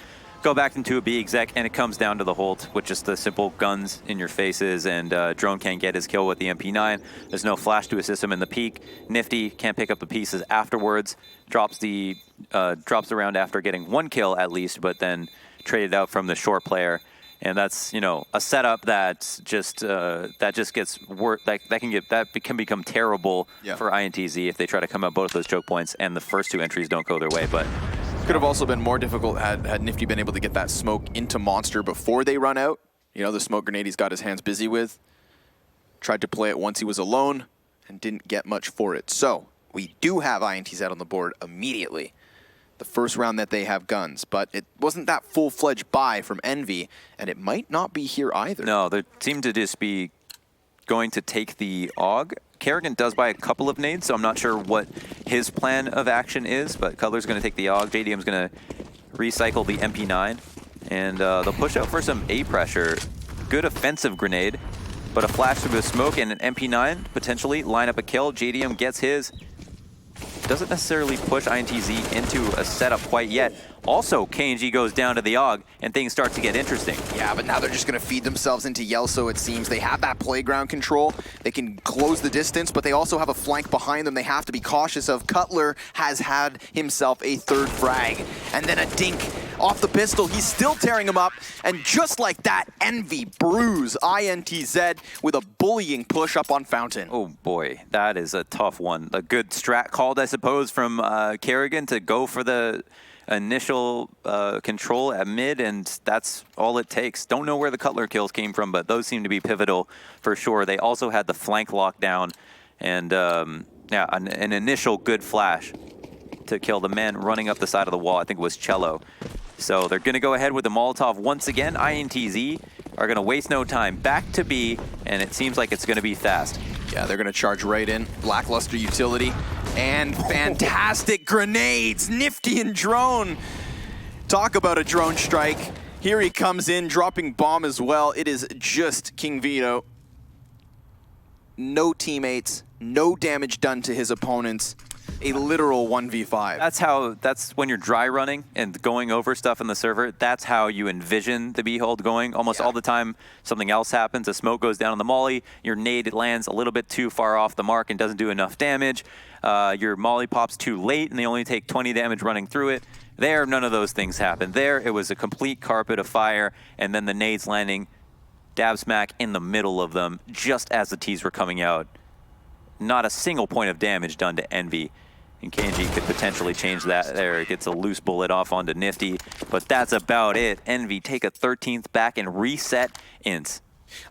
Go back into a B exec, and it comes down to the hold with just the simple guns in your faces, and Drone can't get his kill with the MP9. There's no flash to assist him in the peak. Nifty can't pick up the pieces afterwards. Drops the round after getting one kill at least, but then traded out from the short player. And that's, a setup that just gets worse. That can become terrible for INTZ if they try to come out both those choke points and the first two entries don't go their way. But could have also been more difficult had Nifty been able to get that smoke into Monster before they run out. The smoke grenade he's got his hands busy with. Tried to play it once he was alone and didn't get much for it. So we do have INTZ on the board immediately. The first round that they have guns, but it wasn't that full-fledged buy from Envy, and it might not be here either. No, they seem to just be going to take the AUG. Kerrigan does buy a couple of nades, so I'm not sure what his plan of action is, but Cutler's going to take the AUG. JDM's going to recycle the MP9, and they'll push out for some A pressure. Good offensive grenade, but a flash through the smoke and an MP9 potentially line up a kill. JDM gets his. Doesn't necessarily push INTZ into a setup quite yet. Also, KNG goes down to the AUG, and things start to get interesting. Yeah, but now they're just going to feed themselves into Yelso, it seems. They have that playground control. They can close the distance, but they also have a flank behind them they have to be cautious of. Cutler has had himself a third frag. And then a dink off the pistol. He's still tearing him up. And just like that, Envy brews INTZ with a bullying push up on Fountain. Oh boy, that is a tough one. A good strat called, I suppose, from Kerrigan to go for the initial control at mid, and that's all it takes. Don't know where the Cutler kills came from, but those seem to be pivotal for sure. They also had the flank lockdown, and yeah, an initial good flash to kill the man running up the side of the wall. I think it was Cello. So they're going to go ahead with the Molotov once again. INTZ are going to waste no time. Back to B, and it seems like it's going to be fast. Yeah, they're going to charge right in. Lackluster utility and fantastic grenades. Nifty and Drone. Talk about a drone strike. Here he comes in, dropping bomb as well. It is just King Vito. No teammates, no damage done to his opponents. A literal 1v5. That's when you're dry running and going over stuff in the server. That's how you envision the Behold going. Almost all the time, something else happens. A smoke goes down on the molly. Your nade lands a little bit too far off the mark and doesn't do enough damage. Your molly pops too late and they only take 20 damage running through it. There, none of those things happen. There, it was a complete carpet of fire, and then the nades landing dab smack in the middle of them just as the T's were coming out. Not a single point of damage done to Envy. And KNG could potentially change that there. It gets a loose bullet off onto Nifty, but that's about it. Envy take a 13th back and reset Ints.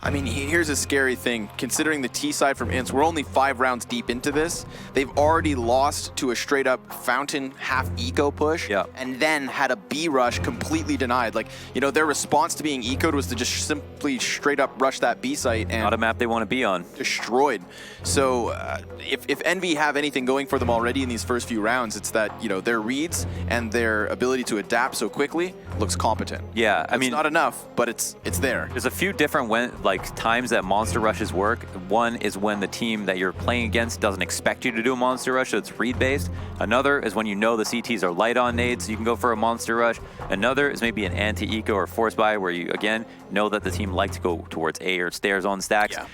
I mean, here's a scary thing. Considering the T side from Ints, we're only 5 rounds deep into this. They've already lost to a straight-up Fountain half eco push, and then had a B rush completely denied. Like, you know, their response to being ecoed was to just simply straight-up rush that B site. And not a map they want to be on. Destroyed. So if Envy have anything going for them already in these first few rounds, it's that, you know, their reads and their ability to adapt so quickly looks competent. Yeah, I mean, it's not enough, but it's there. There's a few different times that monster rushes work. One is when the team that you're playing against doesn't expect you to do a monster rush, so it's read-based. Another is when you know the CTs are light on nades, so you can go for a monster rush. Another is maybe an anti-eco or force buy where you, again, know that the team likes to go towards A or stairs on stacks. Yeah.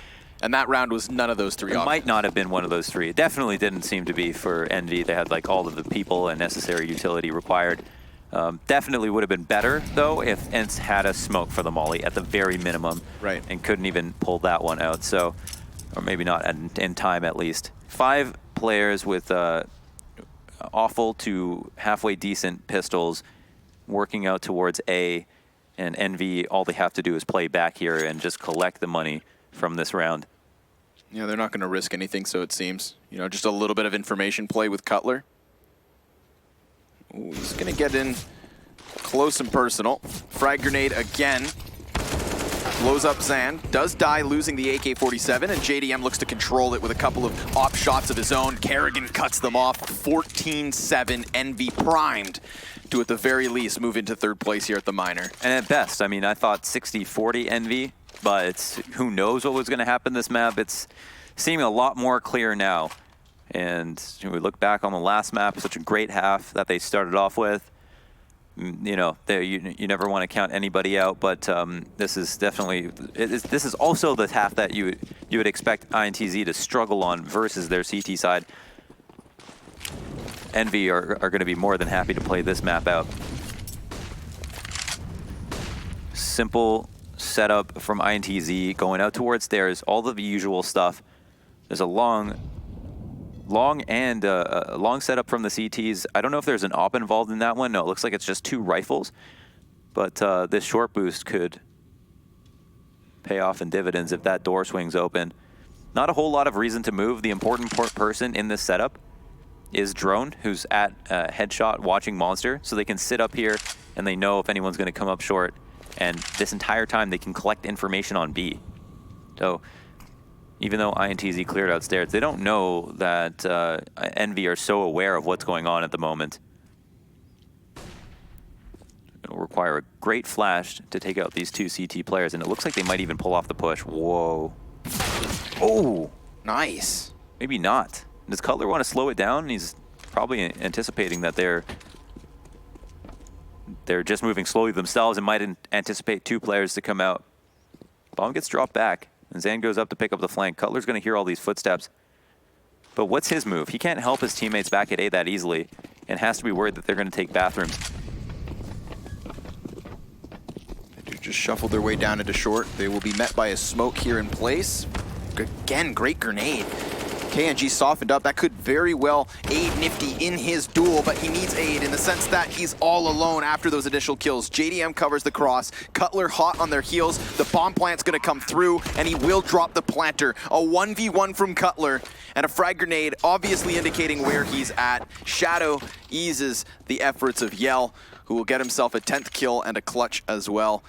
And that round was none of those three. It might not have been one of those three. It definitely didn't seem to be for Envy. They had like all of the people and necessary utility required. Definitely would have been better, though, if Ents had a smoke for the molly at the very minimum. Right. And couldn't even pull that one out, so, or maybe not in time at least. 5 players with awful to halfway decent pistols working out towards A, and NV, all they have to do is play back here and just collect the money from this round. Yeah, they're not going to risk anything, so it seems. You know, just a little bit of information play with Cutler. Ooh, he's going to get in close and personal. Frag grenade again. Blows up Zan. Does die, losing the AK-47, and JDM looks to control it with a couple of op shots of his own. Kerrigan cuts them off. 14-7, NV primed to, at the very least, move into 3rd place here at the minor. And at best, I mean, I thought 60-40 NV, but it's, who knows what was going to happen this map. It's seeming a lot more clear now. And we look back on the last map, such a great half that they started off with. You know, you never want to count anybody out, but this is definitely, this is also the half that you would expect INTZ to struggle on versus their CT side. Envy are going to be more than happy to play this map out. Simple setup from INTZ, going out towards stairs, all of the usual stuff. There's a long setup from the CTs. I don't know if there's an op involved in that one. No, it looks like it's just 2 rifles. But this short boost could pay off in dividends if that door swings open. Not a whole lot of reason to move. The important person in this setup is Drone, who's at headshot watching Monster. So they can sit up here and they know if anyone's going to come up short. And this entire time they can collect information on B. So even though INTZ cleared out stairs, they don't know that Envy are so aware of what's going on at the moment. It'll require a great flash to take out these 2 CT players, and it looks like they might even pull off the push. Whoa. Oh! Nice. Maybe not. Does Cutler want to slow it down? He's probably anticipating that they're just moving slowly themselves and might anticipate 2 players to come out. Bomb gets dropped back. And Zan goes up to pick up the flank. Cutler's going to hear all these footsteps. But what's his move? He can't help his teammates back at A that easily and has to be worried that they're going to take bathrooms. They just shuffled their way down into short. They will be met by a smoke here in place. Again, great grenade. KNG softened up. That could very well aid Nifty in his duel, but he needs aid in the sense that he's all alone after those initial kills. JDM covers the cross. Cutler hot on their heels. The bomb plant's going to come through, and he will drop the planter. A 1v1 from Cutler, and a frag grenade obviously indicating where he's at. Shadow eases the efforts of Yell, who will get himself a 10th kill and a clutch as well.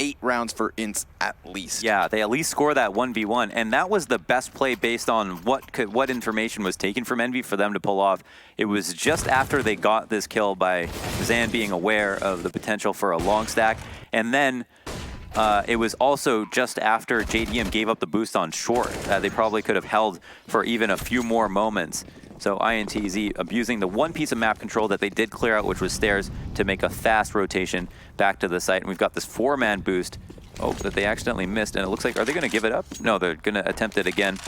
8 rounds for Ints at least. Yeah, they at least score that 1v1, and that was the best play based on what information was taken from Envy for them to pull off. It was just after they got this kill by Zan being aware of the potential for a long stack, and then it was also just after JDM gave up the boost on short. They probably could have held for even a few more moments. So INTZ abusing the one piece of map control that they did clear out, which was stairs, to make a fast rotation back to the site. And we've got this 4-man boost, that they accidentally missed. And it looks like, are they going to give it up? No, they're going to attempt it again.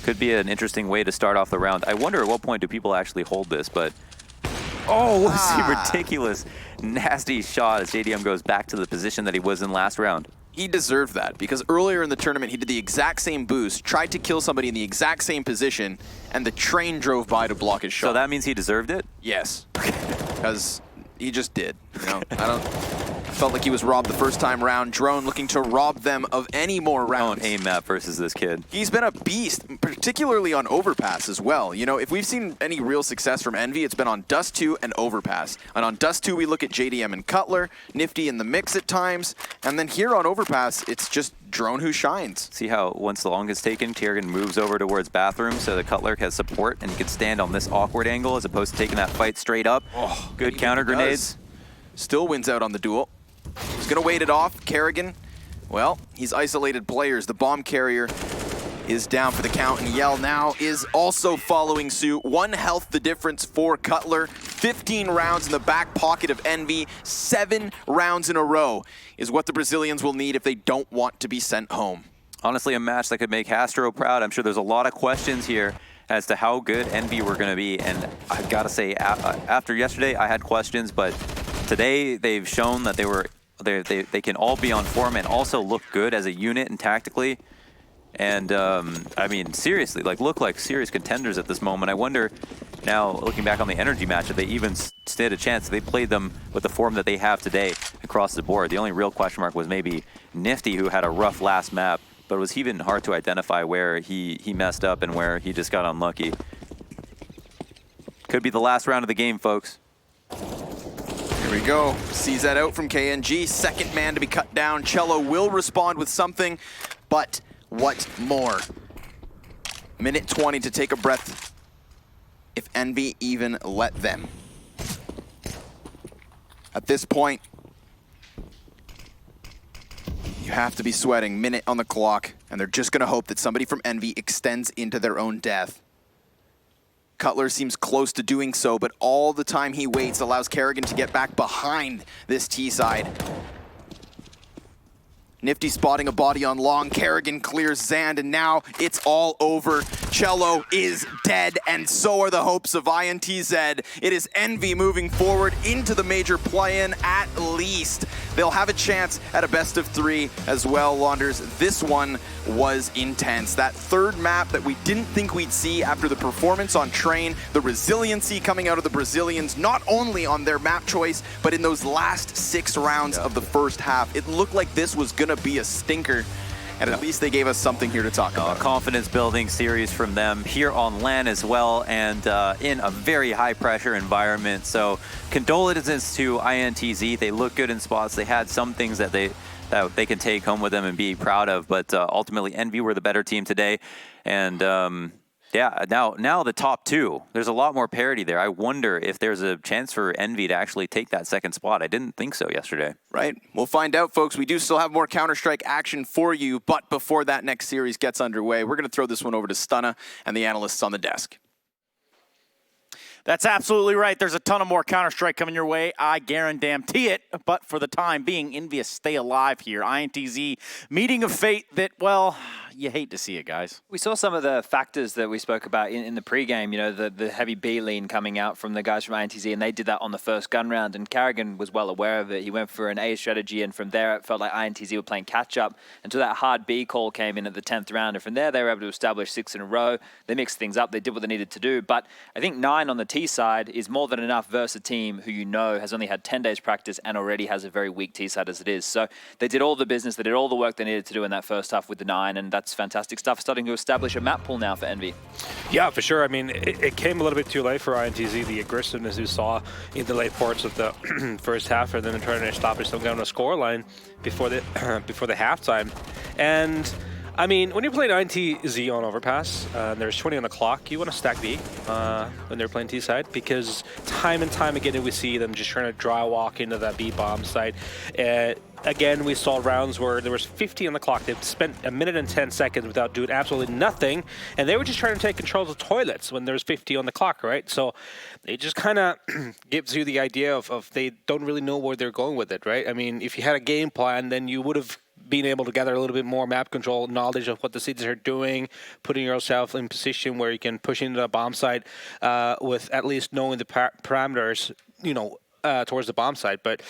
Could be an interesting way to start off the round. I wonder at what point do people actually hold this, but... Oh, what's a ridiculous, nasty shot as JDM goes back to the position that he was in last round. He deserved that, because earlier in the tournament he did the exact same boost, tried to kill somebody in the exact same position, and the train drove by to block his shot. So that means he deserved it? Yes, because he just did. You know, felt like he was robbed the first time round. Drone looking to rob them of any more rounds. Aim map versus this kid. He's been a beast, particularly on Overpass as well. You know, if we've seen any real success from Envy, it's been on Dust 2 and Overpass. And on Dust 2, we look at JDM and Cutler, Nifty in the mix at times. And then here on Overpass, it's just Drone who shines. See how once the long is taken, Kerrigan moves over towards bathroom so the Cutler has support and he can stand on this awkward angle as opposed to taking that fight straight up. Oh, good counter grenades. Still wins out on the duel. He's going to wait it off. Kerrigan, well, he's isolated players. The bomb carrier is down for the count, and Yell now is also following suit. 1 health the difference for Cutler. 15 rounds in the back pocket of Envy. 7 rounds in a row is what the Brazilians will need if they don't want to be sent home. Honestly, a match that could make Hastro proud. I'm sure there's a lot of questions here as to how good Envy were going to be. And I got to say, after yesterday, I had questions, but today they've shown that they can all be on form and also look good as a unit and tactically. And I mean, seriously, look like serious contenders at this moment. I wonder now, looking back on the NRG match, if they even stood a chance. They played them with the form that they have today across the board. The only real question mark was maybe Nifty, who had a rough last map, but it was even hard to identify where he messed up and where he just got unlucky. Could be the last round of the game, folks. Here we go. Sees that out from KNG. Second man to be cut down. Cello will respond with something, but what more? Minute 20 to take a breath, if Envy even let them. At this point, you have to be sweating. Minute on the clock, and they're just gonna hope that somebody from Envy extends into their own death. Cutler seems close to doing so, but all the time he waits allows Kerrigan to get back behind this T side. Nifty spotting a body on long. Kerrigan clears Zand, and now it's all over. Cello is dead, and so are the hopes of INTZ. It is Envy moving forward into the major play-in at least. They'll have a chance at a best of 3 as well, Launders. This one was intense. That third map that we didn't think we'd see after the performance on Train, the resiliency coming out of the Brazilians, not only on their map choice, but in those last 6 rounds of the first half. It looked like this was gonna be a stinker, and at least they gave us something here to talk about. Confidence building series from them here on LAN as well, and in a very high pressure environment. So condolences to INTZ. They look good in spots. They had some things that they can take home with them and be proud of, but ultimately Envy were the better team today. And yeah, now the top 2. There's a lot more parity there. I wonder if there's a chance for Envy to actually take that second spot. I didn't think so yesterday. Right. We'll find out, folks. We do still have more Counter-Strike action for you, but before that next series gets underway, we're going to throw this one over to Stunna and the analysts on the desk. That's absolutely right. There's a ton of more Counter-Strike coming your way. I guarantee it. But for the time being, Envious stay alive here. INTZ meeting a fate that, well, you hate to see it, guys. We saw some of the factors that we spoke about in the pregame, you know, the heavy B lean coming out from the guys from INTZ, and they did that on the first gun round, and Kerrigan was well aware of it. He went for an A strategy, and from there it felt like INTZ were playing catch-up until that hard B call came in at the 10th round, and from there they were able to establish 6 in a row. They mixed things up. They did what they needed to do, but I think 9 on the T side is more than enough versus a team who you know has only had 10 days practice and already has a very weak T side as it is. So they did all the business, they did all the work they needed to do in that first half with the 9, and that's fantastic stuff. Starting to establish a map pool now for Envy. Yeah, for sure. I mean, it came a little bit too late for INTZ. The aggressiveness we saw in the late parts of the first half, and then trying to establish some kind of score line before the before the halftime. And I mean, when you're playing INTZ on Overpass, there's 20 on the clock, you want to stack B when they're playing T side, because time and time again we see them just trying to dry walk into that B bomb site. Again, we saw rounds where there was 50 on the clock. They spent a minute and 10 seconds without doing absolutely nothing, and they were just trying to take control of the toilets when there's 50 on the clock, right? So it just kind of gives you the idea of they don't really know where they're going with it, right? I mean, if you had a game plan, then you would have been able to gather a little bit more map control knowledge of what the cities are doing, putting yourself in position where you can push into the bomb site with at least knowing the parameters, you know, towards the bomb site. But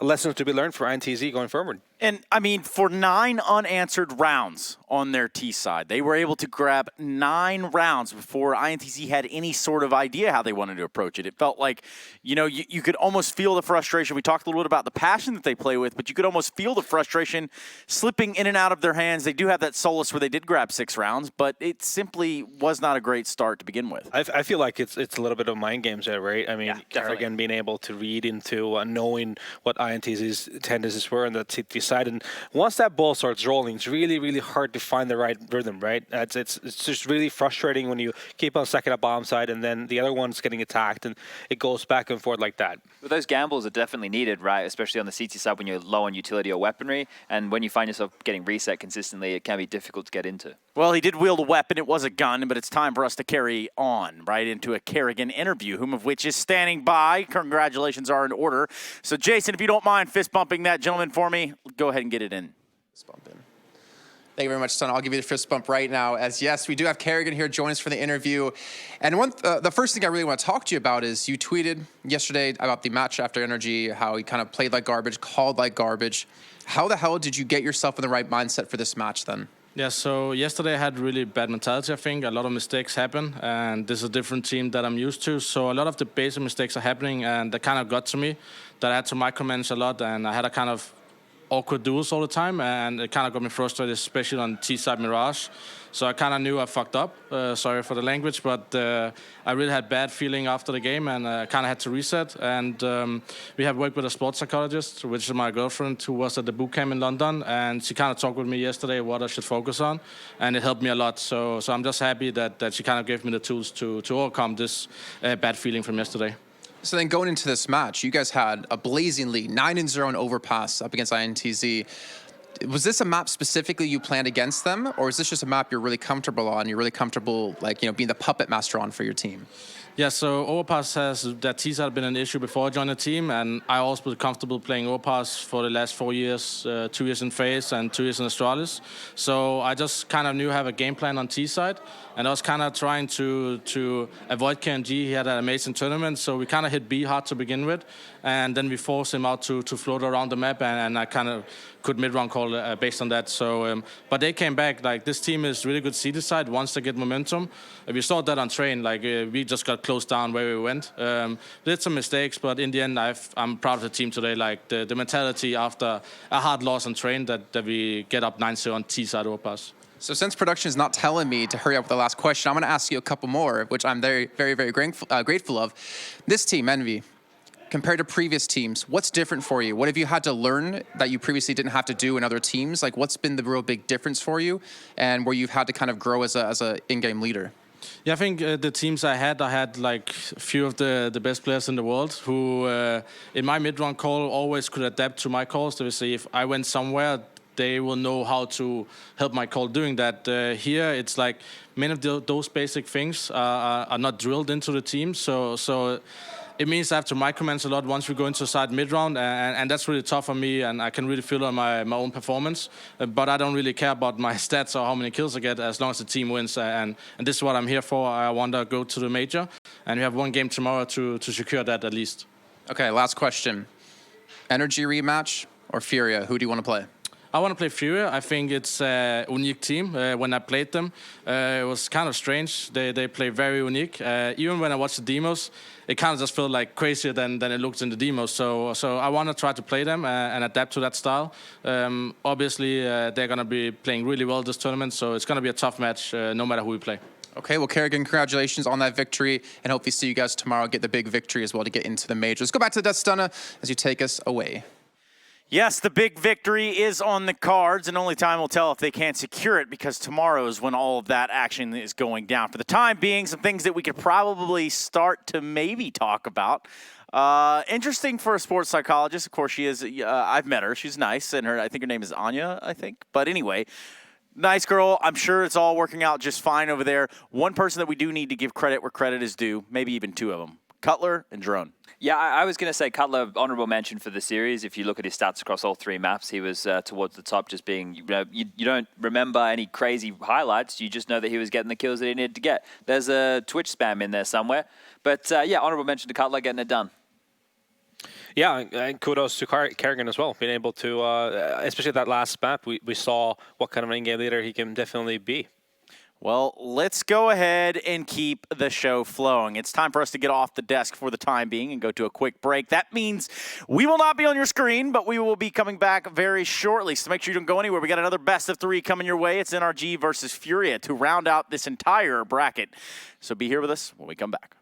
lessons to be learned for INTZ going forward. And, I mean, for 9 unanswered rounds on their T side, they were able to grab 9 rounds before INTZ had any sort of idea how they wanted to approach it. It felt like, you know, you could almost feel the frustration. We talked a little bit about the passion that they play with, but you could almost feel the frustration slipping in and out of their hands. They do have that solace where they did grab 6 rounds, but it simply was not a great start to begin with. I feel like it's a little bit of mind games there, right? I mean, yeah, Kerrigan being able to read into knowing what INTZ's tendencies were on the T side. And once that ball starts rolling, it's really, really hard to find the right rhythm, right? It's just really frustrating when you keep on stacking up bomb side and then the other one's getting attacked and it goes back and forth like that. But those gambles are definitely needed, right? Especially on the CT side when you're low on utility or weaponry. And when you find yourself getting reset consistently, it can be difficult to get into. Well, he did wield a weapon. It was a gun, but it's time for us to carry on right into a Kerrigan interview, whom of which is standing by. Congratulations are in order. So, Jason, if you don't mind fist bumping that gentleman for me, go ahead and get it in. Fist bump in. Thank you very much, son. I'll give you the fist bump right now. As yes, we do have Kerrigan here join us for the interview. And the first thing I really want to talk to you about is you tweeted yesterday about the match after NRG, how he kind of played like garbage, called like garbage. How the hell did you get yourself in the right mindset for this match then? Yeah, so yesterday I had really bad mentality, I think. A lot of mistakes happen, and this is a different team that I'm used to. So a lot of the basic mistakes are happening, and that kind of got to me, that I had to micromanage a lot, and I had a kind of awkward duels all the time, and it kind of got me frustrated, especially on T-side Mirage. So I kind of knew I fucked up. Sorry for the language, but I really had bad feeling after the game, and I kind of had to reset. And we have worked with a sports psychologist, which is my girlfriend, who was at the boot camp in London, and she kind of talked with me yesterday what I should focus on, and it helped me a lot. So I'm just happy that she kind of gave me the tools to overcome this bad feeling from yesterday. So then going into this match, you guys had a blazing lead, 9-0 in overpass up against INTZ. Was this a map specifically you planned against them, or is this just a map you're really comfortable on? You're really comfortable, like, you know, being the puppet master on for your team? Yeah, so Overpass has that T-side been an issue before I joined the team, and I also was comfortable playing Overpass for the last 4 years, 2 years in FaZe and 2 years in Astralis. So I just kind of knew I have a game plan on T-side, and I was kind of trying to avoid KNG. He had an amazing tournament, so we kind of hit B hard to begin with, and then we forced him out to float around the map, and I kind of could mid-round call based on that. So, but they came back. Like, this team is really good seeded side once they get momentum. We saw that on train. Like, we just got closed down where we went. Did some mistakes, but in the end, I'm proud of the team today. Like, the mentality after a hard loss on train that we get up 9-0 on T-side overpass. So since production is not telling me to hurry up with the last question, I'm going to ask you a couple more, which I'm very, very, very grateful of. This team, Envy, compared to previous teams, what's different for you? What have you had to learn that you previously didn't have to do in other teams? Like, what's been the real big difference for you, and where you've had to kind of grow as a in-game leader? Yeah, I think the teams I had like a few of the best players in the world who, in my mid-round call, always could adapt to my calls. They would say if I went somewhere, they will know how to help my call doing that. Here, it's like many of those basic things are not drilled into the team. So it means I have to micromanage a lot once we go into side mid-round, and that's really tough for me, and I can really feel on my own performance. But I don't really care about my stats or how many kills I get as long as the team wins, and this is what I'm here for. I want to go to the major, and we have one game tomorrow to secure that at least. Okay, last question. NRG rematch or Furia? Who do you want to play? I want to play Furia. I think it's a unique team. When I played them, it was kind of strange. They play very unique. Even when I watched the demos, it kind of just felt like crazier than it looked in the demos. So I want to try to play them and adapt to that style. Obviously, they're going to be playing really well this tournament, so it's going to be a tough match no matter who we play. Okay, well, Kerrigan, congratulations on that victory, and hopefully see you guys tomorrow get the big victory as well to get into the major. Let's go back to the Death Stunner as you take us away. Yes, the big victory is on the cards, and only time will tell if they can't secure it, because tomorrow is when all of that action is going down. For the time being, some things that we could probably start to maybe talk about. Interesting for a sports psychologist. Of course, she is. I've met her. She's nice, and I think her name is Anya, I think. But anyway, nice girl. I'm sure it's all working out just fine over there. One person that we do need to give credit where credit is due, maybe even two of them, Cutler and Drone. Yeah, I was going to say Cutler, honorable mention for the series. If you look at his stats across all three maps, he was towards the top, just being, you don't remember any crazy highlights. You just know that he was getting the kills that he needed to get. There's a Twitch spam in there somewhere. But yeah, honorable mention to Cutler getting it done. Yeah, and kudos to Kerrigan as well, being able to, especially that last map, we saw what kind of an in-game leader he can definitely be. Well, let's go ahead and keep the show flowing. It's time for us to get off the desk for the time being and go to a quick break. That means we will not be on your screen, but we will be coming back very shortly. So make sure you don't go anywhere. We got another best of three coming your way. It's NRG versus Furia to round out this entire bracket. So be here with us when we come back.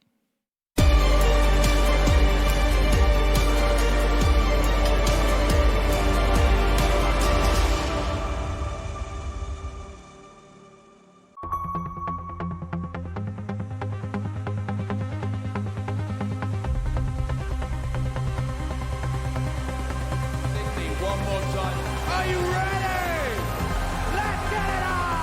One more time. Are you ready? Let's get it on!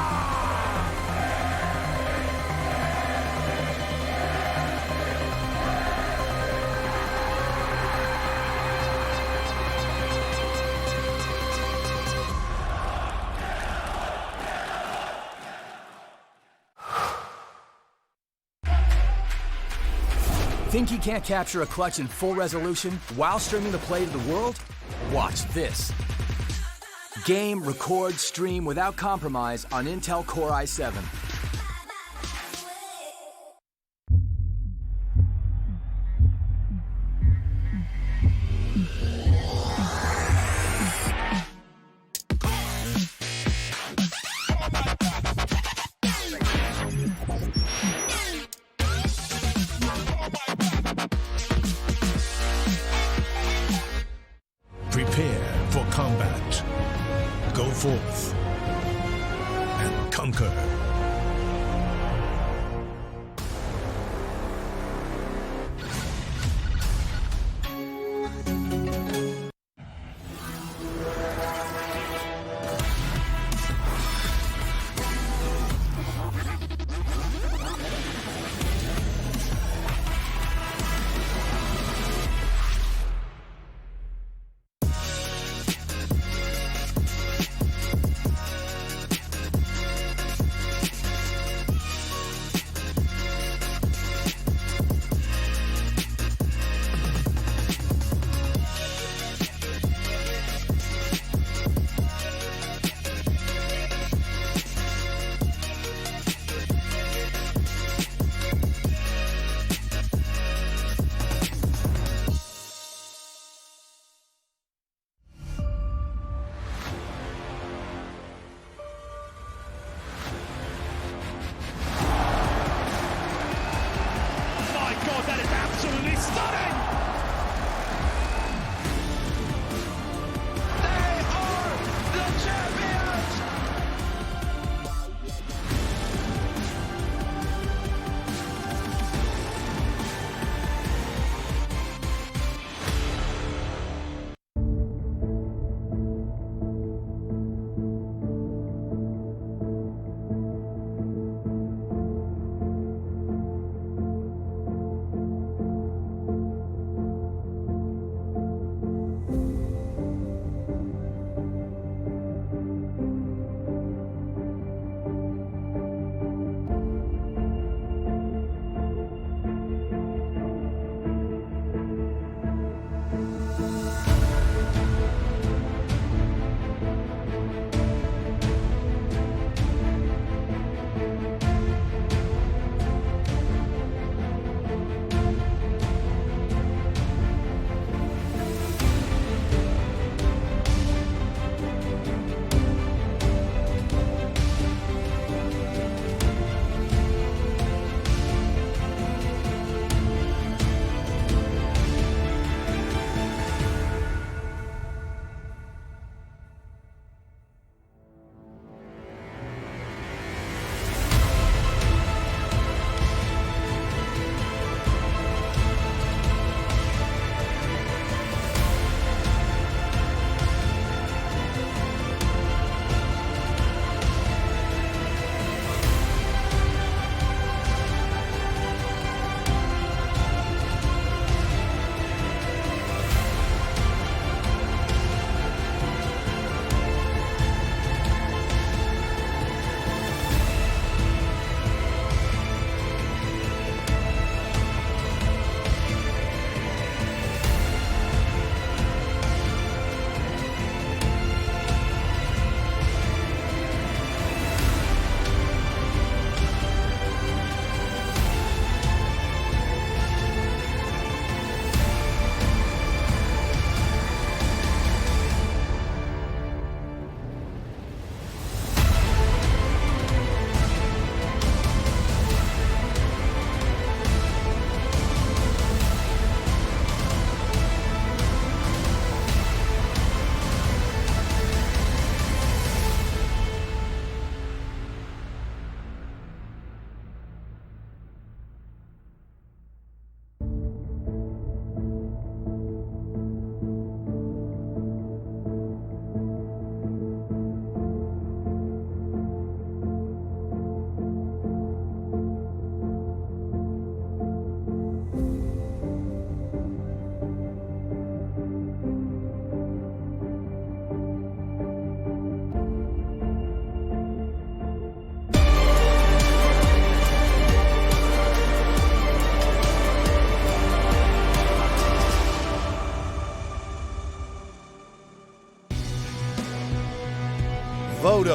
Think he can't capture a clutch in full resolution while streaming the play to the world? Watch this. Game, record, stream without compromise on Intel Core i7. Prepare for combat. Go forth and conquer. My God, that is absolutely stunning! They are the champions!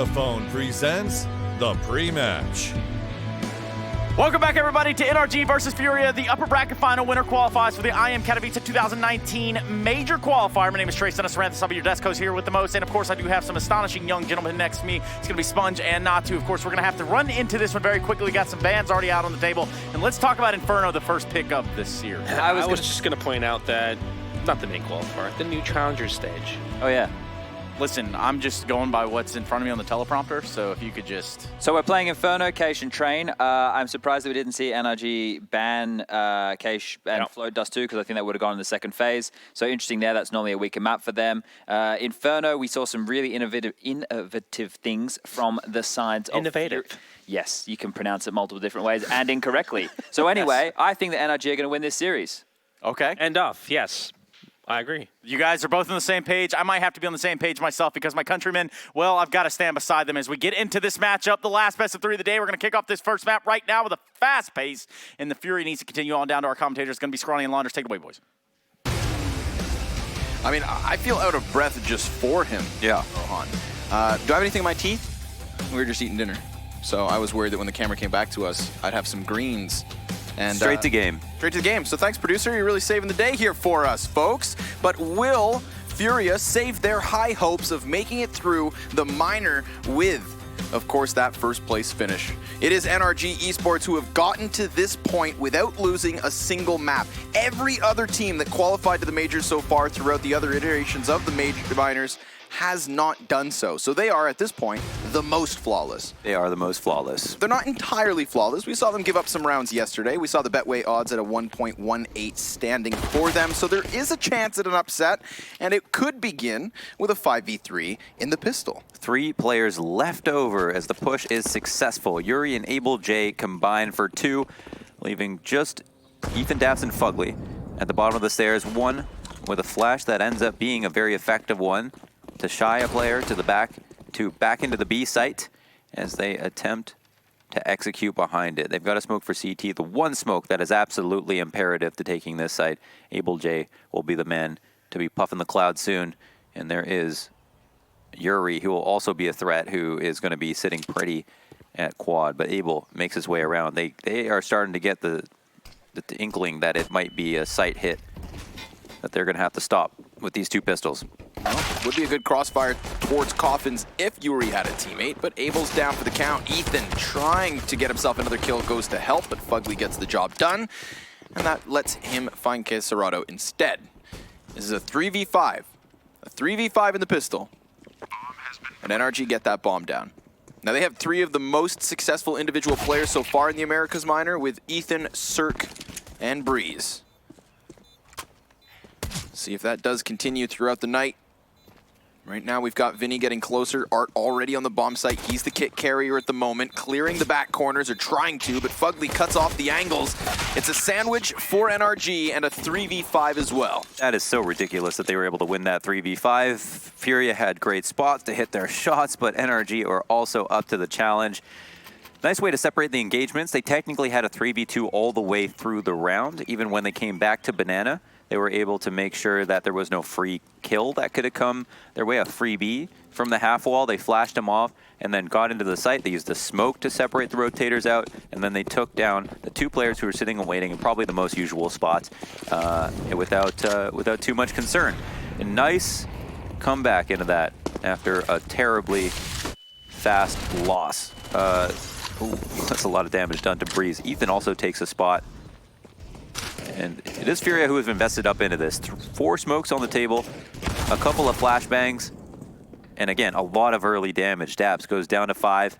Vodafone presents the pre-match. Welcome back, everybody, to NRG versus Furia. The upper bracket final winner qualifies for the IEM Katowice 2019 major qualifier. My name is Trace Dennis Ranthus. I'll be your desk host here with the most. And, of course, I do have some astonishing young gentlemen next to me. It's going to be Sponge and Natu. Of course, we're going to have to run into this one very quickly. We got some bands already out on the table. And let's talk about Inferno, the first pick of this year. I was just going to point out that, not the main qualifier, the new challenger stage. Oh, yeah. Listen, I'm just going by what's in front of me on the teleprompter, so if you could just... So we're playing Inferno, Keish, and Train. I'm surprised that we didn't see NRG ban Keish and Float Dust too, because I think that would have gone in the second phase. So interesting there. That's normally a weaker map for them. Inferno, we saw some really innovative things from the sides of... Innovative. Yes, you can pronounce it multiple different ways and incorrectly. So anyway, I think that NRG are going to win this series. Okay. End off, yes. I agree. You guys are both on the same page. I might have to be on the same page myself because my countrymen, well, I've got to stand beside them as we get into this matchup. The last best of three of the day. We're going to kick off this first map right now with a fast pace. And the Fury needs to continue on down to our commentators. It's going to be Scrawny and Launders. Take it away, boys. I mean, I feel out of breath just for him. Yeah. Rohan. Do I have anything in my teeth? We were just eating dinner. So I was worried that when the camera came back to us, I'd have some greens. And, straight to game. Straight to the game. So thanks, producer. You're really saving the day here for us, folks. But will Furia save their high hopes of making it through the minor with, of course, that first place finish? It is NRG Esports who have gotten to this point without losing a single map. Every other team that qualified to the majors so far throughout the other iterations of the major minors has not done so. So they are, at this point, the most flawless. They are the most flawless. They're not entirely flawless. We saw them give up some rounds yesterday. We saw the Betway odds at a 1.18 standing for them. So there is a chance at an upset, and it could begin with a 5v3 in the pistol. 3 players left over as the push is successful. Yuri and Abel J combined for 2, leaving just Ethan Daps and Fugly at the bottom of the stairs. 1 with a flash that ends up being a very effective one to shy a player to the back, into the B site as they attempt to execute behind it. They've got a smoke for CT, the one smoke that is absolutely imperative to taking this site. Abel J will be the man to be puffing the cloud soon, and there is Yuri, who will also be a threat, who is going to be sitting pretty at quad, but Abel makes his way around. They are starting to get the inkling that it might be a site hit that they're going to have to stop with these 2 pistols. Well, would be a good crossfire towards Coffins if Yuri had a teammate, but Abel's down for the count. Ethan trying to get himself another kill goes to help, but Fugly gets the job done, and that lets him find Kesarado instead. This is a 3v5. A 3v5 in the pistol. And NRG get that bomb down. Now they have 3 of the most successful individual players so far in the Americas minor with Ethan, Cirque, and Breeze. See if that does continue throughout the night. Right now we've got Vinny getting closer. Art already on the bomb site. He's the kit carrier at the moment, clearing the back corners, or trying to, but Fugly cuts off the angles. It's a sandwich for NRG and a 3v5 as well. That is so ridiculous that they were able to win that 3v5. Furia had great spots to hit their shots, but NRG are also up to the challenge. Nice way to separate the engagements. They technically had a 3v2 all the way through the round. Even when they came back to Banana, they were able to make sure that there was no free kill that could have come their way, a freebie from the half wall. They flashed him off and then got into the site. They used the smoke to separate the rotators out, and then they took down the 2 players who were sitting and waiting in probably the most usual spots without too much concern. A nice comeback into that after a terribly fast loss. Ooh, that's a lot of damage done to Breeze. Ethan also takes a spot. And it is Furia who has invested up into this. 4 smokes on the table, a couple of flashbangs, and again, a lot of early damage. Dabs goes down to 5.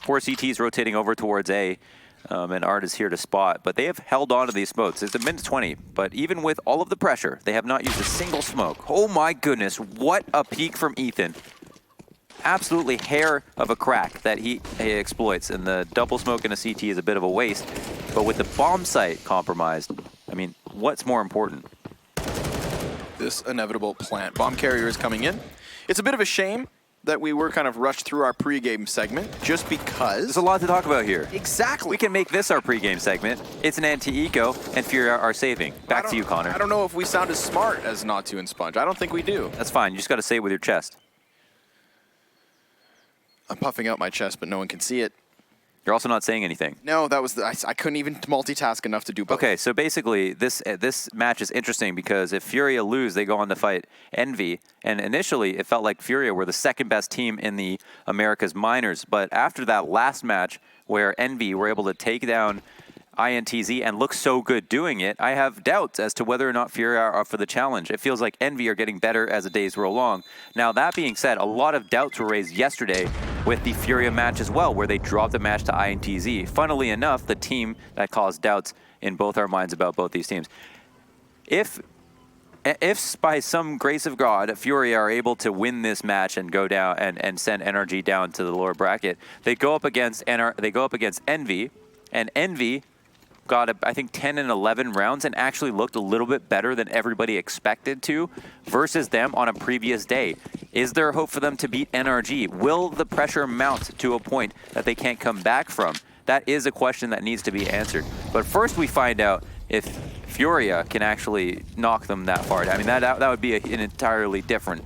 4 CTs rotating over towards A, and Art is here to spot. But they have held on to these smokes. It's a minute 20, but even with all of the pressure, they have not used a single smoke. Oh my goodness, what a peek from Ethan. Absolutely hair of a crack that he exploits, and the double smoke in a CT is a bit of a waste. But with the bomb site compromised, I mean, what's more important? This inevitable plant. Bomb carrier is coming in. It's a bit of a shame that we were kind of rushed through our pregame segment just because... There's a lot to talk about here. Exactly. We can make this our pregame segment. It's an anti-eco, and Furia are saving. Back to you, Connor. I don't know if we sound as smart as Natu and Sponge. I don't think we do. That's fine. You just got to say it with your chest. I'm puffing out my chest, but no one can see it. You're also not saying anything. No, that was I couldn't even multitask enough to do both. Okay, so basically, this match is interesting because if Furia lose, they go on to fight Envy. And initially, it felt like Furia were the second best team in the Americas Minors. But after that last match, where Envy were able to take down INTZ and look so good doing it, I have doubts as to whether or not Furia are up for the challenge. It feels like Envy are getting better as the days roll along. Now, that being said, a lot of doubts were raised yesterday with the Furia match as well, where they dropped the match to INTZ. Funnily enough, the team that caused doubts in both our minds about both these teams. If by some grace of God, Furia are able to win this match and go down and send NRG down to the lower bracket, they go up against Envy, and Envy got, I think, 10 and 11 rounds and actually looked a little bit better than everybody expected to versus them on a previous day. Is there hope for them to beat NRG? Will the pressure mount to a point that they can't come back from? That is a question that needs to be answered. But first we find out if Furia can actually knock them that far. I mean, that would be an entirely different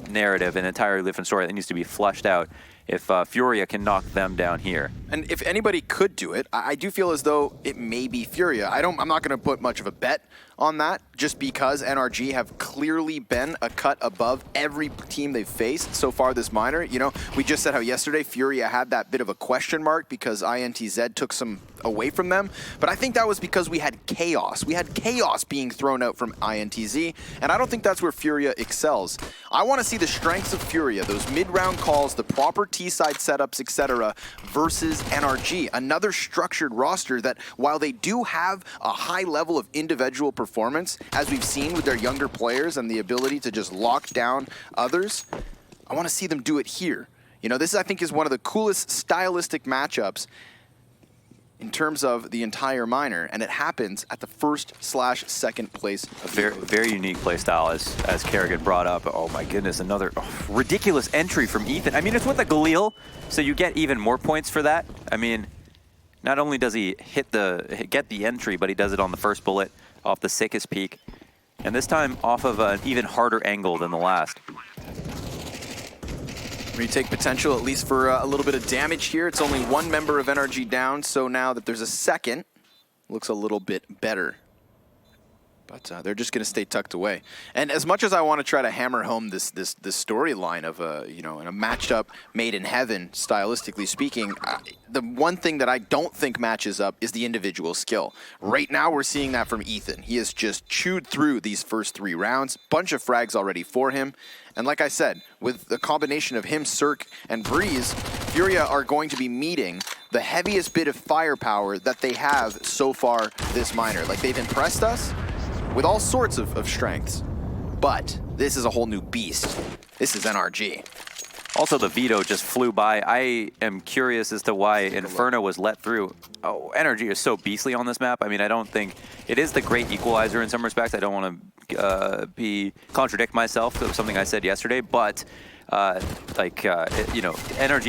narrative, an entirely different story that needs to be flushed out if Furia can knock them down here. And if anybody could do it, I do feel as though it may be Furia. I'm not going to put much of a bet on that, just because NRG have clearly been a cut above every team they've faced so far this minor. You know, we just said how yesterday Furia had that bit of a question mark because INTZ took some away from them, but I think that was because we had chaos. We had chaos being thrown out from INTZ, and I don't think that's where Furia excels. I want to see the strengths of Furia, those mid-round calls, the proper T-side setups, etc., versus NRG, another structured roster that, while they do have a high level of individual performance, as we've seen with their younger players and the ability to just lock down others, I want to see them do it here. You know, this I think is one of the coolest stylistic matchups in terms of the entire minor, and it happens at the first/second place. A very unique play style, as Kerrigan brought up. Oh my goodness, another ridiculous entry from Ethan. I mean, it's with a Galil, so you get even more points for that. I mean, not only does he get the entry, but he does it on the first bullet off the sickest peak, and this time off of an even harder angle than the last. Retake potential, at least for a little bit of damage here. It's only one member of NRG down, so now that there's a second, looks a little bit better. But they're just going to stay tucked away. And as much as I want to try to hammer home this storyline of in a matchup made in heaven, stylistically speaking, the one thing that I don't think matches up is the individual skill. Right now, we're seeing that from Ethan. He has just chewed through these first 3 rounds. Bunch of frags already for him. And like I said, with the combination of him, Cirque, and Breeze, Furia are going to be meeting the heaviest bit of firepower that they have so far this minor. Like, they've impressed us with all sorts of strengths, but this is a whole new beast. This is NRG. Also, the veto just flew by. I am curious as to why Inferno was let through. Oh, NRG is so beastly on this map. I mean, I don't think it is the great equalizer in some respects. I don't want to contradict myself to something I said yesterday, but NRG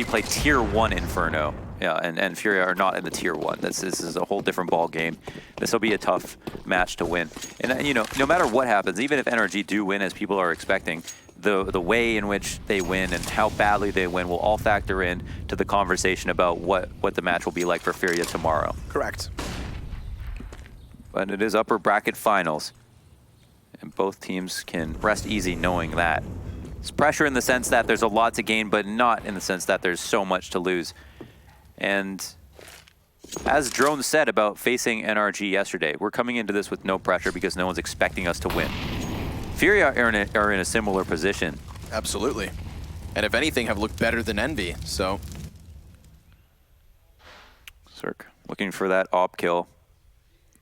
play tier 1 Inferno. Yeah, and Furia are not in the tier 1. This is a whole different ball game. This will be a tough match to win. And no matter what happens, even if NRG do win as people are expecting, the way in which they win and how badly they win will all factor in to the conversation about what the match will be like for Furia tomorrow. Correct. But it is upper bracket finals, and both teams can rest easy knowing that. It's pressure in the sense that there's a lot to gain, but not in the sense that there's so much to lose. And as Drone said about facing NRG yesterday, we're coming into this with no pressure because no one's expecting us to win. Furia are in a similar position. Absolutely. And if anything, have looked better than Envy, so. Cirque looking for that op kill.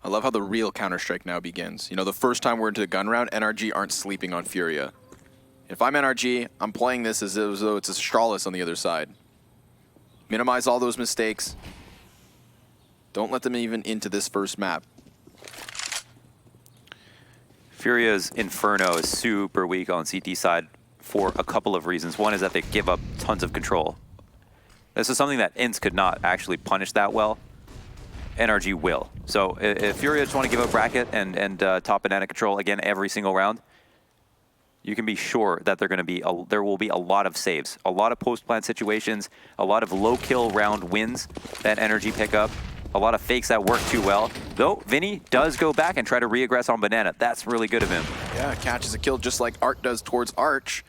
I love how the real Counter-Strike now begins. You know, the first time we're into the gun round, NRG aren't sleeping on Furia. If I'm NRG, I'm playing this as though it's a Astralis on the other side. Minimize all those mistakes. Don't let them even into this first map. Furia's Inferno is super weak on CT side for a couple of reasons. One is that they give up tons of control. This is something that Ints could not actually punish that well. NRG will. So if Furia just want to give up bracket and top banana control again every single round, you can be sure that there will be a lot of saves, a lot of post-plant situations, a lot of low kill round wins that NRG pick up, a lot of fakes that work too well. Though Vinny does go back and try to re-aggress on Banana. That's really good of him. Yeah, catches a kill just like Art does towards Arch.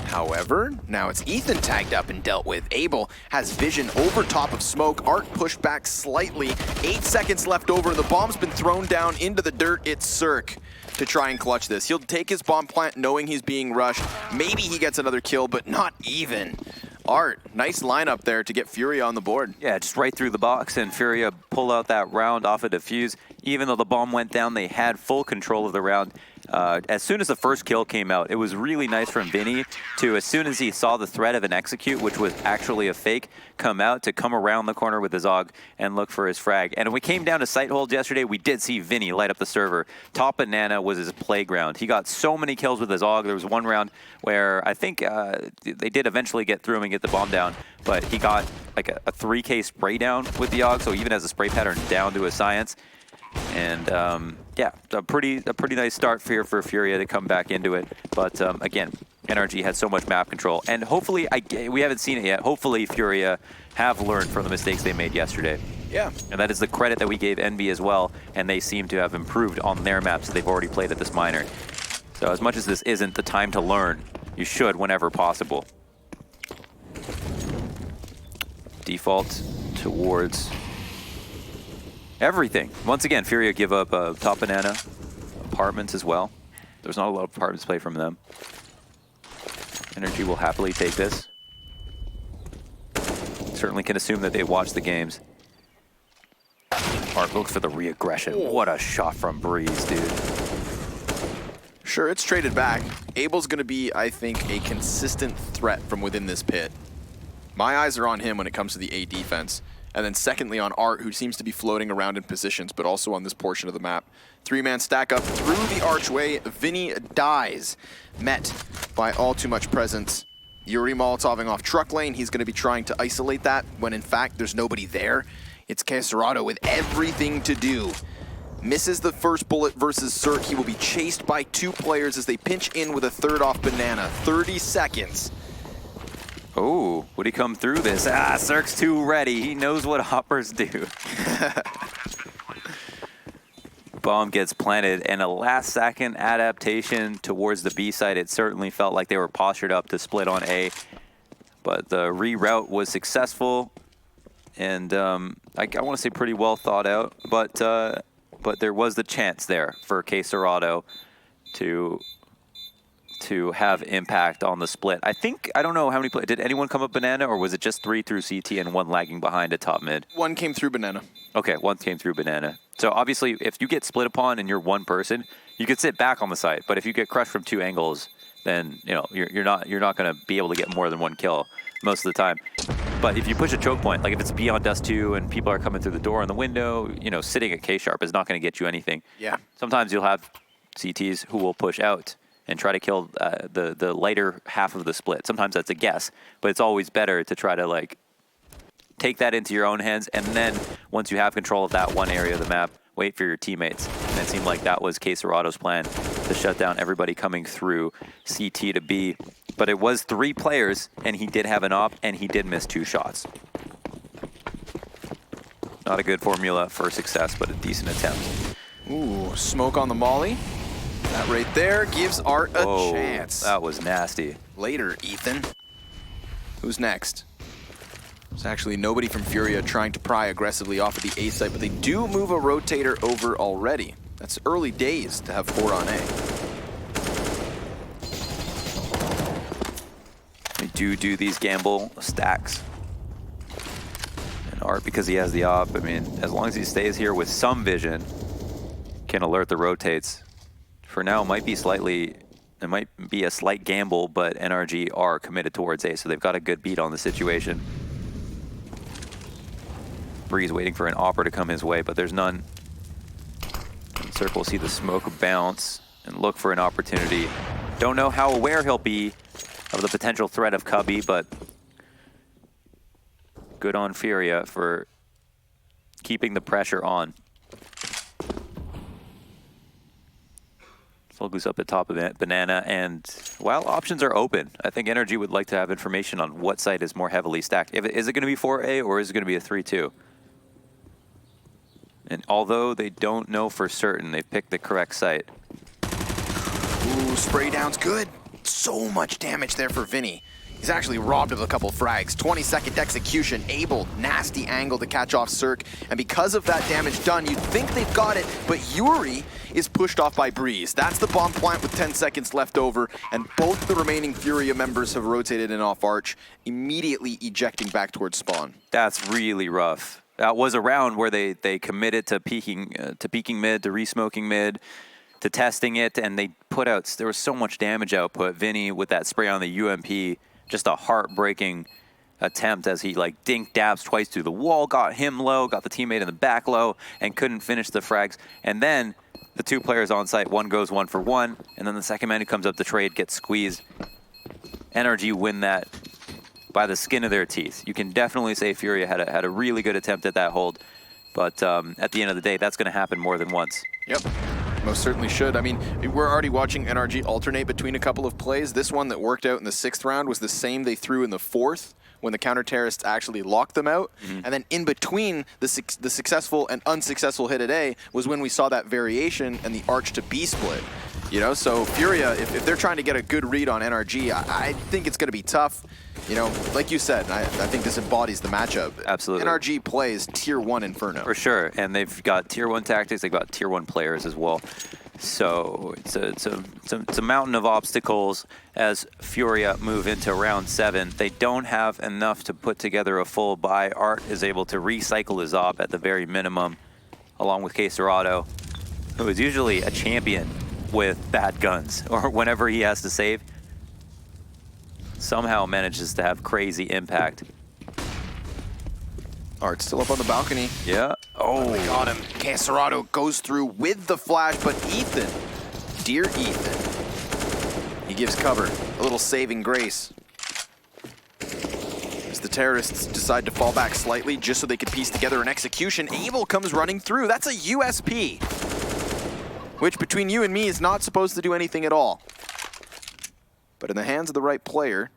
However, now it's Ethan tagged up and dealt with. Abel has vision over top of smoke. Art pushed back slightly. 8 seconds left over. The bomb's been thrown down into the dirt. It's Cirque to try and clutch this. He'll take his bomb plant knowing he's being rushed. Maybe he gets another kill, but not even. Art, nice lineup there to get Furia on the board. Yeah, just right through the box, and Furia pull out that round off a defuse. Even though the bomb went down, they had full control of the round. As soon as the first kill came out, it was really nice from Vinny to, as soon as he saw the threat of an execute, which was actually a fake, come around the corner with his AUG and look for his frag. And when we came down to site hold yesterday, we did see Vinny light up the server. Top Banana was his playground. He got so many kills with his AUG. There was one round where I think they did eventually get through him and get the bomb down, but he got like a 3K spray down with the AUG, so even has a spray pattern down to a science. And yeah, a pretty nice start here for Furia to come back into it. But again, NRG had so much map control, and hopefully, we haven't seen it yet. Hopefully, Furia have learned from the mistakes they made yesterday. Yeah. And that is the credit that we gave Envy as well, and they seem to have improved on their maps that they've already played at this minor. So as much as this isn't the time to learn, you should whenever possible. Default towards everything. Once again, Furia give up Top Banana apartments as well. There's not a lot of apartments play from them. NRG will happily take this. Certainly can assume that they watched the games. Art looks for the re-aggression. What a shot from Breeze, dude. Sure, it's traded back. Abel's going to be, I think, a consistent threat from within this pit. My eyes are on him when it comes to the A defense. And then secondly on Art, who seems to be floating around in positions, but also on this portion of the map. 3-man stack up through the archway. Vinny dies, met by all too much presence. Yuri Molotoving off truck lane. He's going to be trying to isolate that when in fact there's nobody there. It's Caserado with everything to do. Misses the first bullet versus Cirque. He will be chased by 2 players as they pinch in with a third off Banana. 30 seconds. Oh, would he come through this? Cirque's too ready. He knows what hoppers do. Bomb gets planted, and a last-second adaptation towards the B side. It certainly felt like they were postured up to split on A, but the reroute was successful, and I want to say pretty well thought out. But there was the chance there for Caserado to have impact on the split. I don't know how many players. Did anyone come up Banana, or was it just 3 through CT and 1 lagging behind at top mid? 1 came through Banana. Okay, 1 came through Banana. So obviously, if you get split upon and you're one person, you could sit back on the site. But if you get crushed from 2 angles, then you're not going to be able to get more than 1 kill most of the time. But if you push a choke point, like if it's beyond Dust 2 and people are coming through the door and the window, sitting at K-sharp is not going to get you anything. Yeah. Sometimes you'll have CTs who will push out and try to kill the lighter half of the split. Sometimes that's a guess, but it's always better to try to take that into your own hands, and then once you have control of that one area of the map, wait for your teammates. And it seemed like that was Caserado's plan, to shut down everybody coming through CT to B. But it was 3 players, and he did have an op, and he did miss 2 shots. Not a good formula for success, but a decent attempt. Ooh, smoke on the molly. That right there gives Art a chance. That was nasty. Later, Ethan. Who's next? There's actually nobody from Furia trying to pry aggressively off of the A site, but they do move a rotator over already. That's early days to have 4 on A. They do these gamble stacks. And Art, because he has the op, as long as he stays here with some vision, can alert the rotates. For now, it might be a slight gamble, but NRG are committed towards A, so they've got a good beat on the situation. Breeze waiting for an opper to come his way, but there's none. And Cirque will see the smoke bounce and look for an opportunity. Don't know how aware he'll be of the potential threat of Cubby, but good on Furia for keeping the pressure on. Fogu's up at top of it, Banana, and while options are open, I think NRG would like to have information on what site is more heavily stacked. Is it going to be 4A or is it going to be a 3-2? And although they don't know for certain, they've picked the correct site. Ooh, spray down's good. So much damage there for Vinny. He's actually robbed of a couple frags. 20-second execution. Able, nasty angle to catch off Cirque. And because of that damage done, you'd think they've got it, but Yuri is pushed off by Breeze. That's the bomb plant with 10 seconds left over, and both the remaining Furia members have rotated in off Arch, immediately ejecting back towards spawn. That's really rough. That was a round where they committed to peeking mid, to re-smoking mid, to testing it, and they put out, there was so much damage output. Vinny with that spray on the UMP, just a heartbreaking attempt as he like dink dabs twice through the wall, got him low, got the teammate in the back low, and couldn't finish the frags. And then the two players on site, one goes 1 for 1, and then the second man who comes up to trade gets squeezed. NRG win that by the skin of their teeth. You can definitely say Furia had a really good attempt at that hold, but at the end of the day, that's going to happen more than once. Yep. Most certainly should. I mean, we're already watching NRG alternate between a couple of plays. This one that worked out in the 6th round was the same they threw in the 4th when the counter-terrorists actually locked them out. And then in between the successful and unsuccessful hit at A was when we saw that variation and the Arch to B split. You know, so Furia, if they're trying to get a good read on NRG, I think it's going to be tough. You know, like you said, I think this embodies the matchup. Absolutely. NRG plays Tier 1 Inferno. For sure, and they've got Tier 1 tactics, they've got Tier 1 players as well. So it's a mountain of obstacles as Furia move into round 7. They don't have enough to put together a full buy. Art is able to recycle his op at the very minimum, along with Caserado, who is usually a champion with bad guns, or whenever he has to save, somehow manages to have crazy impact. Art still up on the balcony. Yeah. Oh, they got him. Caserado goes through with the flash, but Ethan, dear Ethan, he gives cover. A little saving grace. As the terrorists decide to fall back slightly just so they could piece together an execution, Abel comes running through. That's a USP, which between you and me is not supposed to do anything at all. But in the hands of the right player,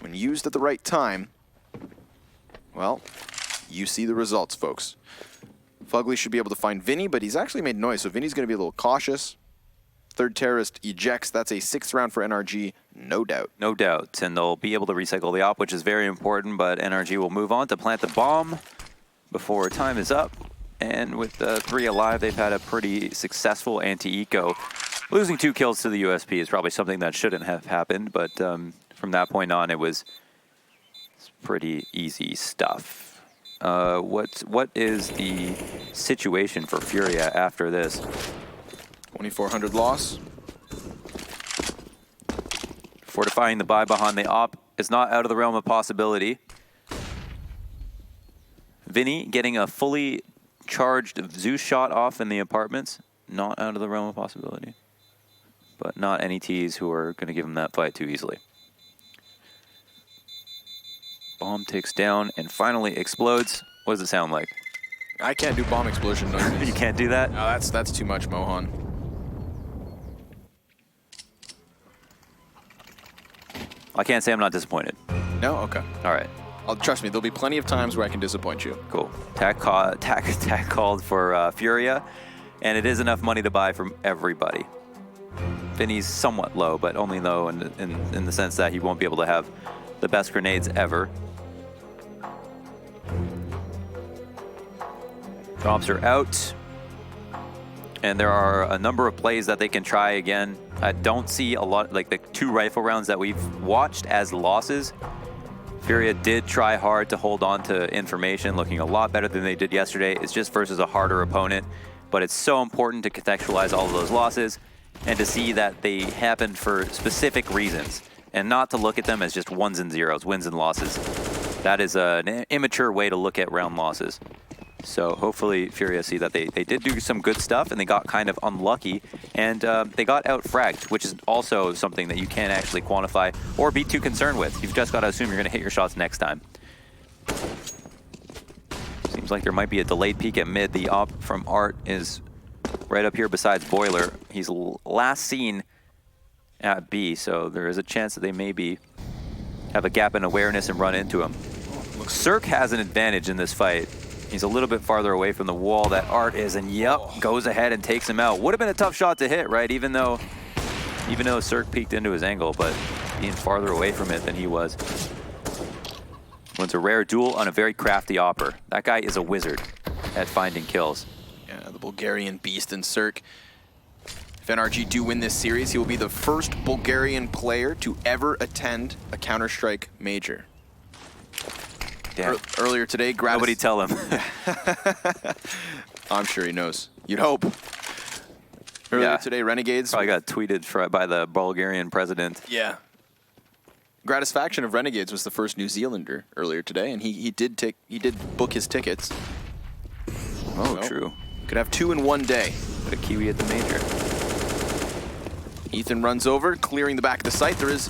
when used at the right time, well, you see the results, folks. Fugly should be able to find Vinny, but he's actually made noise, so Vinny's going to be a little cautious. Third terrorist ejects. That's a 6th round for NRG, no doubt. No doubt, and they'll be able to recycle the op, which is very important, but NRG will move on to plant the bomb before time is up. And with 3 alive, they've had a pretty successful anti-eco. Losing 2 kills to the USP is probably something that shouldn't have happened, but from that point on, it was pretty easy stuff. What is the situation for Furia after this? 2,400 loss. Fortifying the buy behind the op is not out of the realm of possibility. Vinny getting a fully charged Zeus shot off in the apartments, not out of the realm of possibility. But not any Ts who are going to give him that fight too easily. Bomb takes down and finally explodes. What does it sound like? I can't do bomb explosion noises. You can't do that? No, that's too much, Mohan. I can't say I'm not disappointed. No? Okay. All right. Trust me, there'll be plenty of times where I can disappoint you. Cool. Tack called for Furia, and it is enough money to buy from everybody. Vinny's somewhat low, but only low in the sense that he won't be able to have the best grenades ever. Drops are out. And there are a number of plays that they can try again. I don't see a lot, like the 2 rifle rounds that we've watched as losses. Furia did try hard to hold on to information, looking a lot better than they did yesterday. It's just versus a harder opponent. But it's so important to contextualize all of those losses and to see that they happen for specific reasons and not to look at them as just ones and zeros, wins and losses. That is an immature way to look at round losses. So hopefully Furia see that they did do some good stuff and they got kind of unlucky and they got out-fragged, which is also something that you can't actually quantify or be too concerned with. You've just got to assume you're going to hit your shots next time. Seems like there might be a delayed peek at mid. The op from Art is right up here besides Boiler. He's last seen at B, so there is a chance that they maybe have a gap in awareness and run into him. Cirque has an advantage in this fight. He's a little bit farther away from the wall that Art is, and goes ahead and takes him out. Would have been a tough shot to hit, right? Even though Cirque peeked into his angle, but being farther away from it than he was. It's a rare duel on a very crafty Opper. That guy is a wizard at finding kills. Yeah, the Bulgarian beast in Cirque. If NRG do win this series, he will be the first Bulgarian player to ever attend a Counter-Strike major. Earlier today, Gratis... Nobody tell him. I'm sure he knows. You'd hope. Earlier today, Renegades... Probably got tweeted by the Bulgarian president. Yeah. Gratisfaction of Renegades was the first New Zealander earlier today, and he did book his tickets. Oh, true. Could have 2 in one day. Put a Kiwi at the major. Ethan runs over, clearing the back of the site. There is,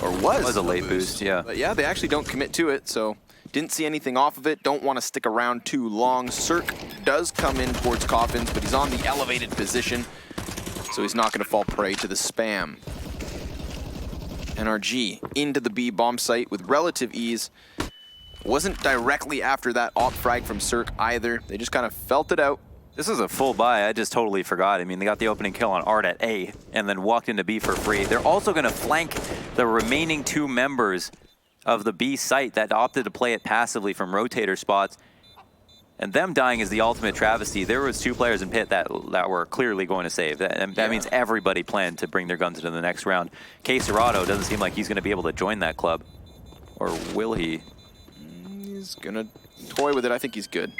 or was a late boost, yeah. But yeah, they actually don't commit to it, so didn't see anything off of it. Don't want to stick around too long. Cirque does come in towards Coffins, but he's on the elevated position, so he's not going to fall prey to the spam. NRG into the B bomb site with relative ease. Wasn't directly after that op frag from Cirque either. They just kind of felt it out. This is a full buy. I just totally forgot. I mean, they got the opening kill on Art at A and then walked into B for free. They're also going to flank the remaining 2 members of the B site that opted to play it passively from rotator spots. And them dying is the ultimate travesty. There was 2 players in pit that were clearly going to save. That means everybody planned to bring their guns into the next round. K Serrato doesn't seem like he's going to be able to join that club. Or will he? He's going to toy with it. I think he's good.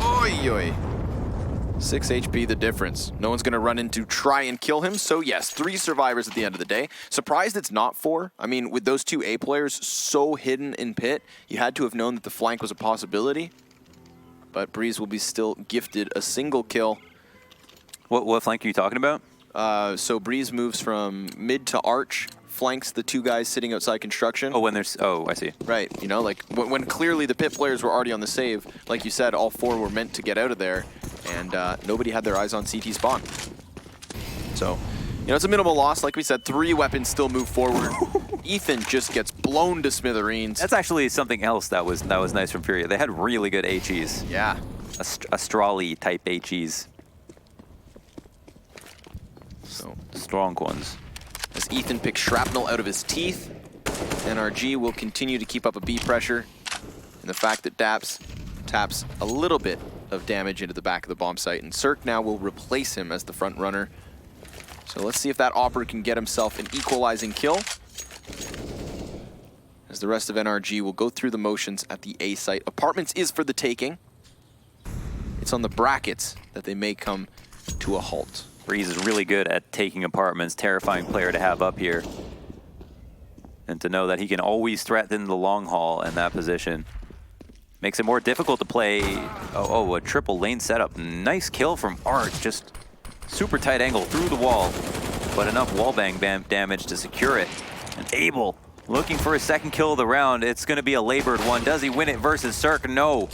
Oy, oy. 6 HP the difference. No one's going to run in to try and kill him. So yes, 3 survivors at the end of the day. Surprised it's not 4. I mean, with those 2 A players so hidden in pit, you had to have known that the flank was a possibility. But Breeze will be still gifted a single kill. What flank are you talking about? So Breeze moves from mid to arch, flanks the 2 guys sitting outside construction. Oh, when there's... Oh, I see. Right. You know, like when clearly the pit players were already on the save. Like you said, all 4 were meant to get out of there. And nobody had their eyes on CT spawn. So, you know, it's a minimal loss. Like we said, 3 weapons still move forward. Ethan just gets blown to smithereens. That's actually something else that was nice from Furia. They had really good HEs. Yeah. Astrali type HEs. So strong ones. As Ethan picks shrapnel out of his teeth, NRG will continue to keep up a B pressure. And the fact that Daps taps a little bit of damage into the back of the bomb site, and Cirque now will replace him as the front runner. So let's see if that Opera can get himself an equalizing kill, as the rest of NRG will go through the motions at the A site. Apartments is for the taking. It's on the brackets that they may come to a halt. Breeze is really good at taking apartments, terrifying player to have up here. And to know that he can always threaten the long haul in that position. Makes it more difficult to play. Oh, a triple lane setup. Nice kill from Art. Just super tight angle through the wall, but enough wallbang damage to secure it. And Abel looking for his 2nd kill of the round. It's going to be a labored one. Does he win it versus Cirque? No.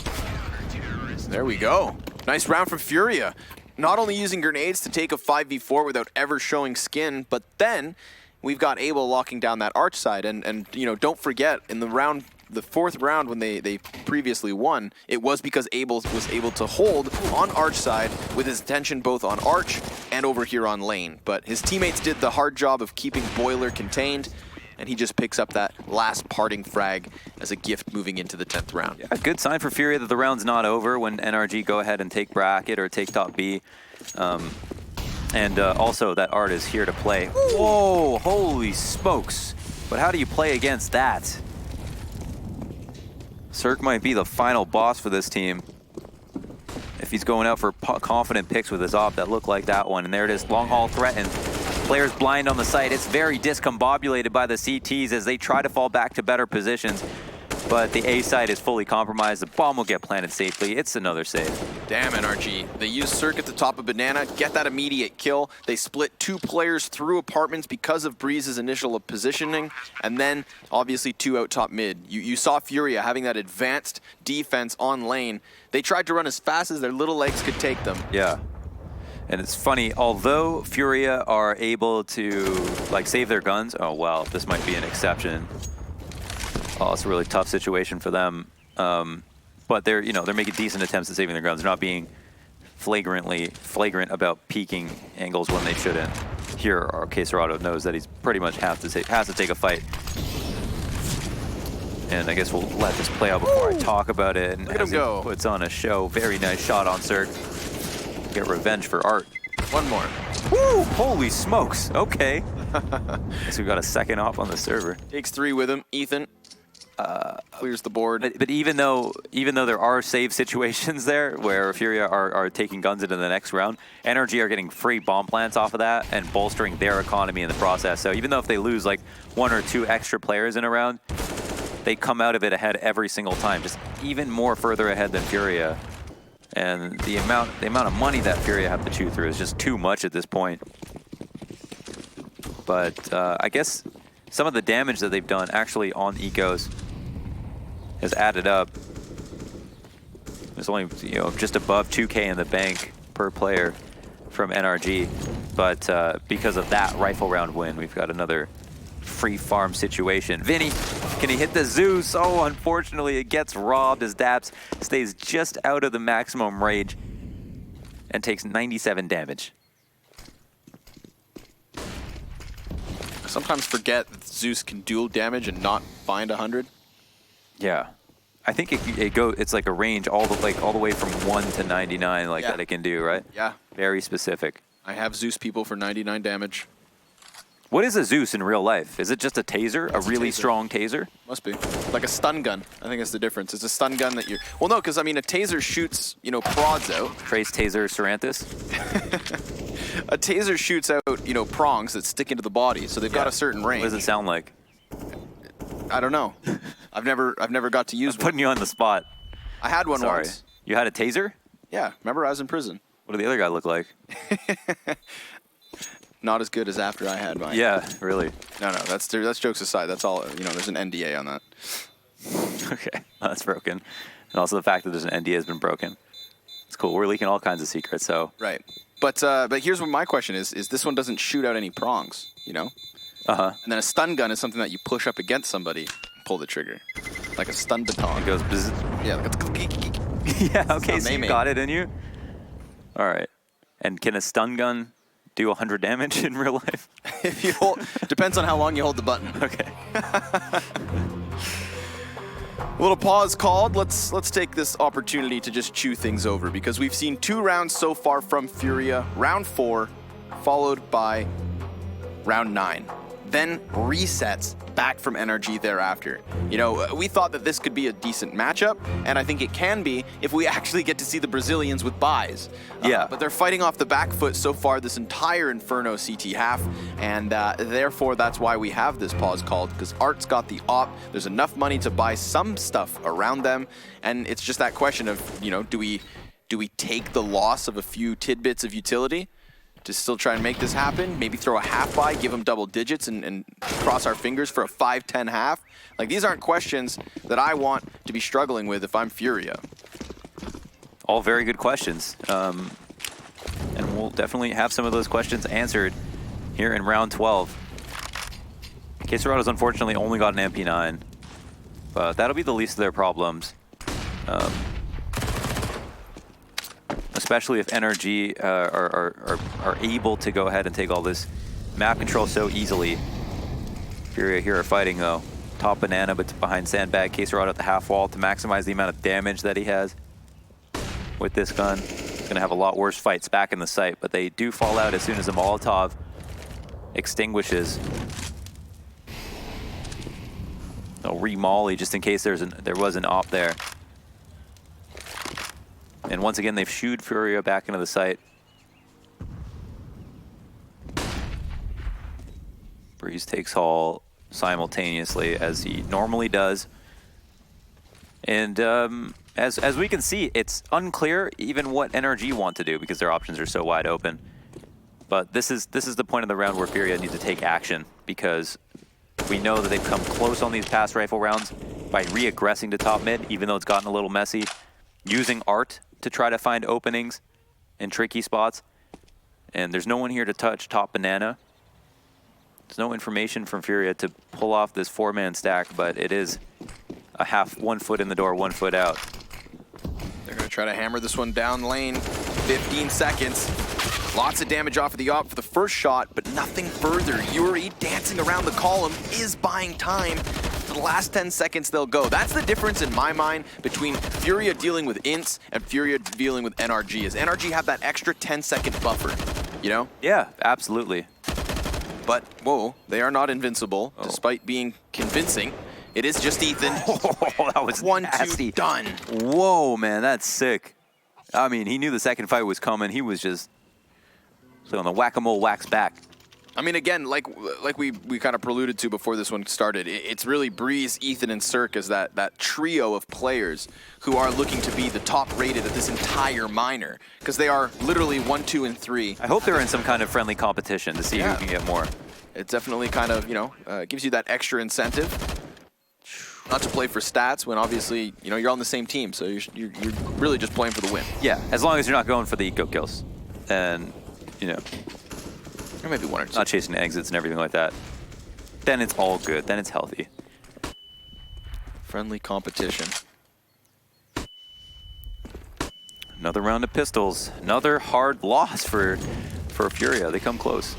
There we go. Nice round from Furia. Not only using grenades to take a 5v4 without ever showing skin, but then we've got Abel locking down that arch side. And you know, don't forget, in the 4th round when they previously won, it was because Abel was able to hold on arch side with his attention both on arch and over here on lane. But his teammates did the hard job of keeping Boiler contained, and he just picks up that last parting frag as a gift moving into the 10th round. Yeah, good sign for Furia that the round's not over when NRG go ahead and take bracket or take top B. And also that Art is here to play. Whoa, holy smokes. But how do you play against that? Cirque might be the final boss for this team. If he's going out for confident picks with his op that look like that one. And there it is, long haul threatened. Players blind on the site. It's very discombobulated by the CTs as they try to fall back to better positions. but the A side is fully compromised. The bomb will get planted safely. It's another save. Damn, NRG. They use Cirque at the top of Banana, get that immediate kill. They split 2 players through apartments because of Breeze's initial positioning, and then obviously 2 out top mid. You saw Furia having that advanced defense on lane. They tried to run as fast as their little legs could take them. Yeah. And it's funny, although Furia are able to like save their guns, oh wow, this might be an exception. Oh, it's a really tough situation for them. But they're making decent attempts at saving their guns. They're not being flagrant about peeking angles when they shouldn't. Here, our Caserado knows that he's pretty much has to take a fight. And I guess we'll let this play out before I talk about it. And Look at him go. Puts on a show. Very nice shot on Cirque. Get revenge for Art. One more. Woo! Holy smokes. Okay. Guess we got a second off on the server. Takes 3 with him. Ethan clears the board. But even though there are save situations there where Furia are taking guns into the next round, NRG are getting free bomb plants off of that and bolstering their economy in the process. So even though if they lose like 1 or 2 extra players in a round, they come out of it ahead every single time, just even more further ahead than Furia. And the amount of money that Furia have to chew through is just too much at this point. But I guess some of the damage that they've done actually on Ecos has added up. There's only just above 2K in the bank per player from NRG, but because of that rifle round win, we've got another free farm situation. Vinny, can he hit the Zeus? Oh, unfortunately, it gets robbed as Daps stays just out of the maximum rage and takes 97 damage. I sometimes forget that Zeus can dual damage and not find 100. Yeah, I think it's like a range all the way from 1 to 99 that it can do, right? Yeah. Very specific. I have Zeus people for 99 damage. What is a Zeus in real life? Is it just a taser? A really strong taser? Must be. Like a stun gun. I think that's the difference. It's a stun gun that you're... Well, no, because, I mean, a taser shoots, prods out. Trace Taser Sarantis? A taser shoots out, prongs that stick into the body, so they've got a certain range. What does it sound like? I don't know. I've never got to use one. Putting you on the spot. I had one once. You had a taser? Yeah, remember I was in prison. What did the other guy look like? Not as good as after I had mine. Yeah, really. No, that's jokes aside. That's all, there's an NDA on that. Okay, that's broken. And also the fact that there's an NDA has been broken. It's cool. We're leaking all kinds of secrets, so. Right. But here's what my question is this one doesn't shoot out any prongs, Uh-huh. And then a stun gun is something that you push up against somebody, pull the trigger. Like a stun baton. It goes bzz. Yeah, like yeah, okay, so you got it in you? All right. And can a stun gun do 100 damage in real life? If you depends on how long you hold the button. Okay. A little pause called. Let's take this opportunity to just chew things over because we've seen 2 rounds so far from Furia. Round 4, followed by round 9. Then resets back from NRG thereafter. We thought that this could be a decent matchup, and I think it can be if we actually get to see the Brazilians with buys. Yeah. But they're fighting off the back foot so far this entire Inferno CT half, and therefore that's why we have this pause called, because Art's got the op. There's enough money to buy some stuff around them, and it's just that question of, do we take the loss of a few tidbits of utility to still try and make this happen? Maybe throw a half buy, give them double digits, and cross our fingers for a 5-10 half? Like, these aren't questions that I want to be struggling with if I'm Furia. All very good questions. And we'll definitely have some of those questions answered here in round 12. Caserado's unfortunately only got an MP9, but that'll be the least of their problems. Especially if NRG are able to go ahead and take all this map control so easily. Furia here are fighting though. Top Banana, but behind Sandbag. Caserado at the half wall to maximize the amount of damage that he has with this gun. He's gonna have a lot worse fights back in the site, but they do fall out as soon as the Molotov extinguishes. They'll re-molly just in case there was an op there. And once again, they've shooed Furia back into the site. Breeze takes Hall simultaneously as he normally does. And as we can see, it's unclear even what NRG want to do because their options are so wide open. But this is the point of the round where Furia needs to take action because we know that they've come close on these past rifle rounds by re-aggressing to top mid, even though it's gotten a little messy, using art to try to find openings in tricky spots. And there's no one here to touch top banana. There's no information from Furia to pull off this 4-man stack, but it is a half, 1 foot in the door, 1 foot out. They're going to try to hammer this one down lane. 15 seconds. Lots of damage off of the op for the first shot, but nothing further. Yuri dancing around the column is buying time. For the last 10 seconds, they'll go. That's the difference in my mind between Furia dealing with ints and Furia dealing with NRG. Is NRG have that extra 10-second buffer, you know? Yeah, absolutely. But, whoa, they are not invincible, despite being convincing. It is just Ethan. Oh, that was 1-2 nasty. done. Whoa, man, that's sick. I mean, he knew the second fight was coming. He was just on the whack-a-mole wax back. I mean, again, like we kind of preluded to before this one started, it's really Breeze, Ethan, and Cirque as that trio of players who are looking to be the top rated at this entire minor, because they are literally 1, 2, and 3. I hope they're in some kind of friendly competition to see who can get more. It definitely kind of, gives you that extra incentive. Not to play for stats when obviously, you're on the same team, so you're really just playing for the win. Yeah, as long as you're not going for the eco kills. And, or maybe 1 or 2. Not chasing exits and everything like that. Then it's all good. Then it's healthy. Friendly competition. Another round of pistols. Another hard loss for Furia. They come close.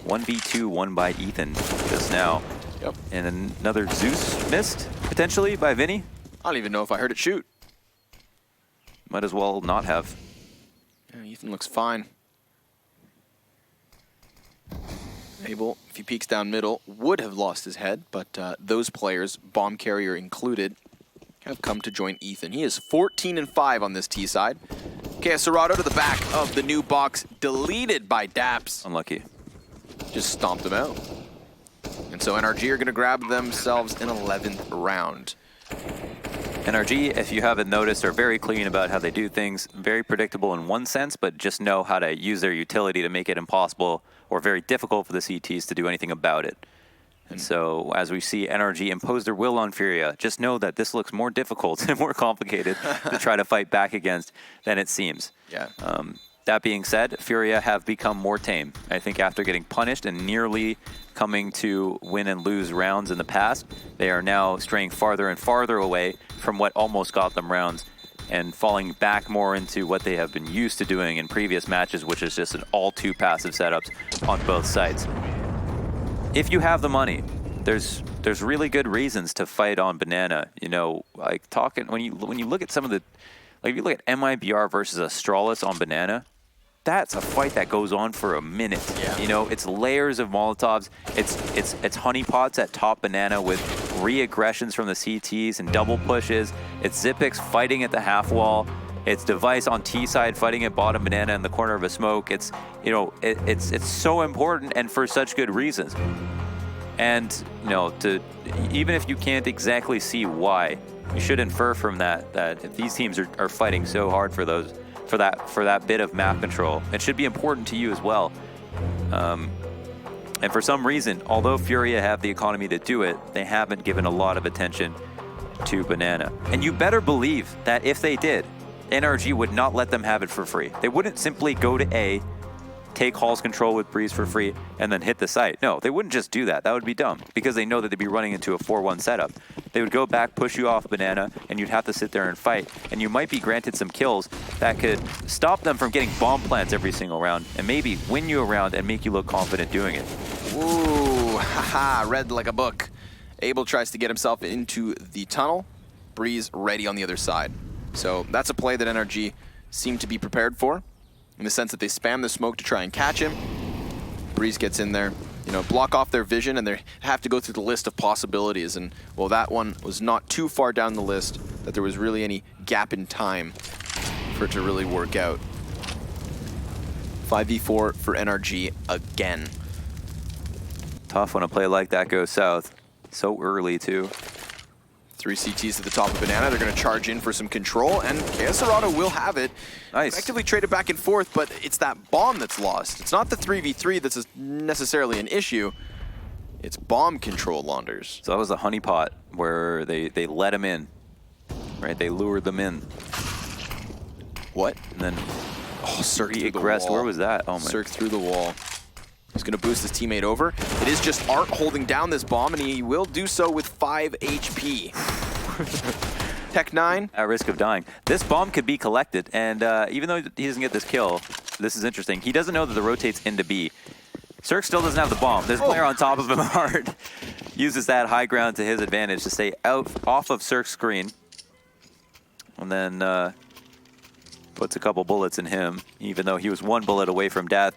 1v2 won by Ethan just now. Yep. And another Zeus missed, potentially, by Vinny. I don't even know if I heard it shoot. Might as well not have. Yeah, Ethan looks fine. Abel, if he peeks down middle, would have lost his head, but those players, bomb carrier included, have come to join Ethan. He is 14-5 on this T side. Okay, Serato to the back of the new box, deleted by Daps. Unlucky. Just stomped him out. And so NRG are going to grab themselves an 11th round. NRG, if you haven't noticed, are very clean about how they do things. Very predictable in one sense, but just know how to use their utility to make it impossible or very difficult for the CTs to do anything about it. And so as we see NRG impose their will on Furia, just know that this looks more difficult and more complicated to try to fight back against than it seems. Yeah. That being said, Furia have become more tame. I think after getting punished and nearly coming to win and lose rounds in the past, they are now straying farther and farther away from what almost got them rounds and falling back more into what they have been used to doing in previous matches, which is just an all too passive setups on both sides. If you have the money, there's really good reasons to fight on banana. Like talking when you look at some of the, like if you look at MIBR versus Astralis on banana, that's a fight that goes on for a minute. Yeah. It's layers of Molotovs. It's honeypots at top banana with re-aggressions from the CTs and double pushes. It's Zipix fighting at the half wall. It's Device on T side fighting at bottom banana in the corner of a smoke. It's it's so important and for such good reasons. And even if you can't exactly see why, you should infer from that if these teams are fighting so hard for that bit of map control, it should be important to you as well. And for some reason, although Furia have the economy to do it, they haven't given a lot of attention to banana. And you better believe that if they did, NRG would not let them have it for free. They wouldn't simply go to A, take Hall's control with Breeze for free, and then hit the site. No, they wouldn't just do that. That would be dumb, because they know that they'd be running into a 4-1 setup. They would go back, push you off banana, and you'd have to sit there and fight. And you might be granted some kills that could stop them from getting bomb plants every single round, and maybe win you a round and make you look confident doing it. Ooh, haha, read like a book. Abel tries to get himself into the tunnel. Breeze ready on the other side. So that's a play that NRG seem to be prepared for, in the sense that they spam the smoke to try and catch him. Breeze gets in there, block off their vision, and they have to go through the list of possibilities. And, well, that one was not too far down the list that there was really any gap in time for it to really work out. 5v4 for NRG again. Tough when a play like that goes south. So early, too. 3 CTs at the top of Banana. They're going to charge in for some control, and Kaosarado will have it. Nice. Effectively trade it back and forth, but it's that bomb that's lost. It's not the 3v3 that's necessarily an issue. It's bomb control, Launders. So that was a honeypot where they let him in, right? They lured them in. What? And then Cirque through the wall. Where was that? Oh my. Cirque through the wall. He's going to boost his teammate over. It is just Art holding down this bomb, and he will do so with 5 HP. Tech9. At risk of dying. This bomb could be collected, and even though he doesn't get this kill, this is interesting. He doesn't know that the rotate's into B. Cirque still doesn't have the bomb. There's a player on top of him hard. Uses that high ground to his advantage to stay off of Cirque's screen. And then puts a couple bullets in him, even though he was 1 bullet away from death.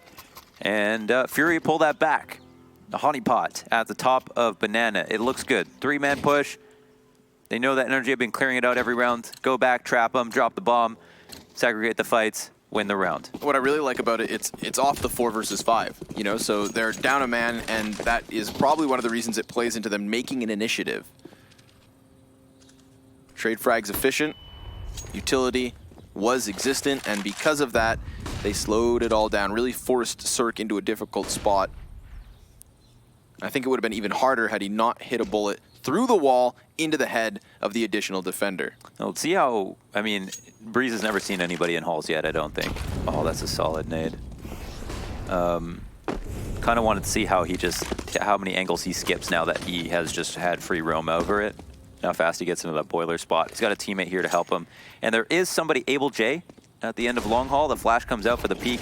And Furia pull that back. The honeypot at the top of Banana. It looks good. 3-man push. They know that NRG have been clearing it out every round. Go back, trap them, drop the bomb, segregate the fights, win the round. What I really like about it, it's off the 4 versus 5. You know, so they're down a man, and that is probably one of the reasons it plays into them making an initiative. Trade frag's efficient. Utility was existent, and because of that, they slowed it all down, really forced Cirque into a difficult spot. I think it would have been even harder had he not hit a bullet through the wall into the head of the additional defender. Well, see how, I mean, Breeze has never seen anybody in halls yet, I don't think. Oh, that's a solid nade. Kind of wanted to see how how many angles he skips now that he has just had free roam over it. How fast he gets into that boiler spot. He's got a teammate here to help him. And there is somebody, Able J, at the end of long haul. The flash comes out for the peak.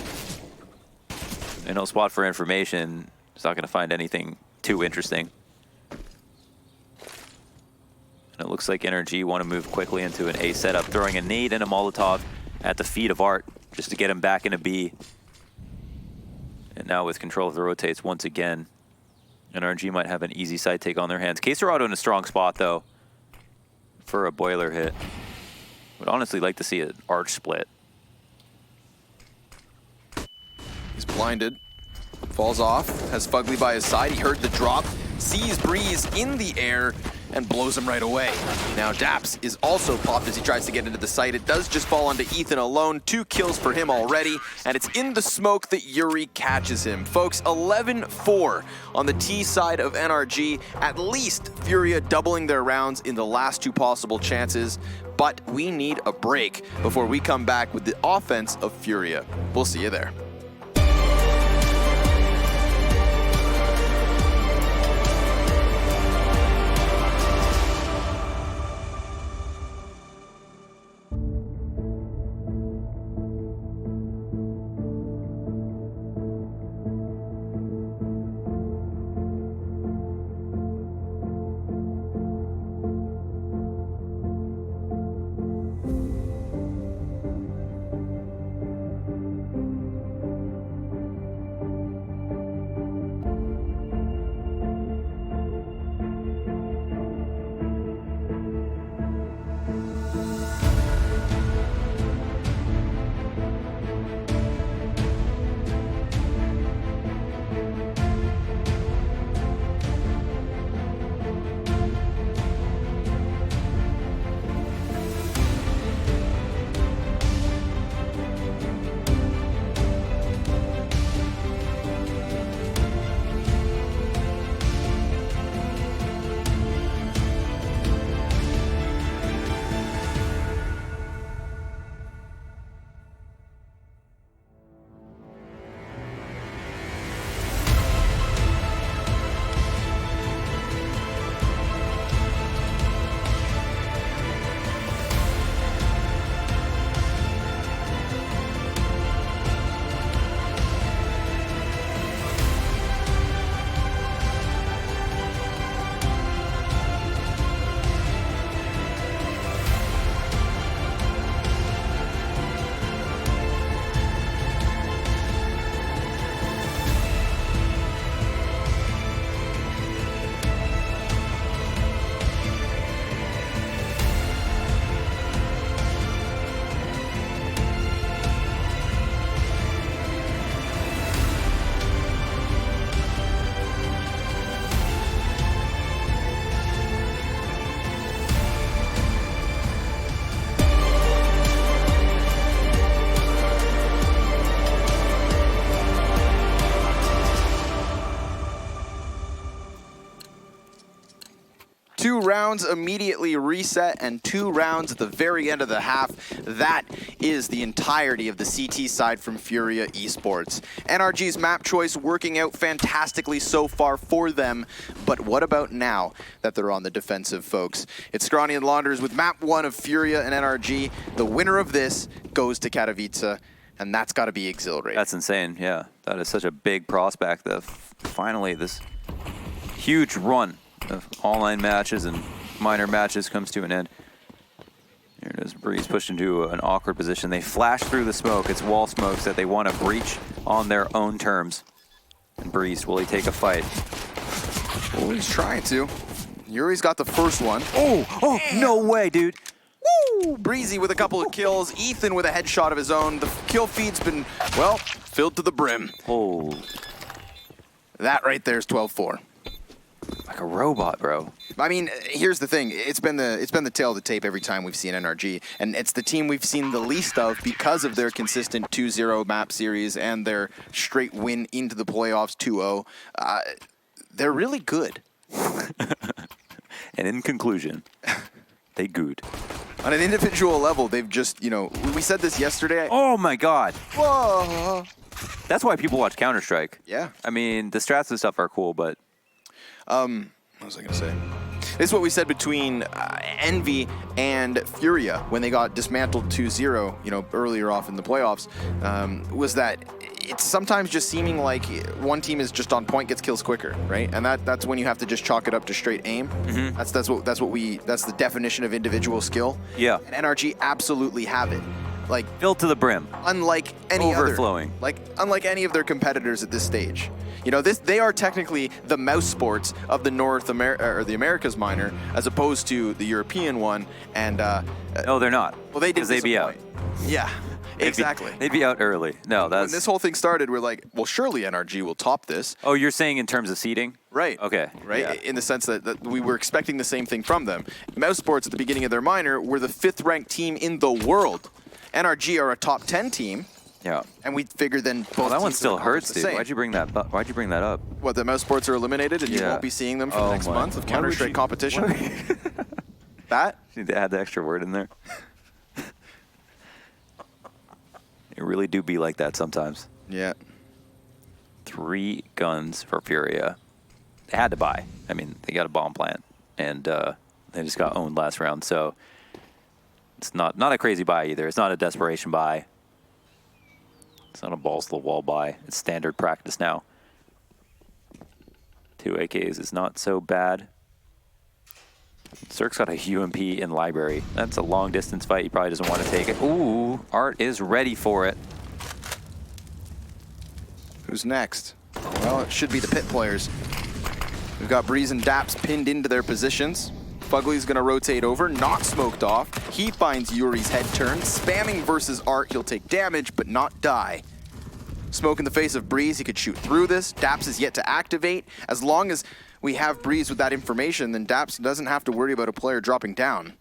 And no spot for information. He's not going to find anything too interesting. And it looks like NRG want to move quickly into an A setup, throwing a nade and a Molotov at the feet of Art just to get him back into B. And now with control of the rotates once again, NRG might have an easy side take on their hands. Kaosarado in a strong spot, though, for a boiler hit. Would honestly like to see an Arch split. He's blinded. Falls off. Has Fugly by his side. He heard the drop. Sees Breeze in the air and blows him right away. Now Daps is also popped as he tries to get into the site. It does just fall onto Ethan alone. 2 kills for him already. And it's in the smoke that Yuri catches him. Folks, 11-4 on the T side of NRG. At least Furia doubling their rounds in the last 2 possible chances. But we need a break before we come back with the offense of Furia. We'll see you there. rounds immediately reset and 2 rounds at the very end of the half. That is the entirety of the CT side from Furia Esports. NRG's map choice working out fantastically so far for them, but what about now that they're on the defensive, folks? It's Scrawny and Launders with map 1 of Furia and NRG. The winner of this goes to Katowice, and that's got to be exhilarating. That's insane, yeah. That is such a big prospect that finally this huge run of online matches and minor matches comes to an end. Here it is, Breeze pushed into an awkward position. They flash through the smoke. It's wall smokes that they want to breach on their own terms. And Breeze, will he take a fight? Well, he's trying to. Yuri's got the first one. Oh, no way, dude. Woo! Breezy with a couple of kills. Ethan with a headshot of his own. The kill feed's been, well, filled to the brim. Oh. That right there is 12-4. Like a robot, bro. I mean, here's the thing. It's been the tail of the tape every time we've seen NRG, and it's the team we've seen the least of because of their consistent 2-0 map series and their straight win into the playoffs 2-0. They're really good. And in conclusion, they good. On an individual level, they've just, you know, we said this yesterday. Oh my God. Whoa. That's why people watch Counter-Strike. Yeah. I mean, the strats and stuff are cool, but... What was I going to say? This is what we said between Envy and Furia when they got dismantled 2-0, you know, earlier off in the playoffs, was that it's sometimes just seeming like one team is just on point, gets kills quicker, right? And that's when you have to just chalk it up to straight aim. Mm-hmm. That's the definition of individual skill. Yeah. And NRG absolutely have it. Like filled to the brim. Unlike any overflowing. Unlike any of their competitors at this stage. You know, they are technically the mouse sports of the the Americas minor, as opposed to the European one. And no, they're not. Well, they did. They'd be out. Yeah, exactly. They'd be out early. No, that's. When this whole thing started, we're like, well, surely NRG will top this. Oh, you're saying in terms of seeding? Right. Okay. Right. Yeah. In the sense that we were expecting the same thing from them. Mouse sports at the beginning of their minor were the 5th ranked team in the world. NRG are a top 10 team. Yeah. And we figured then both that one teams still would hurts, the dude. same. Why'd you bring that up? What, the mouse sports are eliminated and you won't be seeing them for the next month of Counter-Strike competition? That? You need to add the extra word in there. It really do be like that sometimes. Yeah. 3 guns for Furia. They had to buy. I mean, they got a bomb plant, and they just got owned last round, so it's not a crazy buy either. It's not a desperation buy. It's not a balls to the wall buy. It's standard practice now. 2 AKs is not so bad. Cirque's got a UMP in library. That's a long distance fight. He probably doesn't want to take it. Ooh, Art is ready for it. Who's next? Well, it should be the pit players. We've got Breeze and Daps pinned into their positions. Fugly's gonna rotate over, not smoked off. He finds Yuri's head turn, spamming versus Art. He'll take damage, but not die. Smoke in the face of Breeze, he could shoot through this. Daps is yet to activate. As long as we have Breeze with that information, then Daps doesn't have to worry about a player dropping down.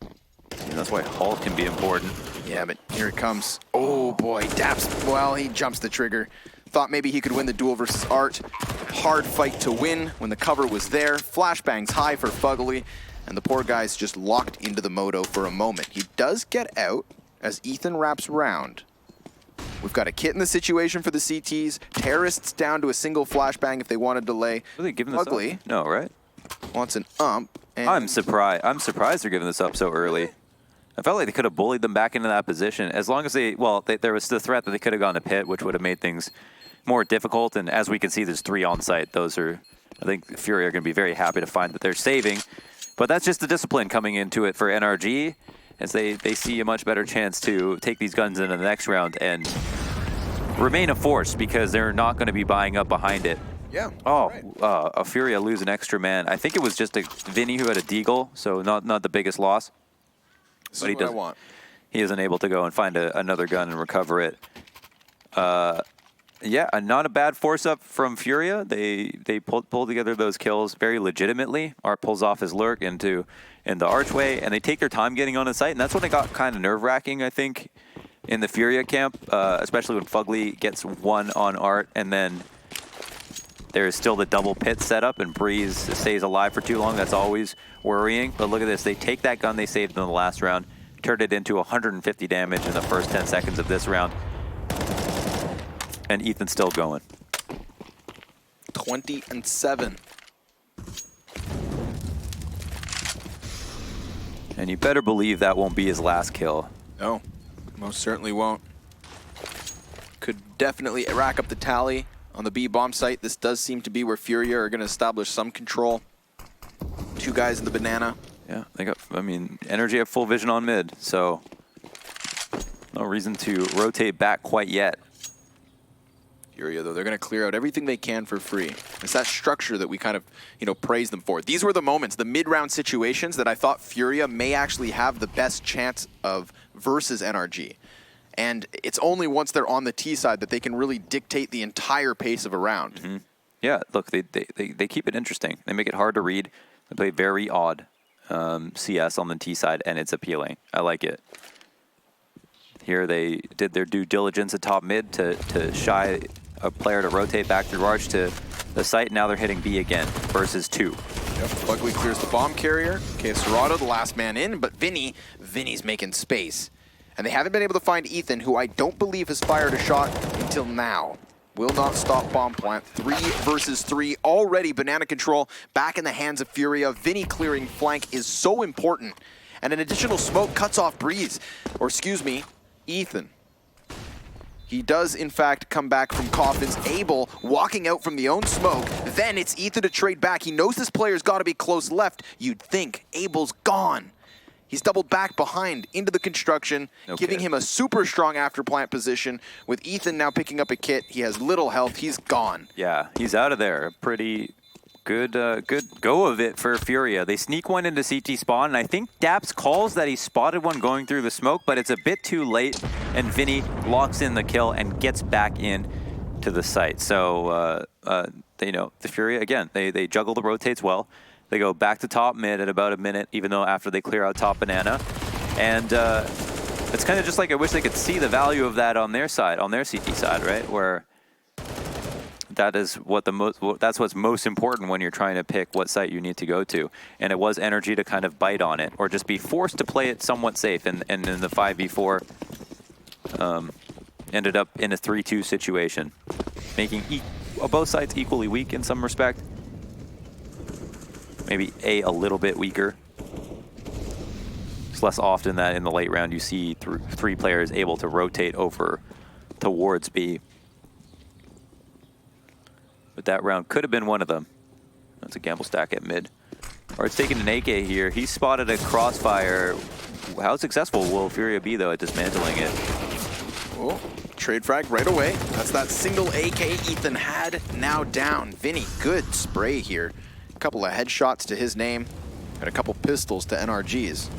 And that's why Halt can be important. Yeah, but here it comes. Oh boy, Daps, well, he jumps the trigger. Thought maybe he could win the duel versus Art. Hard fight to win when the cover was there. Flashbangs high for Fugly. And the poor guy's just locked into the moto for a moment. He does get out as Ethan wraps round. We've got a kit in the situation for the CTs. Terrorists down to a single flashbang if they want to delay. Are they giving this Ugly up? No, right? Wants an ump. And I'm surprised they're giving this up so early. I felt like they could have bullied them back into that position. As long as there was the threat that they could have gone to pit, which would have made things more difficult. And as we can see, there's 3 on site. I think Fury are going to be very happy to find that they're saving. But that's just the discipline coming into it for NRG, as they see a much better chance to take these guns into the next round and remain a force, because they're not going to be buying up behind it. Yeah. Oh, a Furia lose an extra man. I think it was just a Vinny who had a deagle, so not the biggest loss. This is what I want. He isn't able to go and find another gun and recover it. Yeah, not a bad force up from Furia. They pull together those kills very legitimately. Art pulls off his lurk in the archway, and they take their time getting on the site, and that's when it got kind of nerve-wracking, I think, in the Furia camp, especially when Fugly gets one on Art, and then There's still the double pit setup, and Breeze stays alive for too long. That's always worrying. But look at this. They take that gun they saved in the last round, turned it into 150 damage in the first 10 seconds of this round. And Ethan's still going. 20-7. And you better believe that won't be his last kill. No, most certainly won't. Could definitely rack up the tally on the B bomb site. This does seem to be where Furia are going to establish some control. 2 guys in the banana. Yeah, they got, I mean, NRG have full vision on mid, so no reason to rotate back quite yet. Furia, though, they're going to clear out everything they can for free. It's that structure that we kind of, praise them for. These were the moments, the mid-round situations that I thought Furia may actually have the best chance of versus NRG. And it's only once they're on the T side that they can really dictate the entire pace of a round. Mm-hmm. Yeah, look, they keep it interesting. They make it hard to read. They play very odd CS on the T side, and it's appealing. I like it. Here they did their due diligence at top mid to shy a player to rotate back through arch to the site. Now they're hitting B again versus 2. Yep, Buckley clears the bomb carrier. Okay, Serrato, the last man in, but Vinny's making space. And they haven't been able to find Ethan, who I don't believe has fired a shot until now. Will not stop bomb plant. 3 versus 3. Already banana control back in the hands of Furia. Vinny clearing flank is so important. And an additional smoke cuts off Breeze. Or excuse me, Ethan. He does, in fact, come back from coffins. Abel walking out from the own smoke. Then it's Ethan to trade back. He knows this player's got to be close left. You'd think. Abel's gone. He's doubled back behind into the construction, giving him a super strong after plant position. With Ethan now picking up a kit, he has little health. He's gone. Yeah, he's out of there. Pretty good good go of it for Furia. They sneak one into CT spawn, and I think Daps calls that he spotted one going through the smoke, but it's a bit too late, and Vinny locks in the kill and gets back in to the site. So, the Furia, again, they juggle the rotates well. They go back to top mid at about a minute, even though after they clear out top banana. And it's kind of just like I wish they could see the value of that on their side, on their CT side, right? Where that is what that's what's most important when you're trying to pick what site you need to go to. And it was NRG to kind of bite on it, or just be forced to play it somewhat safe. And in the 5v4, ended up in a 3-2 situation, making both sides equally weak in some respect. Maybe a little bit weaker. It's less often that in the late round you see 3 players able to rotate over towards B. But that round could have been one of them. That's a gamble stack at mid. Or it's taking an AK here. He spotted a crossfire. How successful will Furia be, though, at dismantling it? Oh, trade frag right away. That's that single AK Ethan had now down. Vinny, good spray here. Couple of headshots to his name and a couple pistols to NRG's.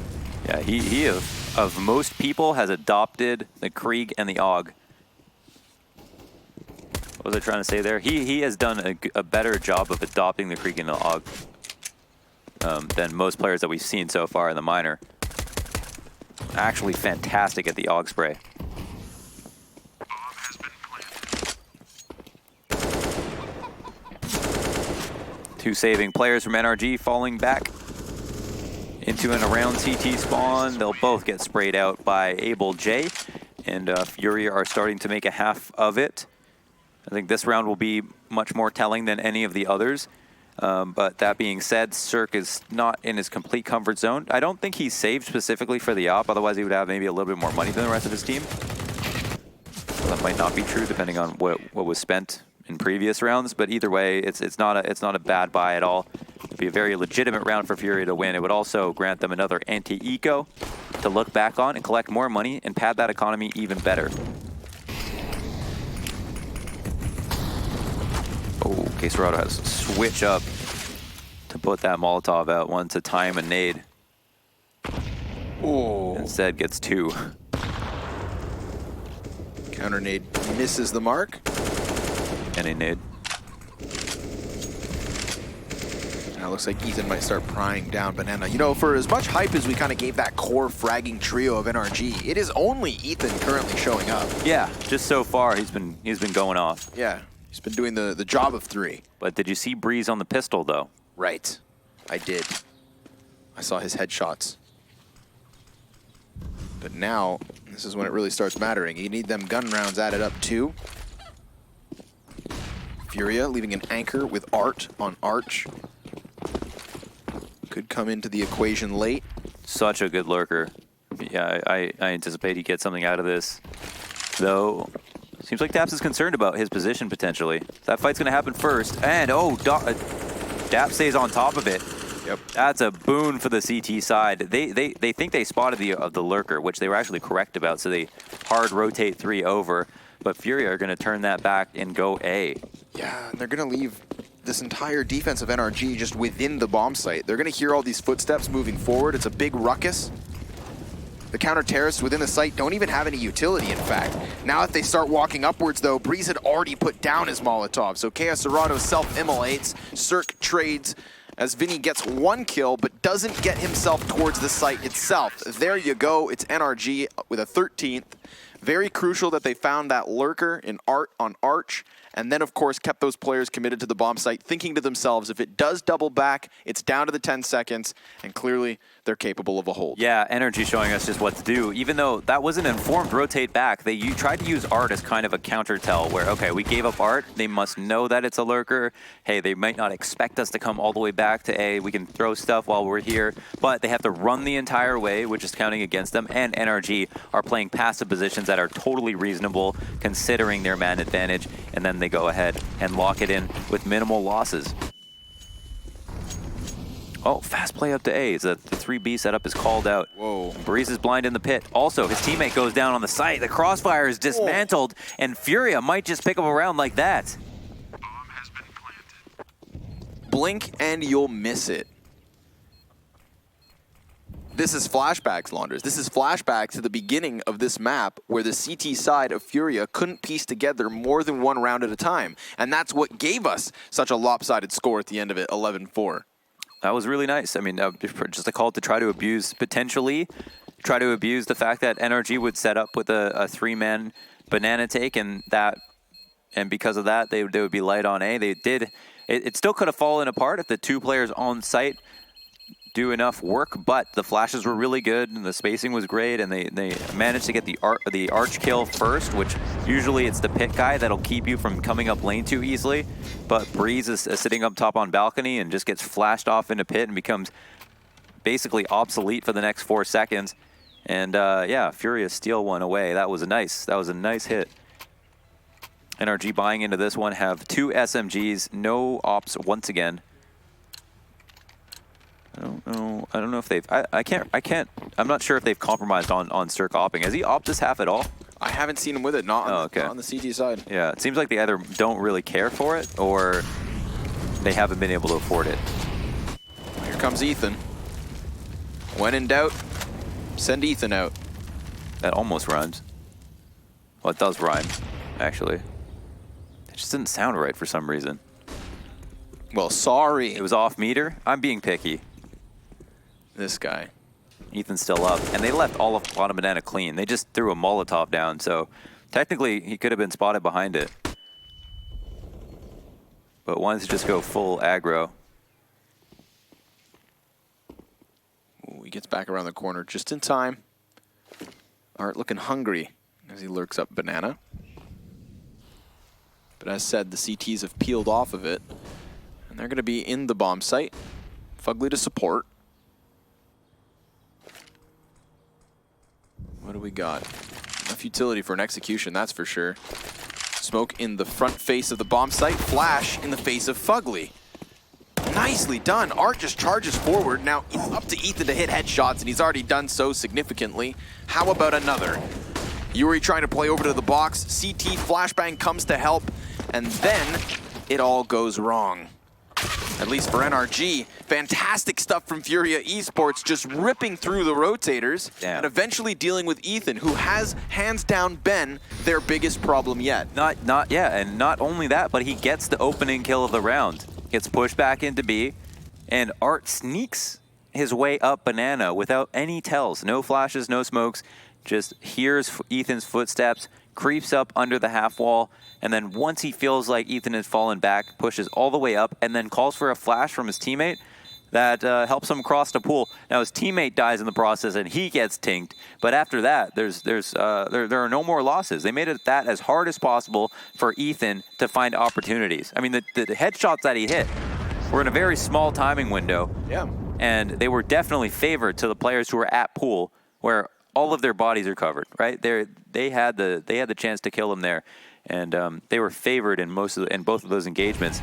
Yeah, he of most people has adopted the Krieg and the AUG. What was I trying to say there? He has done a better job of adopting the Krieg and the AUG than most players that we've seen so far in the minor. Actually fantastic at the AUG spray. Two saving players from NRG falling back into and around CT spawn. They'll both get sprayed out by Abel J, and Furia are starting to make a half of it. I think this round will be much more telling than any of the others. But that being said, Cirque is not in his complete comfort zone. I don't think he's saved specifically for the op, otherwise he would have maybe a little bit more money than the rest of his team. That might not be true depending on what was spent in previous rounds, but either way, it's not a bad buy at all. It'd be a very legitimate round for Furia to win. It would also grant them another anti-eco to look back on and collect more money and pad that economy even better. Oh, Caserado has to switch up to put that Molotov out. One to time a nade. Oh. Instead gets 2. Counter nade misses the mark. And a nade. Now it looks like Ethan might start prying down banana. You know, for as much hype as we kind of gave that core fragging trio of NRG, it is only Ethan currently showing up. Yeah, just so far he's been going off. Yeah. He's been doing the job of 3. But did you see Breeze on the pistol, though? Right. I did. I saw his headshots. But now, this is when it really starts mattering. You need them gun rounds added up, too. Furia leaving an anchor with Art on Arch. Could come into the equation late. Such a good lurker. Yeah, I anticipate he gets something out of this. Though, seems like Daps is concerned about his position potentially. That fight's going to happen first. And, oh, Daps stays on top of it. Yep. That's a boon for the CT side. They think they spotted the lurker, which they were actually correct about, so they hard rotate 3 over. But Furia are going to turn that back and go A. Yeah, and they're going to leave this entire defense of NRG just within the bomb site. They're going to hear all these footsteps moving forward. It's a big ruckus. The counter-terrorists within the site don't even have any utility, in fact. Now if they start walking upwards, though, Breeze had already put down his Molotov. So Chaos Serrano self-immolates, Cirque trades, as Vinny gets 1 kill, but doesn't get himself towards the site itself. There you go. It's NRG with a 13th. Very crucial that they found that lurker in Art on Arch, and then, of course, kept those players committed to the bomb site, thinking to themselves, if it does double back, it's down to the 10 seconds, and clearly they're capable of a hold. Yeah, NRG showing us just what to do. Even though that was an informed rotate back, they tried to use Art as kind of a counter tell where, okay, we gave up Art, they must know that it's a lurker. Hey, they might not expect us to come all the way back to A. We can throw stuff while we're here, but they have to run the entire way, which is counting against them, and NRG are playing passive positions that are totally reasonable considering their man advantage, and then they go ahead and lock it in with minimal losses. Oh, fast play up to A. The 3B setup is called out. Whoa. Breeze is blind in the pit. Also, his teammate goes down on the site. The crossfire is dismantled, and Furia might just pick up a round like that. Blink and you'll miss it. This is flashbacks, Launders. This is flashback to the beginning of this map where the CT side of Furia couldn't piece together more than 1 round at a time. And that's what gave us such a lopsided score at the end of it, 11-4. That was really nice. I mean, just a call to try to abuse, potentially, try to abuse the fact that NRG would set up with a 3-man banana take, and because of that, they would be light on A. They did. It still could have fallen apart if the 2 players on site do enough work, but the flashes were really good and the spacing was great, and they managed to get the arch kill first, which usually it's the pit guy that'll keep you from coming up lane too easily. But Breeze is sitting up top on balcony and just gets flashed off into pit and becomes basically obsolete for the next 4 seconds. And yeah, Furia steal one away. That was a nice hit. NRG buying into this one, have 2 SMGs, no ops once again. I don't know if they've. I'm not sure if they've compromised on Cirque opping. Has he opped this half at all? I haven't seen him with it. Not on the CT side. Yeah, it seems like they either don't really care for it or they haven't been able to afford it. Here comes Ethan. When in doubt, send Ethan out. That almost rhymes. Well, it does rhyme, actually. It just didn't sound right for some reason. Well, sorry. It was off meter. I'm being picky. This guy. Ethan's still up, and they left all of bottom banana clean. They just threw a Molotov down, so technically he could have been spotted behind it. But wanted to just go full aggro. Ooh, he gets back around the corner just in time. Art looking hungry as he lurks up banana. But as said, the CTs have peeled off of it, and they're going to be in the bomb site. Fugly to support. What do we got? Enough utility for an execution, that's for sure. Smoke in the front face of the bomb site. Flash in the face of Fugly. Nicely done. Art just charges forward. Now it's up to Ethan to hit headshots, and he's already done so significantly. How about another? Yuri trying to play over to the box. CT flashbang comes to help, and then it all goes wrong. At least for NRG. Fantastic stuff from Furia Esports, just ripping through the rotators and eventually dealing with Ethan, who has hands down been their biggest problem yet. And not only that, but he gets the opening kill of the round. Gets pushed back into B, and Art sneaks his way up banana without any tells. No flashes, no smokes. just hears Ethan's footsteps, creeps up under the half wall, and then once he feels like Ethan has fallen back, pushes all the way up, and then calls for a flash from his teammate that helps him cross the pool. Now his teammate dies in the process and he gets tinked, but after that, there are no more losses. They made it that as hard as possible for Ethan to find opportunities. I mean, the headshots that he hit were in a very small timing window. Yeah. And they were definitely favored to the players who were at pool, where all of their bodies are covered, right? They had the chance to kill him there, and they were favored in both of those engagements.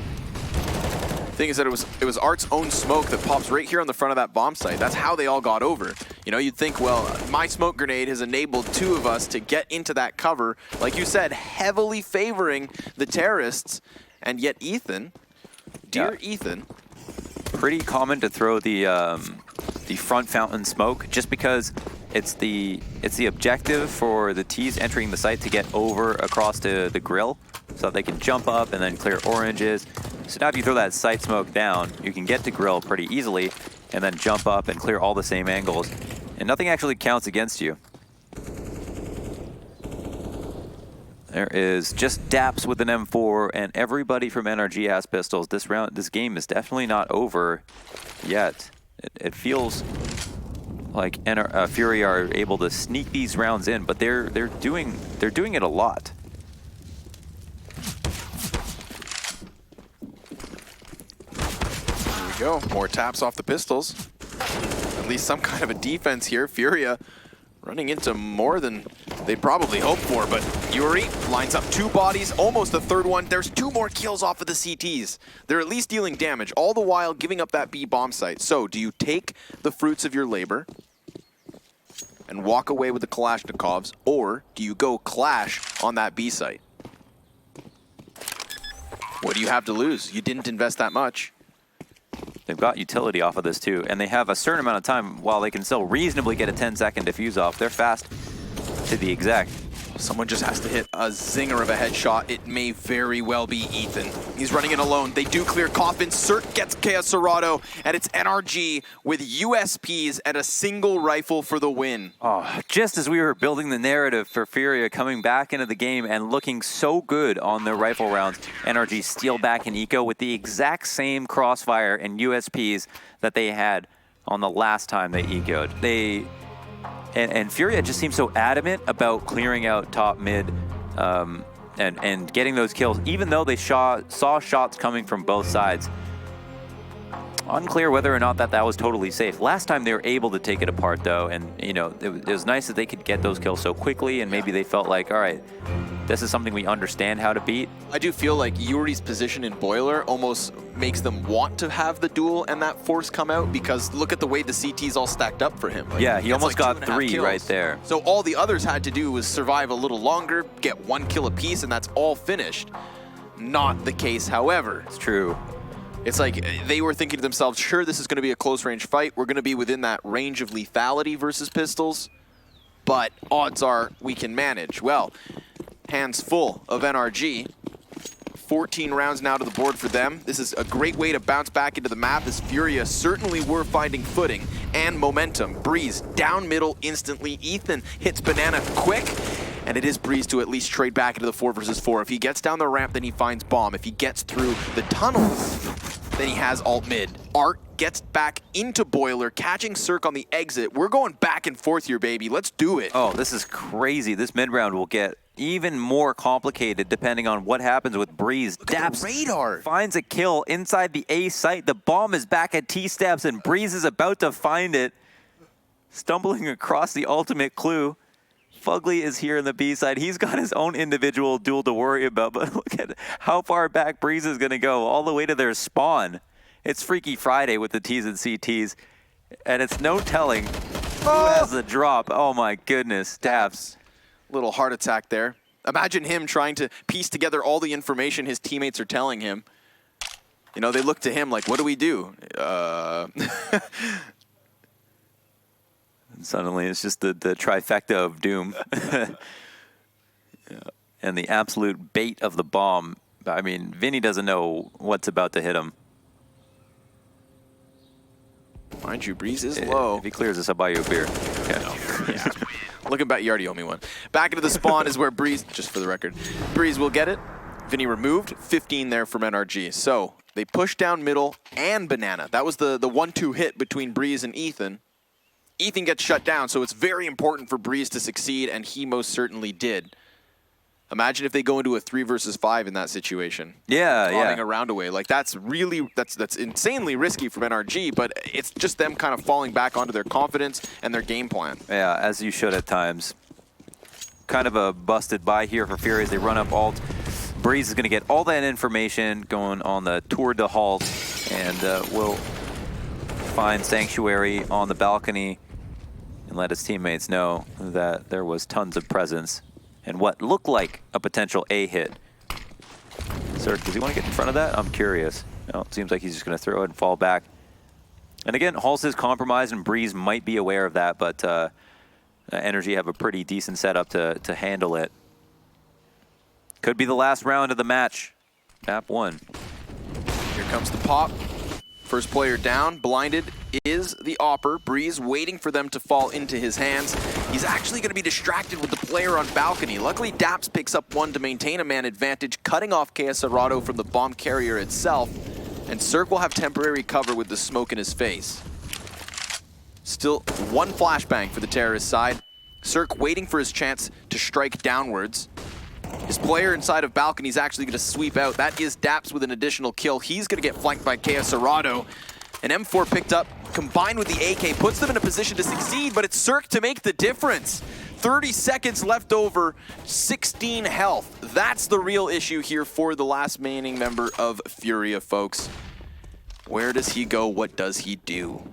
Thing is that it was Art's own smoke that pops right here on the front of that bomb site. That's how they all got over. You know, you'd think, well, my smoke grenade has enabled two of us to get into that cover, like you said, heavily favoring the terrorists, and yet Ethan, Ethan. Pretty common to throw the front fountain smoke, just because it's the objective for the T's entering the site to get over across to the grill, so that they can jump up and then clear oranges. So now if you throw that site smoke down, you can get to grill pretty easily and then jump up and clear all the same angles. And nothing actually counts against you. There is just Daps with an M4 and everybody from NRG has pistols. This game is definitely not over yet. It feels like Furia are able to sneak these rounds in, but they're doing it a lot. Go. More taps off the pistols. At least some kind of a defense here. Furia running into more than they probably hoped for, but Yuri lines up two bodies, almost a third one. There's two more kills off of the CTs. They're at least dealing damage, all the while giving up that B bomb site. So do you take the fruits of your labor and walk away with the Kalashnikovs, or do you go clash on that B site? What do you have to lose? You didn't invest that much. They've got utility off of this too, and they have a certain amount of time while they can still reasonably get a 10-second defuse off. They're fast to the exact. Someone just has to hit a zinger of a headshot. It may very well be Ethan. He's running in alone. They do clear coffin. Cert gets Chaos Serato, and it's NRG with USPs and a single rifle for the win. Oh, just as we were building the narrative for Furia coming back into the game and looking so good on their rifle rounds, NRG steal back in eco with the exact same crossfire and USPs that they had on the last time they ecoed. And Furia just seems so adamant about clearing out top mid and getting those kills, even though they saw shots coming from both sides. Unclear whether or not that was totally safe. Last time they were able to take it apart though, and you know it was nice that they could get those kills so quickly, and maybe they felt like, all right, this is something we understand how to beat. I do feel like Yuri's position in Boiler almost makes them want to have the duel and that force come out, because look at the way the CT's all stacked up for him. Like, yeah, he almost got 3 right there. So all the others had to do was survive a little longer, get 1 kill apiece, and that's all finished. Not the case, however. It's true. It's like they were thinking to themselves, sure, this is going to be a close range fight. We're going to be within that range of lethality versus pistols, but odds are we can manage. Well, hands full of NRG. 14 rounds now to the board for them. This is a great way to bounce back into the map, as Furia certainly were finding footing and momentum. Breeze down middle instantly. Ethan hits Banana quick, and it is Breeze to at least trade back into the 4 versus 4. If he gets down the ramp, then he finds Bomb. If he gets through the tunnels, then he has alt mid. Art gets back into Boiler, catching Cirque on the exit. We're going back and forth here, baby. Let's do it. Oh, this is crazy. This mid round will get even more complicated depending on what happens with Breeze. Look at the radar. Finds a kill inside the A site. The bomb is back at T-steps, and Breeze is about to find it. Stumbling across the ultimate clue. Fugly is here in the B side. He's got his own individual duel to worry about, but look at how far back Breeze is going to go, all the way to their spawn. It's Freaky Friday with the T's and CTs, and it's no telling who has the drop. Oh my goodness, Daps. Little heart attack there. Imagine him trying to piece together all the information his teammates are telling him. You know, they look to him like, what do we do? And suddenly it's just the trifecta of doom. Yeah. And the absolute bait of the bomb. I mean, Vinny doesn't know what's about to hit him. Mind you, Breeze is low. If he clears this, I'll buy you a beer. Okay. No. Yeah. Looking back, you already owe me one. Back into the spawn is where Breeze, just for the record, Breeze will get it. Vinny removed, 15 there from NRG. So they push down middle and Banana. That was the 1-2 hit between Breeze and Ethan. Ethan gets shut down, so it's very important for Breeze to succeed, and he most certainly did. Imagine if they go into a 3 versus 5 in that situation. Yeah, Plotting a round away. Like, that's insanely risky from NRG, but it's just them kind of falling back onto their confidence and their game plan. Yeah, as you should at times. Kind of a busted buy here for Furia as they run up alt. Breeze is going to get all that information going on the tour de halt, and will find Sanctuary on the balcony and let his teammates know that there was tons of presence and what looked like a potential A hit. Cirque, does he want to get in front of that? I'm curious. No, it seems like he's just going to throw it and fall back. And again, Hulse is compromised, and Breeze might be aware of that, but NRG have a pretty decent setup to handle it. Could be the last round of the match. Map 1. Here comes the pop. First player down, blinded is the Opper. Breeze waiting for them to fall into his hands. He's actually going to be distracted with the player on balcony. Luckily, Daps picks up one to maintain a man advantage, cutting off KSRado from the bomb carrier itself. And Cirque will have temporary cover with the smoke in his face. Still one flashbang for the terrorist side. Cirque waiting for his chance to strike downwards. His player inside of balcony is actually going to sweep out. That is Daps with an additional kill. He's going to get flanked by KSRado. An M4 picked up, combined with the AK, puts them in a position to succeed, but it's Cirque to make the difference. 30 seconds left over, 16 health. That's the real issue here for the last remaining member of Furia, folks. Where does he go? What does he do?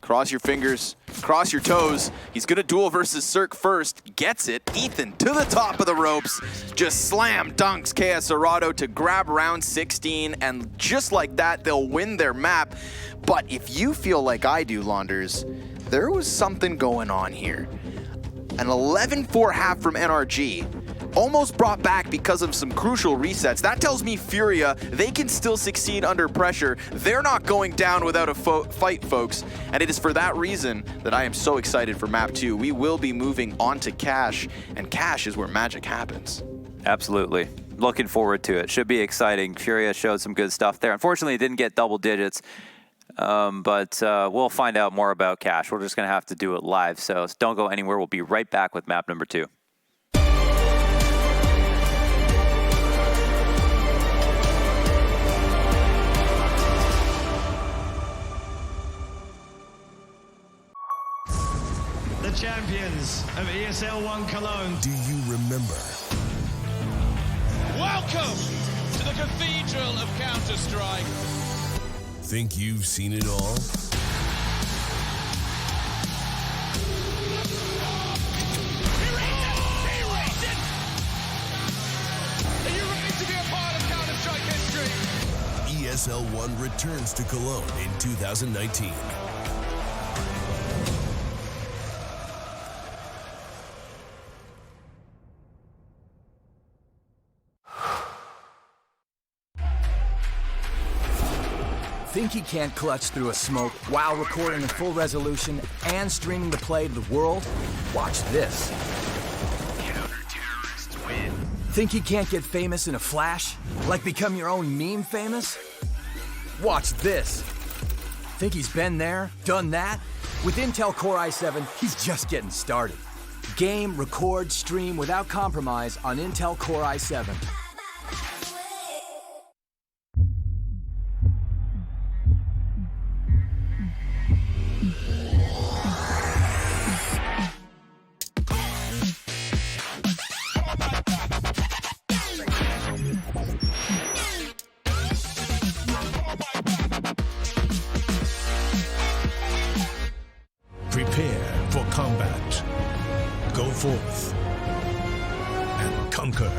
Cross your fingers, cross your toes. He's gonna duel versus Cirque first. Gets it. Ethan to the top of the ropes. Just slam dunks KSRado to grab round 16. And just like that, they'll win their map. But if you feel like I do, Launders, there was something going on here. An 11-4 half from NRG. Almost brought back because of some crucial resets. That tells me Furia, they can still succeed under pressure. They're not going down without a fight, folks. And it is for that reason that I am so excited for map 2. We will be moving on to Cash, and Cash is where magic happens. Absolutely. Looking forward to it. Should be exciting. Furia showed some good stuff there. Unfortunately, it didn't get double digits. But we'll find out more about Cash. We're just going to have to do it live. So don't go anywhere. We'll be right back with map number 2. The champions of ESL 1 Cologne. Do you remember? Welcome to the Cathedral of Counter-Strike. Think you've seen it all? Are you ready to be a part of Counter-Strike history? ESL 1 returns to Cologne in 2019. Think he can't clutch through a smoke while recording in full resolution and streaming the play to the world? Watch this. Counter-terrorists win. Think he can't get famous in a flash? Like become your own meme famous? Watch this. Think he's been there, done that? With Intel Core i7, he's just getting started. Game, record, stream without compromise on Intel Core i7. Prepare for combat. Go forth and conquer.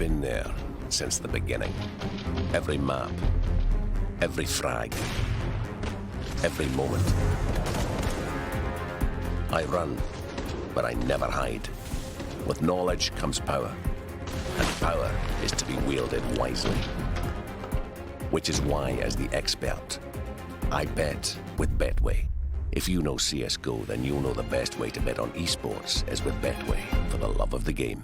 been there since the beginning. Every map, every frag, every moment. I run, but I never hide. With knowledge comes power, and power is to be wielded wisely. Which is why, as the expert, I bet with Betway. If you know CSGO, then you'll know the best way to bet on esports is with Betway, for the love of the game.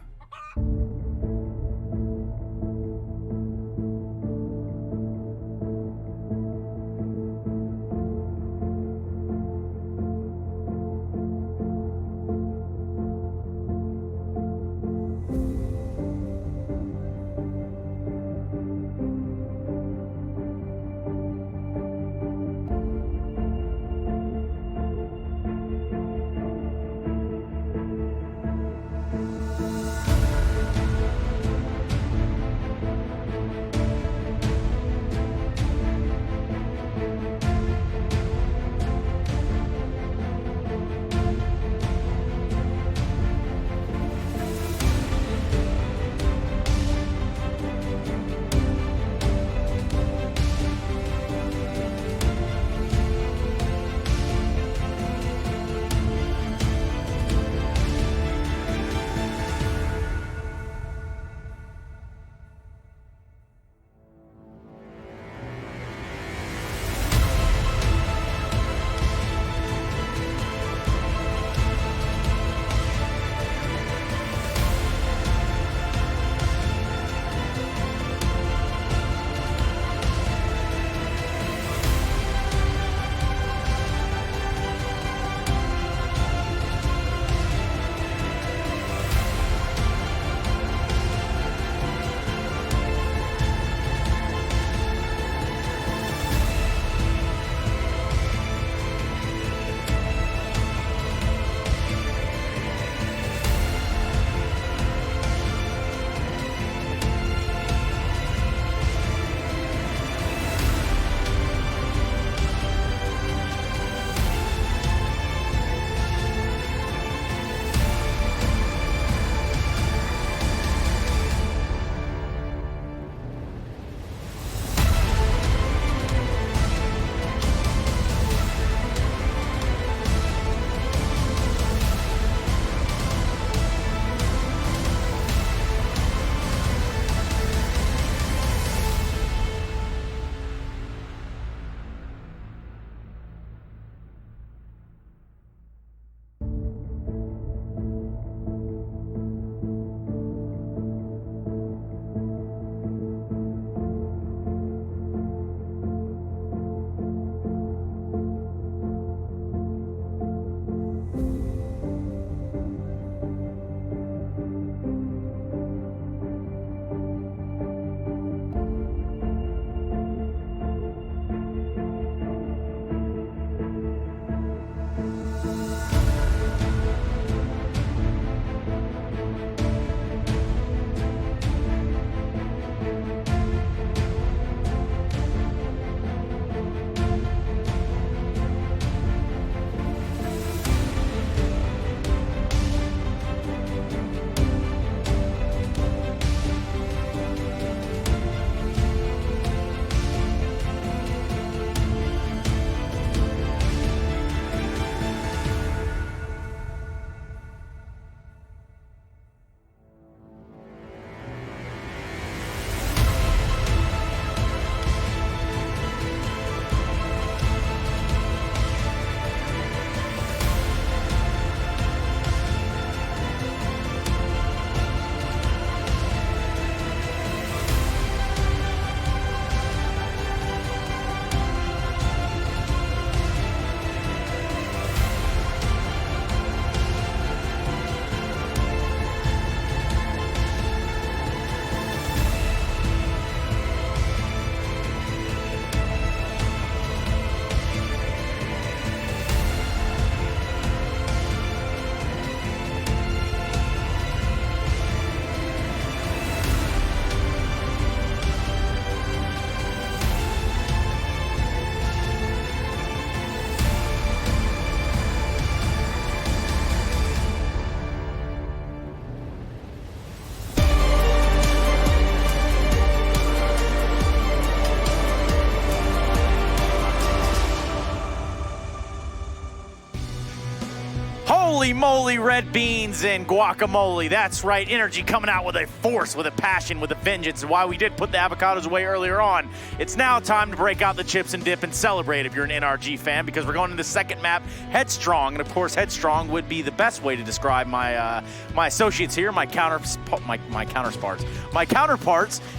Holy moly, red beans and guacamole. That's right, NRG coming out with a force, with a passion, with a vengeance. And while we did put the avocados away earlier on, it's now time to break out the chips and dip and celebrate if you're an NRG fan, because we're going to the second map, Headstrong. And of course, Headstrong would be the best way to describe my my associates here, my counterparts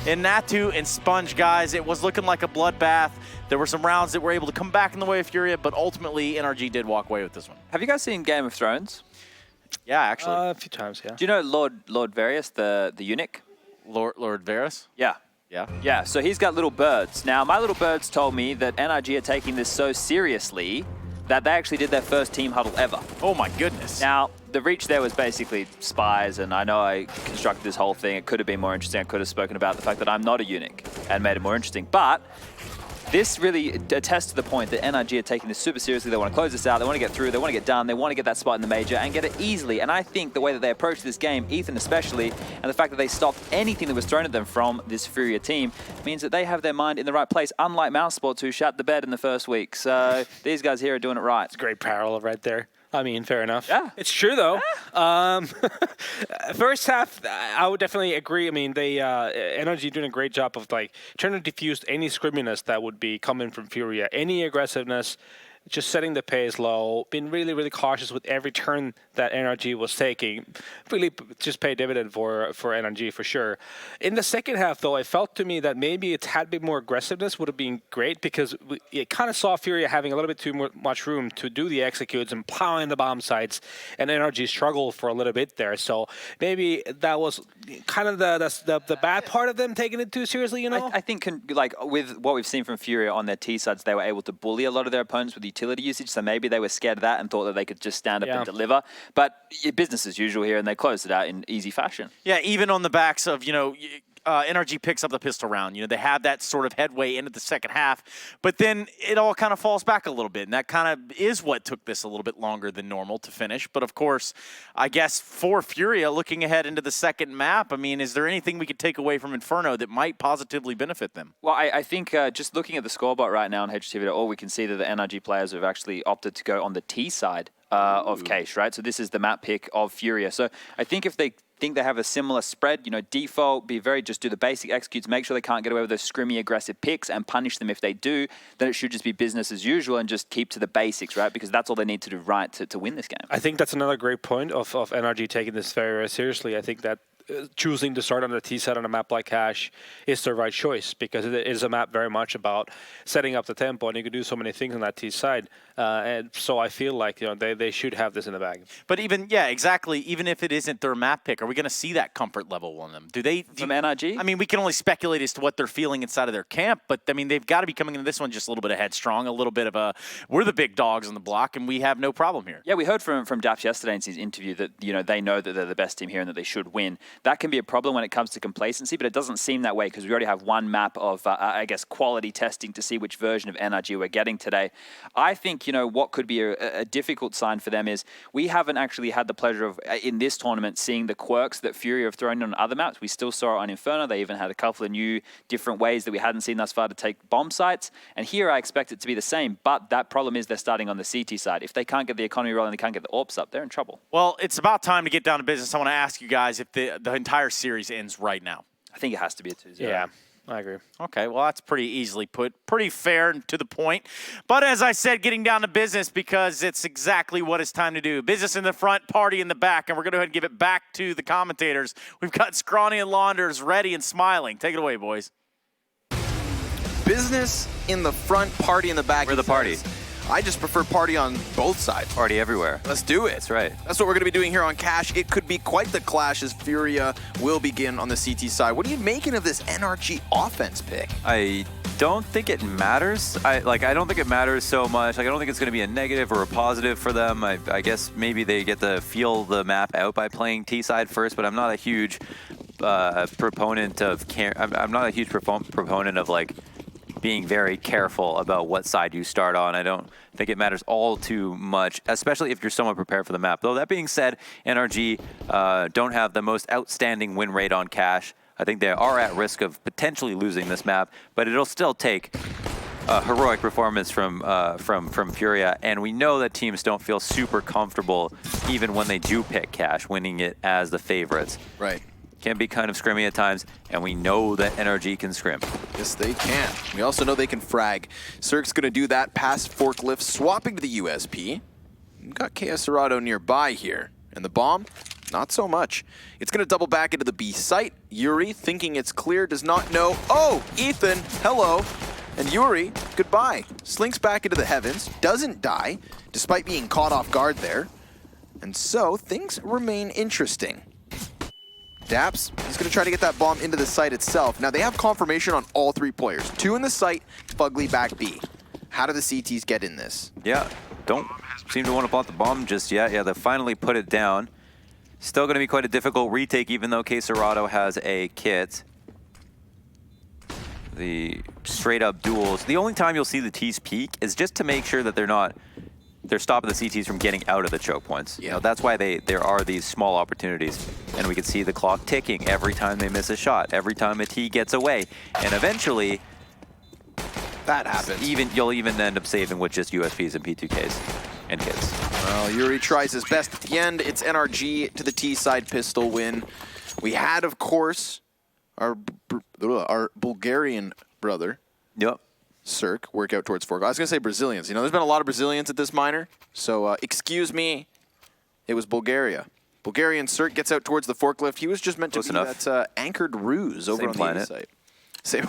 in Natu and Sponge, guys. It was looking like a bloodbath. There were some rounds that were able to come back in the way of Furia, but ultimately NRG did walk away with this one. Have you guys seen Game of Thrones? Yeah, actually. A few times, yeah. Do you know Lord Various, the eunuch? Lord Varys? Yeah. Yeah. Yeah, so he's got little birds. Now, my little birds told me that NRG are taking this so seriously that they actually did their first team huddle ever. Oh my goodness. Now, the reach there was basically spies, and I know I constructed this whole thing. It could have been more interesting. I could have spoken about the fact that I'm not a eunuch and made it more interesting. But this really attests to the point that NRG are taking this super seriously. They want to close this out. They want to get through. They want to get done. They want to get that spot in the major and get it easily. And I think the way that they approach this game, Ethan especially, and the fact that they stopped anything that was thrown at them from this Furia team means that they have their mind in the right place, unlike Mousesports, who shut the bed in the first week. So these guys here are doing it right. It's a great parallel right there. I mean, fair enough. Yeah. It's true, though. Yeah. First half, I would definitely agree. I mean, they NRG doing a great job of like trying to diffuse any scrimminess that would be coming from Furia, any aggressiveness, just setting the pace low, being really, really cautious with every turn that NRG was taking. Really just paid dividend for NRG for sure. In the second half, though, it felt to me that maybe a tad bit more aggressiveness would have been great, because it kind of saw Furia having a little bit too much room to do the executes and plowing the bomb sites, and NRG struggled for a little bit there. So maybe that was kind of the bad part of them taking it too seriously, you know? I think, like, with what we've seen from Furia on their T sides, they were able to bully a lot of their opponents with utility usage, so maybe they were scared of that and thought that they could just stand up and deliver. But business as usual here, and they closed it out in easy fashion. Yeah, even on the backs of, NRG picks up the pistol round. They have that sort of headway into the second half, but then it all kind of falls back a little bit, and that kind of is what took this a little bit longer than normal to finish. But of course, I guess for Furia, looking ahead into the second map, I mean, is there anything we could take away from Inferno that might positively benefit them? Well, I think just looking at the scoreboard right now on HTV.org, we can see that the NRG players have actually opted to go on the T side of Cache, right? So this is the map pick of Furia. So I think if they think they have a similar spread, default, just do the basic executes, make sure they can't get away with those scrimmy aggressive picks and punish them if they do, then it should just be business as usual and just keep to the basics, right? Because that's all they need to do right to win this game. I think that's another great point of NRG taking this very, very seriously. I think that choosing to start on the T side on a map like Cache is the right choice, because it is a map very much about setting up the tempo, and you can do so many things on that T side. And so I feel like they should have this in the bag. But exactly. Even if it isn't their map pick, are we going to see that comfort level on them? From NRG? I mean, we can only speculate as to what they're feeling inside of their camp, but I mean, they've got to be coming into this one just a little bit of headstrong, a little bit of we're the big dogs on the block, and we have no problem here. Yeah, we heard from Daps yesterday in his interview that they know that they're the best team here and that they should win. That can be a problem when it comes to complacency, but it doesn't seem that way because we already have one map of, quality testing to see which version of NRG we're getting today. I think, what could be a difficult sign for them is we haven't actually had the pleasure of, in this tournament, seeing the quirks that Furia have thrown in on other maps. We still saw it on Inferno. They even had a couple of new different ways that we hadn't seen thus far to take bomb sites. And here I expect it to be the same, but that problem is they're starting on the CT side. If they can't get the economy rolling, they can't get the AWPs up, they're in trouble. Well, it's about time to get down to business. I want to ask you guys if the entire series ends right now. I think it has to be a 2-0. Yeah, I agree. Okay, well, that's pretty easily put. Pretty fair and to the point. But as I said, getting down to business, because it's exactly what it's time to do. Business in the front, party in the back. And we're going to go ahead and give it back to the commentators. We've got Scrawny and Launders ready and smiling. Take it away, boys. Business in the front, party in the back. We're the party. I just prefer party on both sides. Party everywhere. Let's do it. That's right. That's what we're going to be doing here on Cache. It could be quite the clash as Furia will begin on the CT side. What are you making of this NRG offense pick? I don't think it matters. I don't think it matters so much. I don't think it's going to be a negative or a positive for them. I guess maybe they get to feel the map out by playing T side first, but I'm not a huge proponent of I'm not a huge proponent of being very careful about what side you start on. I don't think it matters all too much, especially if you're somewhat prepared for the map. Though that being said, NRG don't have the most outstanding win rate on Cache. I think they are at risk of potentially losing this map, but it'll still take heroic performance from Furia, and we know that teams don't feel super comfortable even when they do pick Cash, winning it as the favorites. Right. Can be kind of scrimmy at times, and we know that NRG can scrim. Yes, they can. We also know they can frag. Cirque's going to do that past Forklift, swapping to the USP. We've got KS Dorado nearby here, and the bomb, not so much. It's going to double back into the B site. Yuri, thinking it's clear, does not know. Oh, Ethan, hello. And Yuri, goodbye. Slinks back into the heavens, doesn't die, despite being caught off guard there. And so, things remain interesting. Daps, he's going to try to get that bomb into the site itself. Now, they have confirmation on all 3 players. 2 in the site, Fugly back B. How do the CTs get in this? Yeah, don't seem to want to plant the bomb just yet. Yeah, they finally put it down. Still going to be quite a difficult retake, even though Quesarado has a kit. The straight-up duels. The only time you'll see the T's peak is just to make sure that they're stopping the CTs from getting out of the choke points. You know, that's why there are these small opportunities. And we can see the clock ticking every time they miss a shot, every time a T gets away. And eventually, that happens. You'll even end up saving with just USPs and P2Ks and kits. Well, Yuri tries his best at the end. It's NRG to the T side pistol win. We had, of course, our Bulgarian brother. Yep. Cirque work out towards Fork. I was going to say Brazilians. You know, there's been a lot of Brazilians at this minor. So, excuse me, it was Bulgaria. Bulgarian Cirque gets out towards the forklift. He was just meant to be that anchored ruse over on the other side. Same.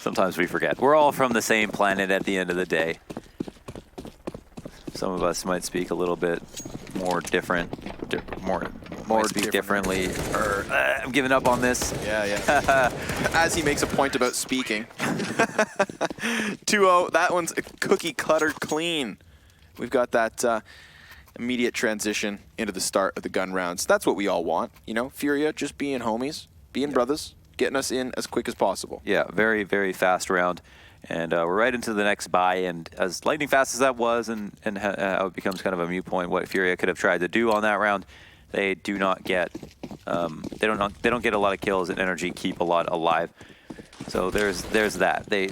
Sometimes we forget. We're all from the same planet at the end of the day. Some of us might speak a little bit more different, more speak differently. I'm giving up on this. Yeah. As he makes a point about speaking. 2-0. That one's a cookie cutter clean. We've got that immediate transition into the start of the gun rounds. That's what we all want. You know, Furia just being homies, being brothers, getting us in as quick as possible. Yeah, very, very fast round. And we're right into the next buy, and as lightning fast as that was, and how it becomes kind of a moot point what Furia could have tried to do on that round, they do not get they don't get a lot of kills, and NRG keep a lot alive. So there's that. They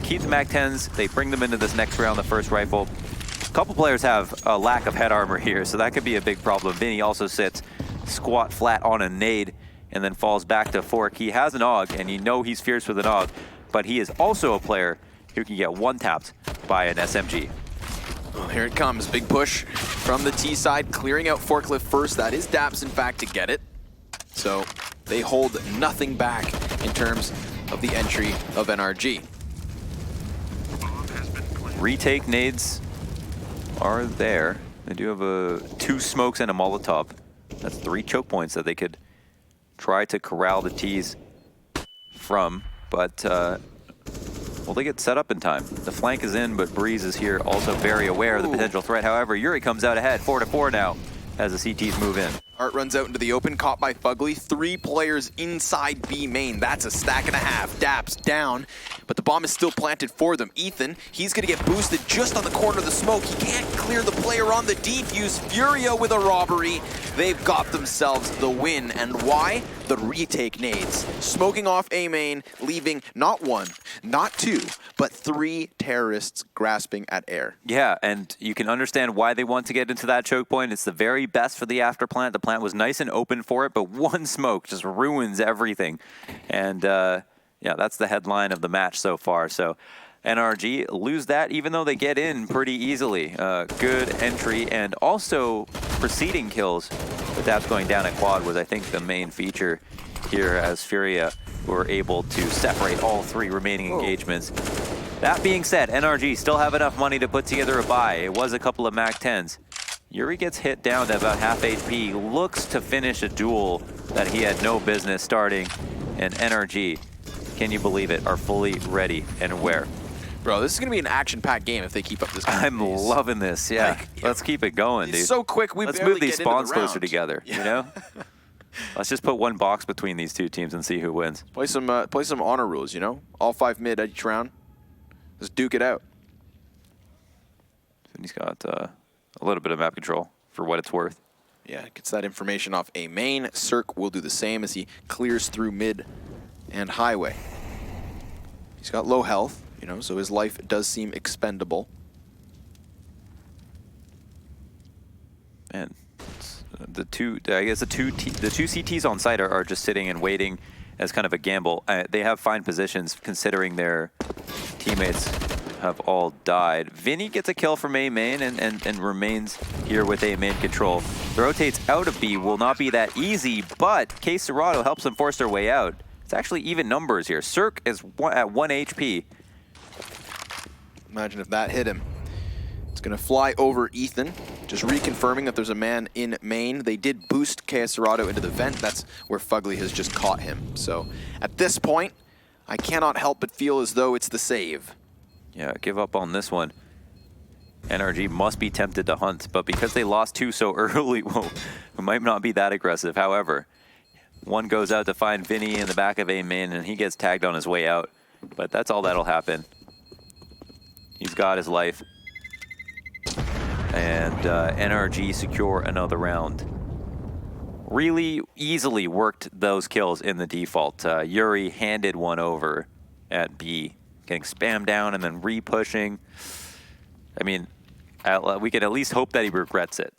keep the MAC-10s, they bring them into this next round, the first rifle. A couple players have a lack of head armor here, so that could be a big problem. Vinny also sits squat flat on a nade and then falls back to Fork. He has an AUG, and you know he's fierce with an AUG, but he is also a player who can get one-tapped by an SMG. Well, here it comes. Big push from the T side, clearing out Forklift first. That is Daps, in fact, to get it. So they hold nothing back in terms of the entry of NRG. Retake nades are there. They do have 2 smokes and a Molotov. That's 3 choke points that they could try to corral the T's from. But, well, they get set up in time. The flank is in, but Breeze is here, also very aware of the potential threat. However, Yuri comes out ahead, 4-4 now, as the CTs move in. Art runs out into the open, caught by Fugly. 3 players inside B main. That's a stack and a half. Daps down, but the bomb is still planted for them. Ethan, he's going to get boosted just on the corner of the smoke. He can't clear the player on the defuse. Furia with a robbery. They've got themselves the win. And why? The retake nades. Smoking off A main, leaving not 1, not 2, but 3 terrorists grasping at air. Yeah, and you can understand why they want to get into that choke point. It's the very best for the after plant. The plant was nice and open for it, but 1 smoke just ruins everything. And yeah, that's the headline of the match so far. So NRG lose that, even though they get in pretty easily. Good entry, and also preceding kills. But that's going down at quad was, I think, the main feature here, as Furia were able to separate all 3 remaining engagements. That being said, NRG still have enough money to put together a buy. It was a couple of MAC-10s. Yuri gets hit down to about half HP, looks to finish a duel that he had no business starting, and NRG, can you believe it, are fully ready and aware. Bro, this is going to be an action-packed game if they keep up this kind I'm loving this, yeah. Like, let's keep it going, dude. It's so quick, Let's move these spawns closer together, you know? Let's just put 1 box between these 2 teams and see who wins. Play some honor rules, you know? All 5 mid each round. Let's duke it out. And he's got a little bit of map control for what it's worth. Yeah, gets that information off A main. Cirque will do the same as he clears through mid and highway. He's got low health, you know, so his life does seem expendable. Man, the two CTs on site are just sitting and waiting as kind of a gamble. They have fine positions considering their teammates have all died. Vinny gets a kill from A main and remains here with A main control. The rotates out of B will not be that easy, but Serato helps them force their way out. It's actually even numbers here. Cirque is at 1 HP. Imagine if that hit him. It's going to fly over Ethan, just reconfirming that there's a man in main. They did boost Serato into the vent. That's where Fugly has just caught him. So at this point, I cannot help but feel as though it's the save. Yeah, give up on this one. NRG must be tempted to hunt, but because they lost 2 so early, whoa, it might not be that aggressive. However, one goes out to find Vinny in the back of A main, and he gets tagged on his way out. But that's all that'll happen. He's got his life. And NRG secure another round. Really easily worked those kills in the default. Yuri handed one over at B, getting spammed down and then re-pushing. I mean, we can at least hope that he regrets it.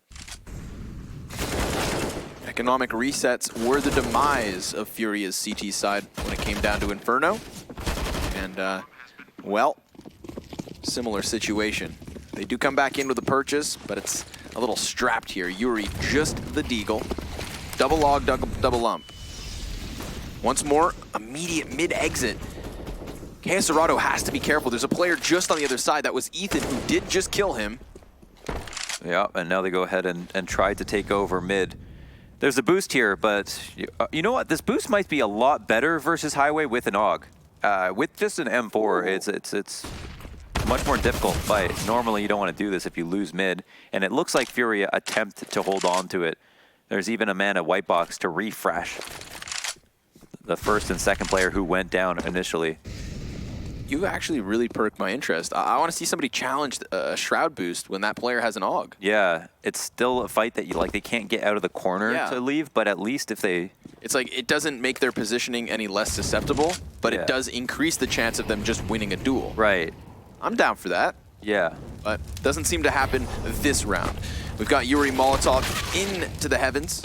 Economic resets were the demise of Furia's CT side when it came down to Inferno. And, well, similar situation. They do come back in with a purchase, but it's a little strapped here. Yuri, just the deagle. Double log, double lump. Once more, immediate mid-exit. Serato has to be careful. There's a player just on the other side. That was Ethan, who did just kill him. Yeah, and now they go ahead and try to take over mid. There's a boost here, but you know what? This boost might be a lot better versus Highway with an AUG. With just an M4, it's much more difficult fight. Normally, you don't want to do this if you lose mid, and it looks like Furia attempt to hold on to it. There's even a man at white box to refresh the first and second player who went down initially. You actually really perked my interest. I want to see somebody challenge a Shroud boost when that player has an AUG. Yeah, it's still a fight that they can't get out of the corner to leave, but at least if they... It's like, it doesn't make their positioning any less susceptible, but it does increase the chance of them just winning a duel. Right. I'm down for that. Yeah. But doesn't seem to happen this round. We've got Yuri Molotov into the heavens.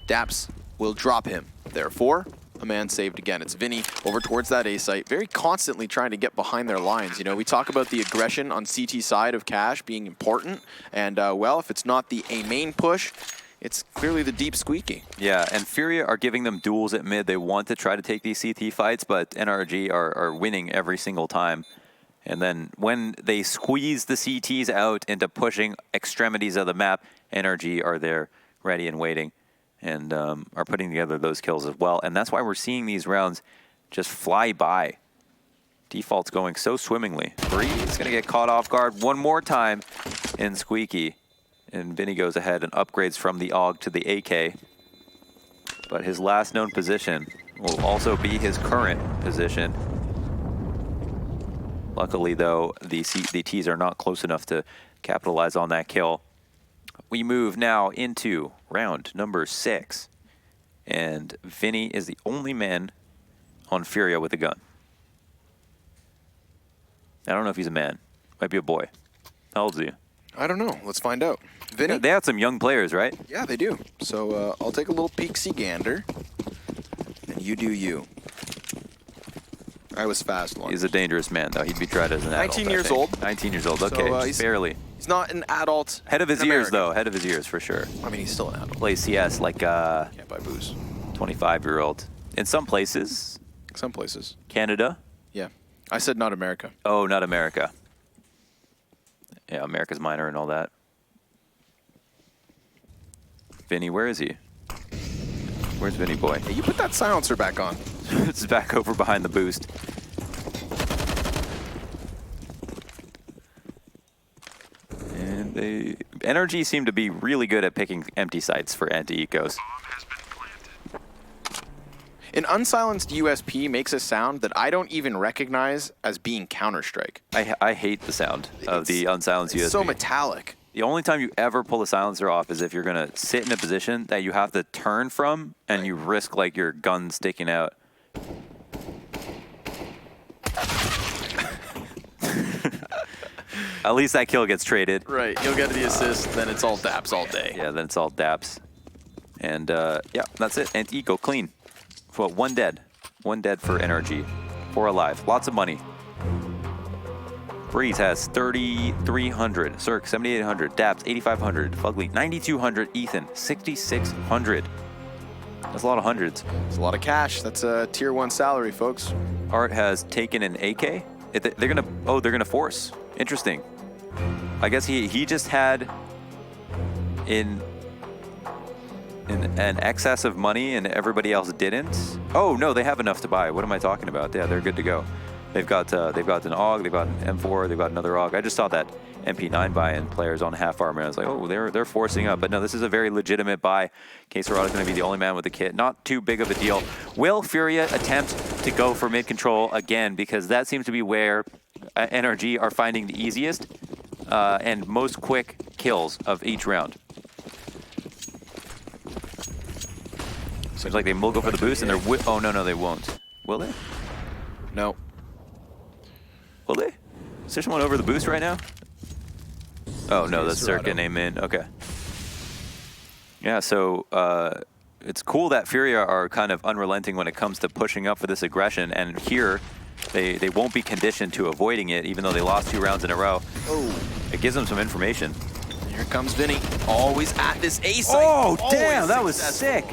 Daps will drop him. Therefore, a man saved again. It's Vinny over towards that A site, very constantly trying to get behind their lines. You know, we talk about the aggression on CT side of Cash being important, and well, if it's not the A main push, it's clearly the deep squeaky. Yeah, and Furia are giving them duels at mid. They want to try to take these CT fights, but NRG are winning every single time. And then when they squeeze the CTs out into pushing extremities of the map, NRG are there ready and waiting, and are putting together those kills as well. And that's why we're seeing these rounds just fly by. Default's going so swimmingly. Bree is going to get caught off guard one more time in Squeaky. And Vinny goes ahead and upgrades from the AUG to the AK. But his last known position will also be his current position. Luckily, though, the Ts are not close enough to capitalize on that kill. We move now into round number 6. And Vinny is the only man on Furia with a gun. I don't know if he's a man. Might be a boy. How old is he? I don't know. Let's find out. Vinny? Yeah, they had some young players, right? Yeah, they do. So I'll take a little peek-see gander. And you do you. I was fast long. He's a dangerous man, though. He'd be tried as an adult. 19 years old. 19 years old. Okay, So, just barely. He's not an adult. Head of his in years, America. though. Head of his years, for sure. I mean, he's still an adult. Plays CS like Can't buy booze. 25-year-old. In some places. Some places. Canada. Yeah. I said not America. Oh, not America. Yeah, America's minor and all that. Vinny, where is he? Where's Vinny boy? Hey, you put that silencer back on. It's back over behind the boost. And NRG seem to be really good at picking empty sites for anti-ecos. An unsilenced USP makes a sound that I don't even recognize as being Counter-Strike. I hate the sound of the unsilenced USP. It's so metallic. The only time you ever pull a silencer off is if you're going to sit in a position that you have to turn from and you risk like your gun sticking out. At least that kill gets traded. Right, he'll get the assist, then it's all daps all day. Yeah, then it's all daps. And yeah, that's it. And eco clean. Well, 1 dead. 1 dead for NRG. 4 alive. Lots of money. Breeze has 3,300. Cirque, 7,800. Daps, 8,500. Fugly, 9,200. Ethan, 6,600. That's a lot of hundreds. It's a lot of cash. That's a tier 1 salary, folks. Art has taken an AK. They're gonna force. Interesting. I guess he just had in an excess of money and everybody else didn't. Oh no, they have enough to buy. What am I talking about? Yeah, they're good to go. They've got an AUG, they've got an M4, they've got another AUG. I just saw that MP9 buy and players on half armor. I was like, oh, they're forcing up. But no, this is a very legitimate buy. Quesarado's going to be the only man with the kit. Not too big of a deal. Will Furia attempt to go for mid control again? Because that seems to be where NRG are finding the easiest and most quick kills of each round. Seems like they will go for the boost and they're oh no, they won't. Will they? No. Will they? Is there someone over the boost right now? Oh no, that's Circa name in. Okay. Yeah, so it's cool that Furia are kind of unrelenting when it comes to pushing up for this aggression, and here they won't be conditioned to avoiding it, even though they lost 2 rounds in a row. Oh, it gives them some information. Here comes Vinny, always at this A site. Oh damn, that was sick.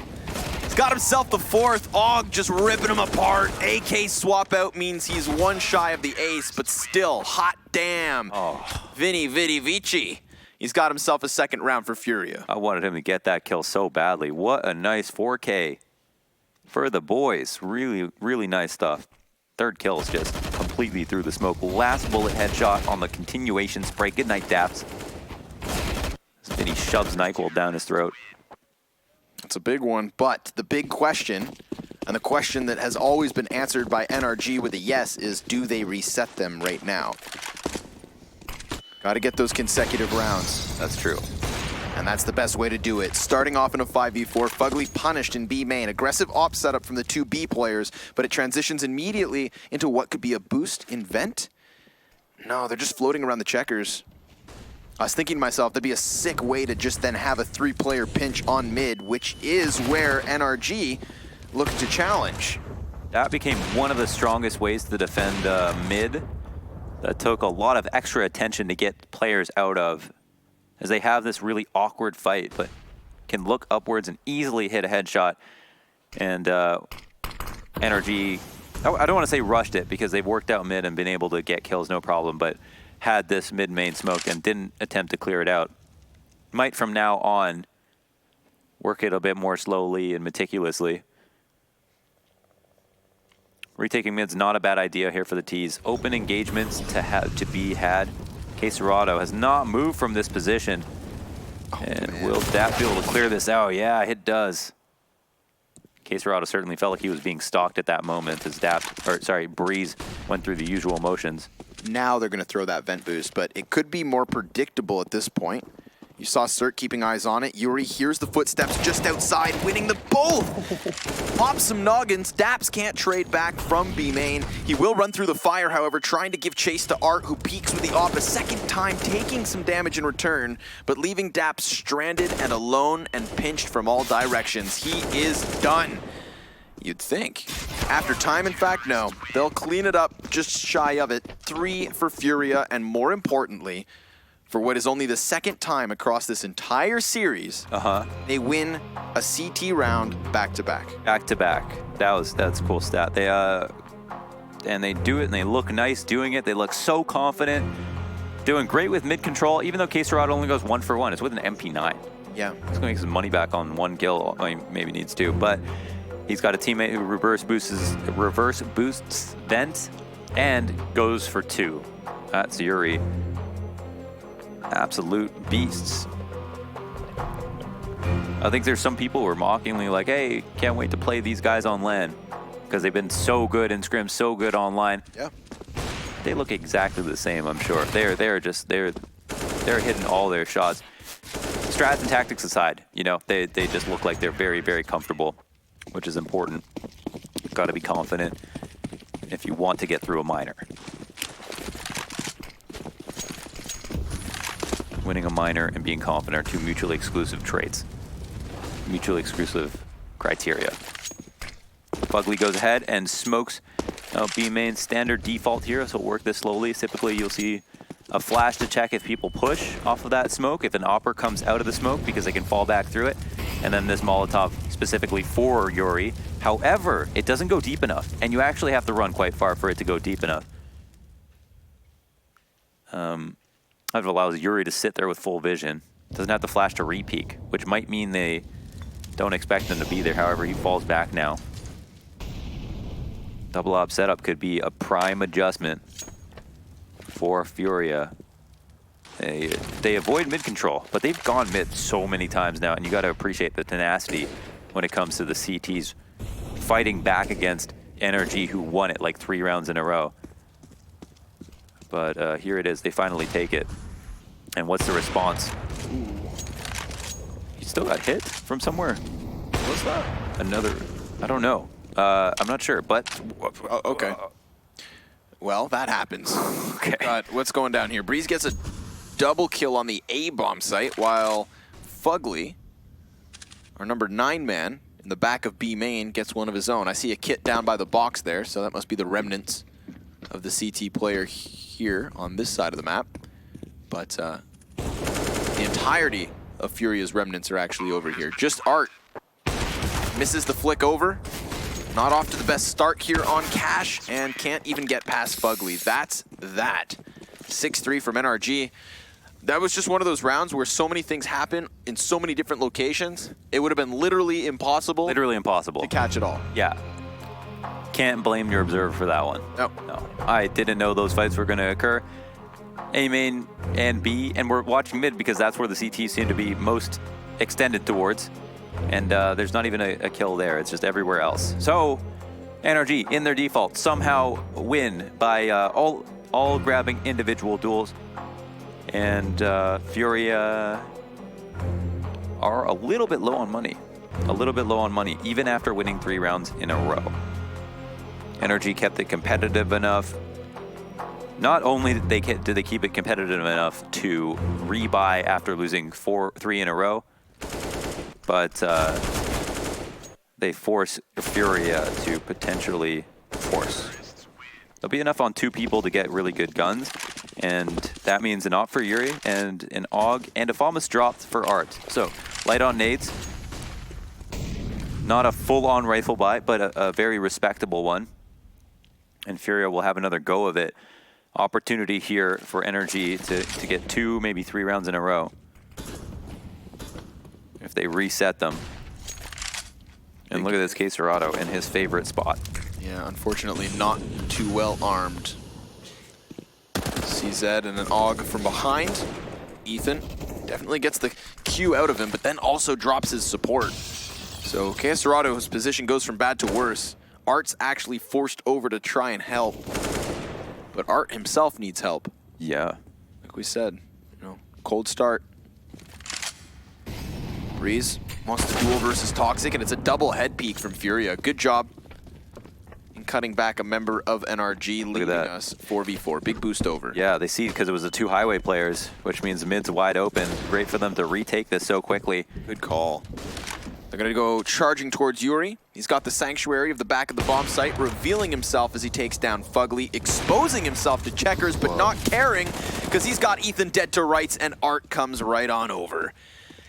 Got himself the 4th. AUG just ripping him apart. AK swap out means he's 1 shy of the ace, but still, hot damn. Oh. Vinny Vici. He's got himself a 2nd round for Furia. I wanted him to get that kill so badly. What a nice 4K for the boys. Really, really nice stuff. 3rd kill is just completely through the smoke. Last bullet headshot on the continuation spray. Good night, Daps. Vinny shoves NyQuil down his throat. It's a big one, but the big question, and the question that has always been answered by NRG with a yes, is do they reset them right now? Got to get those consecutive rounds. That's true. And that's the best way to do it. Starting off in a 5v4, Fugly punished in B main. Aggressive op setup from the 2 B players, but it transitions immediately into what could be a boost in vent? No, they're just floating around the checkers. I was thinking to myself, that'd be a sick way to just then have a 3-player pinch on mid, which is where NRG looked to challenge. That became one of the strongest ways to defend mid. That took a lot of extra attention to get players out of, as they have this really awkward fight, but can look upwards and easily hit a headshot. And NRG, I don't want to say rushed it, because they've worked out mid and been able to get kills no problem, but had this mid-main smoke and didn't attempt to clear it out. Might from now on work it a bit more slowly and meticulously. Retaking mid's not a bad idea here for the T's. Open engagements to be had. Quesarado has not moved from this position. And will Dap be able to clear this out? Yeah, it does. Quesarado certainly felt like he was being stalked at that moment as Breeze went through the usual motions. Now they're going to throw that vent boost, but it could be more predictable at this point. You saw Cirque keeping eyes on it. Yuri hears the footsteps just outside, winning the both. Pops some noggins. Daps can't trade back from B main. He will run through the fire, however, trying to give chase to Art, who peeks with the op a 2nd time, taking some damage in return, but leaving Daps stranded and alone and pinched from all directions. He is done. You'd think. After time, in fact, no. They'll clean it up just shy of it. 3 for Furia, and more importantly, for what is only the 2nd time across this entire series, they win a CT round back-to-back. Back-to-back. That's a cool stat. They and they do it, and they look nice doing it. They look so confident. Doing great with mid-control, even though Quesarado only goes 1 for 1. It's with an MP9. Yeah. He's going to make some money back on 1 kill. I mean, maybe needs 2, but he's got a teammate who reverse boosts vent and goes for 2. That's Yuri. Absolute beasts. I think there's some people who are mockingly like, hey, can't wait to play these guys on LAN because they've been so good in scrims, so good online. Yeah. They look exactly the same, I'm sure. They're hitting all their shots. Strats and tactics aside, you know, they just look like they're very, very comfortable, which is important. Got to be confident if you want to get through a minor. winning a minor and being confident are two mutually exclusive traits. Mutually exclusive criteria. Fugly goes ahead and smokes B main standard default here, so we'll work this slowly. Typically you'll see a flash to check if people push off of that smoke, if an opper comes out of the smoke because they can fall back through it, and then this Molotov specifically for Yuri. However, it doesn't go deep enough, and you actually have to run quite far for it to go deep enough. That allows Yuri to sit there with full vision. Doesn't have to flash to re-peek, which might mean they don't expect him to be there. However, he falls back now. Double op setup could be a prime adjustment for Furia. They avoid mid control, but they've gone mid so many times now, and you got to appreciate the tenacity when it comes to the CTs fighting back against NRG, who won it like 3 rounds in a row. But here it is. They finally take it. And what's the response? Ooh. He still got hit from somewhere. What's that? Another, I don't know. I'm not sure, but... Okay. Well, that happens. Okay. What's going down here? Breeze gets a double kill on the A-bomb site, while Fugly, our number 9 man, in the back of B main, gets one of his own. I see a kit down by the box there, so that must be the remnants of the CT player here on this side of the map. But the entirety of Furia's remnants are actually over here. Just Art misses the flick over. Not off to the best start here on Cash, and can't even get past Fugly. That's that. 6-3 from NRG. That was just one of those rounds where so many things happen in so many different locations. It would have been literally impossible. Literally impossible to catch it all. Yeah. Can't blame your observer for that one. No. I didn't know those fights were going to occur. A main and B, and we're watching mid because that's where the CTs seem to be most extended towards. And there's not even a kill there. It's just everywhere else. So NRG in their default somehow win by all grabbing individual duels. And Furia are a little bit low on money. A little bit low on money, even after winning 3 rounds in a row. NRG kept it competitive enough. Not only did they keep it competitive enough to rebuy after losing 3 in a row, but they force Furia to potentially force. There'll be enough on 2 people to get really good guns, and that means an op for Yuri and an AUG and a Falmus dropped for Art. So light on nades, not a full-on rifle buy, but a very respectable one. And Furia will have another go of it. Opportunity here for NRG to get 2, maybe 3 rounds in a row if they reset them. And look at this Caserado in his favorite spot. Yeah, unfortunately not too well armed. CZ and an AUG from behind. Ethan definitely gets the Q out of him, but then also drops his support. So Caserado's position goes from bad to worse. Art's actually forced over to try and help. But Art himself needs help. Yeah. Like we said, cold start. Breeze wants to duel versus Toxic, and it's a double head peek from Furia. Good job in cutting back a member of NRG, leading us 4v4. Big boost over. Yeah, they see because it was the 2 highway players, which means the mid's wide open. Great for them to retake this so quickly. Good call. They're going to go charging towards Yuri. He's got the Sanctuary of the back of the bomb site, revealing himself as he takes down Fugly, exposing himself to Checkers, but not caring because he's got Ethan dead to rights, and Art comes right on over.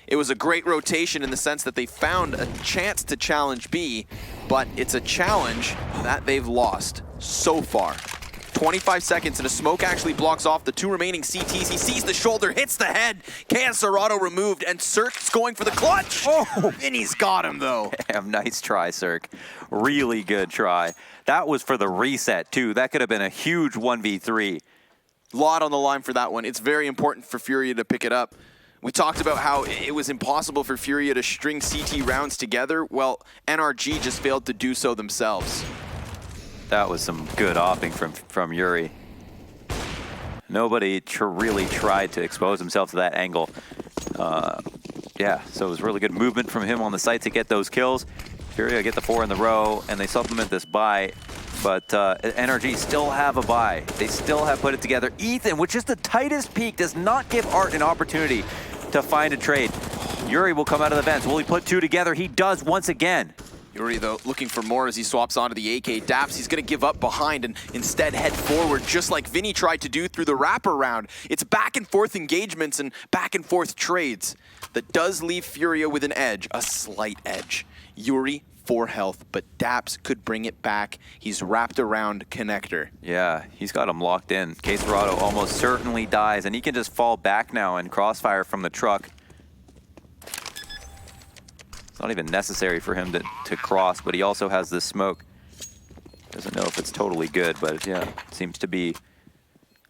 It was a great rotation in the sense that they found a chance to challenge B, but it's a challenge that they've lost so far. 25 seconds, and a smoke actually blocks off the 2 remaining CTs. He sees the shoulder, hits the head. Caserato removed, and Cirque's going for the clutch. Oh, and he's got him, though. Damn, nice try, Cirque. Really good try. That was for the reset, too. That could have been a huge 1v3. Lot on the line for that one. It's very important for Furia to pick it up. We talked about how it was impossible for Furia to string CT rounds together. Well, NRG just failed to do so themselves. That was some good offing from Yuri. Nobody really tried to expose himself to that angle. Yeah, so it was really good movement from him on the site to get those kills. Furia get the 4 in the row, and they supplement this by But NRG still have a buy. They still have put it together. Ethan, which is the tightest peak, does not give Art an opportunity to find a trade. Yuri will come out of the vents. Will he put two together? He does once again. Yuri, though, looking for more as he swaps onto the AK. Daps, he's going to give up behind and instead head forward, just like Vinny tried to do through the wraparound. It's back and forth engagements and back and forth trades. That does leave Furia with an edge, a slight edge. Yuri, 4 health, but Daps could bring it back. He's wrapped around connector. Yeah, he's got him locked in. Caserado almost certainly dies, and he can just fall back now and crossfire from the truck. It's not even necessary for him to cross, but he also has this smoke. Doesn't know if it's totally good, but yeah, it seems to be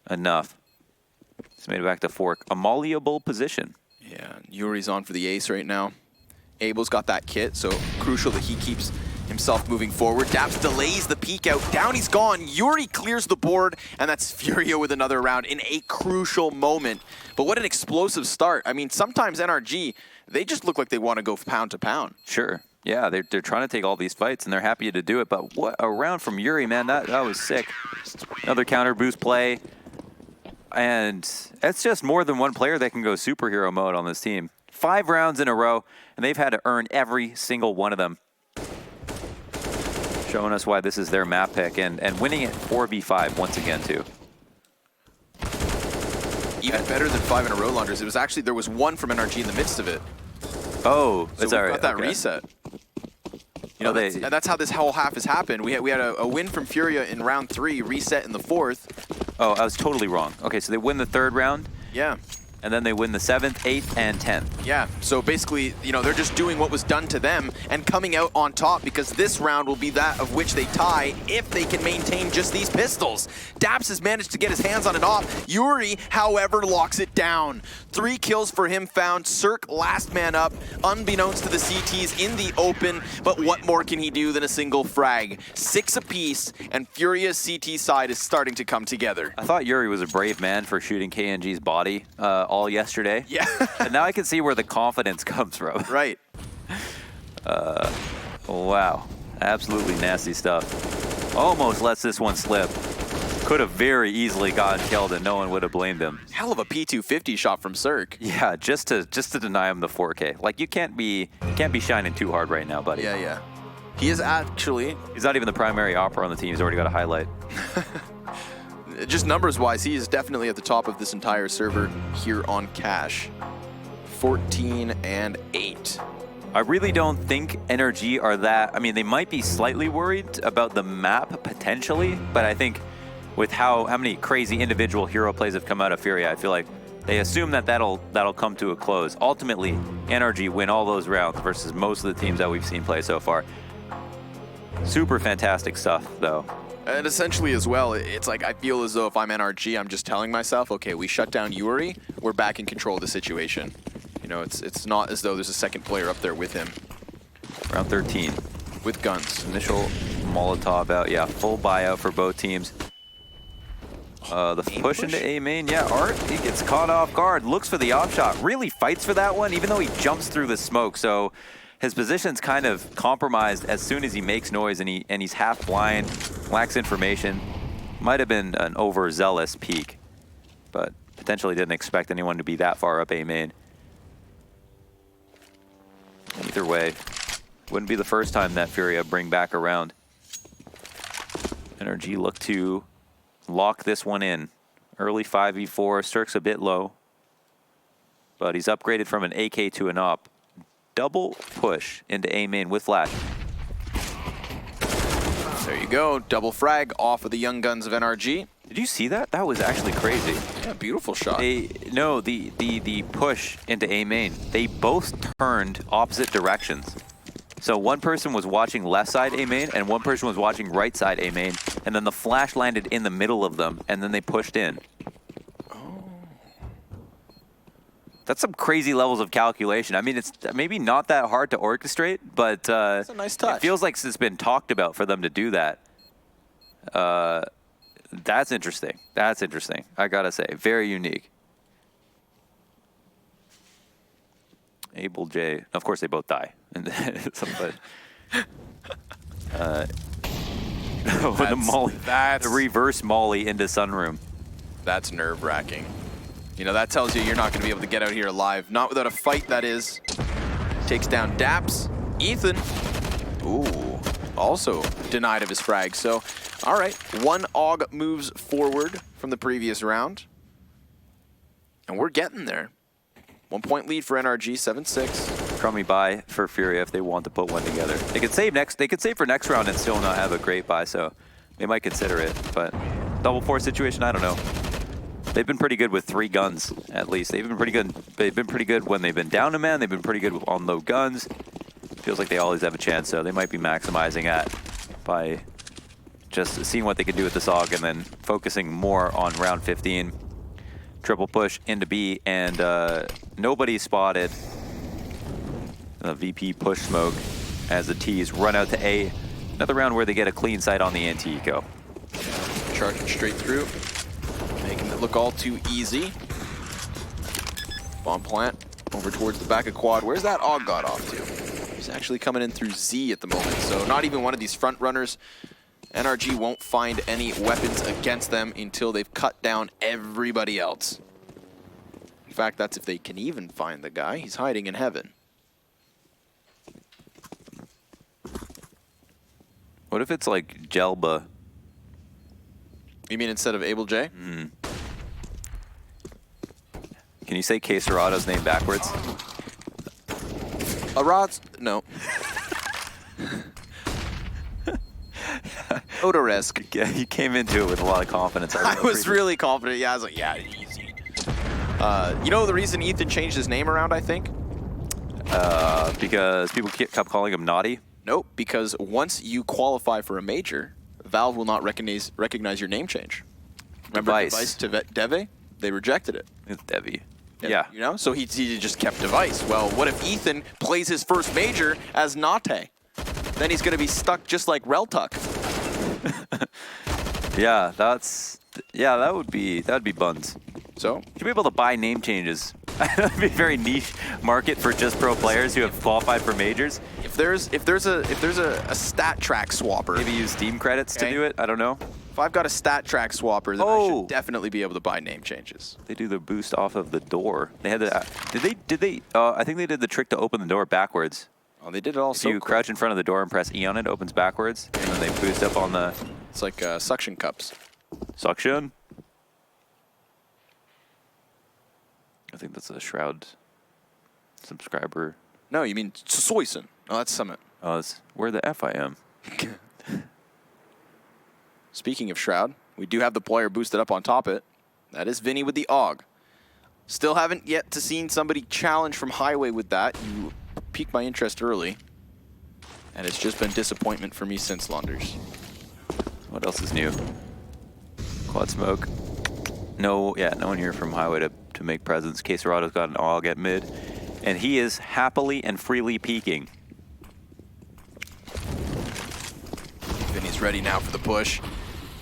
enough. He's made it back to fork. A malleable position. Yeah, Yuri's on for the ace right now. Abel's got that kit, so crucial that he keeps himself moving forward. Daps delays the peek out. Down he's gone. Yuri clears the board, and that's Furia with another round in a crucial moment. But what an explosive start. I mean, sometimes NRG, they just look like they want to go pound to pound. Sure. Yeah, they're trying to take all these fights, and they're happy to do it. But what a round from Yuri, man. That was sick. Another counter boost play. And it's just more than one player that can go superhero mode on this team. 5 rounds in a row, and they've had to earn every single one of them. Showing us why this is their map pick, and winning it 4v5 once again, too. Even better than 5 in a row, Launders. It was actually, there was one from NRG in the midst of it. Oh, so it's all right. Got that reset. You know, and that's how this whole half has happened. We had a win from Furia in round 3, reset in the 4th. Oh, I was totally wrong. Okay, so they win the 3rd round? Yeah. And then they win the 7th, 8th, and 10th. Yeah, so basically, you know, they're just doing what was done to them and coming out on top because this round will be that of which they tie if they can maintain just these pistols. Daps has managed to get his hands on it off. Yuri, however, locks it down. 3 kills for him found. Cirque last man up, unbeknownst to the CTs in the open, but what more can he do than a single frag? 6 apiece, and Furia's CT side is starting to come together. I thought Yuri was a brave man for shooting KNG's body all yesterday. Yeah. And now I can see where the confidence comes from. Right. Wow. Absolutely nasty stuff. Almost lets this one slip. Could have very easily gotten killed and no one would have blamed him. Hell of a P250 shot from Cirque. Yeah, just to deny him the 4K. Like you can't be shining too hard right now, buddy. Yeah. He is actually. He's not even the primary opera on the team. He's already got a highlight. Just numbers-wise, he is definitely at the top of this entire server here on Cash. 14 and 8. I really don't think NRG are that. I mean, they might be slightly worried about the map potentially, but I think with how many crazy individual hero plays have come out of Furia, I feel like they assume that'll come to a close. Ultimately, NRG win all those rounds versus most of the teams that we've seen play so far. Super fantastic stuff, though. And essentially as well, it's like I feel as though if I'm NRG, I'm just telling myself, okay, we shut down Yuri, we're back in control of the situation. You know, it's not as though there's a second player up there with him. Round 13. With guns. Initial Molotov out, yeah, full buyout for both teams. The push into A main, yeah, Art, he gets caught off guard, looks for the op shot, really fights for that one, even though he jumps through the smoke, so his position's kind of compromised as soon as he makes noise, and he's half blind, lacks information. Might have been an overzealous peek, but potentially didn't expect anyone to be that far up A main. Either way, wouldn't be the first time that Furia bring back around. NRG look to lock this one in. Early 5v4, Cirque's a bit low, but he's upgraded from an AK to an op. Double push into A main with flash. There you go, double frag off of the young guns of NRG. Did you see that? That was actually crazy. Yeah, beautiful shot. No, the push into A main, they both turned opposite directions. So one person was watching left side A main and one person was watching right side A main, and then the flash landed in the middle of them, and then they pushed in. That's some crazy levels of calculation. I mean, it's maybe not that hard to orchestrate, but it's a nice touch. It feels like it's been talked about for them to do that. That's interesting. That's interesting. I gotta say, very unique. Abel J. Of course, they both die. But The molly, the reverse molly into Sunroom. That's nerve-wracking. You know, that tells you you're not going to be able to get out here alive. Not without a fight, that is. Takes down Daps. Ethan. Ooh, also denied of his frag. So, all right, one AUG moves forward from the previous round. And we're getting there. 1 point lead for NRG, 7-6. Crummy buy for Furia if they want to put one together. They could save for next round and still not have a great buy, so they might consider it. But double 4 situation, I don't know. They've been pretty good with 3 guns, at least. They've been pretty good. They've been pretty good when they've been down a man. They've been pretty good on low guns. Feels like they always have a chance, so they might be maximizing at by just seeing what they can do with this AUG and then focusing more on round 15. Triple push into B, and nobody spotted the VP push smoke as the T's run out to A. Another round where they get a clean sight on the anti-eco. Charging straight through, making it look all too easy. Bomb plant over towards the back of quad. Where's that AUG got off to? He's actually coming in through Z at the moment, so not even one of these front runners. NRG won't find any weapons against them until they've cut down everybody else. In fact, that's if they can even find the guy. He's hiding in heaven. What if it's like Jelba? You mean instead of Able J? Mm. Can you say Queserado's name backwards? Arad's? No. Odoresk. Yeah, you came into it with a lot of confidence. I was really confident. Yeah, I was like, yeah, easy. You know the reason Ethan changed his name around, I think? Because people kept calling him Naughty? Nope, because once you qualify for a major, Valve will not recognize your name change. Remember Device to Deve? They rejected it. It's Devi. Yeah. You know, so he just kept Device. Well, what if Ethan plays his first major as Nate? Then he's going to be stuck just like Reltuck. Yeah, that would be buns. So should be able to buy name changes. That'd be a very niche market for just pro players who have qualified for majors. If there's a stat track swapper, maybe use Steam credits to do it. I don't know. If I've got a stat track swapper, then I should definitely be able to buy name changes. They do the boost off of the door. They had the. Did they? I think they did the trick to open the door backwards. Oh, they did it all so If you crouch in front of the door and press E on it, it opens backwards, and then they boost up on the... It's like suction cups. Suction? I think that's a Shroud subscriber. No, you mean Soyson. Oh, that's Summit. Oh, it's where the F I am. Speaking of Shroud, we do have the player boosted up on top of it. That is Vinny with the AUG. Still haven't yet to seen somebody challenge from Highway with that. You piqued my interest early, and it's just been disappointment for me since Launders. What else is new? Quad smoke. No one here from Highway to make presence. Queserado's got an AUG at mid, and he is happily and freely peeking. Vinny's ready now for the push.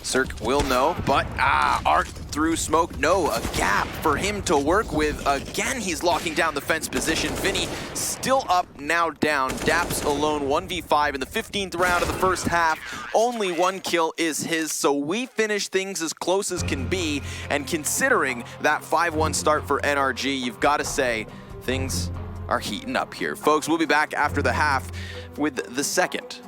Cirque will know, but arc through smoke. No, a gap for him to work with. Again, he's locking down the fence position. Vinny still up, now down. Daps alone, 1v5 in the 15th round of the first half. Only 1 kill is his, so we finish things as close as can be. And considering that 5-1 start for NRG, you've got to say things are heating up here. Folks, we'll be back after the half with the second.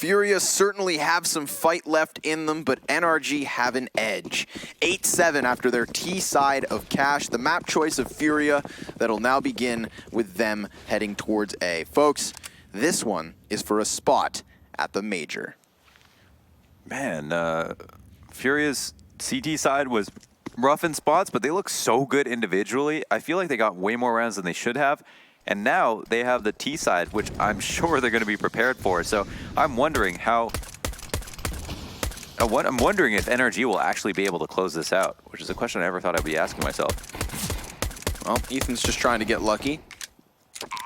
Furia certainly have some fight left in them, but NRG have an edge. 8-7 after their T side of Cash. The map choice of Furia that'll now begin with them heading towards A. Folks, this one is for a spot at the Major. Man, Furia's CT side was rough in spots, but they look so good individually. I feel like they got way more rounds than they should have. And now they have the T side, which I'm sure they're going to be prepared for. So I'm wondering how... I'm wondering if NRG will actually be able to close this out, which is a question I never thought I'd be asking myself. Well, Ethan's just trying to get lucky.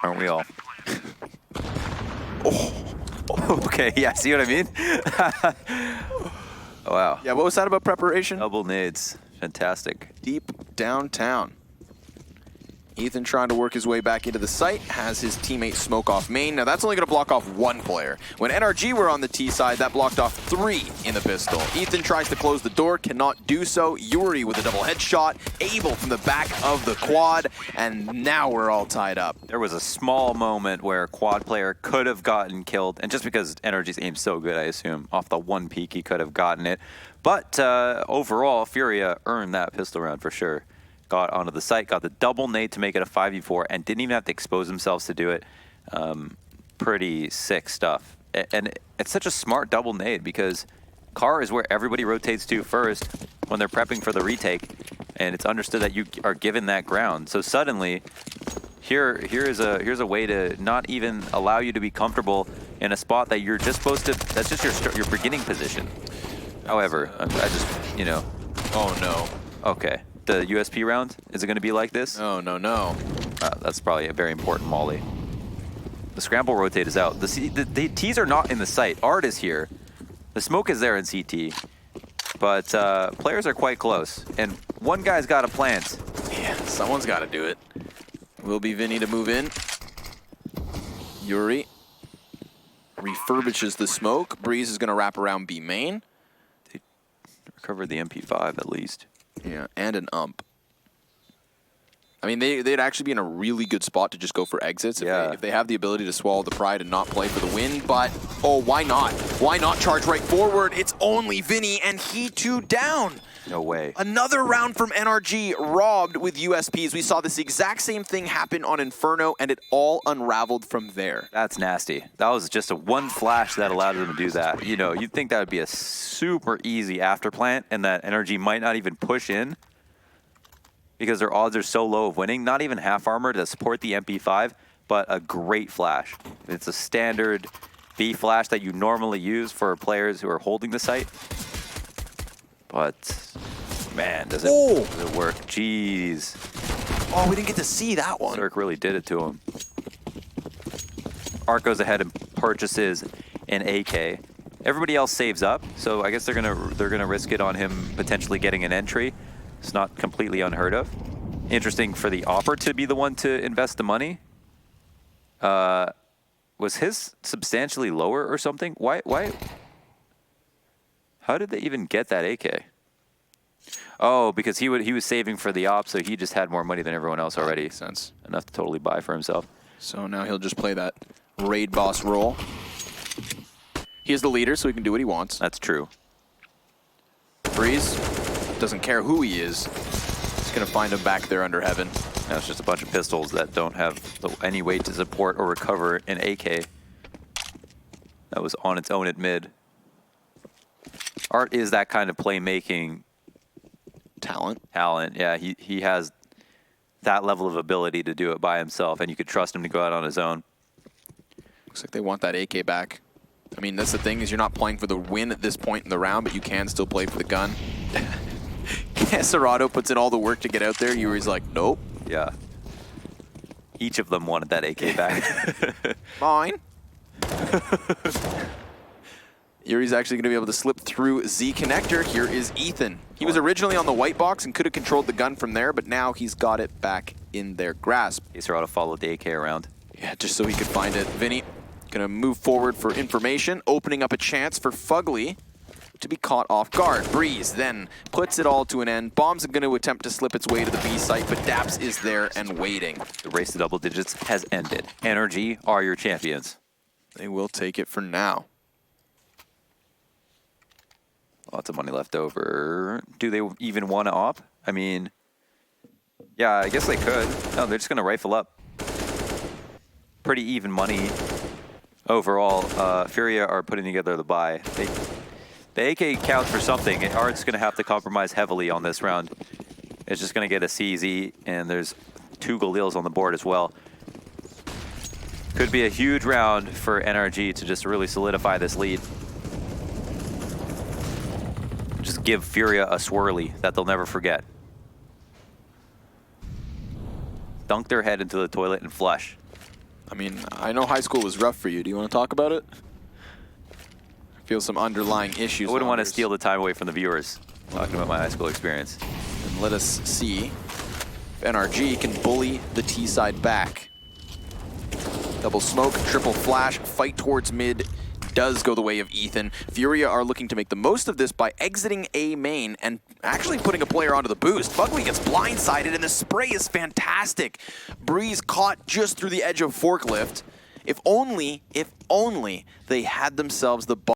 Aren't we all? Oh. Okay, yeah, see what I mean? Wow. Yeah, what was that about preparation? Double nades. Fantastic. Deep downtown. Ethan trying to work his way back into the site, has his teammate smoke off main. Now that's only going to block off one player. When NRG were on the T side, that blocked off 3 in the pistol. Ethan tries to close the door, cannot do so. Yuri with a double headshot, able from the back of the quad, and now we're all tied up. There was a small moment where a quad player could have gotten killed, and just because NRG's aim's so good, I assume, off the one peek he could have gotten it. But overall, Furia earned that pistol round for sure. Got onto the site, got the double nade to make it a 5v4, and didn't even have to expose themselves to do it. Pretty sick stuff. And it's such a smart double nade because car is where everybody rotates to first when they're prepping for the retake, and it's understood that you are given that ground. So suddenly, here's a way to not even allow you to be comfortable in a spot that you're just supposed to. That's just your beginning position. However, I just, you know. Oh no. Okay. The USP round, is it going to be like this? Oh, no. That's probably a very important molly. The scramble rotate is out. The T's are not in the site. Art is here. The smoke is there in CT. But players are quite close. And one guy's got to plant. Yeah, someone's got to do it. Will be Vinny to move in. Yuri refurbishes the smoke. Breeze is going to wrap around B main. They recovered the MP5 at least. Yeah, and an ump. I mean, they'd actually be in a really good spot to just go for exits if they have the ability to swallow the pride and not play for the win. But, oh, why not? Why not charge right forward? It's only Vinny, and he too down. No way. Another round from NRG robbed with USPs. We saw this exact same thing happen on Inferno, and it all unraveled from there. That's nasty. That was just a one flash that allowed them to do that. You know, you'd think that would be a super easy after plant, and that NRG might not even push in because their odds are so low of winning. Not even half armor to support the MP5, but a great flash. It's a standard B flash that you normally use for players who are holding the site. But, man, does it work? Jeez. Oh, we didn't get to see that one. Cirque really did it to him. Art goes ahead and purchases an AK. Everybody else saves up, so I guess they're gonna risk it on him potentially getting an entry. It's not completely unheard of. Interesting for the Opper to be the one to invest the money. Was his substantially lower or something? Why? How did they even get that AK? Oh, because he was saving for the op, so he just had more money than everyone else already. Makes sense. Enough to totally buy for himself. So now he'll just play that raid boss role. He is the leader, so he can do what he wants. That's true. Breeze doesn't care who he is. He's going to find him back there under heaven. Now it's just a bunch of pistols that don't have any way to support or recover an AK. That was on its own at mid. Art is that kind of playmaking talent. Yeah, he has that level of ability to do it by himself, and you could trust him to go out on his own. Looks like they want that AK back. I mean, that's the thing, is you're not playing for the win at this point in the round, but you can still play for the gun. Serato puts in all the work to get out there. Yuri's like, nope. Yeah. Each of them wanted that AK back. Mine. Yuri's actually going to be able to slip through Z connector. Here is Ethan. He was originally on the white box and could have controlled the gun from there, but now he's got it back in their grasp. Serato followed the AK around. Yeah, just so he could find it. Vinny going to move forward for information, opening up a chance for Fugly to be caught off guard. Breeze then puts it all to an end. Bombs are going to attempt to slip its way to the B site, but Daps is there and waiting. The race to double digits has ended. NRG are your champions. They will take it for now. Lots of money left over. Do they even want to op? I mean, yeah, I guess they could. No, they're just going to rifle up. Pretty even money overall. Furia are putting together the buy. The AK counts for something. Art's going to have to compromise heavily on this round. It's just going to get a CZ, and there's 2 Galils on the board as well. Could be a huge round for NRG to just really solidify this lead. Just give Furia a swirly that they'll never forget. Dunk their head into the toilet and flush. I mean, I know high school was rough for you. Do you want to talk about it? I feel some underlying issues. I wouldn't want to steal the time away from the viewers talking about my high school experience. And let us see if NRG can bully the T side back. Double smoke, triple flash, fight towards mid. Does go the way of Ethan. Furia are looking to make the most of this by exiting A main and actually putting a player onto the boost. Fugly gets blindsided, and the spray is fantastic. Breeze caught just through the edge of forklift. If only they had themselves the ball.